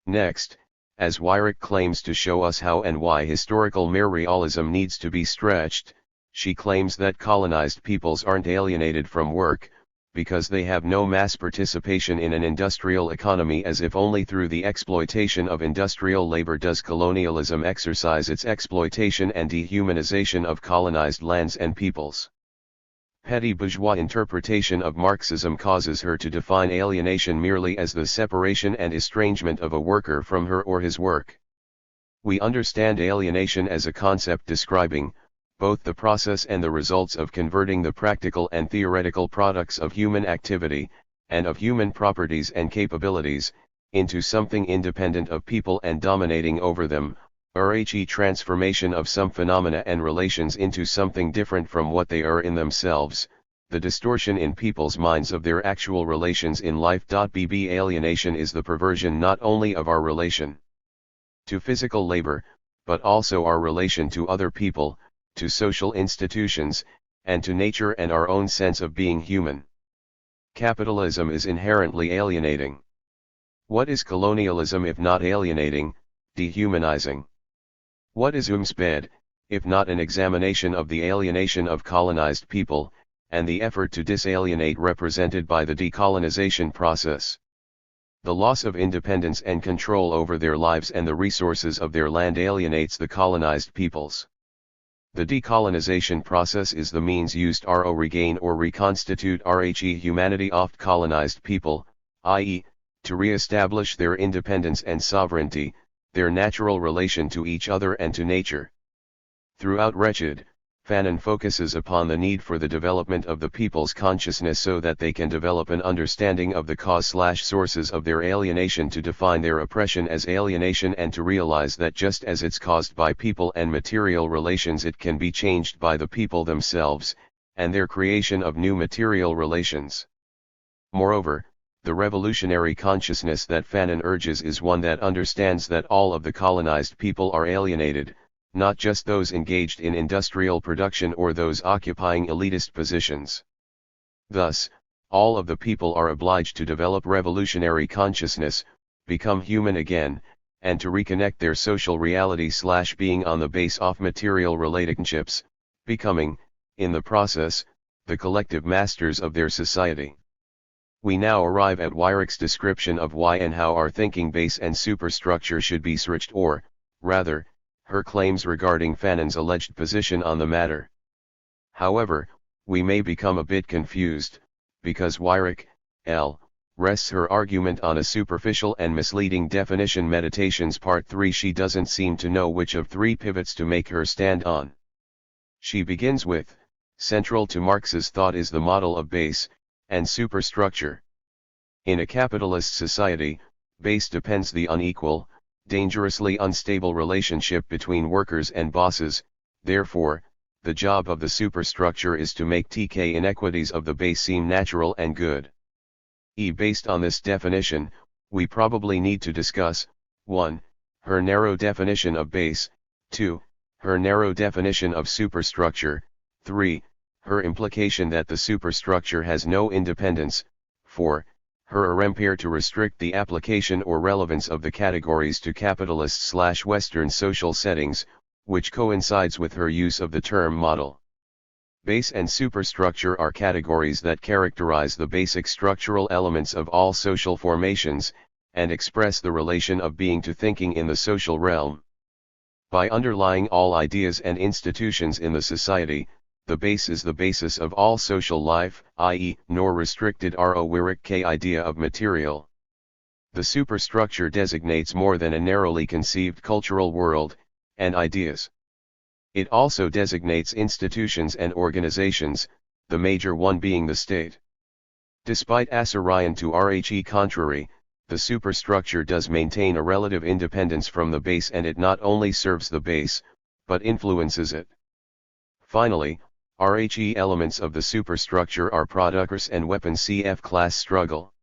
Next, as Weyrich claims to show us how and why historical realism needs to be stretched, she claims that colonized peoples aren't alienated from work, because they have no mass participation in an industrial economy, as if only through the exploitation of industrial labor does colonialism exercise its exploitation and dehumanization of colonized lands and peoples. Petty bourgeois interpretation of Marxism causes her to define alienation merely as the separation and estrangement of a worker from her or his work. We understand alienation as a concept describing both the process and the results of converting the practical and theoretical products of human activity, and of human properties and capabilities, into something independent of people and dominating over them, transformation of some phenomena and relations into something different from what they are in themselves, the distortion in people's minds of their actual relations in life. Alienation is the perversion not only of our relation to physical labor, but also our relation to other people, to social institutions, and to nature and our own sense of being human. Capitalism is inherently alienating. What is colonialism if not alienating, dehumanizing? What is Umsped, if not an examination of the alienation of colonized people, and the effort to disalienate represented by the decolonization process. The loss of independence and control over their lives and the resources of their land alienates the colonized peoples. The decolonization process is the means used to regain or reconstitute humanity of colonized people, i.e., to re-establish their independence and sovereignty, their natural relation to each other and to nature. Throughout Wretched, Fanon focuses upon the need for the development of the people's consciousness so that they can develop an understanding of the cause/sources of their alienation, to define their oppression as alienation, and to realize that just as it's caused by people and material relations, it can be changed by the people themselves, and their creation of new material relations. Moreover, the revolutionary consciousness that Fanon urges is one that understands that all of the colonized people are alienated, not just those engaged in industrial production or those occupying elitist positions. Thus, all of the people are obliged to develop revolutionary consciousness, become human again, and to reconnect their social reality/being on the base of material relationships, becoming, in the process, the collective masters of their society. We now arrive at Weirich's description of why and how our thinking base and superstructure should be switched, or, rather, her claims regarding Fanon's alleged position on the matter. However, we may become a bit confused, because Weirich, L., rests her argument on a superficial and misleading definition. Meditations Part 3. She doesn't seem to know which of three pivots to make her stand on. She begins with, central to Marx's thought is the model of base and superstructure. In a capitalist society, base depends the unequal, dangerously unstable relationship between workers and bosses. Therefore, the job of the superstructure is to make TK inequities of the base seem natural and good. Based on this definition, we probably need to discuss, 1. Her narrow definition of base, 2. Her narrow definition of superstructure, 3. Her implication that the superstructure has no independence, 4. Her attempt to restrict the application or relevance of the categories to capitalist/Western social settings, which coincides with her use of the term model. Base and superstructure are categories that characterize the basic structural elements of all social formations, and express the relation of being to thinking in the social realm. By underlying all ideas and institutions in the society, the base is the basis of all social life, i.e., nor restricted Weirich idea of material. The superstructure designates more than a narrowly conceived cultural world, and ideas. It also designates institutions and organizations, the major one being the state. Despite Assyrian to Rhe contrary, the superstructure does maintain a relative independence from the base, and it not only serves the base, but influences it. Finally, Rhe elements of the superstructure are products and weapons. Cf. Class struggle.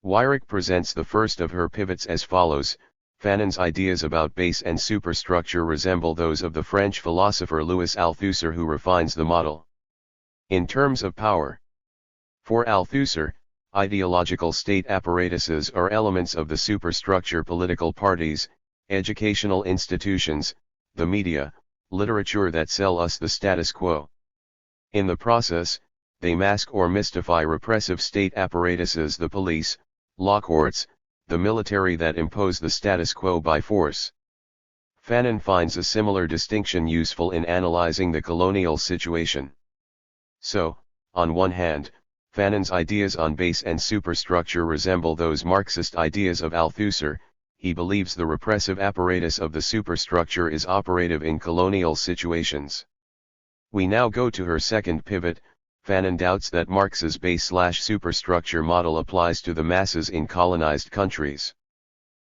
Weirich presents the first of her pivots as follows. Fanon's ideas about base and superstructure resemble those of the French philosopher Louis Althusser, who refines the model in terms of power. For Althusser, ideological state apparatuses are elements of the superstructure: political parties, educational institutions, the media, literature that sell us the status quo. In the process, they mask or mystify repressive state apparatuses: the police, law courts, the military that impose the status quo by force. Fanon finds a similar distinction useful in analyzing the colonial situation. So, on one hand, Fanon's ideas on base and superstructure resemble those Marxist ideas of Althusser. He believes the repressive apparatus of the superstructure is operative in colonial situations. We now go to her second pivot. Fanon doubts that Marx's base/superstructure model applies to the masses in colonized countries.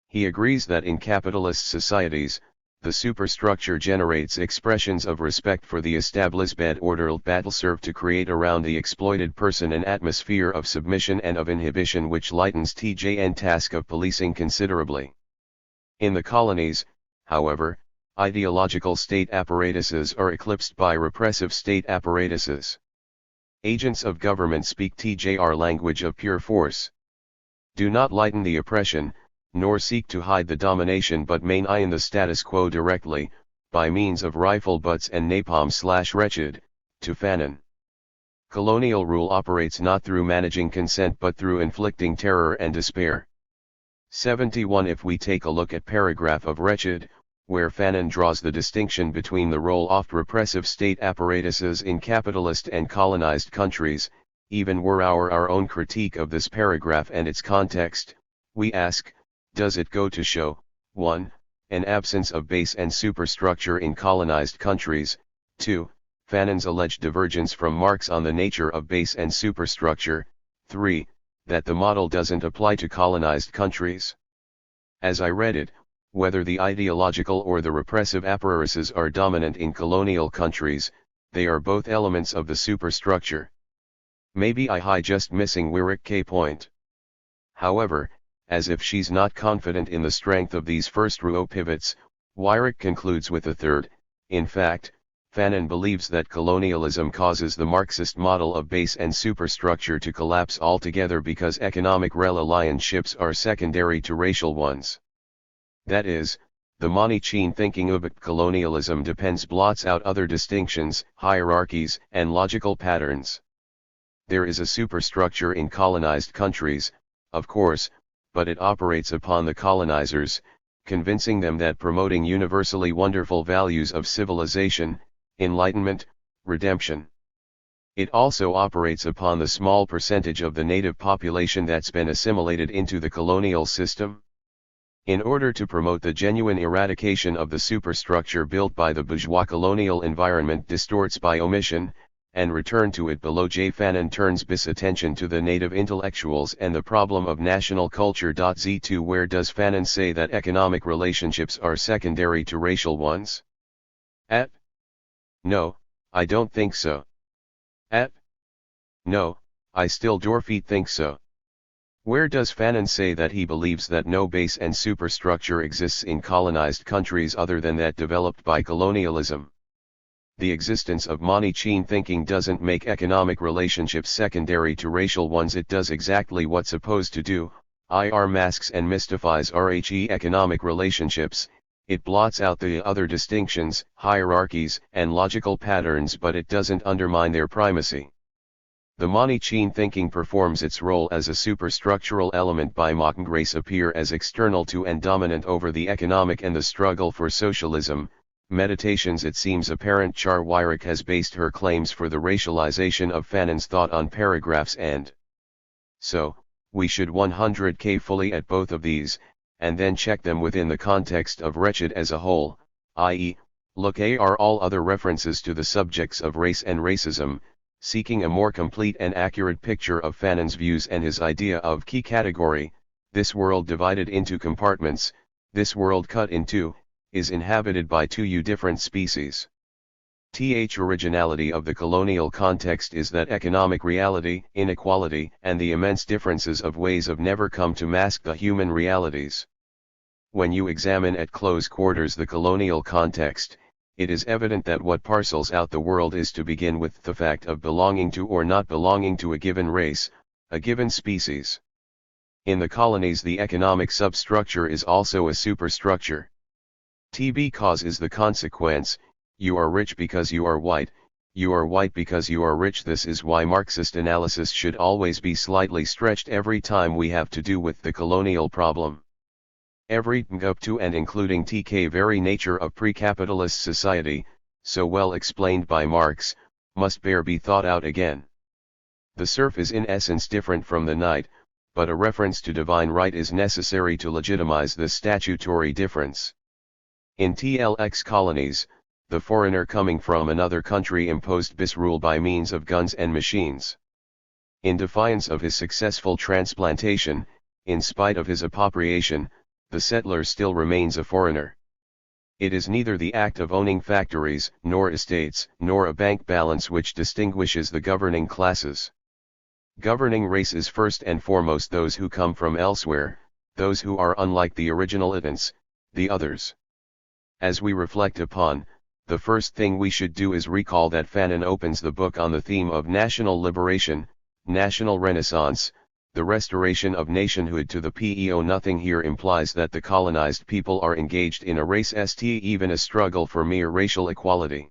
He agrees that in capitalist societies, the superstructure generates expressions of respect for the established order that serve to create around the exploited person an atmosphere of submission and of inhibition which lightens the task of policing considerably. In the colonies, however, ideological state apparatuses are eclipsed by repressive state apparatuses. Agents of government speak TJR language of pure force. Do not lighten the oppression, nor seek to hide the domination, but maintain the status quo directly, by means of rifle butts and napalm/wretched, to fanon. Colonial rule operates not through managing consent but through inflicting terror and despair. 71. If we take a look at paragraph of wretched, where Fanon draws the distinction between the role of repressive state apparatuses in capitalist and colonized countries, even were our own critique of this paragraph and its context, we ask, does it go to show, 1. An absence of base and superstructure in colonized countries, 2. Fanon's alleged divergence from Marx on the nature of base and superstructure, 3. That the model doesn't apply to colonized countries? As I read it, whether the ideological or the repressive apparatuses are dominant in colonial countries, they are both elements of the superstructure. Maybe I just missing Wirrick K point. However, as if she's not confident in the strength of these first row pivots, Wyrick concludes with a third. In fact, Fanon believes that colonialism causes the Marxist model of base and superstructure to collapse altogether because economic relationships are secondary to racial ones. That is, the Manichean thinking about colonialism blots out other distinctions, hierarchies, and logical patterns. There is a superstructure in colonized countries, of course, but it operates upon the colonizers, convincing them that promoting universally wonderful values of civilization, enlightenment, redemption. It also operates upon the small percentage of the native population that's been assimilated into the colonial system. In order to promote the genuine eradication of the superstructure built by the bourgeois colonial environment distorts by omission, and return to it below. J. Fanon turns bis attention to the native intellectuals and the problem of national culture. Z2 Where does Fanon say that economic relationships are secondary to racial ones? At? No, I don't think so. At? No, I still don't think so. Where does Fanon say that he believes that no base and superstructure exists in colonized countries other than that developed by colonialism? The existence of Manichean thinking doesn't make economic relationships secondary to racial ones. It does exactly what's supposed to do. It masks and mystifies economic relationships. It blots out the other distinctions, hierarchies, and logical patterns, but it doesn't undermine their primacy. The Manichean thinking performs its role as a superstructural element by making race appear as external to and dominant over the economic and the struggle for socialism. Meditations. It seems apparent Char Wyrick has based her claims for the racialization of Fanon's thought on paragraphs and so, we should 100k fully at both of these, and then check them within the context of wretched as a whole, i.e., look at all other references to the subjects of race and racism, seeking a more complete and accurate picture of Fanon's views and his idea of key category. This world divided into compartments, this world cut in two, is inhabited by two different species. Originality of the colonial context is that economic reality, inequality, and the immense differences of ways of never come to mask the human realities. When you examine at close quarters the colonial context, it is evident that what parcels out the world is to begin with the fact of belonging to or not belonging to a given race, a given species. In the colonies the economic substructure is also a superstructure. Because is the consequence, you are rich because you are white because you are rich. This is why Marxist analysis should always be slightly stretched every time we have to do with the colonial problem. Everything up to and including the very nature of pre-capitalist society, so well explained by Marx, must be thought out again. The serf is in essence different from the knight, but a reference to divine right is necessary to legitimize this statutory difference. In TLX colonies, the foreigner coming from another country imposed bis rule by means of guns and machines. In defiance of his successful transplantation, in spite of his appropriation, the settler still remains a foreigner. It is neither the act of owning factories, nor estates, nor a bank balance which distinguishes the governing classes. Governing race is first and foremost those who come from elsewhere, those who are unlike the original itants, the others. As we reflect upon, the first thing we should do is recall that Fanon opens the book on the theme of national liberation, national renaissance, The restoration of nationhood to the PEO. Nothing here implies that the colonized people are engaged in a race st even a struggle for mere racial equality.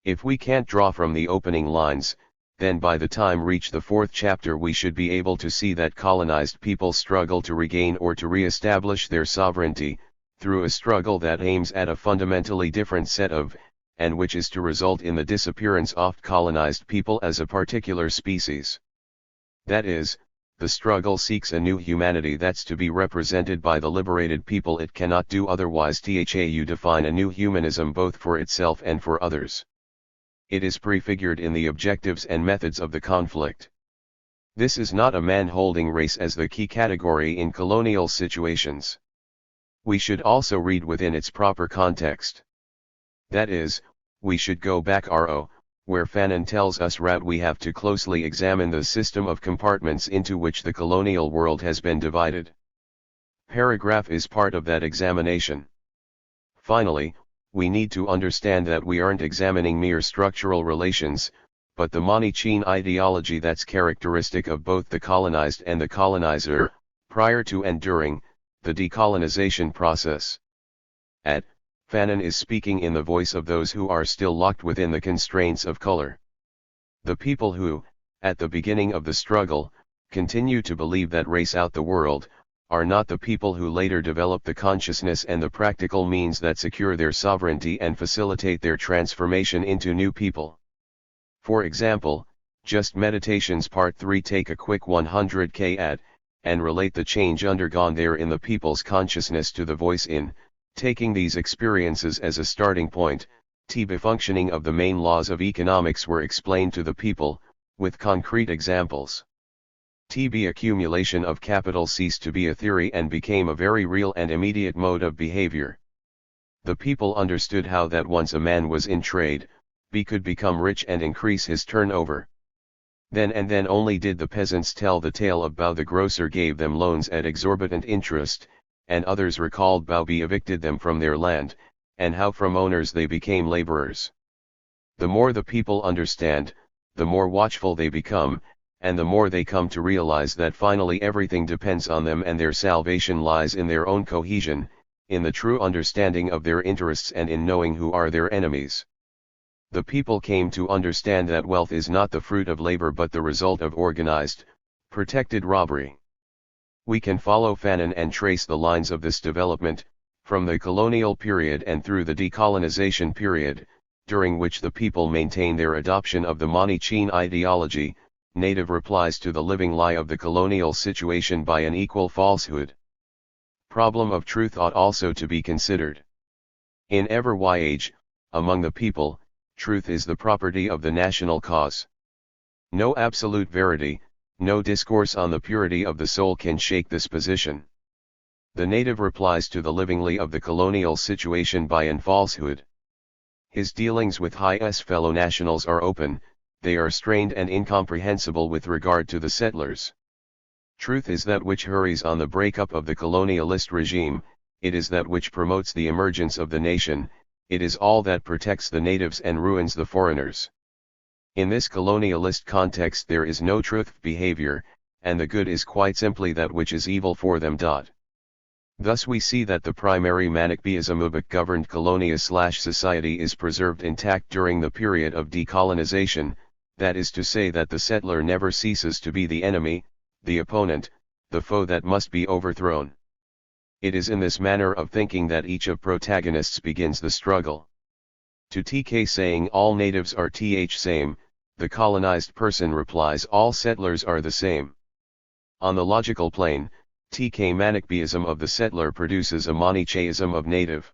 If we can't draw from the opening lines, then by the time reach the 4th chapter we should be able to see that colonized people struggle to regain or to re-establish their sovereignty, through a struggle that aims at a fundamentally different set of, and which is to result in the disappearance of colonized people as a particular species. That is, the struggle seeks a new humanity that's to be represented by the liberated people. It cannot do otherwise. To define a new humanism both for itself and for others. It is prefigured in the objectives and methods of the conflict. This is not a man holding race as the key category in colonial situations. We should also read within its proper context. That is, we should go back where Fanon tells us we have to closely examine the system of compartments into which the colonial world has been divided. Paragraph is part of that examination. Finally, we need to understand that we aren't examining mere structural relations, but the money-chain ideology that's characteristic of both the colonized and the colonizer, prior to and during the decolonization process. Fanon is speaking in the voice of those who are still locked within the constraints of color. The people who, at the beginning of the struggle, continue to believe that race out the world, are not the people who later develop the consciousness and the practical means that secure their sovereignty and facilitate their transformation into new people. For example, just Meditations Part 3. Take a quick 100k ad, and relate the change undergone there in the people's consciousness to the voice in, taking these experiences as a starting point. The functioning of the main laws of economics were explained to the people, with concrete examples. The accumulation of capital ceased to be a theory and became a very real and immediate mode of behavior. The people understood how that once a man was in trade, he could become rich and increase his turnover. Then and then only did the peasants tell the tale of how the grocer gave them loans at exorbitant interest, and others recalled how he evicted them from their land, and how from owners they became laborers. The more the people understand, the more watchful they become, and the more they come to realize that finally everything depends on them and their salvation lies in their own cohesion, in the true understanding of their interests and in knowing who are their enemies. The people came to understand that wealth is not the fruit of labor but the result of organized, protected robbery. We can follow Fanon and trace the lines of this development, from the colonial period and through the decolonization period, during which the people maintain their adoption of the money-chain ideology. Native replies to the living lie of the colonial situation by an equal falsehood. Problem of truth ought also to be considered. In every age, among the people, truth is the property of the national cause. No absolute verity, no discourse on the purity of the soul can shake this position. The native replies to the living lie of the colonial situation by an falsehood. His dealings with his fellow nationals are open, they are strained and incomprehensible with regard to the settlers. Truth is that which hurries on the breakup of the colonialist regime, it is that which promotes the emergence of the nation, it is all that protects the natives and ruins the foreigners. In this colonialist context there is no truth behavior, and the good is quite simply that which is evil for them. Thus we see that the primary Manichaeism governed colonia/society is preserved intact during the period of decolonization, that is to say that the settler never ceases to be the enemy, the opponent, the foe that must be overthrown. It is in this manner of thinking that each of protagonists begins the struggle. To TK saying all natives are same, the colonized person replies all settlers are the same. On the logical plane, TK Manichaeism of the settler produces a Manichaeism of native.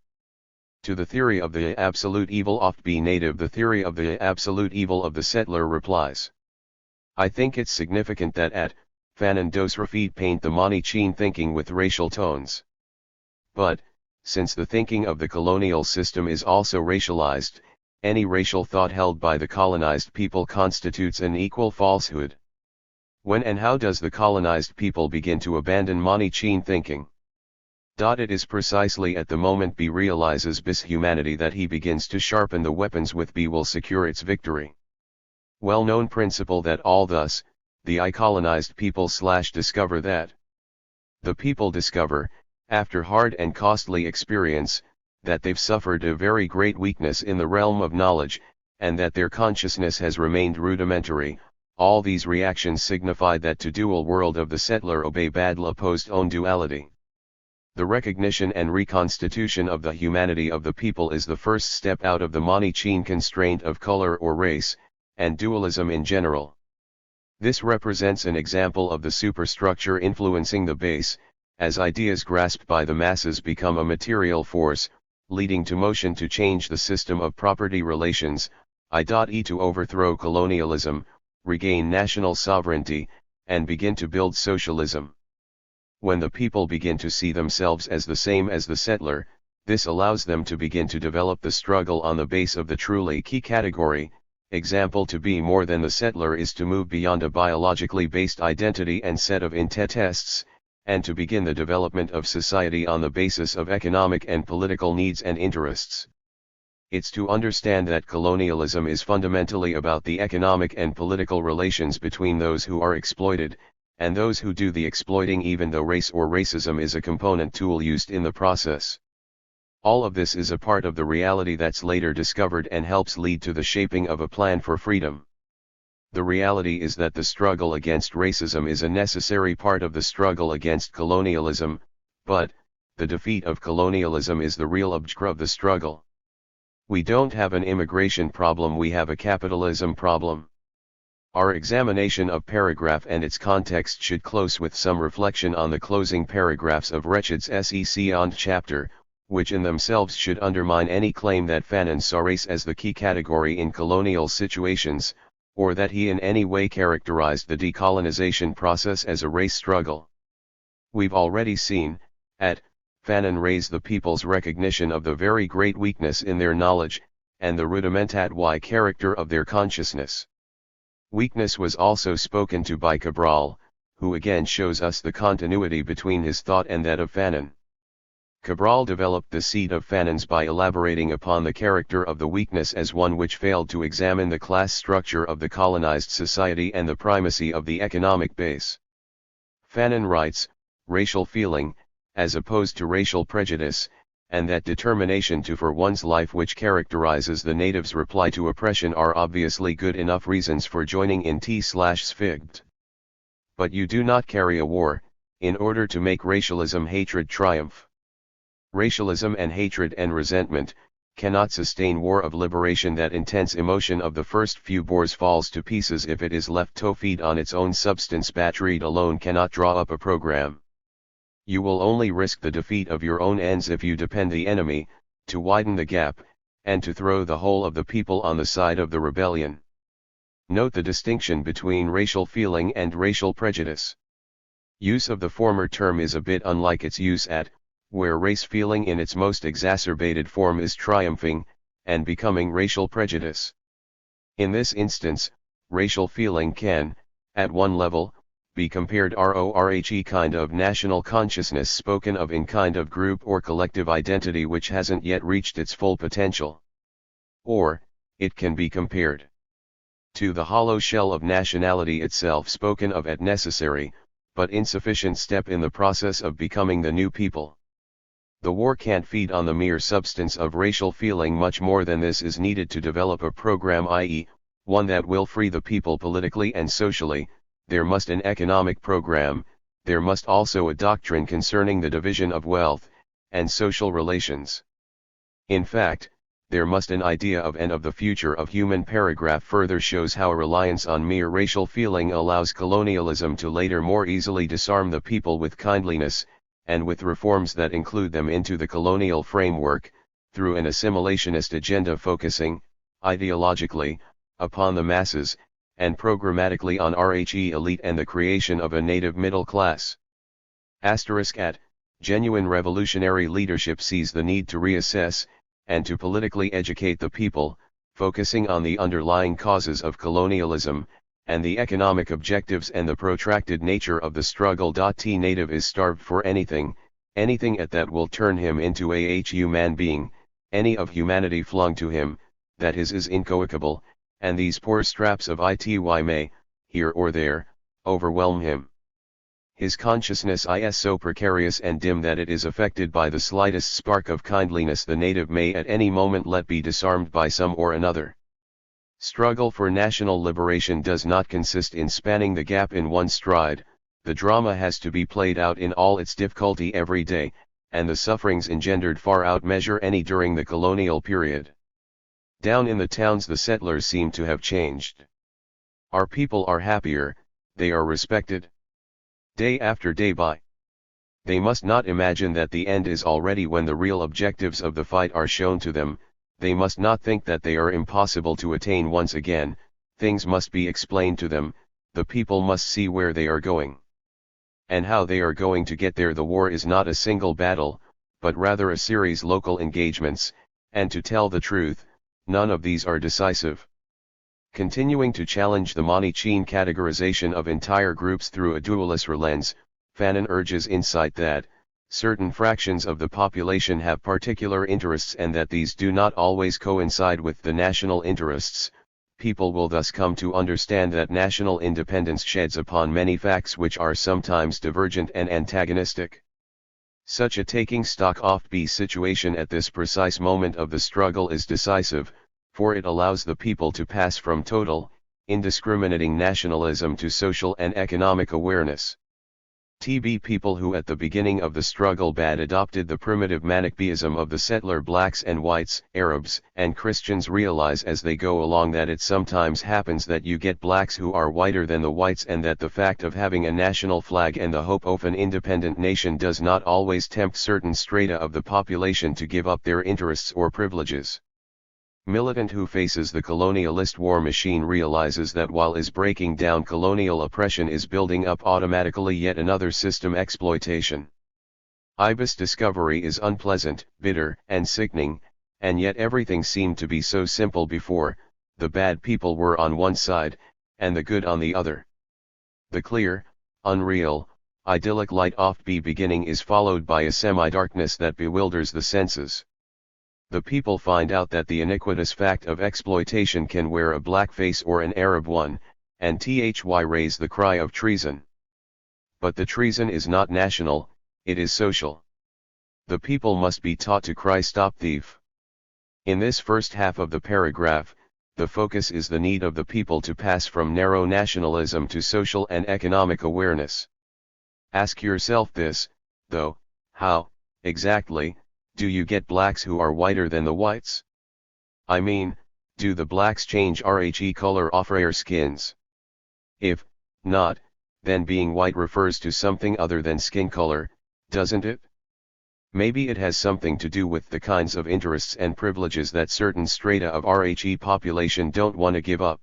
To the theory of the absolute evil of the native, the theory of the absolute evil of the settler replies. I think it's significant that Fanon does paint the money-chain thinking with racial tones. But, since the thinking of the colonial system is also racialized, any racial thought held by the colonized people constitutes an equal falsehood. When and how does the colonized people begin to abandon money-chain thinking? It is precisely at the moment B realizes bis humanity that he begins to sharpen the weapons with B will secure its victory. Well-known principle that all thus, the I-colonized people discover that. The people discover, after hard and costly experience, that they've suffered a very great weakness in the realm of knowledge, and that their consciousness has remained rudimentary. All these reactions signify that to dual world of the settler obey badla post own duality. The recognition and reconstitution of the humanity of the people is the first step out of the Manichean constraint of color or race, and dualism in general. This represents an example of the superstructure influencing the base, as ideas grasped by the masses become a material force, leading to motion to change the system of property relations, i.e. to overthrow colonialism, regain national sovereignty, and begin to build socialism. When the people begin to see themselves as the same as the settler, this allows them to begin to develop the struggle on the base of the truly key category. Example: to be more than the settler is to move beyond a biologically based identity and set of tests, and to begin the development of society on the basis of economic and political needs and interests. It's to understand that colonialism is fundamentally about the economic and political relations between those who are exploited, and those who do the exploiting, even though race or racism is a component tool used in the process. All of this is a part of the reality that's later discovered and helps lead to the shaping of a plan for freedom. The reality is that the struggle against racism is a necessary part of the struggle against colonialism, but the defeat of colonialism is the real object of the struggle. We don't have an immigration problem, we have a capitalism problem. Our examination of paragraph and its context should close with some reflection on the closing paragraphs of Wretched's second chapter, which in themselves should undermine any claim that Fanon saw race as the key category in colonial situations, or that he in any way characterized the decolonization process as a race struggle. We've already seen, Fanon raise the people's recognition of the very great weakness in their knowledge, and the rudimentary character of their consciousness. Weakness was also spoken to by Cabral, who again shows us the continuity between his thought and that of Fanon. Cabral developed the seed of Fanons by elaborating upon the character of the weakness as one which failed to examine the class structure of the colonized society and the primacy of the economic base. Fanon writes, racial feeling, as opposed to racial prejudice, and that determination to for one's life which characterizes the natives' reply to oppression are obviously good enough reasons for joining in T/Sfigt. But you do not carry a war, in order to make racialism hatred triumph. Racialism and hatred and resentment, cannot sustain war of liberation. That intense emotion of the first few boars falls to pieces if it is left to feed on its own substance. Battered alone cannot draw up a program. You will only risk the defeat of your own ends if you depend the enemy, to widen the gap, and to throw the whole of the people on the side of the rebellion. Note the distinction between racial feeling and racial prejudice. Use of the former term is a bit unlike its use where race feeling in its most exacerbated form is triumphing, and becoming racial prejudice. In this instance, racial feeling can, at one level, be compared RORHE kind of national consciousness spoken of in kind of group or collective identity which hasn't yet reached its full potential. Or, it can be compared to the hollow shell of nationality itself spoken of at necessary, but insufficient step in the process of becoming the new people. The war can't feed on the mere substance of racial feeling. Much more than this is needed to develop a program, i.e., one that will free the people politically and socially. There must an economic program, there must also a doctrine concerning the division of wealth, and social relations. In fact, there must an idea of and of the future of human. Paragraph further shows how a reliance on mere racial feeling allows colonialism to later more easily disarm the people with kindliness, and with reforms that include them into the colonial framework, through an assimilationist agenda focusing, ideologically, upon the masses, and programmatically on RHE elite and the creation of a native middle class. Genuine revolutionary leadership sees the need to reassess, and to politically educate the people, focusing on the underlying causes of colonialism, and the economic objectives and the protracted nature of the struggle. T native is starved for anything that will turn him into a human being, any of humanity flung to him, that is incoercible, and these poor straps of ity may, here or there, overwhelm him. His consciousness is so precarious and dim that it is affected by the slightest spark of kindliness the native may at any moment let be disarmed by some or another. Struggle for national liberation does not consist in spanning the gap in one stride. The drama has to be played out in all its difficulty every day, and the sufferings engendered far outmeasure any during the colonial period. Down in the towns the settlers seem to have changed. Our people are happier, they are respected. Day after day by. They must not imagine that the end is already when the real objectives of the fight are shown to them. They must not think that they are impossible to attain once again. Things must be explained to them, the people must see where they are going. And how they are going to get there. The war is not a single battle, but rather a series local engagements, and to tell the truth, none of these are decisive. Continuing to challenge the Manichean categorization of entire groups through a dualist lens, Fanon urges insight that, certain fractions of the population have particular interests and that these do not always coincide with the national interests. People will thus come to understand that national independence sheds upon many facts which are sometimes divergent and antagonistic. Such a taking stock of the situation at this precise moment of the struggle is decisive, for it allows the people to pass from total, indiscriminating nationalism to social and economic awareness. People who at the beginning of the struggle bad adopted the primitive manichaeism of the settler blacks and whites, Arabs and Christians realize as they go along that it sometimes happens that you get blacks who are whiter than the whites, and that the fact of having a national flag and the hope of an independent nation does not always tempt certain strata of the population to give up their interests or privileges. Militant who faces the colonialist war machine realizes that while is breaking down colonial oppression is building up automatically yet another system exploitation. Ibis discovery is unpleasant, bitter, and sickening, and yet everything seemed to be so simple before. The bad people were on one side, and the good on the other. The clear, unreal, idyllic light of the beginning is followed by a semi-darkness that bewilders the senses. The people find out that the iniquitous fact of exploitation can wear a black face or an Arab one, and raise the cry of treason. But the treason is not national, it is social. The people must be taught to cry "Stop thief." In this first half of the paragraph, the focus is the need of the people to pass from narrow nationalism to social and economic awareness. Ask yourself this, though: how, exactly, do you get blacks who are whiter than the whites? I mean, do the blacks change color of their skins? If not, then being white refers to something other than skin color, doesn't it? Maybe it has something to do with the kinds of interests and privileges that certain strata of population don't want to give up.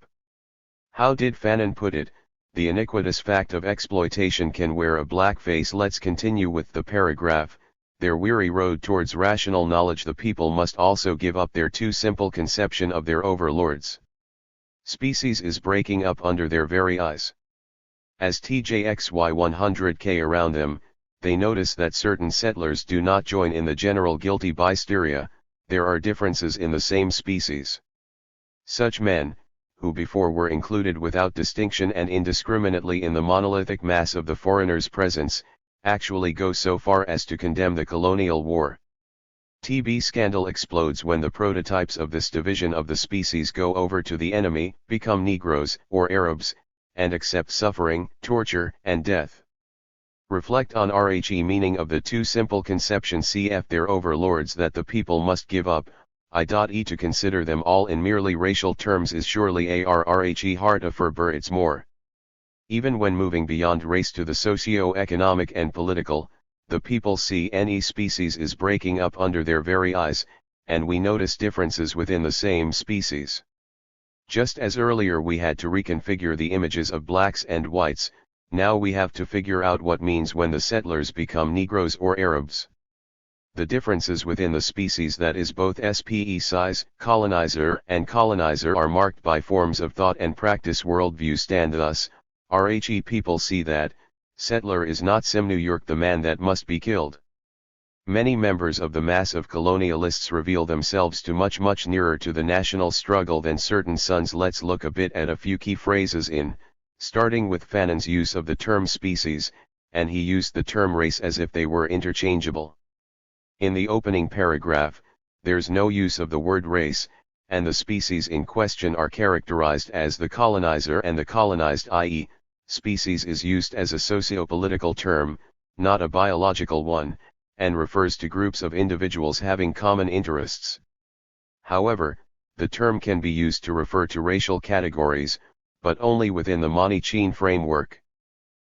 How did Fanon put it? The iniquitous fact of exploitation can wear a black face. Let's continue with the paragraph. Their weary road towards rational knowledge. The people must also give up their too simple conception of their overlords. Species is breaking up under their very eyes. As TJXY 100K around them, they notice that certain settlers do not join in the general guilty bysteria. There are differences in the same species. Such men, who before were included without distinction and indiscriminately in the monolithic mass of the foreigner's presence, actually go so far as to condemn the colonial war. Scandal explodes when the prototypes of this division of the species go over to the enemy, become Negroes or Arabs, and accept suffering, torture, and death. Reflect on meaning of the too simple conception. Cf. their overlords that the people must give up. To consider them all in merely racial terms is surely hard to forbear. It's more. Even when moving beyond race to the socio-economic and political, the people see any species is breaking up under their very eyes, and we notice differences within the same species. Just as earlier we had to reconfigure the images of blacks and whites, now we have to figure out what means when the settlers become Negroes or Arabs. The differences within the species, that is both size, colonizer and colonizer, are marked by forms of thought and practice. Worldview stand thus. People see that, settler is not some New York the man that must be killed. Many members of the mass of colonialists reveal themselves to much nearer to the national struggle than certain sons. Let's look a bit at a few key phrases in starting with Fanon's use of the term species, and he used the term race as if they were interchangeable. In the opening paragraph, there's no use of the word race, and the species in question are characterized as the colonizer and the colonized, i.e., species is used as a socio-political term, not a biological one, and refers to groups of individuals having common interests. However, the term can be used to refer to racial categories, but only within the Manichean framework.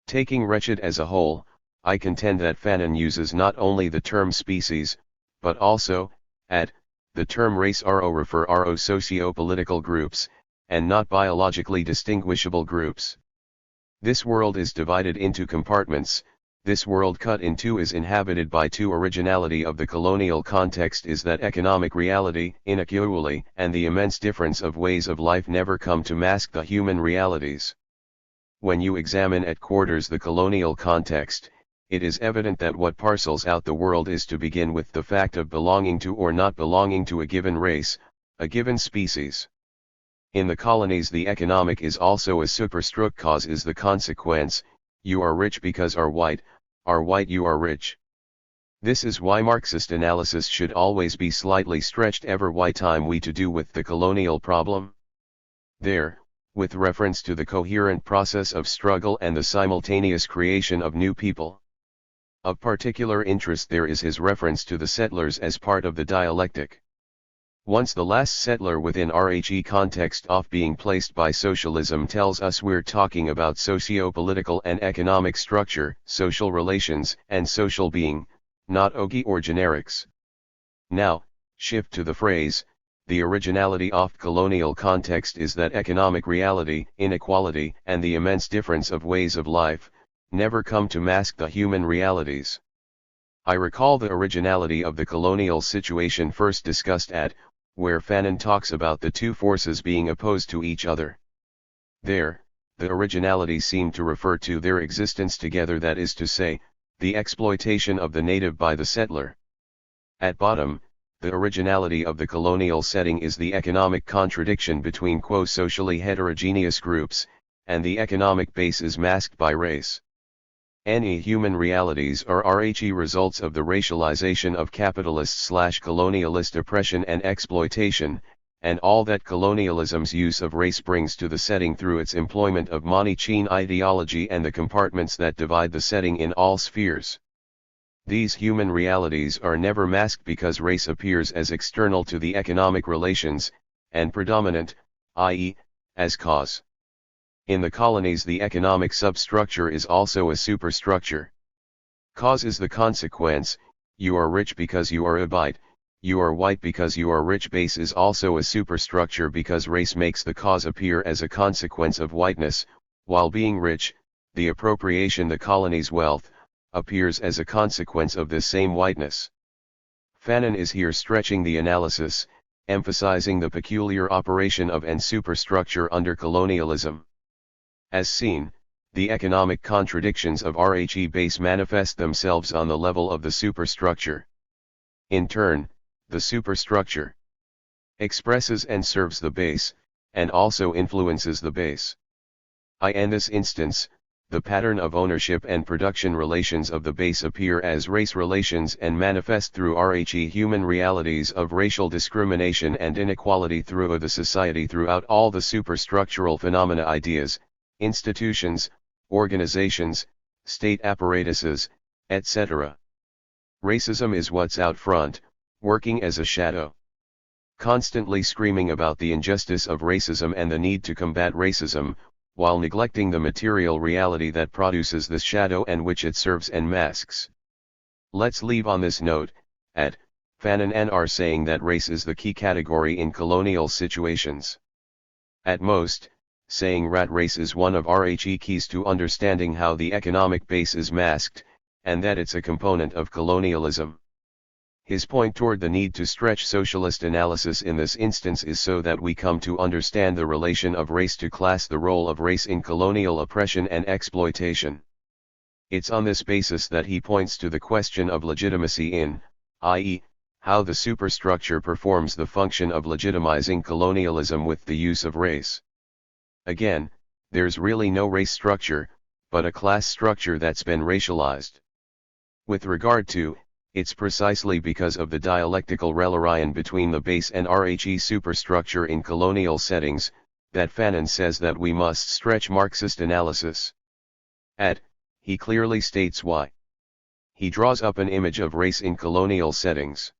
Taking wretched as a whole, I contend that Fanon uses not only the term species, but also, the term race refer socio-political groups, and not biologically distinguishable groups. This world is divided into compartments. This world cut in two is inhabited by two. Originality of the colonial context is that economic reality, inequality, and the immense difference of ways of life never come to mask the human realities. When you examine at quarters the colonial context, it is evident that what parcels out the world is to begin with the fact of belonging to or not belonging to a given race, a given species. In the colonies the economic is also a superstruct. Cause is the consequence. You are rich because are white you are rich. This is why Marxist analysis should always be slightly stretched. Ever why time we to do with the colonial problem? There, with reference to the coherent process of struggle and the simultaneous creation of new people. Of particular interest there is his reference to the settlers as part of the dialectic. Once the last settler within RHE context off being placed by socialism tells us we're talking about socio-political and economic structure, social relations, and social being, not ogi or generics. Now, shift to the phrase, the originality of colonial context is that economic reality, inequality, and the immense difference of ways of life, never come to mask the human realities. I recall the originality of the colonial situation first discussed at, where Fanon talks about the two forces being opposed to each other. There, the originality seemed to refer to their existence together, that is to say, the exploitation of the native by the settler. At bottom, the originality of the colonial setting is the economic contradiction between socially heterogeneous groups, and the economic base is masked by race. Any human realities are RHE results of the racialization of capitalist/colonialist oppression and exploitation, and all that colonialism's use of race brings to the setting through its employment of Manichean ideology and the compartments that divide the setting in all spheres. These human realities are never masked because race appears as external to the economic relations, and predominant, i.e., as cause. In the colonies the economic substructure is also a superstructure. Cause is the consequence. You are rich because you are a bite, you are white because you are rich. Base is also a superstructure because race makes the cause appear as a consequence of whiteness, while being rich, the appropriation the colony's wealth, appears as a consequence of this same whiteness. Fanon is here stretching the analysis, emphasizing the peculiar operation of and superstructure under colonialism. As seen, the economic contradictions of RHE base manifest themselves on the level of the superstructure. In turn, the superstructure expresses and serves the base, and also influences the base. In this instance, the pattern of ownership and production relations of the base appear as race relations and manifest through RHE human realities of racial discrimination and inequality through the society throughout all the superstructural phenomena, ideas, institutions, organizations, state apparatuses, etc. Racism is what's out front, working as a shadow. Constantly screaming about the injustice of racism and the need to combat racism, while neglecting the material reality that produces this shadow and which it serves and masks. Let's leave on this note, Fanon and are saying that race is the key category in colonial situations. At most, saying rat race is one of RHE keys to understanding how the economic base is masked, and that it's a component of colonialism. His point toward the need to stretch socialist analysis in this instance is so that we come to understand the relation of race to class, the role of race in colonial oppression and exploitation. It's on this basis that he points to the question of legitimacy in, i.e., how the superstructure performs the function of legitimizing colonialism with the use of race. Again, there's really no race structure, but a class structure that's been racialized. With regard to, it's precisely because of the dialectical relation between the base and Rhe superstructure in colonial settings, that Fanon says that we must stretch Marxist analysis. He clearly states why. He draws up an image of race in colonial settings.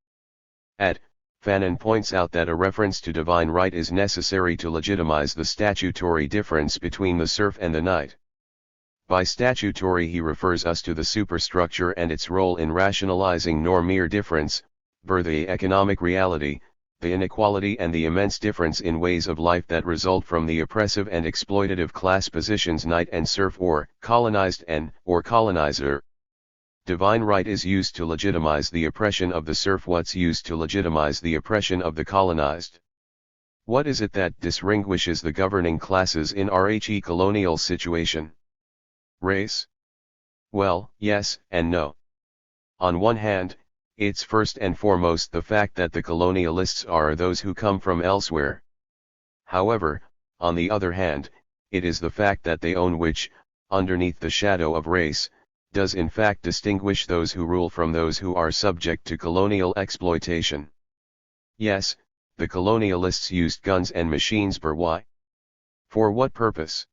Fanon points out that a reference to divine right is necessary to legitimize the statutory difference between the serf and the knight. By statutory he refers us to the superstructure and its role in rationalizing nor mere difference, the economic reality, the inequality and the immense difference in ways of life that result from the oppressive and exploitative class positions knight and serf or colonized or colonizer. Divine right is used to legitimize the oppression of the serf. What's used to legitimize the oppression of the colonized? What is it that distinguishes the governing classes in Rhe colonial situation? Race? Well, yes and no. On one hand, it's first and foremost the fact that the colonialists are those who come from elsewhere. However, on the other hand, it is the fact that they own which, underneath the shadow of race, does in fact distinguish those who rule from those who are subject to colonial exploitation. Yes, the colonialists used guns and machines, but why? For what purpose?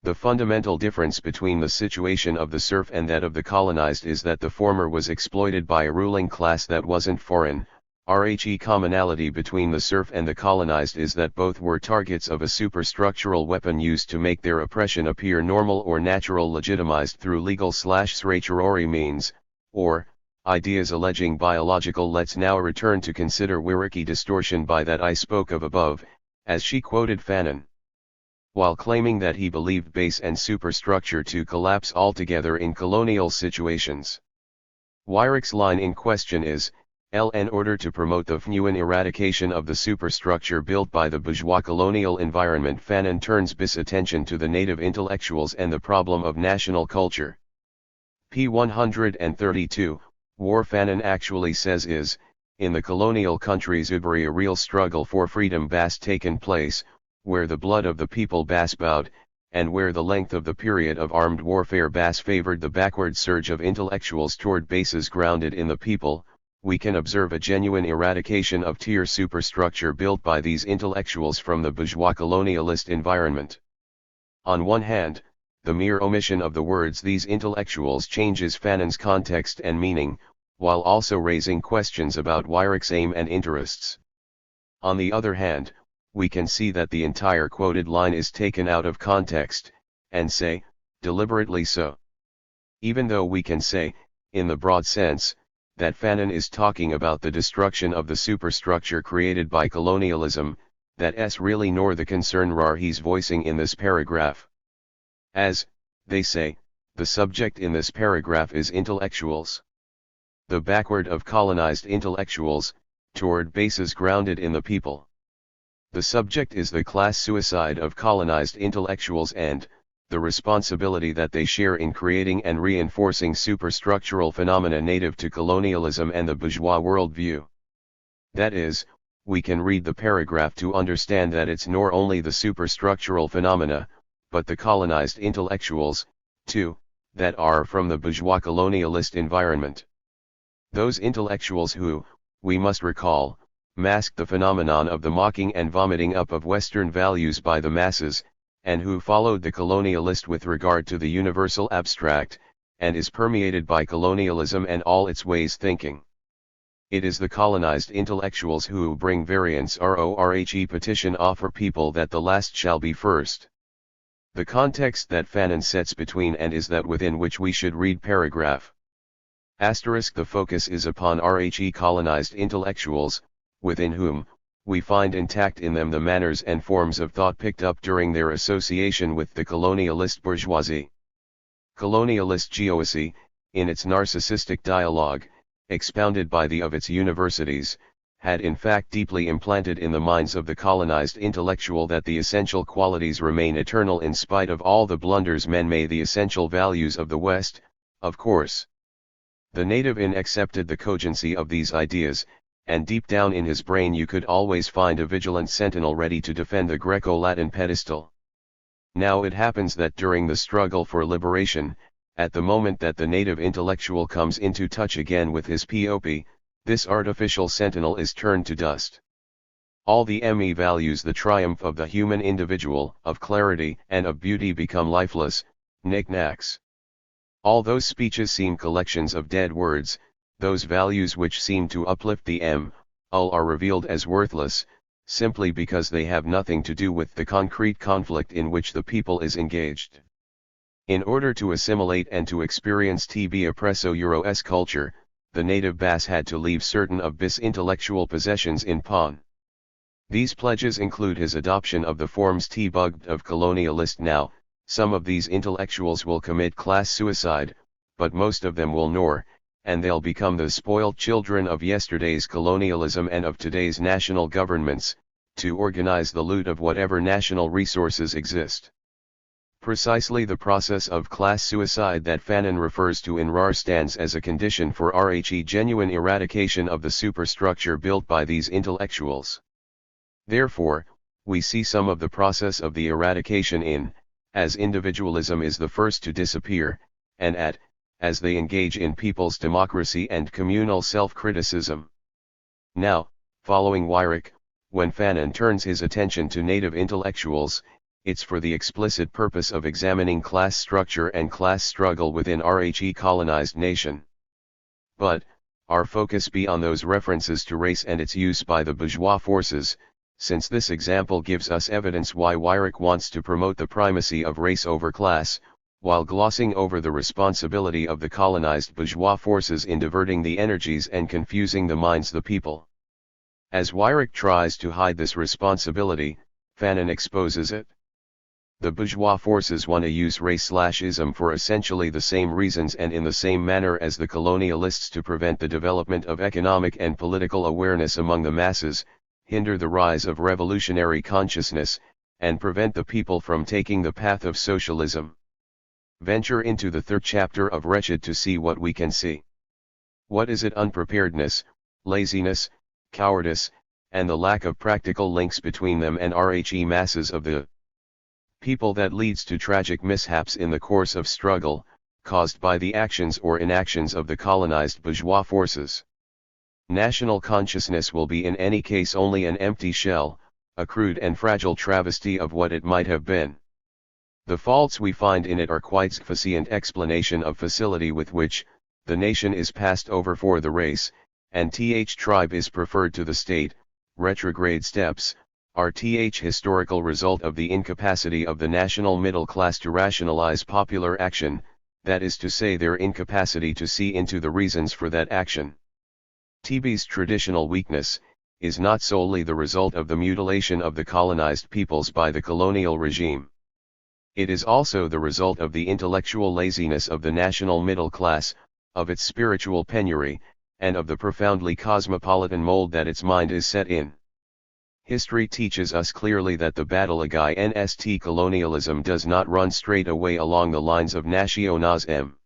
The fundamental difference between the situation of the serf and that of the colonized is that the former was exploited by a ruling class that wasn't foreign. Rhe commonality between the serf and the colonized is that both were targets of a superstructural weapon used to make their oppression appear normal or natural, legitimized through legal/statutory means, or ideas alleging biological. Let's now return to consider wretched distortion by that I spoke of above, as she quoted Fanon. While claiming that he believed base and superstructure to collapse altogether in colonial situations. Weyrich's line in question is, in order to promote the genuine eradication of the superstructure built by the bourgeois colonial environment. Fanon turns his attention to the native intellectuals and the problem of national culture. p. 132, war Fanon actually says is, in the colonial countries a real struggle for freedom has taken place, where the blood of the people has bowed, and where the length of the period of armed warfare has favored the backward surge of intellectuals toward bases grounded in the people. We can observe a genuine eradication of tier superstructure built by these intellectuals from the bourgeois colonialist environment. On one hand, the mere omission of the words these intellectuals changes Fanon's context and meaning, while also raising questions about Weyrich's aim and interests. On the other hand, we can see that the entire quoted line is taken out of context, and say, deliberately so. Even though we can say, in the broad sense, that Fanon is talking about the destruction of the superstructure created by colonialism, that's really nor the concern he's voicing in this paragraph. As, they say, the subject in this paragraph is intellectuals. The backward of colonized intellectuals, toward bases grounded in the people. The subject is the class suicide of colonized intellectuals and, the responsibility that they share in creating and reinforcing superstructural phenomena native to colonialism and the bourgeois worldview. That is, we can read the paragraph to understand that it's nor only the superstructural phenomena, but the colonized intellectuals, too, that are from the bourgeois colonialist environment. Those intellectuals who, we must recall, masked the phenomenon of the mocking and vomiting up of Western values by the masses, and who followed the colonialist with regard to the universal abstract, and is permeated by colonialism and all its ways thinking. It is the colonized intellectuals who bring variance RORHE petition offer people that the last shall be first. The context that Fanon sets between and is that within which we should read paragraph. The focus is upon RHE colonized intellectuals, within whom, we find intact in them the manners and forms of thought picked up during their association with the colonialist bourgeoisie. Colonialist geoisy, in its narcissistic dialogue, expounded by the of its universities, had in fact deeply implanted in the minds of the colonized intellectual that the essential qualities remain eternal in spite of all the blunders men may, the essential values of the West, of course. The native accepted the cogency of these ideas, and deep down in his brain you could always find a vigilant sentinel ready to defend the Greco-Latin pedestal. Now it happens that during the struggle for liberation, at the moment that the native intellectual comes into touch again with his POP, this artificial sentinel is turned to dust. All the ME values, the triumph of the human individual, of clarity and of beauty, become lifeless, knick-knacks. All those speeches seem collections of dead words, those values which seem to uplift the all are revealed as worthless, simply because they have nothing to do with the concrete conflict in which the people is engaged. In order to assimilate and to experience TB oppresso-Euro-S culture, the native Bass had to leave certain of bis intellectual possessions in pawn. These pledges include his adoption of the forms T-bugged of colonialist. Now, some of these intellectuals will commit class suicide, but most of them will nor, and they'll become the spoiled children of yesterday's colonialism and of today's national governments, to organize the loot of whatever national resources exist. Precisely the process of class suicide that Fanon refers to in RAR stands as a condition for RHE genuine eradication of the superstructure built by these intellectuals. Therefore, we see some of the process of the eradication in, as individualism is the first to disappear, and as they engage in people's democracy and communal self-criticism. Now, following Weyrich, when Fanon turns his attention to native intellectuals, it's for the explicit purpose of examining class structure and class struggle within RHE colonized nation. But, our focus be on those references to race and its use by the bourgeois forces, since this example gives us evidence why Weyrich wants to promote the primacy of race over class, while glossing over the responsibility of the colonized bourgeois forces in diverting the energies and confusing the minds of the people. As Weyrich tries to hide this responsibility, Fanon exposes it. The bourgeois forces want to use race/ism for essentially the same reasons and in the same manner as the colonialists to prevent the development of economic and political awareness among the masses, hinder the rise of revolutionary consciousness, and prevent the people from taking the path of socialism. Venture into the third chapter of Wretched to see what we can see. What is it? Unpreparedness, laziness, cowardice, and the lack of practical links between them and RHE masses of the people that leads to tragic mishaps in the course of struggle, caused by the actions or inactions of the colonized bourgeois forces. National consciousness will be in any case only an empty shell, a crude and fragile travesty of what it might have been. The faults we find in it are quite sufficient explanation of facility with which the nation is passed over for the race, and tribe is preferred to the state. Retrograde steps are historical result of the incapacity of the national middle class to rationalize popular action, that is to say their incapacity to see into the reasons for that action. TB's traditional weakness is not solely the result of the mutilation of the colonized peoples by the colonial regime. It is also the result of the intellectual laziness of the national middle class, of its spiritual penury, and of the profoundly cosmopolitan mold that its mind is set in. History teaches us clearly that the battle against colonialism does not run straight away along the lines of nationalism.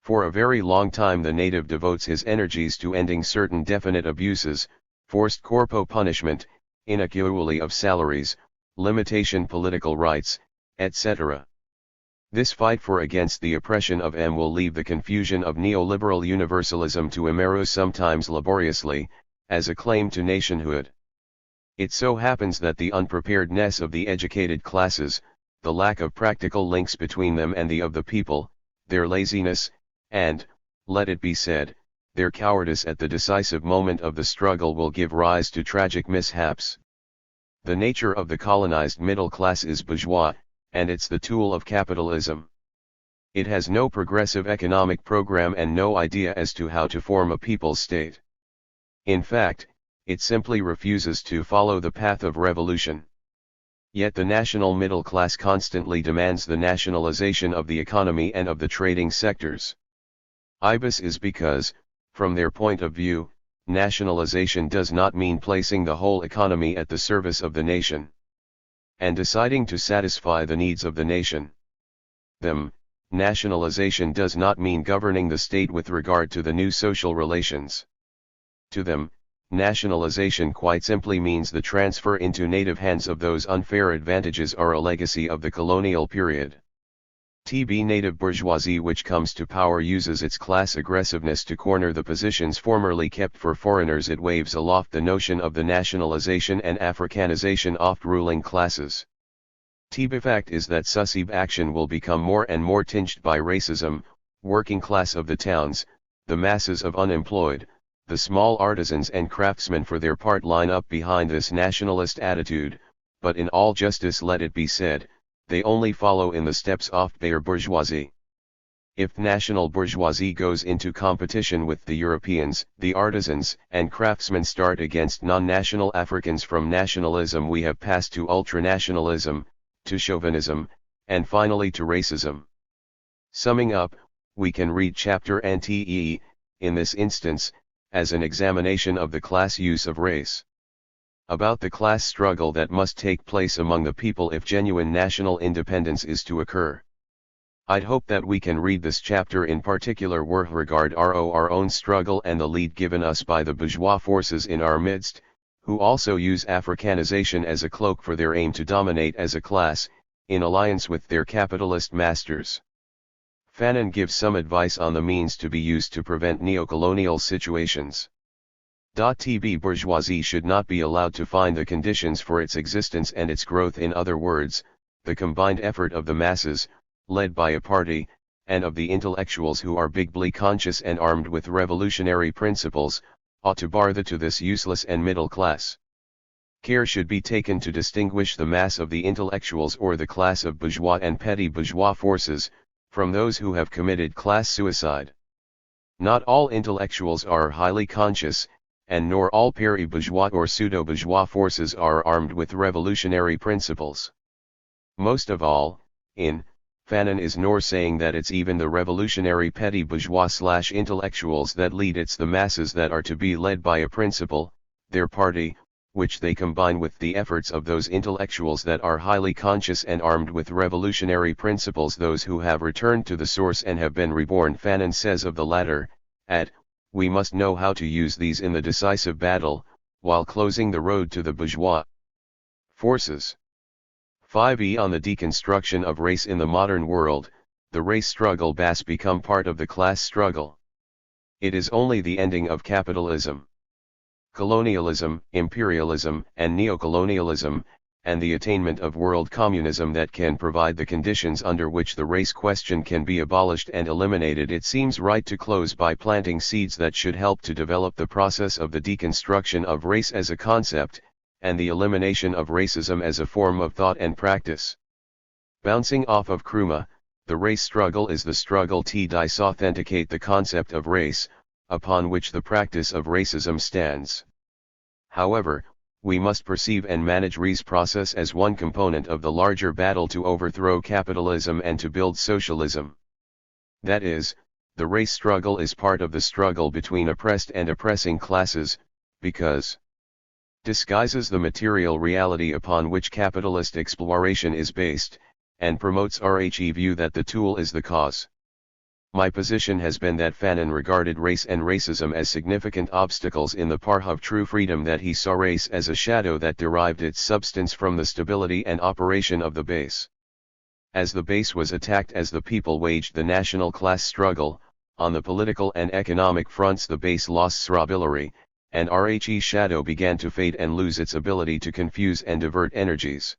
For a very long time the native devotes his energies to ending certain definite abuses, forced corpo punishment, inequality of salaries, limitation political rights, etc. This fight for against the oppression of will leave the confusion of neoliberal universalism to emerge sometimes laboriously, as a claim to nationhood. It so happens that the unpreparedness of the educated classes, the lack of practical links between them and the of the people, their laziness, and, let it be said, their cowardice at the decisive moment of the struggle will give rise to tragic mishaps. The nature of the colonized middle class is bourgeois, and it's the tool of capitalism. It has no progressive economic program and no idea as to how to form a people's state. In fact, it simply refuses to follow the path of revolution. Yet the national middle class constantly demands the nationalization of the economy and of the trading sectors. Ibis is because, from their point of view, nationalization does not mean placing the whole economy at the service of the nation, and deciding to satisfy the needs of the nation. Nationalization does not mean governing the state with regard to the new social relations. To them, Nationalization quite simply means the transfer into native hands of those unfair advantages are a legacy of the colonial period. TB native bourgeoisie which comes to power uses its class aggressiveness to corner the positions formerly kept for foreigners. It waves aloft the notion of the nationalization and Africanization of ruling classes. TB fact is that successive action will become more and more tinged by racism. Working class of the towns, the masses of unemployed, the small artisans and craftsmen for their part line up behind this nationalist attitude, but in all justice let it be said, they only follow in the steps of their bourgeoisie. If national bourgeoisie goes into competition with the Europeans, the artisans and craftsmen start against non-national Africans. From nationalism we have passed to ultranationalism, to chauvinism, and finally to racism. Summing up, we can read chapter NTE, in this instance, as an examination of the class use of race. About the class struggle that must take place among the people if genuine national independence is to occur. I'd hope that we can read this chapter in particular with regard our own struggle and the lead given us by the bourgeois forces in our midst, who also use Africanization as a cloak for their aim to dominate as a class, in alliance with their capitalist masters. Fanon gives some advice on the means to be used to prevent neocolonial situations. TB bourgeoisie should not be allowed to find the conditions for its existence and its growth. In other words, the combined effort of the masses, led by a party, and of the intellectuals who are bigly conscious and armed with revolutionary principles, ought to bar to this useless and middle class. Care should be taken to distinguish the mass of the intellectuals or the class of bourgeois and petty bourgeois forces, from those who have committed class suicide. Not all intellectuals are highly conscious, and nor all peri-bourgeois or pseudo-bourgeois forces are armed with revolutionary principles. Most of all, Fanon is nor saying that it's even the revolutionary petty bourgeois/intellectuals that lead, it's the masses that are to be led by a principle, their party, which they combine with the efforts of those intellectuals that are highly conscious and armed with revolutionary principles, those who have returned to the source and have been reborn. Fanon says of the latter, we must know how to use these in the decisive battle, while closing the road to the bourgeois forces. 5e On the deconstruction of race in the modern world, the race struggle has become part of the class struggle. It is only the ending of capitalism, colonialism, imperialism, and neocolonialism, and the attainment of world communism that can provide the conditions under which the race question can be abolished and eliminated. It seems right to close by planting seeds that should help to develop the process of the deconstruction of race as a concept, and the elimination of racism as a form of thought and practice. Bouncing off of Kruma, the race struggle is the struggle to disauthenticate the concept of race, upon which the practice of racism stands. However, we must perceive and manage race process as one component of the larger battle to overthrow capitalism and to build socialism. That is, the race struggle is part of the struggle between oppressed and oppressing classes, because disguises the material reality upon which capitalist exploration is based, and promotes RHE view that the tool is the cause. My position has been that Fanon regarded race and racism as significant obstacles in the path of true freedom, that he saw race as a shadow that derived its substance from the stability and operation of the base. As the base was attacked, as the people waged the national class struggle, on the political and economic fronts the base lost ability, and RHE shadow began to fade and lose its ability to confuse and divert energies.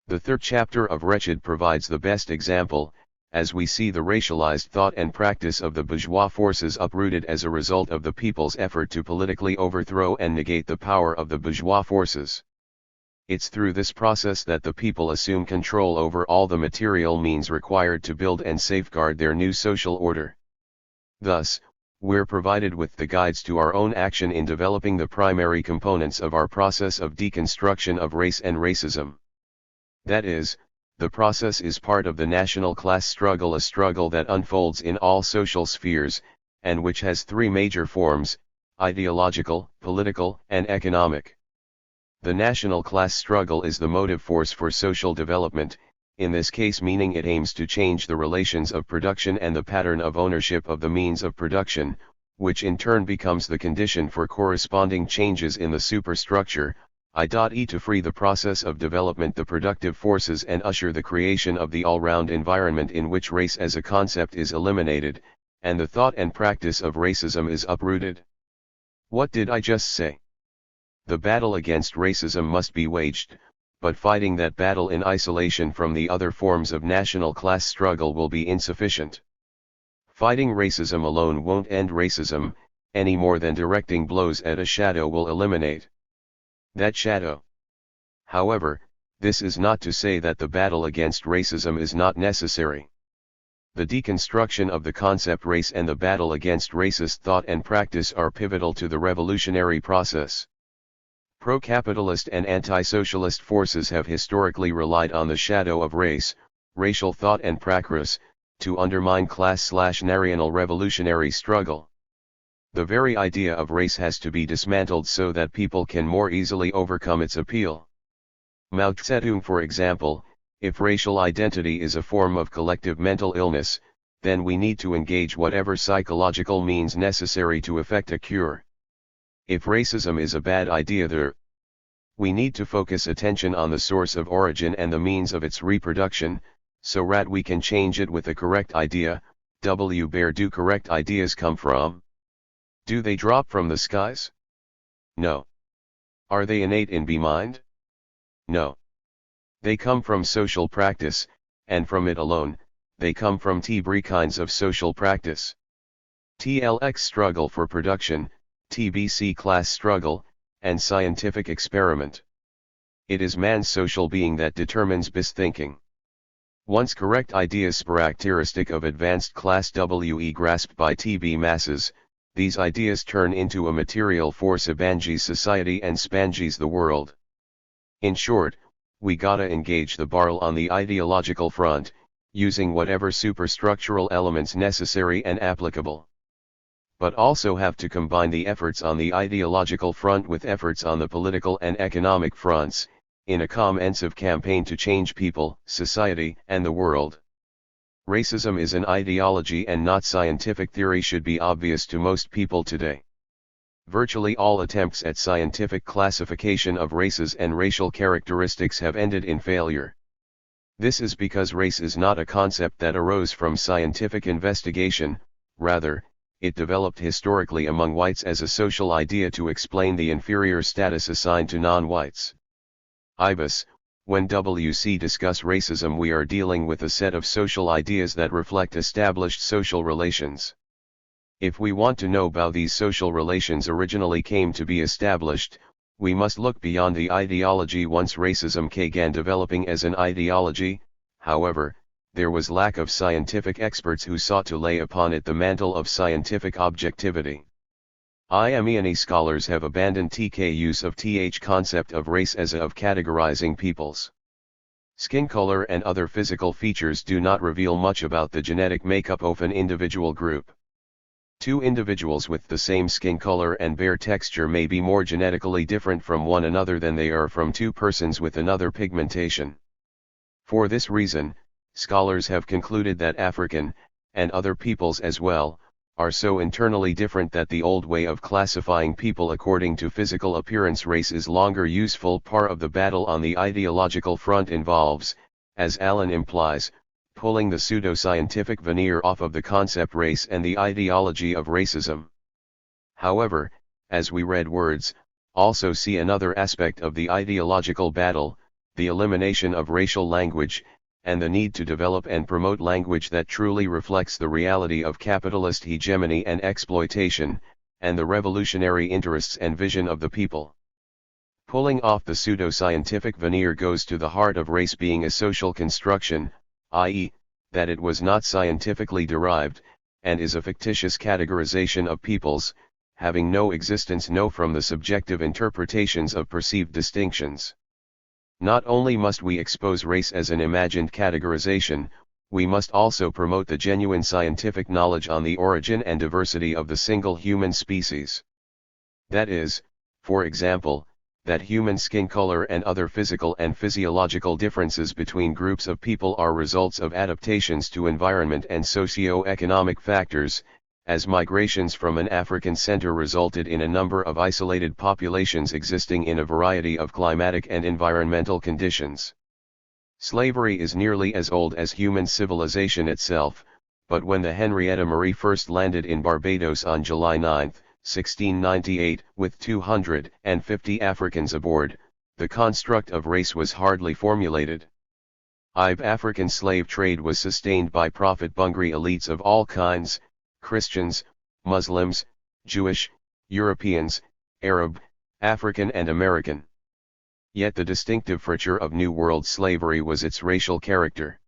The third chapter of Wretched provides the best example, as we see the racialized thought and practice of the bourgeois forces uprooted as a result of the people's effort to politically overthrow and negate the power of the bourgeois forces. It's through this process that the people assume control over all the material means required to build and safeguard their new social order. Thus, we're provided with the guides to our own action in developing the primary components of our process of deconstruction of race and racism. That is, the process is part of the national class struggle, a struggle that unfolds in all social spheres, and which has three major forms: ideological, political, and economic. The national class struggle is the motive force for social development, in this case meaning it aims to change the relations of production and the pattern of ownership of the means of production, which in turn becomes the condition for corresponding changes in the superstructure, i.e. to free the process of development, the productive forces, and usher the creation of the all-round environment in which race as a concept is eliminated, and the thought and practice of racism is uprooted. What did I just say? The battle against racism must be waged, but fighting that battle in isolation from the other forms of national class struggle will be insufficient. Fighting racism alone won't end racism, any more than directing blows at a shadow will eliminate that shadow. However, this is not to say that the battle against racism is not necessary. The deconstruction of the concept race and the battle against racist thought and practice are pivotal to the revolutionary process. Pro-capitalist and anti-socialist forces have historically relied on the shadow of race, racial thought and practice, to undermine class/national revolutionary struggle. The very idea of race has to be dismantled so that people can more easily overcome its appeal. Mao Zedong, for example, if racial identity is a form of collective mental illness, then we need to engage whatever psychological means necessary to effect a cure. If racism is a bad idea, we need to focus attention on the source of origin and the means of its reproduction, so we can change it with the correct idea. Where do correct ideas come from? Do they drop from the skies? No. Are they innate in B-mind? No. They come from social practice, and from it alone, they come from three kinds of social practice. TLX struggle for production, TBC class struggle, and scientific experiment. It is man's social being that determines bis thinking. Once correct ideas characteristic of advanced class grasped by TB masses, these ideas turn into a material force abanges society and spanges the world. In short, we gotta engage the barrel on the ideological front, using whatever superstructural elements necessary and applicable. But also have to combine the efforts on the ideological front with efforts on the political and economic fronts, in a comprehensive campaign to change people, society, and the world. Racism is an ideology and not scientific theory should be obvious to most people today. Virtually all attempts at scientific classification of races and racial characteristics have ended in failure. This is because race is not a concept that arose from scientific investigation, rather, it developed historically among whites as a social idea to explain the inferior status assigned to non-whites. Ibis, when WC discuss racism, we are dealing with a set of social ideas that reflect established social relations. If we want to know how these social relations originally came to be established, we must look beyond the ideology once racism began developing as an ideology. However, there was lack of scientific experts who sought to lay upon it the mantle of scientific objectivity. Many scholars have abandoned TK use of th concept of race as a of categorizing peoples. Skin color and other physical features do not reveal much about the genetic makeup of an individual group. Two individuals with the same skin color and hair texture may be more genetically different from one another than they are from two persons with another pigmentation. For this reason, scholars have concluded that African, and other peoples as well, are so internally different that the old way of classifying people according to physical appearance race is longer useful. Part of the battle on the ideological front involves, as Allen implies, pulling the pseudo-scientific veneer off of the concept race and the ideology of racism. However, as we read words, also see another aspect of the ideological battle, the elimination of racial language, and the need to develop and promote language that truly reflects the reality of capitalist hegemony and exploitation, and the revolutionary interests and vision of the people. Pulling off the pseudo-scientific veneer goes to the heart of race being a social construction, i.e., that it was not scientifically derived, and is a fictitious categorization of peoples, having no existence from the subjective interpretations of perceived distinctions. Not only must we expose race as an imagined categorization, we must also promote the genuine scientific knowledge on the origin and diversity of the single human species. That is, for example, that human skin color and other physical and physiological differences between groups of people are results of adaptations to environment and socio-economic factors, as migrations from an African center resulted in a number of isolated populations existing in a variety of climatic and environmental conditions. Slavery is nearly as old as human civilization itself, but when the Henrietta Marie first landed in Barbados on July 9, 1698, with 250 Africans aboard, the construct of race was hardly formulated. African slave trade was sustained by profit-hungry elites of all kinds, Christians, Muslims, Jewish, Europeans, Arab, African and American. Yet the distinctive feature of New World slavery was its racial character.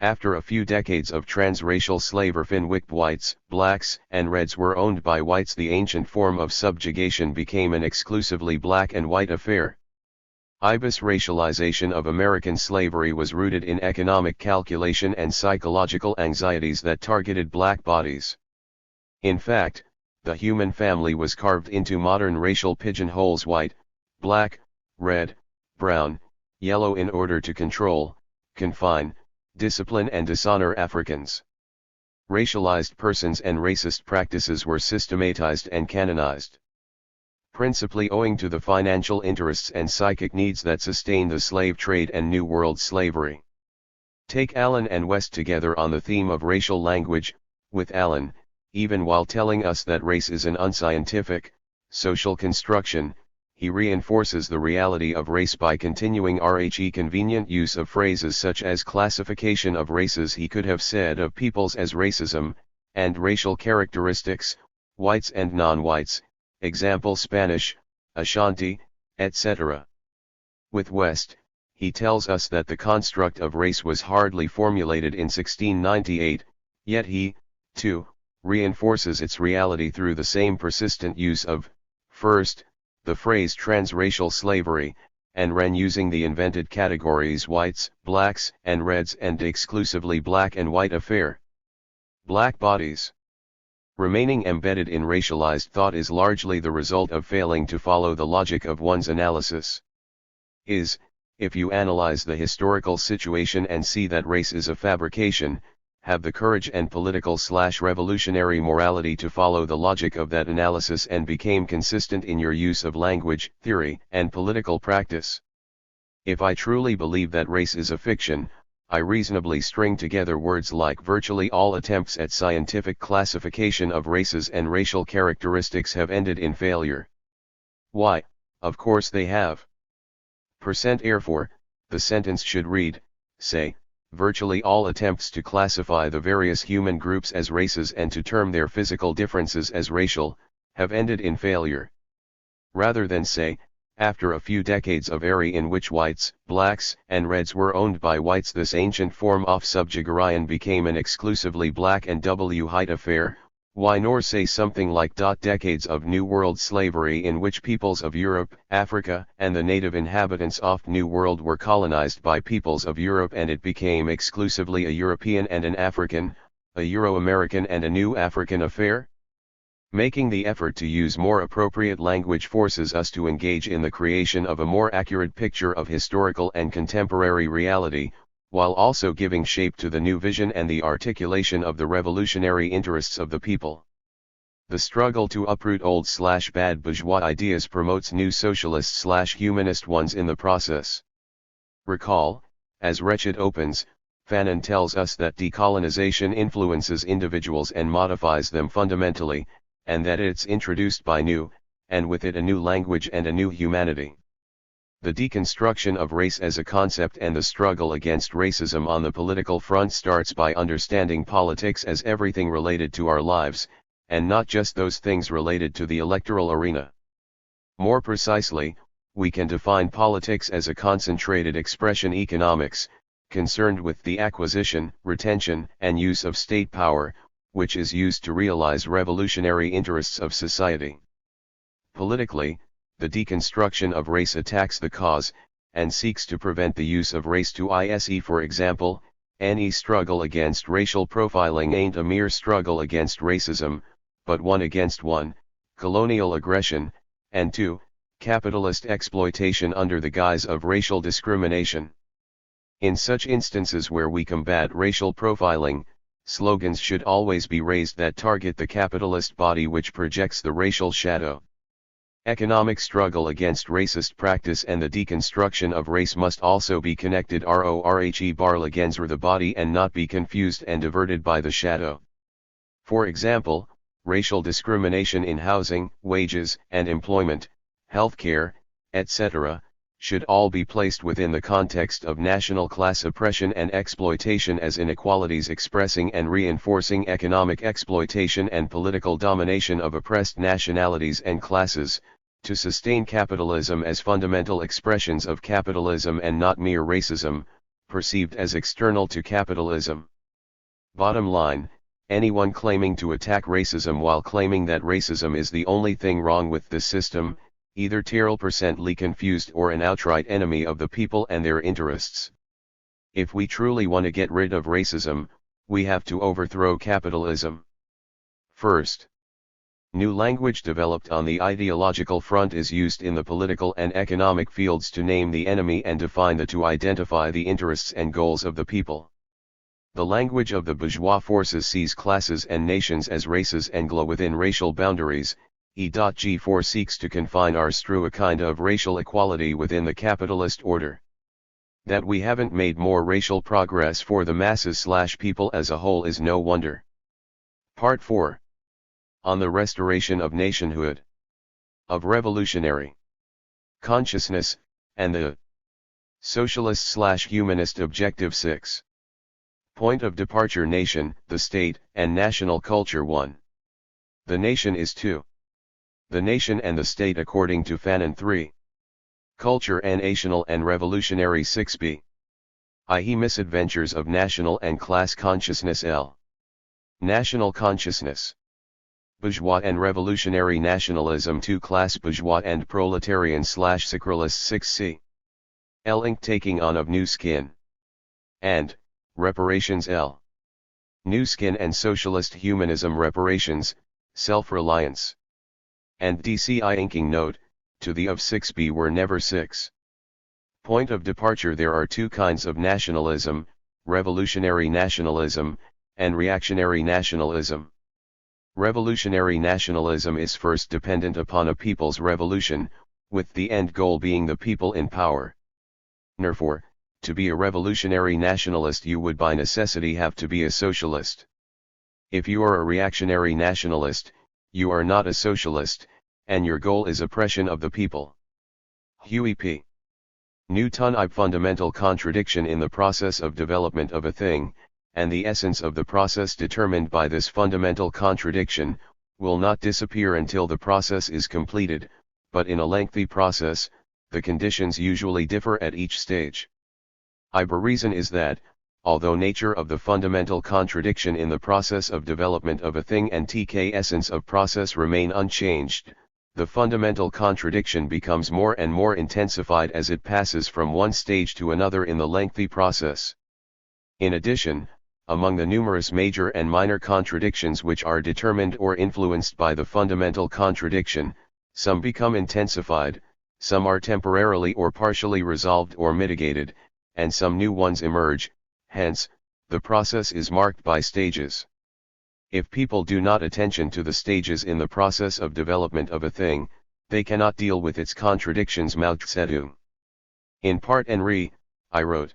After a few decades of transracial slavery, whites, blacks, and reds were owned by whites, the ancient form of subjugation became an exclusively black and white affair. This racialization of American slavery was rooted in economic calculation and psychological anxieties that targeted black bodies. In fact, the human family was carved into modern racial pigeonholes: white, black, red, brown, yellow, in order to control, confine, discipline and dishonor Africans. Racialized persons and racist practices were systematized and canonized, principally owing to the financial interests and psychic needs that sustained the slave trade and New World slavery. Take Allen and West together on the theme of racial language, with Allen, even while telling us that race is an unscientific, social construction, he reinforces the reality of race by continuing convenient use of phrases such as classification of races. He could have said of peoples as racism, and racial characteristics, whites and non-whites, example Spanish, Ashanti, etc. With West, he tells us that the construct of race was hardly formulated in 1698, yet he, too, reinforces its reality through the same persistent use of, first, the phrase transracial slavery, and then using the invented categories whites, blacks, and reds and exclusively black and white affair. Black bodies. Remaining embedded in racialized thought is largely the result of failing to follow the logic of one's analysis. If you analyze the historical situation and see that race is a fabrication, have the courage and political/revolutionary morality to follow the logic of that analysis and become consistent in your use of language, theory, and political practice. If I truly believe that race is a fiction, I reasonably string together words like virtually all attempts at scientific classification of races and racial characteristics have ended in failure. Why, of course they have. Therefore, the sentence should read, say, virtually all attempts to classify the various human groups as races and to term their physical differences as racial, have ended in failure. Rather than say, after a few decades of era in which whites, blacks, and reds were owned by whites, this ancient form of subjugation became an exclusively black and white affair, why nor say something like decades of New World slavery in which peoples of Europe, Africa, and the native inhabitants of New World were colonized by peoples of Europe, and it became exclusively a European and an African, a Euro-American and a New African affair? Making the effort to use more appropriate language forces us to engage in the creation of a more accurate picture of historical and contemporary reality, while also giving shape to the new vision and the articulation of the revolutionary interests of the people. The struggle to uproot old/bad bourgeois ideas promotes new socialist/humanist ones in the process. Recall, as Wretched opens, Fanon tells us that decolonization influences individuals and modifies them fundamentally, and that it's introduced by new, and with it a new language and a new humanity. The deconstruction of race as a concept and the struggle against racism on the political front starts by understanding politics as everything related to our lives, and not just those things related to the electoral arena. More precisely, we can define politics as a concentrated expression economics, concerned with the acquisition, retention, and use of state power, which is used to realize revolutionary interests of society. Politically, the deconstruction of race attacks the cause, and seeks to prevent the use of race to for example, any struggle against racial profiling ain't a mere struggle against racism, but one against one, colonial aggression, and two, capitalist exploitation under the guise of racial discrimination. In such instances where we combat racial profiling, Slogans should always be raised that target the capitalist body which projects the racial shadow. Economic struggle against racist practice and the deconstruction of race must also be connected against the body and not be confused and diverted by the shadow. For example, racial discrimination in housing, wages and employment, healthcare, etc., should all be placed within the context of national class oppression and exploitation as inequalities expressing and reinforcing economic exploitation and political domination of oppressed nationalities and classes, to sustain capitalism as fundamental expressions of capitalism and not mere racism, perceived as external to capitalism. Bottom line, anyone claiming to attack racism while claiming that racism is the only thing wrong with the system, either terribly confused or an outright enemy of the people and their interests. If we truly want to get rid of racism, we have to overthrow capitalism. First, new language developed on the ideological front is used in the political and economic fields to name the enemy and define to identify the interests and goals of the people. The language of the bourgeois forces sees classes and nations as races and glow within racial boundaries. E.G4 seeks to confine ours through a kind of racial equality within the capitalist order. That we haven't made more racial progress for the masses/people as a whole is no wonder. Part 4. On the restoration of nationhood, of revolutionary consciousness, and the socialist/humanist objective 6. Point of departure: nation, the state, and national culture. 1. The nation is 2. The nation and the state according to Fanon. 3. Culture and national and revolutionary. 6b. I.e. misadventures of national and class consciousness. L. National consciousness. Bourgeois and revolutionary nationalism. 2. Class bourgeois and proletarian/sacralist. 6c. L. Ink taking on of new skin. And reparations. L. New skin and socialist humanism. Reparations, self-reliance. And DCI inking note, to the of 6b were never 6. Point of departure: there are two kinds of nationalism, revolutionary nationalism, and reactionary nationalism. Revolutionary nationalism is first dependent upon a people's revolution, with the end goal being the people in power. Therefore, to be a revolutionary nationalist you would by necessity have to be a socialist. If you are a reactionary nationalist, you are not a socialist, and your goal is oppression of the people. Huey P. Newton. I. Fundamental contradiction in the process of development of a thing, and the essence of the process determined by this fundamental contradiction, will not disappear until the process is completed, but in a lengthy process, the conditions usually differ at each stage. The reason is that, although nature of the fundamental contradiction in the process of development of a thing and essence of process remain unchanged, the fundamental contradiction becomes more and more intensified as it passes from one stage to another in the lengthy process. In addition, among the numerous major and minor contradictions which are determined or influenced by the fundamental contradiction, some become intensified, some are temporarily or partially resolved or mitigated, and some new ones emerge. Hence, the process is marked by stages. If people do not attention to the stages in the process of development of a thing, they cannot deal with its contradictions. Mao Zedong. In Part Henri, I wrote,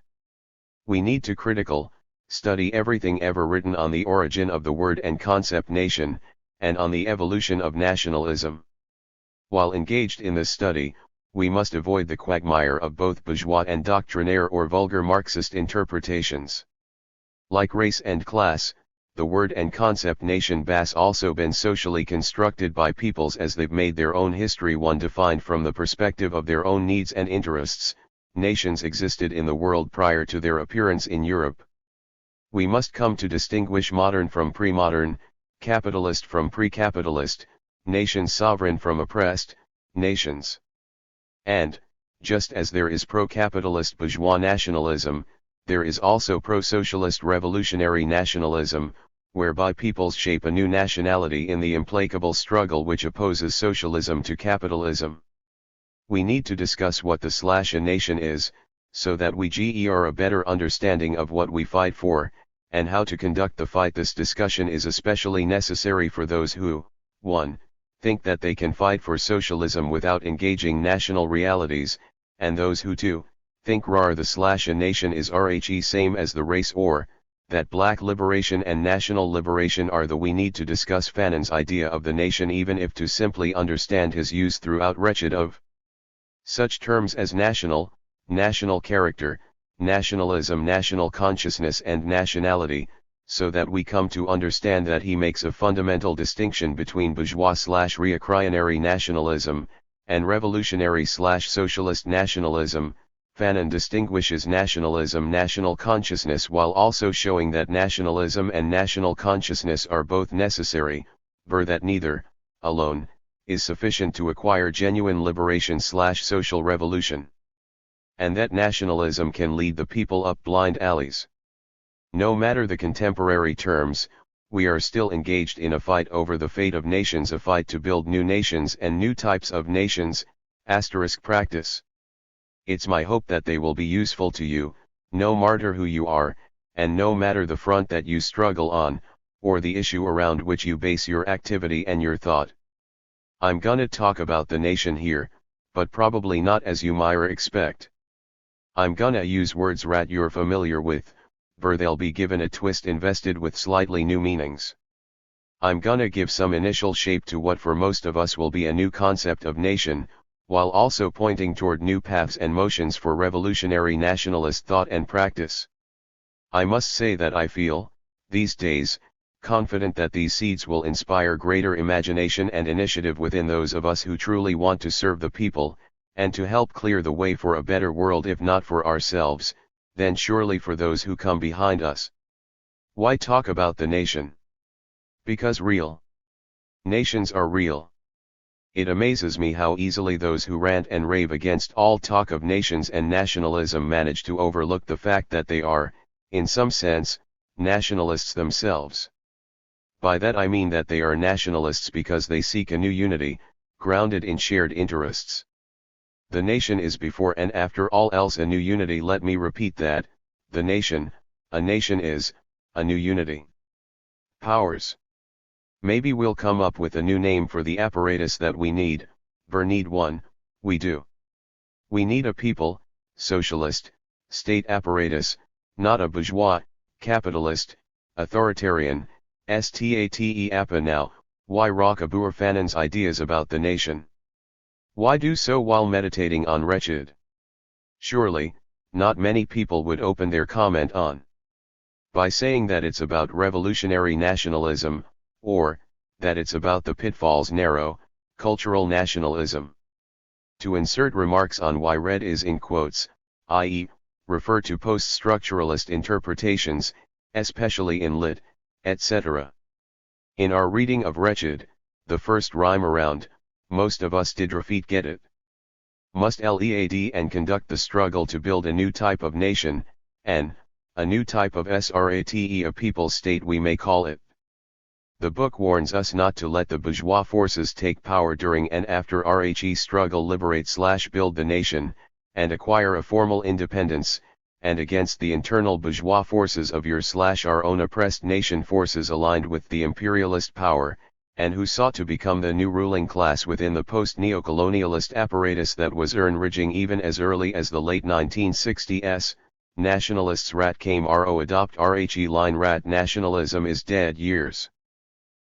"We need to critical study everything ever written on the origin of the word and concept nation, and on the evolution of nationalism. While engaged in this study, we must avoid the quagmire of both bourgeois and doctrinaire or vulgar Marxist interpretations. Like race and class, the word and concept nation has also been socially constructed by peoples as they've made their own history one defined from the perspective of their own needs and interests. Nations existed in the world prior to their appearance in Europe. We must come to distinguish modern from pre-modern, capitalist from pre-capitalist, nations sovereign from oppressed nations. And, just as there is pro-capitalist bourgeois nationalism, there is also pro-socialist revolutionary nationalism, whereby peoples shape a new nationality in the implacable struggle which opposes socialism to capitalism. We need to discuss what the / a nation is, so that we get a better understanding of what we fight for, and how to conduct the fight. This discussion is especially necessary for those who, 1. Think that they can fight for socialism without engaging national realities, and those who 2. Think a nation is same as the race, or that black liberation and national liberation are the we need to discuss Fanon's idea of the nation, even if to simply understand his use throughout wretched of such terms as national, national character, nationalism, national consciousness and nationality, so that we come to understand that he makes a fundamental distinction between bourgeois/reactionary nationalism, and revolutionary/socialist nationalism. Fanon distinguishes nationalism, national consciousness, while also showing that nationalism and national consciousness are both necessary, that neither, alone, is sufficient to acquire genuine liberation/social revolution. And that nationalism can lead the people up blind alleys. No matter the contemporary terms, we are still engaged in a fight over the fate of nations, a fight to build new nations and new types of nations, practice. It's my hope that they will be useful to you, no matter who you are, and no matter the front that you struggle on, or the issue around which you base your activity and your thought. I'm gonna talk about the nation here, but probably not as you might expect. I'm gonna use words that you're familiar with, but they'll be given a twist invested with slightly new meanings. I'm gonna give some initial shape to what for most of us will be a new concept of nation, while also pointing toward new paths and motions for revolutionary nationalist thought and practice. I must say that I feel, these days, confident that these seeds will inspire greater imagination and initiative within those of us who truly want to serve the people, and to help clear the way for a better world, if not for ourselves, then surely for those who come behind us. Why talk about the nation? Because real nations are real. It amazes me how easily those who rant and rave against all talk of nations and nationalism manage to overlook the fact that they are, in some sense, nationalists themselves. By that I mean that they are nationalists because they seek a new unity, grounded in shared interests. The nation is before and after all else a new unity. Let me repeat that, a nation is, a new unity. Powers. Maybe we'll come up with a new name for the apparatus that we need, we do. We need a people, socialist, state apparatus, not a bourgeois, capitalist, authoritarian, state appa. Now, why rock abour Fanon's ideas about the nation? Why do so while meditating on wretched? Surely, not many people would open their comment on by saying that it's about revolutionary nationalism, or that it's about the pitfalls narrow, cultural nationalism. To insert remarks on why red is in quotes, i.e., refer to post-structuralist interpretations, especially in lit, etc. In our reading of Wretched, the first rhyme around, most of us did refeat get it. Must lead and conduct the struggle to build a new type of nation, and a new type of srate, a people state we may call it. The book warns us not to let the bourgeois forces take power during and after RHE struggle liberate/build the nation, and acquire a formal independence, and against the internal bourgeois forces of your/our own oppressed nation, forces aligned with the imperialist power, and who sought to become the new ruling class within the post-neocolonialist apparatus that was enriching even as early as the late 1960s. Nationalists came adopt RHE line nationalism is dead years.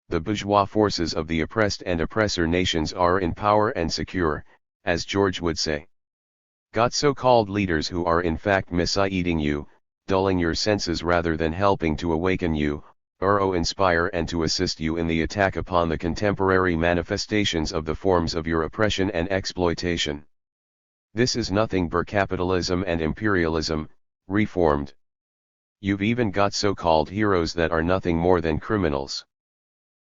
The bourgeois forces of the oppressed and oppressor nations are in power and secure, as George would say. Got so-called leaders who are in fact misleading you, dulling your senses rather than helping to awaken you, or inspire and to assist you in the attack upon the contemporary manifestations of the forms of your oppression and exploitation. This is nothing but capitalism and imperialism, reformed. You've even got so-called heroes that are nothing more than criminals.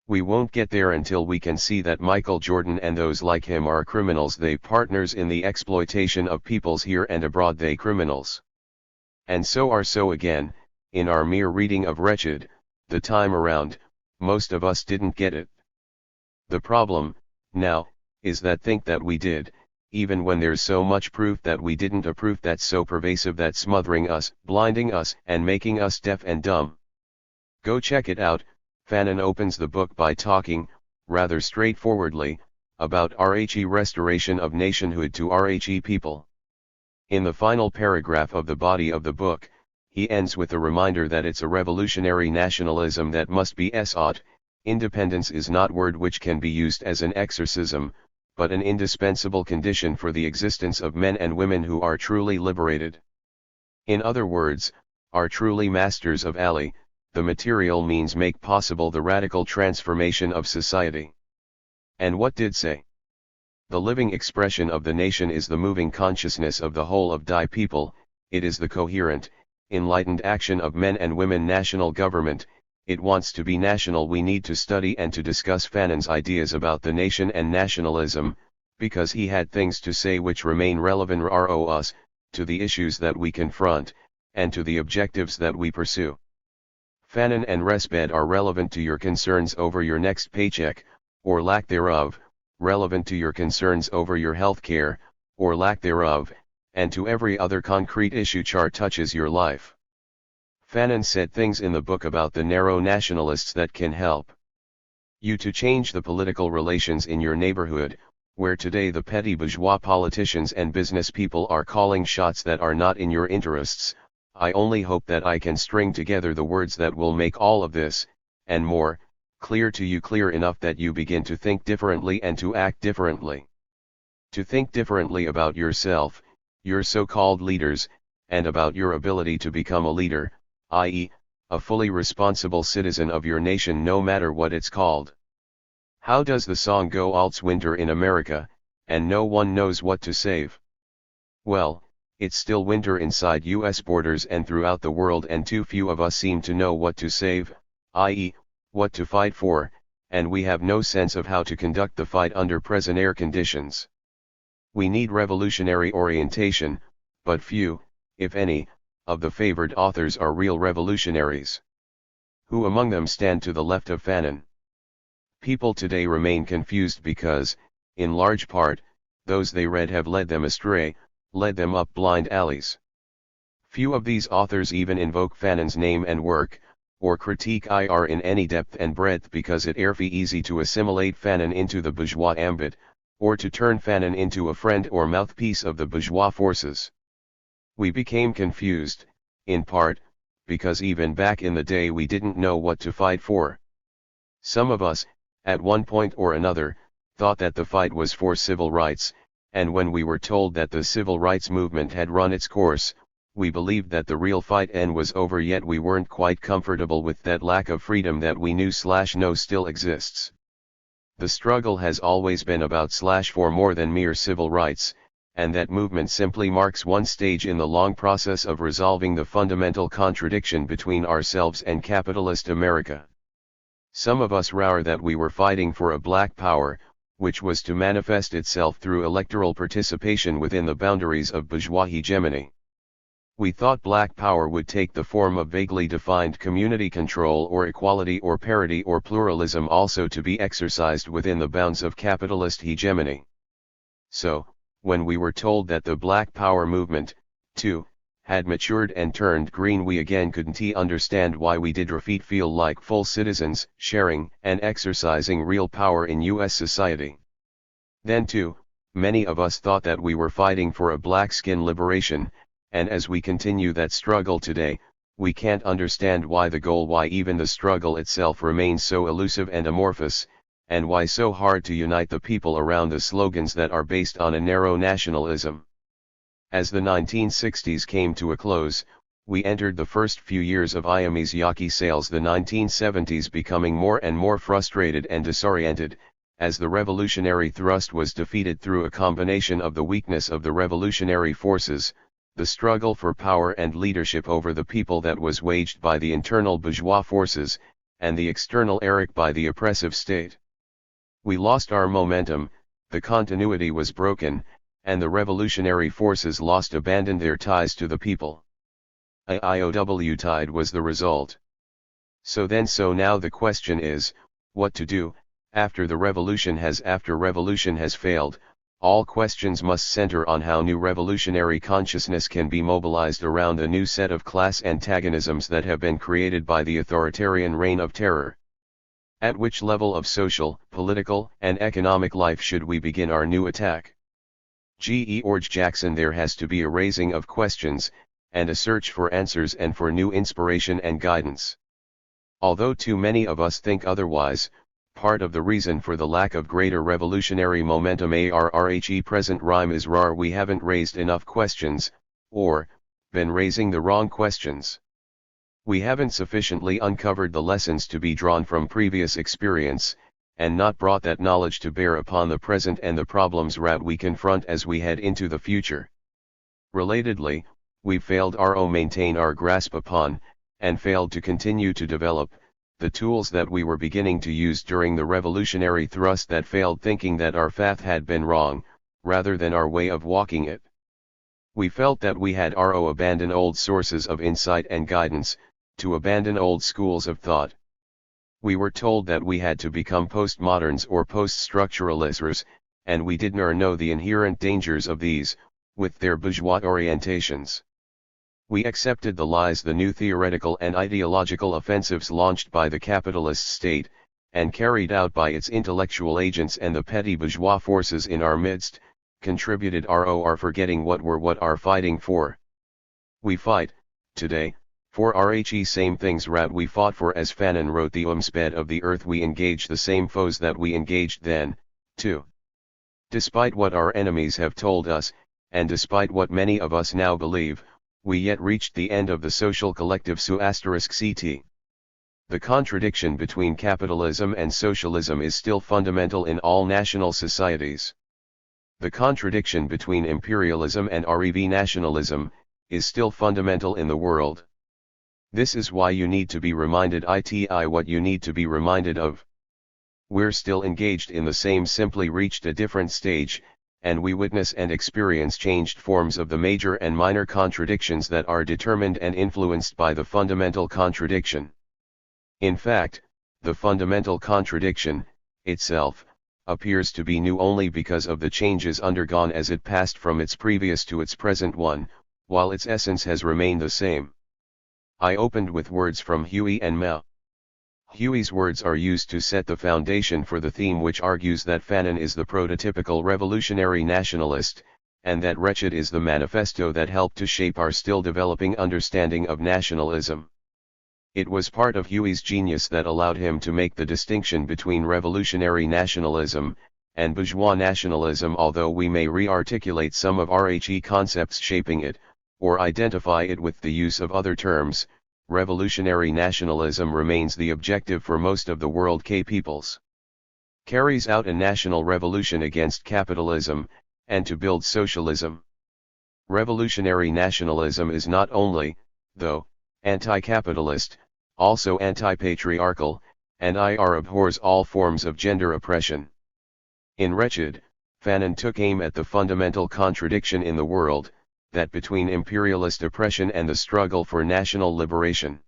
We won't get there until we can see that Michael Jordan and those like him are criminals. They partners in the exploitation of peoples here and abroad. They criminals. And so are so again, in our mere reading of Wretched, the time around, most of us didn't get it. The problem, now, is that think that we did, even when there's so much proof that we didn't, a proof that's so pervasive that smothering us, blinding us, and making us deaf and dumb. Go check it out. Fanon opens the book by talking, rather straightforwardly, about RHE restoration of nationhood to RHE people. In the final paragraph of the body of the book, he ends with a reminder that it's a revolutionary nationalism that must be sought. Independence is not word which can be used as an exorcism, but an indispensable condition for the existence of men and women who are truly liberated. In other words, are truly masters of Ali. The material means make possible the radical transformation of society. And what did say? The living expression of the nation is the moving consciousness of the whole of die people, it is the coherent, enlightened action of men and women national government. It wants to be national. We need to study and to discuss Fanon's ideas about the nation and nationalism, because he had things to say which remain relevant us, to the issues that we confront, and to the objectives that we pursue. Fanon and wretched are relevant to your concerns over your next paycheck, or lack thereof, relevant to your concerns over your health care, or lack thereof, and to every other concrete issue which touches your life. Fanon said things in the book about the narrow nationalists that can help you to change the political relations in your neighborhood, where today the petty bourgeois politicians and business people are calling shots that are not in your interests. I only hope that I can string together the words that will make all of this, and more, clear to you, clear enough that you begin to think differently and to act differently. To think differently about yourself, your so-called leaders, and about your ability to become a leader, i.e., a fully responsible citizen of your nation no matter what it's called. How does the song go? It's winter in America, and no one knows what to save. Well, it's still winter inside US borders and throughout the world, and too few of us seem to know what to save, i.e., what to fight for, and we have no sense of how to conduct the fight under present air conditions. We need revolutionary orientation, but few, if any, of the favored authors are real revolutionaries. Who among them stand to the left of Fanon? People today remain confused because, in large part, those they read have led them astray, led them up blind alleys. Few of these authors even invoke Fanon's name and work, or critique IR in any depth and breadth, because it airfy easy to assimilate Fanon into the bourgeois ambit, or to turn Fanon into a friend or mouthpiece of the bourgeois forces. We became confused, in part, because even back in the day we didn't know what to fight for. Some of us, at one point or another, thought that the fight was for civil rights, and when we were told that the civil rights movement had run its course, we believed that the real fight was over, yet we weren't quite comfortable with that lack of freedom that we knew/know still exists. The struggle has always been about for more than mere civil rights, and that movement simply marks one stage in the long process of resolving the fundamental contradiction between ourselves and capitalist America. Some of us roar that we were fighting for a black power, which was to manifest itself through electoral participation within the boundaries of bourgeois hegemony. We thought black power would take the form of vaguely defined community control or equality or parity or pluralism, also to be exercised within the bounds of capitalist hegemony. So, when we were told that the black power movement, too, had matured and turned green, we again couldn't understand why we did feel like full citizens, sharing and exercising real power in US society. Then too, many of us thought that we were fighting for a black skin liberation, and as we continue that struggle today, we can't understand why even the struggle itself remains so elusive and amorphous, and why so hard to unite the people around the slogans that are based on a narrow nationalism. As the 1960s came to a close, we entered the first few years of IME's yaki sayles, the 1970s becoming more and more frustrated and disoriented, as the revolutionary thrust was defeated through a combination of the weakness of the revolutionary forces, the struggle for power and leadership over the people that was waged by the internal bourgeois forces, and the external eric by the oppressive state. We lost our momentum, the continuity was broken, and the revolutionary forces abandoned their ties to the people. A IOW tide was the result. So now the question is, what to do, after revolution has failed, all questions must center on how new revolutionary consciousness can be mobilized around a new set of class antagonisms that have been created by the authoritarian reign of terror. At which level of social, political, and economic life should we begin our new attack? George Jackson. There has to be a raising of questions, and a search for answers and for new inspiration and guidance. Although too many of us think otherwise, part of the reason for the lack of greater revolutionary momentum ARRHE present rhyme is rar we haven't raised enough questions, or, been raising the wrong questions. We haven't sufficiently uncovered the lessons to be drawn from previous experience, and not brought that knowledge to bear upon the present and the problems we confront as we head into the future. Relatedly, we've failed to maintain our grasp upon, and failed to continue to develop, the tools that we were beginning to use during the revolutionary thrust that failed, thinking that our path had been wrong, rather than our way of walking it. We felt that we had to abandon old sources of insight and guidance, to abandon old schools of thought. We were told that we had to become postmoderns or post-structuralists, and we didn't know the inherent dangers of these, with their bourgeois orientations. We accepted the lies, the new theoretical and ideological offensives launched by the capitalist state, and carried out by its intellectual agents and the petty bourgeois forces in our midst, contributed our forgetting what we're fighting for. We fight, today, for RHE same things we fought for, as Fanon wrote, the bed of the earth. We engage the same foes that we engaged then, too. Despite what our enemies have told us, and despite what many of us now believe, we yet reached the end of the social collective *CT. The contradiction between capitalism and socialism is still fundamental in all national societies. The contradiction between imperialism and REV nationalism is still fundamental in the world. This is why you need to be reminded what you need to be reminded of. We're still engaged in the same, simply reached a different stage, and we witness and experience changed forms of the major and minor contradictions that are determined and influenced by the fundamental contradiction. In fact, the fundamental contradiction, itself, appears to be new only because of the changes undergone as it passed from its previous to its present one, while its essence has remained the same. I opened with words from Huey and Mao. Huey's words are used to set the foundation for the theme, which argues that Fanon is the prototypical revolutionary nationalist, and that Wretched is the manifesto that helped to shape our still developing understanding of nationalism. It was part of Huey's genius that allowed him to make the distinction between revolutionary nationalism and bourgeois nationalism. Although we may re-articulate some of RHE concepts shaping it, or identify it with the use of other terms, revolutionary nationalism remains the objective for most of the world. Peoples carries out a national revolution against capitalism, and to build socialism. Revolutionary nationalism is not only, though, anti-capitalist, also anti-patriarchal, and abhors all forms of gender oppression. In Wretched, Fanon took aim at the fundamental contradiction in the world, that between imperialist oppression and the struggle for national liberation.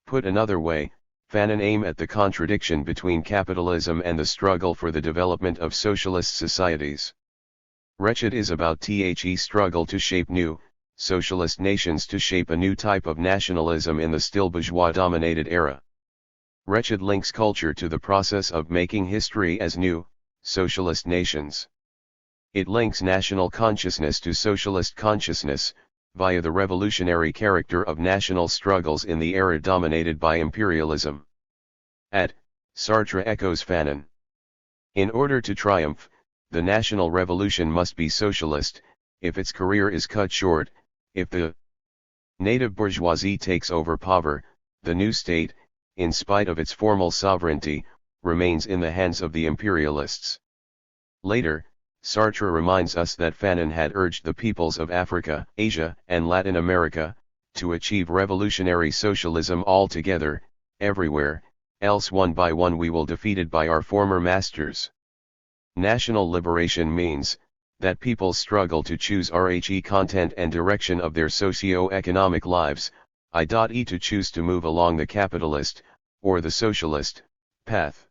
Put another way, Fanon aimed at the contradiction between capitalism and the struggle for the development of socialist societies. Wretched is about the struggle to shape new, socialist nations, to shape a new type of nationalism in the still bourgeois-dominated era. Wretched links culture to the process of making history as new, socialist nations. It links national consciousness to socialist consciousness, via the revolutionary character of national struggles in the era dominated by imperialism. Sartre echoes Fanon. In order to triumph, the national revolution must be socialist. If its career is cut short, if the native bourgeoisie takes over power, the new state, in spite of its formal sovereignty, remains in the hands of the imperialists. Later, Sartre reminds us that Fanon had urged the peoples of Africa, Asia, and Latin America, to achieve revolutionary socialism all together, everywhere, else one by one we will be defeated by our former masters. National liberation means that peoples struggle to choose RHE content and direction of their socio-economic lives, to choose to move along the capitalist, or the socialist, path.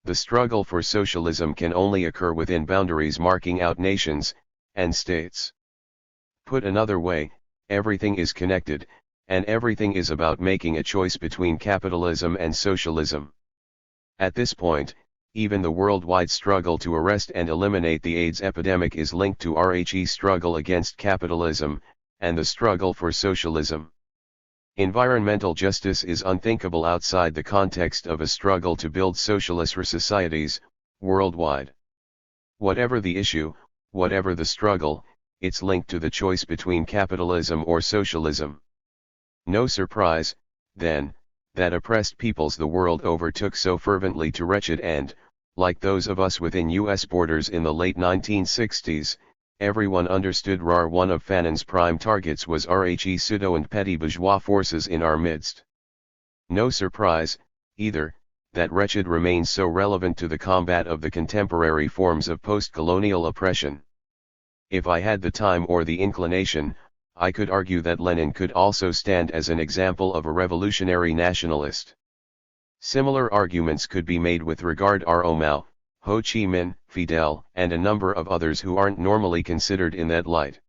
The struggle for socialism can only occur within boundaries marking out nations and states. Put another way, everything is connected, and everything is about making a choice between capitalism and socialism. At this point, even the worldwide struggle to arrest and eliminate the AIDS epidemic is linked to RHE struggle against capitalism, and the struggle for socialism. Environmental justice is unthinkable outside the context of a struggle to build socialist societies, worldwide. Whatever the issue, whatever the struggle, it's linked to the choice between capitalism or socialism. No surprise, then, that oppressed peoples the world over took so fervently to wretched and, like those of us within US borders in the late 1960s, everyone understood one of Fanon's prime targets was RHE pseudo and petty bourgeois forces in our midst. No surprise, either, that wretched remains so relevant to the combat of the contemporary forms of post-colonial oppression. If I had the time or the inclination, I could argue that Lenin could also stand as an example of a revolutionary nationalist. Similar arguments could be made with regard to Mao, Ho Chi Minh, Fidel, and a number of others who aren't normally considered in that light.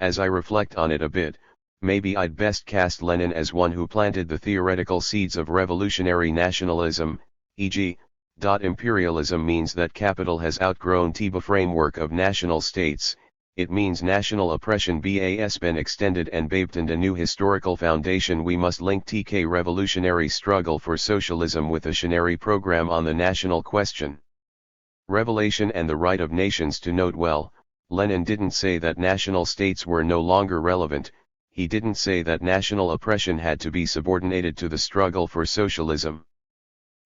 As I reflect on it a bit, maybe I'd best cast Lenin as one who planted the theoretical seeds of revolutionary nationalism, e.g., imperialism means that capital has outgrown the framework of national states. It means national oppression has been extended and baped a new historical foundation. We must link TK revolutionary struggle for socialism with a Shinari program on the national question. Revelation and the right of nations to note. Well, Lenin didn't say that national states were no longer relevant, he didn't say that national oppression had to be subordinated to the struggle for socialism.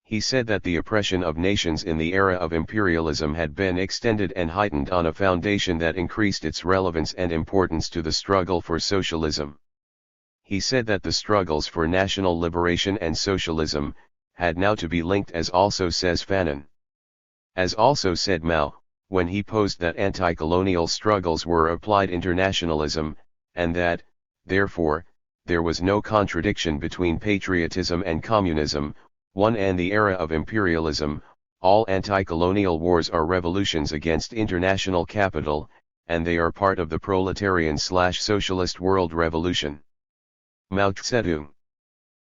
He said that the oppression of nations in the era of imperialism had been extended and heightened on a foundation that increased its relevance and importance to the struggle for socialism. He said that the struggles for national liberation and socialism had now to be linked, as also says Fanon. As also said Mao, when he posed that anti-colonial struggles were applied internationalism, and that, therefore, there was no contradiction between patriotism and communism, one and the era of imperialism. All anti-colonial wars are revolutions against international capital, and they are part of the proletarian/socialist world revolution. Mao Zedong.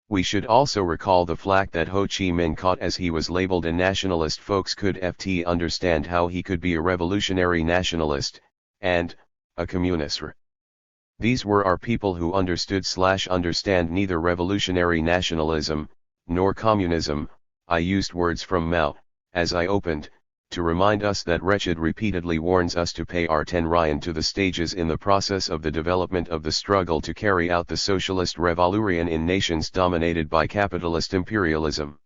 We should also recall the flack that Ho Chi Minh caught as he was labeled a nationalist. Folks could understand how he could be a revolutionary nationalist, and a communist. These were our people who understood/understand neither revolutionary nationalism, nor communism. I used words from Mao, as I opened, to remind us that wretched repeatedly warns us to pay our attention to the stages in the process of the development of the struggle to carry out the socialist revolution in nations dominated by capitalist imperialism.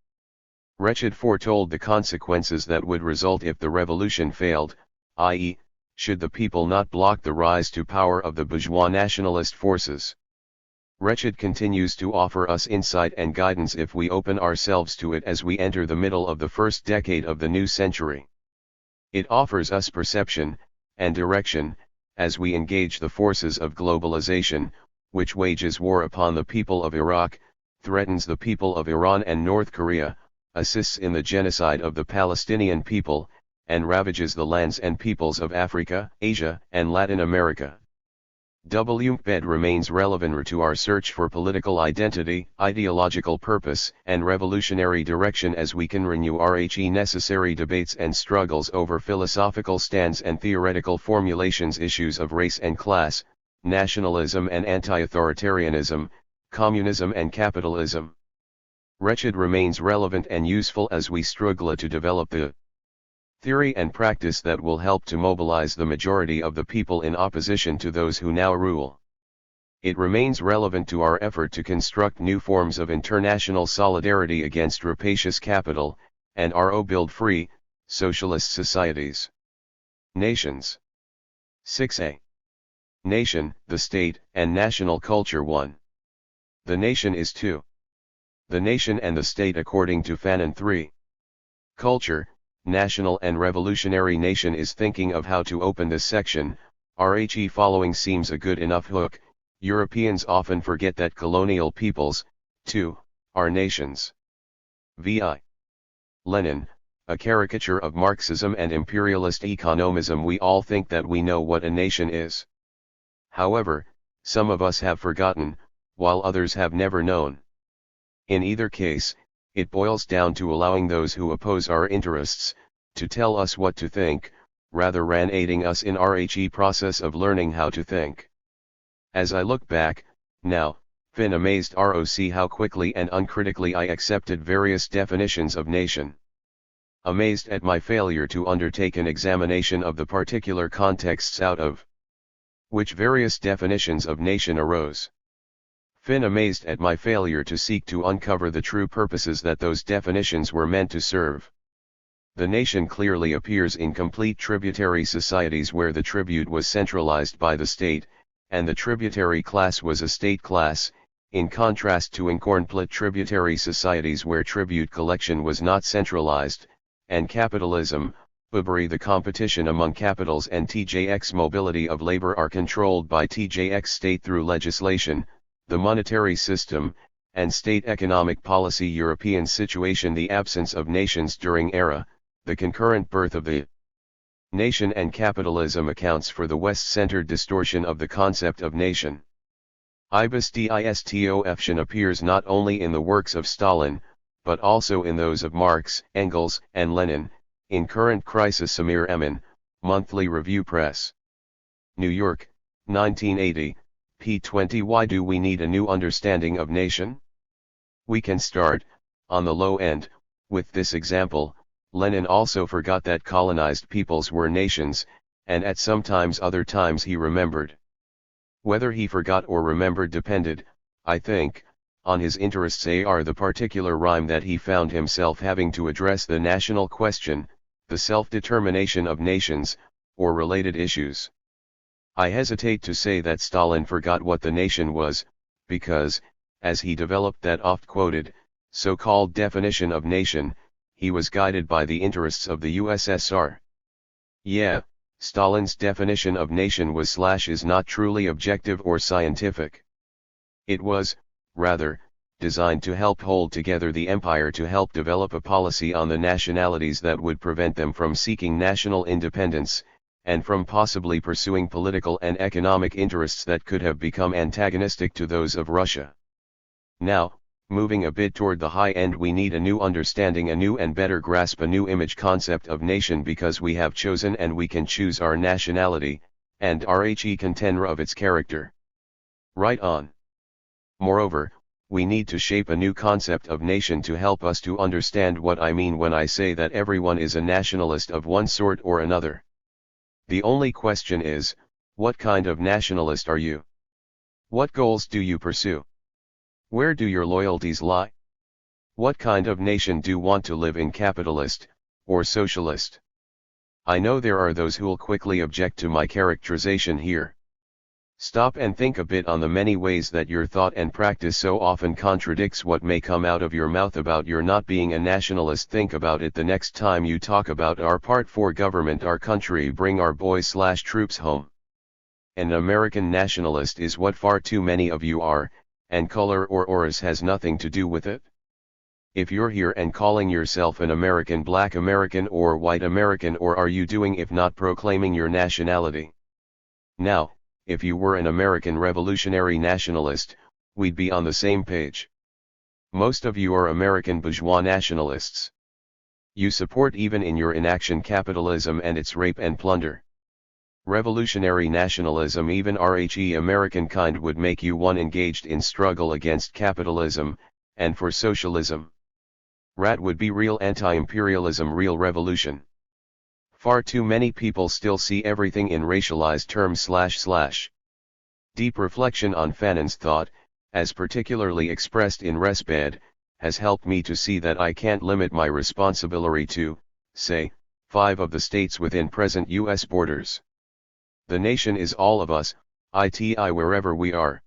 Wretched foretold the consequences that would result if the revolution failed, i.e., should the people not block the rise to power of the bourgeois nationalist forces. Wretched continues to offer us insight and guidance if we open ourselves to it as we enter the middle of the first decade of the new century. It offers us perception and direction as we engage the forces of globalization, which wages war upon the people of Iraq, threatens the people of Iran and North Korea, assists in the genocide of the Palestinian people, and ravages the lands and peoples of Africa, Asia, and Latin America. WPED remains relevant to our search for political identity, ideological purpose, and revolutionary direction as we can renew RHE necessary debates and struggles over philosophical stands and theoretical formulations, issues of race and class, nationalism and anti-authoritarianism, communism and capitalism. Wretched remains relevant and useful as we struggle to develop the theory and practice that will help to mobilize the majority of the people in opposition to those who now rule. It remains relevant to our effort to construct new forms of international solidarity against rapacious capital, and build free, socialist societies. Nations. 6a. Nation, the state, and national culture. 1. The nation is 2. The nation and the state according to Fanon. 3. Culture, national and revolutionary nation is thinking of how to open this section. RHE following seems a good enough hook. Europeans often forget that colonial peoples, too, are nations. Vi. Lenin, a caricature of Marxism and imperialist economism. We all think that we know what a nation is. However, some of us have forgotten, while others have never known. In either case, it boils down to allowing those who oppose our interests to tell us what to think, rather than aiding us in our process of learning how to think. As I look back, now, Finn amazed ROC how quickly and uncritically I accepted various definitions of nation. Amazed at my failure to undertake an examination of the particular contexts out of which various definitions of nation arose. Finn amazed at my failure to seek to uncover the true purposes that those definitions were meant to serve. The nation clearly appears in complete tributary societies where the tribute was centralized by the state, and the tributary class was a state class, in contrast to incornplit tributary societies where tribute collection was not centralized, and capitalism, the competition among capitals and TJX mobility of labor are controlled by TJX state through legislation, the monetary system, and state economic policy. European situation. The absence of nations during era, the concurrent birth of the nation and capitalism accounts for the West-centered distortion of the concept of nation. Ibis distortion appears not only in the works of Stalin, but also in those of Marx, Engels, and Lenin, in Current Crisis. Samir Emin, Monthly Review Press. New York, 1980, p. 20. Why do we need a new understanding of nation? We can start, on the low end, with this example. Lenin also forgot that colonized peoples were nations, and at sometimes other times he remembered. Whether he forgot or remembered depended, I think, on his interests or the particular rhyme that he found himself having to address the national question, the self-determination of nations, or related issues. I hesitate to say that Stalin forgot what the nation was, because, as he developed that oft-quoted, so-called definition of nation, he was guided by the interests of the USSR. Yeah, Stalin's definition of nation was/is not truly objective or scientific. It was, rather, designed to help hold together the empire, to help develop a policy on the nationalities that would prevent them from seeking national independence, and from possibly pursuing political and economic interests that could have become antagonistic to those of Russia. Now, moving a bit toward the high end, we need a new understanding, a new and better grasp, a new image concept of nation, because we have chosen and we can choose our nationality, and contenra of its character. Right on. Moreover, we need to shape a new concept of nation to help us to understand what I mean when I say that everyone is a nationalist of one sort or another. The only question is, what kind of nationalist are you? What goals do you pursue? Where do your loyalties lie? What kind of nation do you want to live in, capitalist, or socialist? I know there are those who'll quickly object to my characterization here. Stop and think a bit on the many ways that your thought and practice so often contradicts what may come out of your mouth about your not being a nationalist. Think about it the next time you talk about our Part 4 government, our country, bring our boys/troops home. An American nationalist is what far too many of you are, and color or auras has nothing to do with it. If you're here and calling yourself an American, Black American, or white American, or are you doing if not proclaiming your nationality? Now, if you were an American revolutionary nationalist, we'd be on the same page. Most of you are American bourgeois nationalists. You support, even in your inaction, capitalism and its rape and plunder. Revolutionary nationalism, even American kind, would make you one engaged in struggle against capitalism, and for socialism. RAT would be real anti-imperialism, real revolution. Far too many people still see everything in racialized terms //. Deep reflection on Fanon's thought, as particularly expressed in Resped, has helped me to see that I can't limit my responsibility to, say, 5 of the states within present U.S. borders. The nation is all of us, wherever we are.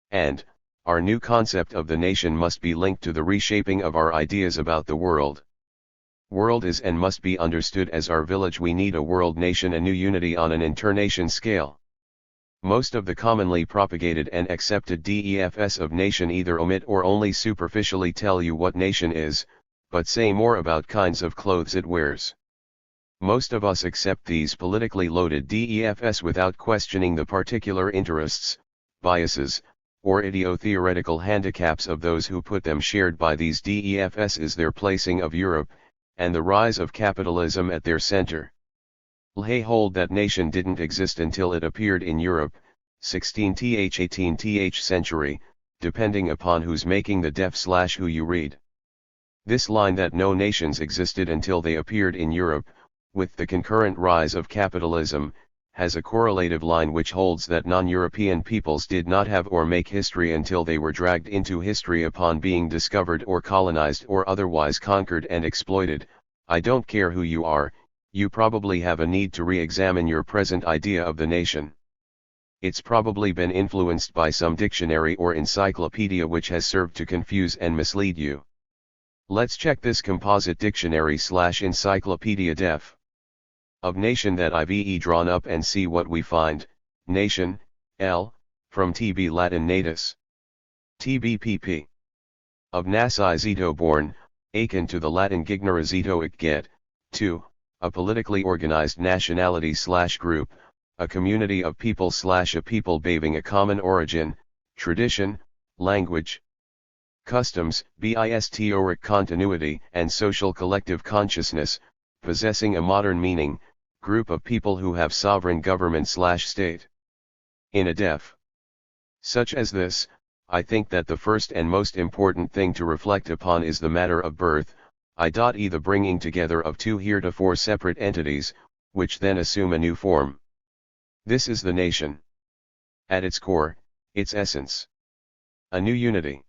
And, our new concept of the nation must be linked to the reshaping of our ideas about the world. World is and must be understood as our village. We need a world nation, a new unity on an internation scale. Most of the commonly propagated and accepted defs of nation either omit or only superficially tell you what nation is, but say more about kinds of clothes it wears. Most of us accept these politically loaded defs without questioning the particular interests, biases, or ideo-theoretical handicaps of those who put them. Shared by these defs is their placing of Europe, and the rise of capitalism at their center. They hold that nation didn't exist until it appeared in Europe, 16th 18th century, depending upon who's making the def/who you read. This line that no nations existed until they appeared in Europe, with the concurrent rise of capitalism, has a correlative line which holds that non-European peoples did not have or make history until they were dragged into history upon being discovered or colonized or otherwise conquered and exploited. I don't care who you are, you probably have a need to re-examine your present idea of the nation. It's probably been influenced by some dictionary or encyclopedia which has served to confuse and mislead you. Let's check this composite dictionary/encyclopedia def of nation that I've drawn up and see what we find. Nation, L, from TB Latin natus. TBPP. Of nasi zito born, akin to the Latin gignera zito ic get, 2, a politically organized nationality/group, a community of people/a people having a common origin, tradition, language, customs, historic continuity and social collective consciousness, possessing a modern meaning, group of people who have sovereign government/state. In a def such as this, I think that the first and most important thing to reflect upon is the matter of birth, i.e. the bringing together of two heretofore separate entities, which then assume a new form. This is the nation. At its core, its essence. A new unity.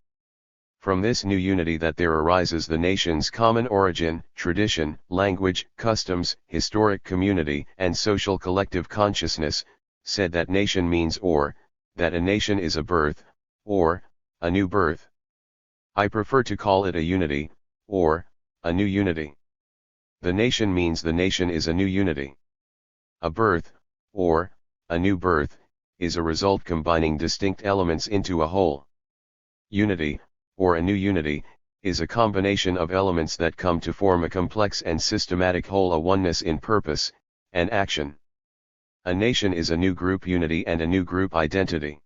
From this new unity that there arises the nation's common origin, tradition, language, customs, historic community and social collective consciousness, said that nation means or, that a nation is a birth, or, a new birth. I prefer to call it a unity, or, a new unity. The nation means the nation is a new unity. A birth, or, a new birth, is a result combining distinct elements into a whole. Unity, or a new unity, is a combination of elements that come to form a complex and systematic whole, a oneness in purpose and action. A nation is a new group unity and a new group identity.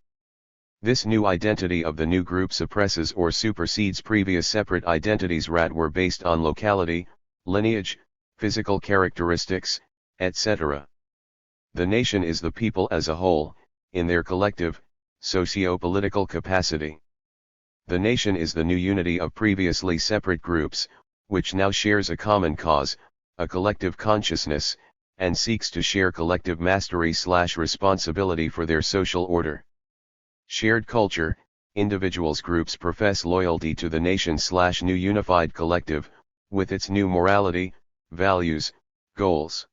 This new identity of the new group suppresses or supersedes previous separate identities that were based on locality, lineage, physical characteristics, etc. The nation is the people as a whole, in their collective, socio-political capacity. The nation is the new unity of previously separate groups, which now shares a common cause, a collective consciousness, and seeks to share collective mastery/responsibility for their social order. Shared culture, individuals groups profess loyalty to the nation/new unified collective, with its new morality, values, goals.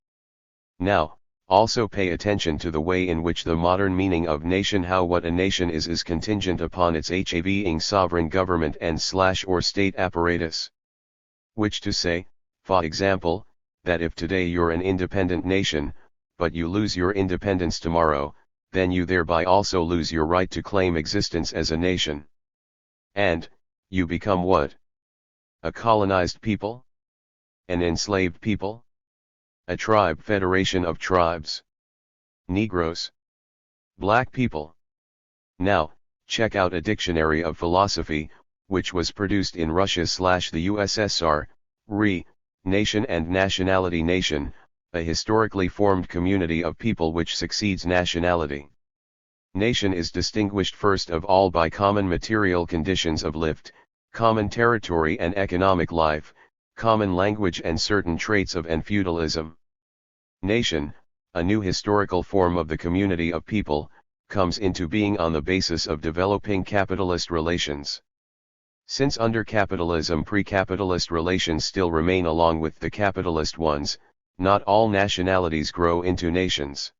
Now, also pay attention to the way in which the modern meaning of nation, how what a nation is contingent upon its having sovereign government and/or state apparatus. Which to say, for example, that if today you're an independent nation, but you lose your independence tomorrow, then you thereby also lose your right to claim existence as a nation. And, you become what? A colonized people? An enslaved people? A tribe federation of tribes. Negroes. Black people. Now, check out a dictionary of philosophy, which was produced in Russia/the USSR, nation and nationality. Nation, a historically formed community of people which succeeds nationality. Nation is distinguished first of all by common material conditions of life, common territory and economic life, common language and certain traits of and feudalism. Nation, a new historical form of the community of people, comes into being on the basis of developing capitalist relations. Since under capitalism pre-capitalist relations still remain along with the capitalist ones, not all nationalities grow into nations.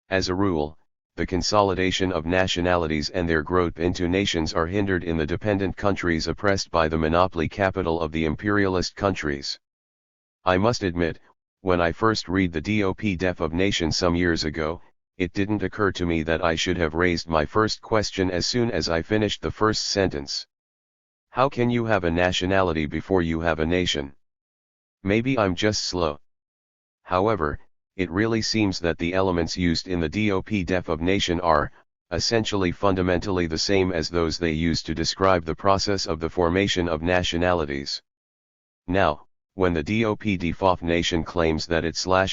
As a rule, the consolidation of nationalities and their growth into nations are hindered in the dependent countries oppressed by the monopoly capital of the imperialist countries. I must admit, when I first read the def of nation some years ago, it didn't occur to me that I should have raised my first question as soon as I finished the first sentence. How can you have a nationality before you have a nation? Maybe I'm just slow. However, it really seems that the elements used in the dop-def of nation are, essentially fundamentally the same as those they use to describe the process of the formation of nationalities. Now, when the dop-def of nation claims that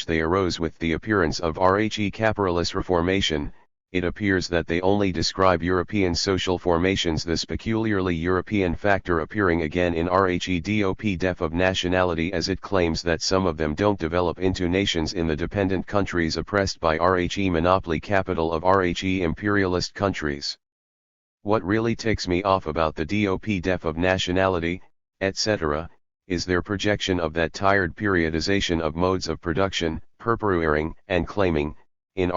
they arose with the appearance of capitalist reformation, it appears that they only describe European social formations, this peculiarly European factor appearing again in dop-def of nationality, as it claims that some of them don't develop into nations in the dependent countries oppressed by monopoly capital of imperialist countries. What really ticks me off about the dop-def of nationality, etc., is their projection of that tired periodization of modes of production, perpetuating and claiming, in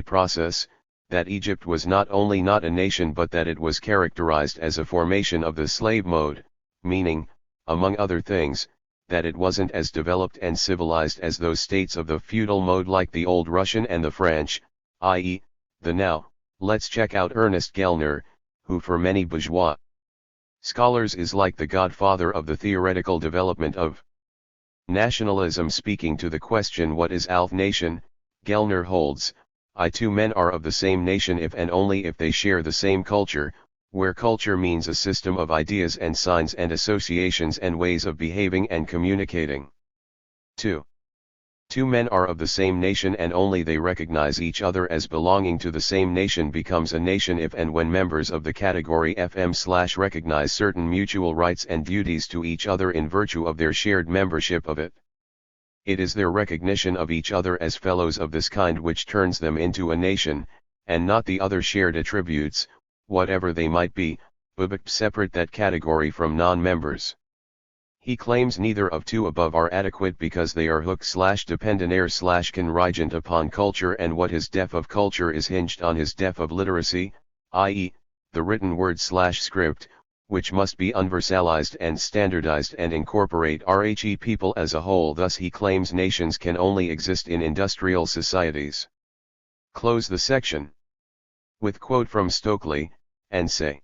process, that Egypt was not only not a nation but that it was characterized as a formation of the slave mode, meaning, among other things, that it wasn't as developed and civilized as those states of the feudal mode like the old Russian and the French, i.e., the now. Let's check out Ernest Gellner, who for many bourgeois scholars is like the godfather of the theoretical development of nationalism. Speaking to the question what is nation, Gellner holds, two men are of the same nation if and only if they share the same culture, where culture means a system of ideas and signs and associations and ways of behaving and communicating. 2. Two men are of the same nation and only they recognize each other as belonging to the same nation becomes a nation if and when members of the category recognize certain mutual rights and duties to each other in virtue of their shared membership of it. It is their recognition of each other as fellows of this kind which turns them into a nation, and not the other shared attributes, whatever they might be, but separate that category from non-members. He claims neither of two above are adequate because they are hook/dependent/contingent upon culture, and what his def of culture is hinged on his def of literacy, i.e., the written word/script, which must be universalized and standardized and incorporate people as a whole. Thus he claims nations can only exist in industrial societies. Close the section with quote from Stokely, and say,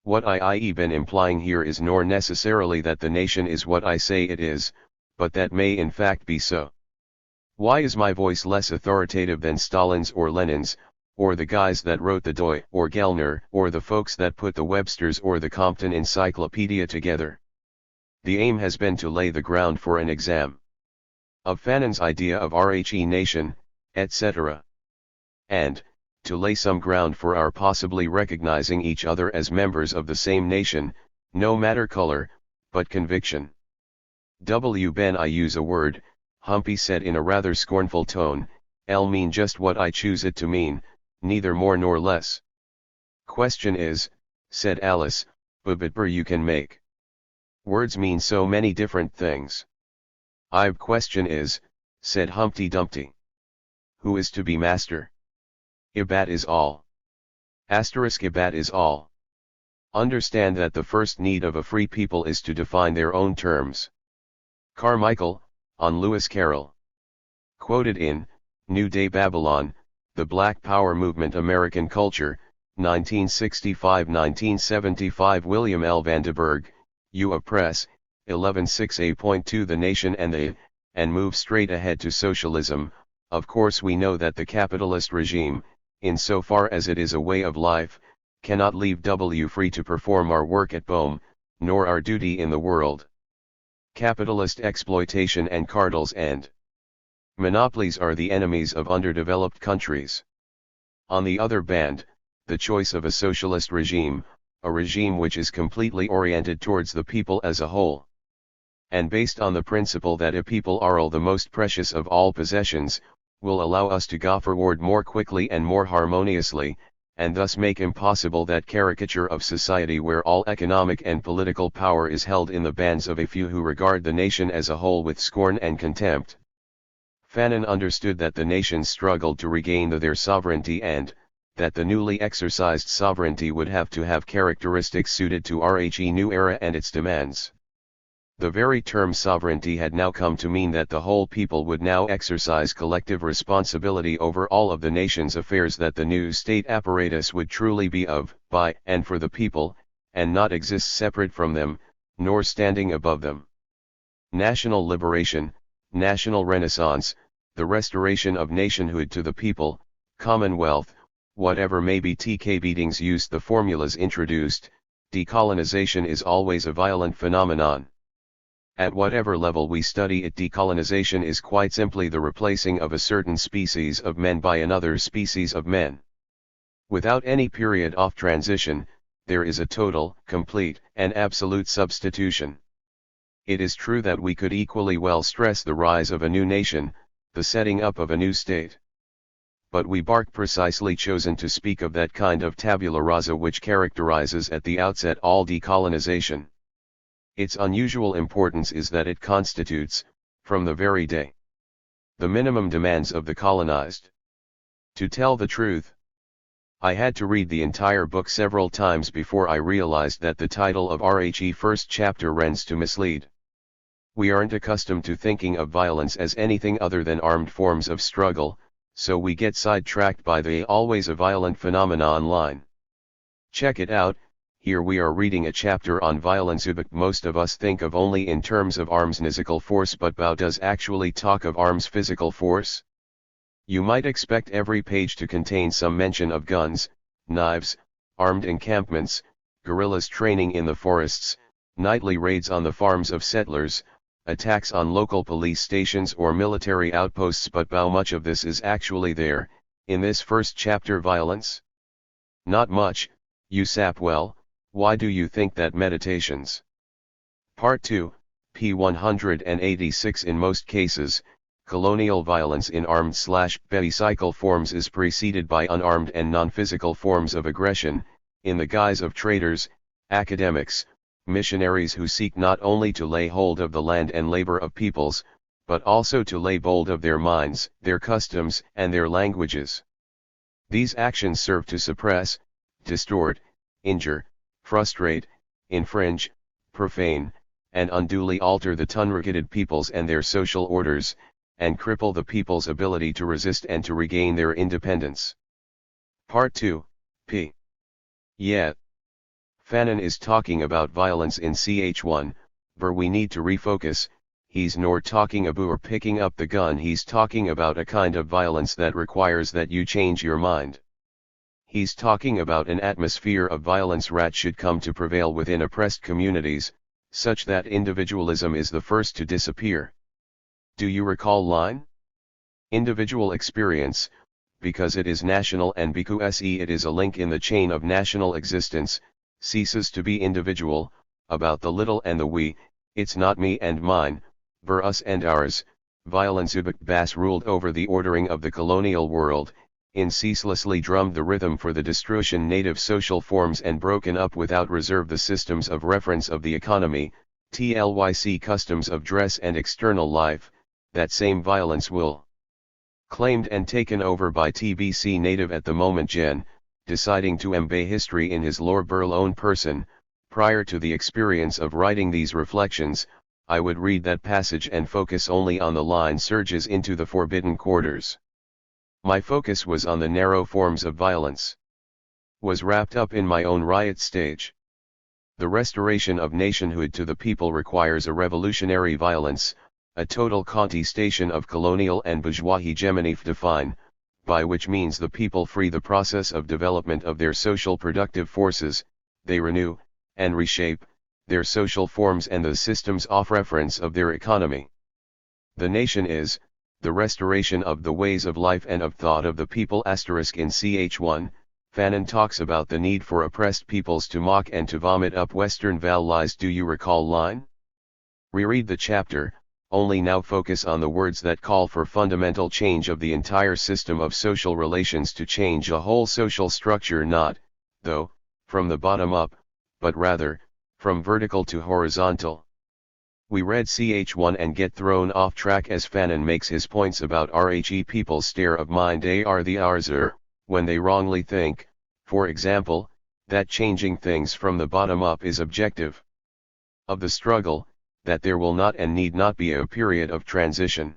what I been implying here is nor necessarily that the nation is what I say it is, but that may in fact be so. Why is my voice less authoritative than Stalin's or Lenin's, or the guys that wrote the Doi or Gellner, or the folks that put the Webster's or the Compton Encyclopedia together? The aim has been to lay the ground for an exam of Fanon's idea of nation, etc. And, to lay some ground for our possibly recognizing each other as members of the same nation, no matter color, but conviction. Ben I use a word, Humpy said in a rather scornful tone, I'll mean just what I choose it to mean, neither more nor less. Question is, said Alice, but you can make words mean so many different things. Question is, said Humpty Dumpty. Who is to be master? Ibat is all. Ibat is all. Understand that the first need of a free people is to define their own terms. Carmichael, on Lewis Carroll. Quoted in, New Day Babylon, The Black Power Movement American Culture, 1965-1975 William L. Vandenberg, U.A. Press, 11.6a.2 The Nation and move straight ahead to socialism. Of course we know that the capitalist regime, insofar as it is a way of life, cannot leave free to perform our work at home, nor our duty in the world. Capitalist exploitation and cartels and monopolies are the enemies of underdeveloped countries. On the other hand, the choice of a socialist regime, a regime which is completely oriented towards the people as a whole, and based on the principle that a people are all the most precious of all possessions, will allow us to go forward more quickly and more harmoniously, and thus make impossible that caricature of society where all economic and political power is held in the bands of a few who regard the nation as a whole with scorn and contempt. Fanon understood that the nations struggled to regain their sovereignty and, that the newly exercised sovereignty would have to have characteristics suited to RHE new era and its demands. The very term sovereignty had now come to mean that the whole people would now exercise collective responsibility over all of the nation's affairs, that the new state apparatus would truly be of, by, and for the people, and not exists separate from them, nor standing above them. National liberation, national renaissance, the restoration of nationhood to the people, commonwealth, whatever may be TK Beatings used the formulas introduced, decolonization is always a violent phenomenon. At whatever level we study it, decolonization is quite simply the replacing of a certain species of men by another species of men. Without any period of transition, there is a total, complete, and absolute substitution. It is true that we could equally well stress the rise of a new nation, the setting up of a new state. But we bark precisely chosen to speak of that kind of tabula rasa which characterizes at the outset all decolonization. Its unusual importance is that it constitutes, from the very day, the minimum demands of the colonized. To tell the truth, I had to read the entire book several times before I realized that the title of RHE first chapter rends to mislead. We aren't accustomed to thinking of violence as anything other than armed forms of struggle, so we get sidetracked by the always a violent phenomenon line. Check it out. Here we are reading a chapter on violence, but most of us think of only in terms of arms physical force, but Bao does actually talk of arms physical force. You might expect every page to contain some mention of guns, knives, armed encampments, guerrillas training in the forests, nightly raids on the farms of settlers, attacks on local police stations or military outposts, but Bao much of this is actually there, in this first chapter. Violence? Not much, you sap. Well, why do you think that? Meditations. Part 2, p. 186. In most cases, colonial violence in armed/bicycle forms is preceded by unarmed and non-physical forms of aggression, in the guise of traders, academics, missionaries who seek not only to lay hold of the land and labor of peoples, but also to lay hold of their minds, their customs, and their languages. These actions serve to suppress, distort, injure, frustrate, infringe, profane, and unduly alter the tunrugated peoples and their social orders, and cripple the people's ability to resist and to regain their independence. Part 2, p. Yeah. Fanon is talking about violence in ch1, where we need to refocus. He's nor talking about or picking up the gun, he's talking about a kind of violence that requires that you change your mind. He's talking about an atmosphere of violence that should come to prevail within oppressed communities, such that individualism is the first to disappear. Do you recall line? Individual experience, because it is national and because it is a link in the chain of national existence, ceases to be individual, about the little and the we, it's not me and mine, ver us and ours. Violence Bass ruled over the ordering of the colonial world, in ceaselessly drummed the rhythm for the destruction native social forms and broken up without reserve the systems of reference of the economy, tlyc customs of dress and external life. That same violence will claimed and taken over by TBC native at the moment Gen, deciding to embed history in his Lord Burl own person. Prior to the experience of writing these reflections, I would read that passage and focus only on the line surges into the forbidden quarters. My focus was on the narrow forms of violence. Was wrapped up in my own riot stage. The restoration of nationhood to the people requires a revolutionary violence, a total contestation of colonial and bourgeois hegemony define, by which means the people free the process of development of their social productive forces, they renew, and reshape, their social forms and the systems of reference of their economy. The nation is, the restoration of the ways of life and of thought of the people. In ch1, Fanon talks about the need for oppressed peoples to mock and to vomit up Western val lies. Do you recall line? Reread the chapter, only now focus on the words that call for fundamental change of the entire system of social relations, to change a whole social structure, not, though, from the bottom up, but rather, from vertical to horizontal. We read ch1 and get thrown off track as Fanon makes his points about RHE people's stare of mind are the arzer, when they wrongly think, for example, that changing things from the bottom up is objective of the struggle, that there will not and need not be a period of transition.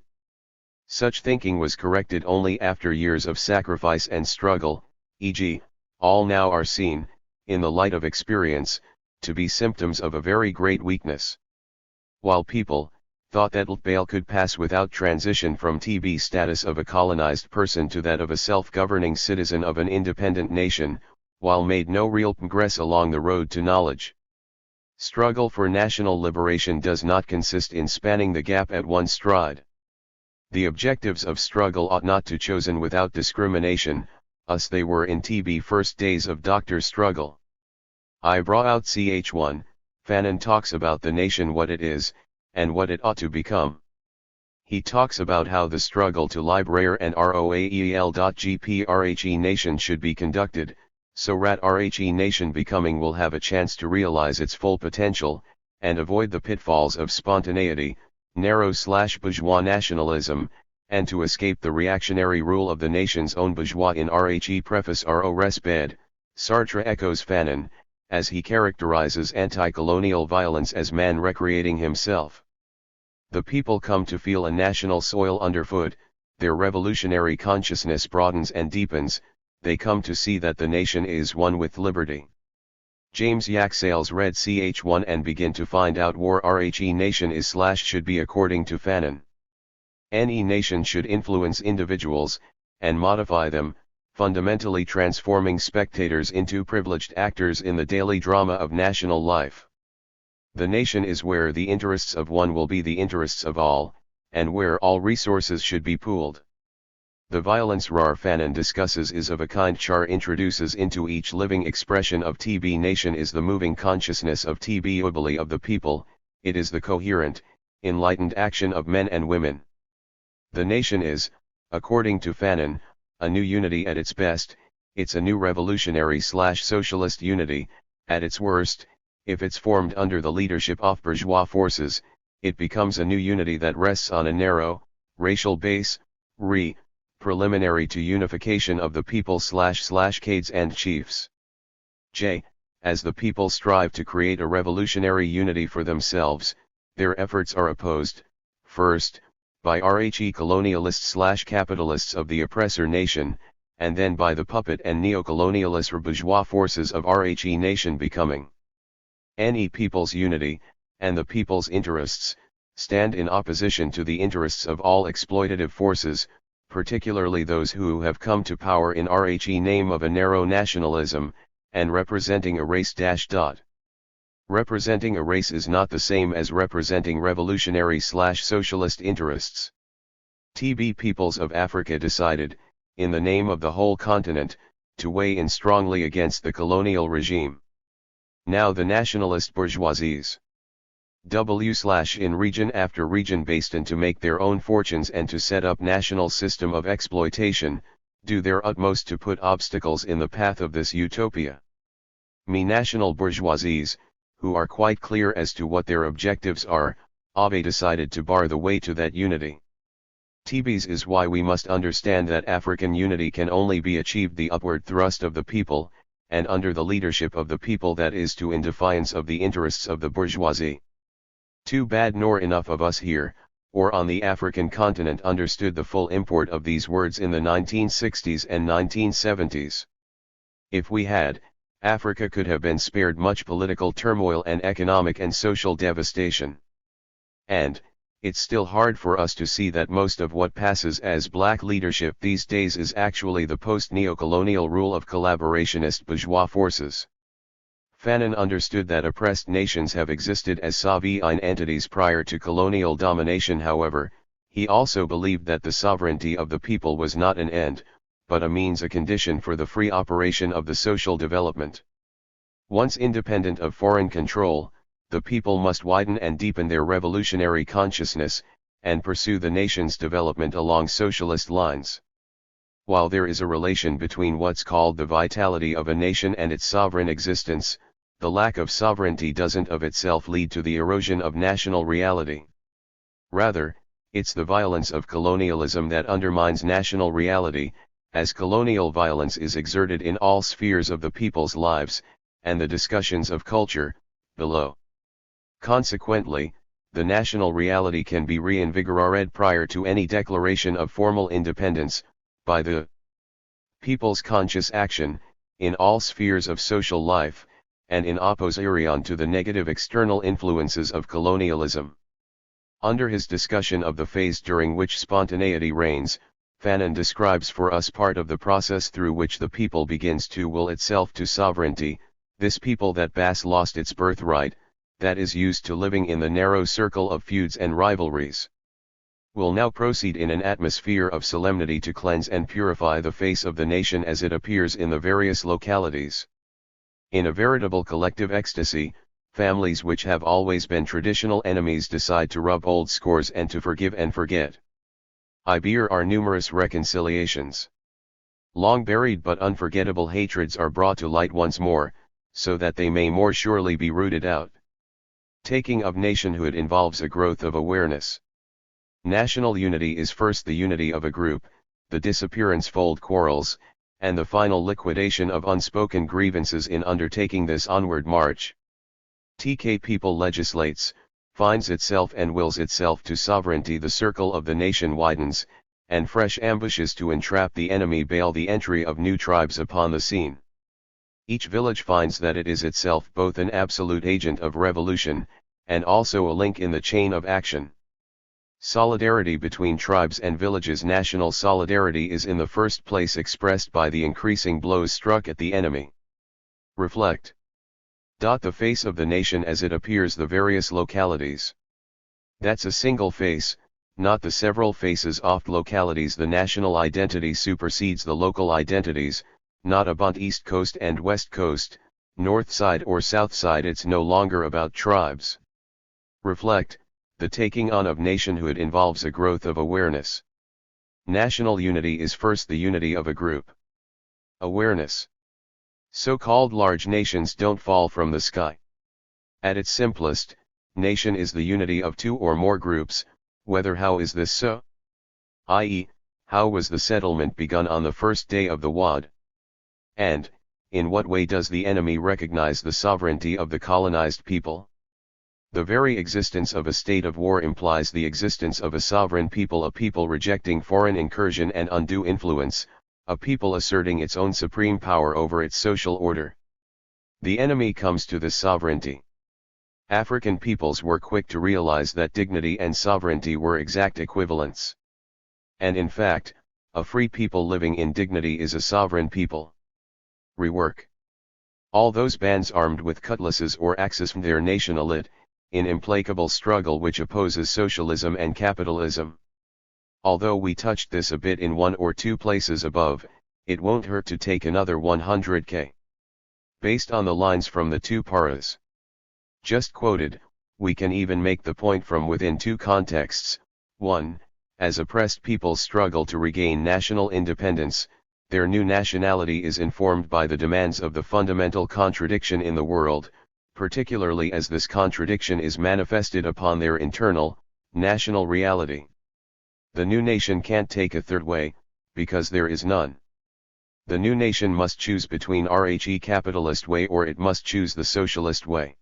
Such thinking was corrected only after years of sacrifice and struggle, e.g., all now are seen, in the light of experience, to be symptoms of a very great weakness. While people thought that Ltbale could pass without transition from TB status of a colonized person to that of a self-governing citizen of an independent nation, while made no real progress along the road to knowledge. Struggle for national liberation does not consist in spanning the gap at one stride. The objectives of struggle ought not to chosen without discrimination, as they were in TB first days of Dr. Struggle. I brought out ch1, Fanon talks about the nation what it is, and what it ought to become. He talks about how the struggle to liberare and roael.gprhe nation should be conducted, so rhe nation becoming will have a chance to realize its full potential, and avoid the pitfalls of spontaneity, narrow/bourgeois nationalism, and to escape the reactionary rule of the nation's own bourgeois in Rhe preface Ro Resped. Sartre echoes Fanon, as he characterizes anti-colonial violence as man recreating himself. The people come to feel a national soil underfoot, their revolutionary consciousness broadens and deepens, they come to see that the nation is one with liberty. James Yak Sayles read ch1 and begin to find out war Rhe nation is/should be according to Fanon. Any nation should influence individuals, and modify them, fundamentally transforming spectators into privileged actors in the daily drama of national life. The nation is where the interests of one will be the interests of all, and where all resources should be pooled. The violence Rar Fanon discusses is of a kind Char introduces into each living expression of TB nation is the moving consciousness of TB ubili of the people, it is the coherent, enlightened action of men and women. The nation is, according to Fanon, a new unity at its best, it's a new revolutionary/socialist unity, at its worst, if it's formed under the leadership of bourgeois forces, it becomes a new unity that rests on a narrow, racial base, preliminary to unification of the people/cades and chiefs. As the people strive to create a revolutionary unity for themselves, their efforts are opposed, first, by Rhe colonialists/capitalists of the oppressor nation, and then by the puppet and neo-colonialist or bourgeois forces of Rhe nation becoming. Any people's unity, and the people's interests, stand in opposition to the interests of all exploitative forces, particularly those who have come to power in Rhe name of a narrow nationalism, and representing a race. Representing a race is not the same as representing revolutionary/socialist interests. TB peoples of Africa decided, in the name of the whole continent, to weigh in strongly against the colonial regime. Now the nationalist bourgeoisies in region after region based in to make their own fortunes and to set up national system of exploitation, do their utmost to put obstacles in the path of this utopia. National bourgeoisies, who are quite clear as to what their objectives are, have decided to bar the way to that unity. TBs is why we must understand that African unity can only be achieved the upward thrust of the people, and under the leadership of the people, that is to in defiance of the interests of the bourgeoisie. Too bad nor enough of us here, or on the African continent understood the full import of these words in the 1960s and 1970s. If we had, Africa could have been spared much political turmoil and economic and social devastation. And, it's still hard for us to see that most of what passes as black leadership these days is actually the post-neo-colonial rule of collaborationist bourgeois forces. Fanon understood that oppressed nations have existed as sovereign entities prior to colonial domination. However, he also believed that the sovereignty of the people was not an end, but a means, a condition for the free operation of the social development. Once independent of foreign control, the people must widen and deepen their revolutionary consciousness, and pursue the nation's development along socialist lines. While there is a relation between what's called the vitality of a nation and its sovereign existence, the lack of sovereignty doesn't of itself lead to the erosion of national reality. Rather, it's the violence of colonialism that undermines national reality, as colonial violence is exerted in all spheres of the people's lives, and the discussions of culture, below. Consequently, the national reality can be reinvigorated prior to any declaration of formal independence, by the people's conscious action, in all spheres of social life, and in opposition to the negative external influences of colonialism. Under his discussion of the phase during which spontaneity reigns, Fanon describes for us part of the process through which the people begins to will itself to sovereignty, this people that Bass lost its birthright, that is used to living in the narrow circle of feuds and rivalries. Will now proceed in an atmosphere of solemnity to cleanse and purify the face of the nation as it appears in the various localities. In a veritable collective ecstasy, families which have always been traditional enemies decide to rub old scores and to forgive and forget. Here are numerous reconciliations. Long buried but unforgettable hatreds are brought to light once more, so that they may more surely be rooted out. Taking of nationhood involves a growth of awareness. National unity is first the unity of a group, the disappearance of old quarrels, and the final liquidation of unspoken grievances in undertaking this onward march. TK people legislates, finds itself and wills itself to sovereignty. The circle of the nation widens, and fresh ambushes to entrap the enemy bail the entry of new tribes upon the scene. Each village finds that it is itself both an absolute agent of revolution, and also a link in the chain of action. Solidarity between tribes and villages. National solidarity is in the first place expressed by the increasing blows struck at the enemy. Reflect. The face of the nation as it appears the various localities. That's a single face, not the several faces of localities. The national identity supersedes the local identities, not about East Coast and West Coast, North Side or South Side. It's no longer about tribes. Reflect. The taking on of nationhood involves a growth of awareness. National unity is first the unity of a group. Awareness. So-called large nations don't fall from the sky. At its simplest, nation is the unity of two or more groups, whether how is this so? I.e., how was the settlement begun on the first day of the WAD? And, in what way does the enemy recognize the sovereignty of the colonized people? The very existence of a state of war implies the existence of a sovereign people, a people rejecting foreign incursion and undue influence, a people asserting its own supreme power over its social order. The enemy comes to this sovereignty. African peoples were quick to realize that dignity and sovereignty were exact equivalents. And in fact, a free people living in dignity is a sovereign people. Rework. All those bands armed with cutlasses or axes from their nation alit, in implacable struggle which opposes socialism and capitalism. Although we touched this a bit in one or two places above, it won't hurt to take another 100k. Based on the lines from the two paras just quoted, we can even make the point from within two contexts. 1. As oppressed peoples struggle to regain national independence, their new nationality is informed by the demands of the fundamental contradiction in the world, particularly as this contradiction is manifested upon their internal, national reality. The new nation can't take a third way, because there is none. The new nation must choose between the capitalist way or it must choose the socialist way.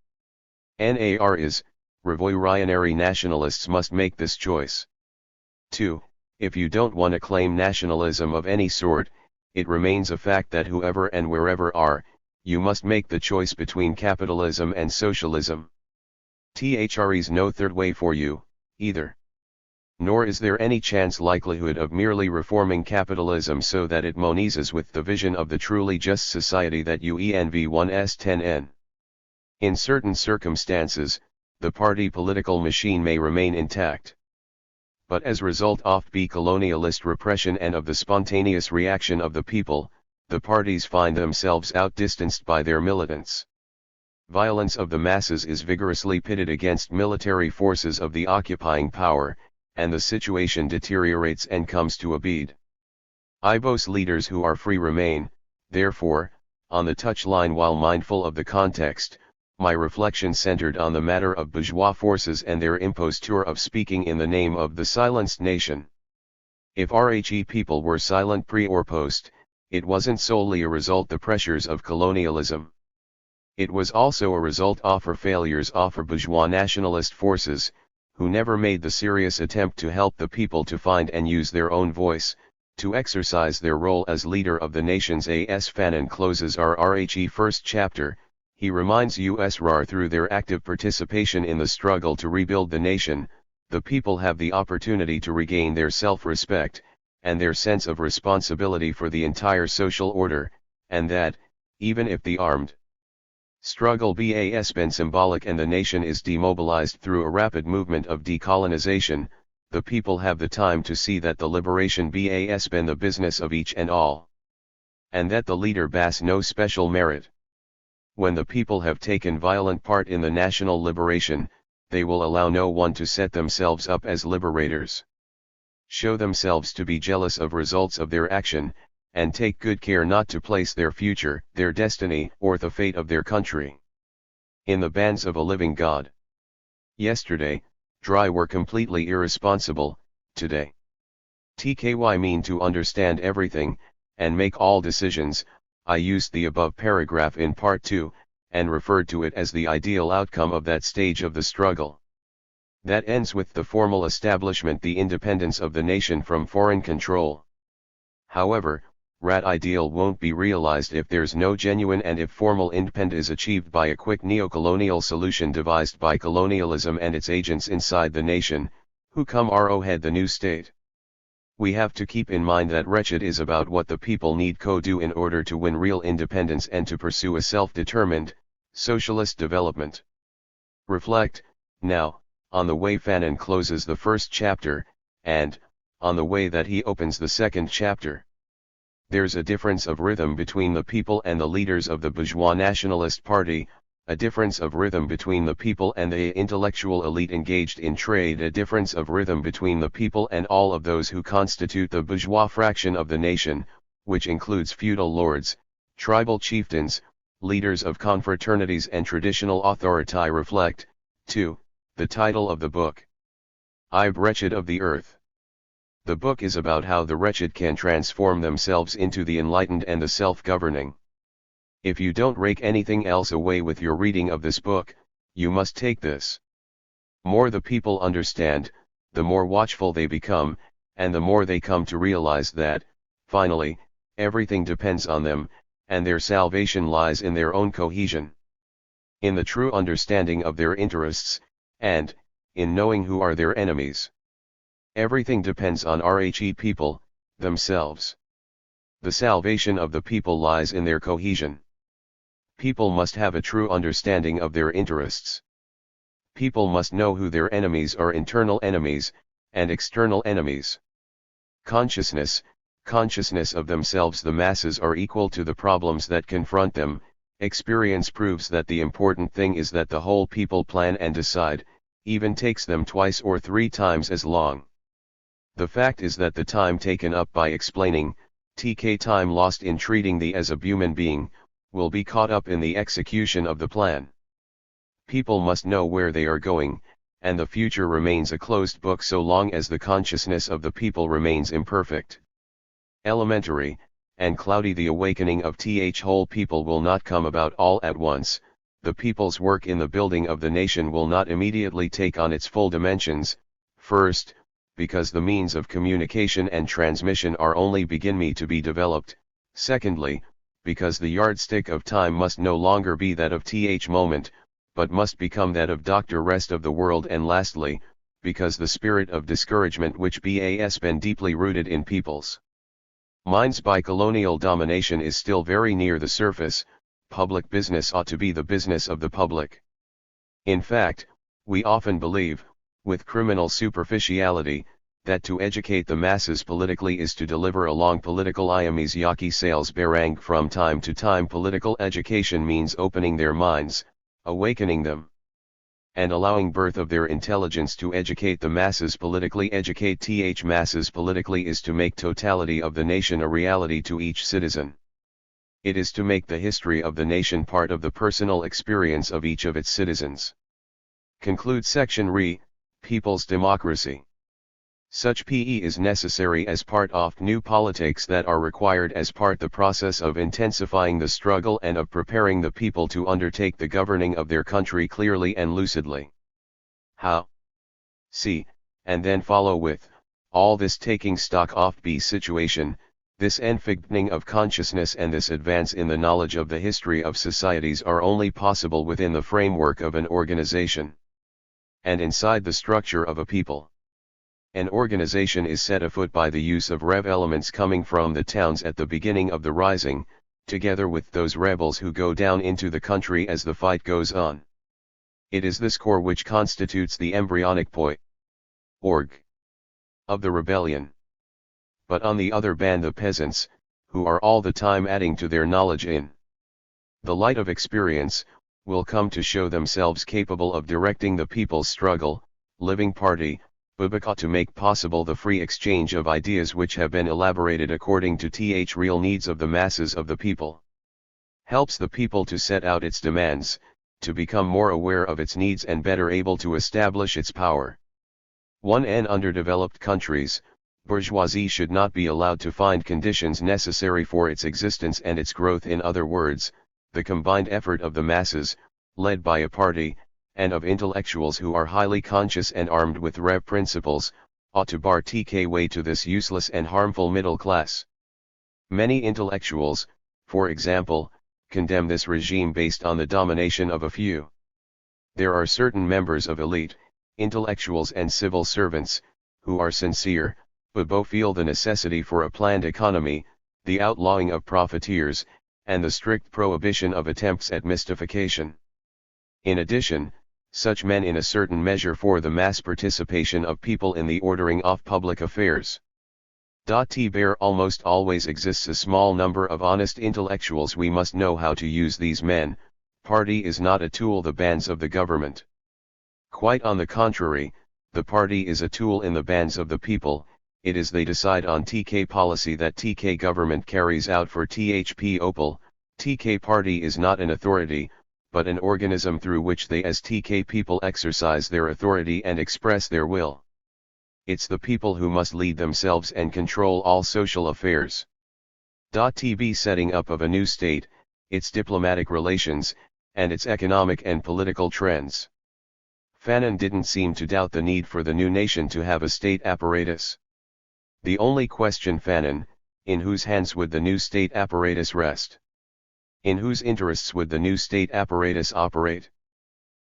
NAR is, revolutionary nationalists must make this choice. 2. If you don't want to claim nationalism of any sort, it remains a fact that whoever and wherever are, you must make the choice between capitalism and socialism. There's no third way for you, either. Nor is there any chance likelihood of merely reforming capitalism so that it harmonizes with the vision of the truly just society that you env1s10n. In certain circumstances, the party political machine may remain intact. But as result of the colonialist repression and of the spontaneous reaction of the people, the parties find themselves outdistanced by their militants. Violence of the masses is vigorously pitted against military forces of the occupying power, and the situation deteriorates and comes to a bead. Ibos leaders who are free remain, therefore, on the touchline. While mindful of the context, my reflection centered on the matter of bourgeois forces and their imposture of speaking in the name of the silenced nation. If RHE people were silent pre or post, it wasn't solely a result the pressures of colonialism. It was also a result of her failures of her bourgeois nationalist forces, who never made the serious attempt to help the people to find and use their own voice, to exercise their role as leader of the nations. As Fanon closes our RHE first chapter, He reminds us RAR through their active participation in the struggle to rebuild the nation, the people have the opportunity to regain their self-respect, and their sense of responsibility for the entire social order, and that, even if the armed struggle has been symbolic and the nation is demobilized through a rapid movement of decolonization, the people have the time to see that the liberation has been the business of each and all, and that the leader bears no special merit. When the people have taken violent part in the national liberation, they will allow no one to set themselves up as liberators, show themselves to be jealous of results of their action, and take good care not to place their future, their destiny, or the fate of their country in the bands of a living God. Yesterday, dry were completely irresponsible, today TKY mean to understand everything, and make all decisions. I used the above paragraph in part 2, and referred to it as the ideal outcome of that stage of the struggle. That ends with the formal establishment, the independence of the nation from foreign control. However, that ideal won't be realized if there's no genuine and if formal independence is achieved by a quick neo-colonial solution devised by colonialism and its agents inside the nation, who come head the new state. We have to keep in mind that wretched is about what the people need to do in order to win real independence and to pursue a self-determined, socialist development. Reflect, now, on the way Fanon closes the first chapter, and, on the way that he opens the second chapter. There's a difference of rhythm between the people and the leaders of the bourgeois nationalist party, a difference of rhythm between the people and the intellectual elite engaged in trade, a difference of rhythm between the people and all of those who constitute the bourgeois fraction of the nation, which includes feudal lords, tribal chieftains, leaders of confraternities and traditional authority. Reflect, too, the title of the book. Wretched of the Earth. The book is about how the wretched can transform themselves into the enlightened and the self-governing. If you don't rake anything else away with your reading of this book, you must take this. More the people understand, the more watchful they become, and the more they come to realize that, finally, everything depends on them, and their salvation lies in their own cohesion, in the true understanding of their interests, and, in knowing who are their enemies. Everything depends on people, themselves. The salvation of the people lies in their cohesion. People must have a true understanding of their interests. People must know who their enemies are, internal enemies, and external enemies. Consciousness of themselves. The masses are equal to the problems that confront them. Experience proves that the important thing is that the whole people plan and decide, even takes them 2 or 3 times as long. The fact is that the time taken up by explaining, time lost in treating thee as a human being, will be caught up in the execution of the plan. People must know where they are going, and the future remains a closed book so long as the consciousness of the people remains imperfect, elementary, and cloudy. The awakening of whole people will not come about all at once. The people's work in the building of the nation will not immediately take on its full dimensions. First, because the means of communication and transmission are only beginning to be developed. Secondly, because the yardstick of time must no longer be that of moment, but must become that of Dr. Rest of the world. And lastly, because the spirit of discouragement which has been deeply rooted in people's minds by colonial domination is still very near the surface. Public business ought to be the business of the public. In fact, we often believe, with criminal superficiality, that to educate the masses politically is to deliver a long political yaki sayles barang. From time to time political education means opening their minds, awakening them, and allowing birth of their intelligence. To educate the masses politically, educate masses politically, is to make totality of the nation a reality to each citizen. It is to make the history of the nation part of the personal experience of each of its citizens. Conclude section People's Democracy. Such PE is necessary as part of new politics that are required as part the process of intensifying the struggle and of preparing the people to undertake the governing of their country clearly and lucidly. How? See, and then follow with, all this taking stock of B situation, This enfightening of consciousness and this advance in the knowledge of the history of societies are only possible within the framework of an organization, and inside the structure of a people. An organization is set afoot by the use of rev elements coming from the towns at the beginning of the rising, together with those rebels who go down into the country as the fight goes on. It is this core which constitutes the embryonic org of the rebellion. But on the other band the peasants, who are all the time adding to their knowledge in the light of experience, will come to show themselves capable of directing the people's struggle, living party, Bubaka, to make possible the free exchange of ideas which have been elaborated according to real needs of the masses of the people. Helps the people to set out its demands, to become more aware of its needs and better able to establish its power. 1. In underdeveloped countries, bourgeoisie should not be allowed to find conditions necessary for its existence and its growth. In other words, the combined effort of the masses, led by a party, and of intellectuals who are highly conscious and armed with rev principles, ought to bar way to this useless and harmful middle class. Many intellectuals, for example, condemn this regime based on the domination of a few. There are certain members of elite, intellectuals and civil servants, who are sincere, but both feel the necessity for a planned economy, the outlawing of profiteers, and the strict prohibition of attempts at mystification. In addition, such men in a certain measure for the mass participation of people in the ordering of public affairs. There almost always exists a small number of honest intellectuals. We must know how to use these men. Party is not a tool the bands of the government. Quite on the contrary, the party is a tool in the bands of the people. It is they decide on policy that government carries out for Opal. Party is not an authority, but an organism through which they as people exercise their authority and express their will. It's the people who must lead themselves and control all social affairs. Setting up of a new state, its diplomatic relations, and its economic and political trends. Fanon didn't seem to doubt the need for the new nation to have a state apparatus. The only question Fanon, in whose hands would the new state apparatus rest? In whose interests would the new state apparatus operate?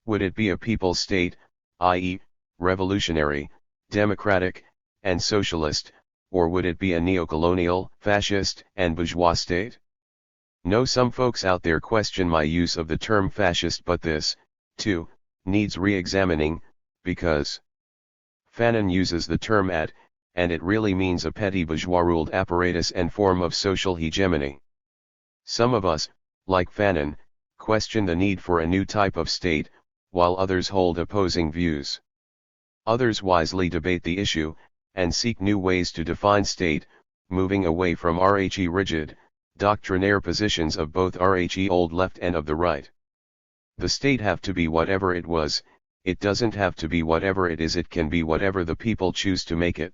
Would it be a people's state, i.e., revolutionary, democratic, and socialist, or would it be a neocolonial, fascist, and bourgeois state? No, some folks out there question my use of the term fascist, but this, too, needs re-examining, because Fanon uses the term and it really means a petty bourgeois-ruled apparatus and form of social hegemony. Some of us, like Fanon, question the need for a new type of state, while others hold opposing views. Others wisely debate the issue, and seek new ways to define state, moving away from rigid, doctrinaire positions of both old left and of the right. The state have to be whatever it was, it doesn't have to be whatever it is, it can be whatever the people choose to make it.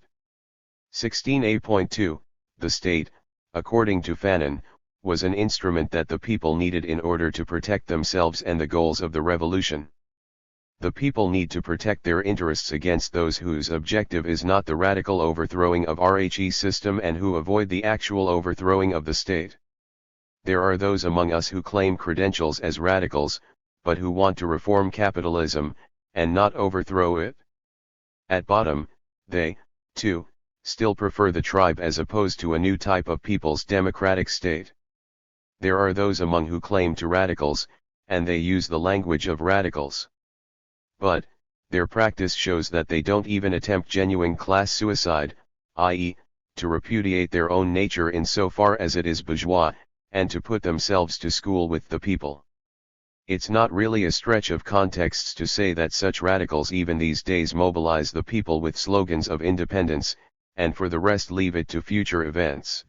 16a.2, the state, according to Fanon, was an instrument that the people needed in order to protect themselves and the goals of the revolution. The people need to protect their interests against those whose objective is not the radical overthrowing of system and who avoid the actual overthrowing of the state. There are those among us who claim credentials as radicals, but who want to reform capitalism, and not overthrow it. At bottom, they, too, still prefer the tribe as opposed to a new type of people's democratic state. There are those among who claim to radicals, and they use the language of radicals. But, their practice shows that they don't even attempt genuine class suicide, i.e., to repudiate their own nature insofar as it is bourgeois, and to put themselves to school with the people. It's not really a stretch of contexts to say that such radicals even these days mobilize the people with slogans of independence, and for the rest leave it to future events.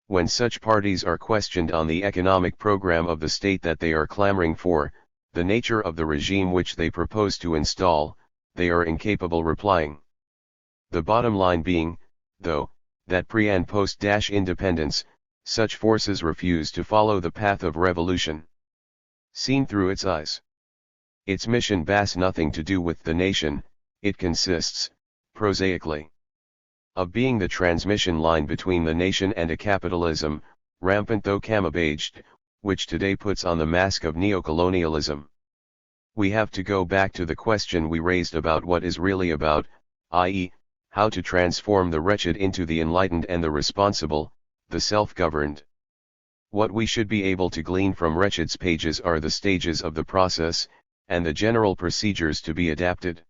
When such parties are questioned on the economic program of the state that they are clamoring for, the nature of the regime which they propose to install, they are incapable replying. The bottom line being, though, that pre- and post-independence, such forces refuse to follow the path of revolution. Seen through its eyes, its mission has nothing to do with the nation, it consists, prosaically, of being the transmission line between the nation and a capitalism, rampant though camouflaged, which today puts on the mask of neocolonialism. We have to go back to the question we raised about what is really about, i.e., how to transform the wretched into the enlightened and the responsible, the self-governed. What we should be able to glean from Wretched's pages are the stages of the process, and the general procedures to be adapted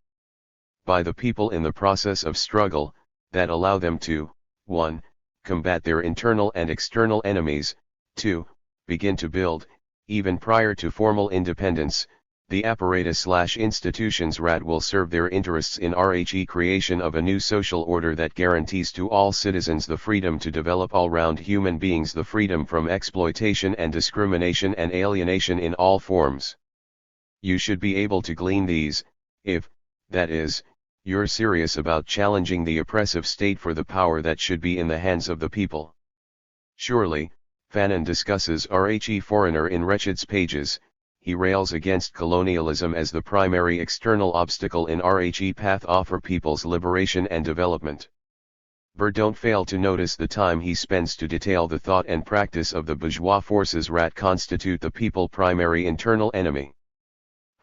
by the people in the process of struggle, that allow them to, 1. Combat their internal and external enemies, 2. Begin to build, even prior to formal independence, the apparatus/institutions that will serve their interests in RHE creation of a new social order that guarantees to all citizens the freedom to develop all-round human beings, the freedom from exploitation and discrimination and alienation in all forms. You should be able to glean these, if, that is, you're serious about challenging the oppressive state for the power that should be in the hands of the people. Surely, Fanon discusses RHE foreigner in Wretched's pages. He rails against colonialism as the primary external obstacle in RHE path for people's liberation and development. Don't fail to notice the time he spends to detail the thought and practice of the bourgeois forces that constitute the people primary internal enemy.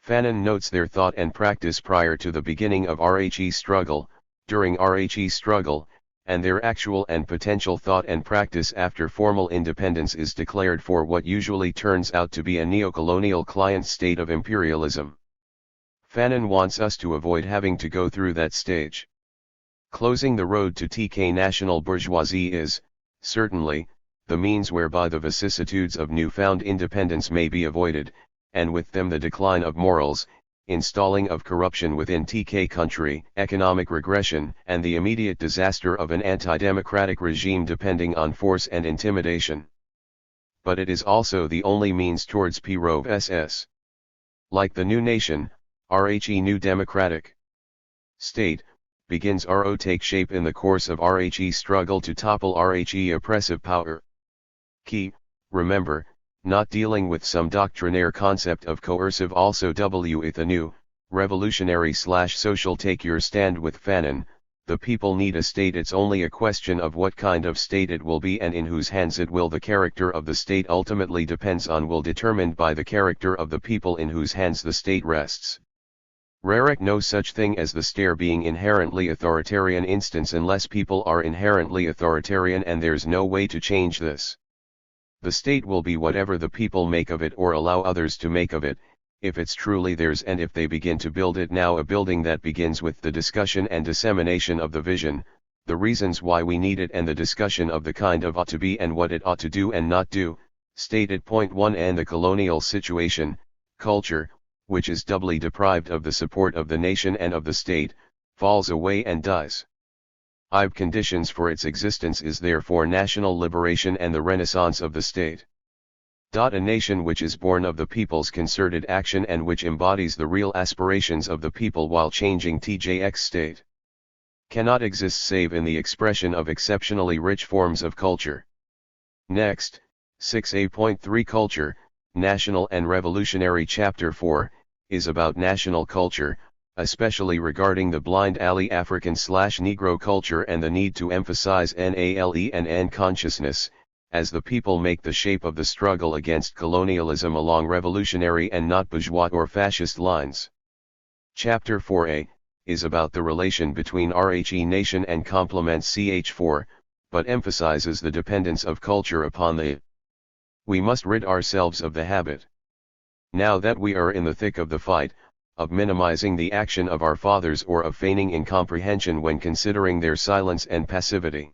Fanon notes their thought and practice prior to the beginning of RHE struggle, during RHE struggle, and their actual and potential thought and practice after formal independence is declared for what usually turns out to be a neocolonial client state of imperialism. Fanon wants us to avoid having to go through that stage. Closing the road to TK national bourgeoisie is, certainly, the means whereby the vicissitudes of newfound independence may be avoided, and with them the decline of morals, installing of corruption within TK country, economic regression, and the immediate disaster of an anti-democratic regime depending on force and intimidation. But it is also the only means towards PROSS. Like the new nation, RHE new democratic state, begins RO take shape in the course of RHE struggle to topple RHE oppressive power. Key, remember, not dealing with some doctrinaire concept of coercive also with a new, revolutionary/social take your stand with Fanon. The people need a state, it's only a question of what kind of state it will be and in whose hands it will. The character of the state ultimately depends on will determined by the character of the people in whose hands the state rests. Rarek no such thing as the state being inherently authoritarian instance unless people are inherently authoritarian, and there's no way to change this. The state will be whatever the people make of it or allow others to make of it, if it's truly theirs and if they begin to build it now. A building that begins with the discussion and dissemination of the vision, the reasons why we need it, and the discussion of the kind of ought to be and what it ought to do and not do, stated point 1. And the colonial situation, culture, which is doubly deprived of the support of the nation and of the state, falls away and dies. Conditions for its existence is therefore national liberation and the renaissance of the state. A nation which is born of the people's concerted action and which embodies the real aspirations of the people while changing TJX state, cannot exist save in the expression of exceptionally rich forms of culture. Next, 6A.3 Culture, National and Revolutionary Chapter 4, is about national culture, especially regarding the blind alley African/Negro culture and the need to emphasize NALE and N consciousness, as the people make the shape of the struggle against colonialism along revolutionary and not bourgeois or fascist lines. Chapter 4a is about the relation between RHE nation and complements CH4, but emphasizes the dependence of culture upon the. We must rid ourselves of the habit, now that we are in the thick of the fight, of minimizing the action of our fathers or of feigning incomprehension when considering their silence and passivity.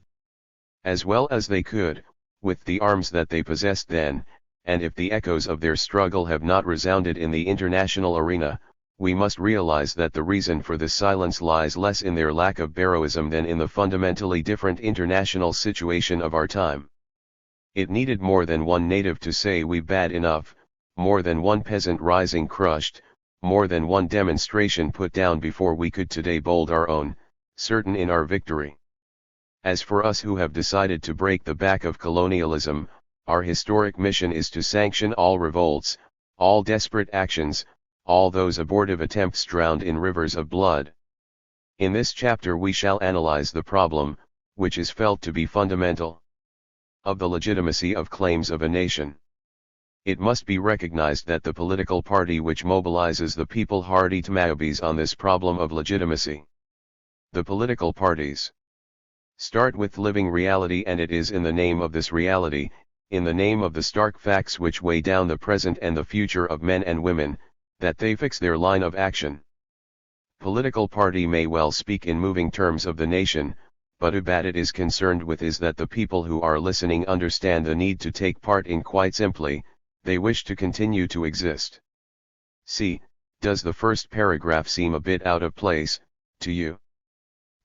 As well as they could, with the arms that they possessed then, and if the echoes of their struggle have not resounded in the international arena, we must realize that the reason for this silence lies less in their lack of heroism than in the fundamentally different international situation of our time. It needed more than one native to say we bad enough, more than one peasant rising crushed, more than one demonstration put down before we could today bold our own, certain in our victory. As for us who have decided to break the back of colonialism, our historic mission is to sanction all revolts, all desperate actions, all those abortive attempts drowned in rivers of blood. In this chapter we shall analyze the problem, which is felt to be fundamental of the legitimacy of claims of a nation. It must be recognized that the political party which mobilizes the people hardy tmaobes on this problem of legitimacy. The political parties start with living reality, and it is in the name of this reality, in the name of the stark facts which weigh down the present and the future of men and women, that they fix their line of action. Political party may well speak in moving terms of the nation, but what it is concerned with is that the people who are listening understand the need to take part in. Quite simply, they wish to continue to exist. See, does the first paragraph seem a bit out of place to you?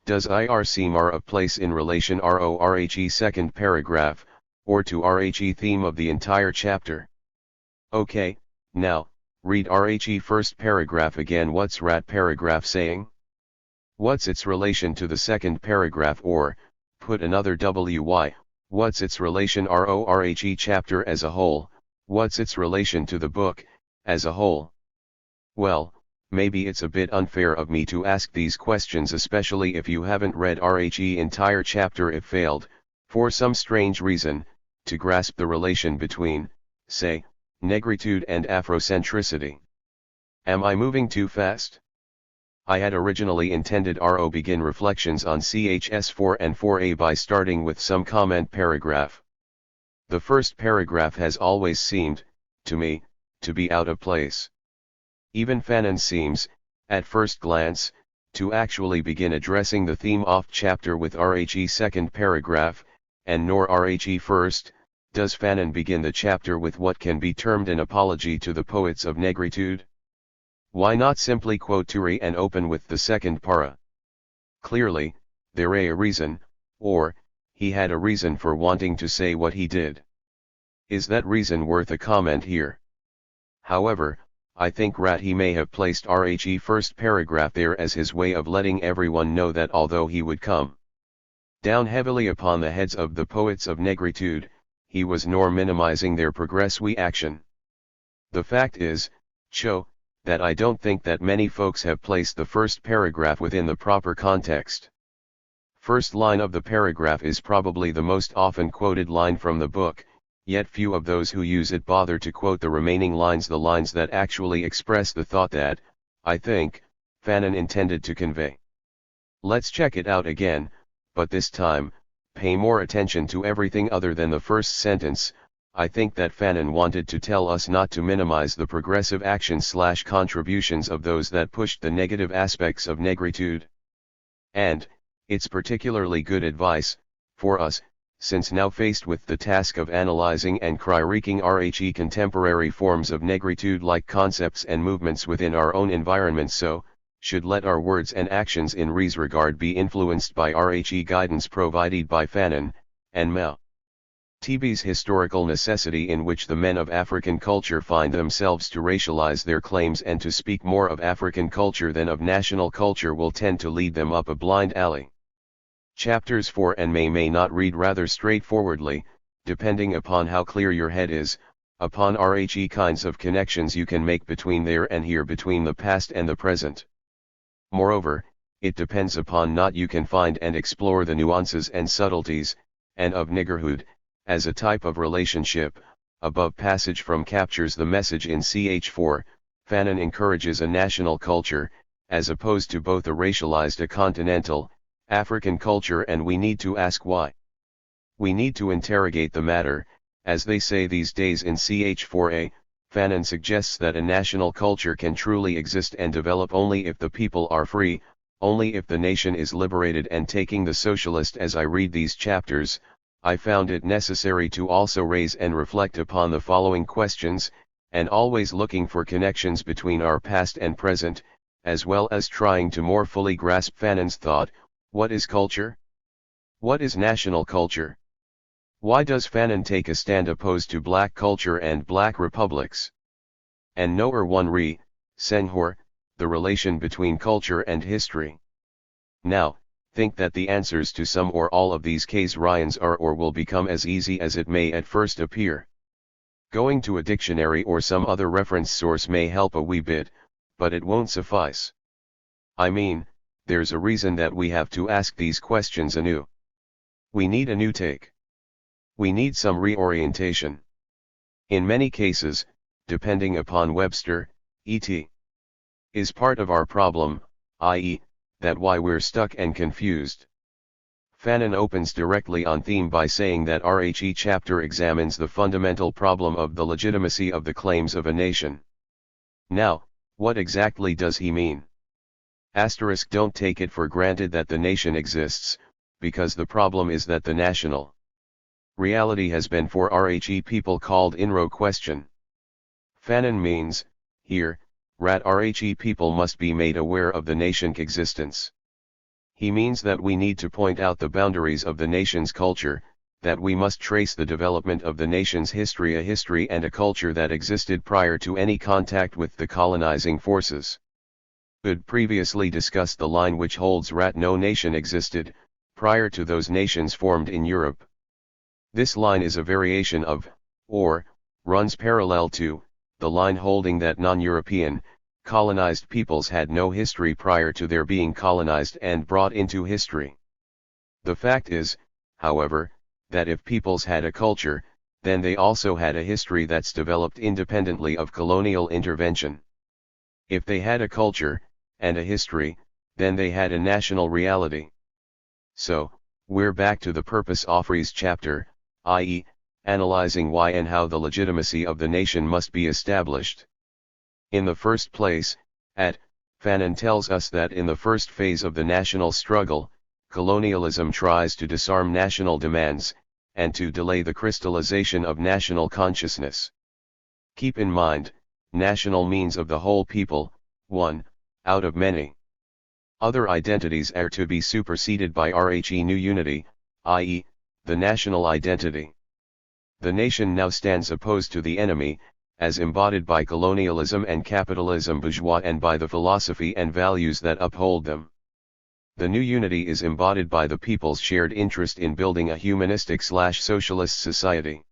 Does IR seem out of place in relation RORHE second paragraph, or to RHE theme of the entire chapter? Okay, now, read RHE first paragraph again. What's rat paragraph saying? What's its relation to the second paragraph, or, put another WY, what's its relation RORHE chapter as a whole, what's its relation to the book, as a whole? Well, maybe it's a bit unfair of me to ask these questions, especially if you haven't read RHE entire chapter if failed, for some strange reason, to grasp the relation between, say, negritude and Afrocentricity. Am I moving too fast? I had originally intended to begin reflections on CHS4 and 4A by starting with some comment paragraph. The first paragraph has always seemed, to me, to be out of place. Even Fanon seems, at first glance, to actually begin addressing the theme off chapter with RHE second paragraph, and nor RHE first, does Fanon begin the chapter with what can be termed an apology to the poets of negritude. Why not simply quote Turi and open with the second para? Clearly, there a reason, or, he had a reason for wanting to say what he did. Is that reason worth a comment here? However, I think he may have placed RHE first paragraph there as his way of letting everyone know that although he would come down heavily upon the heads of the poets of negritude, he was nor minimizing their progress-we action. The fact is, Cho, that I don't think that many folks have placed the first paragraph within the proper context. First line of the paragraph is probably the most often quoted line from the book, yet few of those who use it bother to quote the remaining lines, the lines that actually express the thought that, I think, Fanon intended to convey. Let's check it out again, but this time, pay more attention to everything other than the first sentence. I think that Fanon wanted to tell us not to minimize the progressive actions/contributions of those that pushed the negative aspects of negritude. And, it's particularly good advice, for us, since now faced with the task of analyzing and critiquing RHE contemporary forms of negritude-like concepts and movements within our own environment, so, should let our words and actions in this regard be influenced by RHE guidance provided by Fanon, and Mao TB's historical necessity, in which the men of African culture find themselves to racialize their claims and to speak more of African culture than of national culture, will tend to lead them up a blind alley. Chapters 4 and may not read rather straightforwardly, depending upon how clear your head is, upon RHE kinds of connections you can make between there and here, between the past and the present. Moreover, it depends upon not you can find and explore the nuances and subtleties, and of niggerhood, as a type of relationship. Above passage from captures the message in CH4, Fanon encourages a national culture, as opposed to both a racialized a continental, African culture, and we need to ask why. We need to interrogate the matter, as they say these days in CH4a. Fanon suggests that a national culture can truly exist and develop only if the people are free, only if the nation is liberated and taking the socialist. As I read these chapters, I found it necessary to also raise and reflect upon the following questions, and always looking for connections between our past and present, as well as trying to more fully grasp Fanon's thought. What is culture? What is national culture? Why does Fanon take a stand opposed to black culture and black republics? And Noer one re, Senghor, the relation between culture and history. Now, think that the answers to some or all of these questions are or will become as easy as it may at first appear. Going to a dictionary or some other reference source may help a wee bit, but it won't suffice. I mean, there's a reason that we have to ask these questions anew. We need a new take. We need some reorientation. In many cases, depending upon Webster, et. is part of our problem, i.e., that why we're stuck and confused. Fanon opens directly on theme by saying that RHE chapter examines the fundamental problem of the legitimacy of the claims of a nation. Now, what exactly does he mean? Asterisk, don't take it for granted that the nation exists, because the problem is that the national reality has been for RHE people called in-row question. Fanon means, here, RHE people must be made aware of the nation's existence. He means that we need to point out the boundaries of the nation's culture, that we must trace the development of the nation's history, a history and a culture that existed prior to any contact with the colonizing forces. Ud previously discussed the line which holds no nation existed, prior to those nations formed in Europe. This line is a variation of, or, runs parallel to, the line holding that non-European, colonized peoples had no history prior to their being colonized and brought into history. The fact is, however, that if peoples had a culture, then they also had a history that's developed independently of colonial intervention. If they had a culture, and a history, then they had a national reality. So, we're back to the purpose of Free's chapter, i.e., analyzing why and how the legitimacy of the nation must be established. In the first place, Fanon tells us that in the first phase of the national struggle, colonialism tries to disarm national demands, and to delay the crystallization of national consciousness. Keep in mind, national means of the whole people, one, out of many. Other identities are to be superseded by RHE new unity, i.e., the national identity. The nation now stands opposed to the enemy, as embodied by colonialism and capitalism bourgeois and by the philosophy and values that uphold them. The new unity is embodied by the people's shared interest in building a humanistic/socialist society.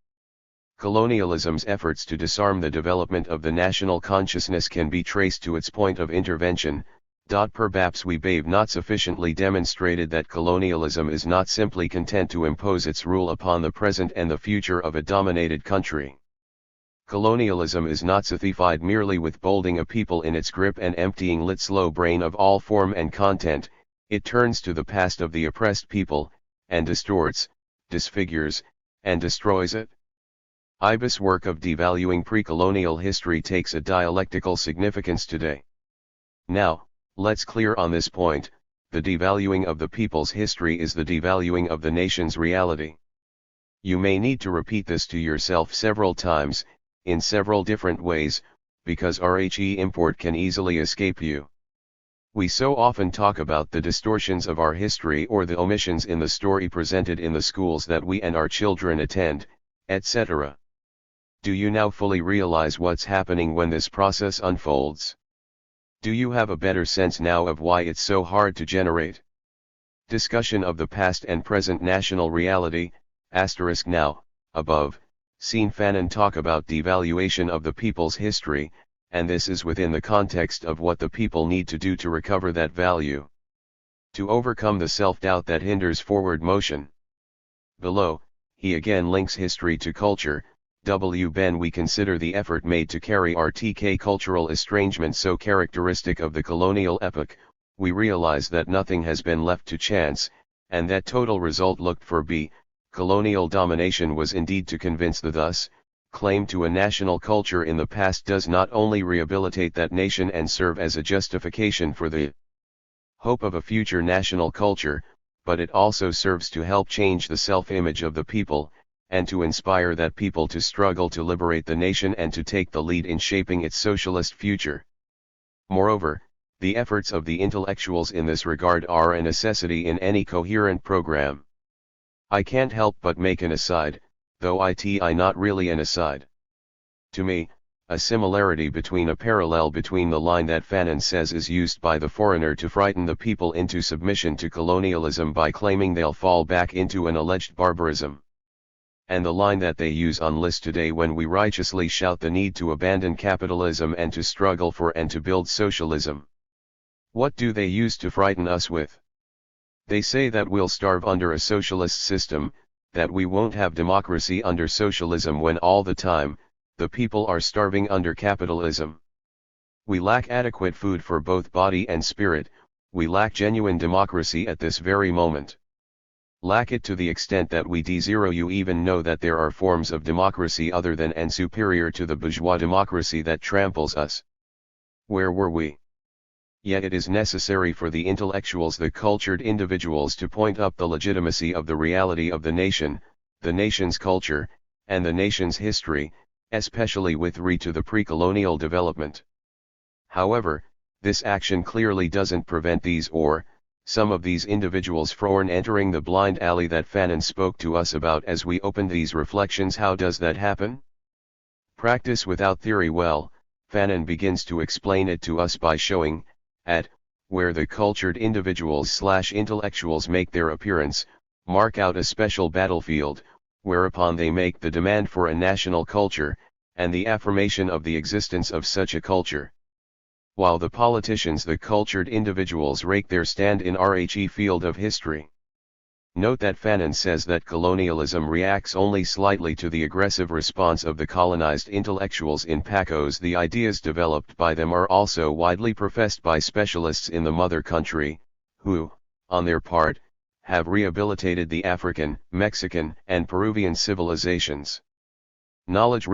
Colonialism's efforts to disarm the development of the national consciousness can be traced to its point of intervention. Perhaps we've not sufficiently demonstrated that colonialism is not simply content to impose its rule upon the present and the future of a dominated country. Colonialism is not satisfied merely with holding a people in its grip and emptying its slow brain of all form and content. It turns to the past of the oppressed people, and distorts, disfigures, and destroys it. Ibis' work of devaluing pre-colonial history takes a dialectical significance today. Now, let's clear on this point, the devaluing of the people's history is the devaluing of the nation's reality. You may need to repeat this to yourself several times, in several different ways, because RHE import can easily escape you. We so often talk about the distortions of our history or the omissions in the story presented in the schools that we and our children attend, etc. Do you now fully realize what's happening when this process unfolds? Do you have a better sense now of why it's so hard to generate discussion of the past and present national reality? Now, above, seen Fanon talk about devaluation of the people's history, and this is within the context of what the people need to do to recover that value. To overcome the self-doubt that hinders forward motion. Below, he again links history to culture. Ben, we consider the effort made to carry RTK cultural estrangement so characteristic of the colonial epoch, we realize that nothing has been left to chance, and that total result looked for colonial domination was indeed to convince the thus, claim to a national culture in the past does not only rehabilitate that nation and serve as a justification for the hope of a future national culture, but it also serves to help change the self-image of the people, and to inspire that people to struggle to liberate the nation and to take the lead in shaping its socialist future. Moreover, the efforts of the intellectuals in this regard are a necessity in any coherent program. I can't help but make an aside, though it's not really an aside. To me, a similarity between a parallel between the line that Fanon says is used by the foreigner to frighten the people into submission to colonialism by claiming they'll fall back into an alleged barbarism, and the line that they use on list today when we righteously shout the need to abandon capitalism and to struggle for and to build socialism. What do they use to frighten us with? They say that we'll starve under a socialist system, that we won't have democracy under socialism when all the time, the people are starving under capitalism. We lack adequate food for both body and spirit, we lack genuine democracy at this very moment. Lack it to the extent that we you even know that there are forms of democracy other than and superior to the bourgeois democracy that tramples us. Where were we? Yet it is necessary for the intellectuals, the cultured individuals, to point up the legitimacy of the reality of the nation, the nation's culture, and the nation's history, especially with regard to the pre-colonial development. However, this action clearly doesn't prevent these or some of these individuals from entering the blind alley that Fanon spoke to us about as we opened these reflections. How does that happen? Practice without theory. Well, Fanon begins to explain it to us by showing, at where the cultured individuals/intellectuals make their appearance, mark out a special battlefield, whereupon they make the demand for a national culture, and the affirmation of the existence of such a culture. While the politicians, the cultured individuals, rake their stand in the field of history. Note that Fanon says that colonialism reacts only slightly to the aggressive response of the colonized intellectuals in Pacos. The ideas developed by them are also widely professed by specialists in the mother country, who, on their part, have rehabilitated the African, Mexican, and Peruvian civilizations. Knowledge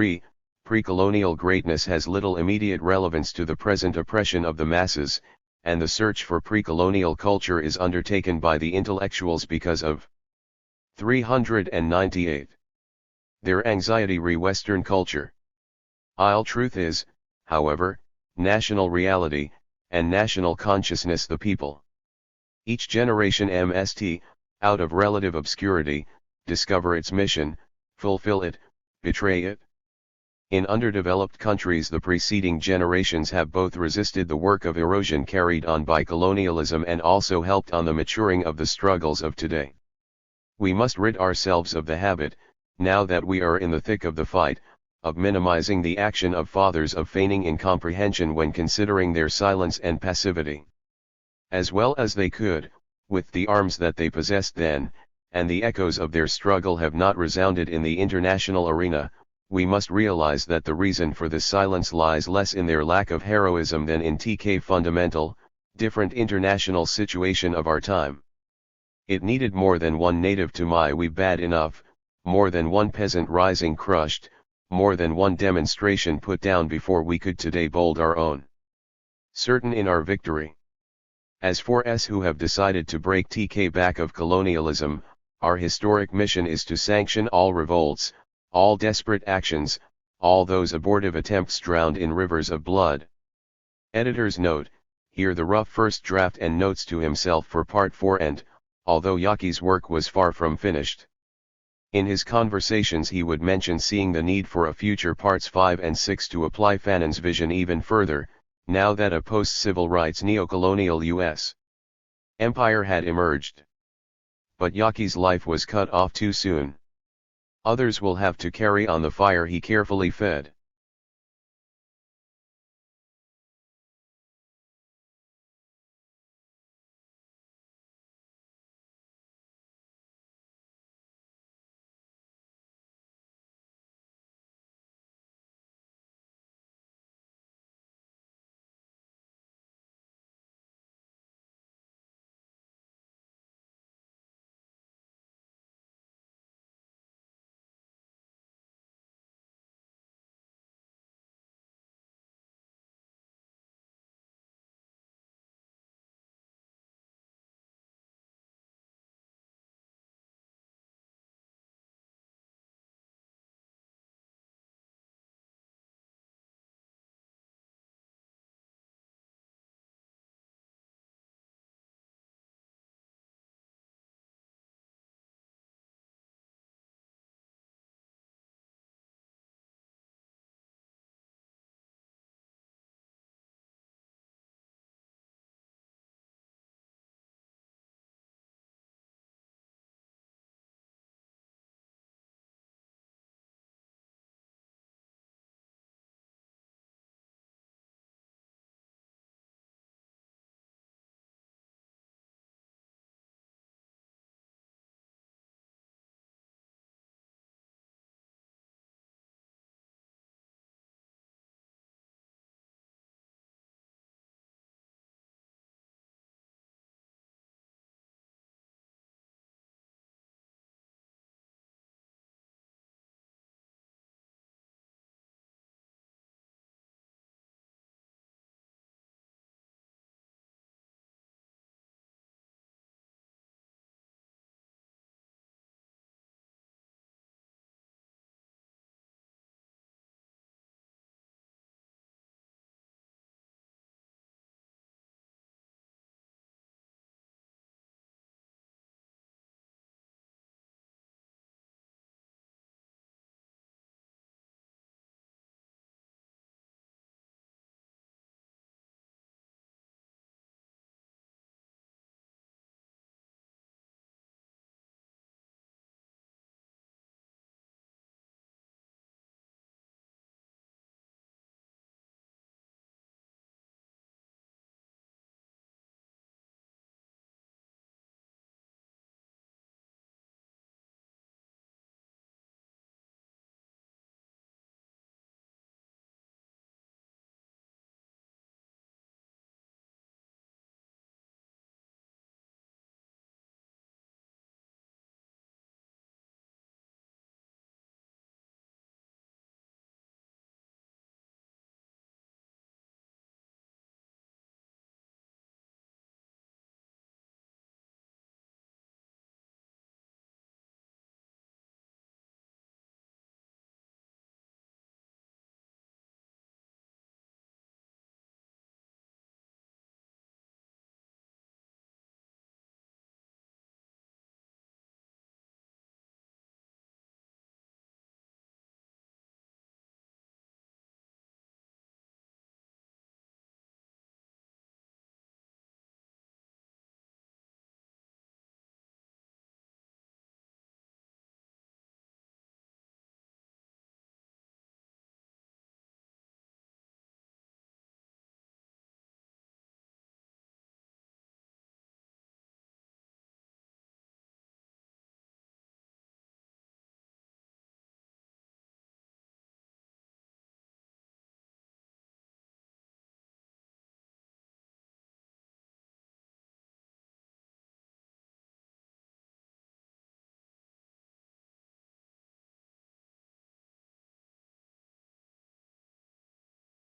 pre-colonial greatness has little immediate relevance to the present oppression of the masses, and the search for pre-colonial culture is undertaken by the intellectuals because of 398. Their anxiety Western culture. Truth is, however, national reality, and national consciousness. The people. Each generation must, out of relative obscurity, discover its mission, fulfill it, betray it. In underdeveloped countries, the preceding generations have both resisted the work of erosion carried on by colonialism and also helped on the maturing of the struggles of today. We must rid ourselves of the habit, now that we are in the thick of the fight, of minimizing the action of fathers, of feigning incomprehension when considering their silence and passivity. As well as they could, with the arms that they possessed then, and the echoes of their struggle have not resounded in the international arena, we must realize that the reason for this silence lies less in their lack of heroism than in the fundamental, different international situation of our time. It needed more than one native to we bad enough, more than one peasant rising crushed, more than one demonstration put down before we could today bold our own. Certain in our victory. As for us who have decided to break the back of colonialism, our historic mission is to sanction all revolts, all desperate actions, all those abortive attempts drowned in rivers of blood. Editor's note: here the rough first draft and notes to himself for Part 4 and, although Yaki's work was far from finished. In his conversations he would mention seeing the need for a future Parts 5 and 6 to apply Fanon's vision even further, now that a post-civil rights neocolonial U.S. empire had emerged. But Yaki's life was cut off too soon. Others will have to carry on the fire he carefully fed.